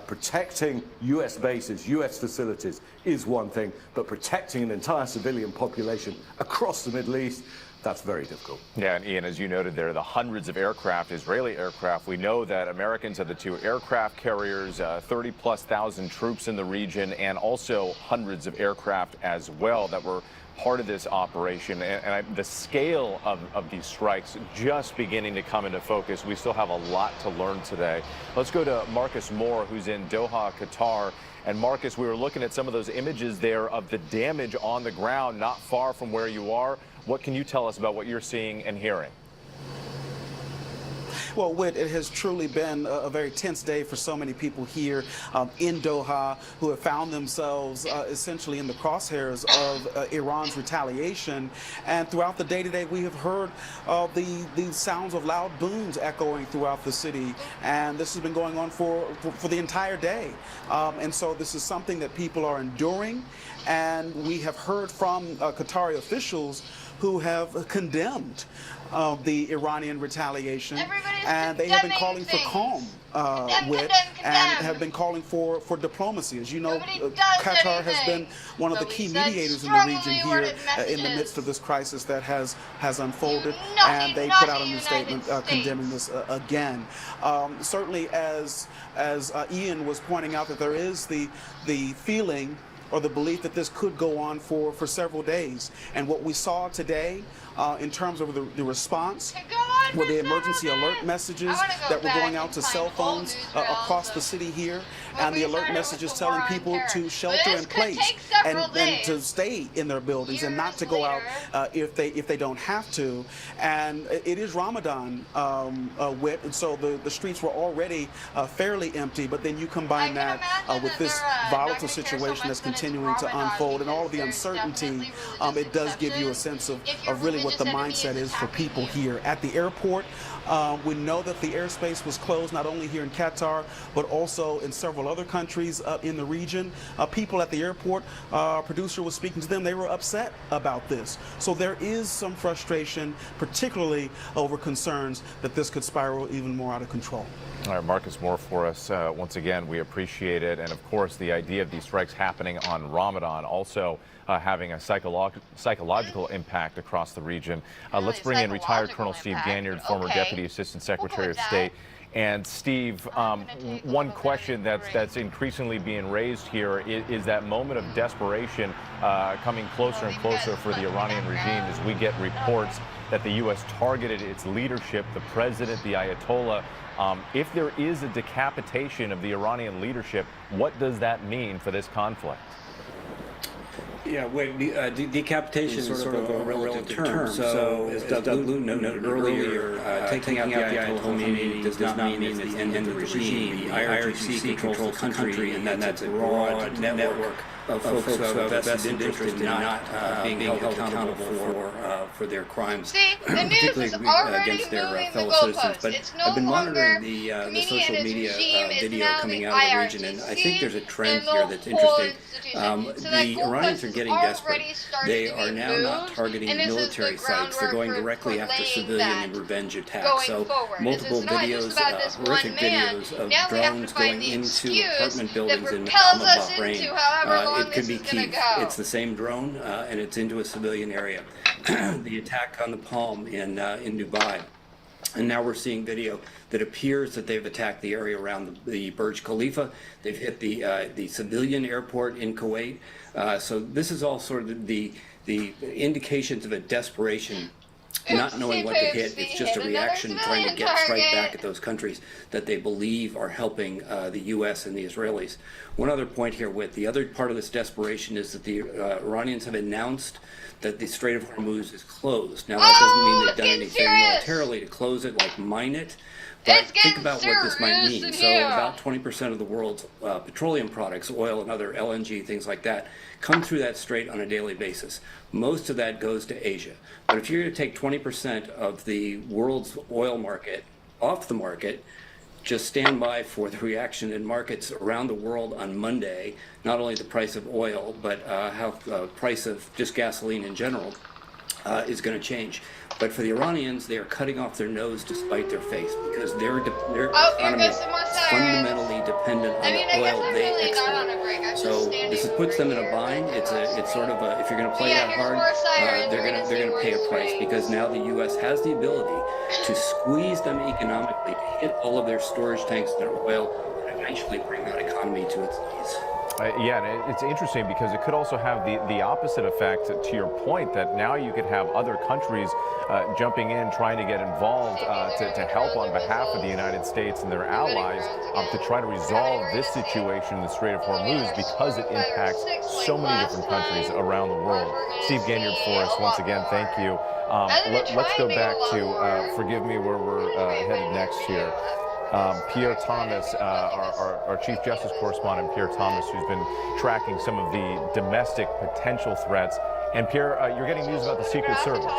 Protecting US bases, US facilities is one thing, but protecting an entire civilian population across the Middle East, that's very difficult. Yeah, and Ian, as you noted there, the hundreds of aircraft, Israeli aircraft. We know that Americans have the 2 aircraft carriers, 30,000+ troops in the region, and also hundreds of aircraft as well that were part of this operation. And the scale of these strikes just beginning to come into focus. We still have a lot to learn today. Let's go to Marcus Moore, who's in Doha, Qatar. And Marcus, we were looking at some of those images there of the damage on the ground not far from where you are. What can you tell us about what you're seeing and hearing? Well, Whit, it has truly been a very tense day for so many people here in Doha who have found themselves essentially in the crosshairs of Iran's retaliation. And throughout the day today, we have heard the sounds of loud booms echoing throughout the city. And this has been going on for the entire day. And so this is something that people are enduring. And we have heard from Qatari officials who have condemned the Iranian retaliation, and they have been calling for calm, and have been calling for diplomacy. As you know, Qatar has been one of the key mediators in the region here in the midst of this crisis that has unfolded, and they put out a new statement condemning this again. Certainly, as Ian was pointing out, that there is the feeling or the belief that this could go on for several days. And what we saw today in terms of the response were the emergency alert messages that were going out to cell phones across the city here, and the alert messages telling people to shelter in place and to stay in their buildings and not to go out if they don't have to. And it is Ramadan, Whit, and so the streets were already fairly empty, but then you combine that with this volatile situation that's continuing to unfold and all of the uncertainty, it does give you a sense of really what the mindset is for people here at the airport. We know that the airspace was closed not only here in Qatar, but also in several other countries in the region. People at the airport, our producer was speaking to them, they were upset about this. So there is some frustration, particularly over concerns that this could spiral even more out of control. All right, Marcus Moore for us. Once again, we appreciate it. And of course, the idea of these strikes happening on Ramadan also having a psychological impact across the region. Let's bring in retired Colonel Steve Ganyard, former Deputy Assistant Secretary of State. And Steve, one question that's increasingly being raised here is that moment of desperation coming closer and closer for the Iranian regime as we get reports that the U.S. targeted its leadership, the president, the Ayatollah. If there is a decapitation of the Iranian leadership, what does that mean for this conflict? Yeah, decapitation is sort of a relative term. So, as Doug Luton noted earlier, taking out the Ayatollah Khomeini does not mean it's the end of the regime. The IRGC controls the country, and that's a broad network of folks who have a vested interest in not being held accountable for their crimes, particularly against their fellow citizens. But I've been monitoring the social media video coming out of the region, and I think there's a trend here that's interesting. The Iranians are getting desperate. They are now not targeting military sites. They're going directly after civilian and revenge attacks. So multiple videos, horrific videos of drones going into apartment buildings in Bahrain. It could be Kyiv. It's the same drone, and it's into a civilian area. The attack on the Palm in Dubai. And now we're seeing video that appears that they've attacked the area around the Burj Khalifa. They've hit the civilian airport in Kuwait. So this is all sort of the indications of a desperation, not knowing what to hit. It's just a reaction trying to get straight back at those countries that they believe are helping the U.S. and the Israelis. One other point here, with the other part of this desperation is that the Iranians have announced that the Strait of Hormuz is closed. Now, that doesn't mean they've done anything militarily to close it, like mine it. But think about what this might mean. So about 20% of the world's petroleum products, oil and other LNG, things like that, come through that strait on a daily basis. Most of that goes to Asia. But if you're going to take 20% of the world's oil market off the market, just stand by for the reaction in markets around the world on Monday, not only the price of oil, but how the price of just gasoline in general is going to change. But for the Iranians, they are cutting off their nose to spite their face, because their economy is fundamentally dependent dependent on the oil they export. So this puts them in a bind. It's sort of a, if you're going to play that hard, they're going to pay a price, because now the U.S. has the ability to squeeze them economically, to hit all of their storage tanks and their oil, and eventually bring that economy to its knees. Yeah, and it's interesting because it could also have the opposite effect, to your point, that now you could have other countries jumping in, trying to get involved to help on behalf of the United States and their allies to try to resolve this situation in the Strait of Hormuz, because it impacts so many different countries around the world. Steve Ganyard for us, once again, thank you. Let's go back to, forgive me where we're headed next here. Pierre Thomas, our Chief Justice correspondent, Pierre Thomas, who's been tracking some of the domestic potential threats. And Pierre, you're getting news about the Secret Service.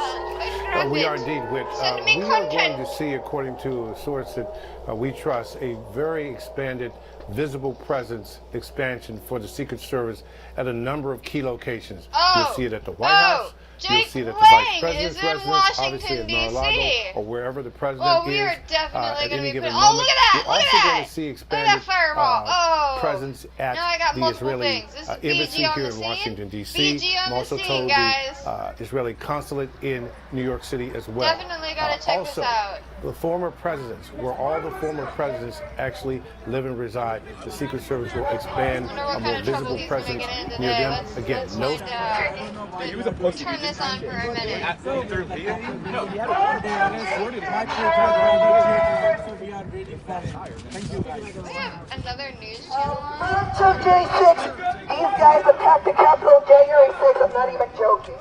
We are indeed, Whit. We are going to see, according to a source that we trust, a very expanded visible presence expansion for the Secret Service at a number of key locations. You'll see it at the White House. You'll see it at the Vice President's residence, obviously at Mar-a-Lago, or wherever the President is at any given moment. You're also going to see expanded presence at the Israeli embassy here in Washington, D.C. I'm also told the Israeli consulate in New York City as well. Definitely gotta check also, this out. The former presidents, where all the former presidents actually live and reside, the Secret Service will expand a more visible presence near them. Again, no. Turn this on for a minute. We have another news channel on. So J6, these guys attacked the Capitol January 6th. I'm not even joking.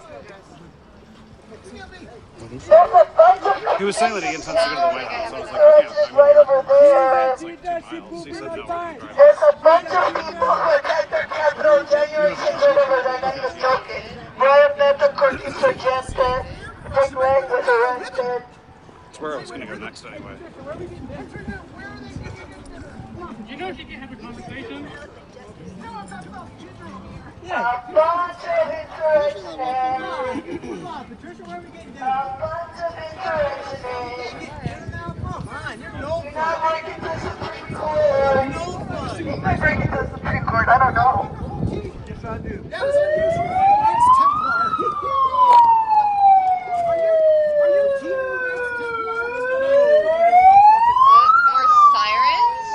There's a bunch of he was saying that he intends to go to the White House. I was like, yeah, right over there. There's a bunch of people who attacked the Capitol January 6th right over there. I'm not even joking. Brian Mehta, Corky Sargente, Dick Lang was arrested. That's where I was going to go next anyway. You know you can have a conversation? A bunch of insurrectionists. A bunch of insurrectionists. You're not breaking the Supreme Court. You might break it to the Supreme Court, I don't know. Yes, I do. More sirens?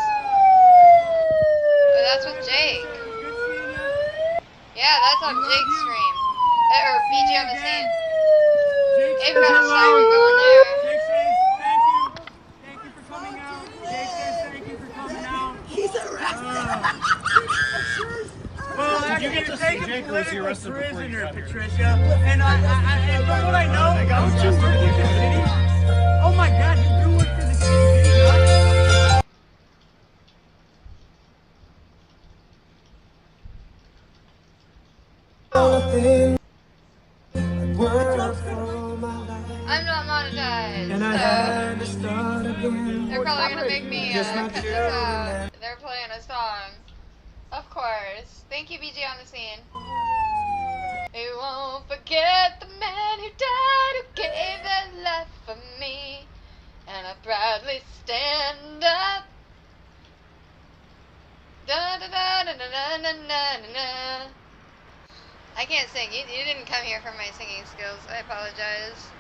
Oh, that's with Jake. Yeah, that's on Jake's stream. Or BG on the scene. They've got a siren going there. Jake says thank you for coming out. Jake says thank you for coming out. He's arrested. Well, did you get to see Jake, or was he arrested before he got here? Patricia, and from what I know, oh my God, you do work for the city, right? I'm not monetized, so they're probably gonna make me cut this out. They're playing a song. Of course. Thank you, BG on the scene. We won't forget the man who died, who gave their life for me, and I proudly stand up. Da da da da da da da da. I can't sing. You didn't come here for my singing skills. I apologize.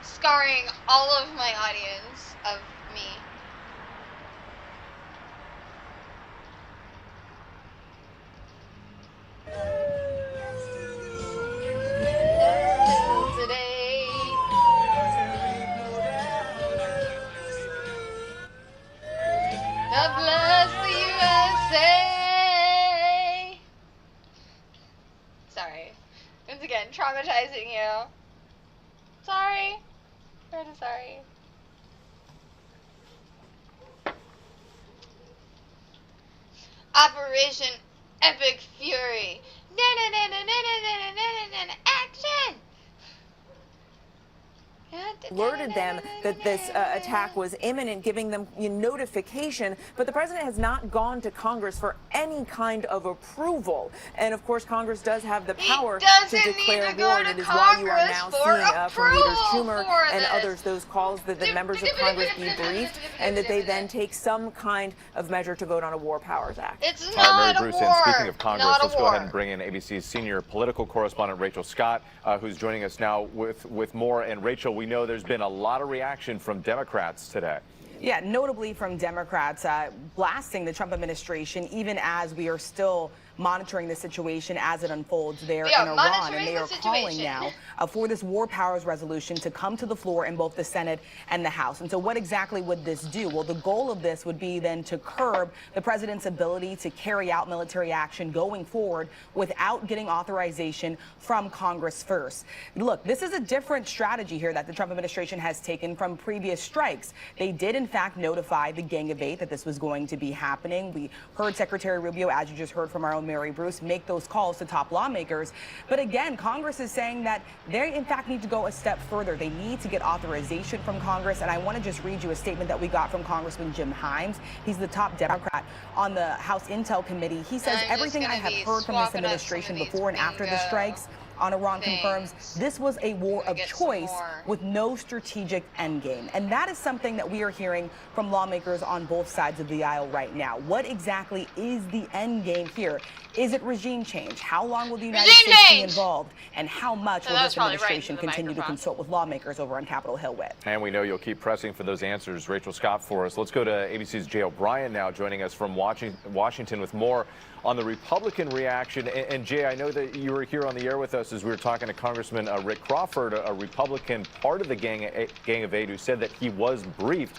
Scarring all of my audience of me. Today. God bless the USA. Sorry. Once again, traumatizing you. Sorry. Very sorry. Operation Epic Fury. Action! alerted them that this attack was imminent, giving them notification. But the president has not gone to Congress for any kind of approval. And of course, Congress does have the power to declare war, and it is why you are now seeing from leaders Schumer and others those calls that the members of Congress be briefed and that they then take some kind of measure to vote on a War Powers Act. It's Mary not Bruce, a war. and speaking of Congress, Not a let's go war. ahead and bring in ABC's senior political correspondent Rachel Scott, who's joining us now with more. And Rachel, we know there's been a lot of reaction from Democrats today. Yeah, notably from Democrats blasting the Trump administration, even as we are still monitoring the situation as it unfolds there in Iran. And they are calling now for this War Powers resolution to come to the floor in both the Senate and the House. And so what exactly would this do? Well, the goal of this would be then to curb the president's ability to carry out military action going forward without getting authorization from Congress first. Look, this is a different strategy here that the Trump administration has taken from previous strikes. They did, in fact, notify the Gang of Eight that this was going to be happening. We heard Secretary Rubio, as you just heard from our own Mary Bruce, make those calls to top lawmakers. But again, Congress is saying that they, in fact, need to go a step further. They need to get authorization from Congress. And I want to just read you a statement that we got from Congressman Jim Himes. He's the top Democrat on the House Intel Committee. He says, everything I have heard from this administration before and after the strikes on Iran confirms this was a war of choice with no strategic endgame. And that is something that we are hearing from lawmakers on both sides of the aisle right now. What exactly is the endgame here? Is it regime change? How long will the United States be involved? And how much will this administration continue to consult with lawmakers over on Capitol Hill with? And we know you'll keep pressing for those answers, Rachel Scott, for us. Let's go to ABC's Jay O'Brien now, joining us from Washington with more on the Republican reaction. And Jay, I know that you were here on the air with us as we were talking to Congressman Rick Crawford, a Republican part of the Gang of Eight, who said that he was briefed.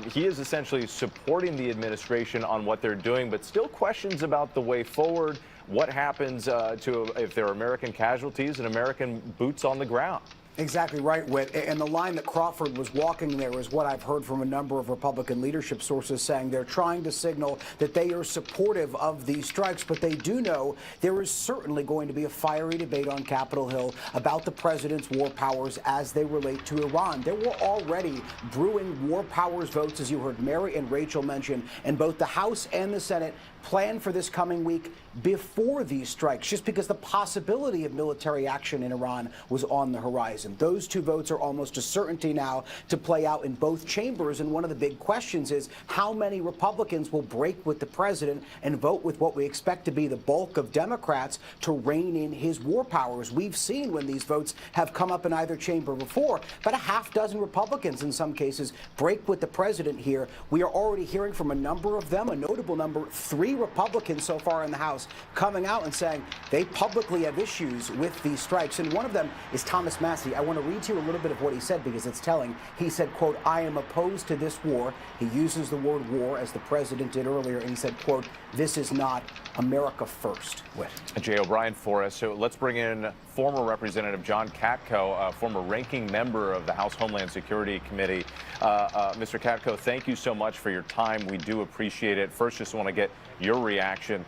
He is essentially supporting the administration on what they're doing, but still questions about the way forward. What happens if there are American casualties and American boots on the ground? Exactly right, Whit. And the line that Crawford was walking there is what I've heard from a number of Republican leadership sources saying they're trying to signal that they are supportive of these strikes, but they do know there is certainly going to be a fiery debate on Capitol Hill about the president's war powers as they relate to Iran. There were already brewing war powers votes, as you heard Mary and Rachel mention, and both the House and the Senate planned for this coming week before these strikes, just because the possibility of military action in Iran was on the horizon. Those two votes are almost a certainty now to play out in both chambers. And one of the big questions is how many Republicans will break with the president and vote with what we expect to be the bulk of Democrats to rein in his war powers. We've seen when these votes have come up in either chamber before, but a half dozen Republicans in some cases break with the president here. We are already hearing from a number of them, a notable number, 3 Republicans so far in the House, coming out and saying they publicly have issues with these strikes. And one of them is Thomas Massie. I want to read to you a little bit of what he said because it's telling. He said, quote, "I am opposed to this war." He uses the word war as the president did earlier. And he said, quote, "This is not America first." Whit. Jay O'Brien for us. So let's bring in former Representative John Katko, former ranking member of the House Homeland Security Committee. Mr. Katko, thank you so much for your time. We do appreciate it. First, just want to get your reaction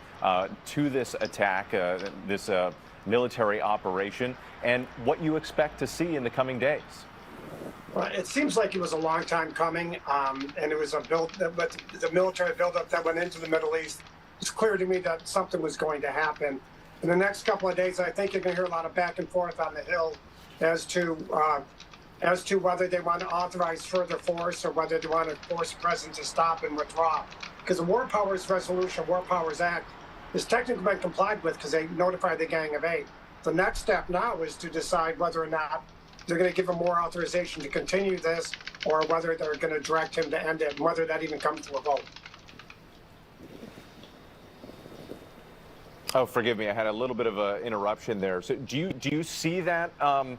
to this attack, this military operation, and what you expect to see in the coming days. Well, it seems like it was a long time coming, and it was the military buildup that went into the Middle East. It's clear to me that something was going to happen. In the next couple of days, I think you're going to hear a lot of back and forth on the Hill as to whether they want to authorize further force or whether they want to force the president to stop and withdraw. Because the War Powers Resolution, War Powers Act, is technically been complied with because they notified the Gang of Eight. The next step now is to decide whether or not they're going to give him more authorization to continue this or whether they're going to direct him to end it, and whether that even comes to a vote. Oh, forgive me. I had a little bit of an interruption there. So do you see that? I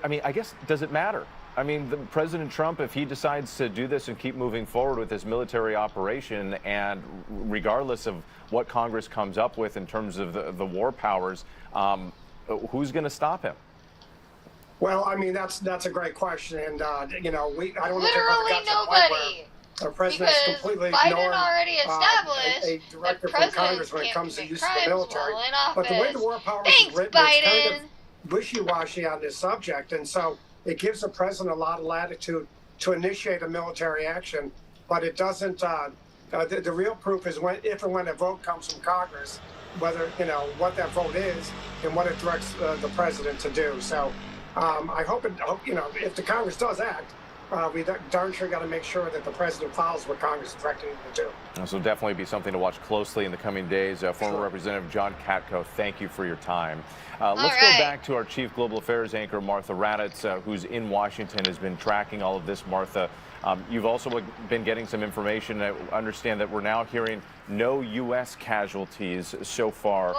mean, I guess, does it matter? I mean, President Trump, if he decides to do this and keep moving forward with this military operation, and regardless of what Congress comes up with in terms of the war powers, who's going to stop him? Well, I mean, that's a great question, and you know, I don't literally nobody. Our president's completely Biden ignoring already established a directive from Congress when it comes to use of the military. But the way the war powers is written, it's kind of wishy-washy on this subject, and so It gives the president a lot of latitude to initiate a military action, but it doesn't. The real proof is if and when a vote comes from Congress, whether what that vote is and what it directs the president to do. So I hope if the Congress does act, we darn sure got to make sure that the president follows what Congress is directing him to do. This will definitely be something to watch closely in the coming days. Former Representative John Katko, thank you for your time. Let's go back to our Chief Global Affairs anchor, Martha Raddatz, who's in Washington, has been tracking all of this. Martha, you've also been getting some information. I understand that we're now hearing no U.S. casualties so far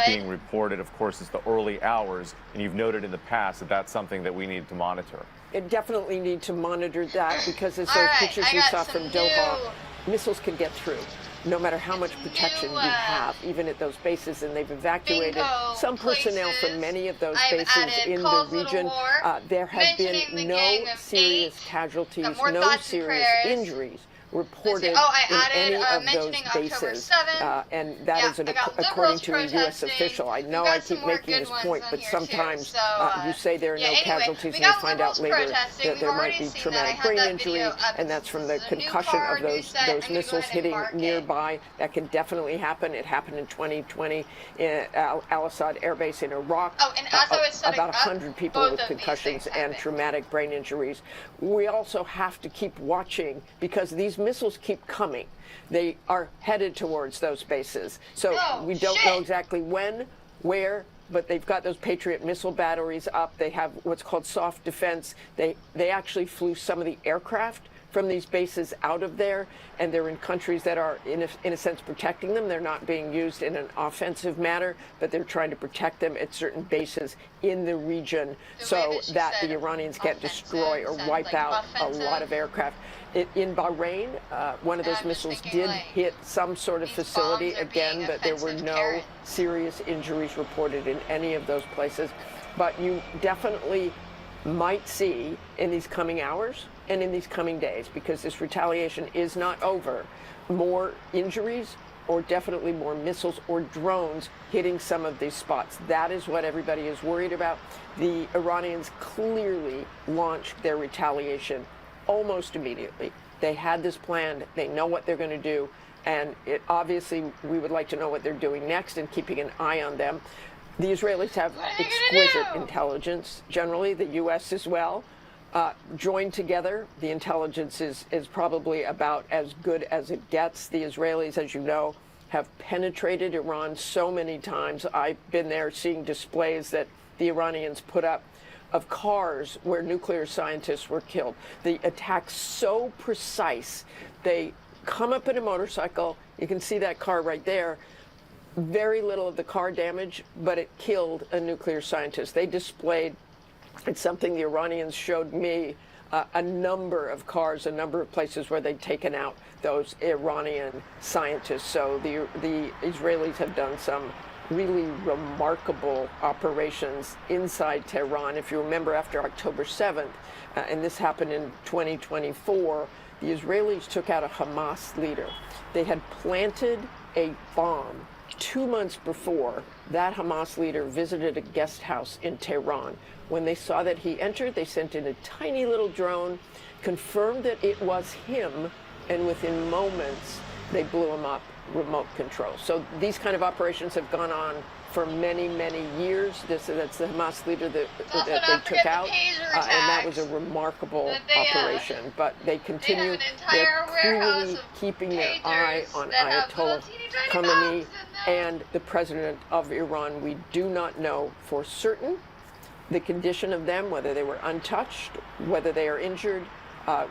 being reported. Of course, it's the early hours, and you've noted in the past that that's something that we need to monitor. It definitely need to monitor that because as those pictures we saw from Doha, missiles can get through. No matter how much protection you have, even at those bases, and they've evacuated some personnel from many of those bases in the region. There have been no serious casualties, no serious injuries reported in any of those bases, and that is according to a U.S. official. I know I keep making this point, but sometimes you say there are no casualties, and you find out later that there might be traumatic brain injury, and that's from the concussion of those missiles hitting nearby. That can definitely happen. It happened in 2020 in Al-Assad Air Base in Iraq. About 100 people with concussions and traumatic brain injuries. We also have to keep watching because these missiles keep coming. They are headed towards those bases. So we don't know exactly when, where, but they've got those Patriot missile batteries up. They have what's called soft defense. They actually flew some of the aircraft from these bases out of there, and they're in countries that are, in a sense, protecting them. They're not being used in an offensive manner, but they're trying to protect them at certain bases in the region so that the Iranians can't destroy or wipe out a lot of aircraft. In Bahrain, one of those missiles did hit some sort of facility again, but there were no serious injuries reported in any of those places. But you definitely might see in these coming hours and in these coming days, because this retaliation is not over, more injuries or definitely more missiles or drones hitting some of these spots. That is what everybody is worried about. The Iranians clearly launched their retaliation almost immediately. They had this planned. They know what they're going to do. And obviously, we would like to know what they're doing next and keeping an eye on them. The Israelis have exquisite intelligence, generally, the U.S. as well. Joined together, the intelligence is probably about as good as it gets. The Israelis, as you know, have penetrated Iran so many times. I've been there seeing displays that the Iranians put up of cars where nuclear scientists were killed. The attack's so precise. They come up in a motorcycle. You can see that car right there. Very little of the car damage, but it killed a nuclear scientist. They displayed, it's something the Iranians showed me, a number of cars, a number of places where they'd taken out those Iranian scientists. So the Israelis have done some really remarkable operations inside Tehran. If you remember, after October 7th, and this happened in 2024, the Israelis took out a Hamas leader. They had planted a bomb 2 months before. That Hamas leader visited a guest house in Tehran. When they saw that he entered, they sent in a tiny little drone, confirmed that it was him, and within moments, they blew him up, remote control. So these kind of operations have gone on for many, many years. That's the Hamas leader that they took out, and that was a remarkable operation. But they continue, they're clearly keeping their eye on Ayatollah Khamenei and the president of Iran. We do not know for certain the condition of them, whether they were untouched, whether they are injured.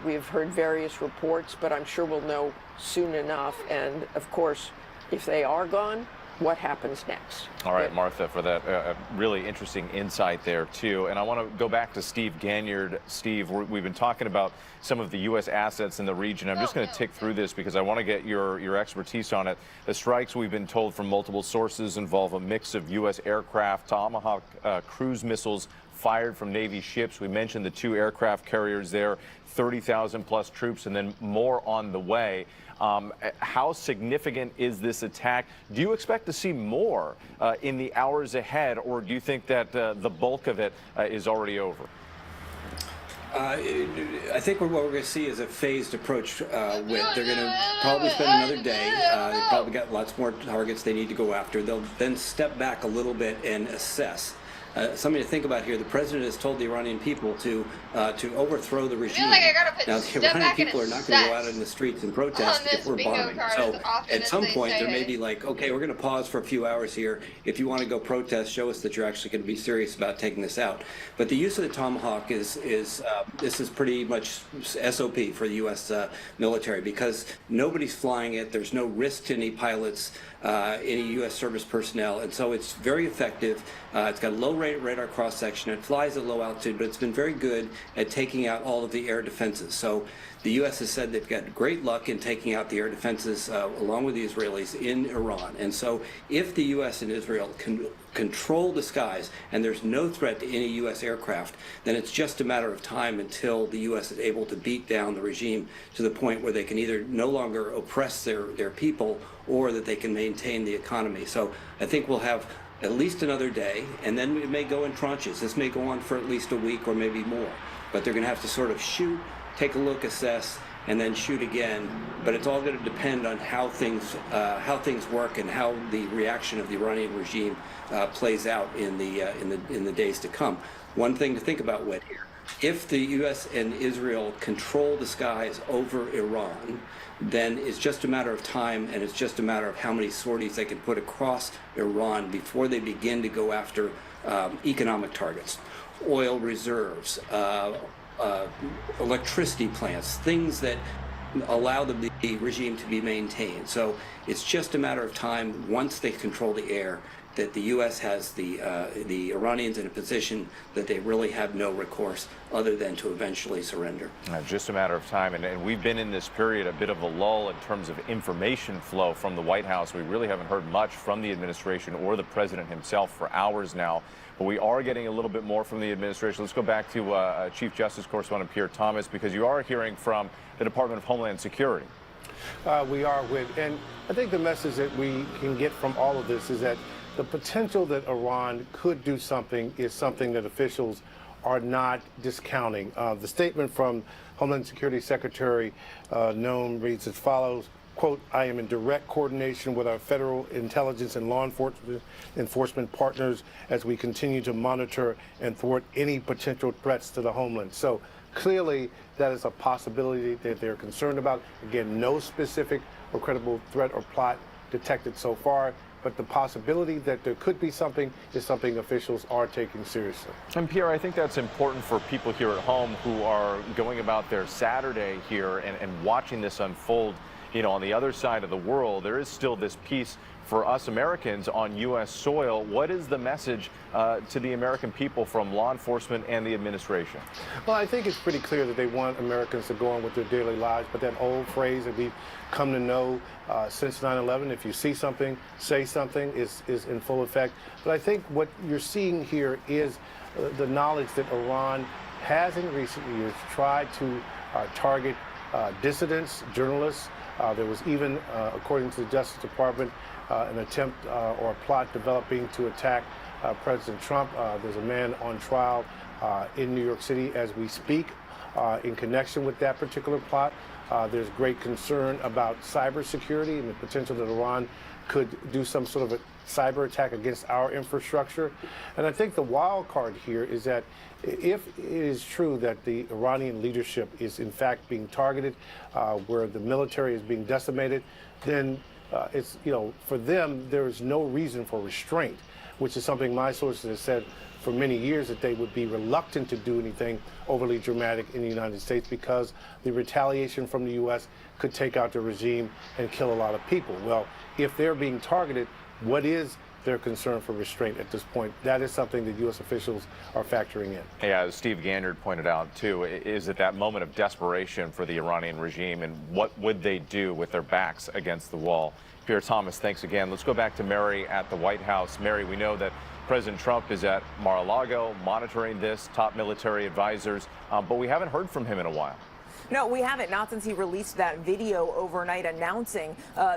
We've heard various reports, but I'm sure we'll know soon enough. And of course, if they are gone, what happens next? All right, Martha, for that really interesting insight there, too. And I want to go back to Steve Ganyard. Steve, we've been talking about some of the U.S. assets in the region. I'm just going to tick through this because I want to get your expertise on it. The strikes, we've been told from multiple sources, involve a mix of U.S. aircraft, Tomahawk cruise missiles fired from Navy ships. We mentioned the 2 aircraft carriers there, 30,000 plus troops, and then more on the way. How significant is this attack? Do you expect to see more in the hours ahead, or do you think that the bulk of it is already over? I think what we're going to see is a phased approach. They're going to probably spend another day. They've probably got lots more targets they need to go after. They'll then step back a little bit and assess. Something to think about here. The president has told the Iranian people to overthrow the regime. Now, the Iranian people are not going to go out in the streets and protest if we're bombing. So at some point, there may be like, okay, we're going to pause for a few hours here. If you want to go protest, show us that you're actually going to be serious about taking this out. But the use of the Tomahawk this is pretty much SOP for the U.S. Military, because nobody's flying it. There's no risk to any pilots, any U.S. service personnel, and so it's very effective. It's got low radar cross section. It flies at low altitude, but it's been very good at taking out all of the air defenses. So the U.S. has said they've got great luck in taking out the air defenses along with the Israelis in Iran. And so if the U.S. and Israel can control the skies and there's no threat to any U.S. aircraft, then it's just a matter of time until the U.S. is able to beat down the regime to the point where they can either no longer oppress their people or that they can maintain the economy. So I think we'll have at least another day, and then it may go in tranches. This may go on for at least a week or maybe more. But they're going to have to sort of shoot, take a look, assess, and then shoot again. But it's all going to depend on how things work and how the reaction of the Iranian regime plays out in the days to come. One thing to think about, Whit, here: if the U.S. and Israel control the skies over Iran, then it's just a matter of time, and it's just a matter of how many sorties they can put across Iran before they begin to go after economic targets, oil reserves, electricity plants, things that allow the regime to be maintained. So it's just a matter of time, once they control the air, that the U.S. has the Iranians in a position that they really have no recourse other than to eventually surrender. Just a matter of time, and we've been in this period a bit of a lull in terms of information flow from the White House. We really haven't heard much from the administration or the president himself for hours now, but we are getting a little bit more from the administration. Let's go back to Chief Justice Correspondent Pierre Thomas, because you are hearing from the Department of Homeland Security. We are, and I think the message that we can get from all of this is that the potential that Iran could do something is something that officials are not discounting. The statement from Homeland Security Secretary Noam reads as follows, quote, "I am in direct coordination with our federal intelligence and law enforcement partners as we continue to monitor and thwart any potential threats to the homeland." So clearly that is a possibility that they're concerned about. Again, no specific or credible threat or plot detected so far, but the possibility that there could be something is something officials are taking seriously. And Pierre, I think that's important for people here at home who are going about their Saturday here and watching this unfold. You know, on the other side of the world, there is still this peace for us Americans on U.S. soil. What is the message to the American people from law enforcement and the administration? Well, I think it's pretty clear that they want Americans to go on with their daily lives, but that old phrase that we've come to know since 9/11, if you see something, say something, is in full effect. But I think what you're seeing here is the knowledge that Iran has in recent years tried to target dissidents, journalists. There was even, according to the Justice Department, an attempt or a plot developing to attack President Trump. There's a man on trial in New York City as we speak in connection with that particular plot. There's great concern about cybersecurity and the potential that Iran could do some sort of a cyber attack against our infrastructure. And I think the wild card here is that if it is true that the Iranian leadership is in fact being targeted, where the military is being decimated, then it's, you know, for them, there is no reason for restraint, which is something my sources have said for many years, that they would be reluctant to do anything overly dramatic in the United States because the retaliation from the U.S. could take out the regime and kill a lot of people. Well, if they're being targeted, what is their concern for restraint at this point? That is something that U.S. officials are factoring in. Yeah, as Steve Ganyard pointed out, too, is at that moment of desperation for the Iranian regime, and what would they do with their backs against the wall? Pierre Thomas, thanks again. Let's go back to Mary at the White House. Mary, we know that President Trump is at Mar-a-Lago monitoring this, top military advisors, but we haven't heard from him in a while. No, we haven't, not since he released that video overnight announcing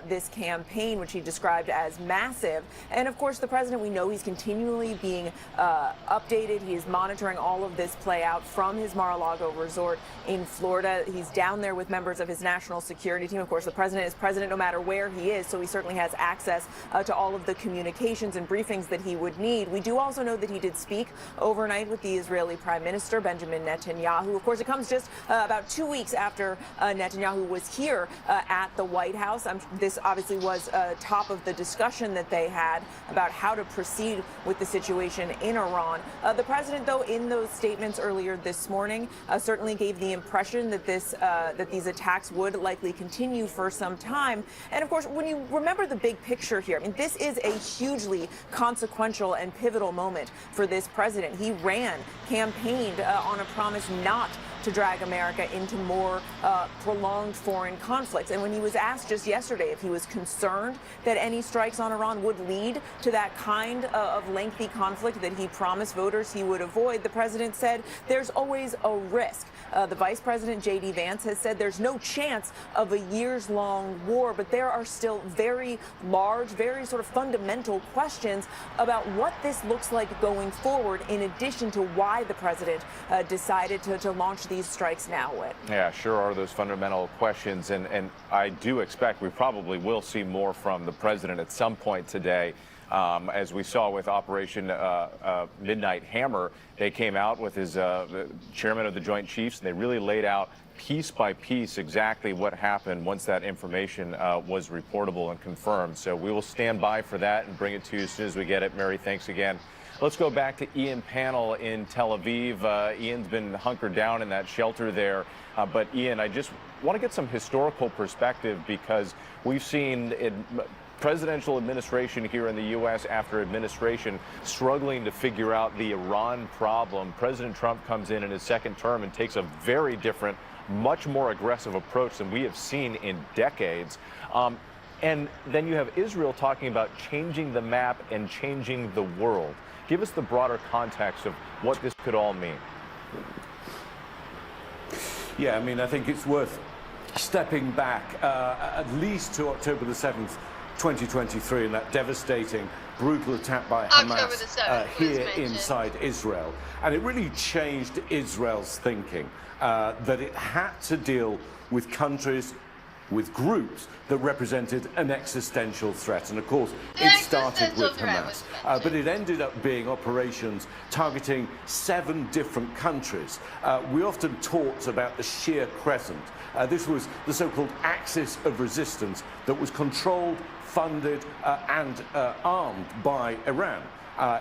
this campaign, which he described as massive. And of course, the president, we know he's continually being updated. He is monitoring all of this play out from his Mar-a-Lago resort in Florida. He's down there with members of his national security team. Of course, the president is president no matter where he is, so he certainly has access to all of the communications and briefings that he would need. We do also know that he did speak overnight with the Israeli Prime Minister, Benjamin Netanyahu. Of course, it comes just about 2 weeks after Netanyahu was here at the White House. This obviously was top of the discussion that they had about how to proceed with the situation in Iran. The president, though, in those statements earlier this morning, certainly gave the impression that that these attacks would likely continue for some time. And of course, when you remember the big picture here, I mean, this is a hugely consequential and pivotal moment for this president. He campaigned on a promise not to drag America into more prolonged foreign conflicts. And when he was asked just yesterday if he was concerned that any strikes on Iran would lead to that kind of lengthy conflict that he promised voters he would avoid, the president said there's always a risk. The vice president, J.D. Vance, has said there's no chance of a years-long war, but there are still very large, very sort of fundamental questions about what this looks like going forward, in addition to why the president decided to launch these strikes now. Yeah, sure are those fundamental questions, and I do expect we probably will see more from the president at some point today. As we saw with Operation Midnight Hammer, they came out with his the chairman of the Joint Chiefs, and they really laid out piece by piece exactly what happened once that information was reportable and confirmed. So we will stand by for that and bring it to you as soon as we get it. Mary, thanks again. Let's go back to Ian Pannell in Tel Aviv. Ian's been hunkered down in that shelter there. But Ian, I just want to get some historical perspective, because we've seen presidential administration here in the U.S. after administration struggling to figure out the Iran problem. President Trump comes in his second term and takes a very different, much more aggressive approach than we have seen in decades. And then you have Israel talking about changing the map and changing the world. Give us the broader context of what this could all mean. Yeah, I mean, I think it's worth stepping back at least to October the 7th, 2023, and that devastating, brutal attack by Hamas here inside Israel. And it really changed Israel's thinking, that it had to deal with countries, with groups that represented an existential threat. And of course, it started with Hamas. But it ended up being operations targeting 7 different countries. We often talked about the Shia Crescent. This was the so-called axis of resistance that was controlled, funded, and armed by Iran.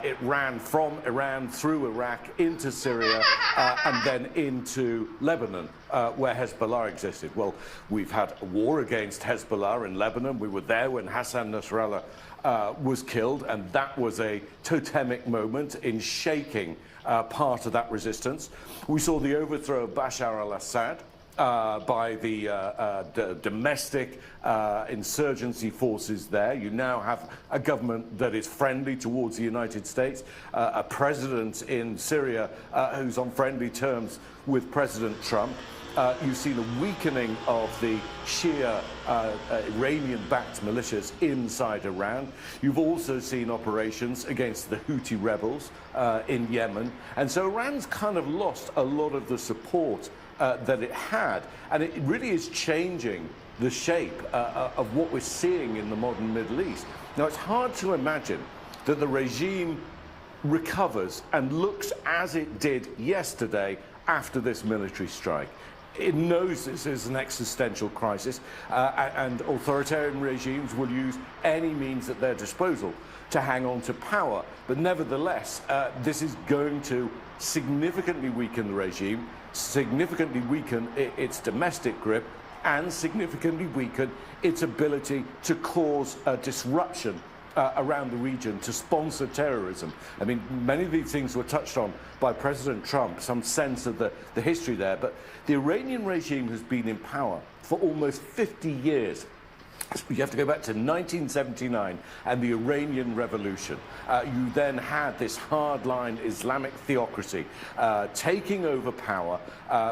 It ran from Iran through Iraq into Syria and then into Lebanon, where Hezbollah existed. Well, we've had a war against Hezbollah in Lebanon. We were there when Hassan Nasrallah was killed, and that was a totemic moment in shaking part of that resistance. We saw the overthrow of Bashar al-Assad by the domestic insurgency forces there. You now have a government that is friendly towards the United States, a president in Syria who's on friendly terms with President Trump. You've seen a weakening of the Shia Iranian-backed militias inside Iran. You've also seen operations against the Houthi rebels in Yemen. And so Iran's kind of lost a lot of the support that it had, and it really is changing the shape of what we're seeing in the modern Middle East. Now, it's hard to imagine that the regime recovers and looks as it did yesterday after this military strike. It knows this is an existential crisis, and authoritarian regimes will use any means at their disposal to hang on to power. But nevertheless, this is going to significantly weaken the regime, significantly weaken its domestic grip, and significantly weaken its ability to cause a disruption around the region, to sponsor terrorism. I mean, many of these things were touched on by President Trump, some sense of the history there, but the Iranian regime has been in power for almost 50 years. You have to go back to 1979 and the Iranian Revolution. You then had this hardline Islamic theocracy taking over power,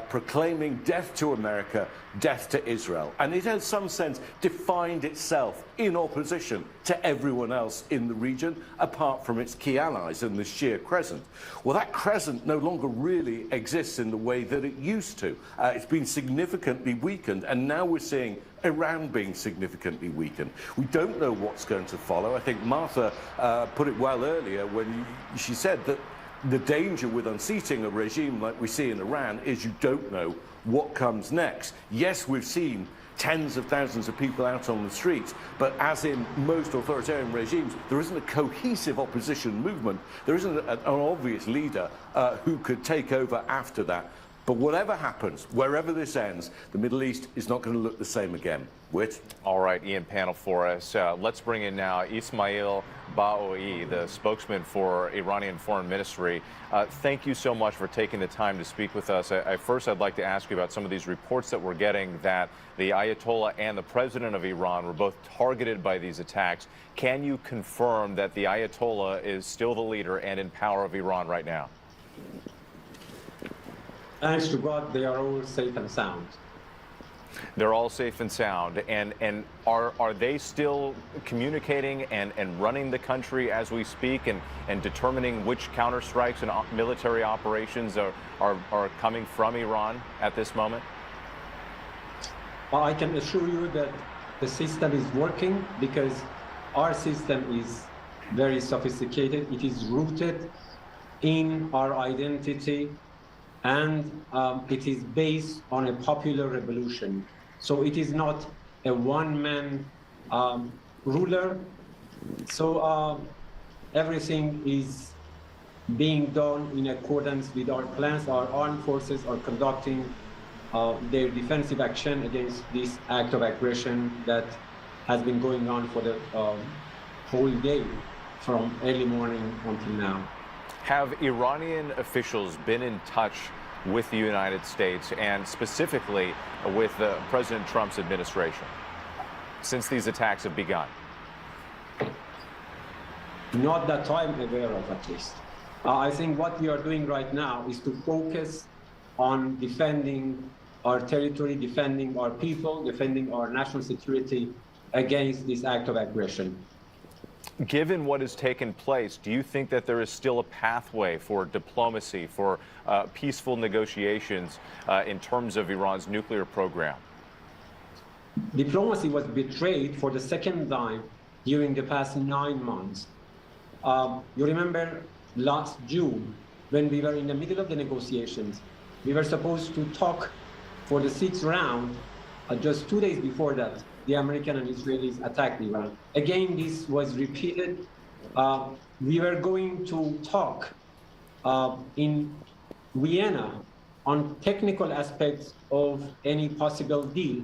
proclaiming death to America, death to Israel. And it, in some sense, defined itself in opposition to everyone else in the region, apart from its key allies and the Shia Crescent. Well, that crescent no longer really exists in the way that it used to. It's been significantly weakened, and now we're seeing Iran being significantly weakened. We don't know what's going to follow. I think Martha put it well earlier when she said that the danger with unseating a regime like we see in Iran is you don't know what comes next. Yes, we've seen tens of thousands of people out on the streets, but as in most authoritarian regimes, there isn't a cohesive opposition movement. There isn't an obvious leader who could take over after that. But whatever happens, wherever this ends, the Middle East is not going to look the same again. Whit? All right, Ian, panel for us. Let's bring in now Ismail Baoi, the spokesman for Iranian Foreign Ministry. Thank you so much for taking the time to speak with us. First, I'd like to ask you about some of these reports that we're getting that the Ayatollah and the president of Iran were both targeted by these attacks. Can you confirm that the Ayatollah is still the leader and in power of Iran right now? Thanks to God, they are all safe and sound. They're all safe and sound. And are they still communicating and running the country as we speak and determining which counterstrikes and military operations are coming from Iran at this moment? I can assure you that the system is working because our system is very sophisticated. It is rooted in our identity, and it is based on a popular revolution. So it is not a one-man ruler. So everything is being done in accordance with our plans. Our armed forces are conducting their defensive action against this act of aggression that has been going on for the whole day, from early morning until now. Have Iranian officials been in touch with the United States and specifically with President Trump's administration since these attacks have begun? Not that I'm aware of, at least. I think what we are doing right now is to focus on defending our territory, defending our people, defending our national security against this act of aggression. Given what has taken place, do you think that there is still a pathway for diplomacy, for peaceful negotiations in terms of Iran's nuclear program? Diplomacy was betrayed for the second time during the past 9 months. You remember last June, when we were in the middle of the negotiations, we were supposed to talk for the 6th round. Just 2 days before that, the American and Israelis attacked Iran. Again, this was repeated. We were going to talk in Vienna on technical aspects of any possible deal.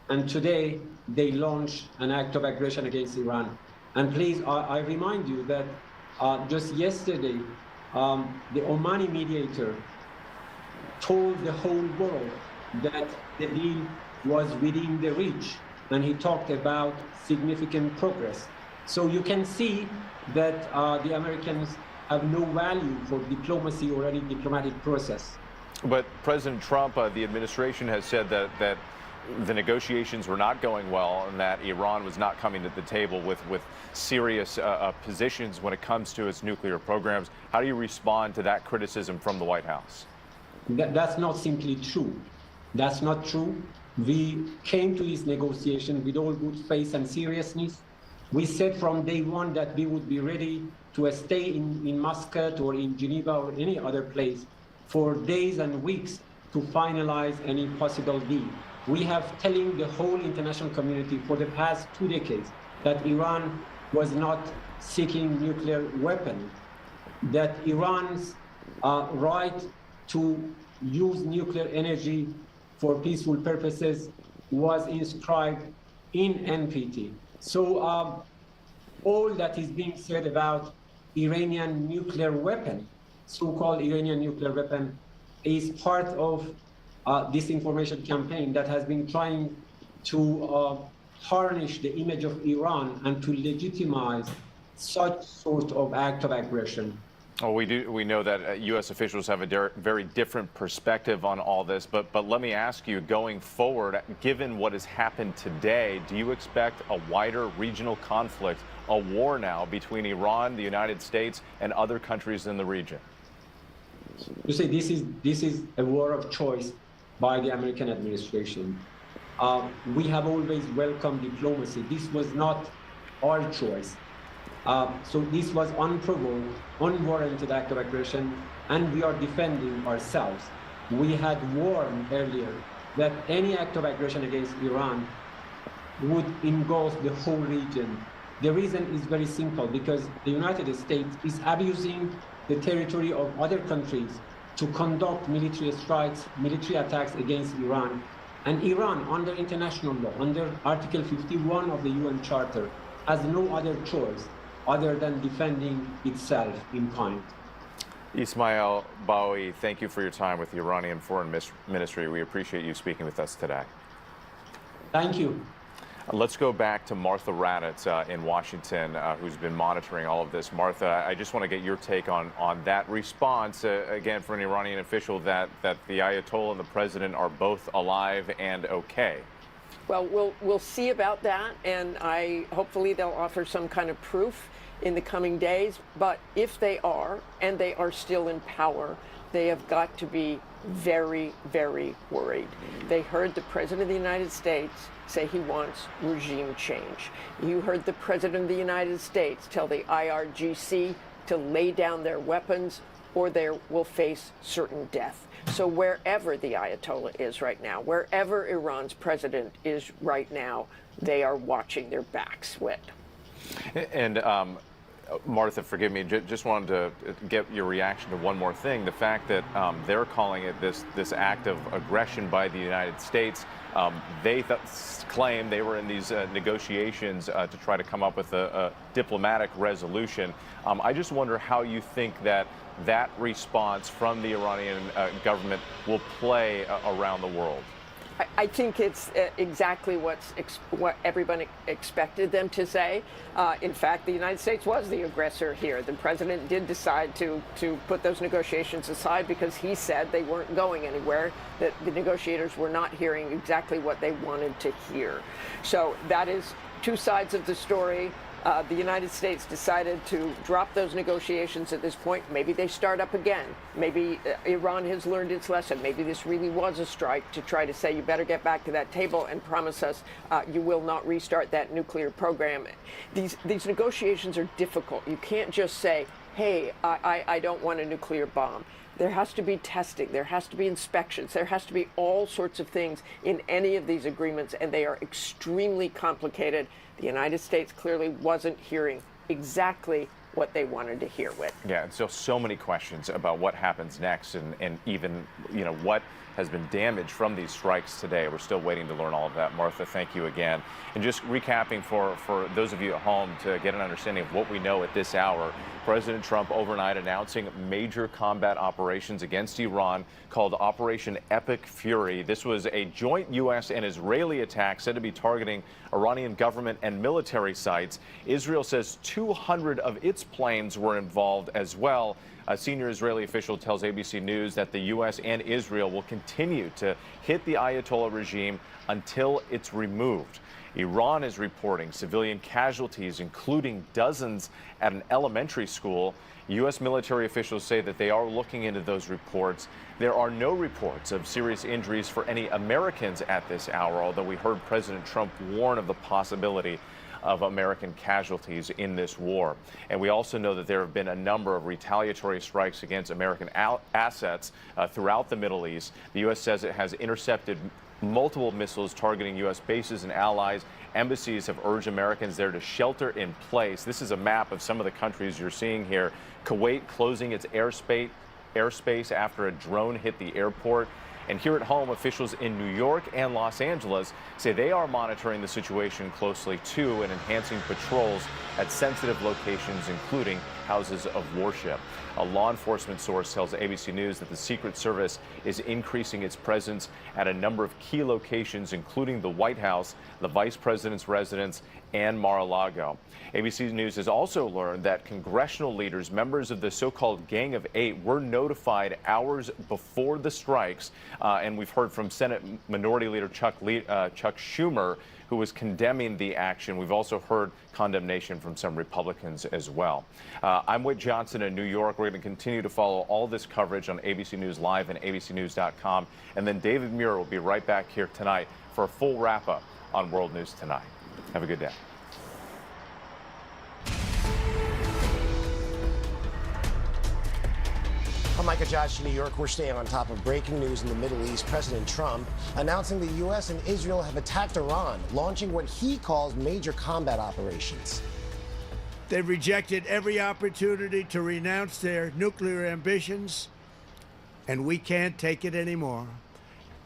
And today, they launched an act of aggression against Iran. And please, I remind you that just yesterday, the Omani mediator told the whole world that the deal was within the reach, and he talked about significant progress. So you can see that the Americans have no value for diplomacy or any diplomatic process. But President Trump, the administration has said that the negotiations were not going well and that Iran was not coming to the table with serious positions when it comes to its nuclear programs. How do you respond to that criticism from the White House? That's not simply true. That's not true. We came to this negotiation with all good faith and seriousness. We said from day one that we would be ready to stay in Muscat or in Geneva or any other place for days and weeks to finalize any possible deal. We have telling the whole international community for the past 2 decades that Iran was not seeking nuclear weapons, that Iran's right to use nuclear energy for peaceful purposes was inscribed in NPT. So all that is being said about Iranian nuclear weapon, so-called Iranian nuclear weapon, is part of disinformation campaign that has been trying to tarnish the image of Iran and to legitimize such sort of act of aggression. Well, we know that U.S. officials have a very different perspective on all this, but let me ask you, going forward, given what has happened today, do you expect a wider regional conflict, a war now between Iran, the United States, and other countries in the region? You see, this is a war of choice by the American administration. We have always welcomed diplomacy. This was not our choice. So this was unprovoked, unwarranted act of aggression, and we are defending ourselves. We had warned earlier that any act of aggression against Iran would engulf the whole region. The reason is very simple, because the United States is abusing the territory of other countries to conduct military strikes, military attacks against Iran. And Iran, under international law, under Article 51 of the UN Charter, has no other choice other than defending itself in kind. Ismail Bawi, thank you for your time with the Iranian Foreign Ministry. We appreciate you speaking with us today. Thank you. Let's go back to Martha Raddatz in Washington, who's been monitoring all of this. Martha, I just want to get your take on that response, again, for an Iranian official that the Ayatollah and the president are both alive and okay. Well, we'll see about that, and hopefully they'll offer some kind of proof in the coming days. But if they are, and they are still in power, they have got to be very, very worried. They heard the President of the United States say he wants regime change. You heard the President of the United States tell the IRGC to lay down their weapons or they will face certain death. So wherever the Ayatollah is right now, wherever Iran's president is right now, they are watching their backs wet. And Martha, forgive me, just wanted to get your reaction to one more thing. The fact that they're calling it this act of aggression by the United States. They claim they were in these negotiations to try to come up with a diplomatic resolution. I just wonder how you think that response from the Iranian government will play around the world. I think it's exactly what everyone expected them to say. In fact, the United States was the aggressor here. The president did decide to put those negotiations aside because he said they weren't going anywhere, that the negotiators were not hearing exactly what they wanted to hear. So that is two sides of the story. The United States decided to drop those negotiations at this point. Maybe they start up again. Maybe Iran has learned its lesson. Maybe this really was a strike to try to say, you better get back to that table and promise us you will not restart that nuclear program. These negotiations are difficult. You can't just say, hey, I don't want a nuclear bomb. There has to be testing. There has to be inspections. There has to be all sorts of things in any of these agreements, and they are extremely complicated. The United States clearly wasn't hearing exactly what they wanted to hear with. Yeah, and so many questions about what happens next and even, what has been damaged from these strikes today. We're still waiting to learn all of that. Martha, thank you again. And just recapping for those of you at home to get an understanding of what we know at this hour, President Trump overnight announcing major combat operations against Iran called Operation Epic Fury. This was a joint U.S. and Israeli attack said to be targeting Iranian government and military sites. Israel says 200 of its planes were involved as well. A senior Israeli official tells ABC News that the U.S. and Israel will continue to hit the Ayatollah regime until it's removed. Iran is reporting civilian casualties, including dozens at an elementary school. U.S. military officials say that they are looking into those reports. There are no reports of serious injuries for any Americans at this hour, although we heard President Trump warn of the possibility of American casualties in this war. And we also know that there have been a number of retaliatory strikes against American assets throughout the Middle East. The U.S. says it has intercepted multiple missiles targeting U.S. bases and allies. Embassies have urged Americans there to shelter in place. This is a map of some of the countries you're seeing here. Kuwait closing its airspace after a drone hit the airport. And here at home, officials in New York and Los Angeles say they are monitoring the situation closely too and enhancing patrols at sensitive locations, including houses of worship. A law enforcement source tells ABC News that the Secret Service is increasing its presence at a number of key locations, including the White House, the Vice President's residence, and Mar-a-Lago. ABC News has also learned that congressional leaders, members of the so-called Gang of Eight, were notified hours before the strikes. And we've heard from Senate Minority Leader Chuck Schumer, who was condemning the action. We've also heard condemnation from some Republicans as well. I'm Whit Johnson in New York. We're going to continue to follow all this coverage on ABC News Live and abcnews.com. And then David Muir will be right back here tonight for a full wrap-up on World News Tonight. Have a good day. I'm Micah Josh in New York. We're staying on top of breaking news in the Middle East. President Trump announcing the U.S. and Israel have attacked Iran, launching what he calls major combat operations. They've rejected every opportunity to renounce their nuclear ambitions, and we can't take it anymore.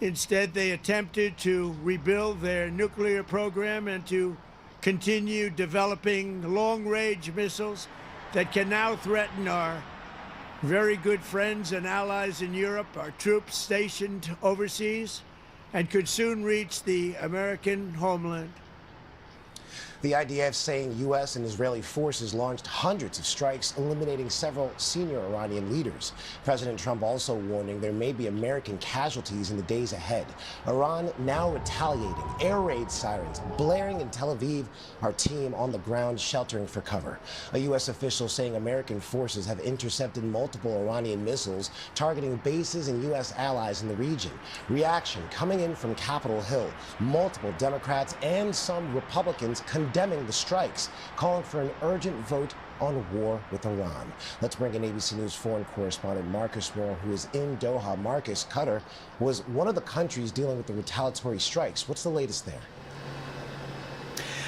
Instead, they attempted to rebuild their nuclear program and to continue developing long-range missiles that can now threaten our very good friends and allies in Europe, our troops stationed overseas, and could soon reach the American homeland. The IDF saying U.S. and Israeli forces launched hundreds of strikes, eliminating several senior Iranian leaders. President Trump also warning there may be American casualties in the days ahead. Iran now retaliating, air raid sirens blaring in Tel Aviv, our team on the ground sheltering for cover. A U.S. official saying American forces have intercepted multiple Iranian missiles targeting bases and U.S. allies in the region. Reaction coming in from Capitol Hill. Multiple Democrats and some Republicans condemning the strikes, calling for an urgent vote on war with Iran. Let's bring in ABC News foreign correspondent Marcus Moore, who is in Doha. Marcus, Qatar was one of the countries dealing with the retaliatory strikes. What's the latest there?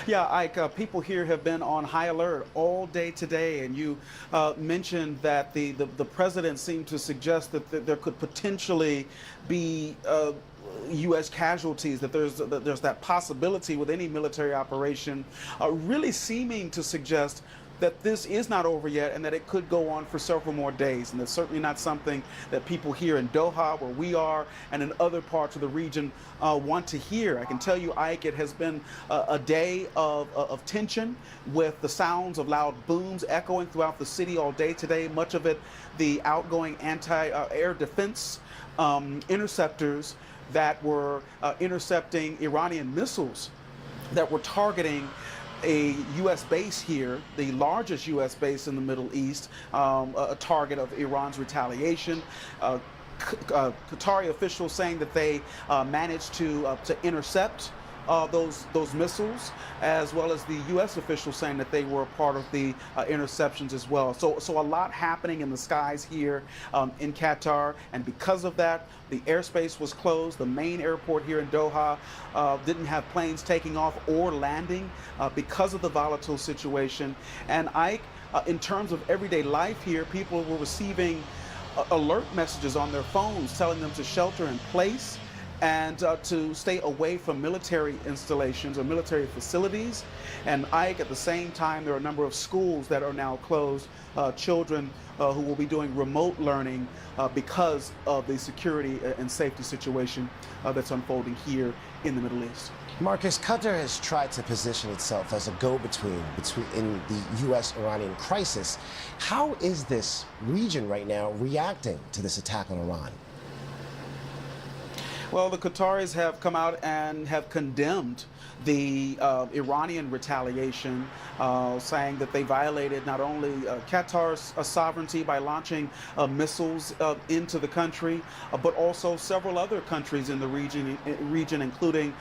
Yeah, Ike, people here have been on high alert all day today, and you mentioned that the president seemed to suggest that there could potentially be U.S. casualties, that there's that possibility with any military operation, really seeming to suggest that this is not over yet and that it could go on for several more days. And that's certainly not something that people here in Doha, where we are, and in other parts of the region want to hear. I can tell you, Ike, it has been a day of tension, with the sounds of loud booms echoing throughout the city all day today. Much of it the outgoing anti-air defense interceptors that were intercepting Iranian missiles that were targeting a U.S. base here, the largest U.S. base in the Middle East, a target of Iran's retaliation. Qatari officials saying that they managed to intercept those missiles, as well as the U.S. officials saying that they were a part of the interceptions as well. So a lot happening in the skies here in Qatar, and because of that, the airspace was closed. The main airport here in Doha didn't have planes taking off or landing because of the volatile situation. And Ike, in terms of everyday life here, people were receiving alert messages on their phones telling them to shelter in place and to stay away from military installations or military facilities. And Ike, at the same time, there are a number of schools that are now closed, children who will be doing remote learning because of the security and safety situation that's unfolding here in the Middle East. Marcus, Qatar has tried to position itself as a go-between in the U.S.-Iranian crisis. How is this region right now reacting to this attack on Iran? Well, the Qataris have come out and have condemned the Iranian retaliation, saying that they violated not only Qatar's sovereignty by launching missiles into the country, but also several other countries in the region including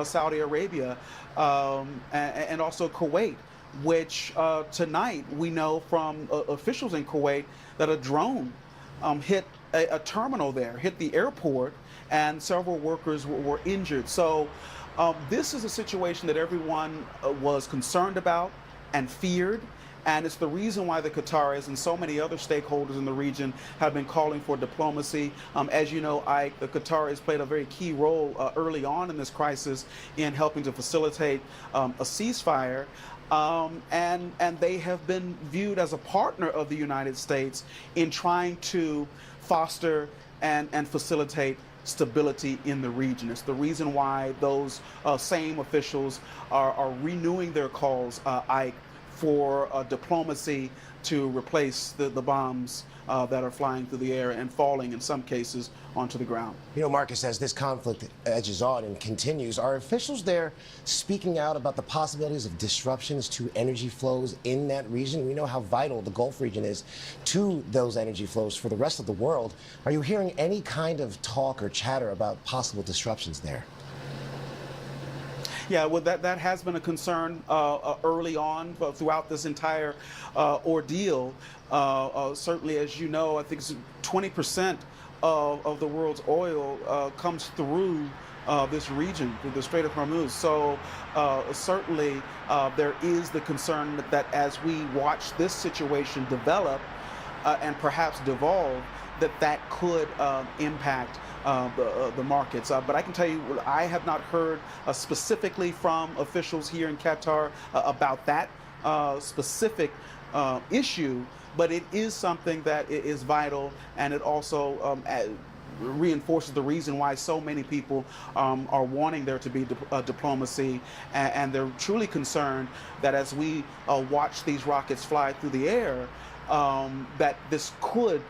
Saudi Arabia and also Kuwait, which tonight we know from officials in Kuwait that a drone hit a terminal there, hit the airport, and several workers were injured. So this is a situation that everyone was concerned about and feared, And it's the reason why the Qataris and so many other stakeholders in the region have been calling for diplomacy. As you know, Ike, the Qataris played a very key role early on in this crisis in helping to facilitate a ceasefire. And they have been viewed as a partner of the United States in trying to foster and facilitate stability in the region. It's the reason why those same officials are renewing their calls, Ike, for diplomacy to replace the bombs that are flying through the air and falling in some cases onto the ground. You know, Marcus, as this conflict edges on and continues, are officials there speaking out about the possibilities of disruptions to energy flows in that region? We know how vital the Gulf region is to those energy flows for the rest of the world. Are you hearing any kind of talk or chatter about possible disruptions there? Yeah, well, that has been a concern early on, but throughout this entire ordeal. Certainly, as you know, I think 20% of the world's oil comes through this region, through the Strait of Hormuz. So certainly there is the concern that as we watch this situation develop and perhaps devolve, that could impact the markets. But I can tell you, I have not heard specifically from officials here in Qatar about that specific issue, but it is something that is vital, and it also reinforces the reason why so many people are wanting there to be diplomacy, and they're truly concerned that as we watch these rockets fly through the air, that this could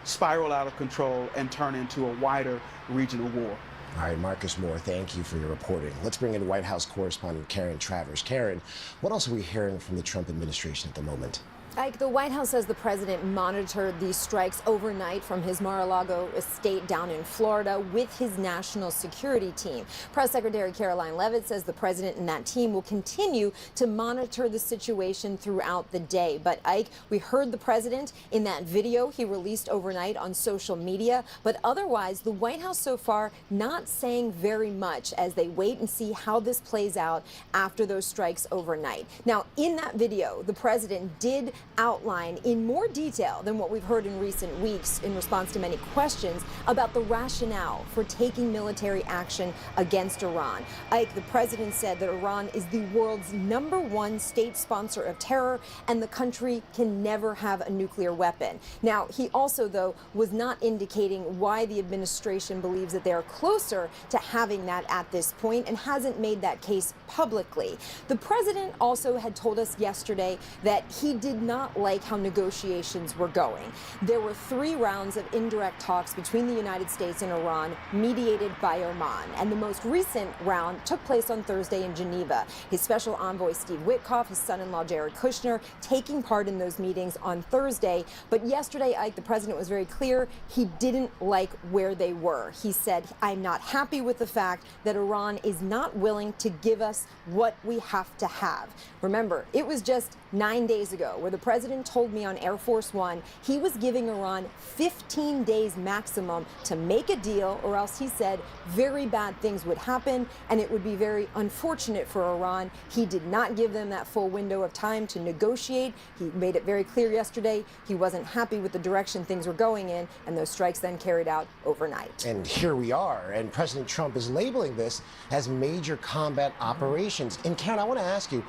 spiral out of control and turn into a wider regional war. All right, Marcus Moore, thank you for your reporting. Let's bring in White House correspondent Karen Travers. Karen, what else are we hearing from the Trump administration at the moment? Ike, the White House says the president monitored these strikes overnight from his Mar-a-Lago estate down in Florida with his national security team. Press Secretary Caroline Leavitt says the president and that team will continue to monitor the situation throughout the day. But Ike, we heard the president in that video he released overnight on social media, but otherwise the White House so far not saying very much as they wait and see how this plays out after those strikes overnight. Now, in that video, the president did outline in more detail than what we've heard in recent weeks in response to many questions about the rationale for taking military action against Iran. Ike, the president said that Iran is the world's #1 state sponsor of terror and the country can never have a nuclear weapon. Now, he also, though, was not indicating why the administration believes that they are closer to having that at this point and hasn't made that case publicly. The president also had told us yesterday that he did not like how negotiations were going. There were 3 rounds of indirect talks between the United States and Iran, mediated by Oman. And the most recent round took place on Thursday in Geneva. His special envoy, Steve Witkoff, his son-in-law, Jared Kushner, taking part in those meetings on Thursday. But yesterday, Ike, the president was very clear he didn't like where they were. He said, "I'm not happy with the fact that Iran is not willing to give us what we have to have." Remember, it was just 9 days ago where the president told me on Air Force One he was giving Iran 15 days maximum to make a deal, or else he said very bad things would happen and it would be very unfortunate for Iran. He did not give them that full window of time to negotiate. He made it very clear yesterday he wasn't happy with the direction things were going in, and those strikes then carried out overnight. And here we are, and President Trump is labeling this as major combat operations. And Karen, I want to ask you,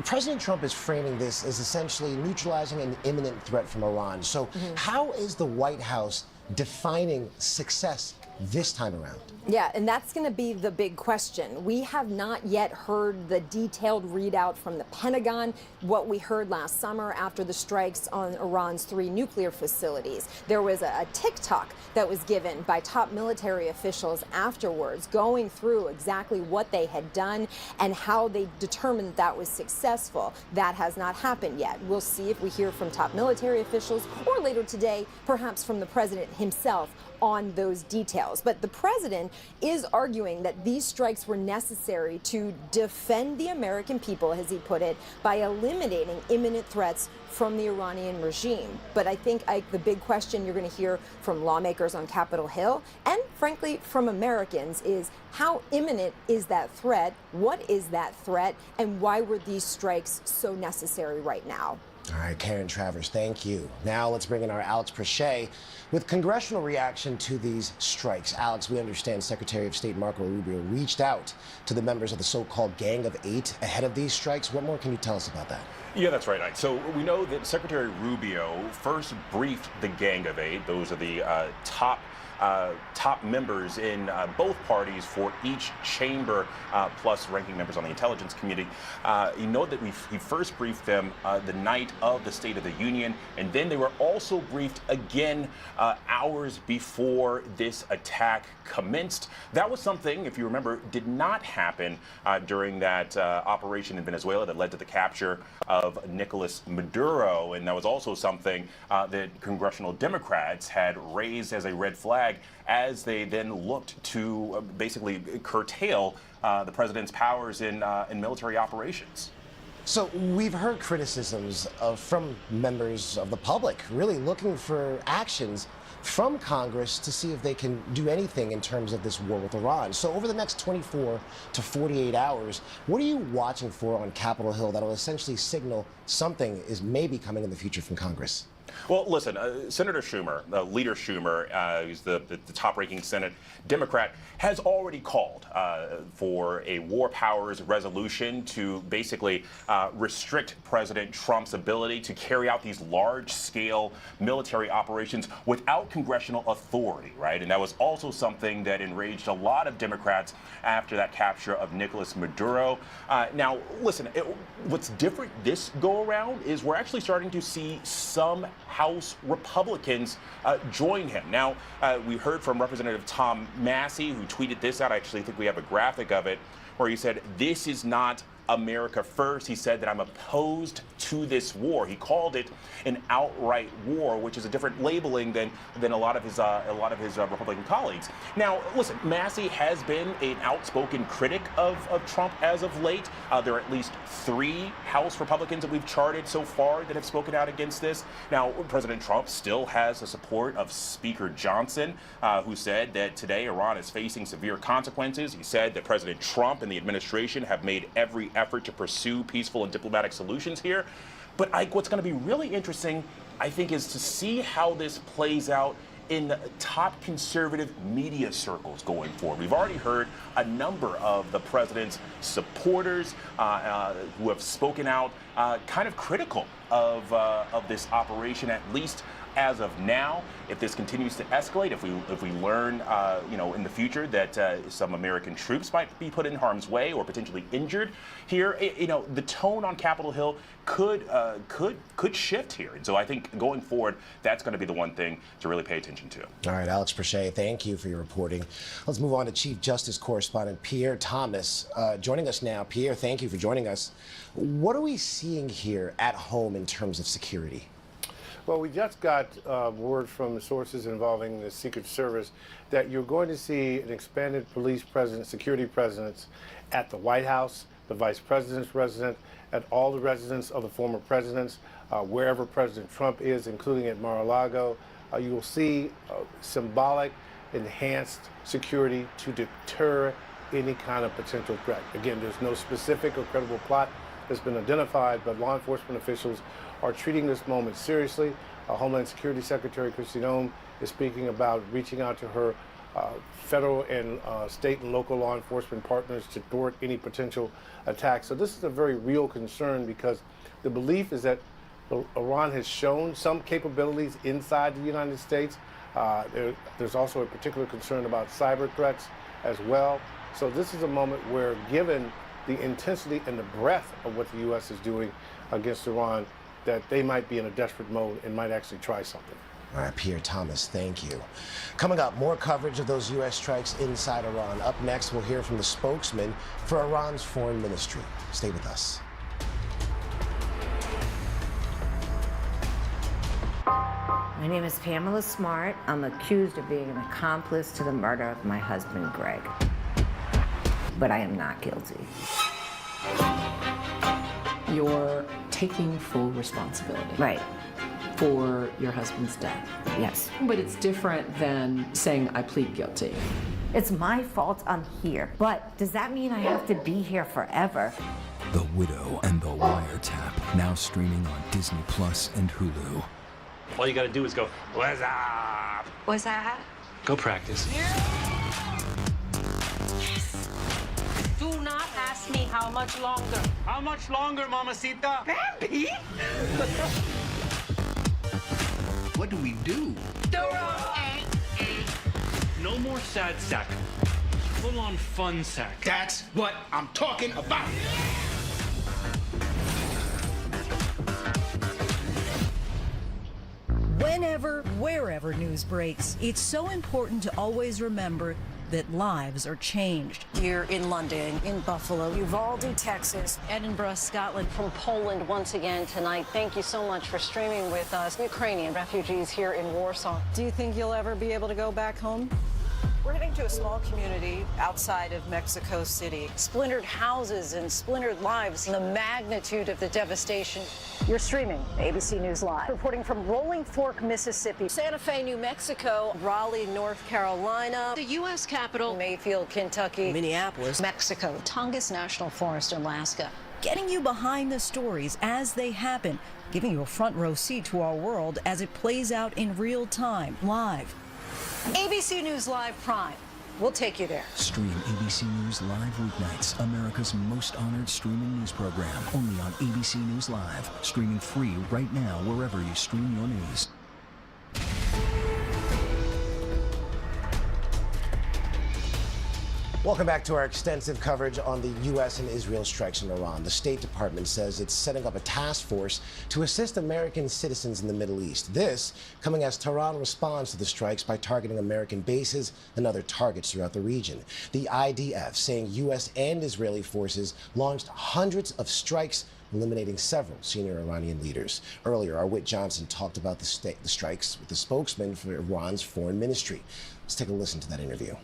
President Trump is framing this as essentially neutralizing an imminent threat from Iran. So how is the White House defining success this time around? Yeah, and that's going to be the big question. We have not yet heard the detailed readout from the Pentagon, what we heard last summer after the strikes on Iran's 3 nuclear facilities. There was a TikTok that was given by top military officials afterwards, going through exactly what they had done and how they determined that was successful. That has not happened yet. We'll see if we hear from top military officials or later today, perhaps from the president himself, on those details. But the president is arguing that these strikes were necessary to defend the American people, as he put it, by eliminating imminent threats from the Iranian regime. But I think, Ike, the big question you're going to hear from lawmakers on Capitol Hill and, frankly, from Americans is how imminent is that threat? What is that threat? And why were these strikes so necessary right now? All right, Karen Travers, thank you. Now let's bring in our Alex Prochet with congressional reaction to these strikes. Alex, we understand Secretary of State Marco Rubio reached out to the members of the so-called Gang of Eight ahead of these strikes. What more can you tell us about that? Yeah, that's right, Ike. So we know that Secretary Rubio first briefed the Gang of Eight. Those are the top members in both parties for each chamber, plus ranking members on the intelligence committee. You know that he first briefed them the night of the State of the Union, and then they were also briefed again hours before this attack commenced. That was something, if you remember, did not happen during that operation in Venezuela that led to the capture of Nicolas Maduro, and that was also something that congressional Democrats had raised as a red flag as they then looked to basically curtail the president's powers in military operations. So we've heard criticisms from members of the public really looking for actions from Congress to see if they can do anything in terms of this war with Iran. So over the next 24 to 48 hours, what are you watching for on Capitol Hill that'll essentially signal something is maybe coming in the future from Congress? Well, listen, Senator Schumer, Leader Schumer, who's the top-ranking Senate Democrat, has already called for a war powers resolution to basically restrict President Trump's ability to carry out these large-scale military operations without congressional authority, right? And that was also something that enraged a lot of Democrats after that capture of Nicolas Maduro. Now, listen, what's different this go-around is we're actually starting to see some House Republicans join him. Now, we heard from Representative Tom Massey, who tweeted this out. I actually think we have a graphic of it, where he said, "This is not America first." He said that I'm opposed to this war. He called it an outright war, which is a different labeling than a lot of his Republican colleagues. Now, listen, Massey has been an outspoken critic of Trump as of late. There are at least 3 House Republicans that we've charted so far that have spoken out against this. Now, President Trump still has the support of Speaker Johnson, who said that today Iran is facing severe consequences. He said that President Trump and the administration have made every effort to pursue peaceful and diplomatic solutions here. But what's going to be really interesting, I think, is to see how this plays out in the top conservative media circles going forward. We've already heard a number of the president's supporters who have spoken out kind of critical of this operation, at least as of now. If this continues to escalate, if we learn, in the future that some American troops might be put in harm's way or potentially injured here, the tone on Capitol Hill could shift here. And so I think going forward, that's going to be the one thing to really pay attention to. All right, Alex Prochet, thank you for your reporting. Let's move on to Chief Justice Correspondent Pierre Thomas joining us now. Pierre, thank you for joining us. What are we seeing here at home in terms of security? Well, we just got word from sources involving the Secret Service that you're going to see an expanded police presence, security presence at the White House, the Vice President's residence, at all the residences of the former presidents, wherever President Trump is, including at Mar-a-Lago. You will see symbolic, enhanced security to deter any kind of potential threat. Again, there's no specific or credible plot that's been identified, but law enforcement officials are treating this moment seriously. Homeland Security Secretary Kristi Noem is speaking about reaching out to her federal and state and local law enforcement partners to thwart any potential attacks. So this is a very real concern because the belief is that Iran has shown some capabilities inside the United States. There's also a particular concern about cyber threats as well. So this is a moment where, given the intensity and the breadth of what the U.S. is doing against Iran, that they might be in a desperate mode and might actually try something. All right, Pierre Thomas, thank you. Coming up, more coverage of those U.S. strikes inside Iran. Up next, we'll hear from the spokesman for Iran's foreign ministry. Stay with us. My name is Pamela Smart. I'm accused of being an accomplice to the murder of my husband, Greg. But I am not guilty. You're taking full responsibility. Right. For your husband's death. Yes. But it's different than saying, I plead guilty. It's my fault I'm here. But does that mean I have to be here forever? The Widow and the Wiretap, now streaming on Disney Plus and Hulu. All you gotta do is go, what's up? What's that? Go practice. Do not ask me how much longer. How much longer, Mamacita? Bambi? What do we do? No more sad sack. Full on fun sack. That's what I'm talking about. Whenever, wherever news breaks, it's so important to always remember that lives are changed. Here in London, in Buffalo, Uvalde, Texas, Edinburgh, Scotland. From Poland once again tonight. Thank you so much for streaming with us. Ukrainian refugees here in Warsaw. Do you think you'll ever be able to go back home? We're heading to a small community outside of Mexico City. Splintered houses and splintered lives. The magnitude of the devastation. You're streaming ABC News Live. Reporting from Rolling Fork, Mississippi. Santa Fe, New Mexico, Raleigh, North Carolina, The U.S. Capitol. Mayfield, Kentucky. Minneapolis, Mexico. Tongass National Forest, Alaska. getting you behind the stories as they happen, giving you a front row seat to our world as it plays out in real time, live. ABC News Live Prime. We'll take you there. Stream ABC News Live weeknights, America's most honored streaming news program, only on ABC News Live. Streaming free right now wherever you stream your news. Welcome back to our extensive coverage on the U.S. and Israel strikes in Iran. The State Department says it's setting up a task force to assist American citizens in the Middle East. This coming as Tehran responds to the strikes by targeting American bases and other targets throughout the region. The IDF saying U.S. and Israeli forces launched hundreds of strikes, eliminating several senior Iranian leaders. Earlier, our Whit Johnson talked about the strikes with the spokesman for Iran's foreign ministry. Let's take a listen to that interview.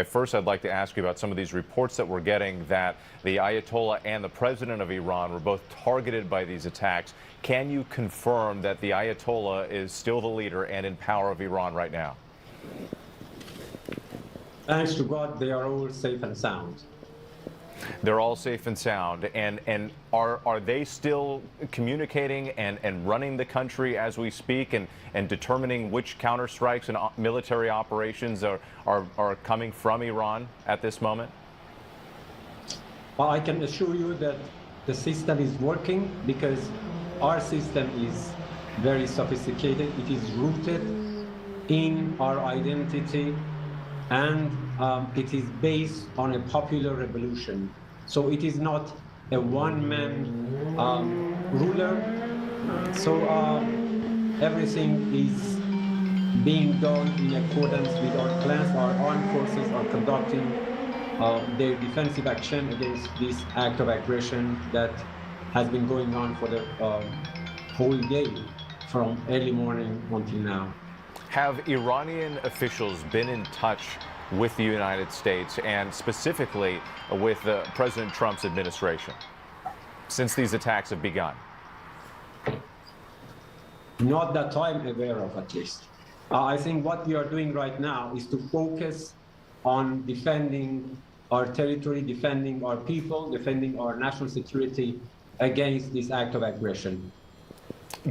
First, I'd like to ask you about some of these reports that we're getting that the Ayatollah and the president of Iran were both targeted by these attacks. Can you confirm that the Ayatollah is still the leader and in power of Iran right now? Thanks to God, they are all safe and sound. They're all safe and sound. And are they still communicating and running the country as we speak and determining which counterstrikes and military operations are coming from Iran at this moment? Well, I can assure you that the system is working because our system is very sophisticated. It is rooted in our identity, and it is based on a popular revolution. So it is not a one-man ruler. So everything is being done in accordance with our plans. Our armed forces are conducting their defensive action against this act of aggression that has been going on for the whole day, from early morning until now. Have Iranian officials been in touch with the United States and specifically with President Trump's administration since these attacks have begun? Not that I'm aware of, at least. I think what we are doing right now is to focus on defending our territory, defending our people, defending our national security against this act of aggression.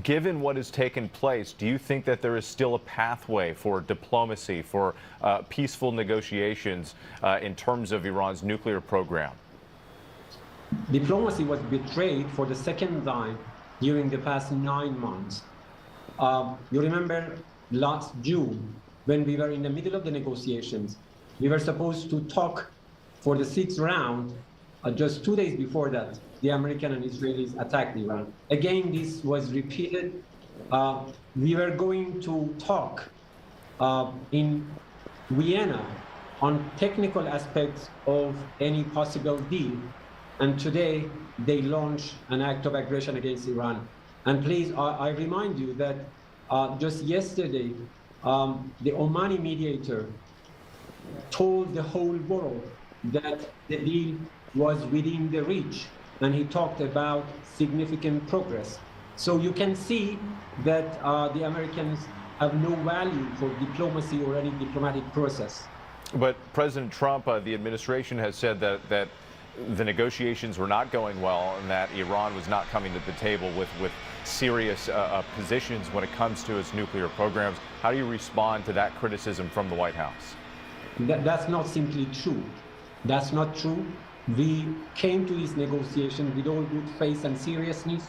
Given what has taken place, do you think that there is still a pathway for diplomacy, for peaceful negotiations in terms of Iran's nuclear program? Diplomacy was betrayed for the second time during the past 9 months. You remember last June, when we were in the middle of the negotiations, we were supposed to talk for the 6th round. Just 2 days before that, the American and Israelis attacked Iran. Again, this was repeated. We were going to talk in Vienna on technical aspects of any possible deal. And today, they launched an act of aggression against Iran. And please, I remind you that just yesterday, the Omani mediator told the whole world that the deal was within the reach, and he talked about significant progress. So you can see that the Americans have no value for diplomacy or any diplomatic process. But President Trump, the administration has said that the negotiations were not going well and that Iran was not coming to the table with serious positions when it comes to its nuclear programs. How do you respond to that criticism from the White House? That's not simply true. That's not true. We came to this negotiation with all good faith and seriousness.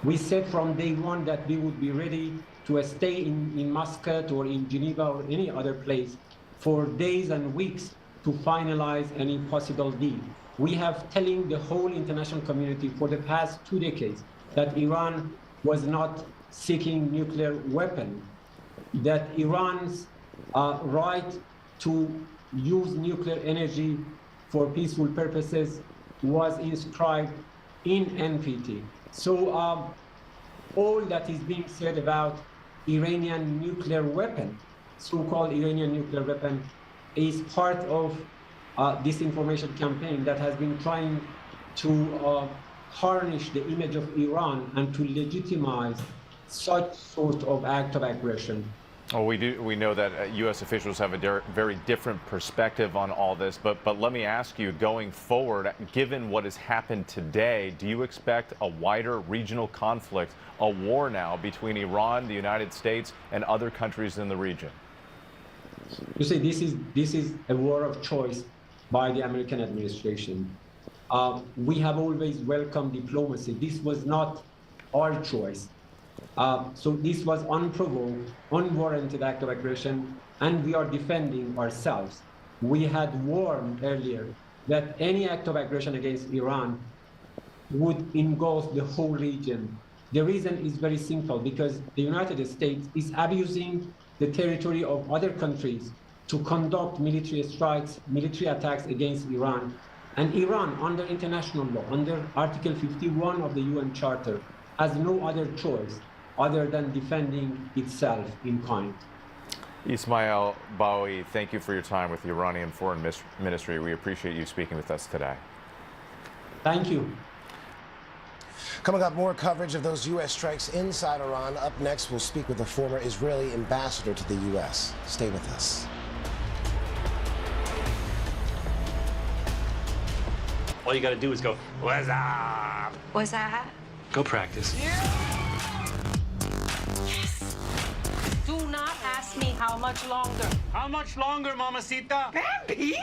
We said from day one that we would be ready to stay in Muscat or in Geneva or any other place for days and weeks to finalize any possible deal. We have telling the whole international community for the past 2 decades that Iran was not seeking nuclear weapon, that Iran's right to use nuclear energy for peaceful purposes was inscribed in NPT. So all that is being said about Iranian nuclear weapon, so-called Iranian nuclear weapon, is part of disinformation campaign that has been trying to tarnish the image of Iran and to legitimize such sort of act of aggression. Well, we know that U.S. officials have a very different perspective on all this, but let me ask you, going forward, given what has happened today, do you expect a wider regional conflict, a war now between Iran, the United States, and other countries in the region? You see, this is a war of choice by the American administration. We have always welcomed diplomacy. This was not our choice. So this was unprovoked, unwarranted act of aggression, and we are defending ourselves. We had warned earlier that any act of aggression against Iran would engulf the whole region. The reason is very simple, because the United States is abusing the territory of other countries to conduct military strikes, military attacks against Iran. And Iran, under international law, under Article 51 of the UN Charter, has no other choice other than defending itself in kind. Ismail Bawi, thank you for your time with the Iranian Foreign Ministry. We appreciate you speaking with us today. Thank you. Coming up, more coverage of those U.S. strikes inside Iran. Up next, we'll speak with the former Israeli ambassador to the U.S. Stay with us. All you gotta do is go, what's up? What's that? Go practice. Do not ask me how much longer. How much longer, mamacita? Bambi?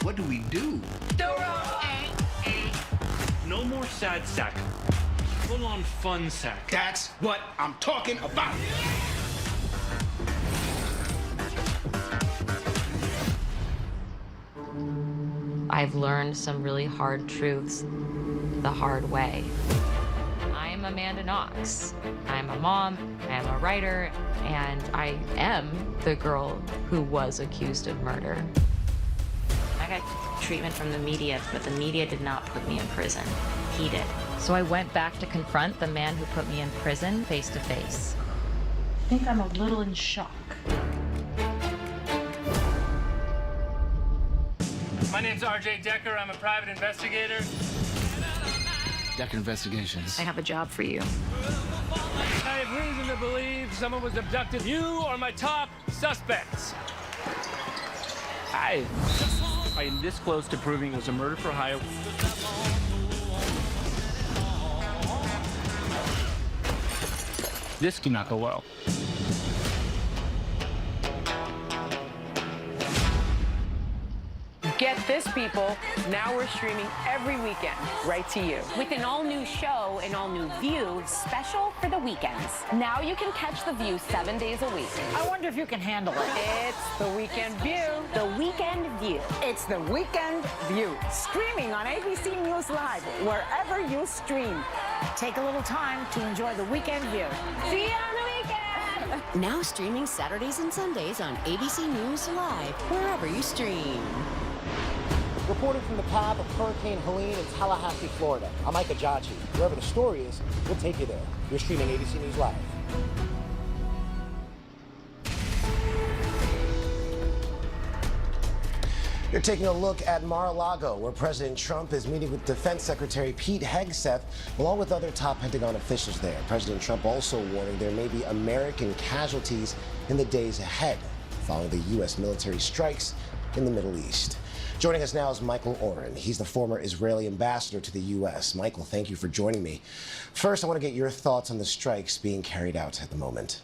What do we do? No more sad sack. Full on fun sack. That's what I'm talking about. I've learned some really hard truths the hard way. I'm Amanda Knox. I'm a mom, I'm a writer, and I am the girl who was accused of murder. I got treatment from the media, but the media did not put me in prison. He did. So I went back to confront the man who put me in prison face to face. I think I'm a little in shock. My name's RJ Decker. I'm a private investigator. Decker Investigations. I have a job for you. I have reason to believe someone was abducted. You are my top suspects. I am this close to proving it was a murder for hire. This cannot go well. Get this, people. Now we're streaming every weekend, right to you. With an all-new show, an all-new View, special for the weekends. Now you can catch The View 7 days a week. I wonder if you can handle it. It's The Weekend View. The Weekend View. It's The Weekend View. Streaming on ABC News Live, wherever you stream. Take a little time to enjoy The Weekend View. See you on the weekend! Now streaming Saturdays and Sundays on ABC News Live, wherever you stream. Reporting from the path of Hurricane Helene in Tallahassee, Florida, I'm Micah Jachi. Wherever the story is, we'll take you there. You're streaming ABC News Live. You're taking a look at Mar-a-Lago, where President Trump is meeting with Defense Secretary Pete Hegseth, along with other top Pentagon officials there. President Trump also warning there may be American casualties in the days ahead, following the U.S. military strikes in the Middle East. Joining us now is Michael Oren. He's the former Israeli ambassador to the U.S. Michael, thank you for joining me. First, I want to get your thoughts on the strikes being carried out at the moment.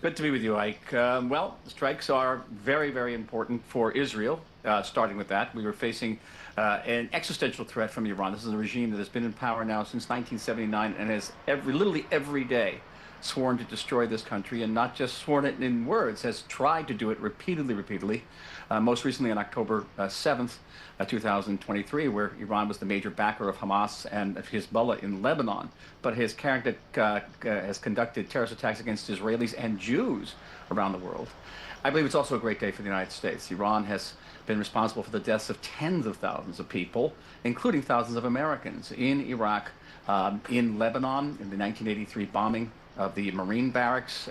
Good to be with you, Ike. Well, strikes are very, very important for Israel, starting with that. We were facing an existential threat from Iran. This is a regime that has been in power now since 1979 and has literally every day sworn to destroy this country, and not just sworn it in words, has tried to do it repeatedly. Most recently on October 7th, 2023, where Iran was the major backer of Hamas and of Hezbollah in Lebanon, but has conducted terrorist attacks against Israelis and Jews around the world. I believe it's also a great day for the United States. Iran has been responsible for the deaths of tens of thousands of people, including thousands of Americans, in Iraq, in Lebanon, in the 1983 bombing of the Marine barracks.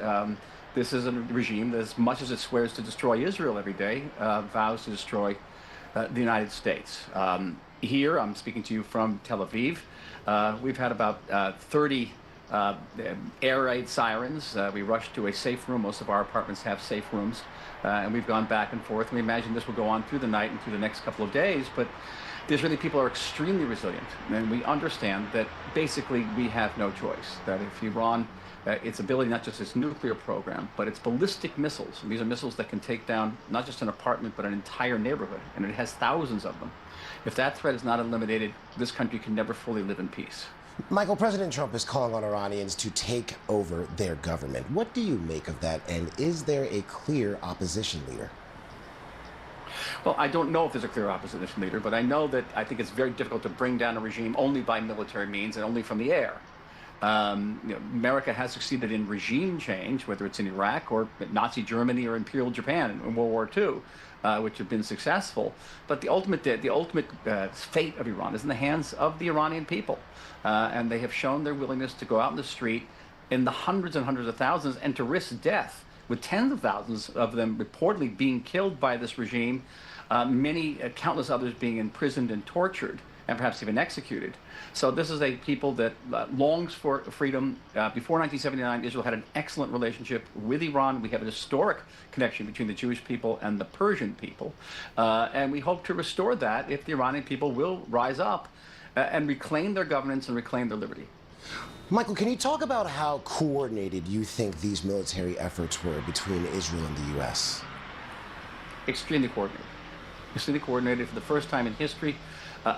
This is a regime that, as much as it swears to destroy Israel every day, vows to destroy the United States. Here, I'm speaking to you from Tel Aviv. We've had about 30 air raid sirens. We rushed to a safe room. Most of our apartments have safe rooms. And we've gone back and forth. We imagine this will go on through the night and through the next couple of days. But the Israeli people are extremely resilient. And we understand that basically we have no choice. That if Iran, its ability, not just its nuclear program, but its ballistic missiles. And these are missiles that can take down not just an apartment, but an entire neighborhood. And it has thousands of them. If that threat is not eliminated, this country can never fully live in peace. Michael, President Trump is calling on Iranians to take over their government. What do you make of that? And is there a clear opposition leader? Well, I don't know if there's a clear opposition leader, but I know that I think it's very difficult to bring down a regime only by military means and only from the air. America has succeeded in regime change, whether it's in Iraq or Nazi Germany or Imperial Japan in World War II, which have been successful. But the ultimate fate of Iran is in the hands of the Iranian people. And they have shown their willingness to go out in the street in the hundreds and hundreds of thousands and to risk death, with tens of thousands of them reportedly being killed by this regime, countless others being imprisoned and tortured, and perhaps even executed. So this is a people that longs for freedom. Before 1979, Israel had an excellent relationship with Iran. We have a historic connection between the Jewish people and the Persian people. And we hope to restore that if the Iranian people will rise up and reclaim their governance and reclaim their liberty. Michael, can you talk about how coordinated you think these military efforts were between Israel and the U.S.? Extremely coordinated. Extremely coordinated. For the first time in history,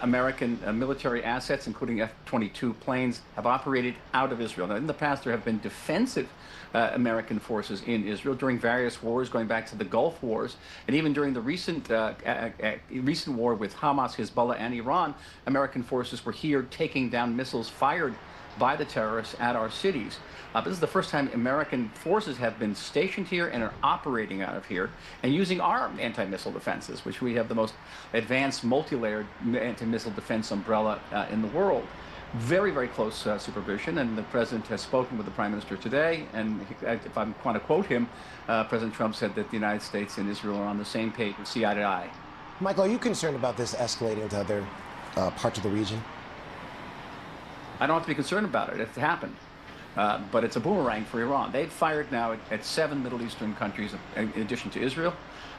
American military assets, including F-22 planes, have operated out of Israel. Now, in the past, there have been defensive American forces in Israel during various wars, going back to the Gulf Wars, and even during the recent war with Hamas, Hezbollah, and Iran, American forces were here taking down missiles fired by the terrorists at our cities. This is the first time American forces have been stationed here and are operating out of here and using our anti-missile defenses, which we have the most advanced multi-layered anti-missile defense umbrella in the world. Very, very close supervision, and the president has spoken with the prime minister today, and if I want to quote him, President Trump said that the United States and Israel are on the same page and see eye to eye. Michael, are you concerned about this escalating to other parts of the region? I don't have to be concerned about it. It's happened. But it's a boomerang for Iran. They've fired now at 7 Middle Eastern countries in addition to Israel.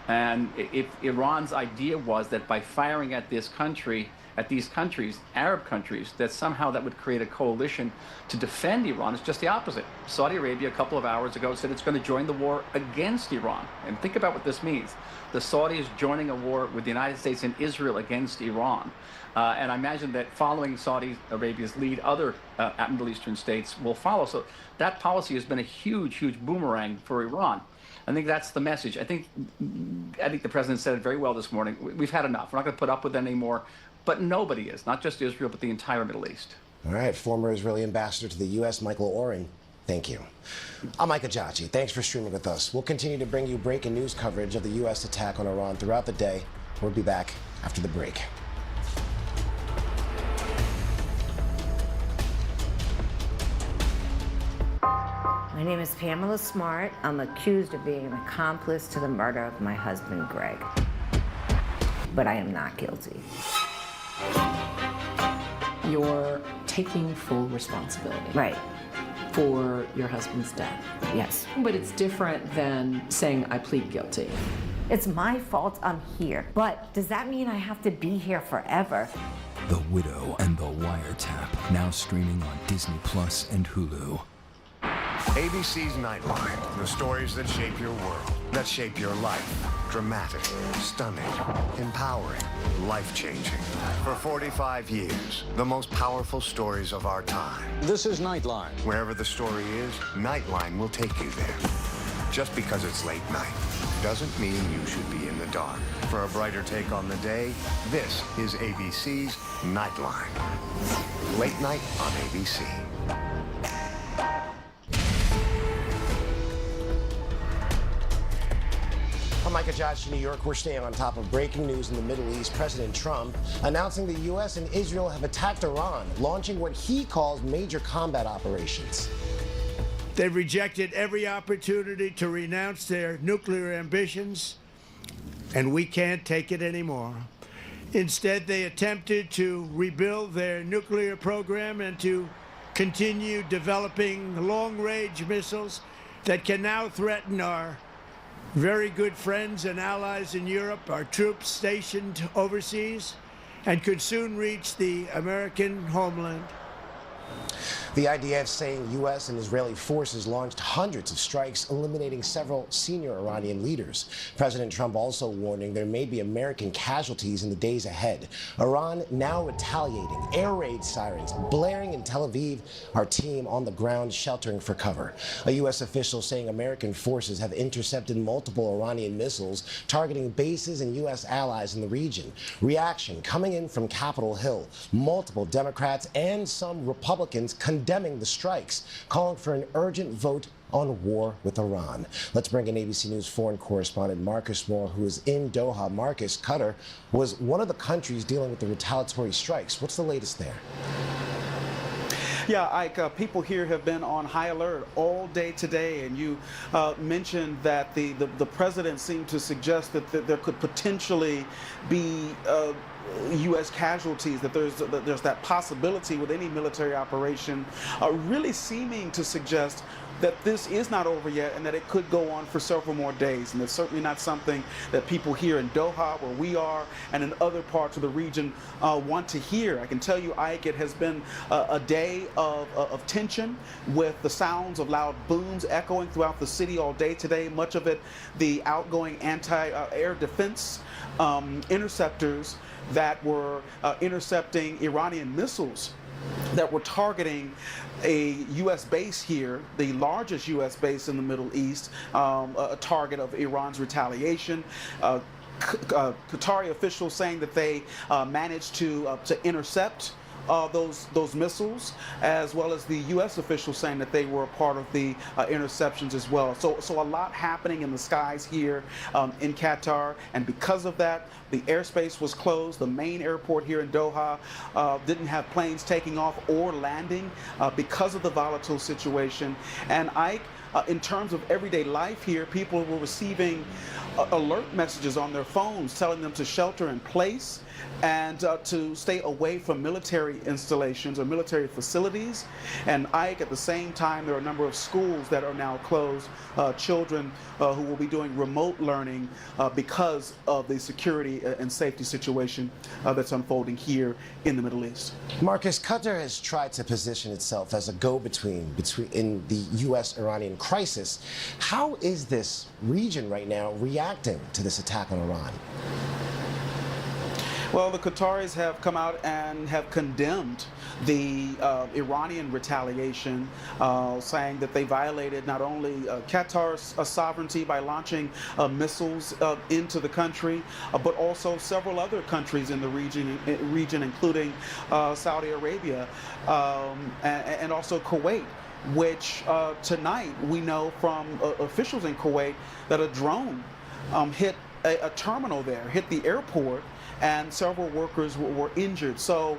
And if Iran's idea was that by firing at this country, at these countries, Arab countries, that somehow that would create a coalition to defend Iran, it's just the opposite. Saudi Arabia a couple of hours ago said it's going to join the war against Iran. And think about what this means. The Saudis joining a war with the United States and Israel against Iran. And I imagine that following Saudi Arabia's lead, other Middle Eastern states will follow. So that policy has been a huge, huge boomerang for Iran. I think that's the message. I think the president said it very well this morning. We've had enough. We're not going to put up with it anymore. But nobody is, not just Israel, but the entire Middle East. All right, former Israeli ambassador to the U.S., Michael Oren, thank you. I'm Micah Jachi. Thanks for streaming with us. We'll continue to bring you breaking news coverage of the U.S. attack on Iran throughout the day. We'll be back after the break. My name is Pamela Smart. I'm accused of being an accomplice to the murder of my husband, Greg. But I am not guilty. You're taking full responsibility. Right. For your husband's death. Yes. But it's different than saying, I plead guilty. It's my fault I'm here. But does that mean I have to be here forever? The Widow and the Wiretap, now streaming on Disney Plus and Hulu. ABC's Nightline, the stories that shape your world, that shape your life. Dramatic, stunning, empowering, life-changing. For 45 years, the most powerful stories of our time. This is Nightline. Wherever the story is, Nightline will take you there. Just because it's late night doesn't mean you should be in the dark. For a brighter take on the day, this is ABC's Nightline. Late night on ABC. I'm Micah Judge in New York. We're staying on top of breaking news in the Middle East. President Trump announcing the U.S. and Israel have attacked Iran, launching what he calls major combat operations. They've rejected every opportunity to renounce their nuclear ambitions, and we can't take it anymore. Instead, they attempted to rebuild their nuclear program and to continue developing long-range missiles that can now threaten our very good friends and allies in Europe, our troops stationed overseas, and could soon reach the American homeland. The IDF saying U.S. and Israeli forces launched hundreds of strikes, eliminating several senior Iranian leaders. President Trump also warning there may be American casualties in the days ahead. Iran now retaliating, air raid sirens blaring in Tel Aviv, our team on the ground sheltering for cover. A U.S. official saying American forces have intercepted multiple Iranian missiles targeting bases and U.S. allies in the region. Reaction coming in from Capitol Hill. Multiple Democrats and some Republicans condemning the strikes, calling for an urgent vote on war with Iran. Let's bring in ABC News foreign correspondent Marcus Moore, who is in Doha. Marcus, Qatar was one of the countries dealing with the retaliatory strikes. What's the latest there? Yeah, Ike, people here have been on high alert all day today, and you mentioned that the president seemed to suggest that there could potentially be U.S. casualties, that there's that possibility with any military operation, really seeming to suggest that this is not over yet and that it could go on for several more days. And it's certainly not something that people here in Doha, where we are, and in other parts of the region want to hear. I can tell you, Ike, it has been a day of tension, with the sounds of loud booms echoing throughout the city all day today. Much of it the outgoing anti-air defense interceptors that were intercepting Iranian missiles that were targeting a U.S. base here, the largest U.S. base in the Middle East, a target of Iran's retaliation. Qatari officials saying that they managed to intercept those missiles, as well as the U.S. officials saying that they were a part of the interceptions as well. So a lot happening in the skies here in Qatar, and because of that, the airspace was closed. The main airport here in Doha didn't have planes taking off or landing because of the volatile situation. And Ike, in terms of everyday life here, people were receiving alert messages on their phones telling them to shelter in place and to stay away from military installations or military facilities. And Ike, at the same time, there are a number of schools that are now closed, children who will be doing remote learning because of the security and safety situation that's unfolding here in the Middle East. Marcus, Qatar has tried to position itself as a go-between in the U.S.-Iranian crisis. How is this region right now reacting to this attack on Iran? Well, the Qataris have come out and have condemned the Iranian retaliation, saying that they violated not only Qatar's sovereignty by launching missiles into the country, but also several other countries in the region including Saudi Arabia and also Kuwait, which tonight we know from officials in Kuwait that a drone hit a terminal there, hit the airport, and several workers were injured. So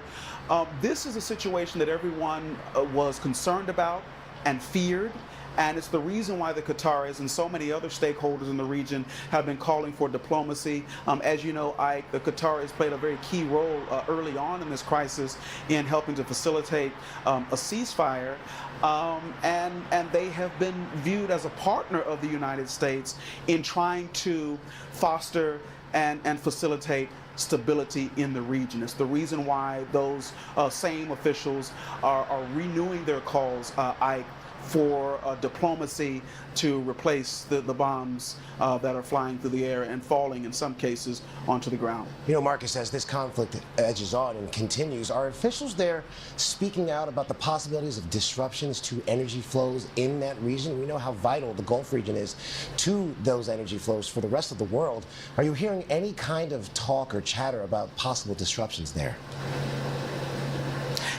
this is a situation that everyone was concerned about and feared, And it's the reason why the Qataris and so many other stakeholders in the region have been calling for diplomacy. As you know, Ike, the Qataris played a very key role early on in this crisis in helping to facilitate a ceasefire. And they have been viewed as a partner of the United States in trying to foster and facilitate stability in the region. It's the reason why those same officials are renewing their calls, Ike, for diplomacy to replace the bombs that are flying through the air and falling in some cases onto the ground. You know, Marcus, as this conflict edges on and continues, are officials there speaking out about the possibilities of disruptions to energy flows in that region? We know how vital the Gulf region is to those energy flows for the rest of the world. Are you hearing any kind of talk or chatter about possible disruptions there?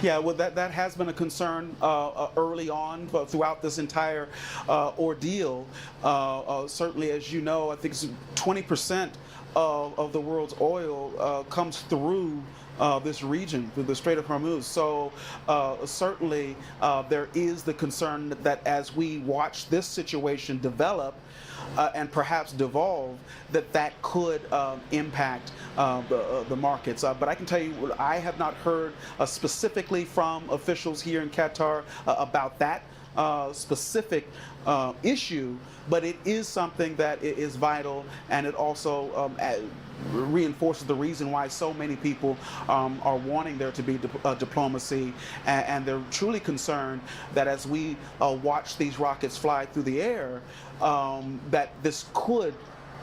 Yeah, well, that has been a concern early on, but throughout this entire ordeal. Certainly, as you know, I think 20% of the world's oil comes through this region, through the Strait of Hormuz. So certainly there is the concern that as we watch this situation develop, and perhaps devolve, that could impact the markets. But I can tell you, I have not heard specifically from officials here in Qatar about that specific issue, but it is something that is vital, and it also reinforces the reason why so many people are wanting there to be diplomacy, and they're truly concerned that as we watch these rockets fly through the air, that this could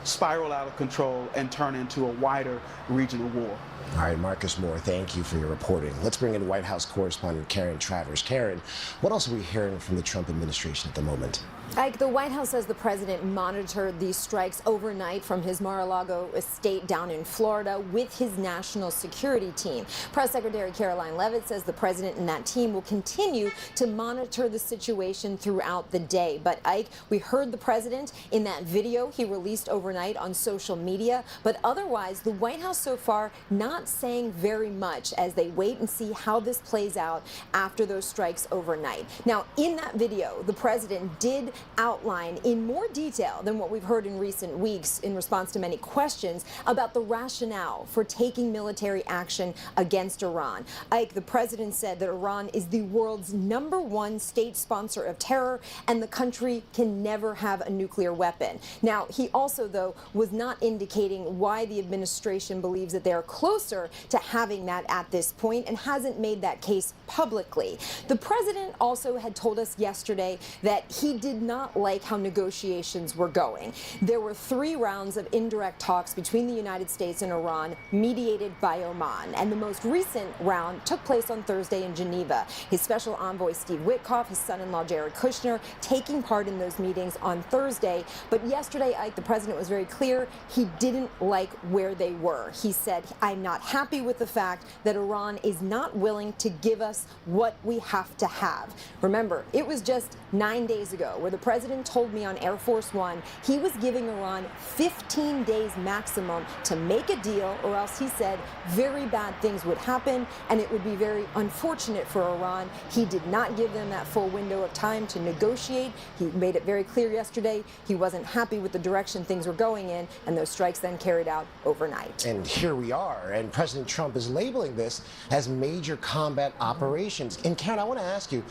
spiral out of control and turn into a wider regional war. All right, Marcus Moore, thank you for your reporting. Let's bring in White House correspondent Karen Travers. Karen, what else are we hearing from the Trump administration at the moment? Ike, the White House says the president monitored these strikes overnight from his Mar-a-Lago estate down in Florida with his national security team. Press Secretary Caroline Leavitt says the president and that team will continue to monitor the situation throughout the day. But Ike, we heard the president in that video he released overnight on social media, but otherwise the White House so far not saying very much as they wait and see how this plays out after those strikes overnight. Now, in that video, the president did outline in more detail than what we've heard in recent weeks in response to many questions about the rationale for taking military action against Iran. Ike, the president said that Iran is the world's #1 state sponsor of terror and the country can never have a nuclear weapon. Now, he also, though, was not indicating why the administration believes that they are closer to having that at this point and hasn't made that case publicly. The president also had told us yesterday that he did not like how negotiations were going. There were 3 rounds of indirect talks between the United States and Iran, mediated by Oman, and the most recent round took place on Thursday in Geneva. His special envoy Steve Witkoff, his son-in-law Jared Kushner, taking part in those meetings on Thursday. But yesterday, Ike, the president was very clear he didn't like where they were. He said, "I'm not happy with the fact that Iran is not willing to give us what we have to have." Remember, it was just 9 days ago where the president told me on Air Force One he was giving Iran 15 days maximum to make a deal, or else he said very bad things would happen and it would be very unfortunate for Iran. He did not give them that full window of time to negotiate. He made it very clear yesterday he wasn't happy with the direction things were going in, and those strikes then carried out overnight. And here we are, and President Trump is labeling this as major combat operations. And Karen, I want to ask you,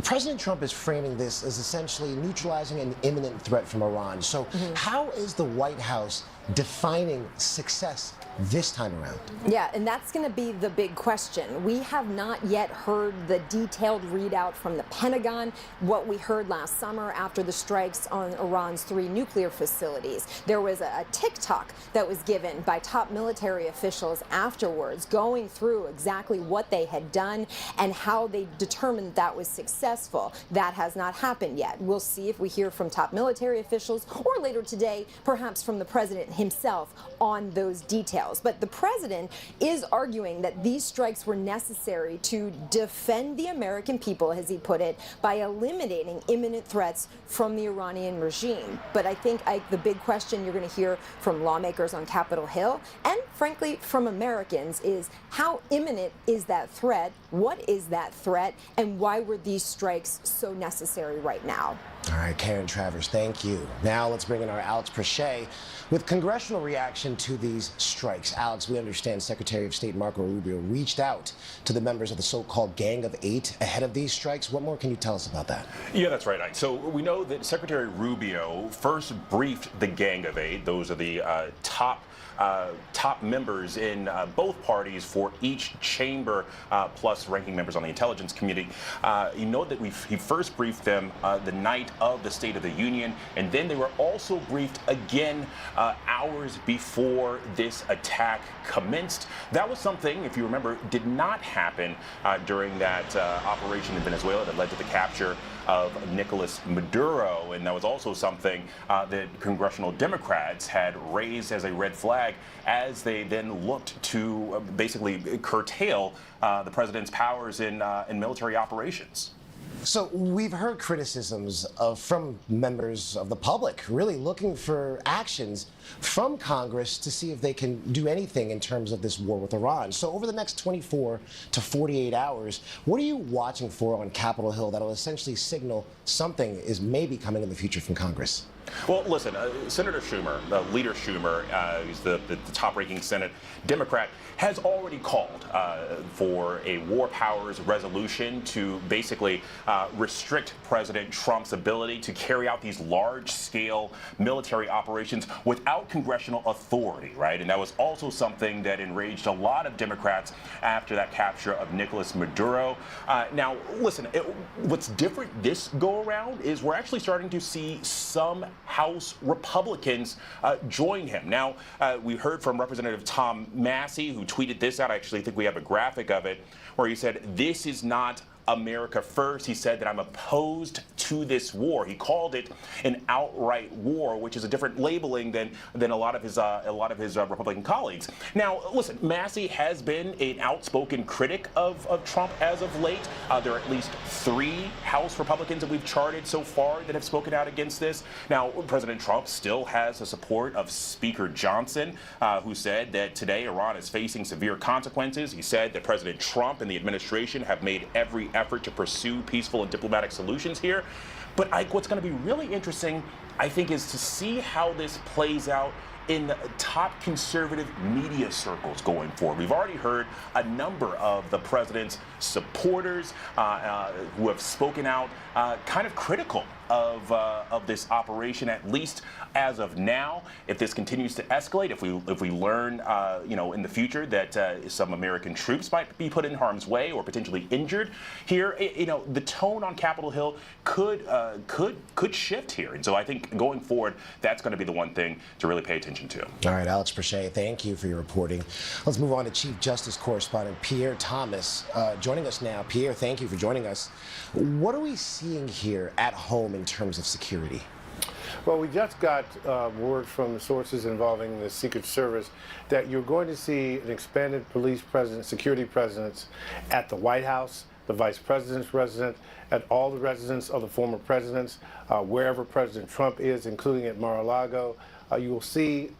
President Trump is framing this as essentially neutralizing an imminent threat from Iran. So how is the White House defining success this time around? Yeah, and that's going to be the big question. We have not yet heard the detailed readout from the Pentagon, what we heard last summer after the strikes on Iran's 3 nuclear facilities. There was a TikTok that was given by top military officials afterwards, going through exactly what they had done and how they determined that was successful. That has not happened yet. We'll see if we hear from top military officials or later today, perhaps from the president himself on those details. But the president is arguing that these strikes were necessary to defend the American people, as he put it, by eliminating imminent threats from the Iranian regime. But I think, Ike, the big question you're going to hear from lawmakers on Capitol Hill and, frankly, from Americans is how imminent is that threat? What is that threat? And why were these strikes so necessary right now? All right, Karen Travers, thank you. Now let's bring in our Alex Prochet with congressional reaction to these strikes. Alex, we understand Secretary of State Marco Rubio reached out to the members of the so-called Gang of Eight ahead of these strikes. What more can you tell us about that? Yeah, that's right, Ike. So we know that Secretary Rubio first briefed the Gang of Eight. Those are the top members in both parties for each chamber, plus ranking members on the intelligence committee. You know that he first briefed them the night of the State of the Union, and then they were also briefed again hours before this attack commenced. That was something, if you remember, did not happen during that operation in Venezuela that led to the capture of Nicolas Maduro, and that was also something that congressional Democrats had raised as a red flag as they then looked to basically curtail the president's powers in military operations. So we've heard criticisms from members of the public really looking for actions from Congress to see if they can do anything in terms of this war with Iran. So over the next 24 to 48 hours, what are you watching for on Capitol Hill that'll essentially signal something is maybe coming in the future from Congress? Well, listen, Senator Schumer, Leader Schumer, who's the top-ranking Senate Democrat, has already called for a war powers resolution to basically restrict President Trump's ability to carry out these large-scale military operations without congressional authority, right? And that was also something that enraged a lot of Democrats after that capture of Nicolas Maduro. Now, listen, what's different this go-around is we're actually starting to see some House Republicans join him. Now, we heard from Representative Tom Massey, who tweeted this out. I actually think we have a graphic of it, where he said, "This is not America first." He said that I'm opposed to this war. He called it an outright war, which is a different labeling than a lot of his Republican colleagues. Now, listen, Massey has been an outspoken critic of Trump as of late. There are at least 3 House Republicans that we've charted so far that have spoken out against this. Now, President Trump still has the support of Speaker Johnson, who said that today Iran is facing severe consequences. He said that President Trump and the administration have made every effort to pursue peaceful and diplomatic solutions here. But Ike, what's going to be really interesting, I think, is to see how this plays out in the top conservative media circles going forward. We've already heard a number of the president's supporters who have spoken out kind of critical of this operation, at least as of now. If this continues to escalate, if we learn in the future that some American troops might be put in harm's way or potentially injured here, the tone on Capitol Hill could shift here. And so I think going forward, that's going to be the one thing to really pay attention to. All right, Alex Prochet, thank you for your reporting. Let's move on to Chief Justice Correspondent Pierre Thomas joining us now. Pierre, thank you for joining us. What are we seeing here at home in terms of security? Well, we just got word from sources involving the Secret Service that you're going to see an expanded police presence, security presence at the White House, the Vice President's residence, at all the residences of the former presidents, wherever President Trump is, including at Mar-a-Lago. You will see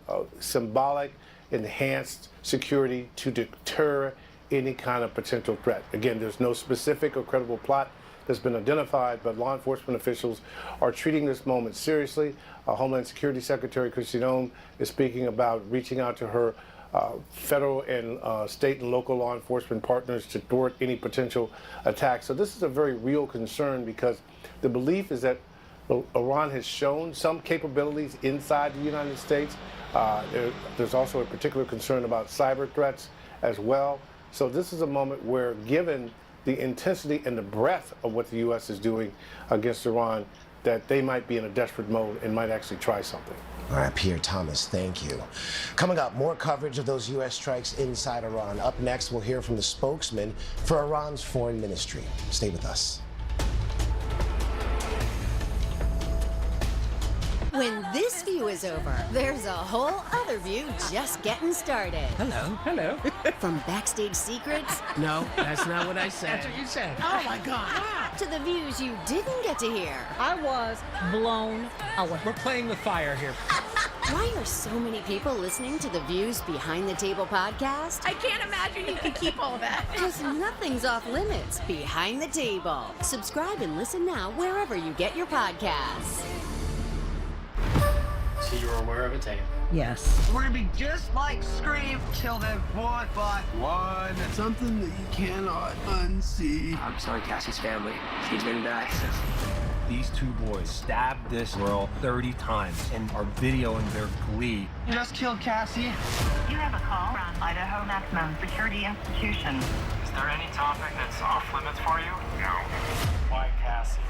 symbolic, enhanced security to deter any kind of potential threat. Again, there's no specific or credible plot that's been identified, but law enforcement officials are treating this moment seriously. Homeland Security Secretary Kristi Noem is speaking about reaching out to her federal and state and local law enforcement partners to thwart any potential attacks. So this is a very real concern, because the belief is that Iran has shown some capabilities inside the United States. There's also a particular concern about cyber threats as well. So this is a moment where, given the intensity and the breadth of what the U.S. is doing against Iran, that they might be in a desperate mode and might actually try something. All right, Pierre Thomas, thank you. Coming up, more coverage of those U.S. strikes inside Iran. Up next, we'll hear from the spokesman for Iran's foreign ministry. Stay with us. When this view is over, there's a whole other view just getting started. Hello. Hello. From backstage secrets. No, that's not what I said. That's what you said. Oh, my God. To the views you didn't get to hear. I was blown away. We're playing with fire here. Why are so many people listening to the Views Behind the Table podcast? I can't imagine you can keep all that. Because nothing's off limits behind the table. Subscribe and listen now wherever you get your podcasts. So you're aware of a tape? Yes. We're gonna be just like Scream, kill them one by one. Something that you cannot unsee. I'm sorry, Cassie's family. She's been back. These two boys stabbed this girl 30 times and are videoing their glee. You just killed Cassie. You have a call from Idaho Maximum Security Institution. Is there any topic that's off limits for you? No. Why Cassie?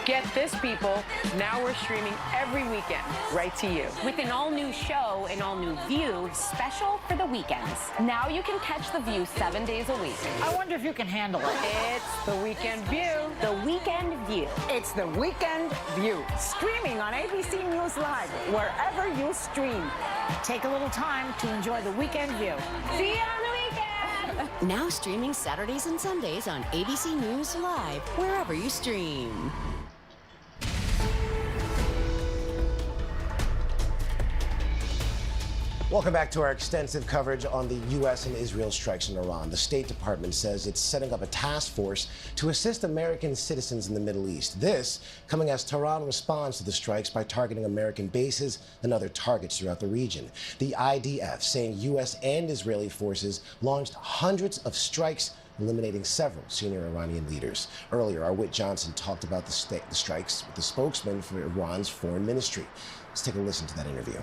Get this, people. Now we're streaming every weekend, right to you. With an all-new show, an all-new View, special for the weekends. Now you can catch The View 7 days a week. I wonder if you can handle it. It's The Weekend View. The Weekend View. It's The Weekend View. Streaming on ABC News Live, wherever you stream. Take a little time to enjoy The Weekend View. See you on the weekend! Now streaming Saturdays and Sundays on ABC News Live, wherever you stream. Welcome back to our extensive coverage on the U.S. and Israel strikes in Iran. The State Department says it's setting up a task force to assist American citizens in the Middle East. This coming as Tehran responds to the strikes by targeting American bases and other targets throughout the region. The IDF saying U.S. and Israeli forces launched hundreds of strikes, eliminating several senior Iranian leaders. Earlier, our Whit Johnson talked about the strikes with the spokesman for Iran's foreign ministry. Let's take a listen to that interview.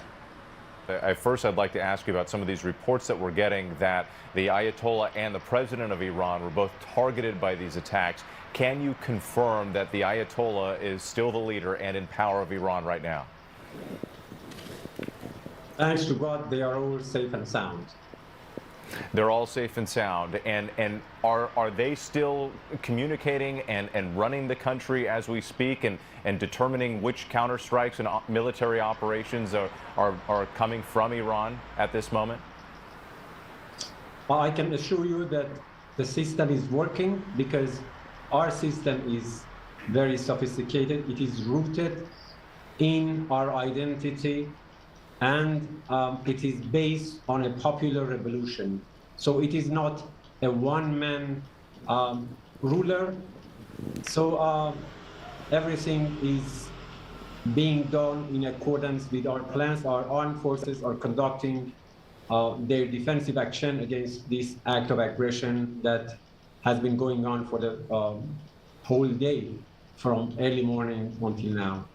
First, I'd like to ask you about some of these reports that we're getting that the Ayatollah and the president of Iran were both targeted by these attacks. Can you confirm that the Ayatollah is still the leader and in power of Iran right now? Thanks to God, they are all safe and sound. They're all safe and sound. And are they still communicating and running the country as we speak and determining which counterstrikes and military operations are coming from Iran at this moment? I can assure you that the system is working because our system is very sophisticated. It is rooted in our identity, and it is based on a popular revolution. So it is not a one-man ruler. So everything is being done in accordance with our plans. Our armed forces are conducting their defensive action against this act of aggression that has been going on for the whole day, from early morning until now.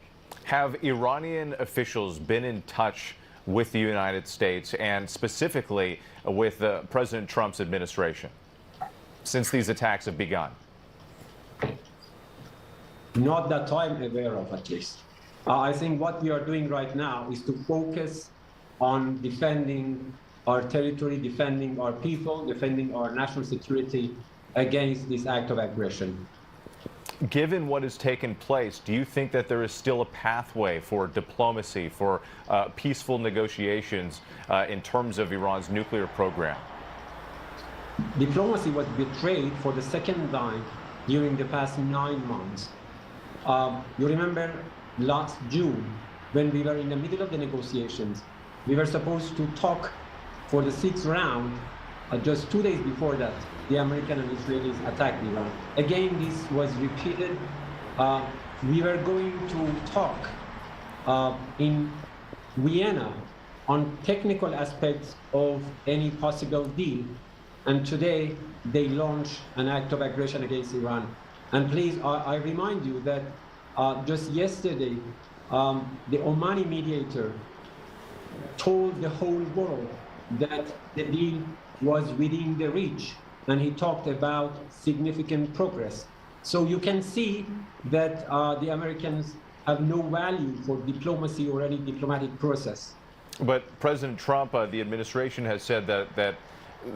Have Iranian officials been in touch with the United States and specifically with President Trump's administration since these attacks have begun? Not that I'm aware of, at least. I think what we are doing right now is to focus on defending our territory, defending our people, defending our national security against this act of aggression. Given what has taken place, do you think that there is still a pathway for diplomacy, for peaceful negotiations in terms of Iran's nuclear program? Diplomacy was betrayed for the second time during the past 9 months. You remember last June, when we were in the middle of the negotiations, we were supposed to talk for the 6th round. Just 2 days before that, the American and Israelis attacked Iran. Again, this was repeated. We were going to talk in Vienna on technical aspects of any possible deal. And today, they launch an act of aggression against Iran. And please, I remind you that just yesterday, the Omani mediator told the whole world that the deal was within the reach, and he talked about significant progress. So you can see that the Americans have no value for diplomacy or any diplomatic process. But President Trump, the administration has said that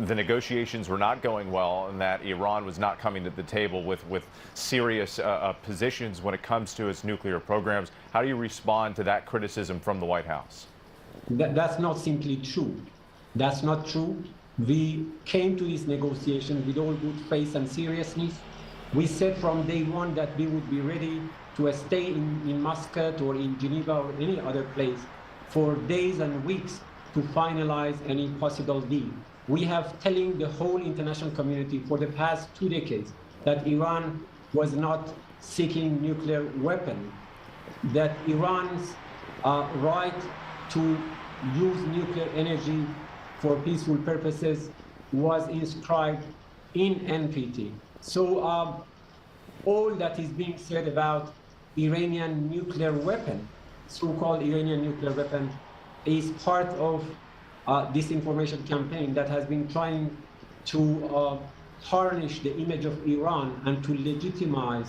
the negotiations were not going well and that Iran was not coming to the table with serious positions when it comes to its nuclear programs. How do you respond to that criticism from the White House? That's not simply true. That's not true. We came to these negotiations with all good faith and seriousness. We said from day one that we would be ready to stay in Muscat or in Geneva or any other place for days and weeks to finalize any possible deal. We have telling the whole international community for the past 2 decades that Iran was not seeking nuclear weapon, that Iran's right to use nuclear energy for peaceful purposes was inscribed in NPT. So all that is being said about Iranian nuclear weapon, so-called Iranian nuclear weapon, is part of disinformation campaign that has been trying to tarnish the image of Iran and to legitimize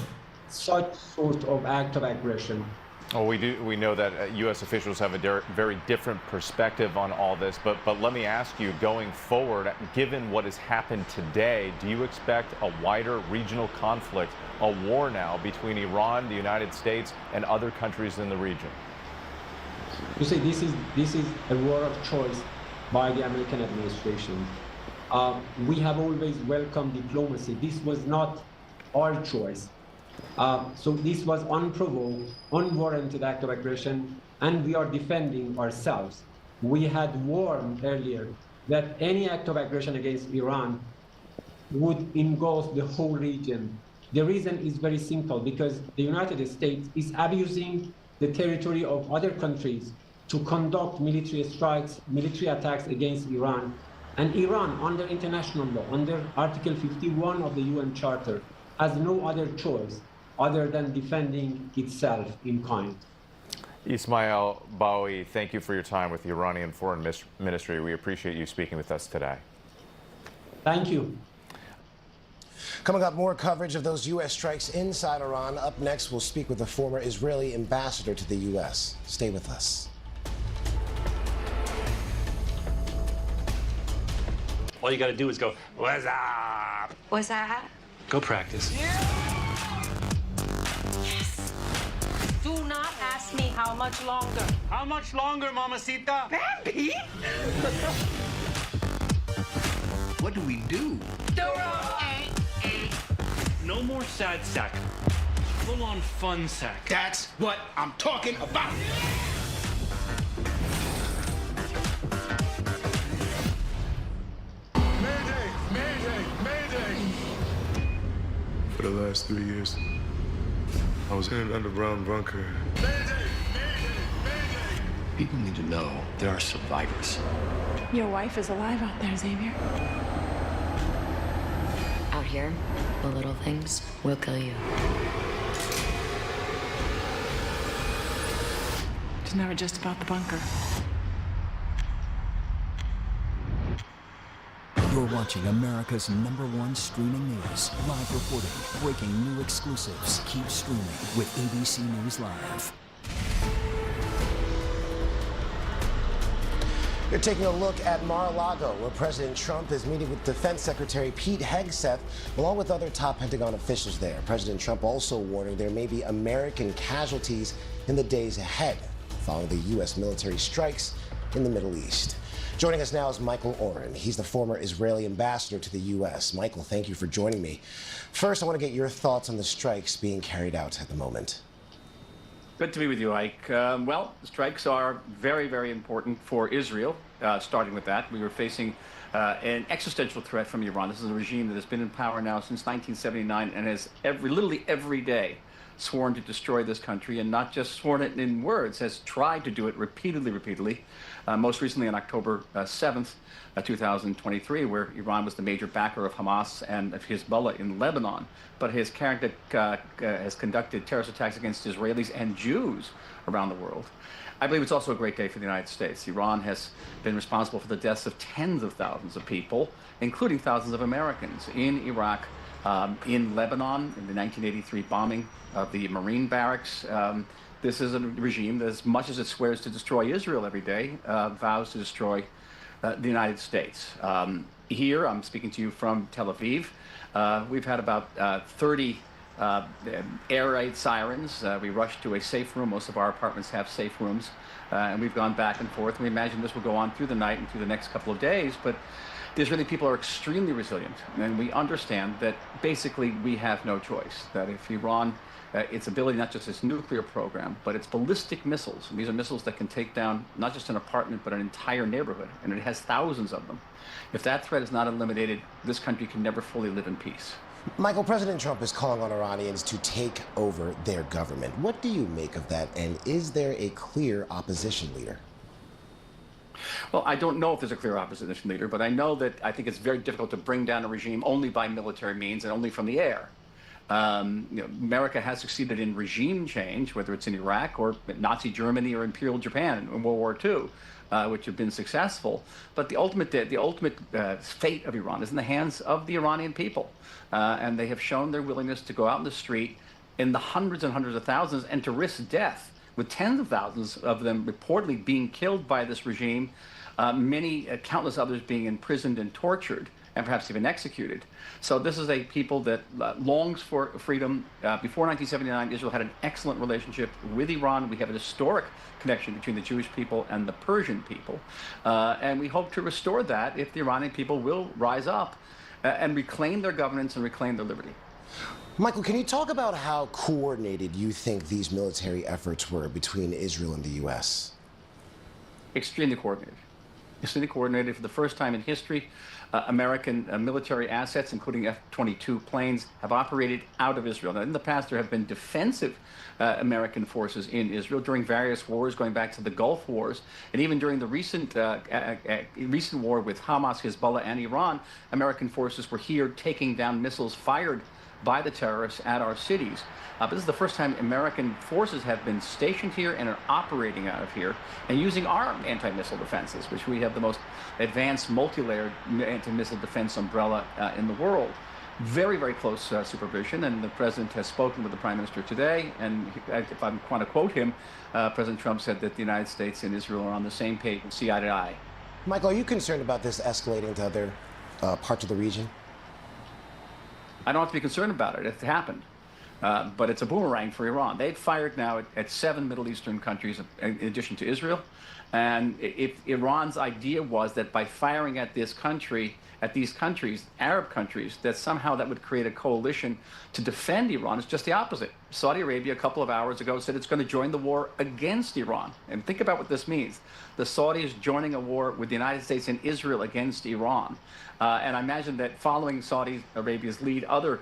such sort of act of aggression. Well, we know that U.S. officials have a very different perspective on all this, but let me ask you, going forward, given what has happened today, do you expect a wider regional conflict, a war now between Iran, the United States, and other countries in the region? You see, this is a war of choice by the American administration. We have always welcomed diplomacy. This was not our choice. So this was unprovoked, unwarranted act of aggression, and we are defending ourselves. We had warned earlier that any act of aggression against Iran would engulf the whole region. The reason is very simple, because the United States is abusing the territory of other countries to conduct military strikes, military attacks against Iran. And Iran, under international law, under Article 51 of the UN Charter, has no other choice other than defending itself in kind. Ismail Bahoui, thank you for your time with the Iranian Foreign Ministry. We appreciate you speaking with us today. Thank you. Coming up, more coverage of those U.S. strikes inside Iran. Up next, we'll speak with the former Israeli ambassador to the U.S. Stay with us. All you got to do is go, what's up? What's that? Go practice. Do not ask me how much longer. How much longer, Mamacita? Bambi? What do we do? No more sad sack. Full-on fun sack. That's what I'm talking about. Mayday! Mayday! Mayday! For the last 3 years, I was in an underground bunker. People need to know there are survivors. Your wife is alive out there, Xavier. Out here, the little things will kill you. It's never just about the bunker. You're watching America's #1 streaming news. Live reporting, breaking new exclusives. Keep streaming with ABC News Live. You're taking a look at Mar-a-Lago, where President Trump is meeting with Defense Secretary Pete Hegseth, along with other top Pentagon officials there. President Trump also warning there may be American casualties in the days ahead, following the U.S. military strikes in the Middle East. Joining us now is Michael Oren. He's the former Israeli ambassador to the U.S. Michael, thank you for joining me. First, I want to get your thoughts on the strikes being carried out at the moment. Good to be with you, Ike. Well, strikes are very, very important for Israel, starting with that. We were facing an existential threat from Iran. This is a regime that has been in power now since 1979 and has literally every day sworn to destroy this country, and not just sworn it in words, has tried to do it repeatedly. Most recently on October 7th, 2023, where Iran was the major backer of Hamas and of Hezbollah in Lebanon, but has conducted terrorist attacks against Israelis and Jews around the world. I believe it's also a great day for the United States. Iran has been responsible for the deaths of tens of thousands of people, including thousands of Americans, in Iraq, in Lebanon, in the 1983 bombing of the Marine barracks. This is a regime that, as much as it swears to destroy Israel every day, vows to destroy the United States. Here, I'm speaking to you from Tel Aviv. We've had about 30 air raid sirens. We rushed to a safe room. Most of our apartments have safe rooms. And we've gone back and forth. We imagine this will go on through the night and through the next couple of days. But the Israeli people are extremely resilient. And we understand that basically we have no choice. That if Iran, its ability, not just its nuclear program, but its ballistic missiles, and these are missiles that can take down not just an apartment, but an entire neighborhood. And it has thousands of them. If that threat is not eliminated, this country can never fully live in peace. Michael, President Trump is calling on Iranians to take over their government. What do you make of that? And is there a clear opposition leader? Well, I don't know if there's a clear opposition leader, but I know that I think it's very difficult to bring down a regime only by military means and only from the air. America has succeeded in regime change, whether it's in Iraq or Nazi Germany or Imperial Japan in World War II, which have been successful. But the ultimate fate of Iran is in the hands of the Iranian people. And they have shown their willingness to go out in the street in the hundreds and hundreds of thousands and to risk death, with tens of thousands of them reportedly being killed by this regime, countless others being imprisoned and tortured, and perhaps even executed. So this is a people that longs for freedom. Before 1979, Israel had an excellent relationship with Iran. We have a historic connection between the Jewish people and the Persian people. And we hope to restore that if the Iranian people will rise up and reclaim their governance and reclaim their liberty. Michael, can you talk about how coordinated you think these military efforts were between Israel and the U.S.? Extremely coordinated. Extremely coordinated. For the first time in history, American military assets, including F-22 planes, have operated out of Israel. Now, in the past, there have been defensive American forces in Israel during various wars, going back to the Gulf Wars, and even during the recent war with Hamas, Hezbollah, and Iran, American forces were here taking down missiles fired by the terrorists at our cities. But this is the first time American forces have been stationed here and are operating out of here and using our anti-missile defenses, which we have the most advanced multi-layered anti-missile defense umbrella in the world. Very, very close supervision, and the president has spoken with the prime minister today, and if I want to quote him, President Trump said that the United States and Israel are on the same page and see eye to eye. Michael, are you concerned about this escalating to other parts of the region? I don't have to be concerned about it. It happened. But it's a boomerang for Iran. They've fired now at 7 Middle Eastern countries in addition to Israel. And if Iran's idea was that by firing at these countries, Arab countries, that somehow that would create a coalition to defend Iran, it's just the opposite. Saudi Arabia a couple of hours ago said it's going to join the war against Iran. And think about what this means. The Saudis joining a war with the United States and Israel against Iran. And I imagine that following Saudi Arabia's lead, other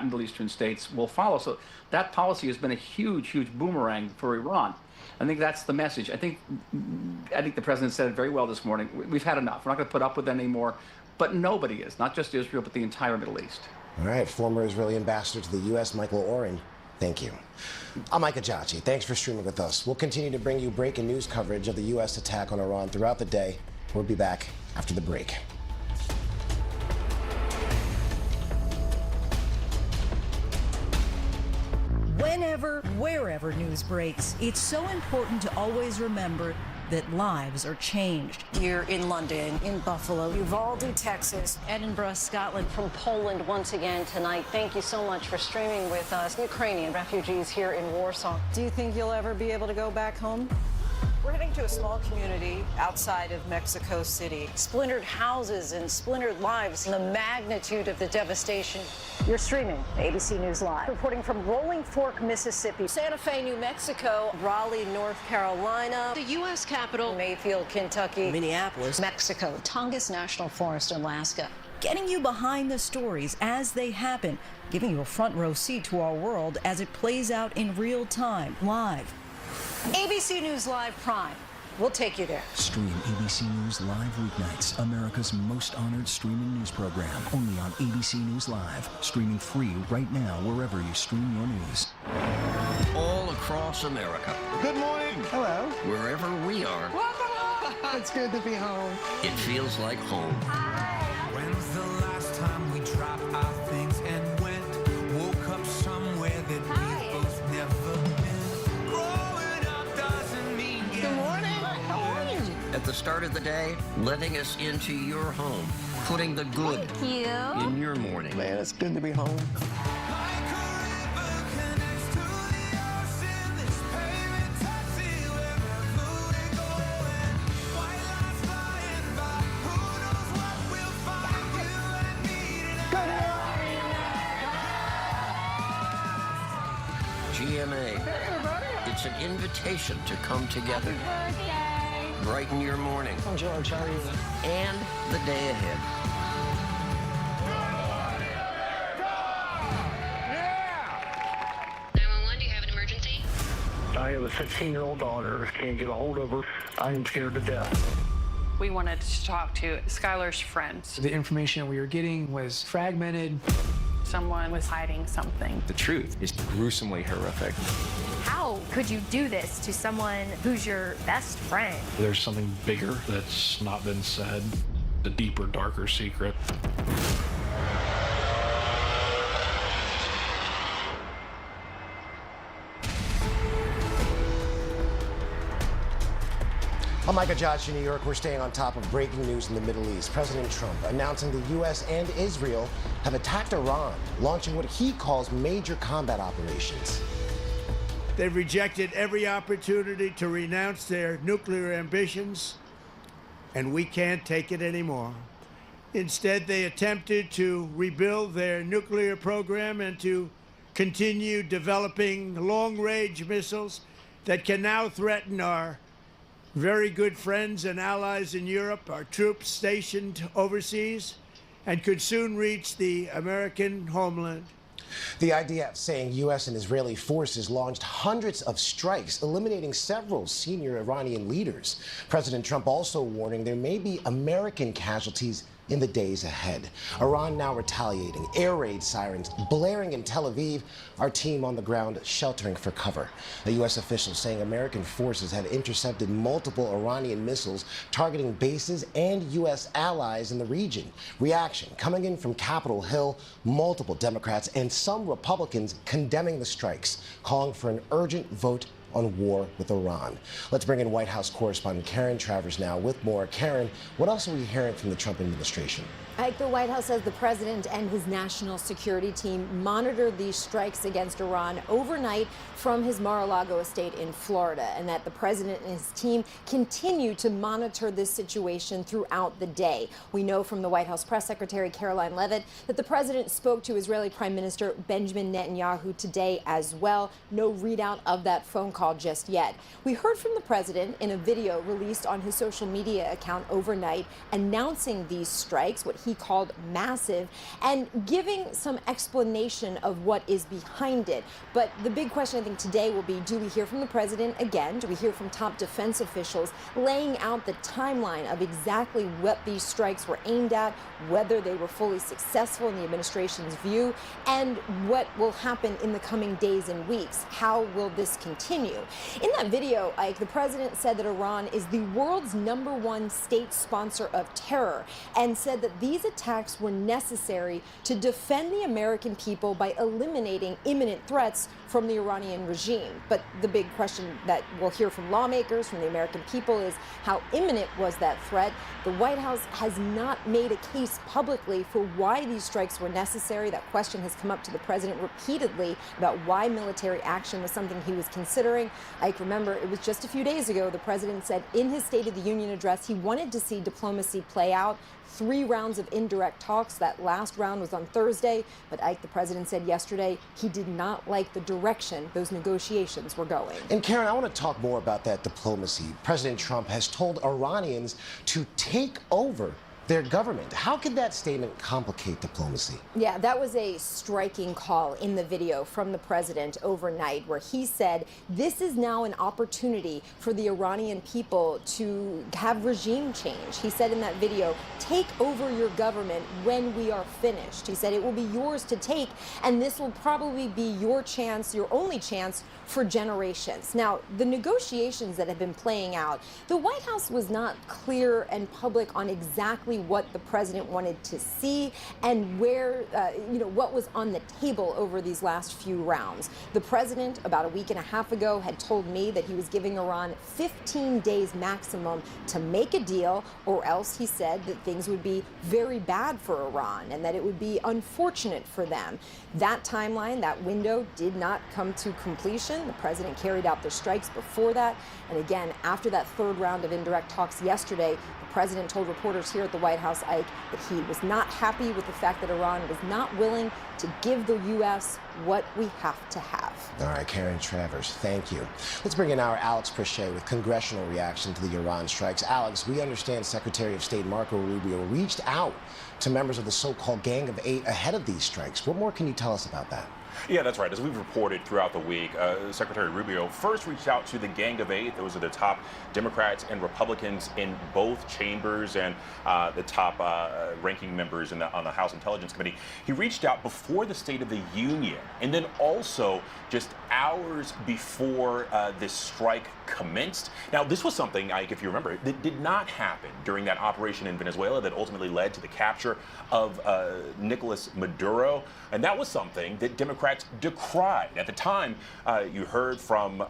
Middle Eastern states will follow. So that policy has been a huge, huge boomerang for Iran. I think that's the message. I think the president said it very well this morning. We've had enough. We're not going to put up with it anymore. But nobody is, not just Israel, but the entire Middle East. All right, former Israeli ambassador to the U.S., Michael Oren, thank you. I'm Micah Jachi. Thanks for streaming with us. We'll continue to bring you breaking news coverage of the U.S. attack on Iran throughout the day. We'll be back after the break. Whenever, wherever news breaks, it's so important to always remember that lives are changed. Here in London, in Buffalo, Uvalde, Texas, Edinburgh, Scotland. from Poland once again tonight. Thank you so much for streaming with us. Ukrainian refugees here in Warsaw. Do you think you'll ever be able to go back home? We're heading to a small community outside of Mexico City. Splintered houses and splintered lives, and the magnitude of the devastation. You're streaming ABC News Live. Reporting from Rolling Fork, Mississippi, Santa Fe, New Mexico, Raleigh, North Carolina, the U.S. Capitol, Mayfield, Kentucky, Minneapolis, Mexico, Tongass National Forest, Alaska. Getting you behind the stories as they happen, giving you a front row seat to our world as it plays out in real time, live. ABC News Live Prime. We'll take you there. Stream ABC News Live weeknights, America's most honored streaming news program, only on ABC News Live. Streaming free right now wherever you stream your news. All across America. Good morning. Hello. Wherever we are. It's good to be home. It feels like home. When's the last time we dropped our things and went? Woke up somewhere that we both never been. Growing up doesn't mean Good morning. How are you? At the start of the day, letting us into your home, putting the good in your morning. Man, it's good to be home. like a invitation to come together. Brighten your morning. Oh, George, how are you? And the day ahead. I have a 16-year-old daughter. Can't get a hold of her. I am scared to death. We wanted to talk to Skylar's friends. The information we were getting was fragmented. Someone was hiding something. The truth is gruesomely horrific. How could you do this to someone who's your best friend? There's something bigger that's not been said, the deeper, darker secret. I'm Micah Josh in New York. We're staying on top of breaking news in the Middle East. President Trump announcing the U.S. and Israel have attacked Iran, launching what he calls major combat operations. They've rejected every opportunity to renounce their nuclear ambitions, and we can't take it anymore. Instead, they attempted to rebuild their nuclear program and to continue developing long-range missiles that can now threaten our very good friends and allies in Europe, our troops stationed overseas, and could soon reach the American homeland. The IDF saying U.S. and Israeli forces launched hundreds of strikes, eliminating several senior Iranian leaders. President Trump also warning there may be American casualties in the days ahead. Iran now retaliating, air raid sirens blaring in Tel Aviv, our team on the ground sheltering for cover. A U.S. official saying American forces have intercepted multiple Iranian missiles targeting bases and U.S. allies in the region. Reaction coming in from Capitol Hill, multiple Democrats and some Republicans condemning the strikes, calling for an urgent vote on war with Iran. Let's bring in White House correspondent Karen Travers now with more. Karen, what else are we hearing from the Trump administration? The White House says the president and his national security team monitored these strikes against Iran overnight from his Mar-a-Lago estate in Florida, and that the president and his team continue to monitor this situation throughout the day. We know from the White House press secretary Caroline Leavitt that the president spoke to Israeli Prime Minister Benjamin Netanyahu today as well. No readout of that phone call just yet. We heard from the president in a video released on his social media account overnight announcing these strikes, what he called massive, and giving some explanation of what is behind it. But the big question I think today will be, do we hear from the president again? Do we hear from top defense officials laying out the timeline of exactly what these strikes were aimed at, whether they were fully successful in the administration's view, and what will happen in the coming days and weeks? How will this continue? In that video, Ike, the president said that Iran is the world's #1 state sponsor of terror, and said that these attacks were necessary to defend the American people by eliminating imminent threats from the Iranian regime. But the big question that we'll hear from lawmakers, from the American people, is how imminent was that threat? The White House has not made a case publicly for why these strikes were necessary. That question has come up to the president repeatedly about why military action was something he was considering. I remember it was just a few days ago the president said in his State of the Union address he wanted to see diplomacy play out. 3 rounds of indirect talks. That last round was on Thursday, but Ike, the president, said yesterday he did not like the direction those negotiations were going. And Karen, I want to talk more about that diplomacy. President Trump has told Iranians to take over their government. How could that statement complicate diplomacy? Yeah, that was a striking call in the video from the president overnight, where he said this is now an opportunity for the Iranian people to have regime change. He said in that video, take over your government when we are finished. He said it will be yours to take, and this will probably be your chance, your only chance for generations. Now, the negotiations that have been playing out, the White House was not clear and public on exactly what the president wanted to see and where, what was on the table over these last few rounds. The president, about a week and a half ago, had told me that he was giving Iran 15 days maximum to make a deal, or else he said that things would be very bad for Iran and that it would be unfortunate for them. That timeline, that window, did not come to completion. The president carried out the strikes before that. And again, after that 3rd round of indirect talks yesterday, the president told reporters here at the White White House, Ike, that he was not happy with the fact that Iran was not willing to give the U.S. what we have to have. All right, Karen Travers, thank you. Let's bring in our Alex Perche with congressional reaction to the Iran strikes. Alex, we understand Secretary of State Marco Rubio reached out to members of the so-called Gang of Eight ahead of these strikes. What more can you tell us about that? Yeah, that's right. As we've reported throughout the week, Secretary Rubio first reached out to the Gang of Eight. Those are the top Democrats and Republicans in both chambers and the top ranking members on the House Intelligence Committee. He reached out before the State of the Union, and then also just hours before this strike commenced. Now, this was something, Ike, if you remember, that did not happen during that operation in Venezuela that ultimately led to the capture of Nicolas Maduro. And that was something that Democrats decried. At the time, you heard from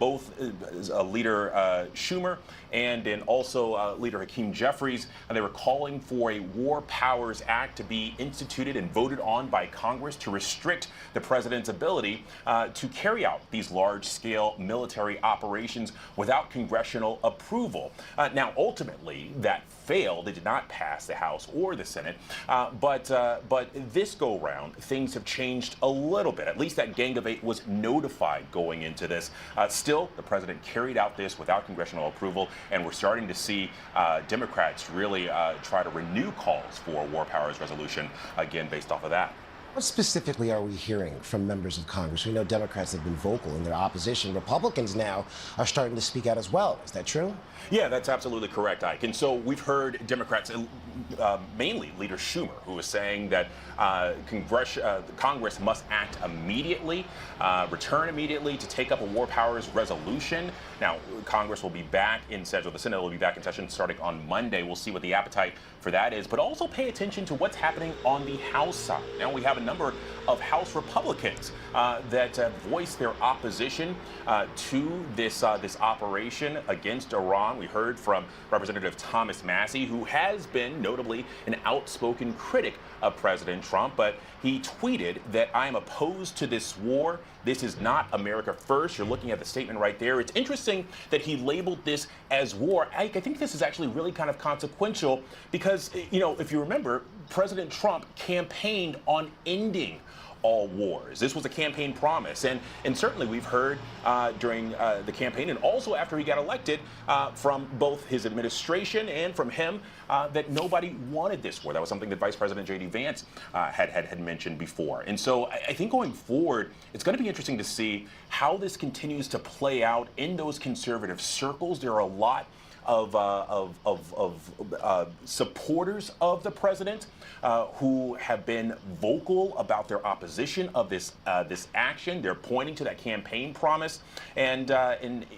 both Leader Schumer and then also Leader Hakeem Jeffries, and they were calling for a War Powers Act to be instituted and voted on by Congress to restrict the president's ability to carry out these large-scale military operations without congressional approval. Now, ultimately, that failed. It did not pass the House or the Senate. But this go-round, things have changed a little bit. At least that Gang of Eight was notified going into this. Still, the president carried out this without congressional approval, and we're starting to see Democrats really try to renew calls for a war powers resolution, again, based off of that. What specifically are we hearing from members of Congress? We know Democrats have been vocal in their opposition. Republicans now are starting to speak out as well. Is that true? Yeah, that's absolutely correct, Ike. And so we've heard Democrats, mainly Leader Schumer, who is saying that Congress must act immediately, return immediately to take up a war powers resolution. Now, Congress will be back in session, the Senate will be back in session starting on Monday. We'll see what the appetite for that is, but also pay attention to what's happening on the House side. Now, we have a number of House Republicans that voiced their opposition to this operation against Iran. We heard from Representative Thomas Massie, who has been notably an outspoken critic of President Trump, but he tweeted that I am opposed to this war. This is not America first. You're looking at the statement right there. It's interesting that he labeled this as war. I think this is actually really kind of consequential because, you know, if you remember, President Trump campaigned on ending all wars. This was a campaign promise, and certainly we've heard during the campaign and also after he got elected from both his administration and from him that nobody wanted this war. That was something that Vice President J.D. Vance had mentioned before. And so I think going forward, it's going to be interesting to see how this continues to play out in those conservative circles. There are a lot of supporters of the president who have been vocal about their opposition of this action. They're pointing to that campaign promise, and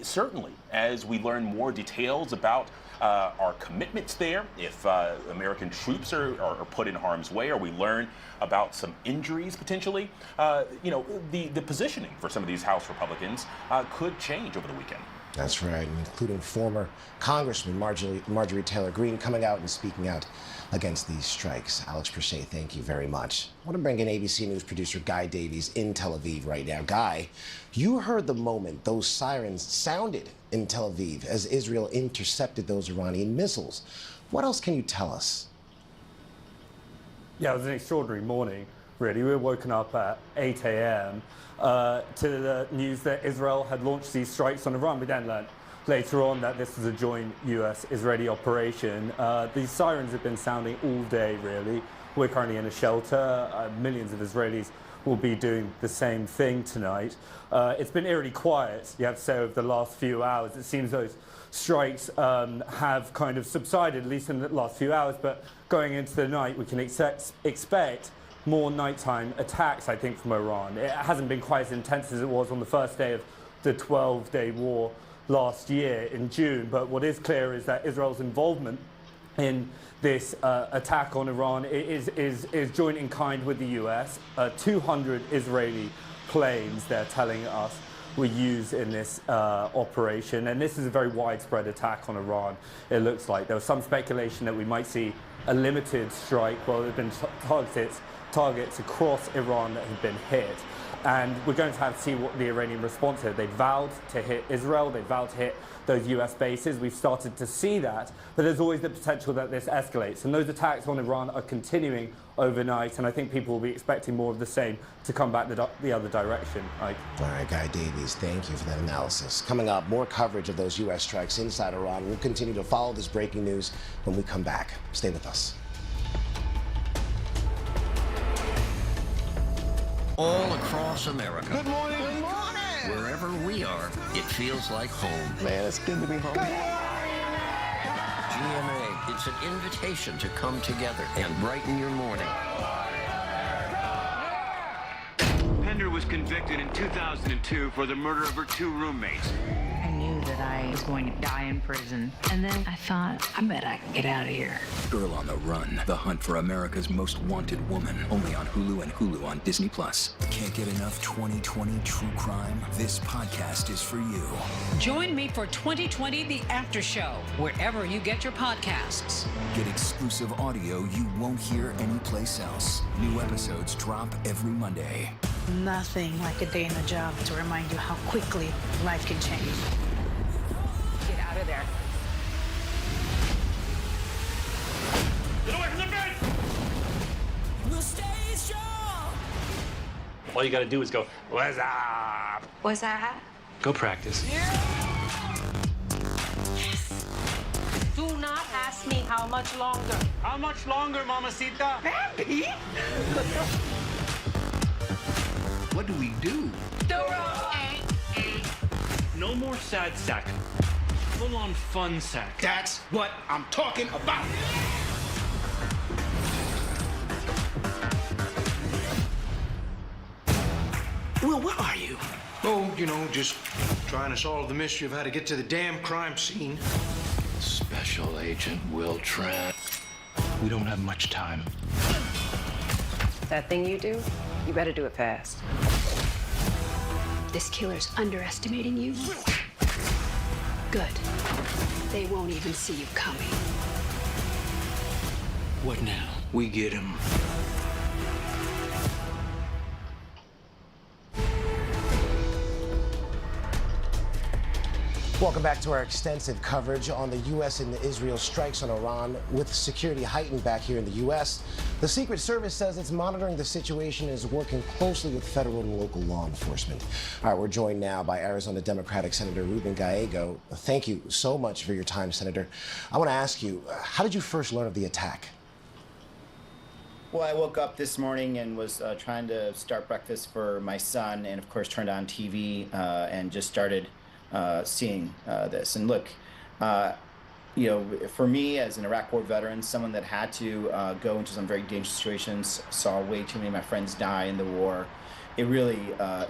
certainly as we learn more details about our commitments there, if American troops are put in harm's way, or we learn about some injuries potentially, you know, the positioning for some of these House Republicans could change over the weekend. That's right, including former Congressman Marjorie Taylor Greene coming out and speaking out against these strikes. Alex Perche, thank you very much. I want to bring in ABC News producer Guy Davies in Tel Aviv right now. Guy, you heard the moment those sirens sounded in Tel Aviv as Israel intercepted those Iranian missiles. What else can you tell us? Yeah, it was an extraordinary morning, really. We were woken up at 8 a.m. To the news that Israel had launched these strikes on Iran. We then learned later on that this was a joint US-Israeli operation. These sirens have been sounding all day, really. We're currently in a shelter. Millions of Israelis will be doing the same thing tonight. It's been eerily quiet, you have to say, over the last few hours. It seems those strikes have kind of subsided, at least in the last few hours, but going into the night, we can expect more nighttime attacks, I think, from Iran. It hasn't been quite as intense as it was on the first day of the 12-day war last year in June, but what is clear is that Israel's involvement in this attack on Iran is joint in kind with the US. 200 Israeli planes, they're telling us, were used in this operation, and this is a very widespread attack on Iran, it looks like. There was some speculation that we might see a limited strike. Well, there have been targeted targets across Iran that have been hit. And we're going to have to see what the Iranian response is. They vowed to hit Israel, they vowed to hit those US bases. We've started to see that, but there's always the potential that this escalates. And those attacks on Iran are continuing overnight, and I think people will be expecting more of the same to come back the other direction. All right, Guy Davies, thank you for that analysis. Coming up, more coverage of those US strikes inside Iran. We'll continue to follow this breaking news when we come back. Stay with us. All across America. Good morning. Good morning. Wherever we are, it feels like home. Man, it's good to be home. GMA, it's an invitation to come together and brighten your morning. Pender was convicted in 2002 for the murder of her 2 roommates. I knew that I was going to die in prison. And then I thought, I bet I can get out of here. Girl on the Run, the hunt for America's most wanted woman. Only on Hulu and Hulu on Disney+. Can't get enough 2020 true crime? This podcast is for you. Join me for 2020 The After Show, wherever you get your podcasts. Get exclusive audio you won't hear anyplace else. New episodes drop every Monday. Nothing like a day in the job to remind you how quickly life can change. Get out of there. Get away from the bed! We'll stay strong. All you gotta do is go, what's up? What's that? Go practice. Do not ask me how much longer. How much longer, mamacita? Happy? What do we do? No more sad sack. Full-on fun sack. That's what I'm talking about. Will, what are you? Oh, you know, just trying to solve the mystery of how to get to the damn crime scene. Special Agent Will Trent. We don't have much time. That thing you do, you better do it fast. This killer's underestimating you. Good. They won't even see you coming. What now? We get him. Welcome back to our extensive coverage on the U.S. and Israel strikes on Iran. With security heightened back here in the U.S., the Secret Service says it's monitoring the situation and is working closely with federal and local law enforcement. All right, we're joined now by Arizona Democratic Senator Ruben Gallego. Thank you so much for your time, Senator. I want to ask you, how did you first learn of the attack? Well, I woke up this morning and was trying to start breakfast for my son, and of course turned on TV and just started seeing this. And look, you know, for me as an Iraq War veteran, someone that had to go into some very dangerous situations, saw way too many of my friends die in the war, it really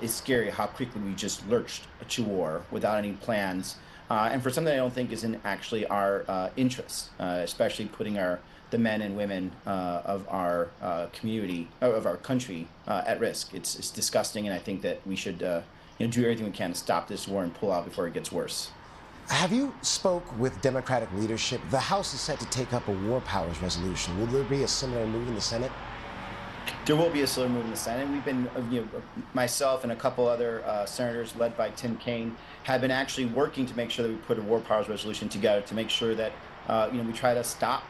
is scary how quickly we just lurched to war without any plans. And for something I don't think is in actually our interests, especially putting the men and women of our community, of our country at risk. It's disgusting, and I think that we should do everything we can to stop this war and pull out before it gets worse. Have you spoke with Democratic leadership? The House is set to take up a war powers resolution. Will there be a similar move in the Senate? There will be a similar move in the Senate. We've been, myself and a couple other senators led by Tim Kaine have been actually working to make sure that we put a war powers resolution together to make sure that we try to stop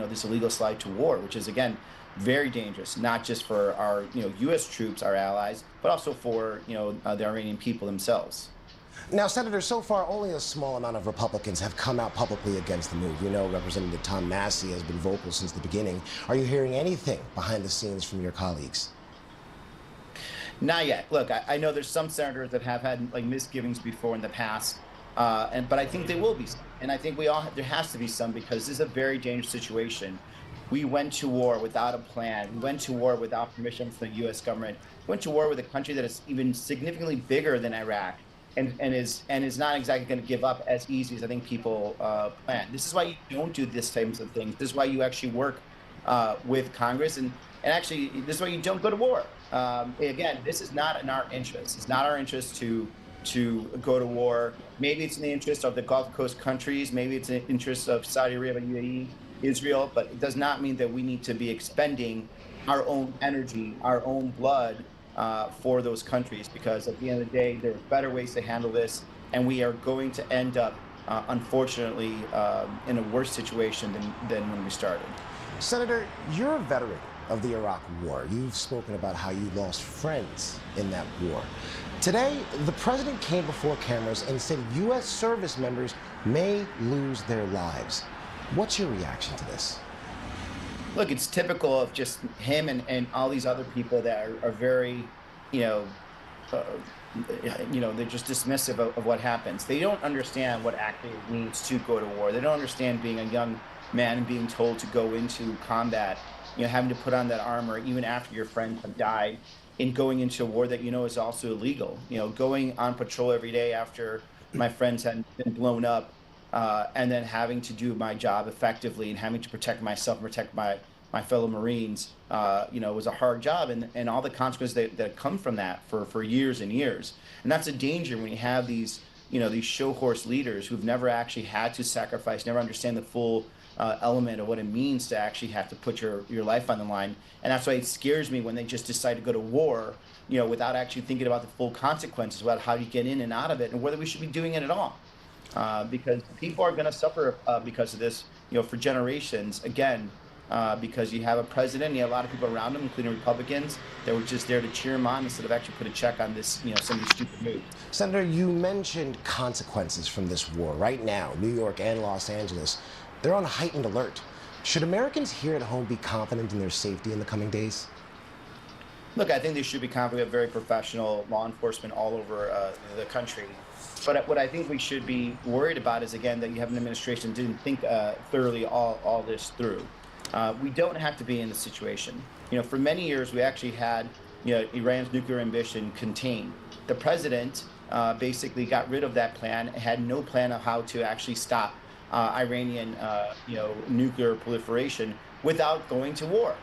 this illegal slide to war, which is again very dangerous, not just for our U.S. troops, our allies, but also for the Iranian people themselves. Now, Senator, so far only a small amount of Republicans have come out publicly against the move. Representative Tom Massie has been vocal since the beginning. Are you hearing anything behind the scenes from your colleagues? Not yet. Look, I know there's some senators that have had misgivings before in the past, but I think there will be some. And I think there has to be some, because this is a very dangerous situation. We went to war without a plan. We went to war without permission from the U.S. government. We went to war with a country that is even significantly bigger than Iraq, and is not exactly going to give up as easy as I think people plan. This is why you don't do this types of things. This is why you actually work with Congress, and actually this is why you don't go to war. Again, this is not in our interest. It's not our interest to go to war. Maybe it's in the interest of the Gulf Coast countries. Maybe it's in the interest of Saudi Arabia, UAE, Israel, but it does not mean that we need to be expending our own energy, our own blood for those countries, because at the end of the day, there are better ways to handle this, and we are going to end up, unfortunately, in a worse situation than when we started. Senator, you're a veteran of the Iraq War. You've spoken about how you lost friends in that war. Today, the president came before cameras and said U.S. service members may lose their lives. What's your reaction to this? Look, it's typical of just him and all these other people that are very, they're just dismissive of what happens. They don't understand what actually it means to go to war. They don't understand being a young man and being told to go into combat, having to put on that armor even after your friends have died, in going into a war that is also illegal. Going on patrol every day after my friends had been blown up, and then having to do my job effectively and having to protect myself and protect my fellow Marines, was a hard job, and all the consequences that come from that for years and years. And that's a danger when you have these show horse leaders who've never actually had to sacrifice, never understand the full element of what it means to actually have to put your life on the line. And that's why it scares me when they just decide to go to war, without actually thinking about the full consequences, about how you get in and out of it, and whether we should be doing it at all. Because people are going to suffer because of this, for generations, again, because you have a president, you have a lot of people around him, including Republicans, that were just there to cheer him on instead of actually put a check on this, some of these stupid moves. Senator, you mentioned consequences from this war. Right now, New York and Los Angeles, they're on heightened alert. Should Americans here at home be confident in their safety in the coming days? Look, I think they should be confident. We have very professional law enforcement all over the country. But what I think we should be worried about is, again, that you have an administration that didn't think thoroughly all this through. We don't have to be in this situation. For many years, we actually had Iran's nuclear ambition contained. The president basically got rid of that plan, had no plan of how to actually stop Iranian nuclear proliferation without going to war.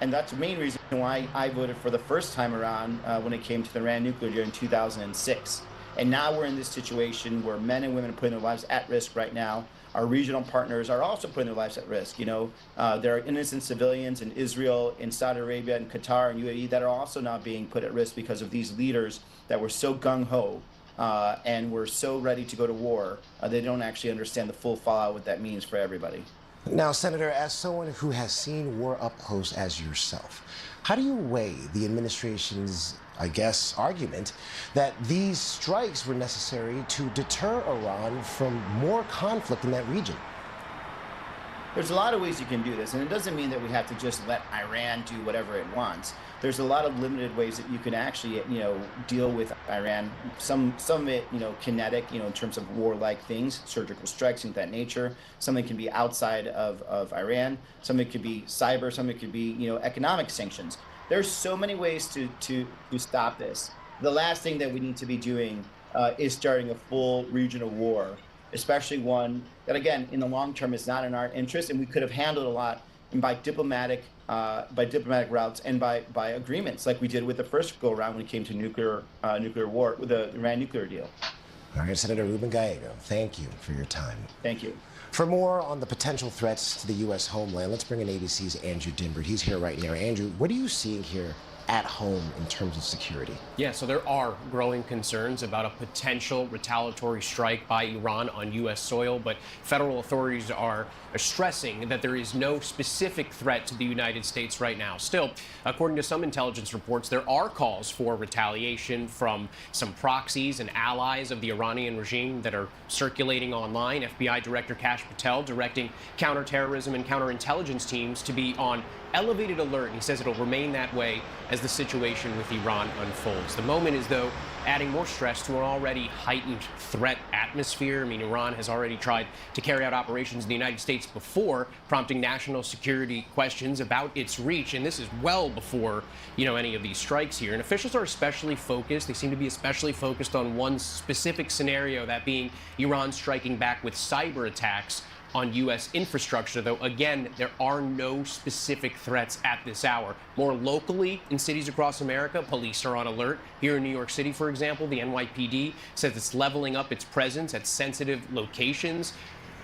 And that's the main reason why I voted for the first time around when it came to the Iran nuclear deal in 2006. And now we're in this situation where men and women are putting their lives at risk right now. Our regional partners are also putting their lives at risk. There are innocent civilians in Israel, in Saudi Arabia, in Qatar, and UAE that are also now being put at risk because of these leaders that were so gung-ho and were so ready to go to war. They don't actually understand the full fallout, what that means for everybody. Now, Senator, as someone who has seen war up close as yourself, how do you weigh the administration's, argument that these strikes were necessary to deter Iran from more conflict in that region? There's a lot of ways you can do this, and it doesn't mean that we have to just let Iran do whatever it wants. There's a lot of limited ways that you can actually, deal with Iran. Some of it, kinetic, in terms of warlike things, surgical strikes, things of that nature. Something can be outside of Iran. Some of it could be cyber. Some of it could be, economic sanctions. There's so many ways to stop this. The last thing that we need to be doing is starting a full regional war, especially one that, again, in the long term is not in our interest, and we could have handled a lot by diplomatic routes and by agreements, like we did with the first go around when it came to nuclear war with the Iran nuclear deal. All right, Senator Ruben Gallego, thank you for your time. Thank you. For more on the potential threats to the U.S. homeland, let's bring in ABC's Andrew Dinbert. He's here right now. Andrew, what are you seeing here at home in terms of security? Yeah, so there are growing concerns about a potential retaliatory strike by Iran on U.S. soil, but federal authorities are stressing that there is no specific threat to the United States right now. Still, according to some intelligence reports, there are calls for retaliation from some proxies and allies of the Iranian regime that are circulating online. FBI Director Kash Patel directing counterterrorism and counterintelligence teams to be on elevated alert, and he says it'll remain that way as the situation with Iran unfolds. The moment is, though, adding more stress to an already heightened threat atmosphere. I mean, Iran has already tried to carry out operations in the United States before, prompting national security questions about its reach, and this is well before, any of these strikes here. And officials are especially focused, they seem to be especially focused on one specific scenario, that being Iran striking back with cyber attacks on U.S. infrastructure, though, again, there are no specific threats at this hour. More locally, in cities across America, police are on alert. Here in New York City, for example, the NYPD says it's leveling up its presence at sensitive locations.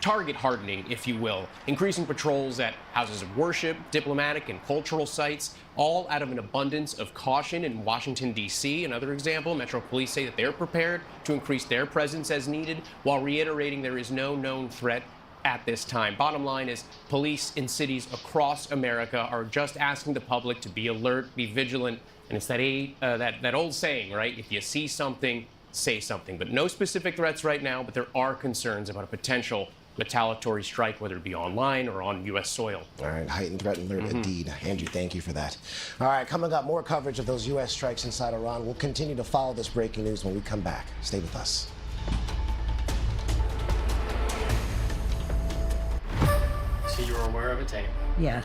target hardening, if you will, increasing patrols at houses of worship, diplomatic and cultural sites, all out of an abundance of caution in Washington, D.C. Another example, Metro Police say that they're prepared to increase their presence as needed, while reiterating there is no known threat at this time. Bottom line is police in cities across America are just asking the public to be alert, be vigilant, and it's that old saying, right? If you see something, say something. But no specific threats right now, but there are concerns about a potential retaliatory strike, whether it be online or on U.S. soil. All right, heightened threat alert indeed. Andrew, thank you for that. All right, coming up, more coverage of those U.S. strikes inside Iran. We'll continue to follow this breaking news when we come back. Stay with us. So you're aware of a tape? Yeah.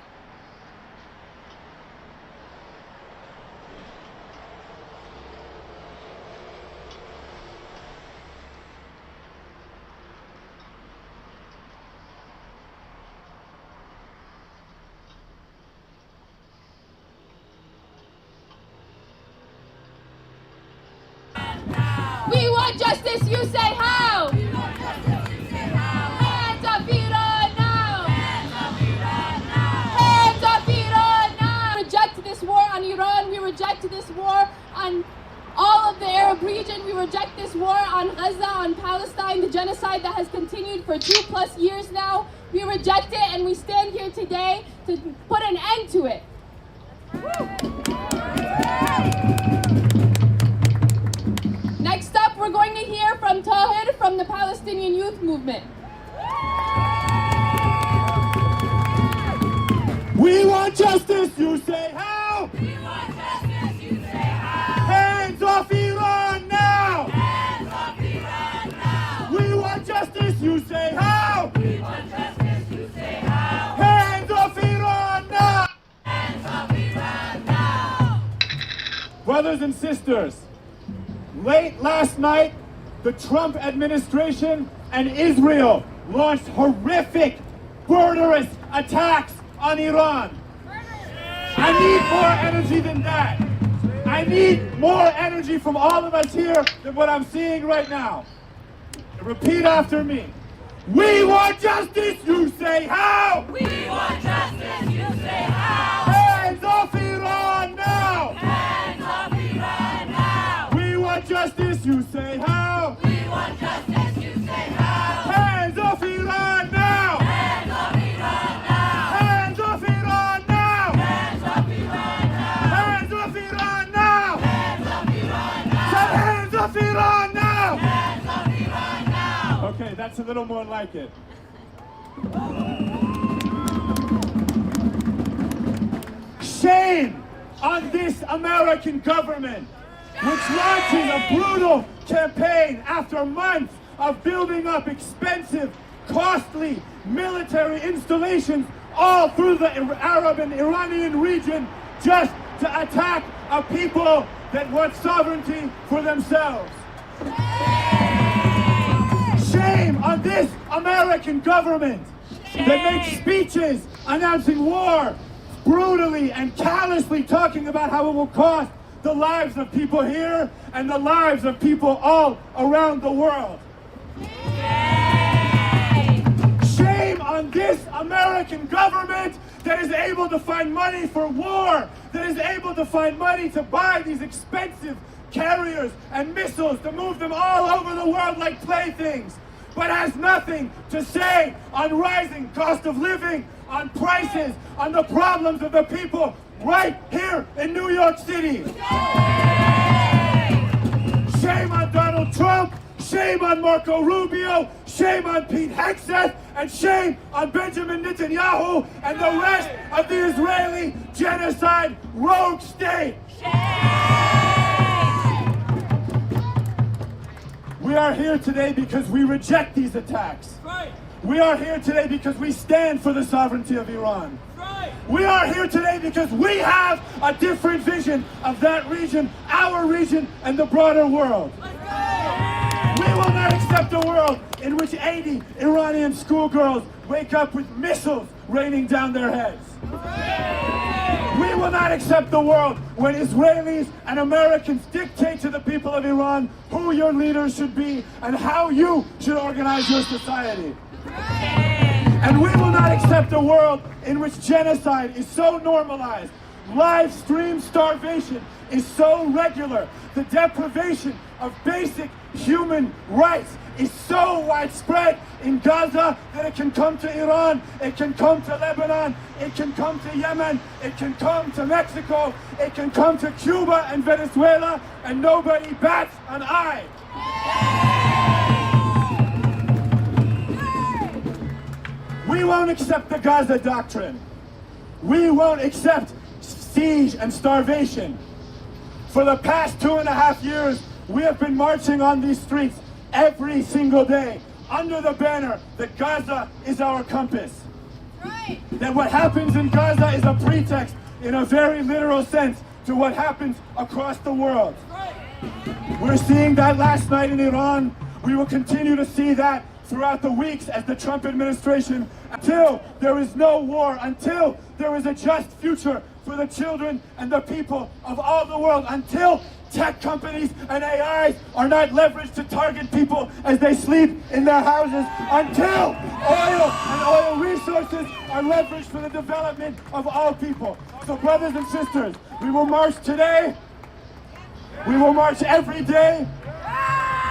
We want justice, you say how? We want justice, you say how? Hands up, Iran now! Hands up, Iran now! Hands up, Iran now! We reject this war on Iran. We reject this war on all of the Arab region. We reject this war on Gaza, on Palestine, the genocide that has continued for 2+ years now. We reject it, and we stand here today to put an end to it. Next up, we're going to hear from Tahir from the Palestinian Youth Movement. We want justice, you say how? We want justice, you say how? Hands off Iran now! Hands off Iran now! We want justice, you say how? We want justice, you say how? Hands off Iran now! Hands off Iran now! Brothers and sisters, late last night, the Trump administration and Israel launched horrific, murderous attacks on Iran. I need more energy than that. I need more energy from all of us here than what I'm seeing right now. Repeat after me. We want justice, you say how? We want justice, you say how? Hands off Iran now! Hands off Iran now! We want justice, you say how? We want justice, you say how? Hands off Iran now! Hands off Iran now! Hands off Iran now! Hands off Iran now! Hands off Iran now! Hands off Iran now! Say hands off Iran now! Hands off Iran now! Okay, that's a little more like it. Shame on this American government, which launches a brutal campaign after months of building up expensive, costly military installations all through the Arab and Iranian region just to attack a people that want sovereignty for themselves. Shame on this American government that makes speeches announcing war, brutally and callously talking about how it will cost the lives of people here and the lives of people all around the world. Shame on this American government that is able to find money for war, that is able to find money to buy these expensive carriers and missiles to move them all over the world like playthings, but has nothing to say on rising cost of living, on prices, on the problems of the people right here in New York City. Shame on Donald Trump, shame on Marco Rubio, shame on Pete Hegseth, and shame on Benjamin Netanyahu and the rest of the Israeli genocide rogue state. We are here today because we reject these attacks. Right. We are here today because we stand for the sovereignty of Iran. Right. We are here today because we have a different vision of that region, our region, and the broader world. Right. We will not accept a world in which 80 Iranian schoolgirls wake up with missiles raining down their heads. We will not accept the world when Israelis and Americans dictate to the people of Iran who your leaders should be and how you should organize your society. And we will not accept a world in which genocide is so normalized, live stream starvation is so regular, the deprivation of basic human rights is so widespread in Gaza that it can come to Iran, it can come to Lebanon, it can come to Yemen, it can come to Mexico, it can come to Cuba and Venezuela, and nobody bats an eye. We won't accept the Gaza doctrine. We won't accept siege and starvation. For the past 2.5 years, we have been marching on these streets every single day under the banner that Gaza is our compass. Right. That what happens in Gaza is a pretext, in a very literal sense, to what happens across the world. Right. We're seeing that last night in Iran. We will continue to see that throughout the weeks as the Trump administration, until there is no war, until there is a just future for the children and the people of all the world, until tech companies and AIs are not leveraged to target people as they sleep in their houses, until oil and oil resources are leveraged for the development of all people. So brothers and sisters, we will march today, we will march every day,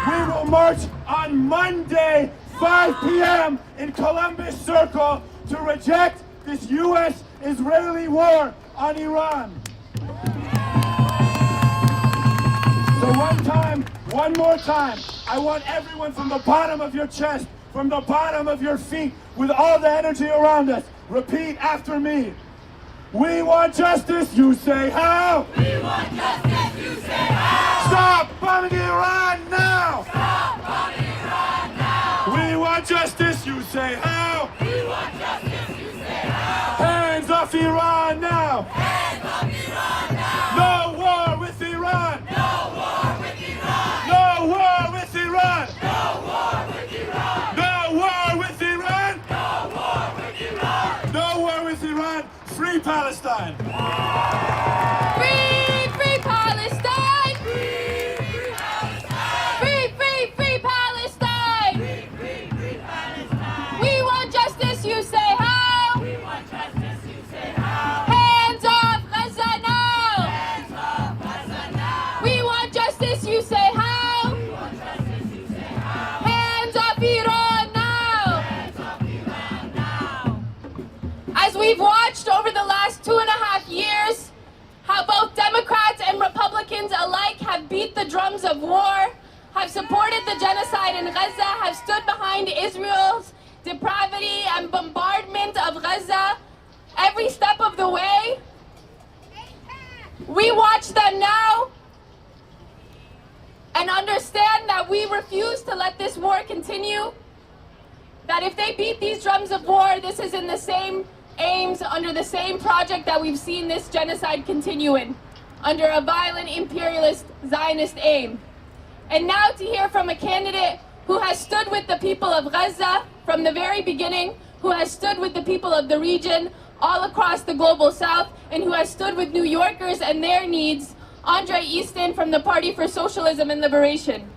we will march on Monday, 5 p.m. in Columbus Circle to reject this U.S.-Israeli war on Iran. So one more time, I want everyone from the bottom of your chest, from the bottom of your feet, with all the energy around us, repeat after me. We want justice, you say how? We want justice, you say how? Stop bombing Iran now! Stop bombing Iran now! We want justice, you say how? We want justice, you say how? Hands off Iran now! Hands off Iran now! No war with Iran! No war with Iran! No war with Iran! No war with Iran! No war with Iran! No war with Iran! No war with Iran! Free Palestine! Free, free Palestine! Free, free Palestine! Free, free, free Palestine! Free, free, free Palestine! We want justice, you say how? We want justice, you say how? Hands off Gaza now! Hands off Gaza now! We want justice, you say how? We want justice, you say how? Hands off Iran now! Hands off Iran now! As we've watched over the last 2.5 years, how both Democrats and Republicans alike have beat the drums of war, have supported the genocide in Gaza, have stood behind Israel's depravity and bombardment of Gaza every step of the way. We watch them now and understand that we refuse to let this war continue, that if they beat these drums of war, this is in the same aims, under the same project that we've seen this genocide continuing, under a violent imperialist Zionist aim. And now to hear from a candidate who has stood with the people of Gaza from the very beginning, who has stood with the people of the region all across the global south, and who has stood with New Yorkers and their needs, Andre Easton from the Party for Socialism and Liberation.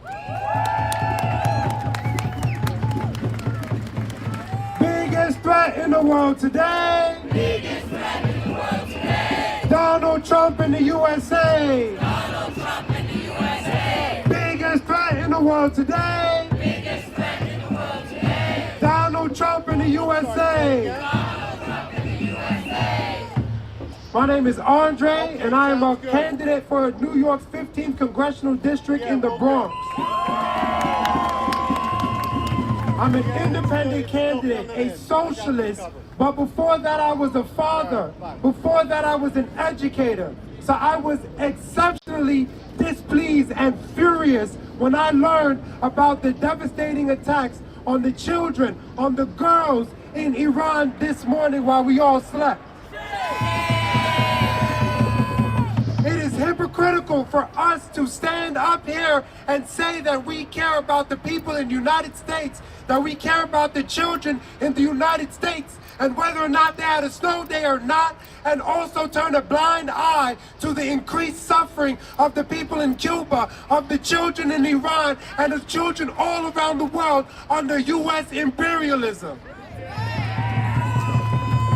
Biggest threat in the world today. Biggest threat in the world today. Donald Trump in the USA. Donald Trump in the USA. Biggest threat in the world today. Biggest threat in the world today. Donald Trump in the USA. Donald Trump in the USA. My name is Andre, and I am a candidate for New York's 15th Congressional District in the Bronx. I'm an independent candidate, a socialist, but before that I was a father. Before that I was an educator. So I was exceptionally displeased and furious when I learned about the devastating attacks on the children, on the girls in Iran this morning while we all slept. It is hypocritical for us to stand up here and say that we care about the people in the United States, that we care about the children in the United States, and whether or not they had a snow day or not, and also turn a blind eye to the increased suffering of the people in Cuba, of the children in Iran, and of children all around the world under U.S. imperialism.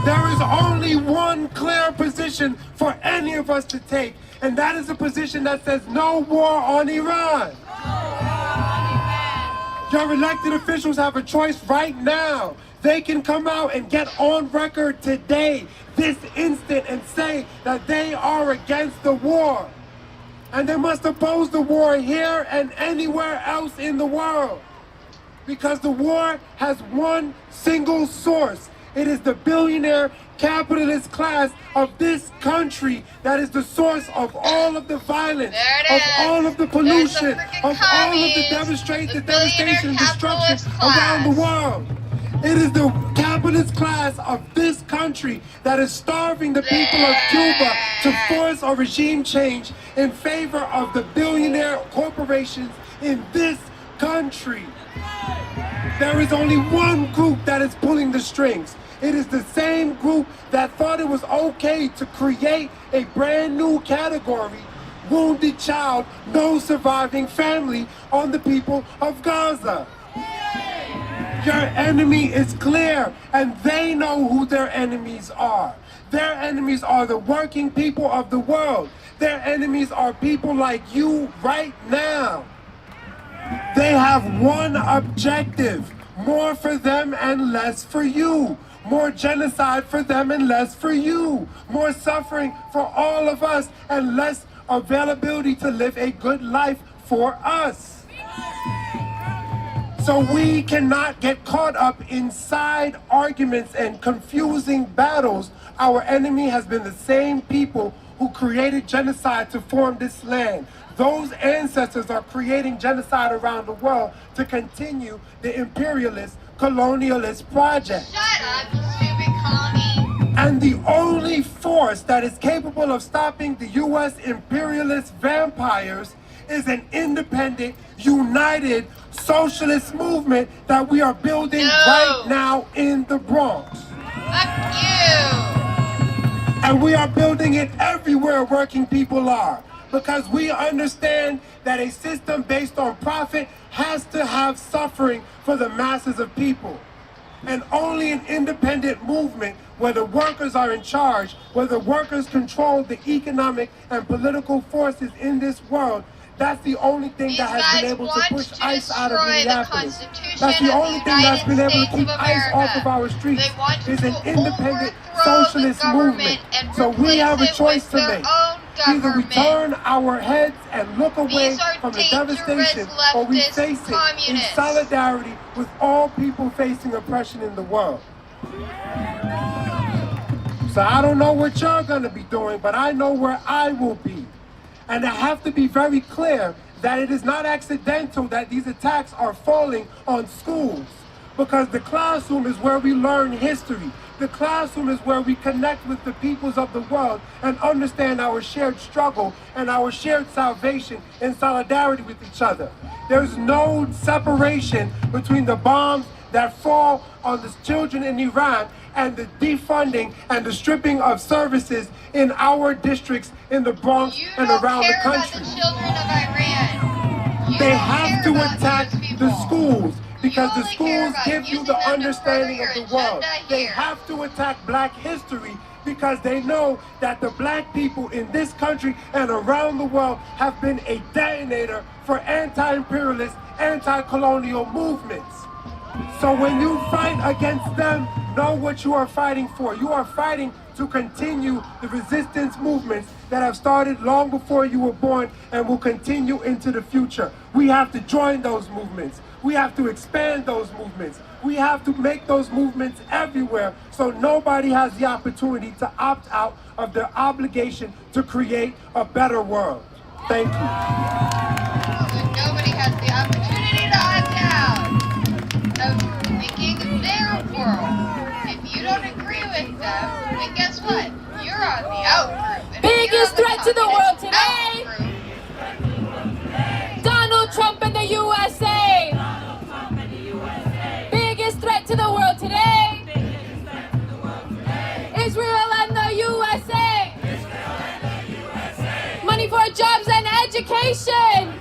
There is only one clear position for any of us to take, and that is a position that says no war on Iran. Your elected officials have a choice right now. They can come out and get on record today, this instant, and say that they are against the war. And they must oppose the war here and anywhere else in the world. Because the war has one single source. It is the billionaire capitalist class of this country that is the source of all of the violence, of all of the pollution, of all of the devastation and destruction around the world. It is the capitalist class of this country that is starving the people of Cuba to force a regime change in favor of the billionaire corporations in this country. There is only one group that is pulling the strings. It is the same group that thought it was okay to create a brand new category, wounded child, no surviving family, on the people of Gaza. Your enemy is clear, and they know who their enemies are. Their enemies are the working people of the world. Their enemies are people like you right now. They have one objective: more for them and less for you. More genocide for them and less for you. More suffering for all of us and less availability to live a good life for us. So we cannot get caught up in side arguments and confusing battles. Our enemy has been the same people who created genocide to form this land. Those ancestors are creating genocide around the world to continue the imperialist, colonialist project. Shut up, you stupid commie. And the only force that is capable of stopping the U.S. imperialist vampires is an independent, united, socialist movement that we are building right now in the Bronx. Fuck you. And we are building it everywhere working people are. Because we understand that a system based on profit has to have suffering for the masses of people. And only an independent movement where the workers are in charge, where the workers control the economic and political forces in this world, that's the only thing that has been able to push ICE out of Minneapolis. That's the only thing that's been able to keep ICE off of our streets, is an independent socialist movement. So we have a choice to make. Either we turn our heads and look away from the devastation, or we face it in solidarity with all people facing oppression in the world. So I don't know what you're going to be doing, but I know where I will be. And I have to be very clear that it is not accidental that these attacks are falling on schools, because the classroom is where we learn history. The classroom is where we connect with the peoples of the world and understand our shared struggle and our shared salvation in solidarity with each other. There's no separation between the bombs that fall on the children in Iran and the defunding and the stripping of services in our districts in the Bronx and around the country. The children of Iran. They have to attack the schools, because the schools give you the understanding of the world. They have to attack Black history because they know that the Black people in this country and around the world have been a detonator for anti-imperialist, anti-colonial movements. So when you fight against them, know what you are fighting for. You are fighting to continue the resistance movements that have started long before you were born and will continue into the future. We have to join those movements. We have to expand those movements. We have to make those movements everywhere so nobody has the opportunity to opt out of their obligation to create a better world. Thank you. So nobody has the opportunity to opt out of making their world. If you don't agree with them, then guess what? You're on the out group. Biggest threat to the world today. Donald Trump and the USA. Biggest threat to the world today. Israel and the USA. Money for jobs and education.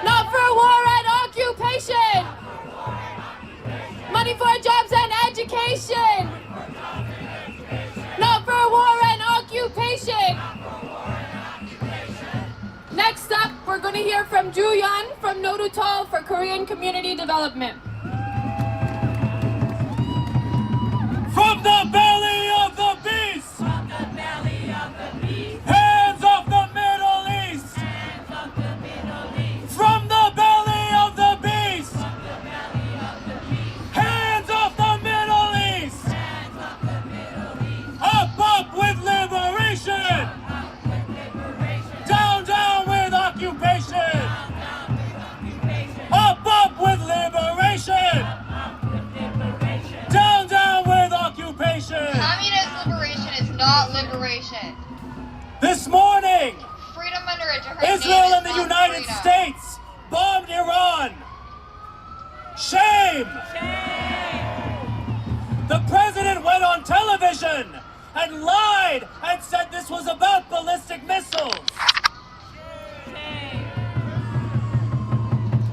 Not for war and occupation. Money for jobs and education. Not for war and occupation. Next up, we're going to hear from Joo Yeon from Norutol for Korean Community Development. From the belly of the beast! From the belly of the beast. Hands of the Middle East! Hands of the Middle East. From the belly of the beast! From the belly of the beast. Hands of the Middle East! Hands of the Middle East. Up with liberation! Up with liberation. Down with occupation! Down with occupation. Up with liberation! Up with liberation. Down with occupation! Communist liberation is not liberation. This morning, Freedom under a different Israel name and the is not United freedom. States bombed Iran. Shame! The president went on television and lied and said this was about ballistic missiles.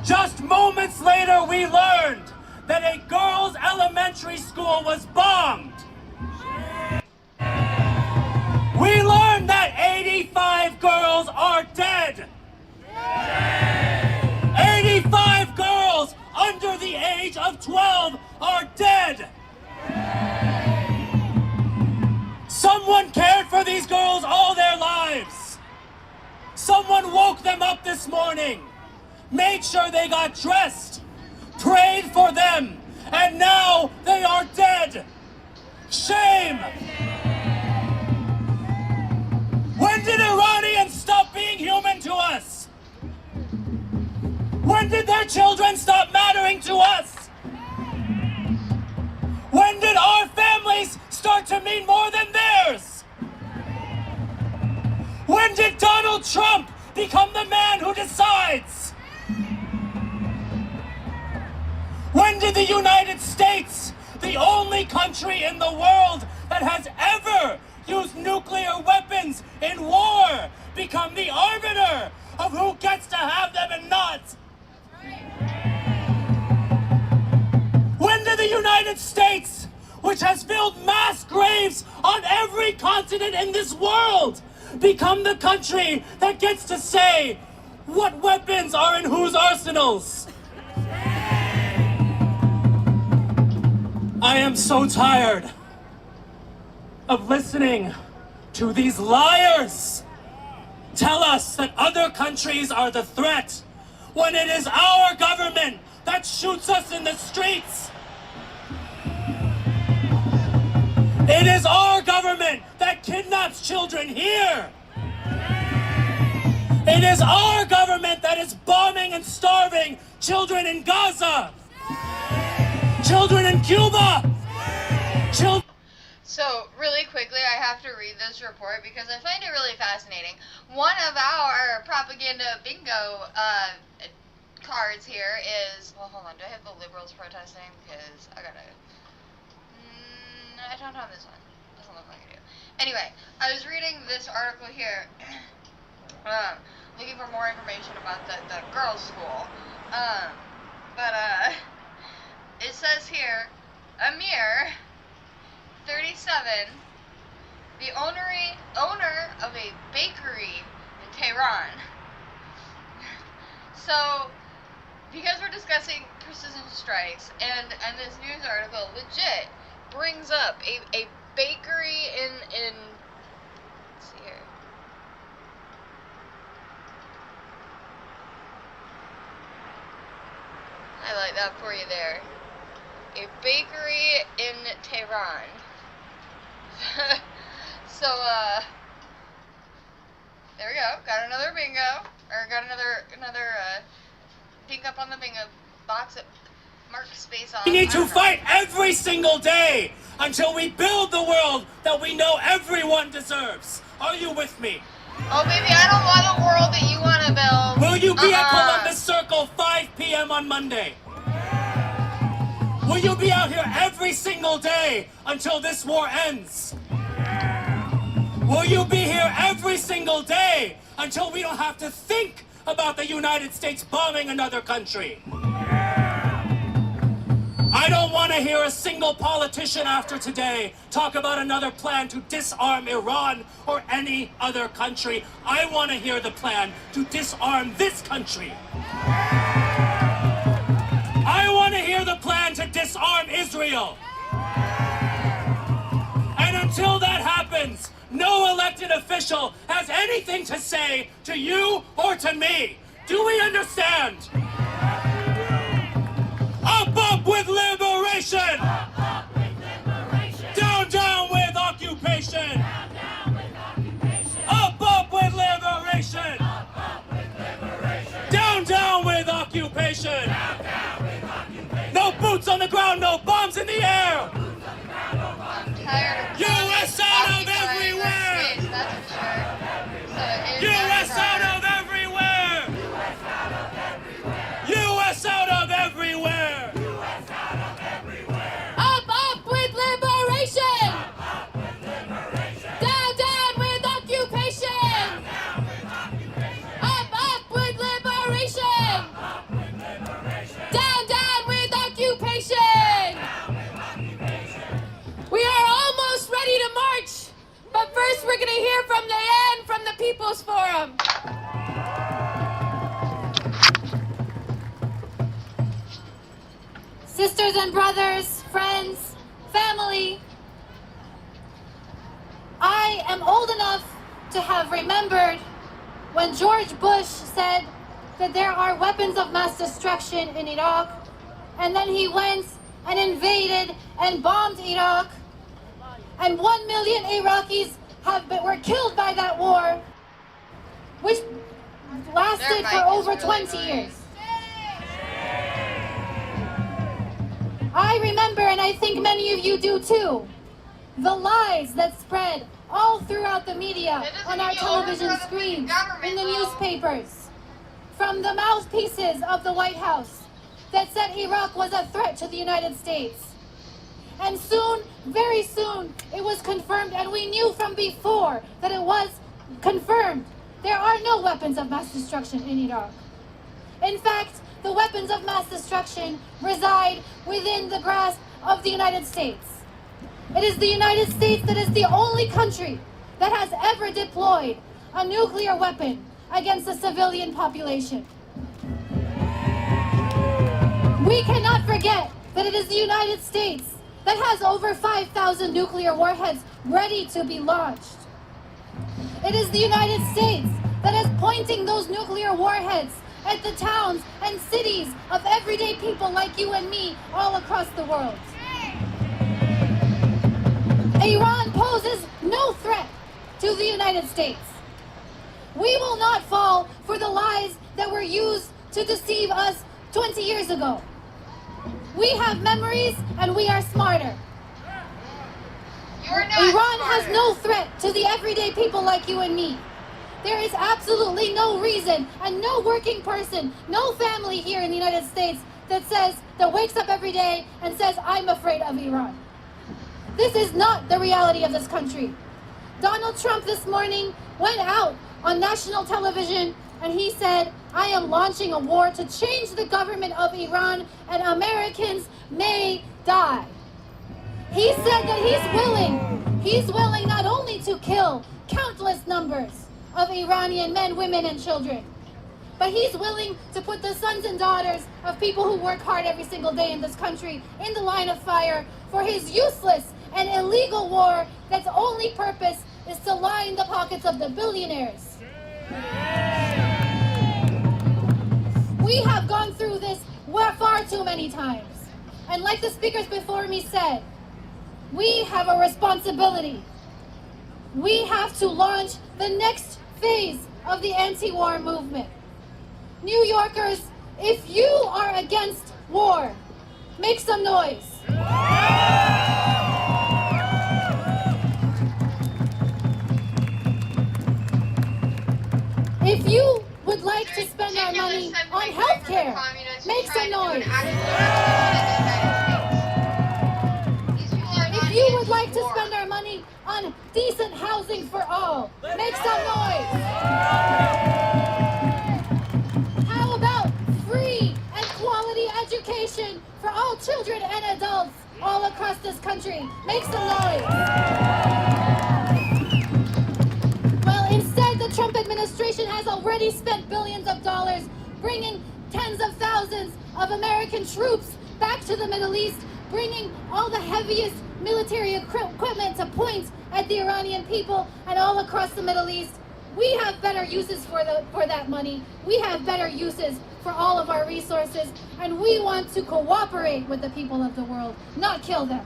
Just moments later, we learned that a girls' elementary school was bombed. We learned that 85 girls are dead. 85 girls under the age of 12 are dead. Someone cared for these girls all their lives. Someone woke them up this morning, made sure they got dressed, prayed for them, and now they are dead. Shame! When did Iranians stop being human to us? When did their children stop mattering to us? When did our families start to mean more than theirs? When did Donald Trump become the man who decides? When did the United States, the only country in the world that has ever used nuclear weapons in war, become the arbiter of who gets to have them and not? When did the United States, which has filled mass graves on every continent in this world, become the country that gets to say what weapons are in whose arsenals? I am so tired of listening to these liars tell us that other countries are the threat when it is our government that shoots us in the streets. It is our government that kidnaps children here. It is our government that is bombing and starving children in Gaza, children in Cuba, children. So, really quickly, I have to read this report because I find it really fascinating. One of our propaganda bingo cards here is, well, hold on, do I have the liberals protesting? Because I gotta, I don't have this one. Doesn't look like I do. Anyway, I was reading this article here, looking for more information about the girls' school. It says here, Amir, 37, the owner of a bakery in Tehran. So, because we're discussing precision strikes, and this news article legit brings up a bakery in let's see here. Highlight that for you there. A bakery in Tehran. So, there we go. Got another bingo. Or got another pink up on the bingo box that marks space on. We need to fight every single day until we build the world that we know everyone deserves. Are you with me? Oh, baby, I don't want the world that you want to build. Will you be at Columbus Circle 5 p.m. on Monday? Will you be out here every single day until this war ends? Will you be here every single day until we don't have to think about the United States bombing another country? I don't want to hear a single politician after today talk about another plan to disarm Iran or any other country. I want to hear the plan to disarm this country. I want to hear the plan to disarm Israel. And until that happens, no elected official has anything to say to you or to me. Do we understand? Up with liberation! Up with liberation! Down with occupation! Up with liberation! Down with occupation! No boots on the ground, no bombs in the air! U.S. out of everywhere! U.S. out of everywhere! U.S. out of everywhere! Up with liberation! Down with occupation! Up with liberation! Down with occupation! We are almost ready to march, but first we're going to hear from Diane from the People's Forum. Sisters and brothers, friends, family, I am old enough to have remembered when George Bush said that there are weapons of mass destruction in Iraq, and then he went and invaded and bombed Iraq, and 1 million Iraqis were killed by that war, which lasted for over 20 years. I remember, and I think many of you do too, the lies that spread all throughout the media, on our television screens, in the newspapers, from the mouthpieces of the White House that said Iraq was a threat to the United States. And soon, very soon, it was confirmed, and we knew from before that it was confirmed. There are no weapons of mass destruction in Iraq. In fact, the weapons of mass destruction reside within the grasp of the United States. It is the United States that is the only country that has ever deployed a nuclear weapon against the civilian population. We cannot forget that it is the United States that has over 5,000 nuclear warheads ready to be launched. It is the United States that is pointing those nuclear warheads at the towns and cities of everyday people like you and me all across the world. Iran poses no threat to the United States. We will not fall for the lies that were used to deceive us 20 years ago. We have memories and we are smarter. Iran has no threat to the everyday people like you and me. There is absolutely no reason and no working person, no family here in the United States that wakes up every day and says, I'm afraid of Iran. This is not the reality of this country. Donald Trump this morning went out on national television and he said, I am launching a war to change the government of Iran and Americans may die. He said that he's willing not only to kill countless numbers of Iranian men, women, and children, but he's willing to put the sons and daughters of people who work hard every single day in this country in the line of fire for his useless and illegal war that's only purpose is to line the pockets of the billionaires. We have gone through this far too many times. And like the speakers before me said, we have a responsibility. We have to launch the next phase of the anti-war movement. New Yorkers, if you are against war, make some noise. our money on health care. Make some noise. If you would like to spend our money on decent housing for all, make some noise. How about free and quality education for all children and adults all across this country? Make some noise. Well, instead, the Trump administration has already spent billions of dollars bringing tens of thousands of American troops back to the Middle East, bringing all the heaviest military equipment to point at the Iranian people and all across the Middle East. We have better uses for that money. We have better uses for all of our resources, and we want to cooperate with the people of the world, not kill them.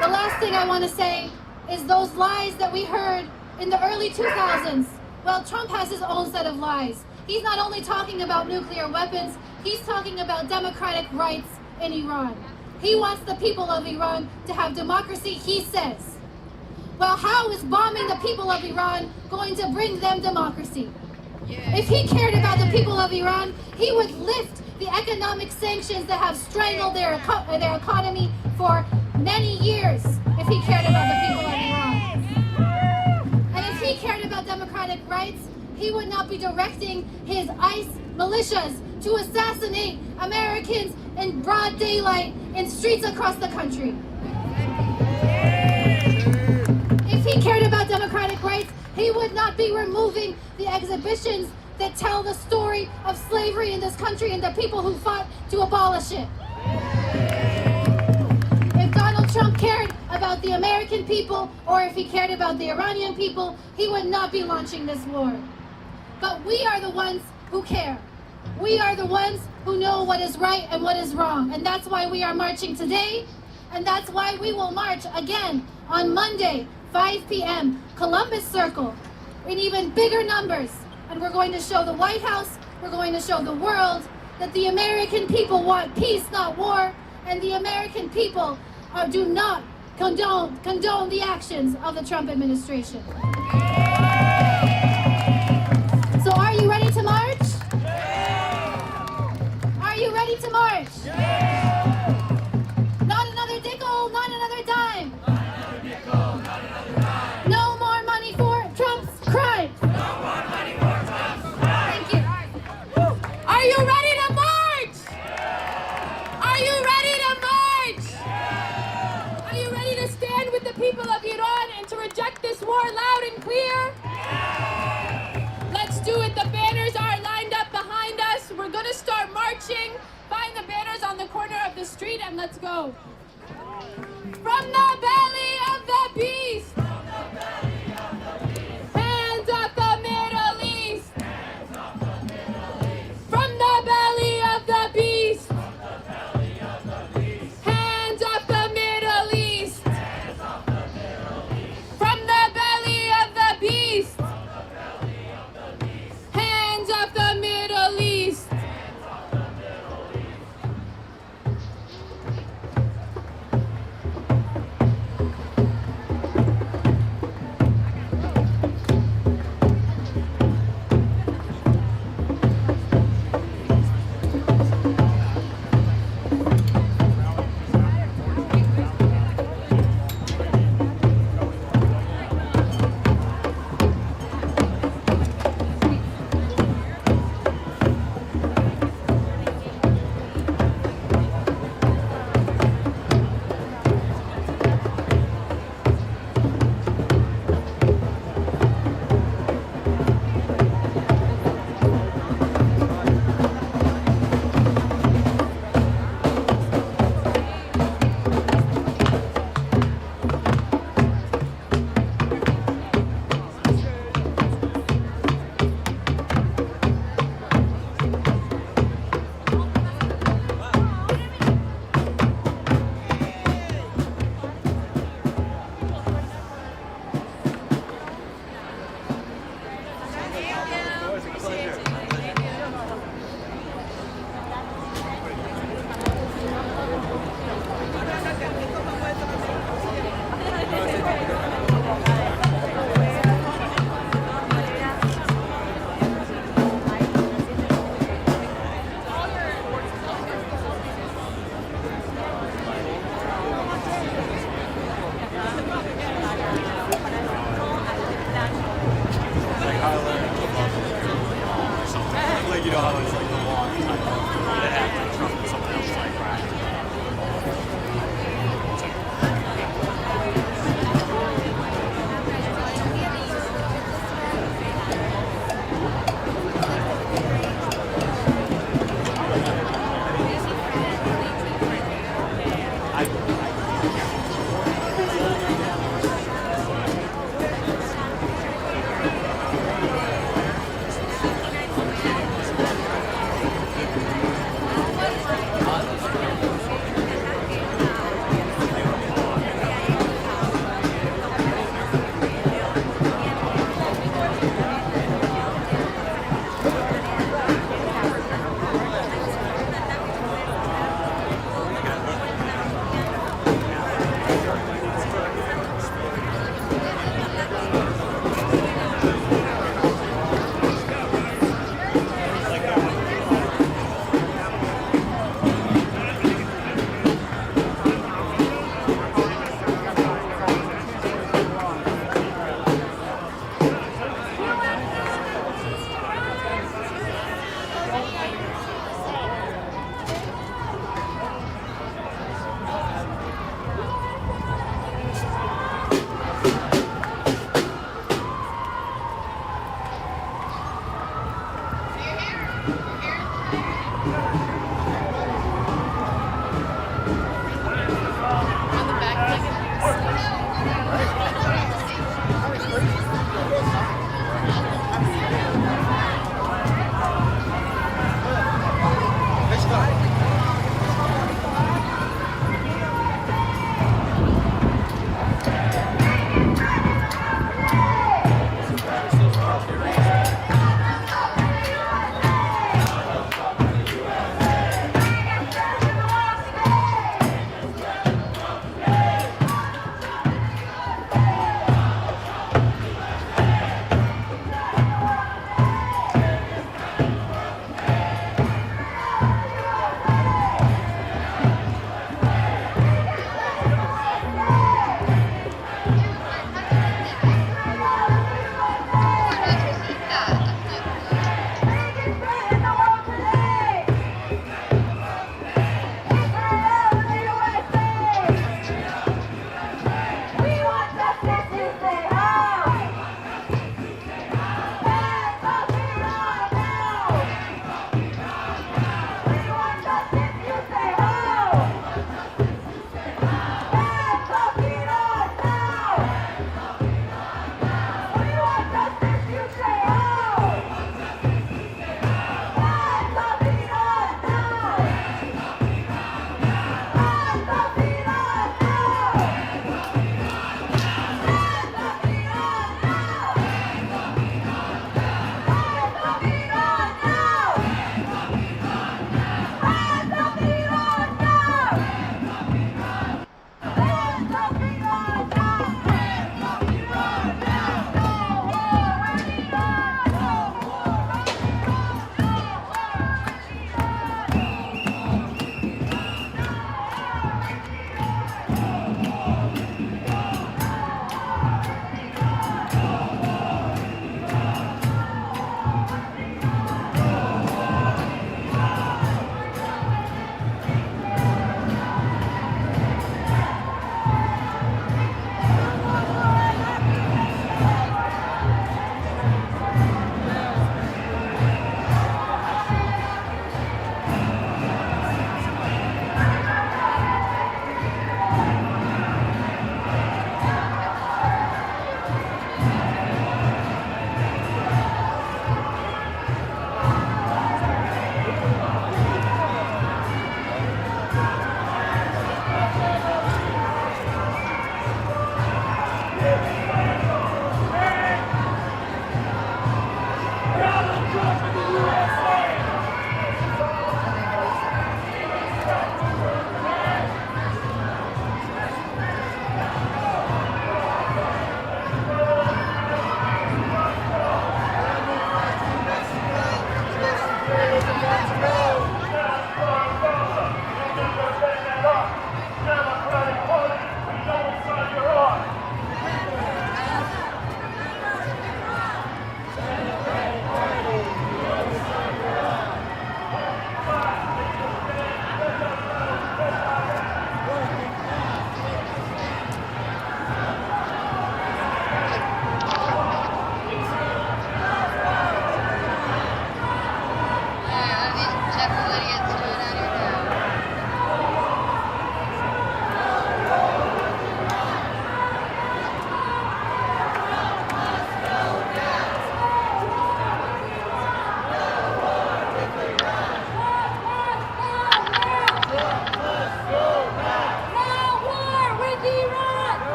The last thing I want to say is those lies that we heard in the early 2000s. Well, Trump has his own set of lies. He's not only talking about nuclear weapons, he's talking about democratic rights in Iran. He wants the people of Iran to have democracy, he says. Well, how is bombing the people of Iran going to bring them democracy? If he cared about the people of Iran, he would lift the economic sanctions that have strangled their economy for many years if he cared about the people of Iran. And if he cared about democratic rights, he would not be directing his ICE militias to assassinate Americans in broad daylight in streets across the country. If he cared about democratic rights, he would not be removing the exhibitions that tell the story of slavery in this country and the people who fought to abolish it. If Donald Trump cared about the American people, or if he cared about the Iranian people, he would not be launching this war. But we are the ones who care. We are the ones who know what is right and what is wrong. And that's why we are marching today. And that's why we will march again on Monday, 5 p.m., Columbus Circle, in even bigger numbers. And we're going to show the White House, we're going to show the world that the American people want peace, not war. And the American people do not condone the actions of the Trump administration. So are you ready to march? Are you ready to march? Not another nickel, not another dime. No more money for Trump's crimes. Thank you. Are you ready to march? Are you ready to march? Are you ready to stand with the people of Iran and to reject this war loud and clear? Let's do it. The banners are lined up behind us. We're going to start marching. Find the banners on the corner of the street and let's go. From the belly of the beast. Hands off the Middle East. From the belly of the beast. Hands off the Middle East. From the belly of the beast. Hands off the Middle East.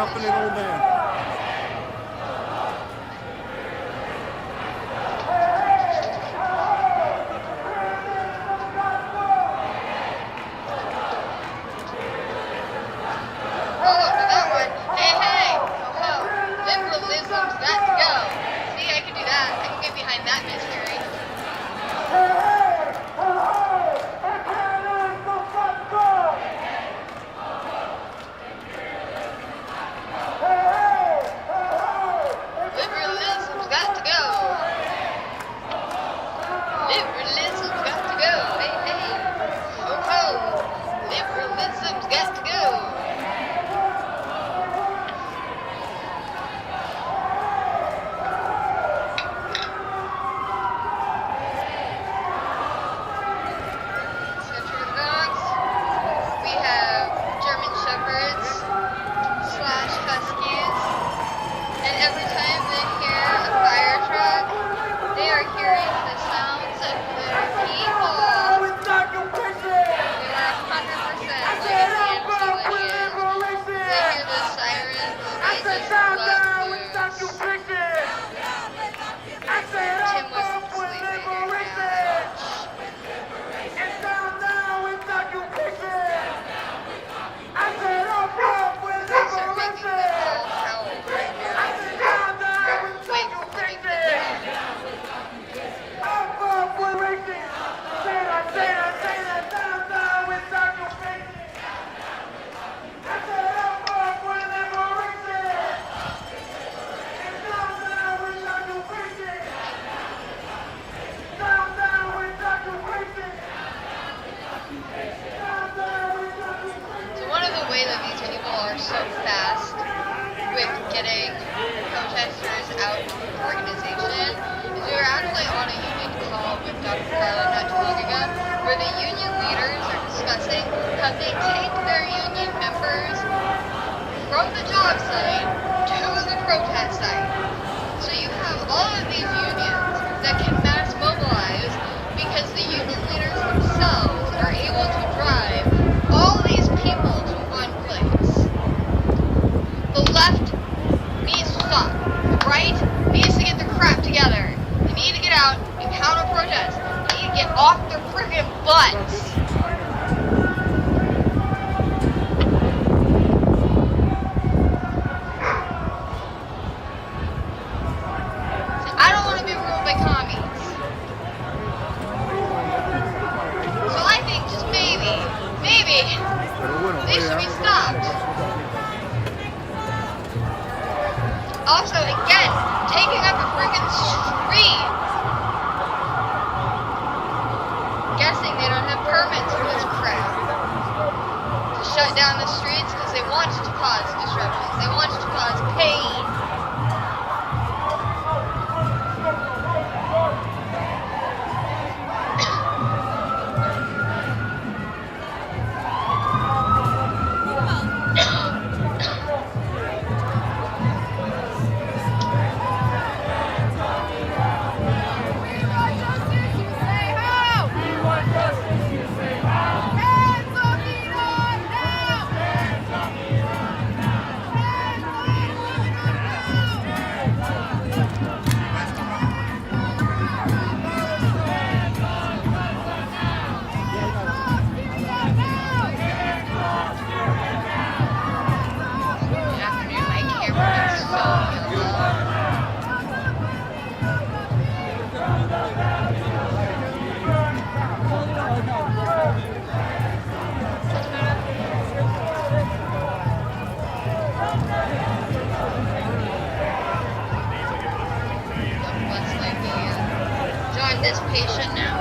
happening, old man? Also, again, taking up a freaking street. Guessing they don't have permits for this crap. To shut down the streets because they want to cause disruptions. They want to cause pain. This patient now.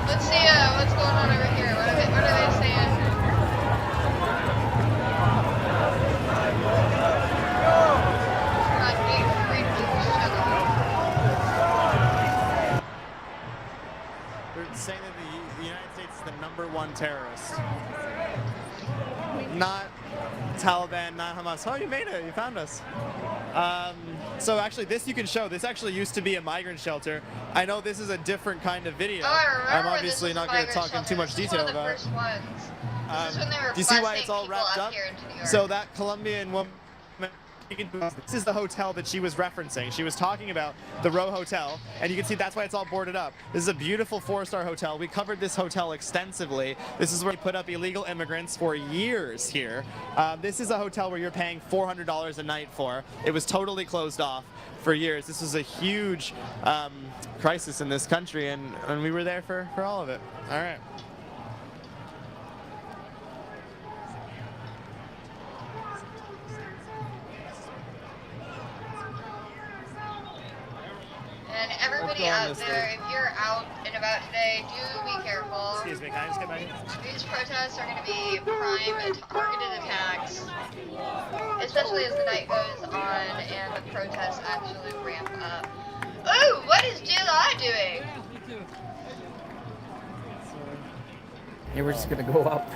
Let's see what's going on over here. What are they saying? They're saying that the United States is the #1 terrorist. Not Taliban, not Hamas. Oh, you made it. You found us. So actually, this you can show. This actually used to be a migrant shelter. I know this is a different kind of video. Oh, I remember. I'm obviously not going to talk in too much detail about it. This is one of the first ones. This is when they were Do you see why busing it's all people wrapped up up? here into New York. So that Colombian woman, this is the hotel that she was referencing. She was talking about the Row Hotel, and you can see that's why it's all boarded up. This is a beautiful 4-star hotel. We covered this hotel extensively. This is where we put up illegal immigrants for years here. This is a hotel where you're paying $400 a night for. It was totally closed off for years. This was a huge crisis in this country, and we were there for all of it. All right. And everybody out there, if you're out and about today, do be careful. Excuse me, can I just get back in? These protests are going to be prime targeted attacks, especially as the night goes on and the protests actually ramp up. Ooh, what is July doing? Yeah, we're just gonna go up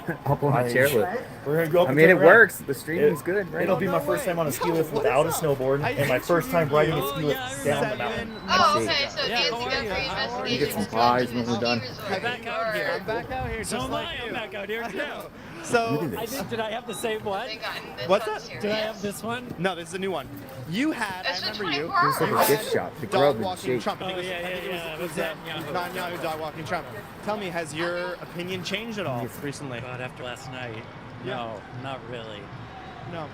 on a chairlift. We're gonna go up. I mean, it works. The streaming's good, right? It'll be my first time on a ski lift without a snowboard, and my first time riding a ski lift down the mountain. Oh, okay, so Nancy Guthrie investigation. You get some pies when we're done. I'm back out here. I'm back out here. So just am like I. you. I'm back out here too. So I think, did I have the same one? What's that? Did I have this one? No, this is a new one. You had, I remember you. It's like a gift shop. The grub Dog and walking shake. Trump. I think it was Netanyahu dog walking Trump. Tell me, has your opinion changed at all recently? God, after last night, no, not really. No.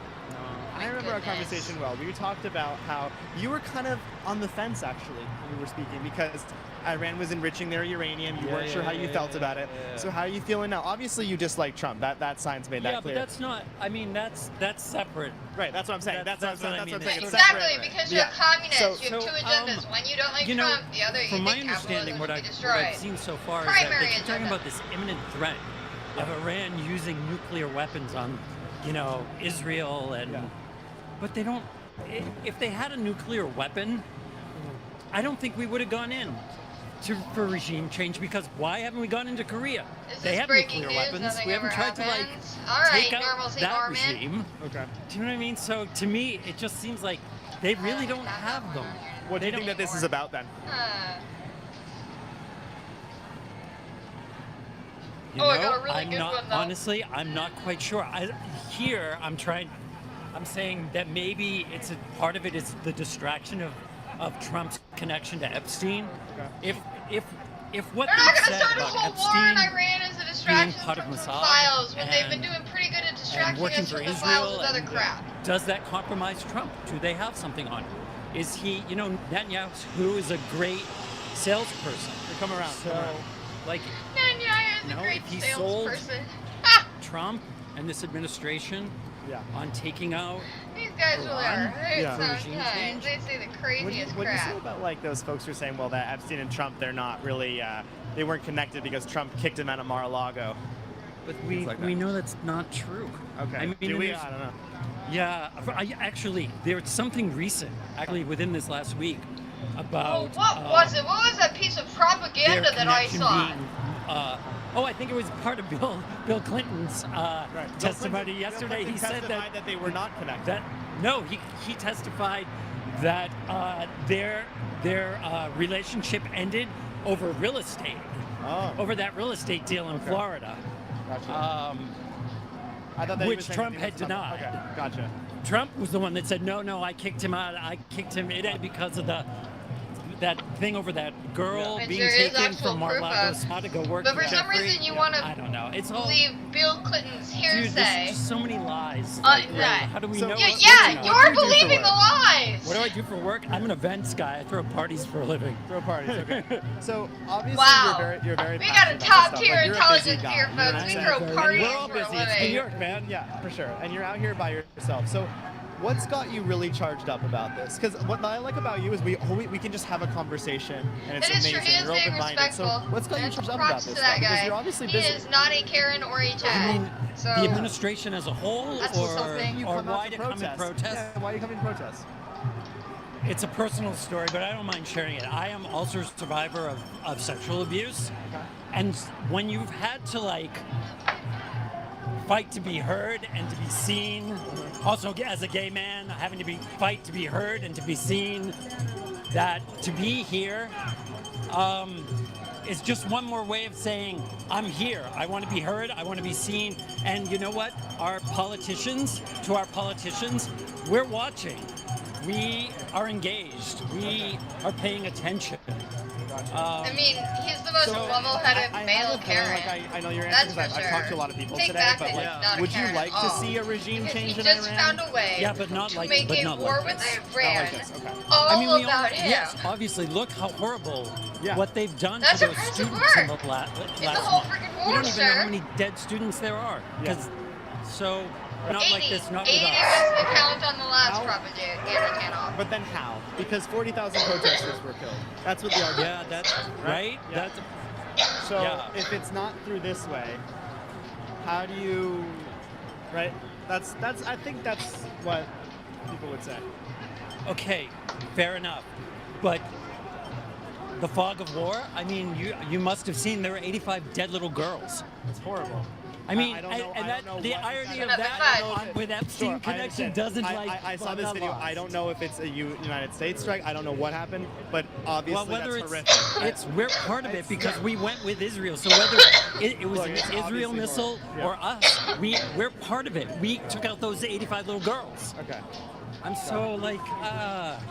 I remember our conversation well. We talked about how you were kind of on the fence, actually, when we were speaking, because Iran was enriching their uranium. You weren't sure how you felt about it. So how are you feeling now? Obviously, you dislike Trump. That science made that clear. Yeah, but that's not. I mean, that's separate. Right. That's what I'm saying. That's what I'm saying. It's Exactly, separate. because you're a communist. You have So, two agendas. One, you don't like you know, Trump. The other, you from my think understanding, capitalism what should be I've destroyed. seen so far Primary is that they keep talking agenda. about this imminent threat of Iran using nuclear weapons on, Israel and. But they don't. If they had a nuclear weapon, I don't think we would have gone in for regime change, because why haven't we gone into Korea? They have breaking nuclear news? weapons. Nothing We haven't ever tried to happens? All right, take out normalcy, that Norman. regime. Okay. Do you know what I mean? So to me, it just seems like they really don't have them. What do you think that this is about then? You Oh, I know, got a really I'm good not, one, though. honestly, I'm not quite sure. I'm saying that maybe it's a part of it is the distraction of Trump's connection to Epstein. Okay. If what They're not they've going to said start a about whole war in Epstein Iran as a being distraction part of from Mossad files when they've been and- doing pretty good at and distracting working us for from the files Israel, with other and crap. does that compromise Trump? Do they have something on him? Is he, Netanyahu, who is a great salesperson? Come around. So, like, Netanyahu is a great if he salesperson. Trump and this administration on taking out These guys really are. They're Yeah. so Regime nuts. change? They say the What do craziest you crap. say about like those folks who are saying, well, that Epstein and Trump, they're not really, they weren't connected because Trump kicked him out of Mar-a-Lago? But we know that's not true. Okay. I mean, Do we? there's- I don't know. Yeah, actually, there's something recent, actually within this last week, about. What was it? What was that piece of propaganda their that I connection saw? being, I think it was part of Bill Clinton's testimony yesterday. He said that they were not connected. He testified that their relationship ended over real estate, over that real estate deal in Florida. Gotcha. I thought that he was Which saying Trump that he had was on the- denied. Okay, gotcha. Trump was the one that said, no, I kicked him out. I kicked him. It ended because of that thing over that girl Which being there is taken actual from proof Mar-a-Lago of. Spa to go work But for for some Jeffrey. reason you want I to don't know. It's all believe Bill Clinton's dude. hearsay. There's just so many lies. Right. How do we So- know? Yeah, what's yeah, going on? you're What do you do for believing the work? lies. What do I do for work? I'm an events guy. I throw parties for a living. Throw parties. Okay. So obviously Wow. you're very We got a passionate about top this tier stuff. Like, you're a busy intelligence guy. here, You know what folks. I'm We saying? throw parties We're all for a busy. It's living. New York, man. Yeah, for sure. And you're out here by yourself. So what's got you really charged up about this? Because what I like about you is we can just have a conversation, and it's That is true. amazing. He is you're very open-minded. So respectful. what's got you And charged up about props this to stuff? that Because guy. you're obviously He busy. is not a Karen or a Chad. I mean, so the administration as a whole, That's or something. why to come and protest? Yeah, why are you coming to protest? It's a personal story, but I don't mind sharing it. I am also a survivor of sexual abuse. And when you've had to fight to be heard and to be seen, also as a gay man, having to fight to be heard and to be seen, that to be here, is just one more way of saying, I'm here. I want to be heard. I want to be seen. And you know what? To our politicians, we're watching. We are engaged. We are paying attention. I mean, he's the most level-headed male Karen. I know your That's answer because for I've sure. talked to a lot of people Take today, back but that like, he's not a would you Karen like at to all. see a regime Because change he in just Iran? found a way Yeah, but not to like, make but a not war like with this. Iran Okay. all we all, about him. yes, obviously, look how horrible what they've done That's to those aggressive students in the work. last It's a whole month. freaking We war, don't even know sir. how many dead students there are. So, not 80. like this, not 80 with us. was the count on the last propaganda channel. But then how? Because 40,000 protesters were killed. That's what the argument Yeah, is. that's right. Yeah. That's So yeah. if it's not through this way, how do you, right? That's. I think that's what people would say. Okay, fair enough. But the fog of war, I mean, you must have seen there were 85 dead little girls. It's horrible. I mean, I don't know- and I that, don't know the what irony exactly- of that with Epstein Sure, connection I doesn't understand. I saw this video. I don't know if it's a United States strike. I don't know what happened, but obviously well, whether that's horrific. we're part of it because we went with Israel. So whether it was Look, an it's Israel obviously missile horrible. or us, we're part of it. We took out those 85 little girls. Okay. I'm so like,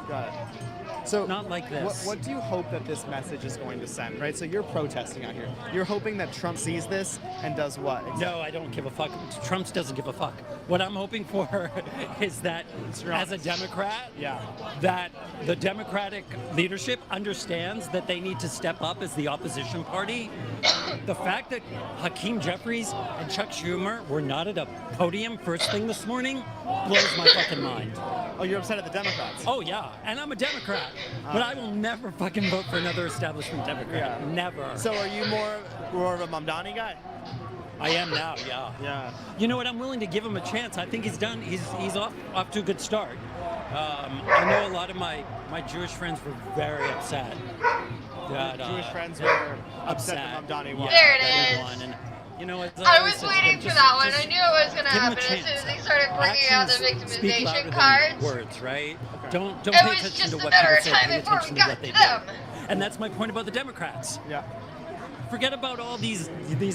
Got it. So not like this. What do you hope that this message is going to send, right? So you're protesting out here. You're hoping that Trump sees this and does what? Exactly? No, I don't give a fuck. Trump doesn't give a fuck. What I'm hoping for is that as a Democrat, that the Democratic leadership understands that they need to step up as the opposition party. The fact that Hakeem Jeffries and Chuck Schumer were not at a podium first thing this morning blows my fucking mind. Oh, you're upset at the Democrats? Oh, yeah. And I'm a Democrat. But I will never fucking vote for another establishment Democrat. Never. So are you more of a Mamdani guy? I am now, yeah. Yeah. You know what? I'm willing to give him a chance. I think he's done. He's off to a good start. I know a lot of my Jewish friends were very upset. That, Jewish friends were upset that Mamdani won. There it that he is. won. And, you know, as I always was said, waiting for just- that one. just I knew it was going to give him a happen as soon chance. as he started bringing out the Actions speak louder victimization than cards. words, right? Don't It pay was attention just to a what matter people of say. time Pay before we attention to got what they to them. do. And that's my point about the Democrats. Yeah. Forget about all these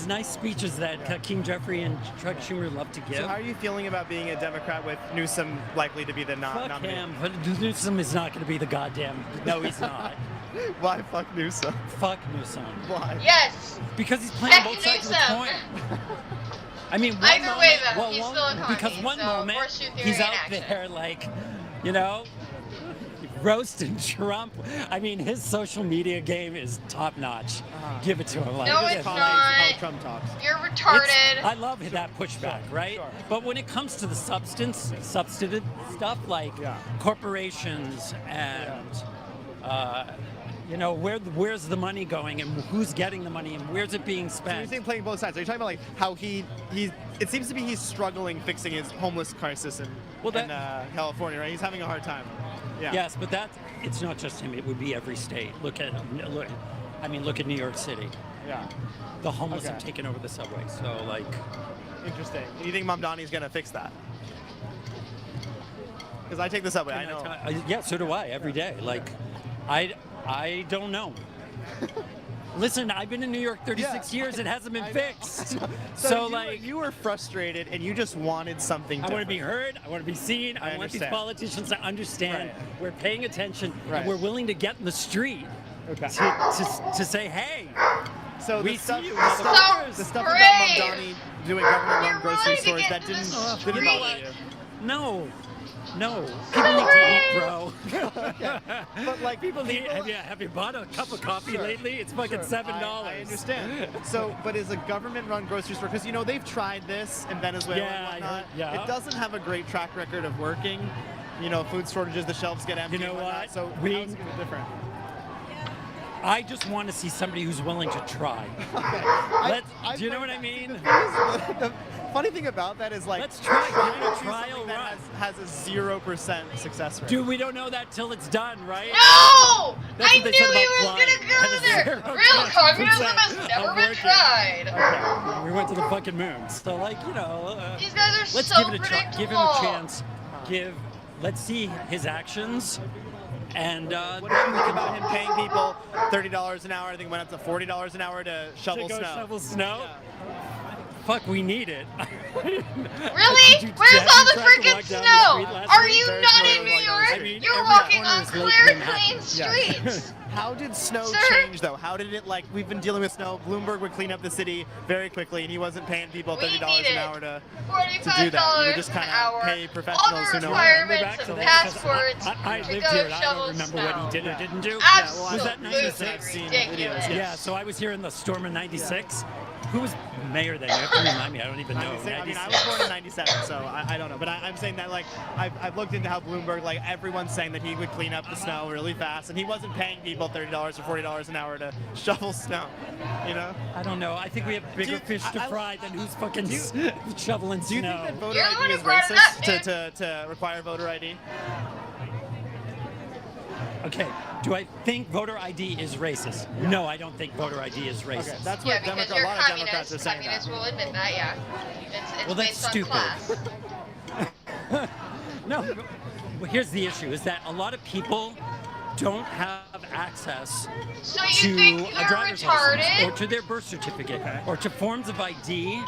nice speeches that Hakeem Jeffrey and Chuck Schumer love to give. So how are you feeling about being a Democrat with Newsom likely to be the Fuck nominee? him, but Newsom is not going to be the goddamn. No, he's not. Why fuck Newsom? Fuck Newsom. Why? Yes. Because he's playing Heck both sides of the Newsom. coin. I mean, one Either way, moment, though, he's still a commie, because one so moment horseshoe theory he's in out action. there like, you know, roasting Trump. I mean, his social media game is top notch. Give it to him. Like, No, it it's is. not. How Trump talks. You're retarded. I love that pushback, right? But when it comes to the substantive stuff like corporations and you know, where's the money going and who's getting the money and where's it being So you're spent? saying playing both sides. Are you talking about like how it seems to be he's struggling fixing his homeless crisis in California, right? He's having a hard time. Yeah. Yes, but it's not just him. It would be every state. Look at New York City. Yeah. The homeless Okay. have taken over the subway. So like, Interesting. Do you think Mamdani's gonna fix that? Because I take the subway. I know. yeah, so do I every day. Like, I don't know. Listen, I've been in New York 36 years. It hasn't been fixed. So like, you were frustrated and you just wanted something. I want to be heard. I want to be seen. I want these understand. politicians to understand we're paying attention Right. and we're willing to get in the street Okay. to say, hey. So we the stuff, see you, the stuff, motherfuckers. the stuff Great. about Mamdani doing government-run You're grocery willing to stores get that to the didn't bother street. you. No. People need to eat, bro. But like People need. Have you bought a cup of coffee lately? It's fucking $7. I understand. So, but is a government-run grocery store, because you know they've tried this in Venezuela Yeah, I and whatnot. heard- yeah. It doesn't have a great track record of working. You know, food shortages, the shelves get empty. You know and whatnot. what? So how's it gonna be different? I just want to see somebody who's willing to try. Do you know what I mean? The funny thing about that is like Let's try. trying Give it a to do trial something that run. has a 0% success rate. Dude, we don't know that till it's done, right? No! That's I what they knew said he about was going to flying. go Had there. a 0% Real communism has of never been working. tried. We went to the fucking moon. So, like, you know. These guys are let's so give it a try. Give him a chance. Let's see his actions. And what do you think about him paying people $30 an hour? I think it went up to $40 an hour to shovel to go snow. shovel snow? Fuck, we need it. Really? Where's all the freaking snow? Are you not in New York? You're walking on clear, clean streets. How did snow change, though? How did it, like, we've been dealing with snow. Bloomberg would clean up the city very quickly, and he wasn't paying people $30 an hour to do that. We would just kind of pay professionals who know. All the requirements and passports I to lived go here, and I shovel don't remember snow. what he did or didn't do. Absolutely Was that 96? ridiculous. Yeah, so I was here in the storm of 96. Who was mayor then? You have to remind me. I don't even know. 96. I mean, I was born in 97, so I don't know. But I'm saying that, like, I've looked into how Bloomberg, like, everyone's saying that he would clean up the snow really fast, and he wasn't paying people $30 or $40 an hour to shovel snow, you know? I don't know. I think we have bigger fish to fry than who's fucking shoveling snow. Do you think that voter ID is racist to require voter ID? Okay, do I think voter ID is racist? No, I don't think voter ID is racist. Okay, that's Yeah, what because a you're lot of Democrats are saying. communists will admit that, yeah. It's Well, that's based stupid. on class. No, well, here's the issue, is that a lot of people don't have access So you to think a they're driver's retarded? license or to their birth certificate or to forms of ID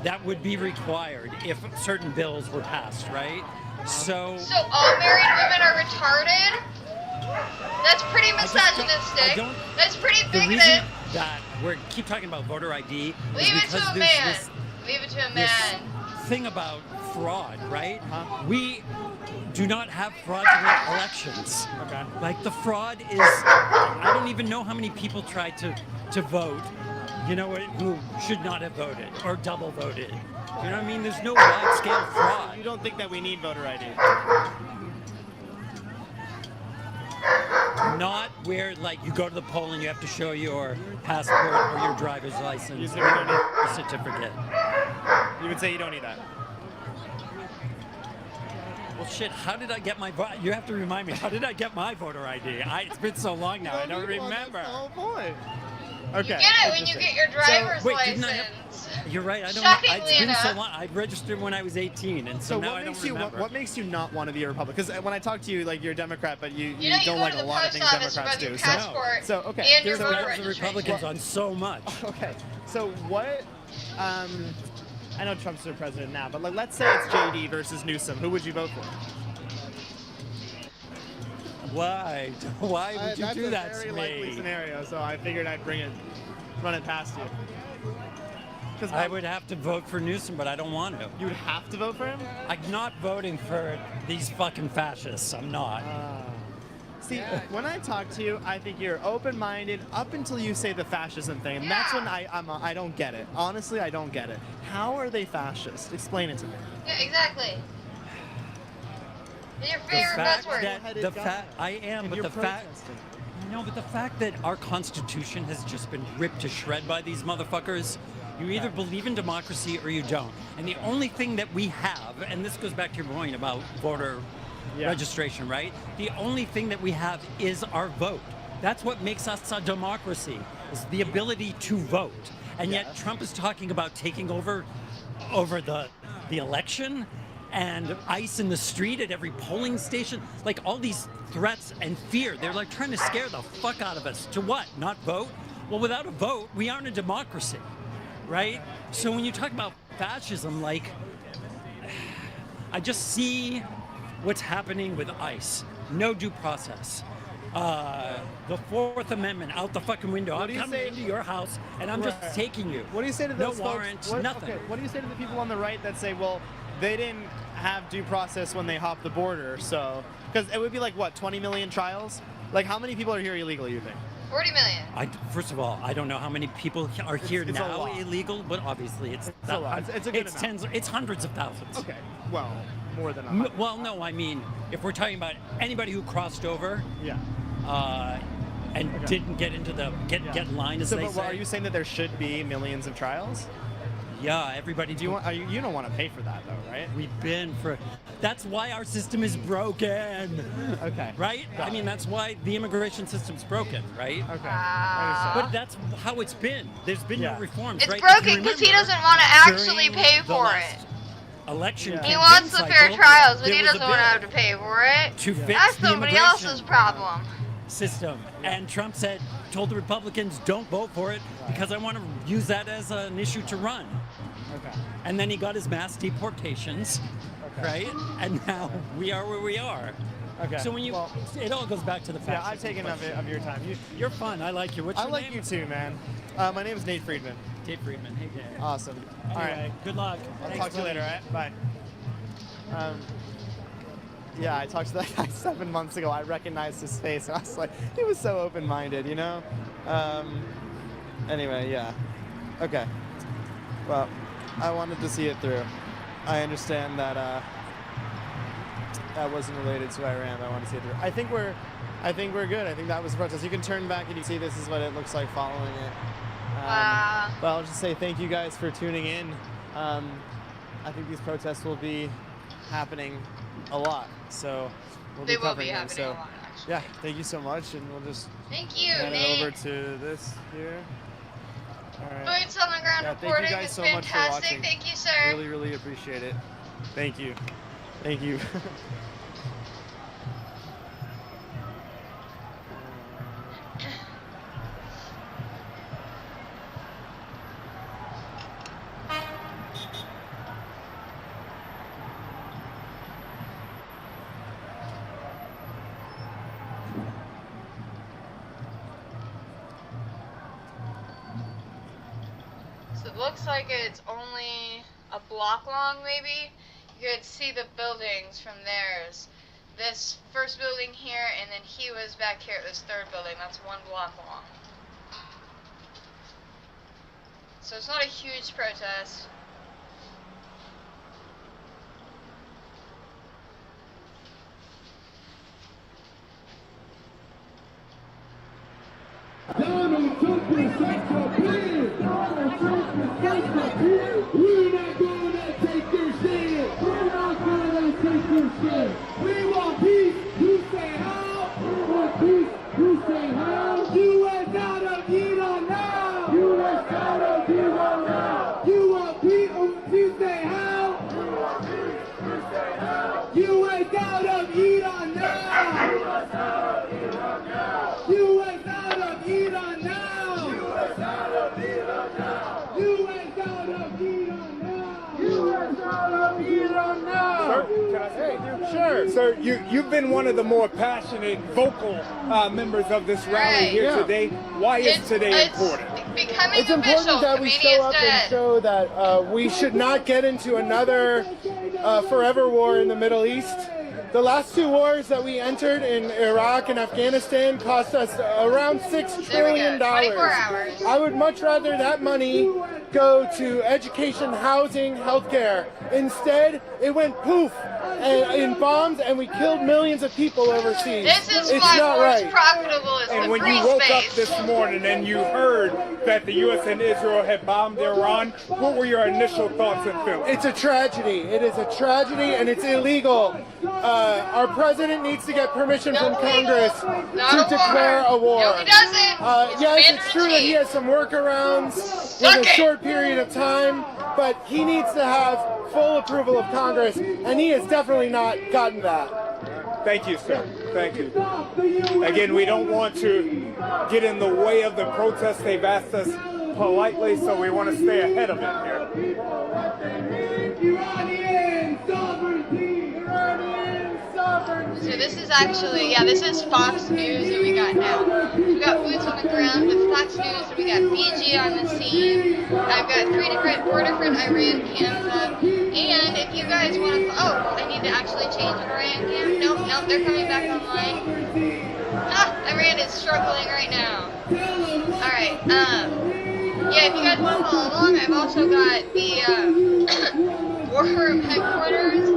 that would be required if certain bills were passed, right? So all married women are retarded? That's pretty misogynistic. That's pretty the reason bigoted. that we keep talking about voter ID is Leave it because to a there's man. this Leave it to a this man. thing about fraud, right? We do not have fraudulent elections. Okay. Like the fraud is, I don't even know how many people tried to vote, you know, who should not have voted or double voted. You know what I mean? There's no wide-scale fraud. You don't think that we need voter ID? Not where, like, you go to the poll and you have to show your passport or your driver's license You say or we don't need- your certificate. You would say you don't need that. Well, shit, how did I get my you have to remind me, how did I get my voter ID? It's been so long now, I don't remember. That's the whole point. You Okay. get it when you get your driver's wait, didn't I license. You're right, I don't Shockingly it's been so enough. long. I registered when I was 18, and so now I don't remember. What makes you not want to be a Republican? Because when I talk to you, like, you're a Democrat, but you You know, you don't go like to a the lot of post things office Democrats with your do. passport So okay. and your There's voter the Republicans on so much. Okay. So what? I know Trump's the president now, but like, let's say it's JD versus Newsom. Who would you vote for? Why? Why would you do that That's to a very likely me? scenario, so I figured I'd run it past you. I would have to vote for Newsom, but I don't want to. You would have to vote for him? I'm not voting for these fucking fascists. I'm not. See, when I talk to you, I think you're open-minded up until you say the fascism thing, and that's when I don't get it. Honestly, I don't get it. How are they fascist? Explain it to me. Yeah, exactly. Your The favorite fact buzzword. that I am, but the fact. No, but the fact that our Constitution has just been ripped to shred by these motherfuckers. You either believe in democracy or you don't. And the only thing that we have, and this goes back to your point about voter registration, right? The only thing that we have is our vote. That's what makes us a democracy, is the ability to vote. And yet Trump is talking about taking over the election and ICE in the street at every polling station. Like all these threats and fear. They're like trying to scare the fuck out of us. To what? Not vote? Well, without a vote, we aren't a democracy. Right? So when you talk about fascism, like, I just see what's happening with ICE. No due process. The Fourth Amendment out the fucking window. I'm coming into your house and I'm just taking you. What do you say to no those warrant, folks? nothing. Okay, what do you say to the people on the right that say, well, they didn't have due process when they hopped the border, so... Because it would be like, what, 20 million trials? Like, how many people are here illegally, you think? 40 million. First of all, I don't know how many people are here it's a now lot. illegal, but obviously it's a lot. It's a good amount. it's hundreds of thousands. Okay, well, more than 100. Well, no, I mean, if we're talking about anybody who crossed over, and didn't get into the get in line, as So, they but say. are you saying that there should be millions of trials? Yeah, everybody. Do you want? You don't want to pay for that, though, right? We've been for. That's why our system is broken. Okay. Right? I mean, that's why the immigration system's broken, right? Okay. But that's how it's been. There's been no reforms. It's right? broken because he doesn't want to actually pay for it. election He campaign wants the fair cycle, trials, but there he was a doesn't want to bill have to pay for it. to fix That's the somebody immigration else's problem. system. And Trump told the Republicans, don't vote for it because I want to use that as an issue to run. Okay. And then he got his mass deportations, right? And now we are where we are. Okay. So when you, it all goes back to the fact. Yeah, I've taken of your time. You're fun. I like you. What's your I like name? you too, man. My name is Nate Friedman. Nate Friedman. Hey, Dave. Awesome. Anyway, All right. good luck. I'll Thanks, talk to you later, buddy. all right? Bye. Yeah, I talked to that guy 7 months ago. I recognized his face, and I was like, he was so open-minded, you know? Anyway, yeah. Okay. Well, I wanted to see it through. I understand that that wasn't related to Iran. I want to see it through. I think we're good. I think that was the protest. You can turn back and you see this is what it looks like following it. Wow. But I'll just say thank you guys for tuning in. I think these protests will be happening a lot, so we'll They be will covering be them. happening So a lot, actually. yeah, thank you so much, and we'll just Thank you, hand Nate. it over to this here. All right. Boots on the ground Yeah, thank reporting. you guys It's so much for fantastic. watching. Thank you, sir. Really, really appreciate it. Thank you. Thank you. So it looks like it's only a block long, maybe. You could see the buildings from theirs. This first building here, and then he was back here at this third building. That's 1 block long. So it's not a huge protest. Donald Trump is such a pig. Donald Trump is such a pig. We're not gonna take your shit. We're not gonna take your shit. We want peace. You say how? We want peace. You say how? U.S. out of Iran now. U.S. out of Iran now. You want peace? You say how? We want peace. You say how? U.S. out of Iran now. U.S. out of Iran now. U.S. out of Iran now! U.S. out of Iran now! U.S. out of Iran now! U.S. out of Iran now! Sir, can I say anything? Sure. Sir, you've been one of the more passionate, vocal members of this rally here today. Why is today important? Becoming It's important that we show up and show that we should not get into another forever war in the Middle East. The last 2 wars that we entered in Iraq and Afghanistan cost us around $6 trillion. 24 hours. I would much rather that money go to education, housing, healthcare. Instead, it went poof in bombs, and we killed millions of people overseas. This is it's why not war is right. profitable is And the when free you woke up space. this morning and you heard that the U.S. and Israel had bombed Iran, what were your initial thoughts and feelings? It's a tragedy. It is a tragedy, and it's illegal. Our president needs to get permission from Congress to declare a war. No, he doesn't. Yes, it's true that he has some workarounds with a short period of time, but he needs to have full approval of Congress, and he has definitely not gotten that. Thank you, sir. Thank you. Again, we don't want to get in the way of the protest. They've asked us politely, so we want to stay ahead of it here. Iranian sovereignty! Iranian sovereignty! So this is actually, this is Fox News that we got now. We got boots on the ground with Fox News, and we got BG on the scene. I've got 4 different Iran cams up. And if you guys want to, I need to actually change Iran cam. Nope, they're coming back online. Iran is struggling right now. Alright, if you guys want to follow along, I've also got the War Room headquarters.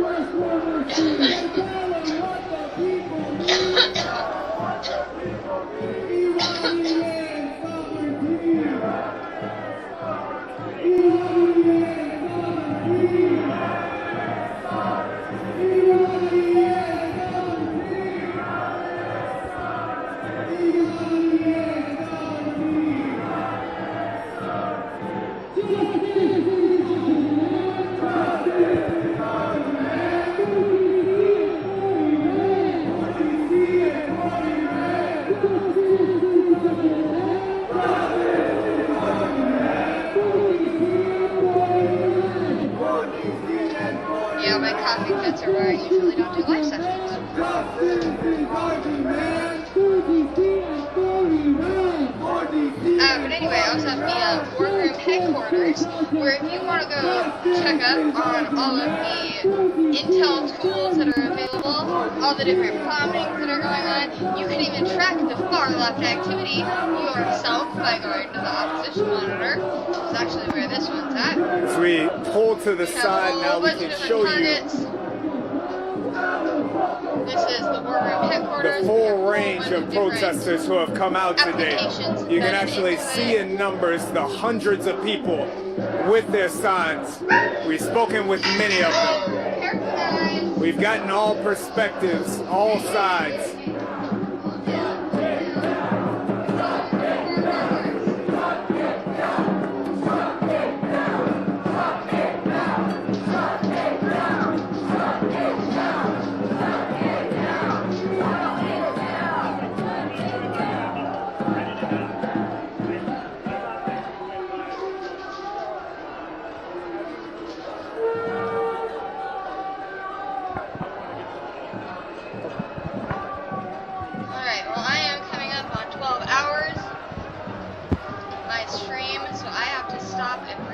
here where I usually don't do live sessions. But anyway, I was at the War Room headquarters, where if you want to go check up on all of the intel tools that are available, all the different bombings that are going on, you can even track the far left activity yourself by going to the opposition monitor, which is actually where this one's at. As we pull to the side now, we can show you this is the War Room headquarters. the full range of protesters who have come out today. You can actually see in numbers the hundreds of people with their signs. We've spoken with many of them. We've gotten all perspectives, all sides. My stream, so I have to stop and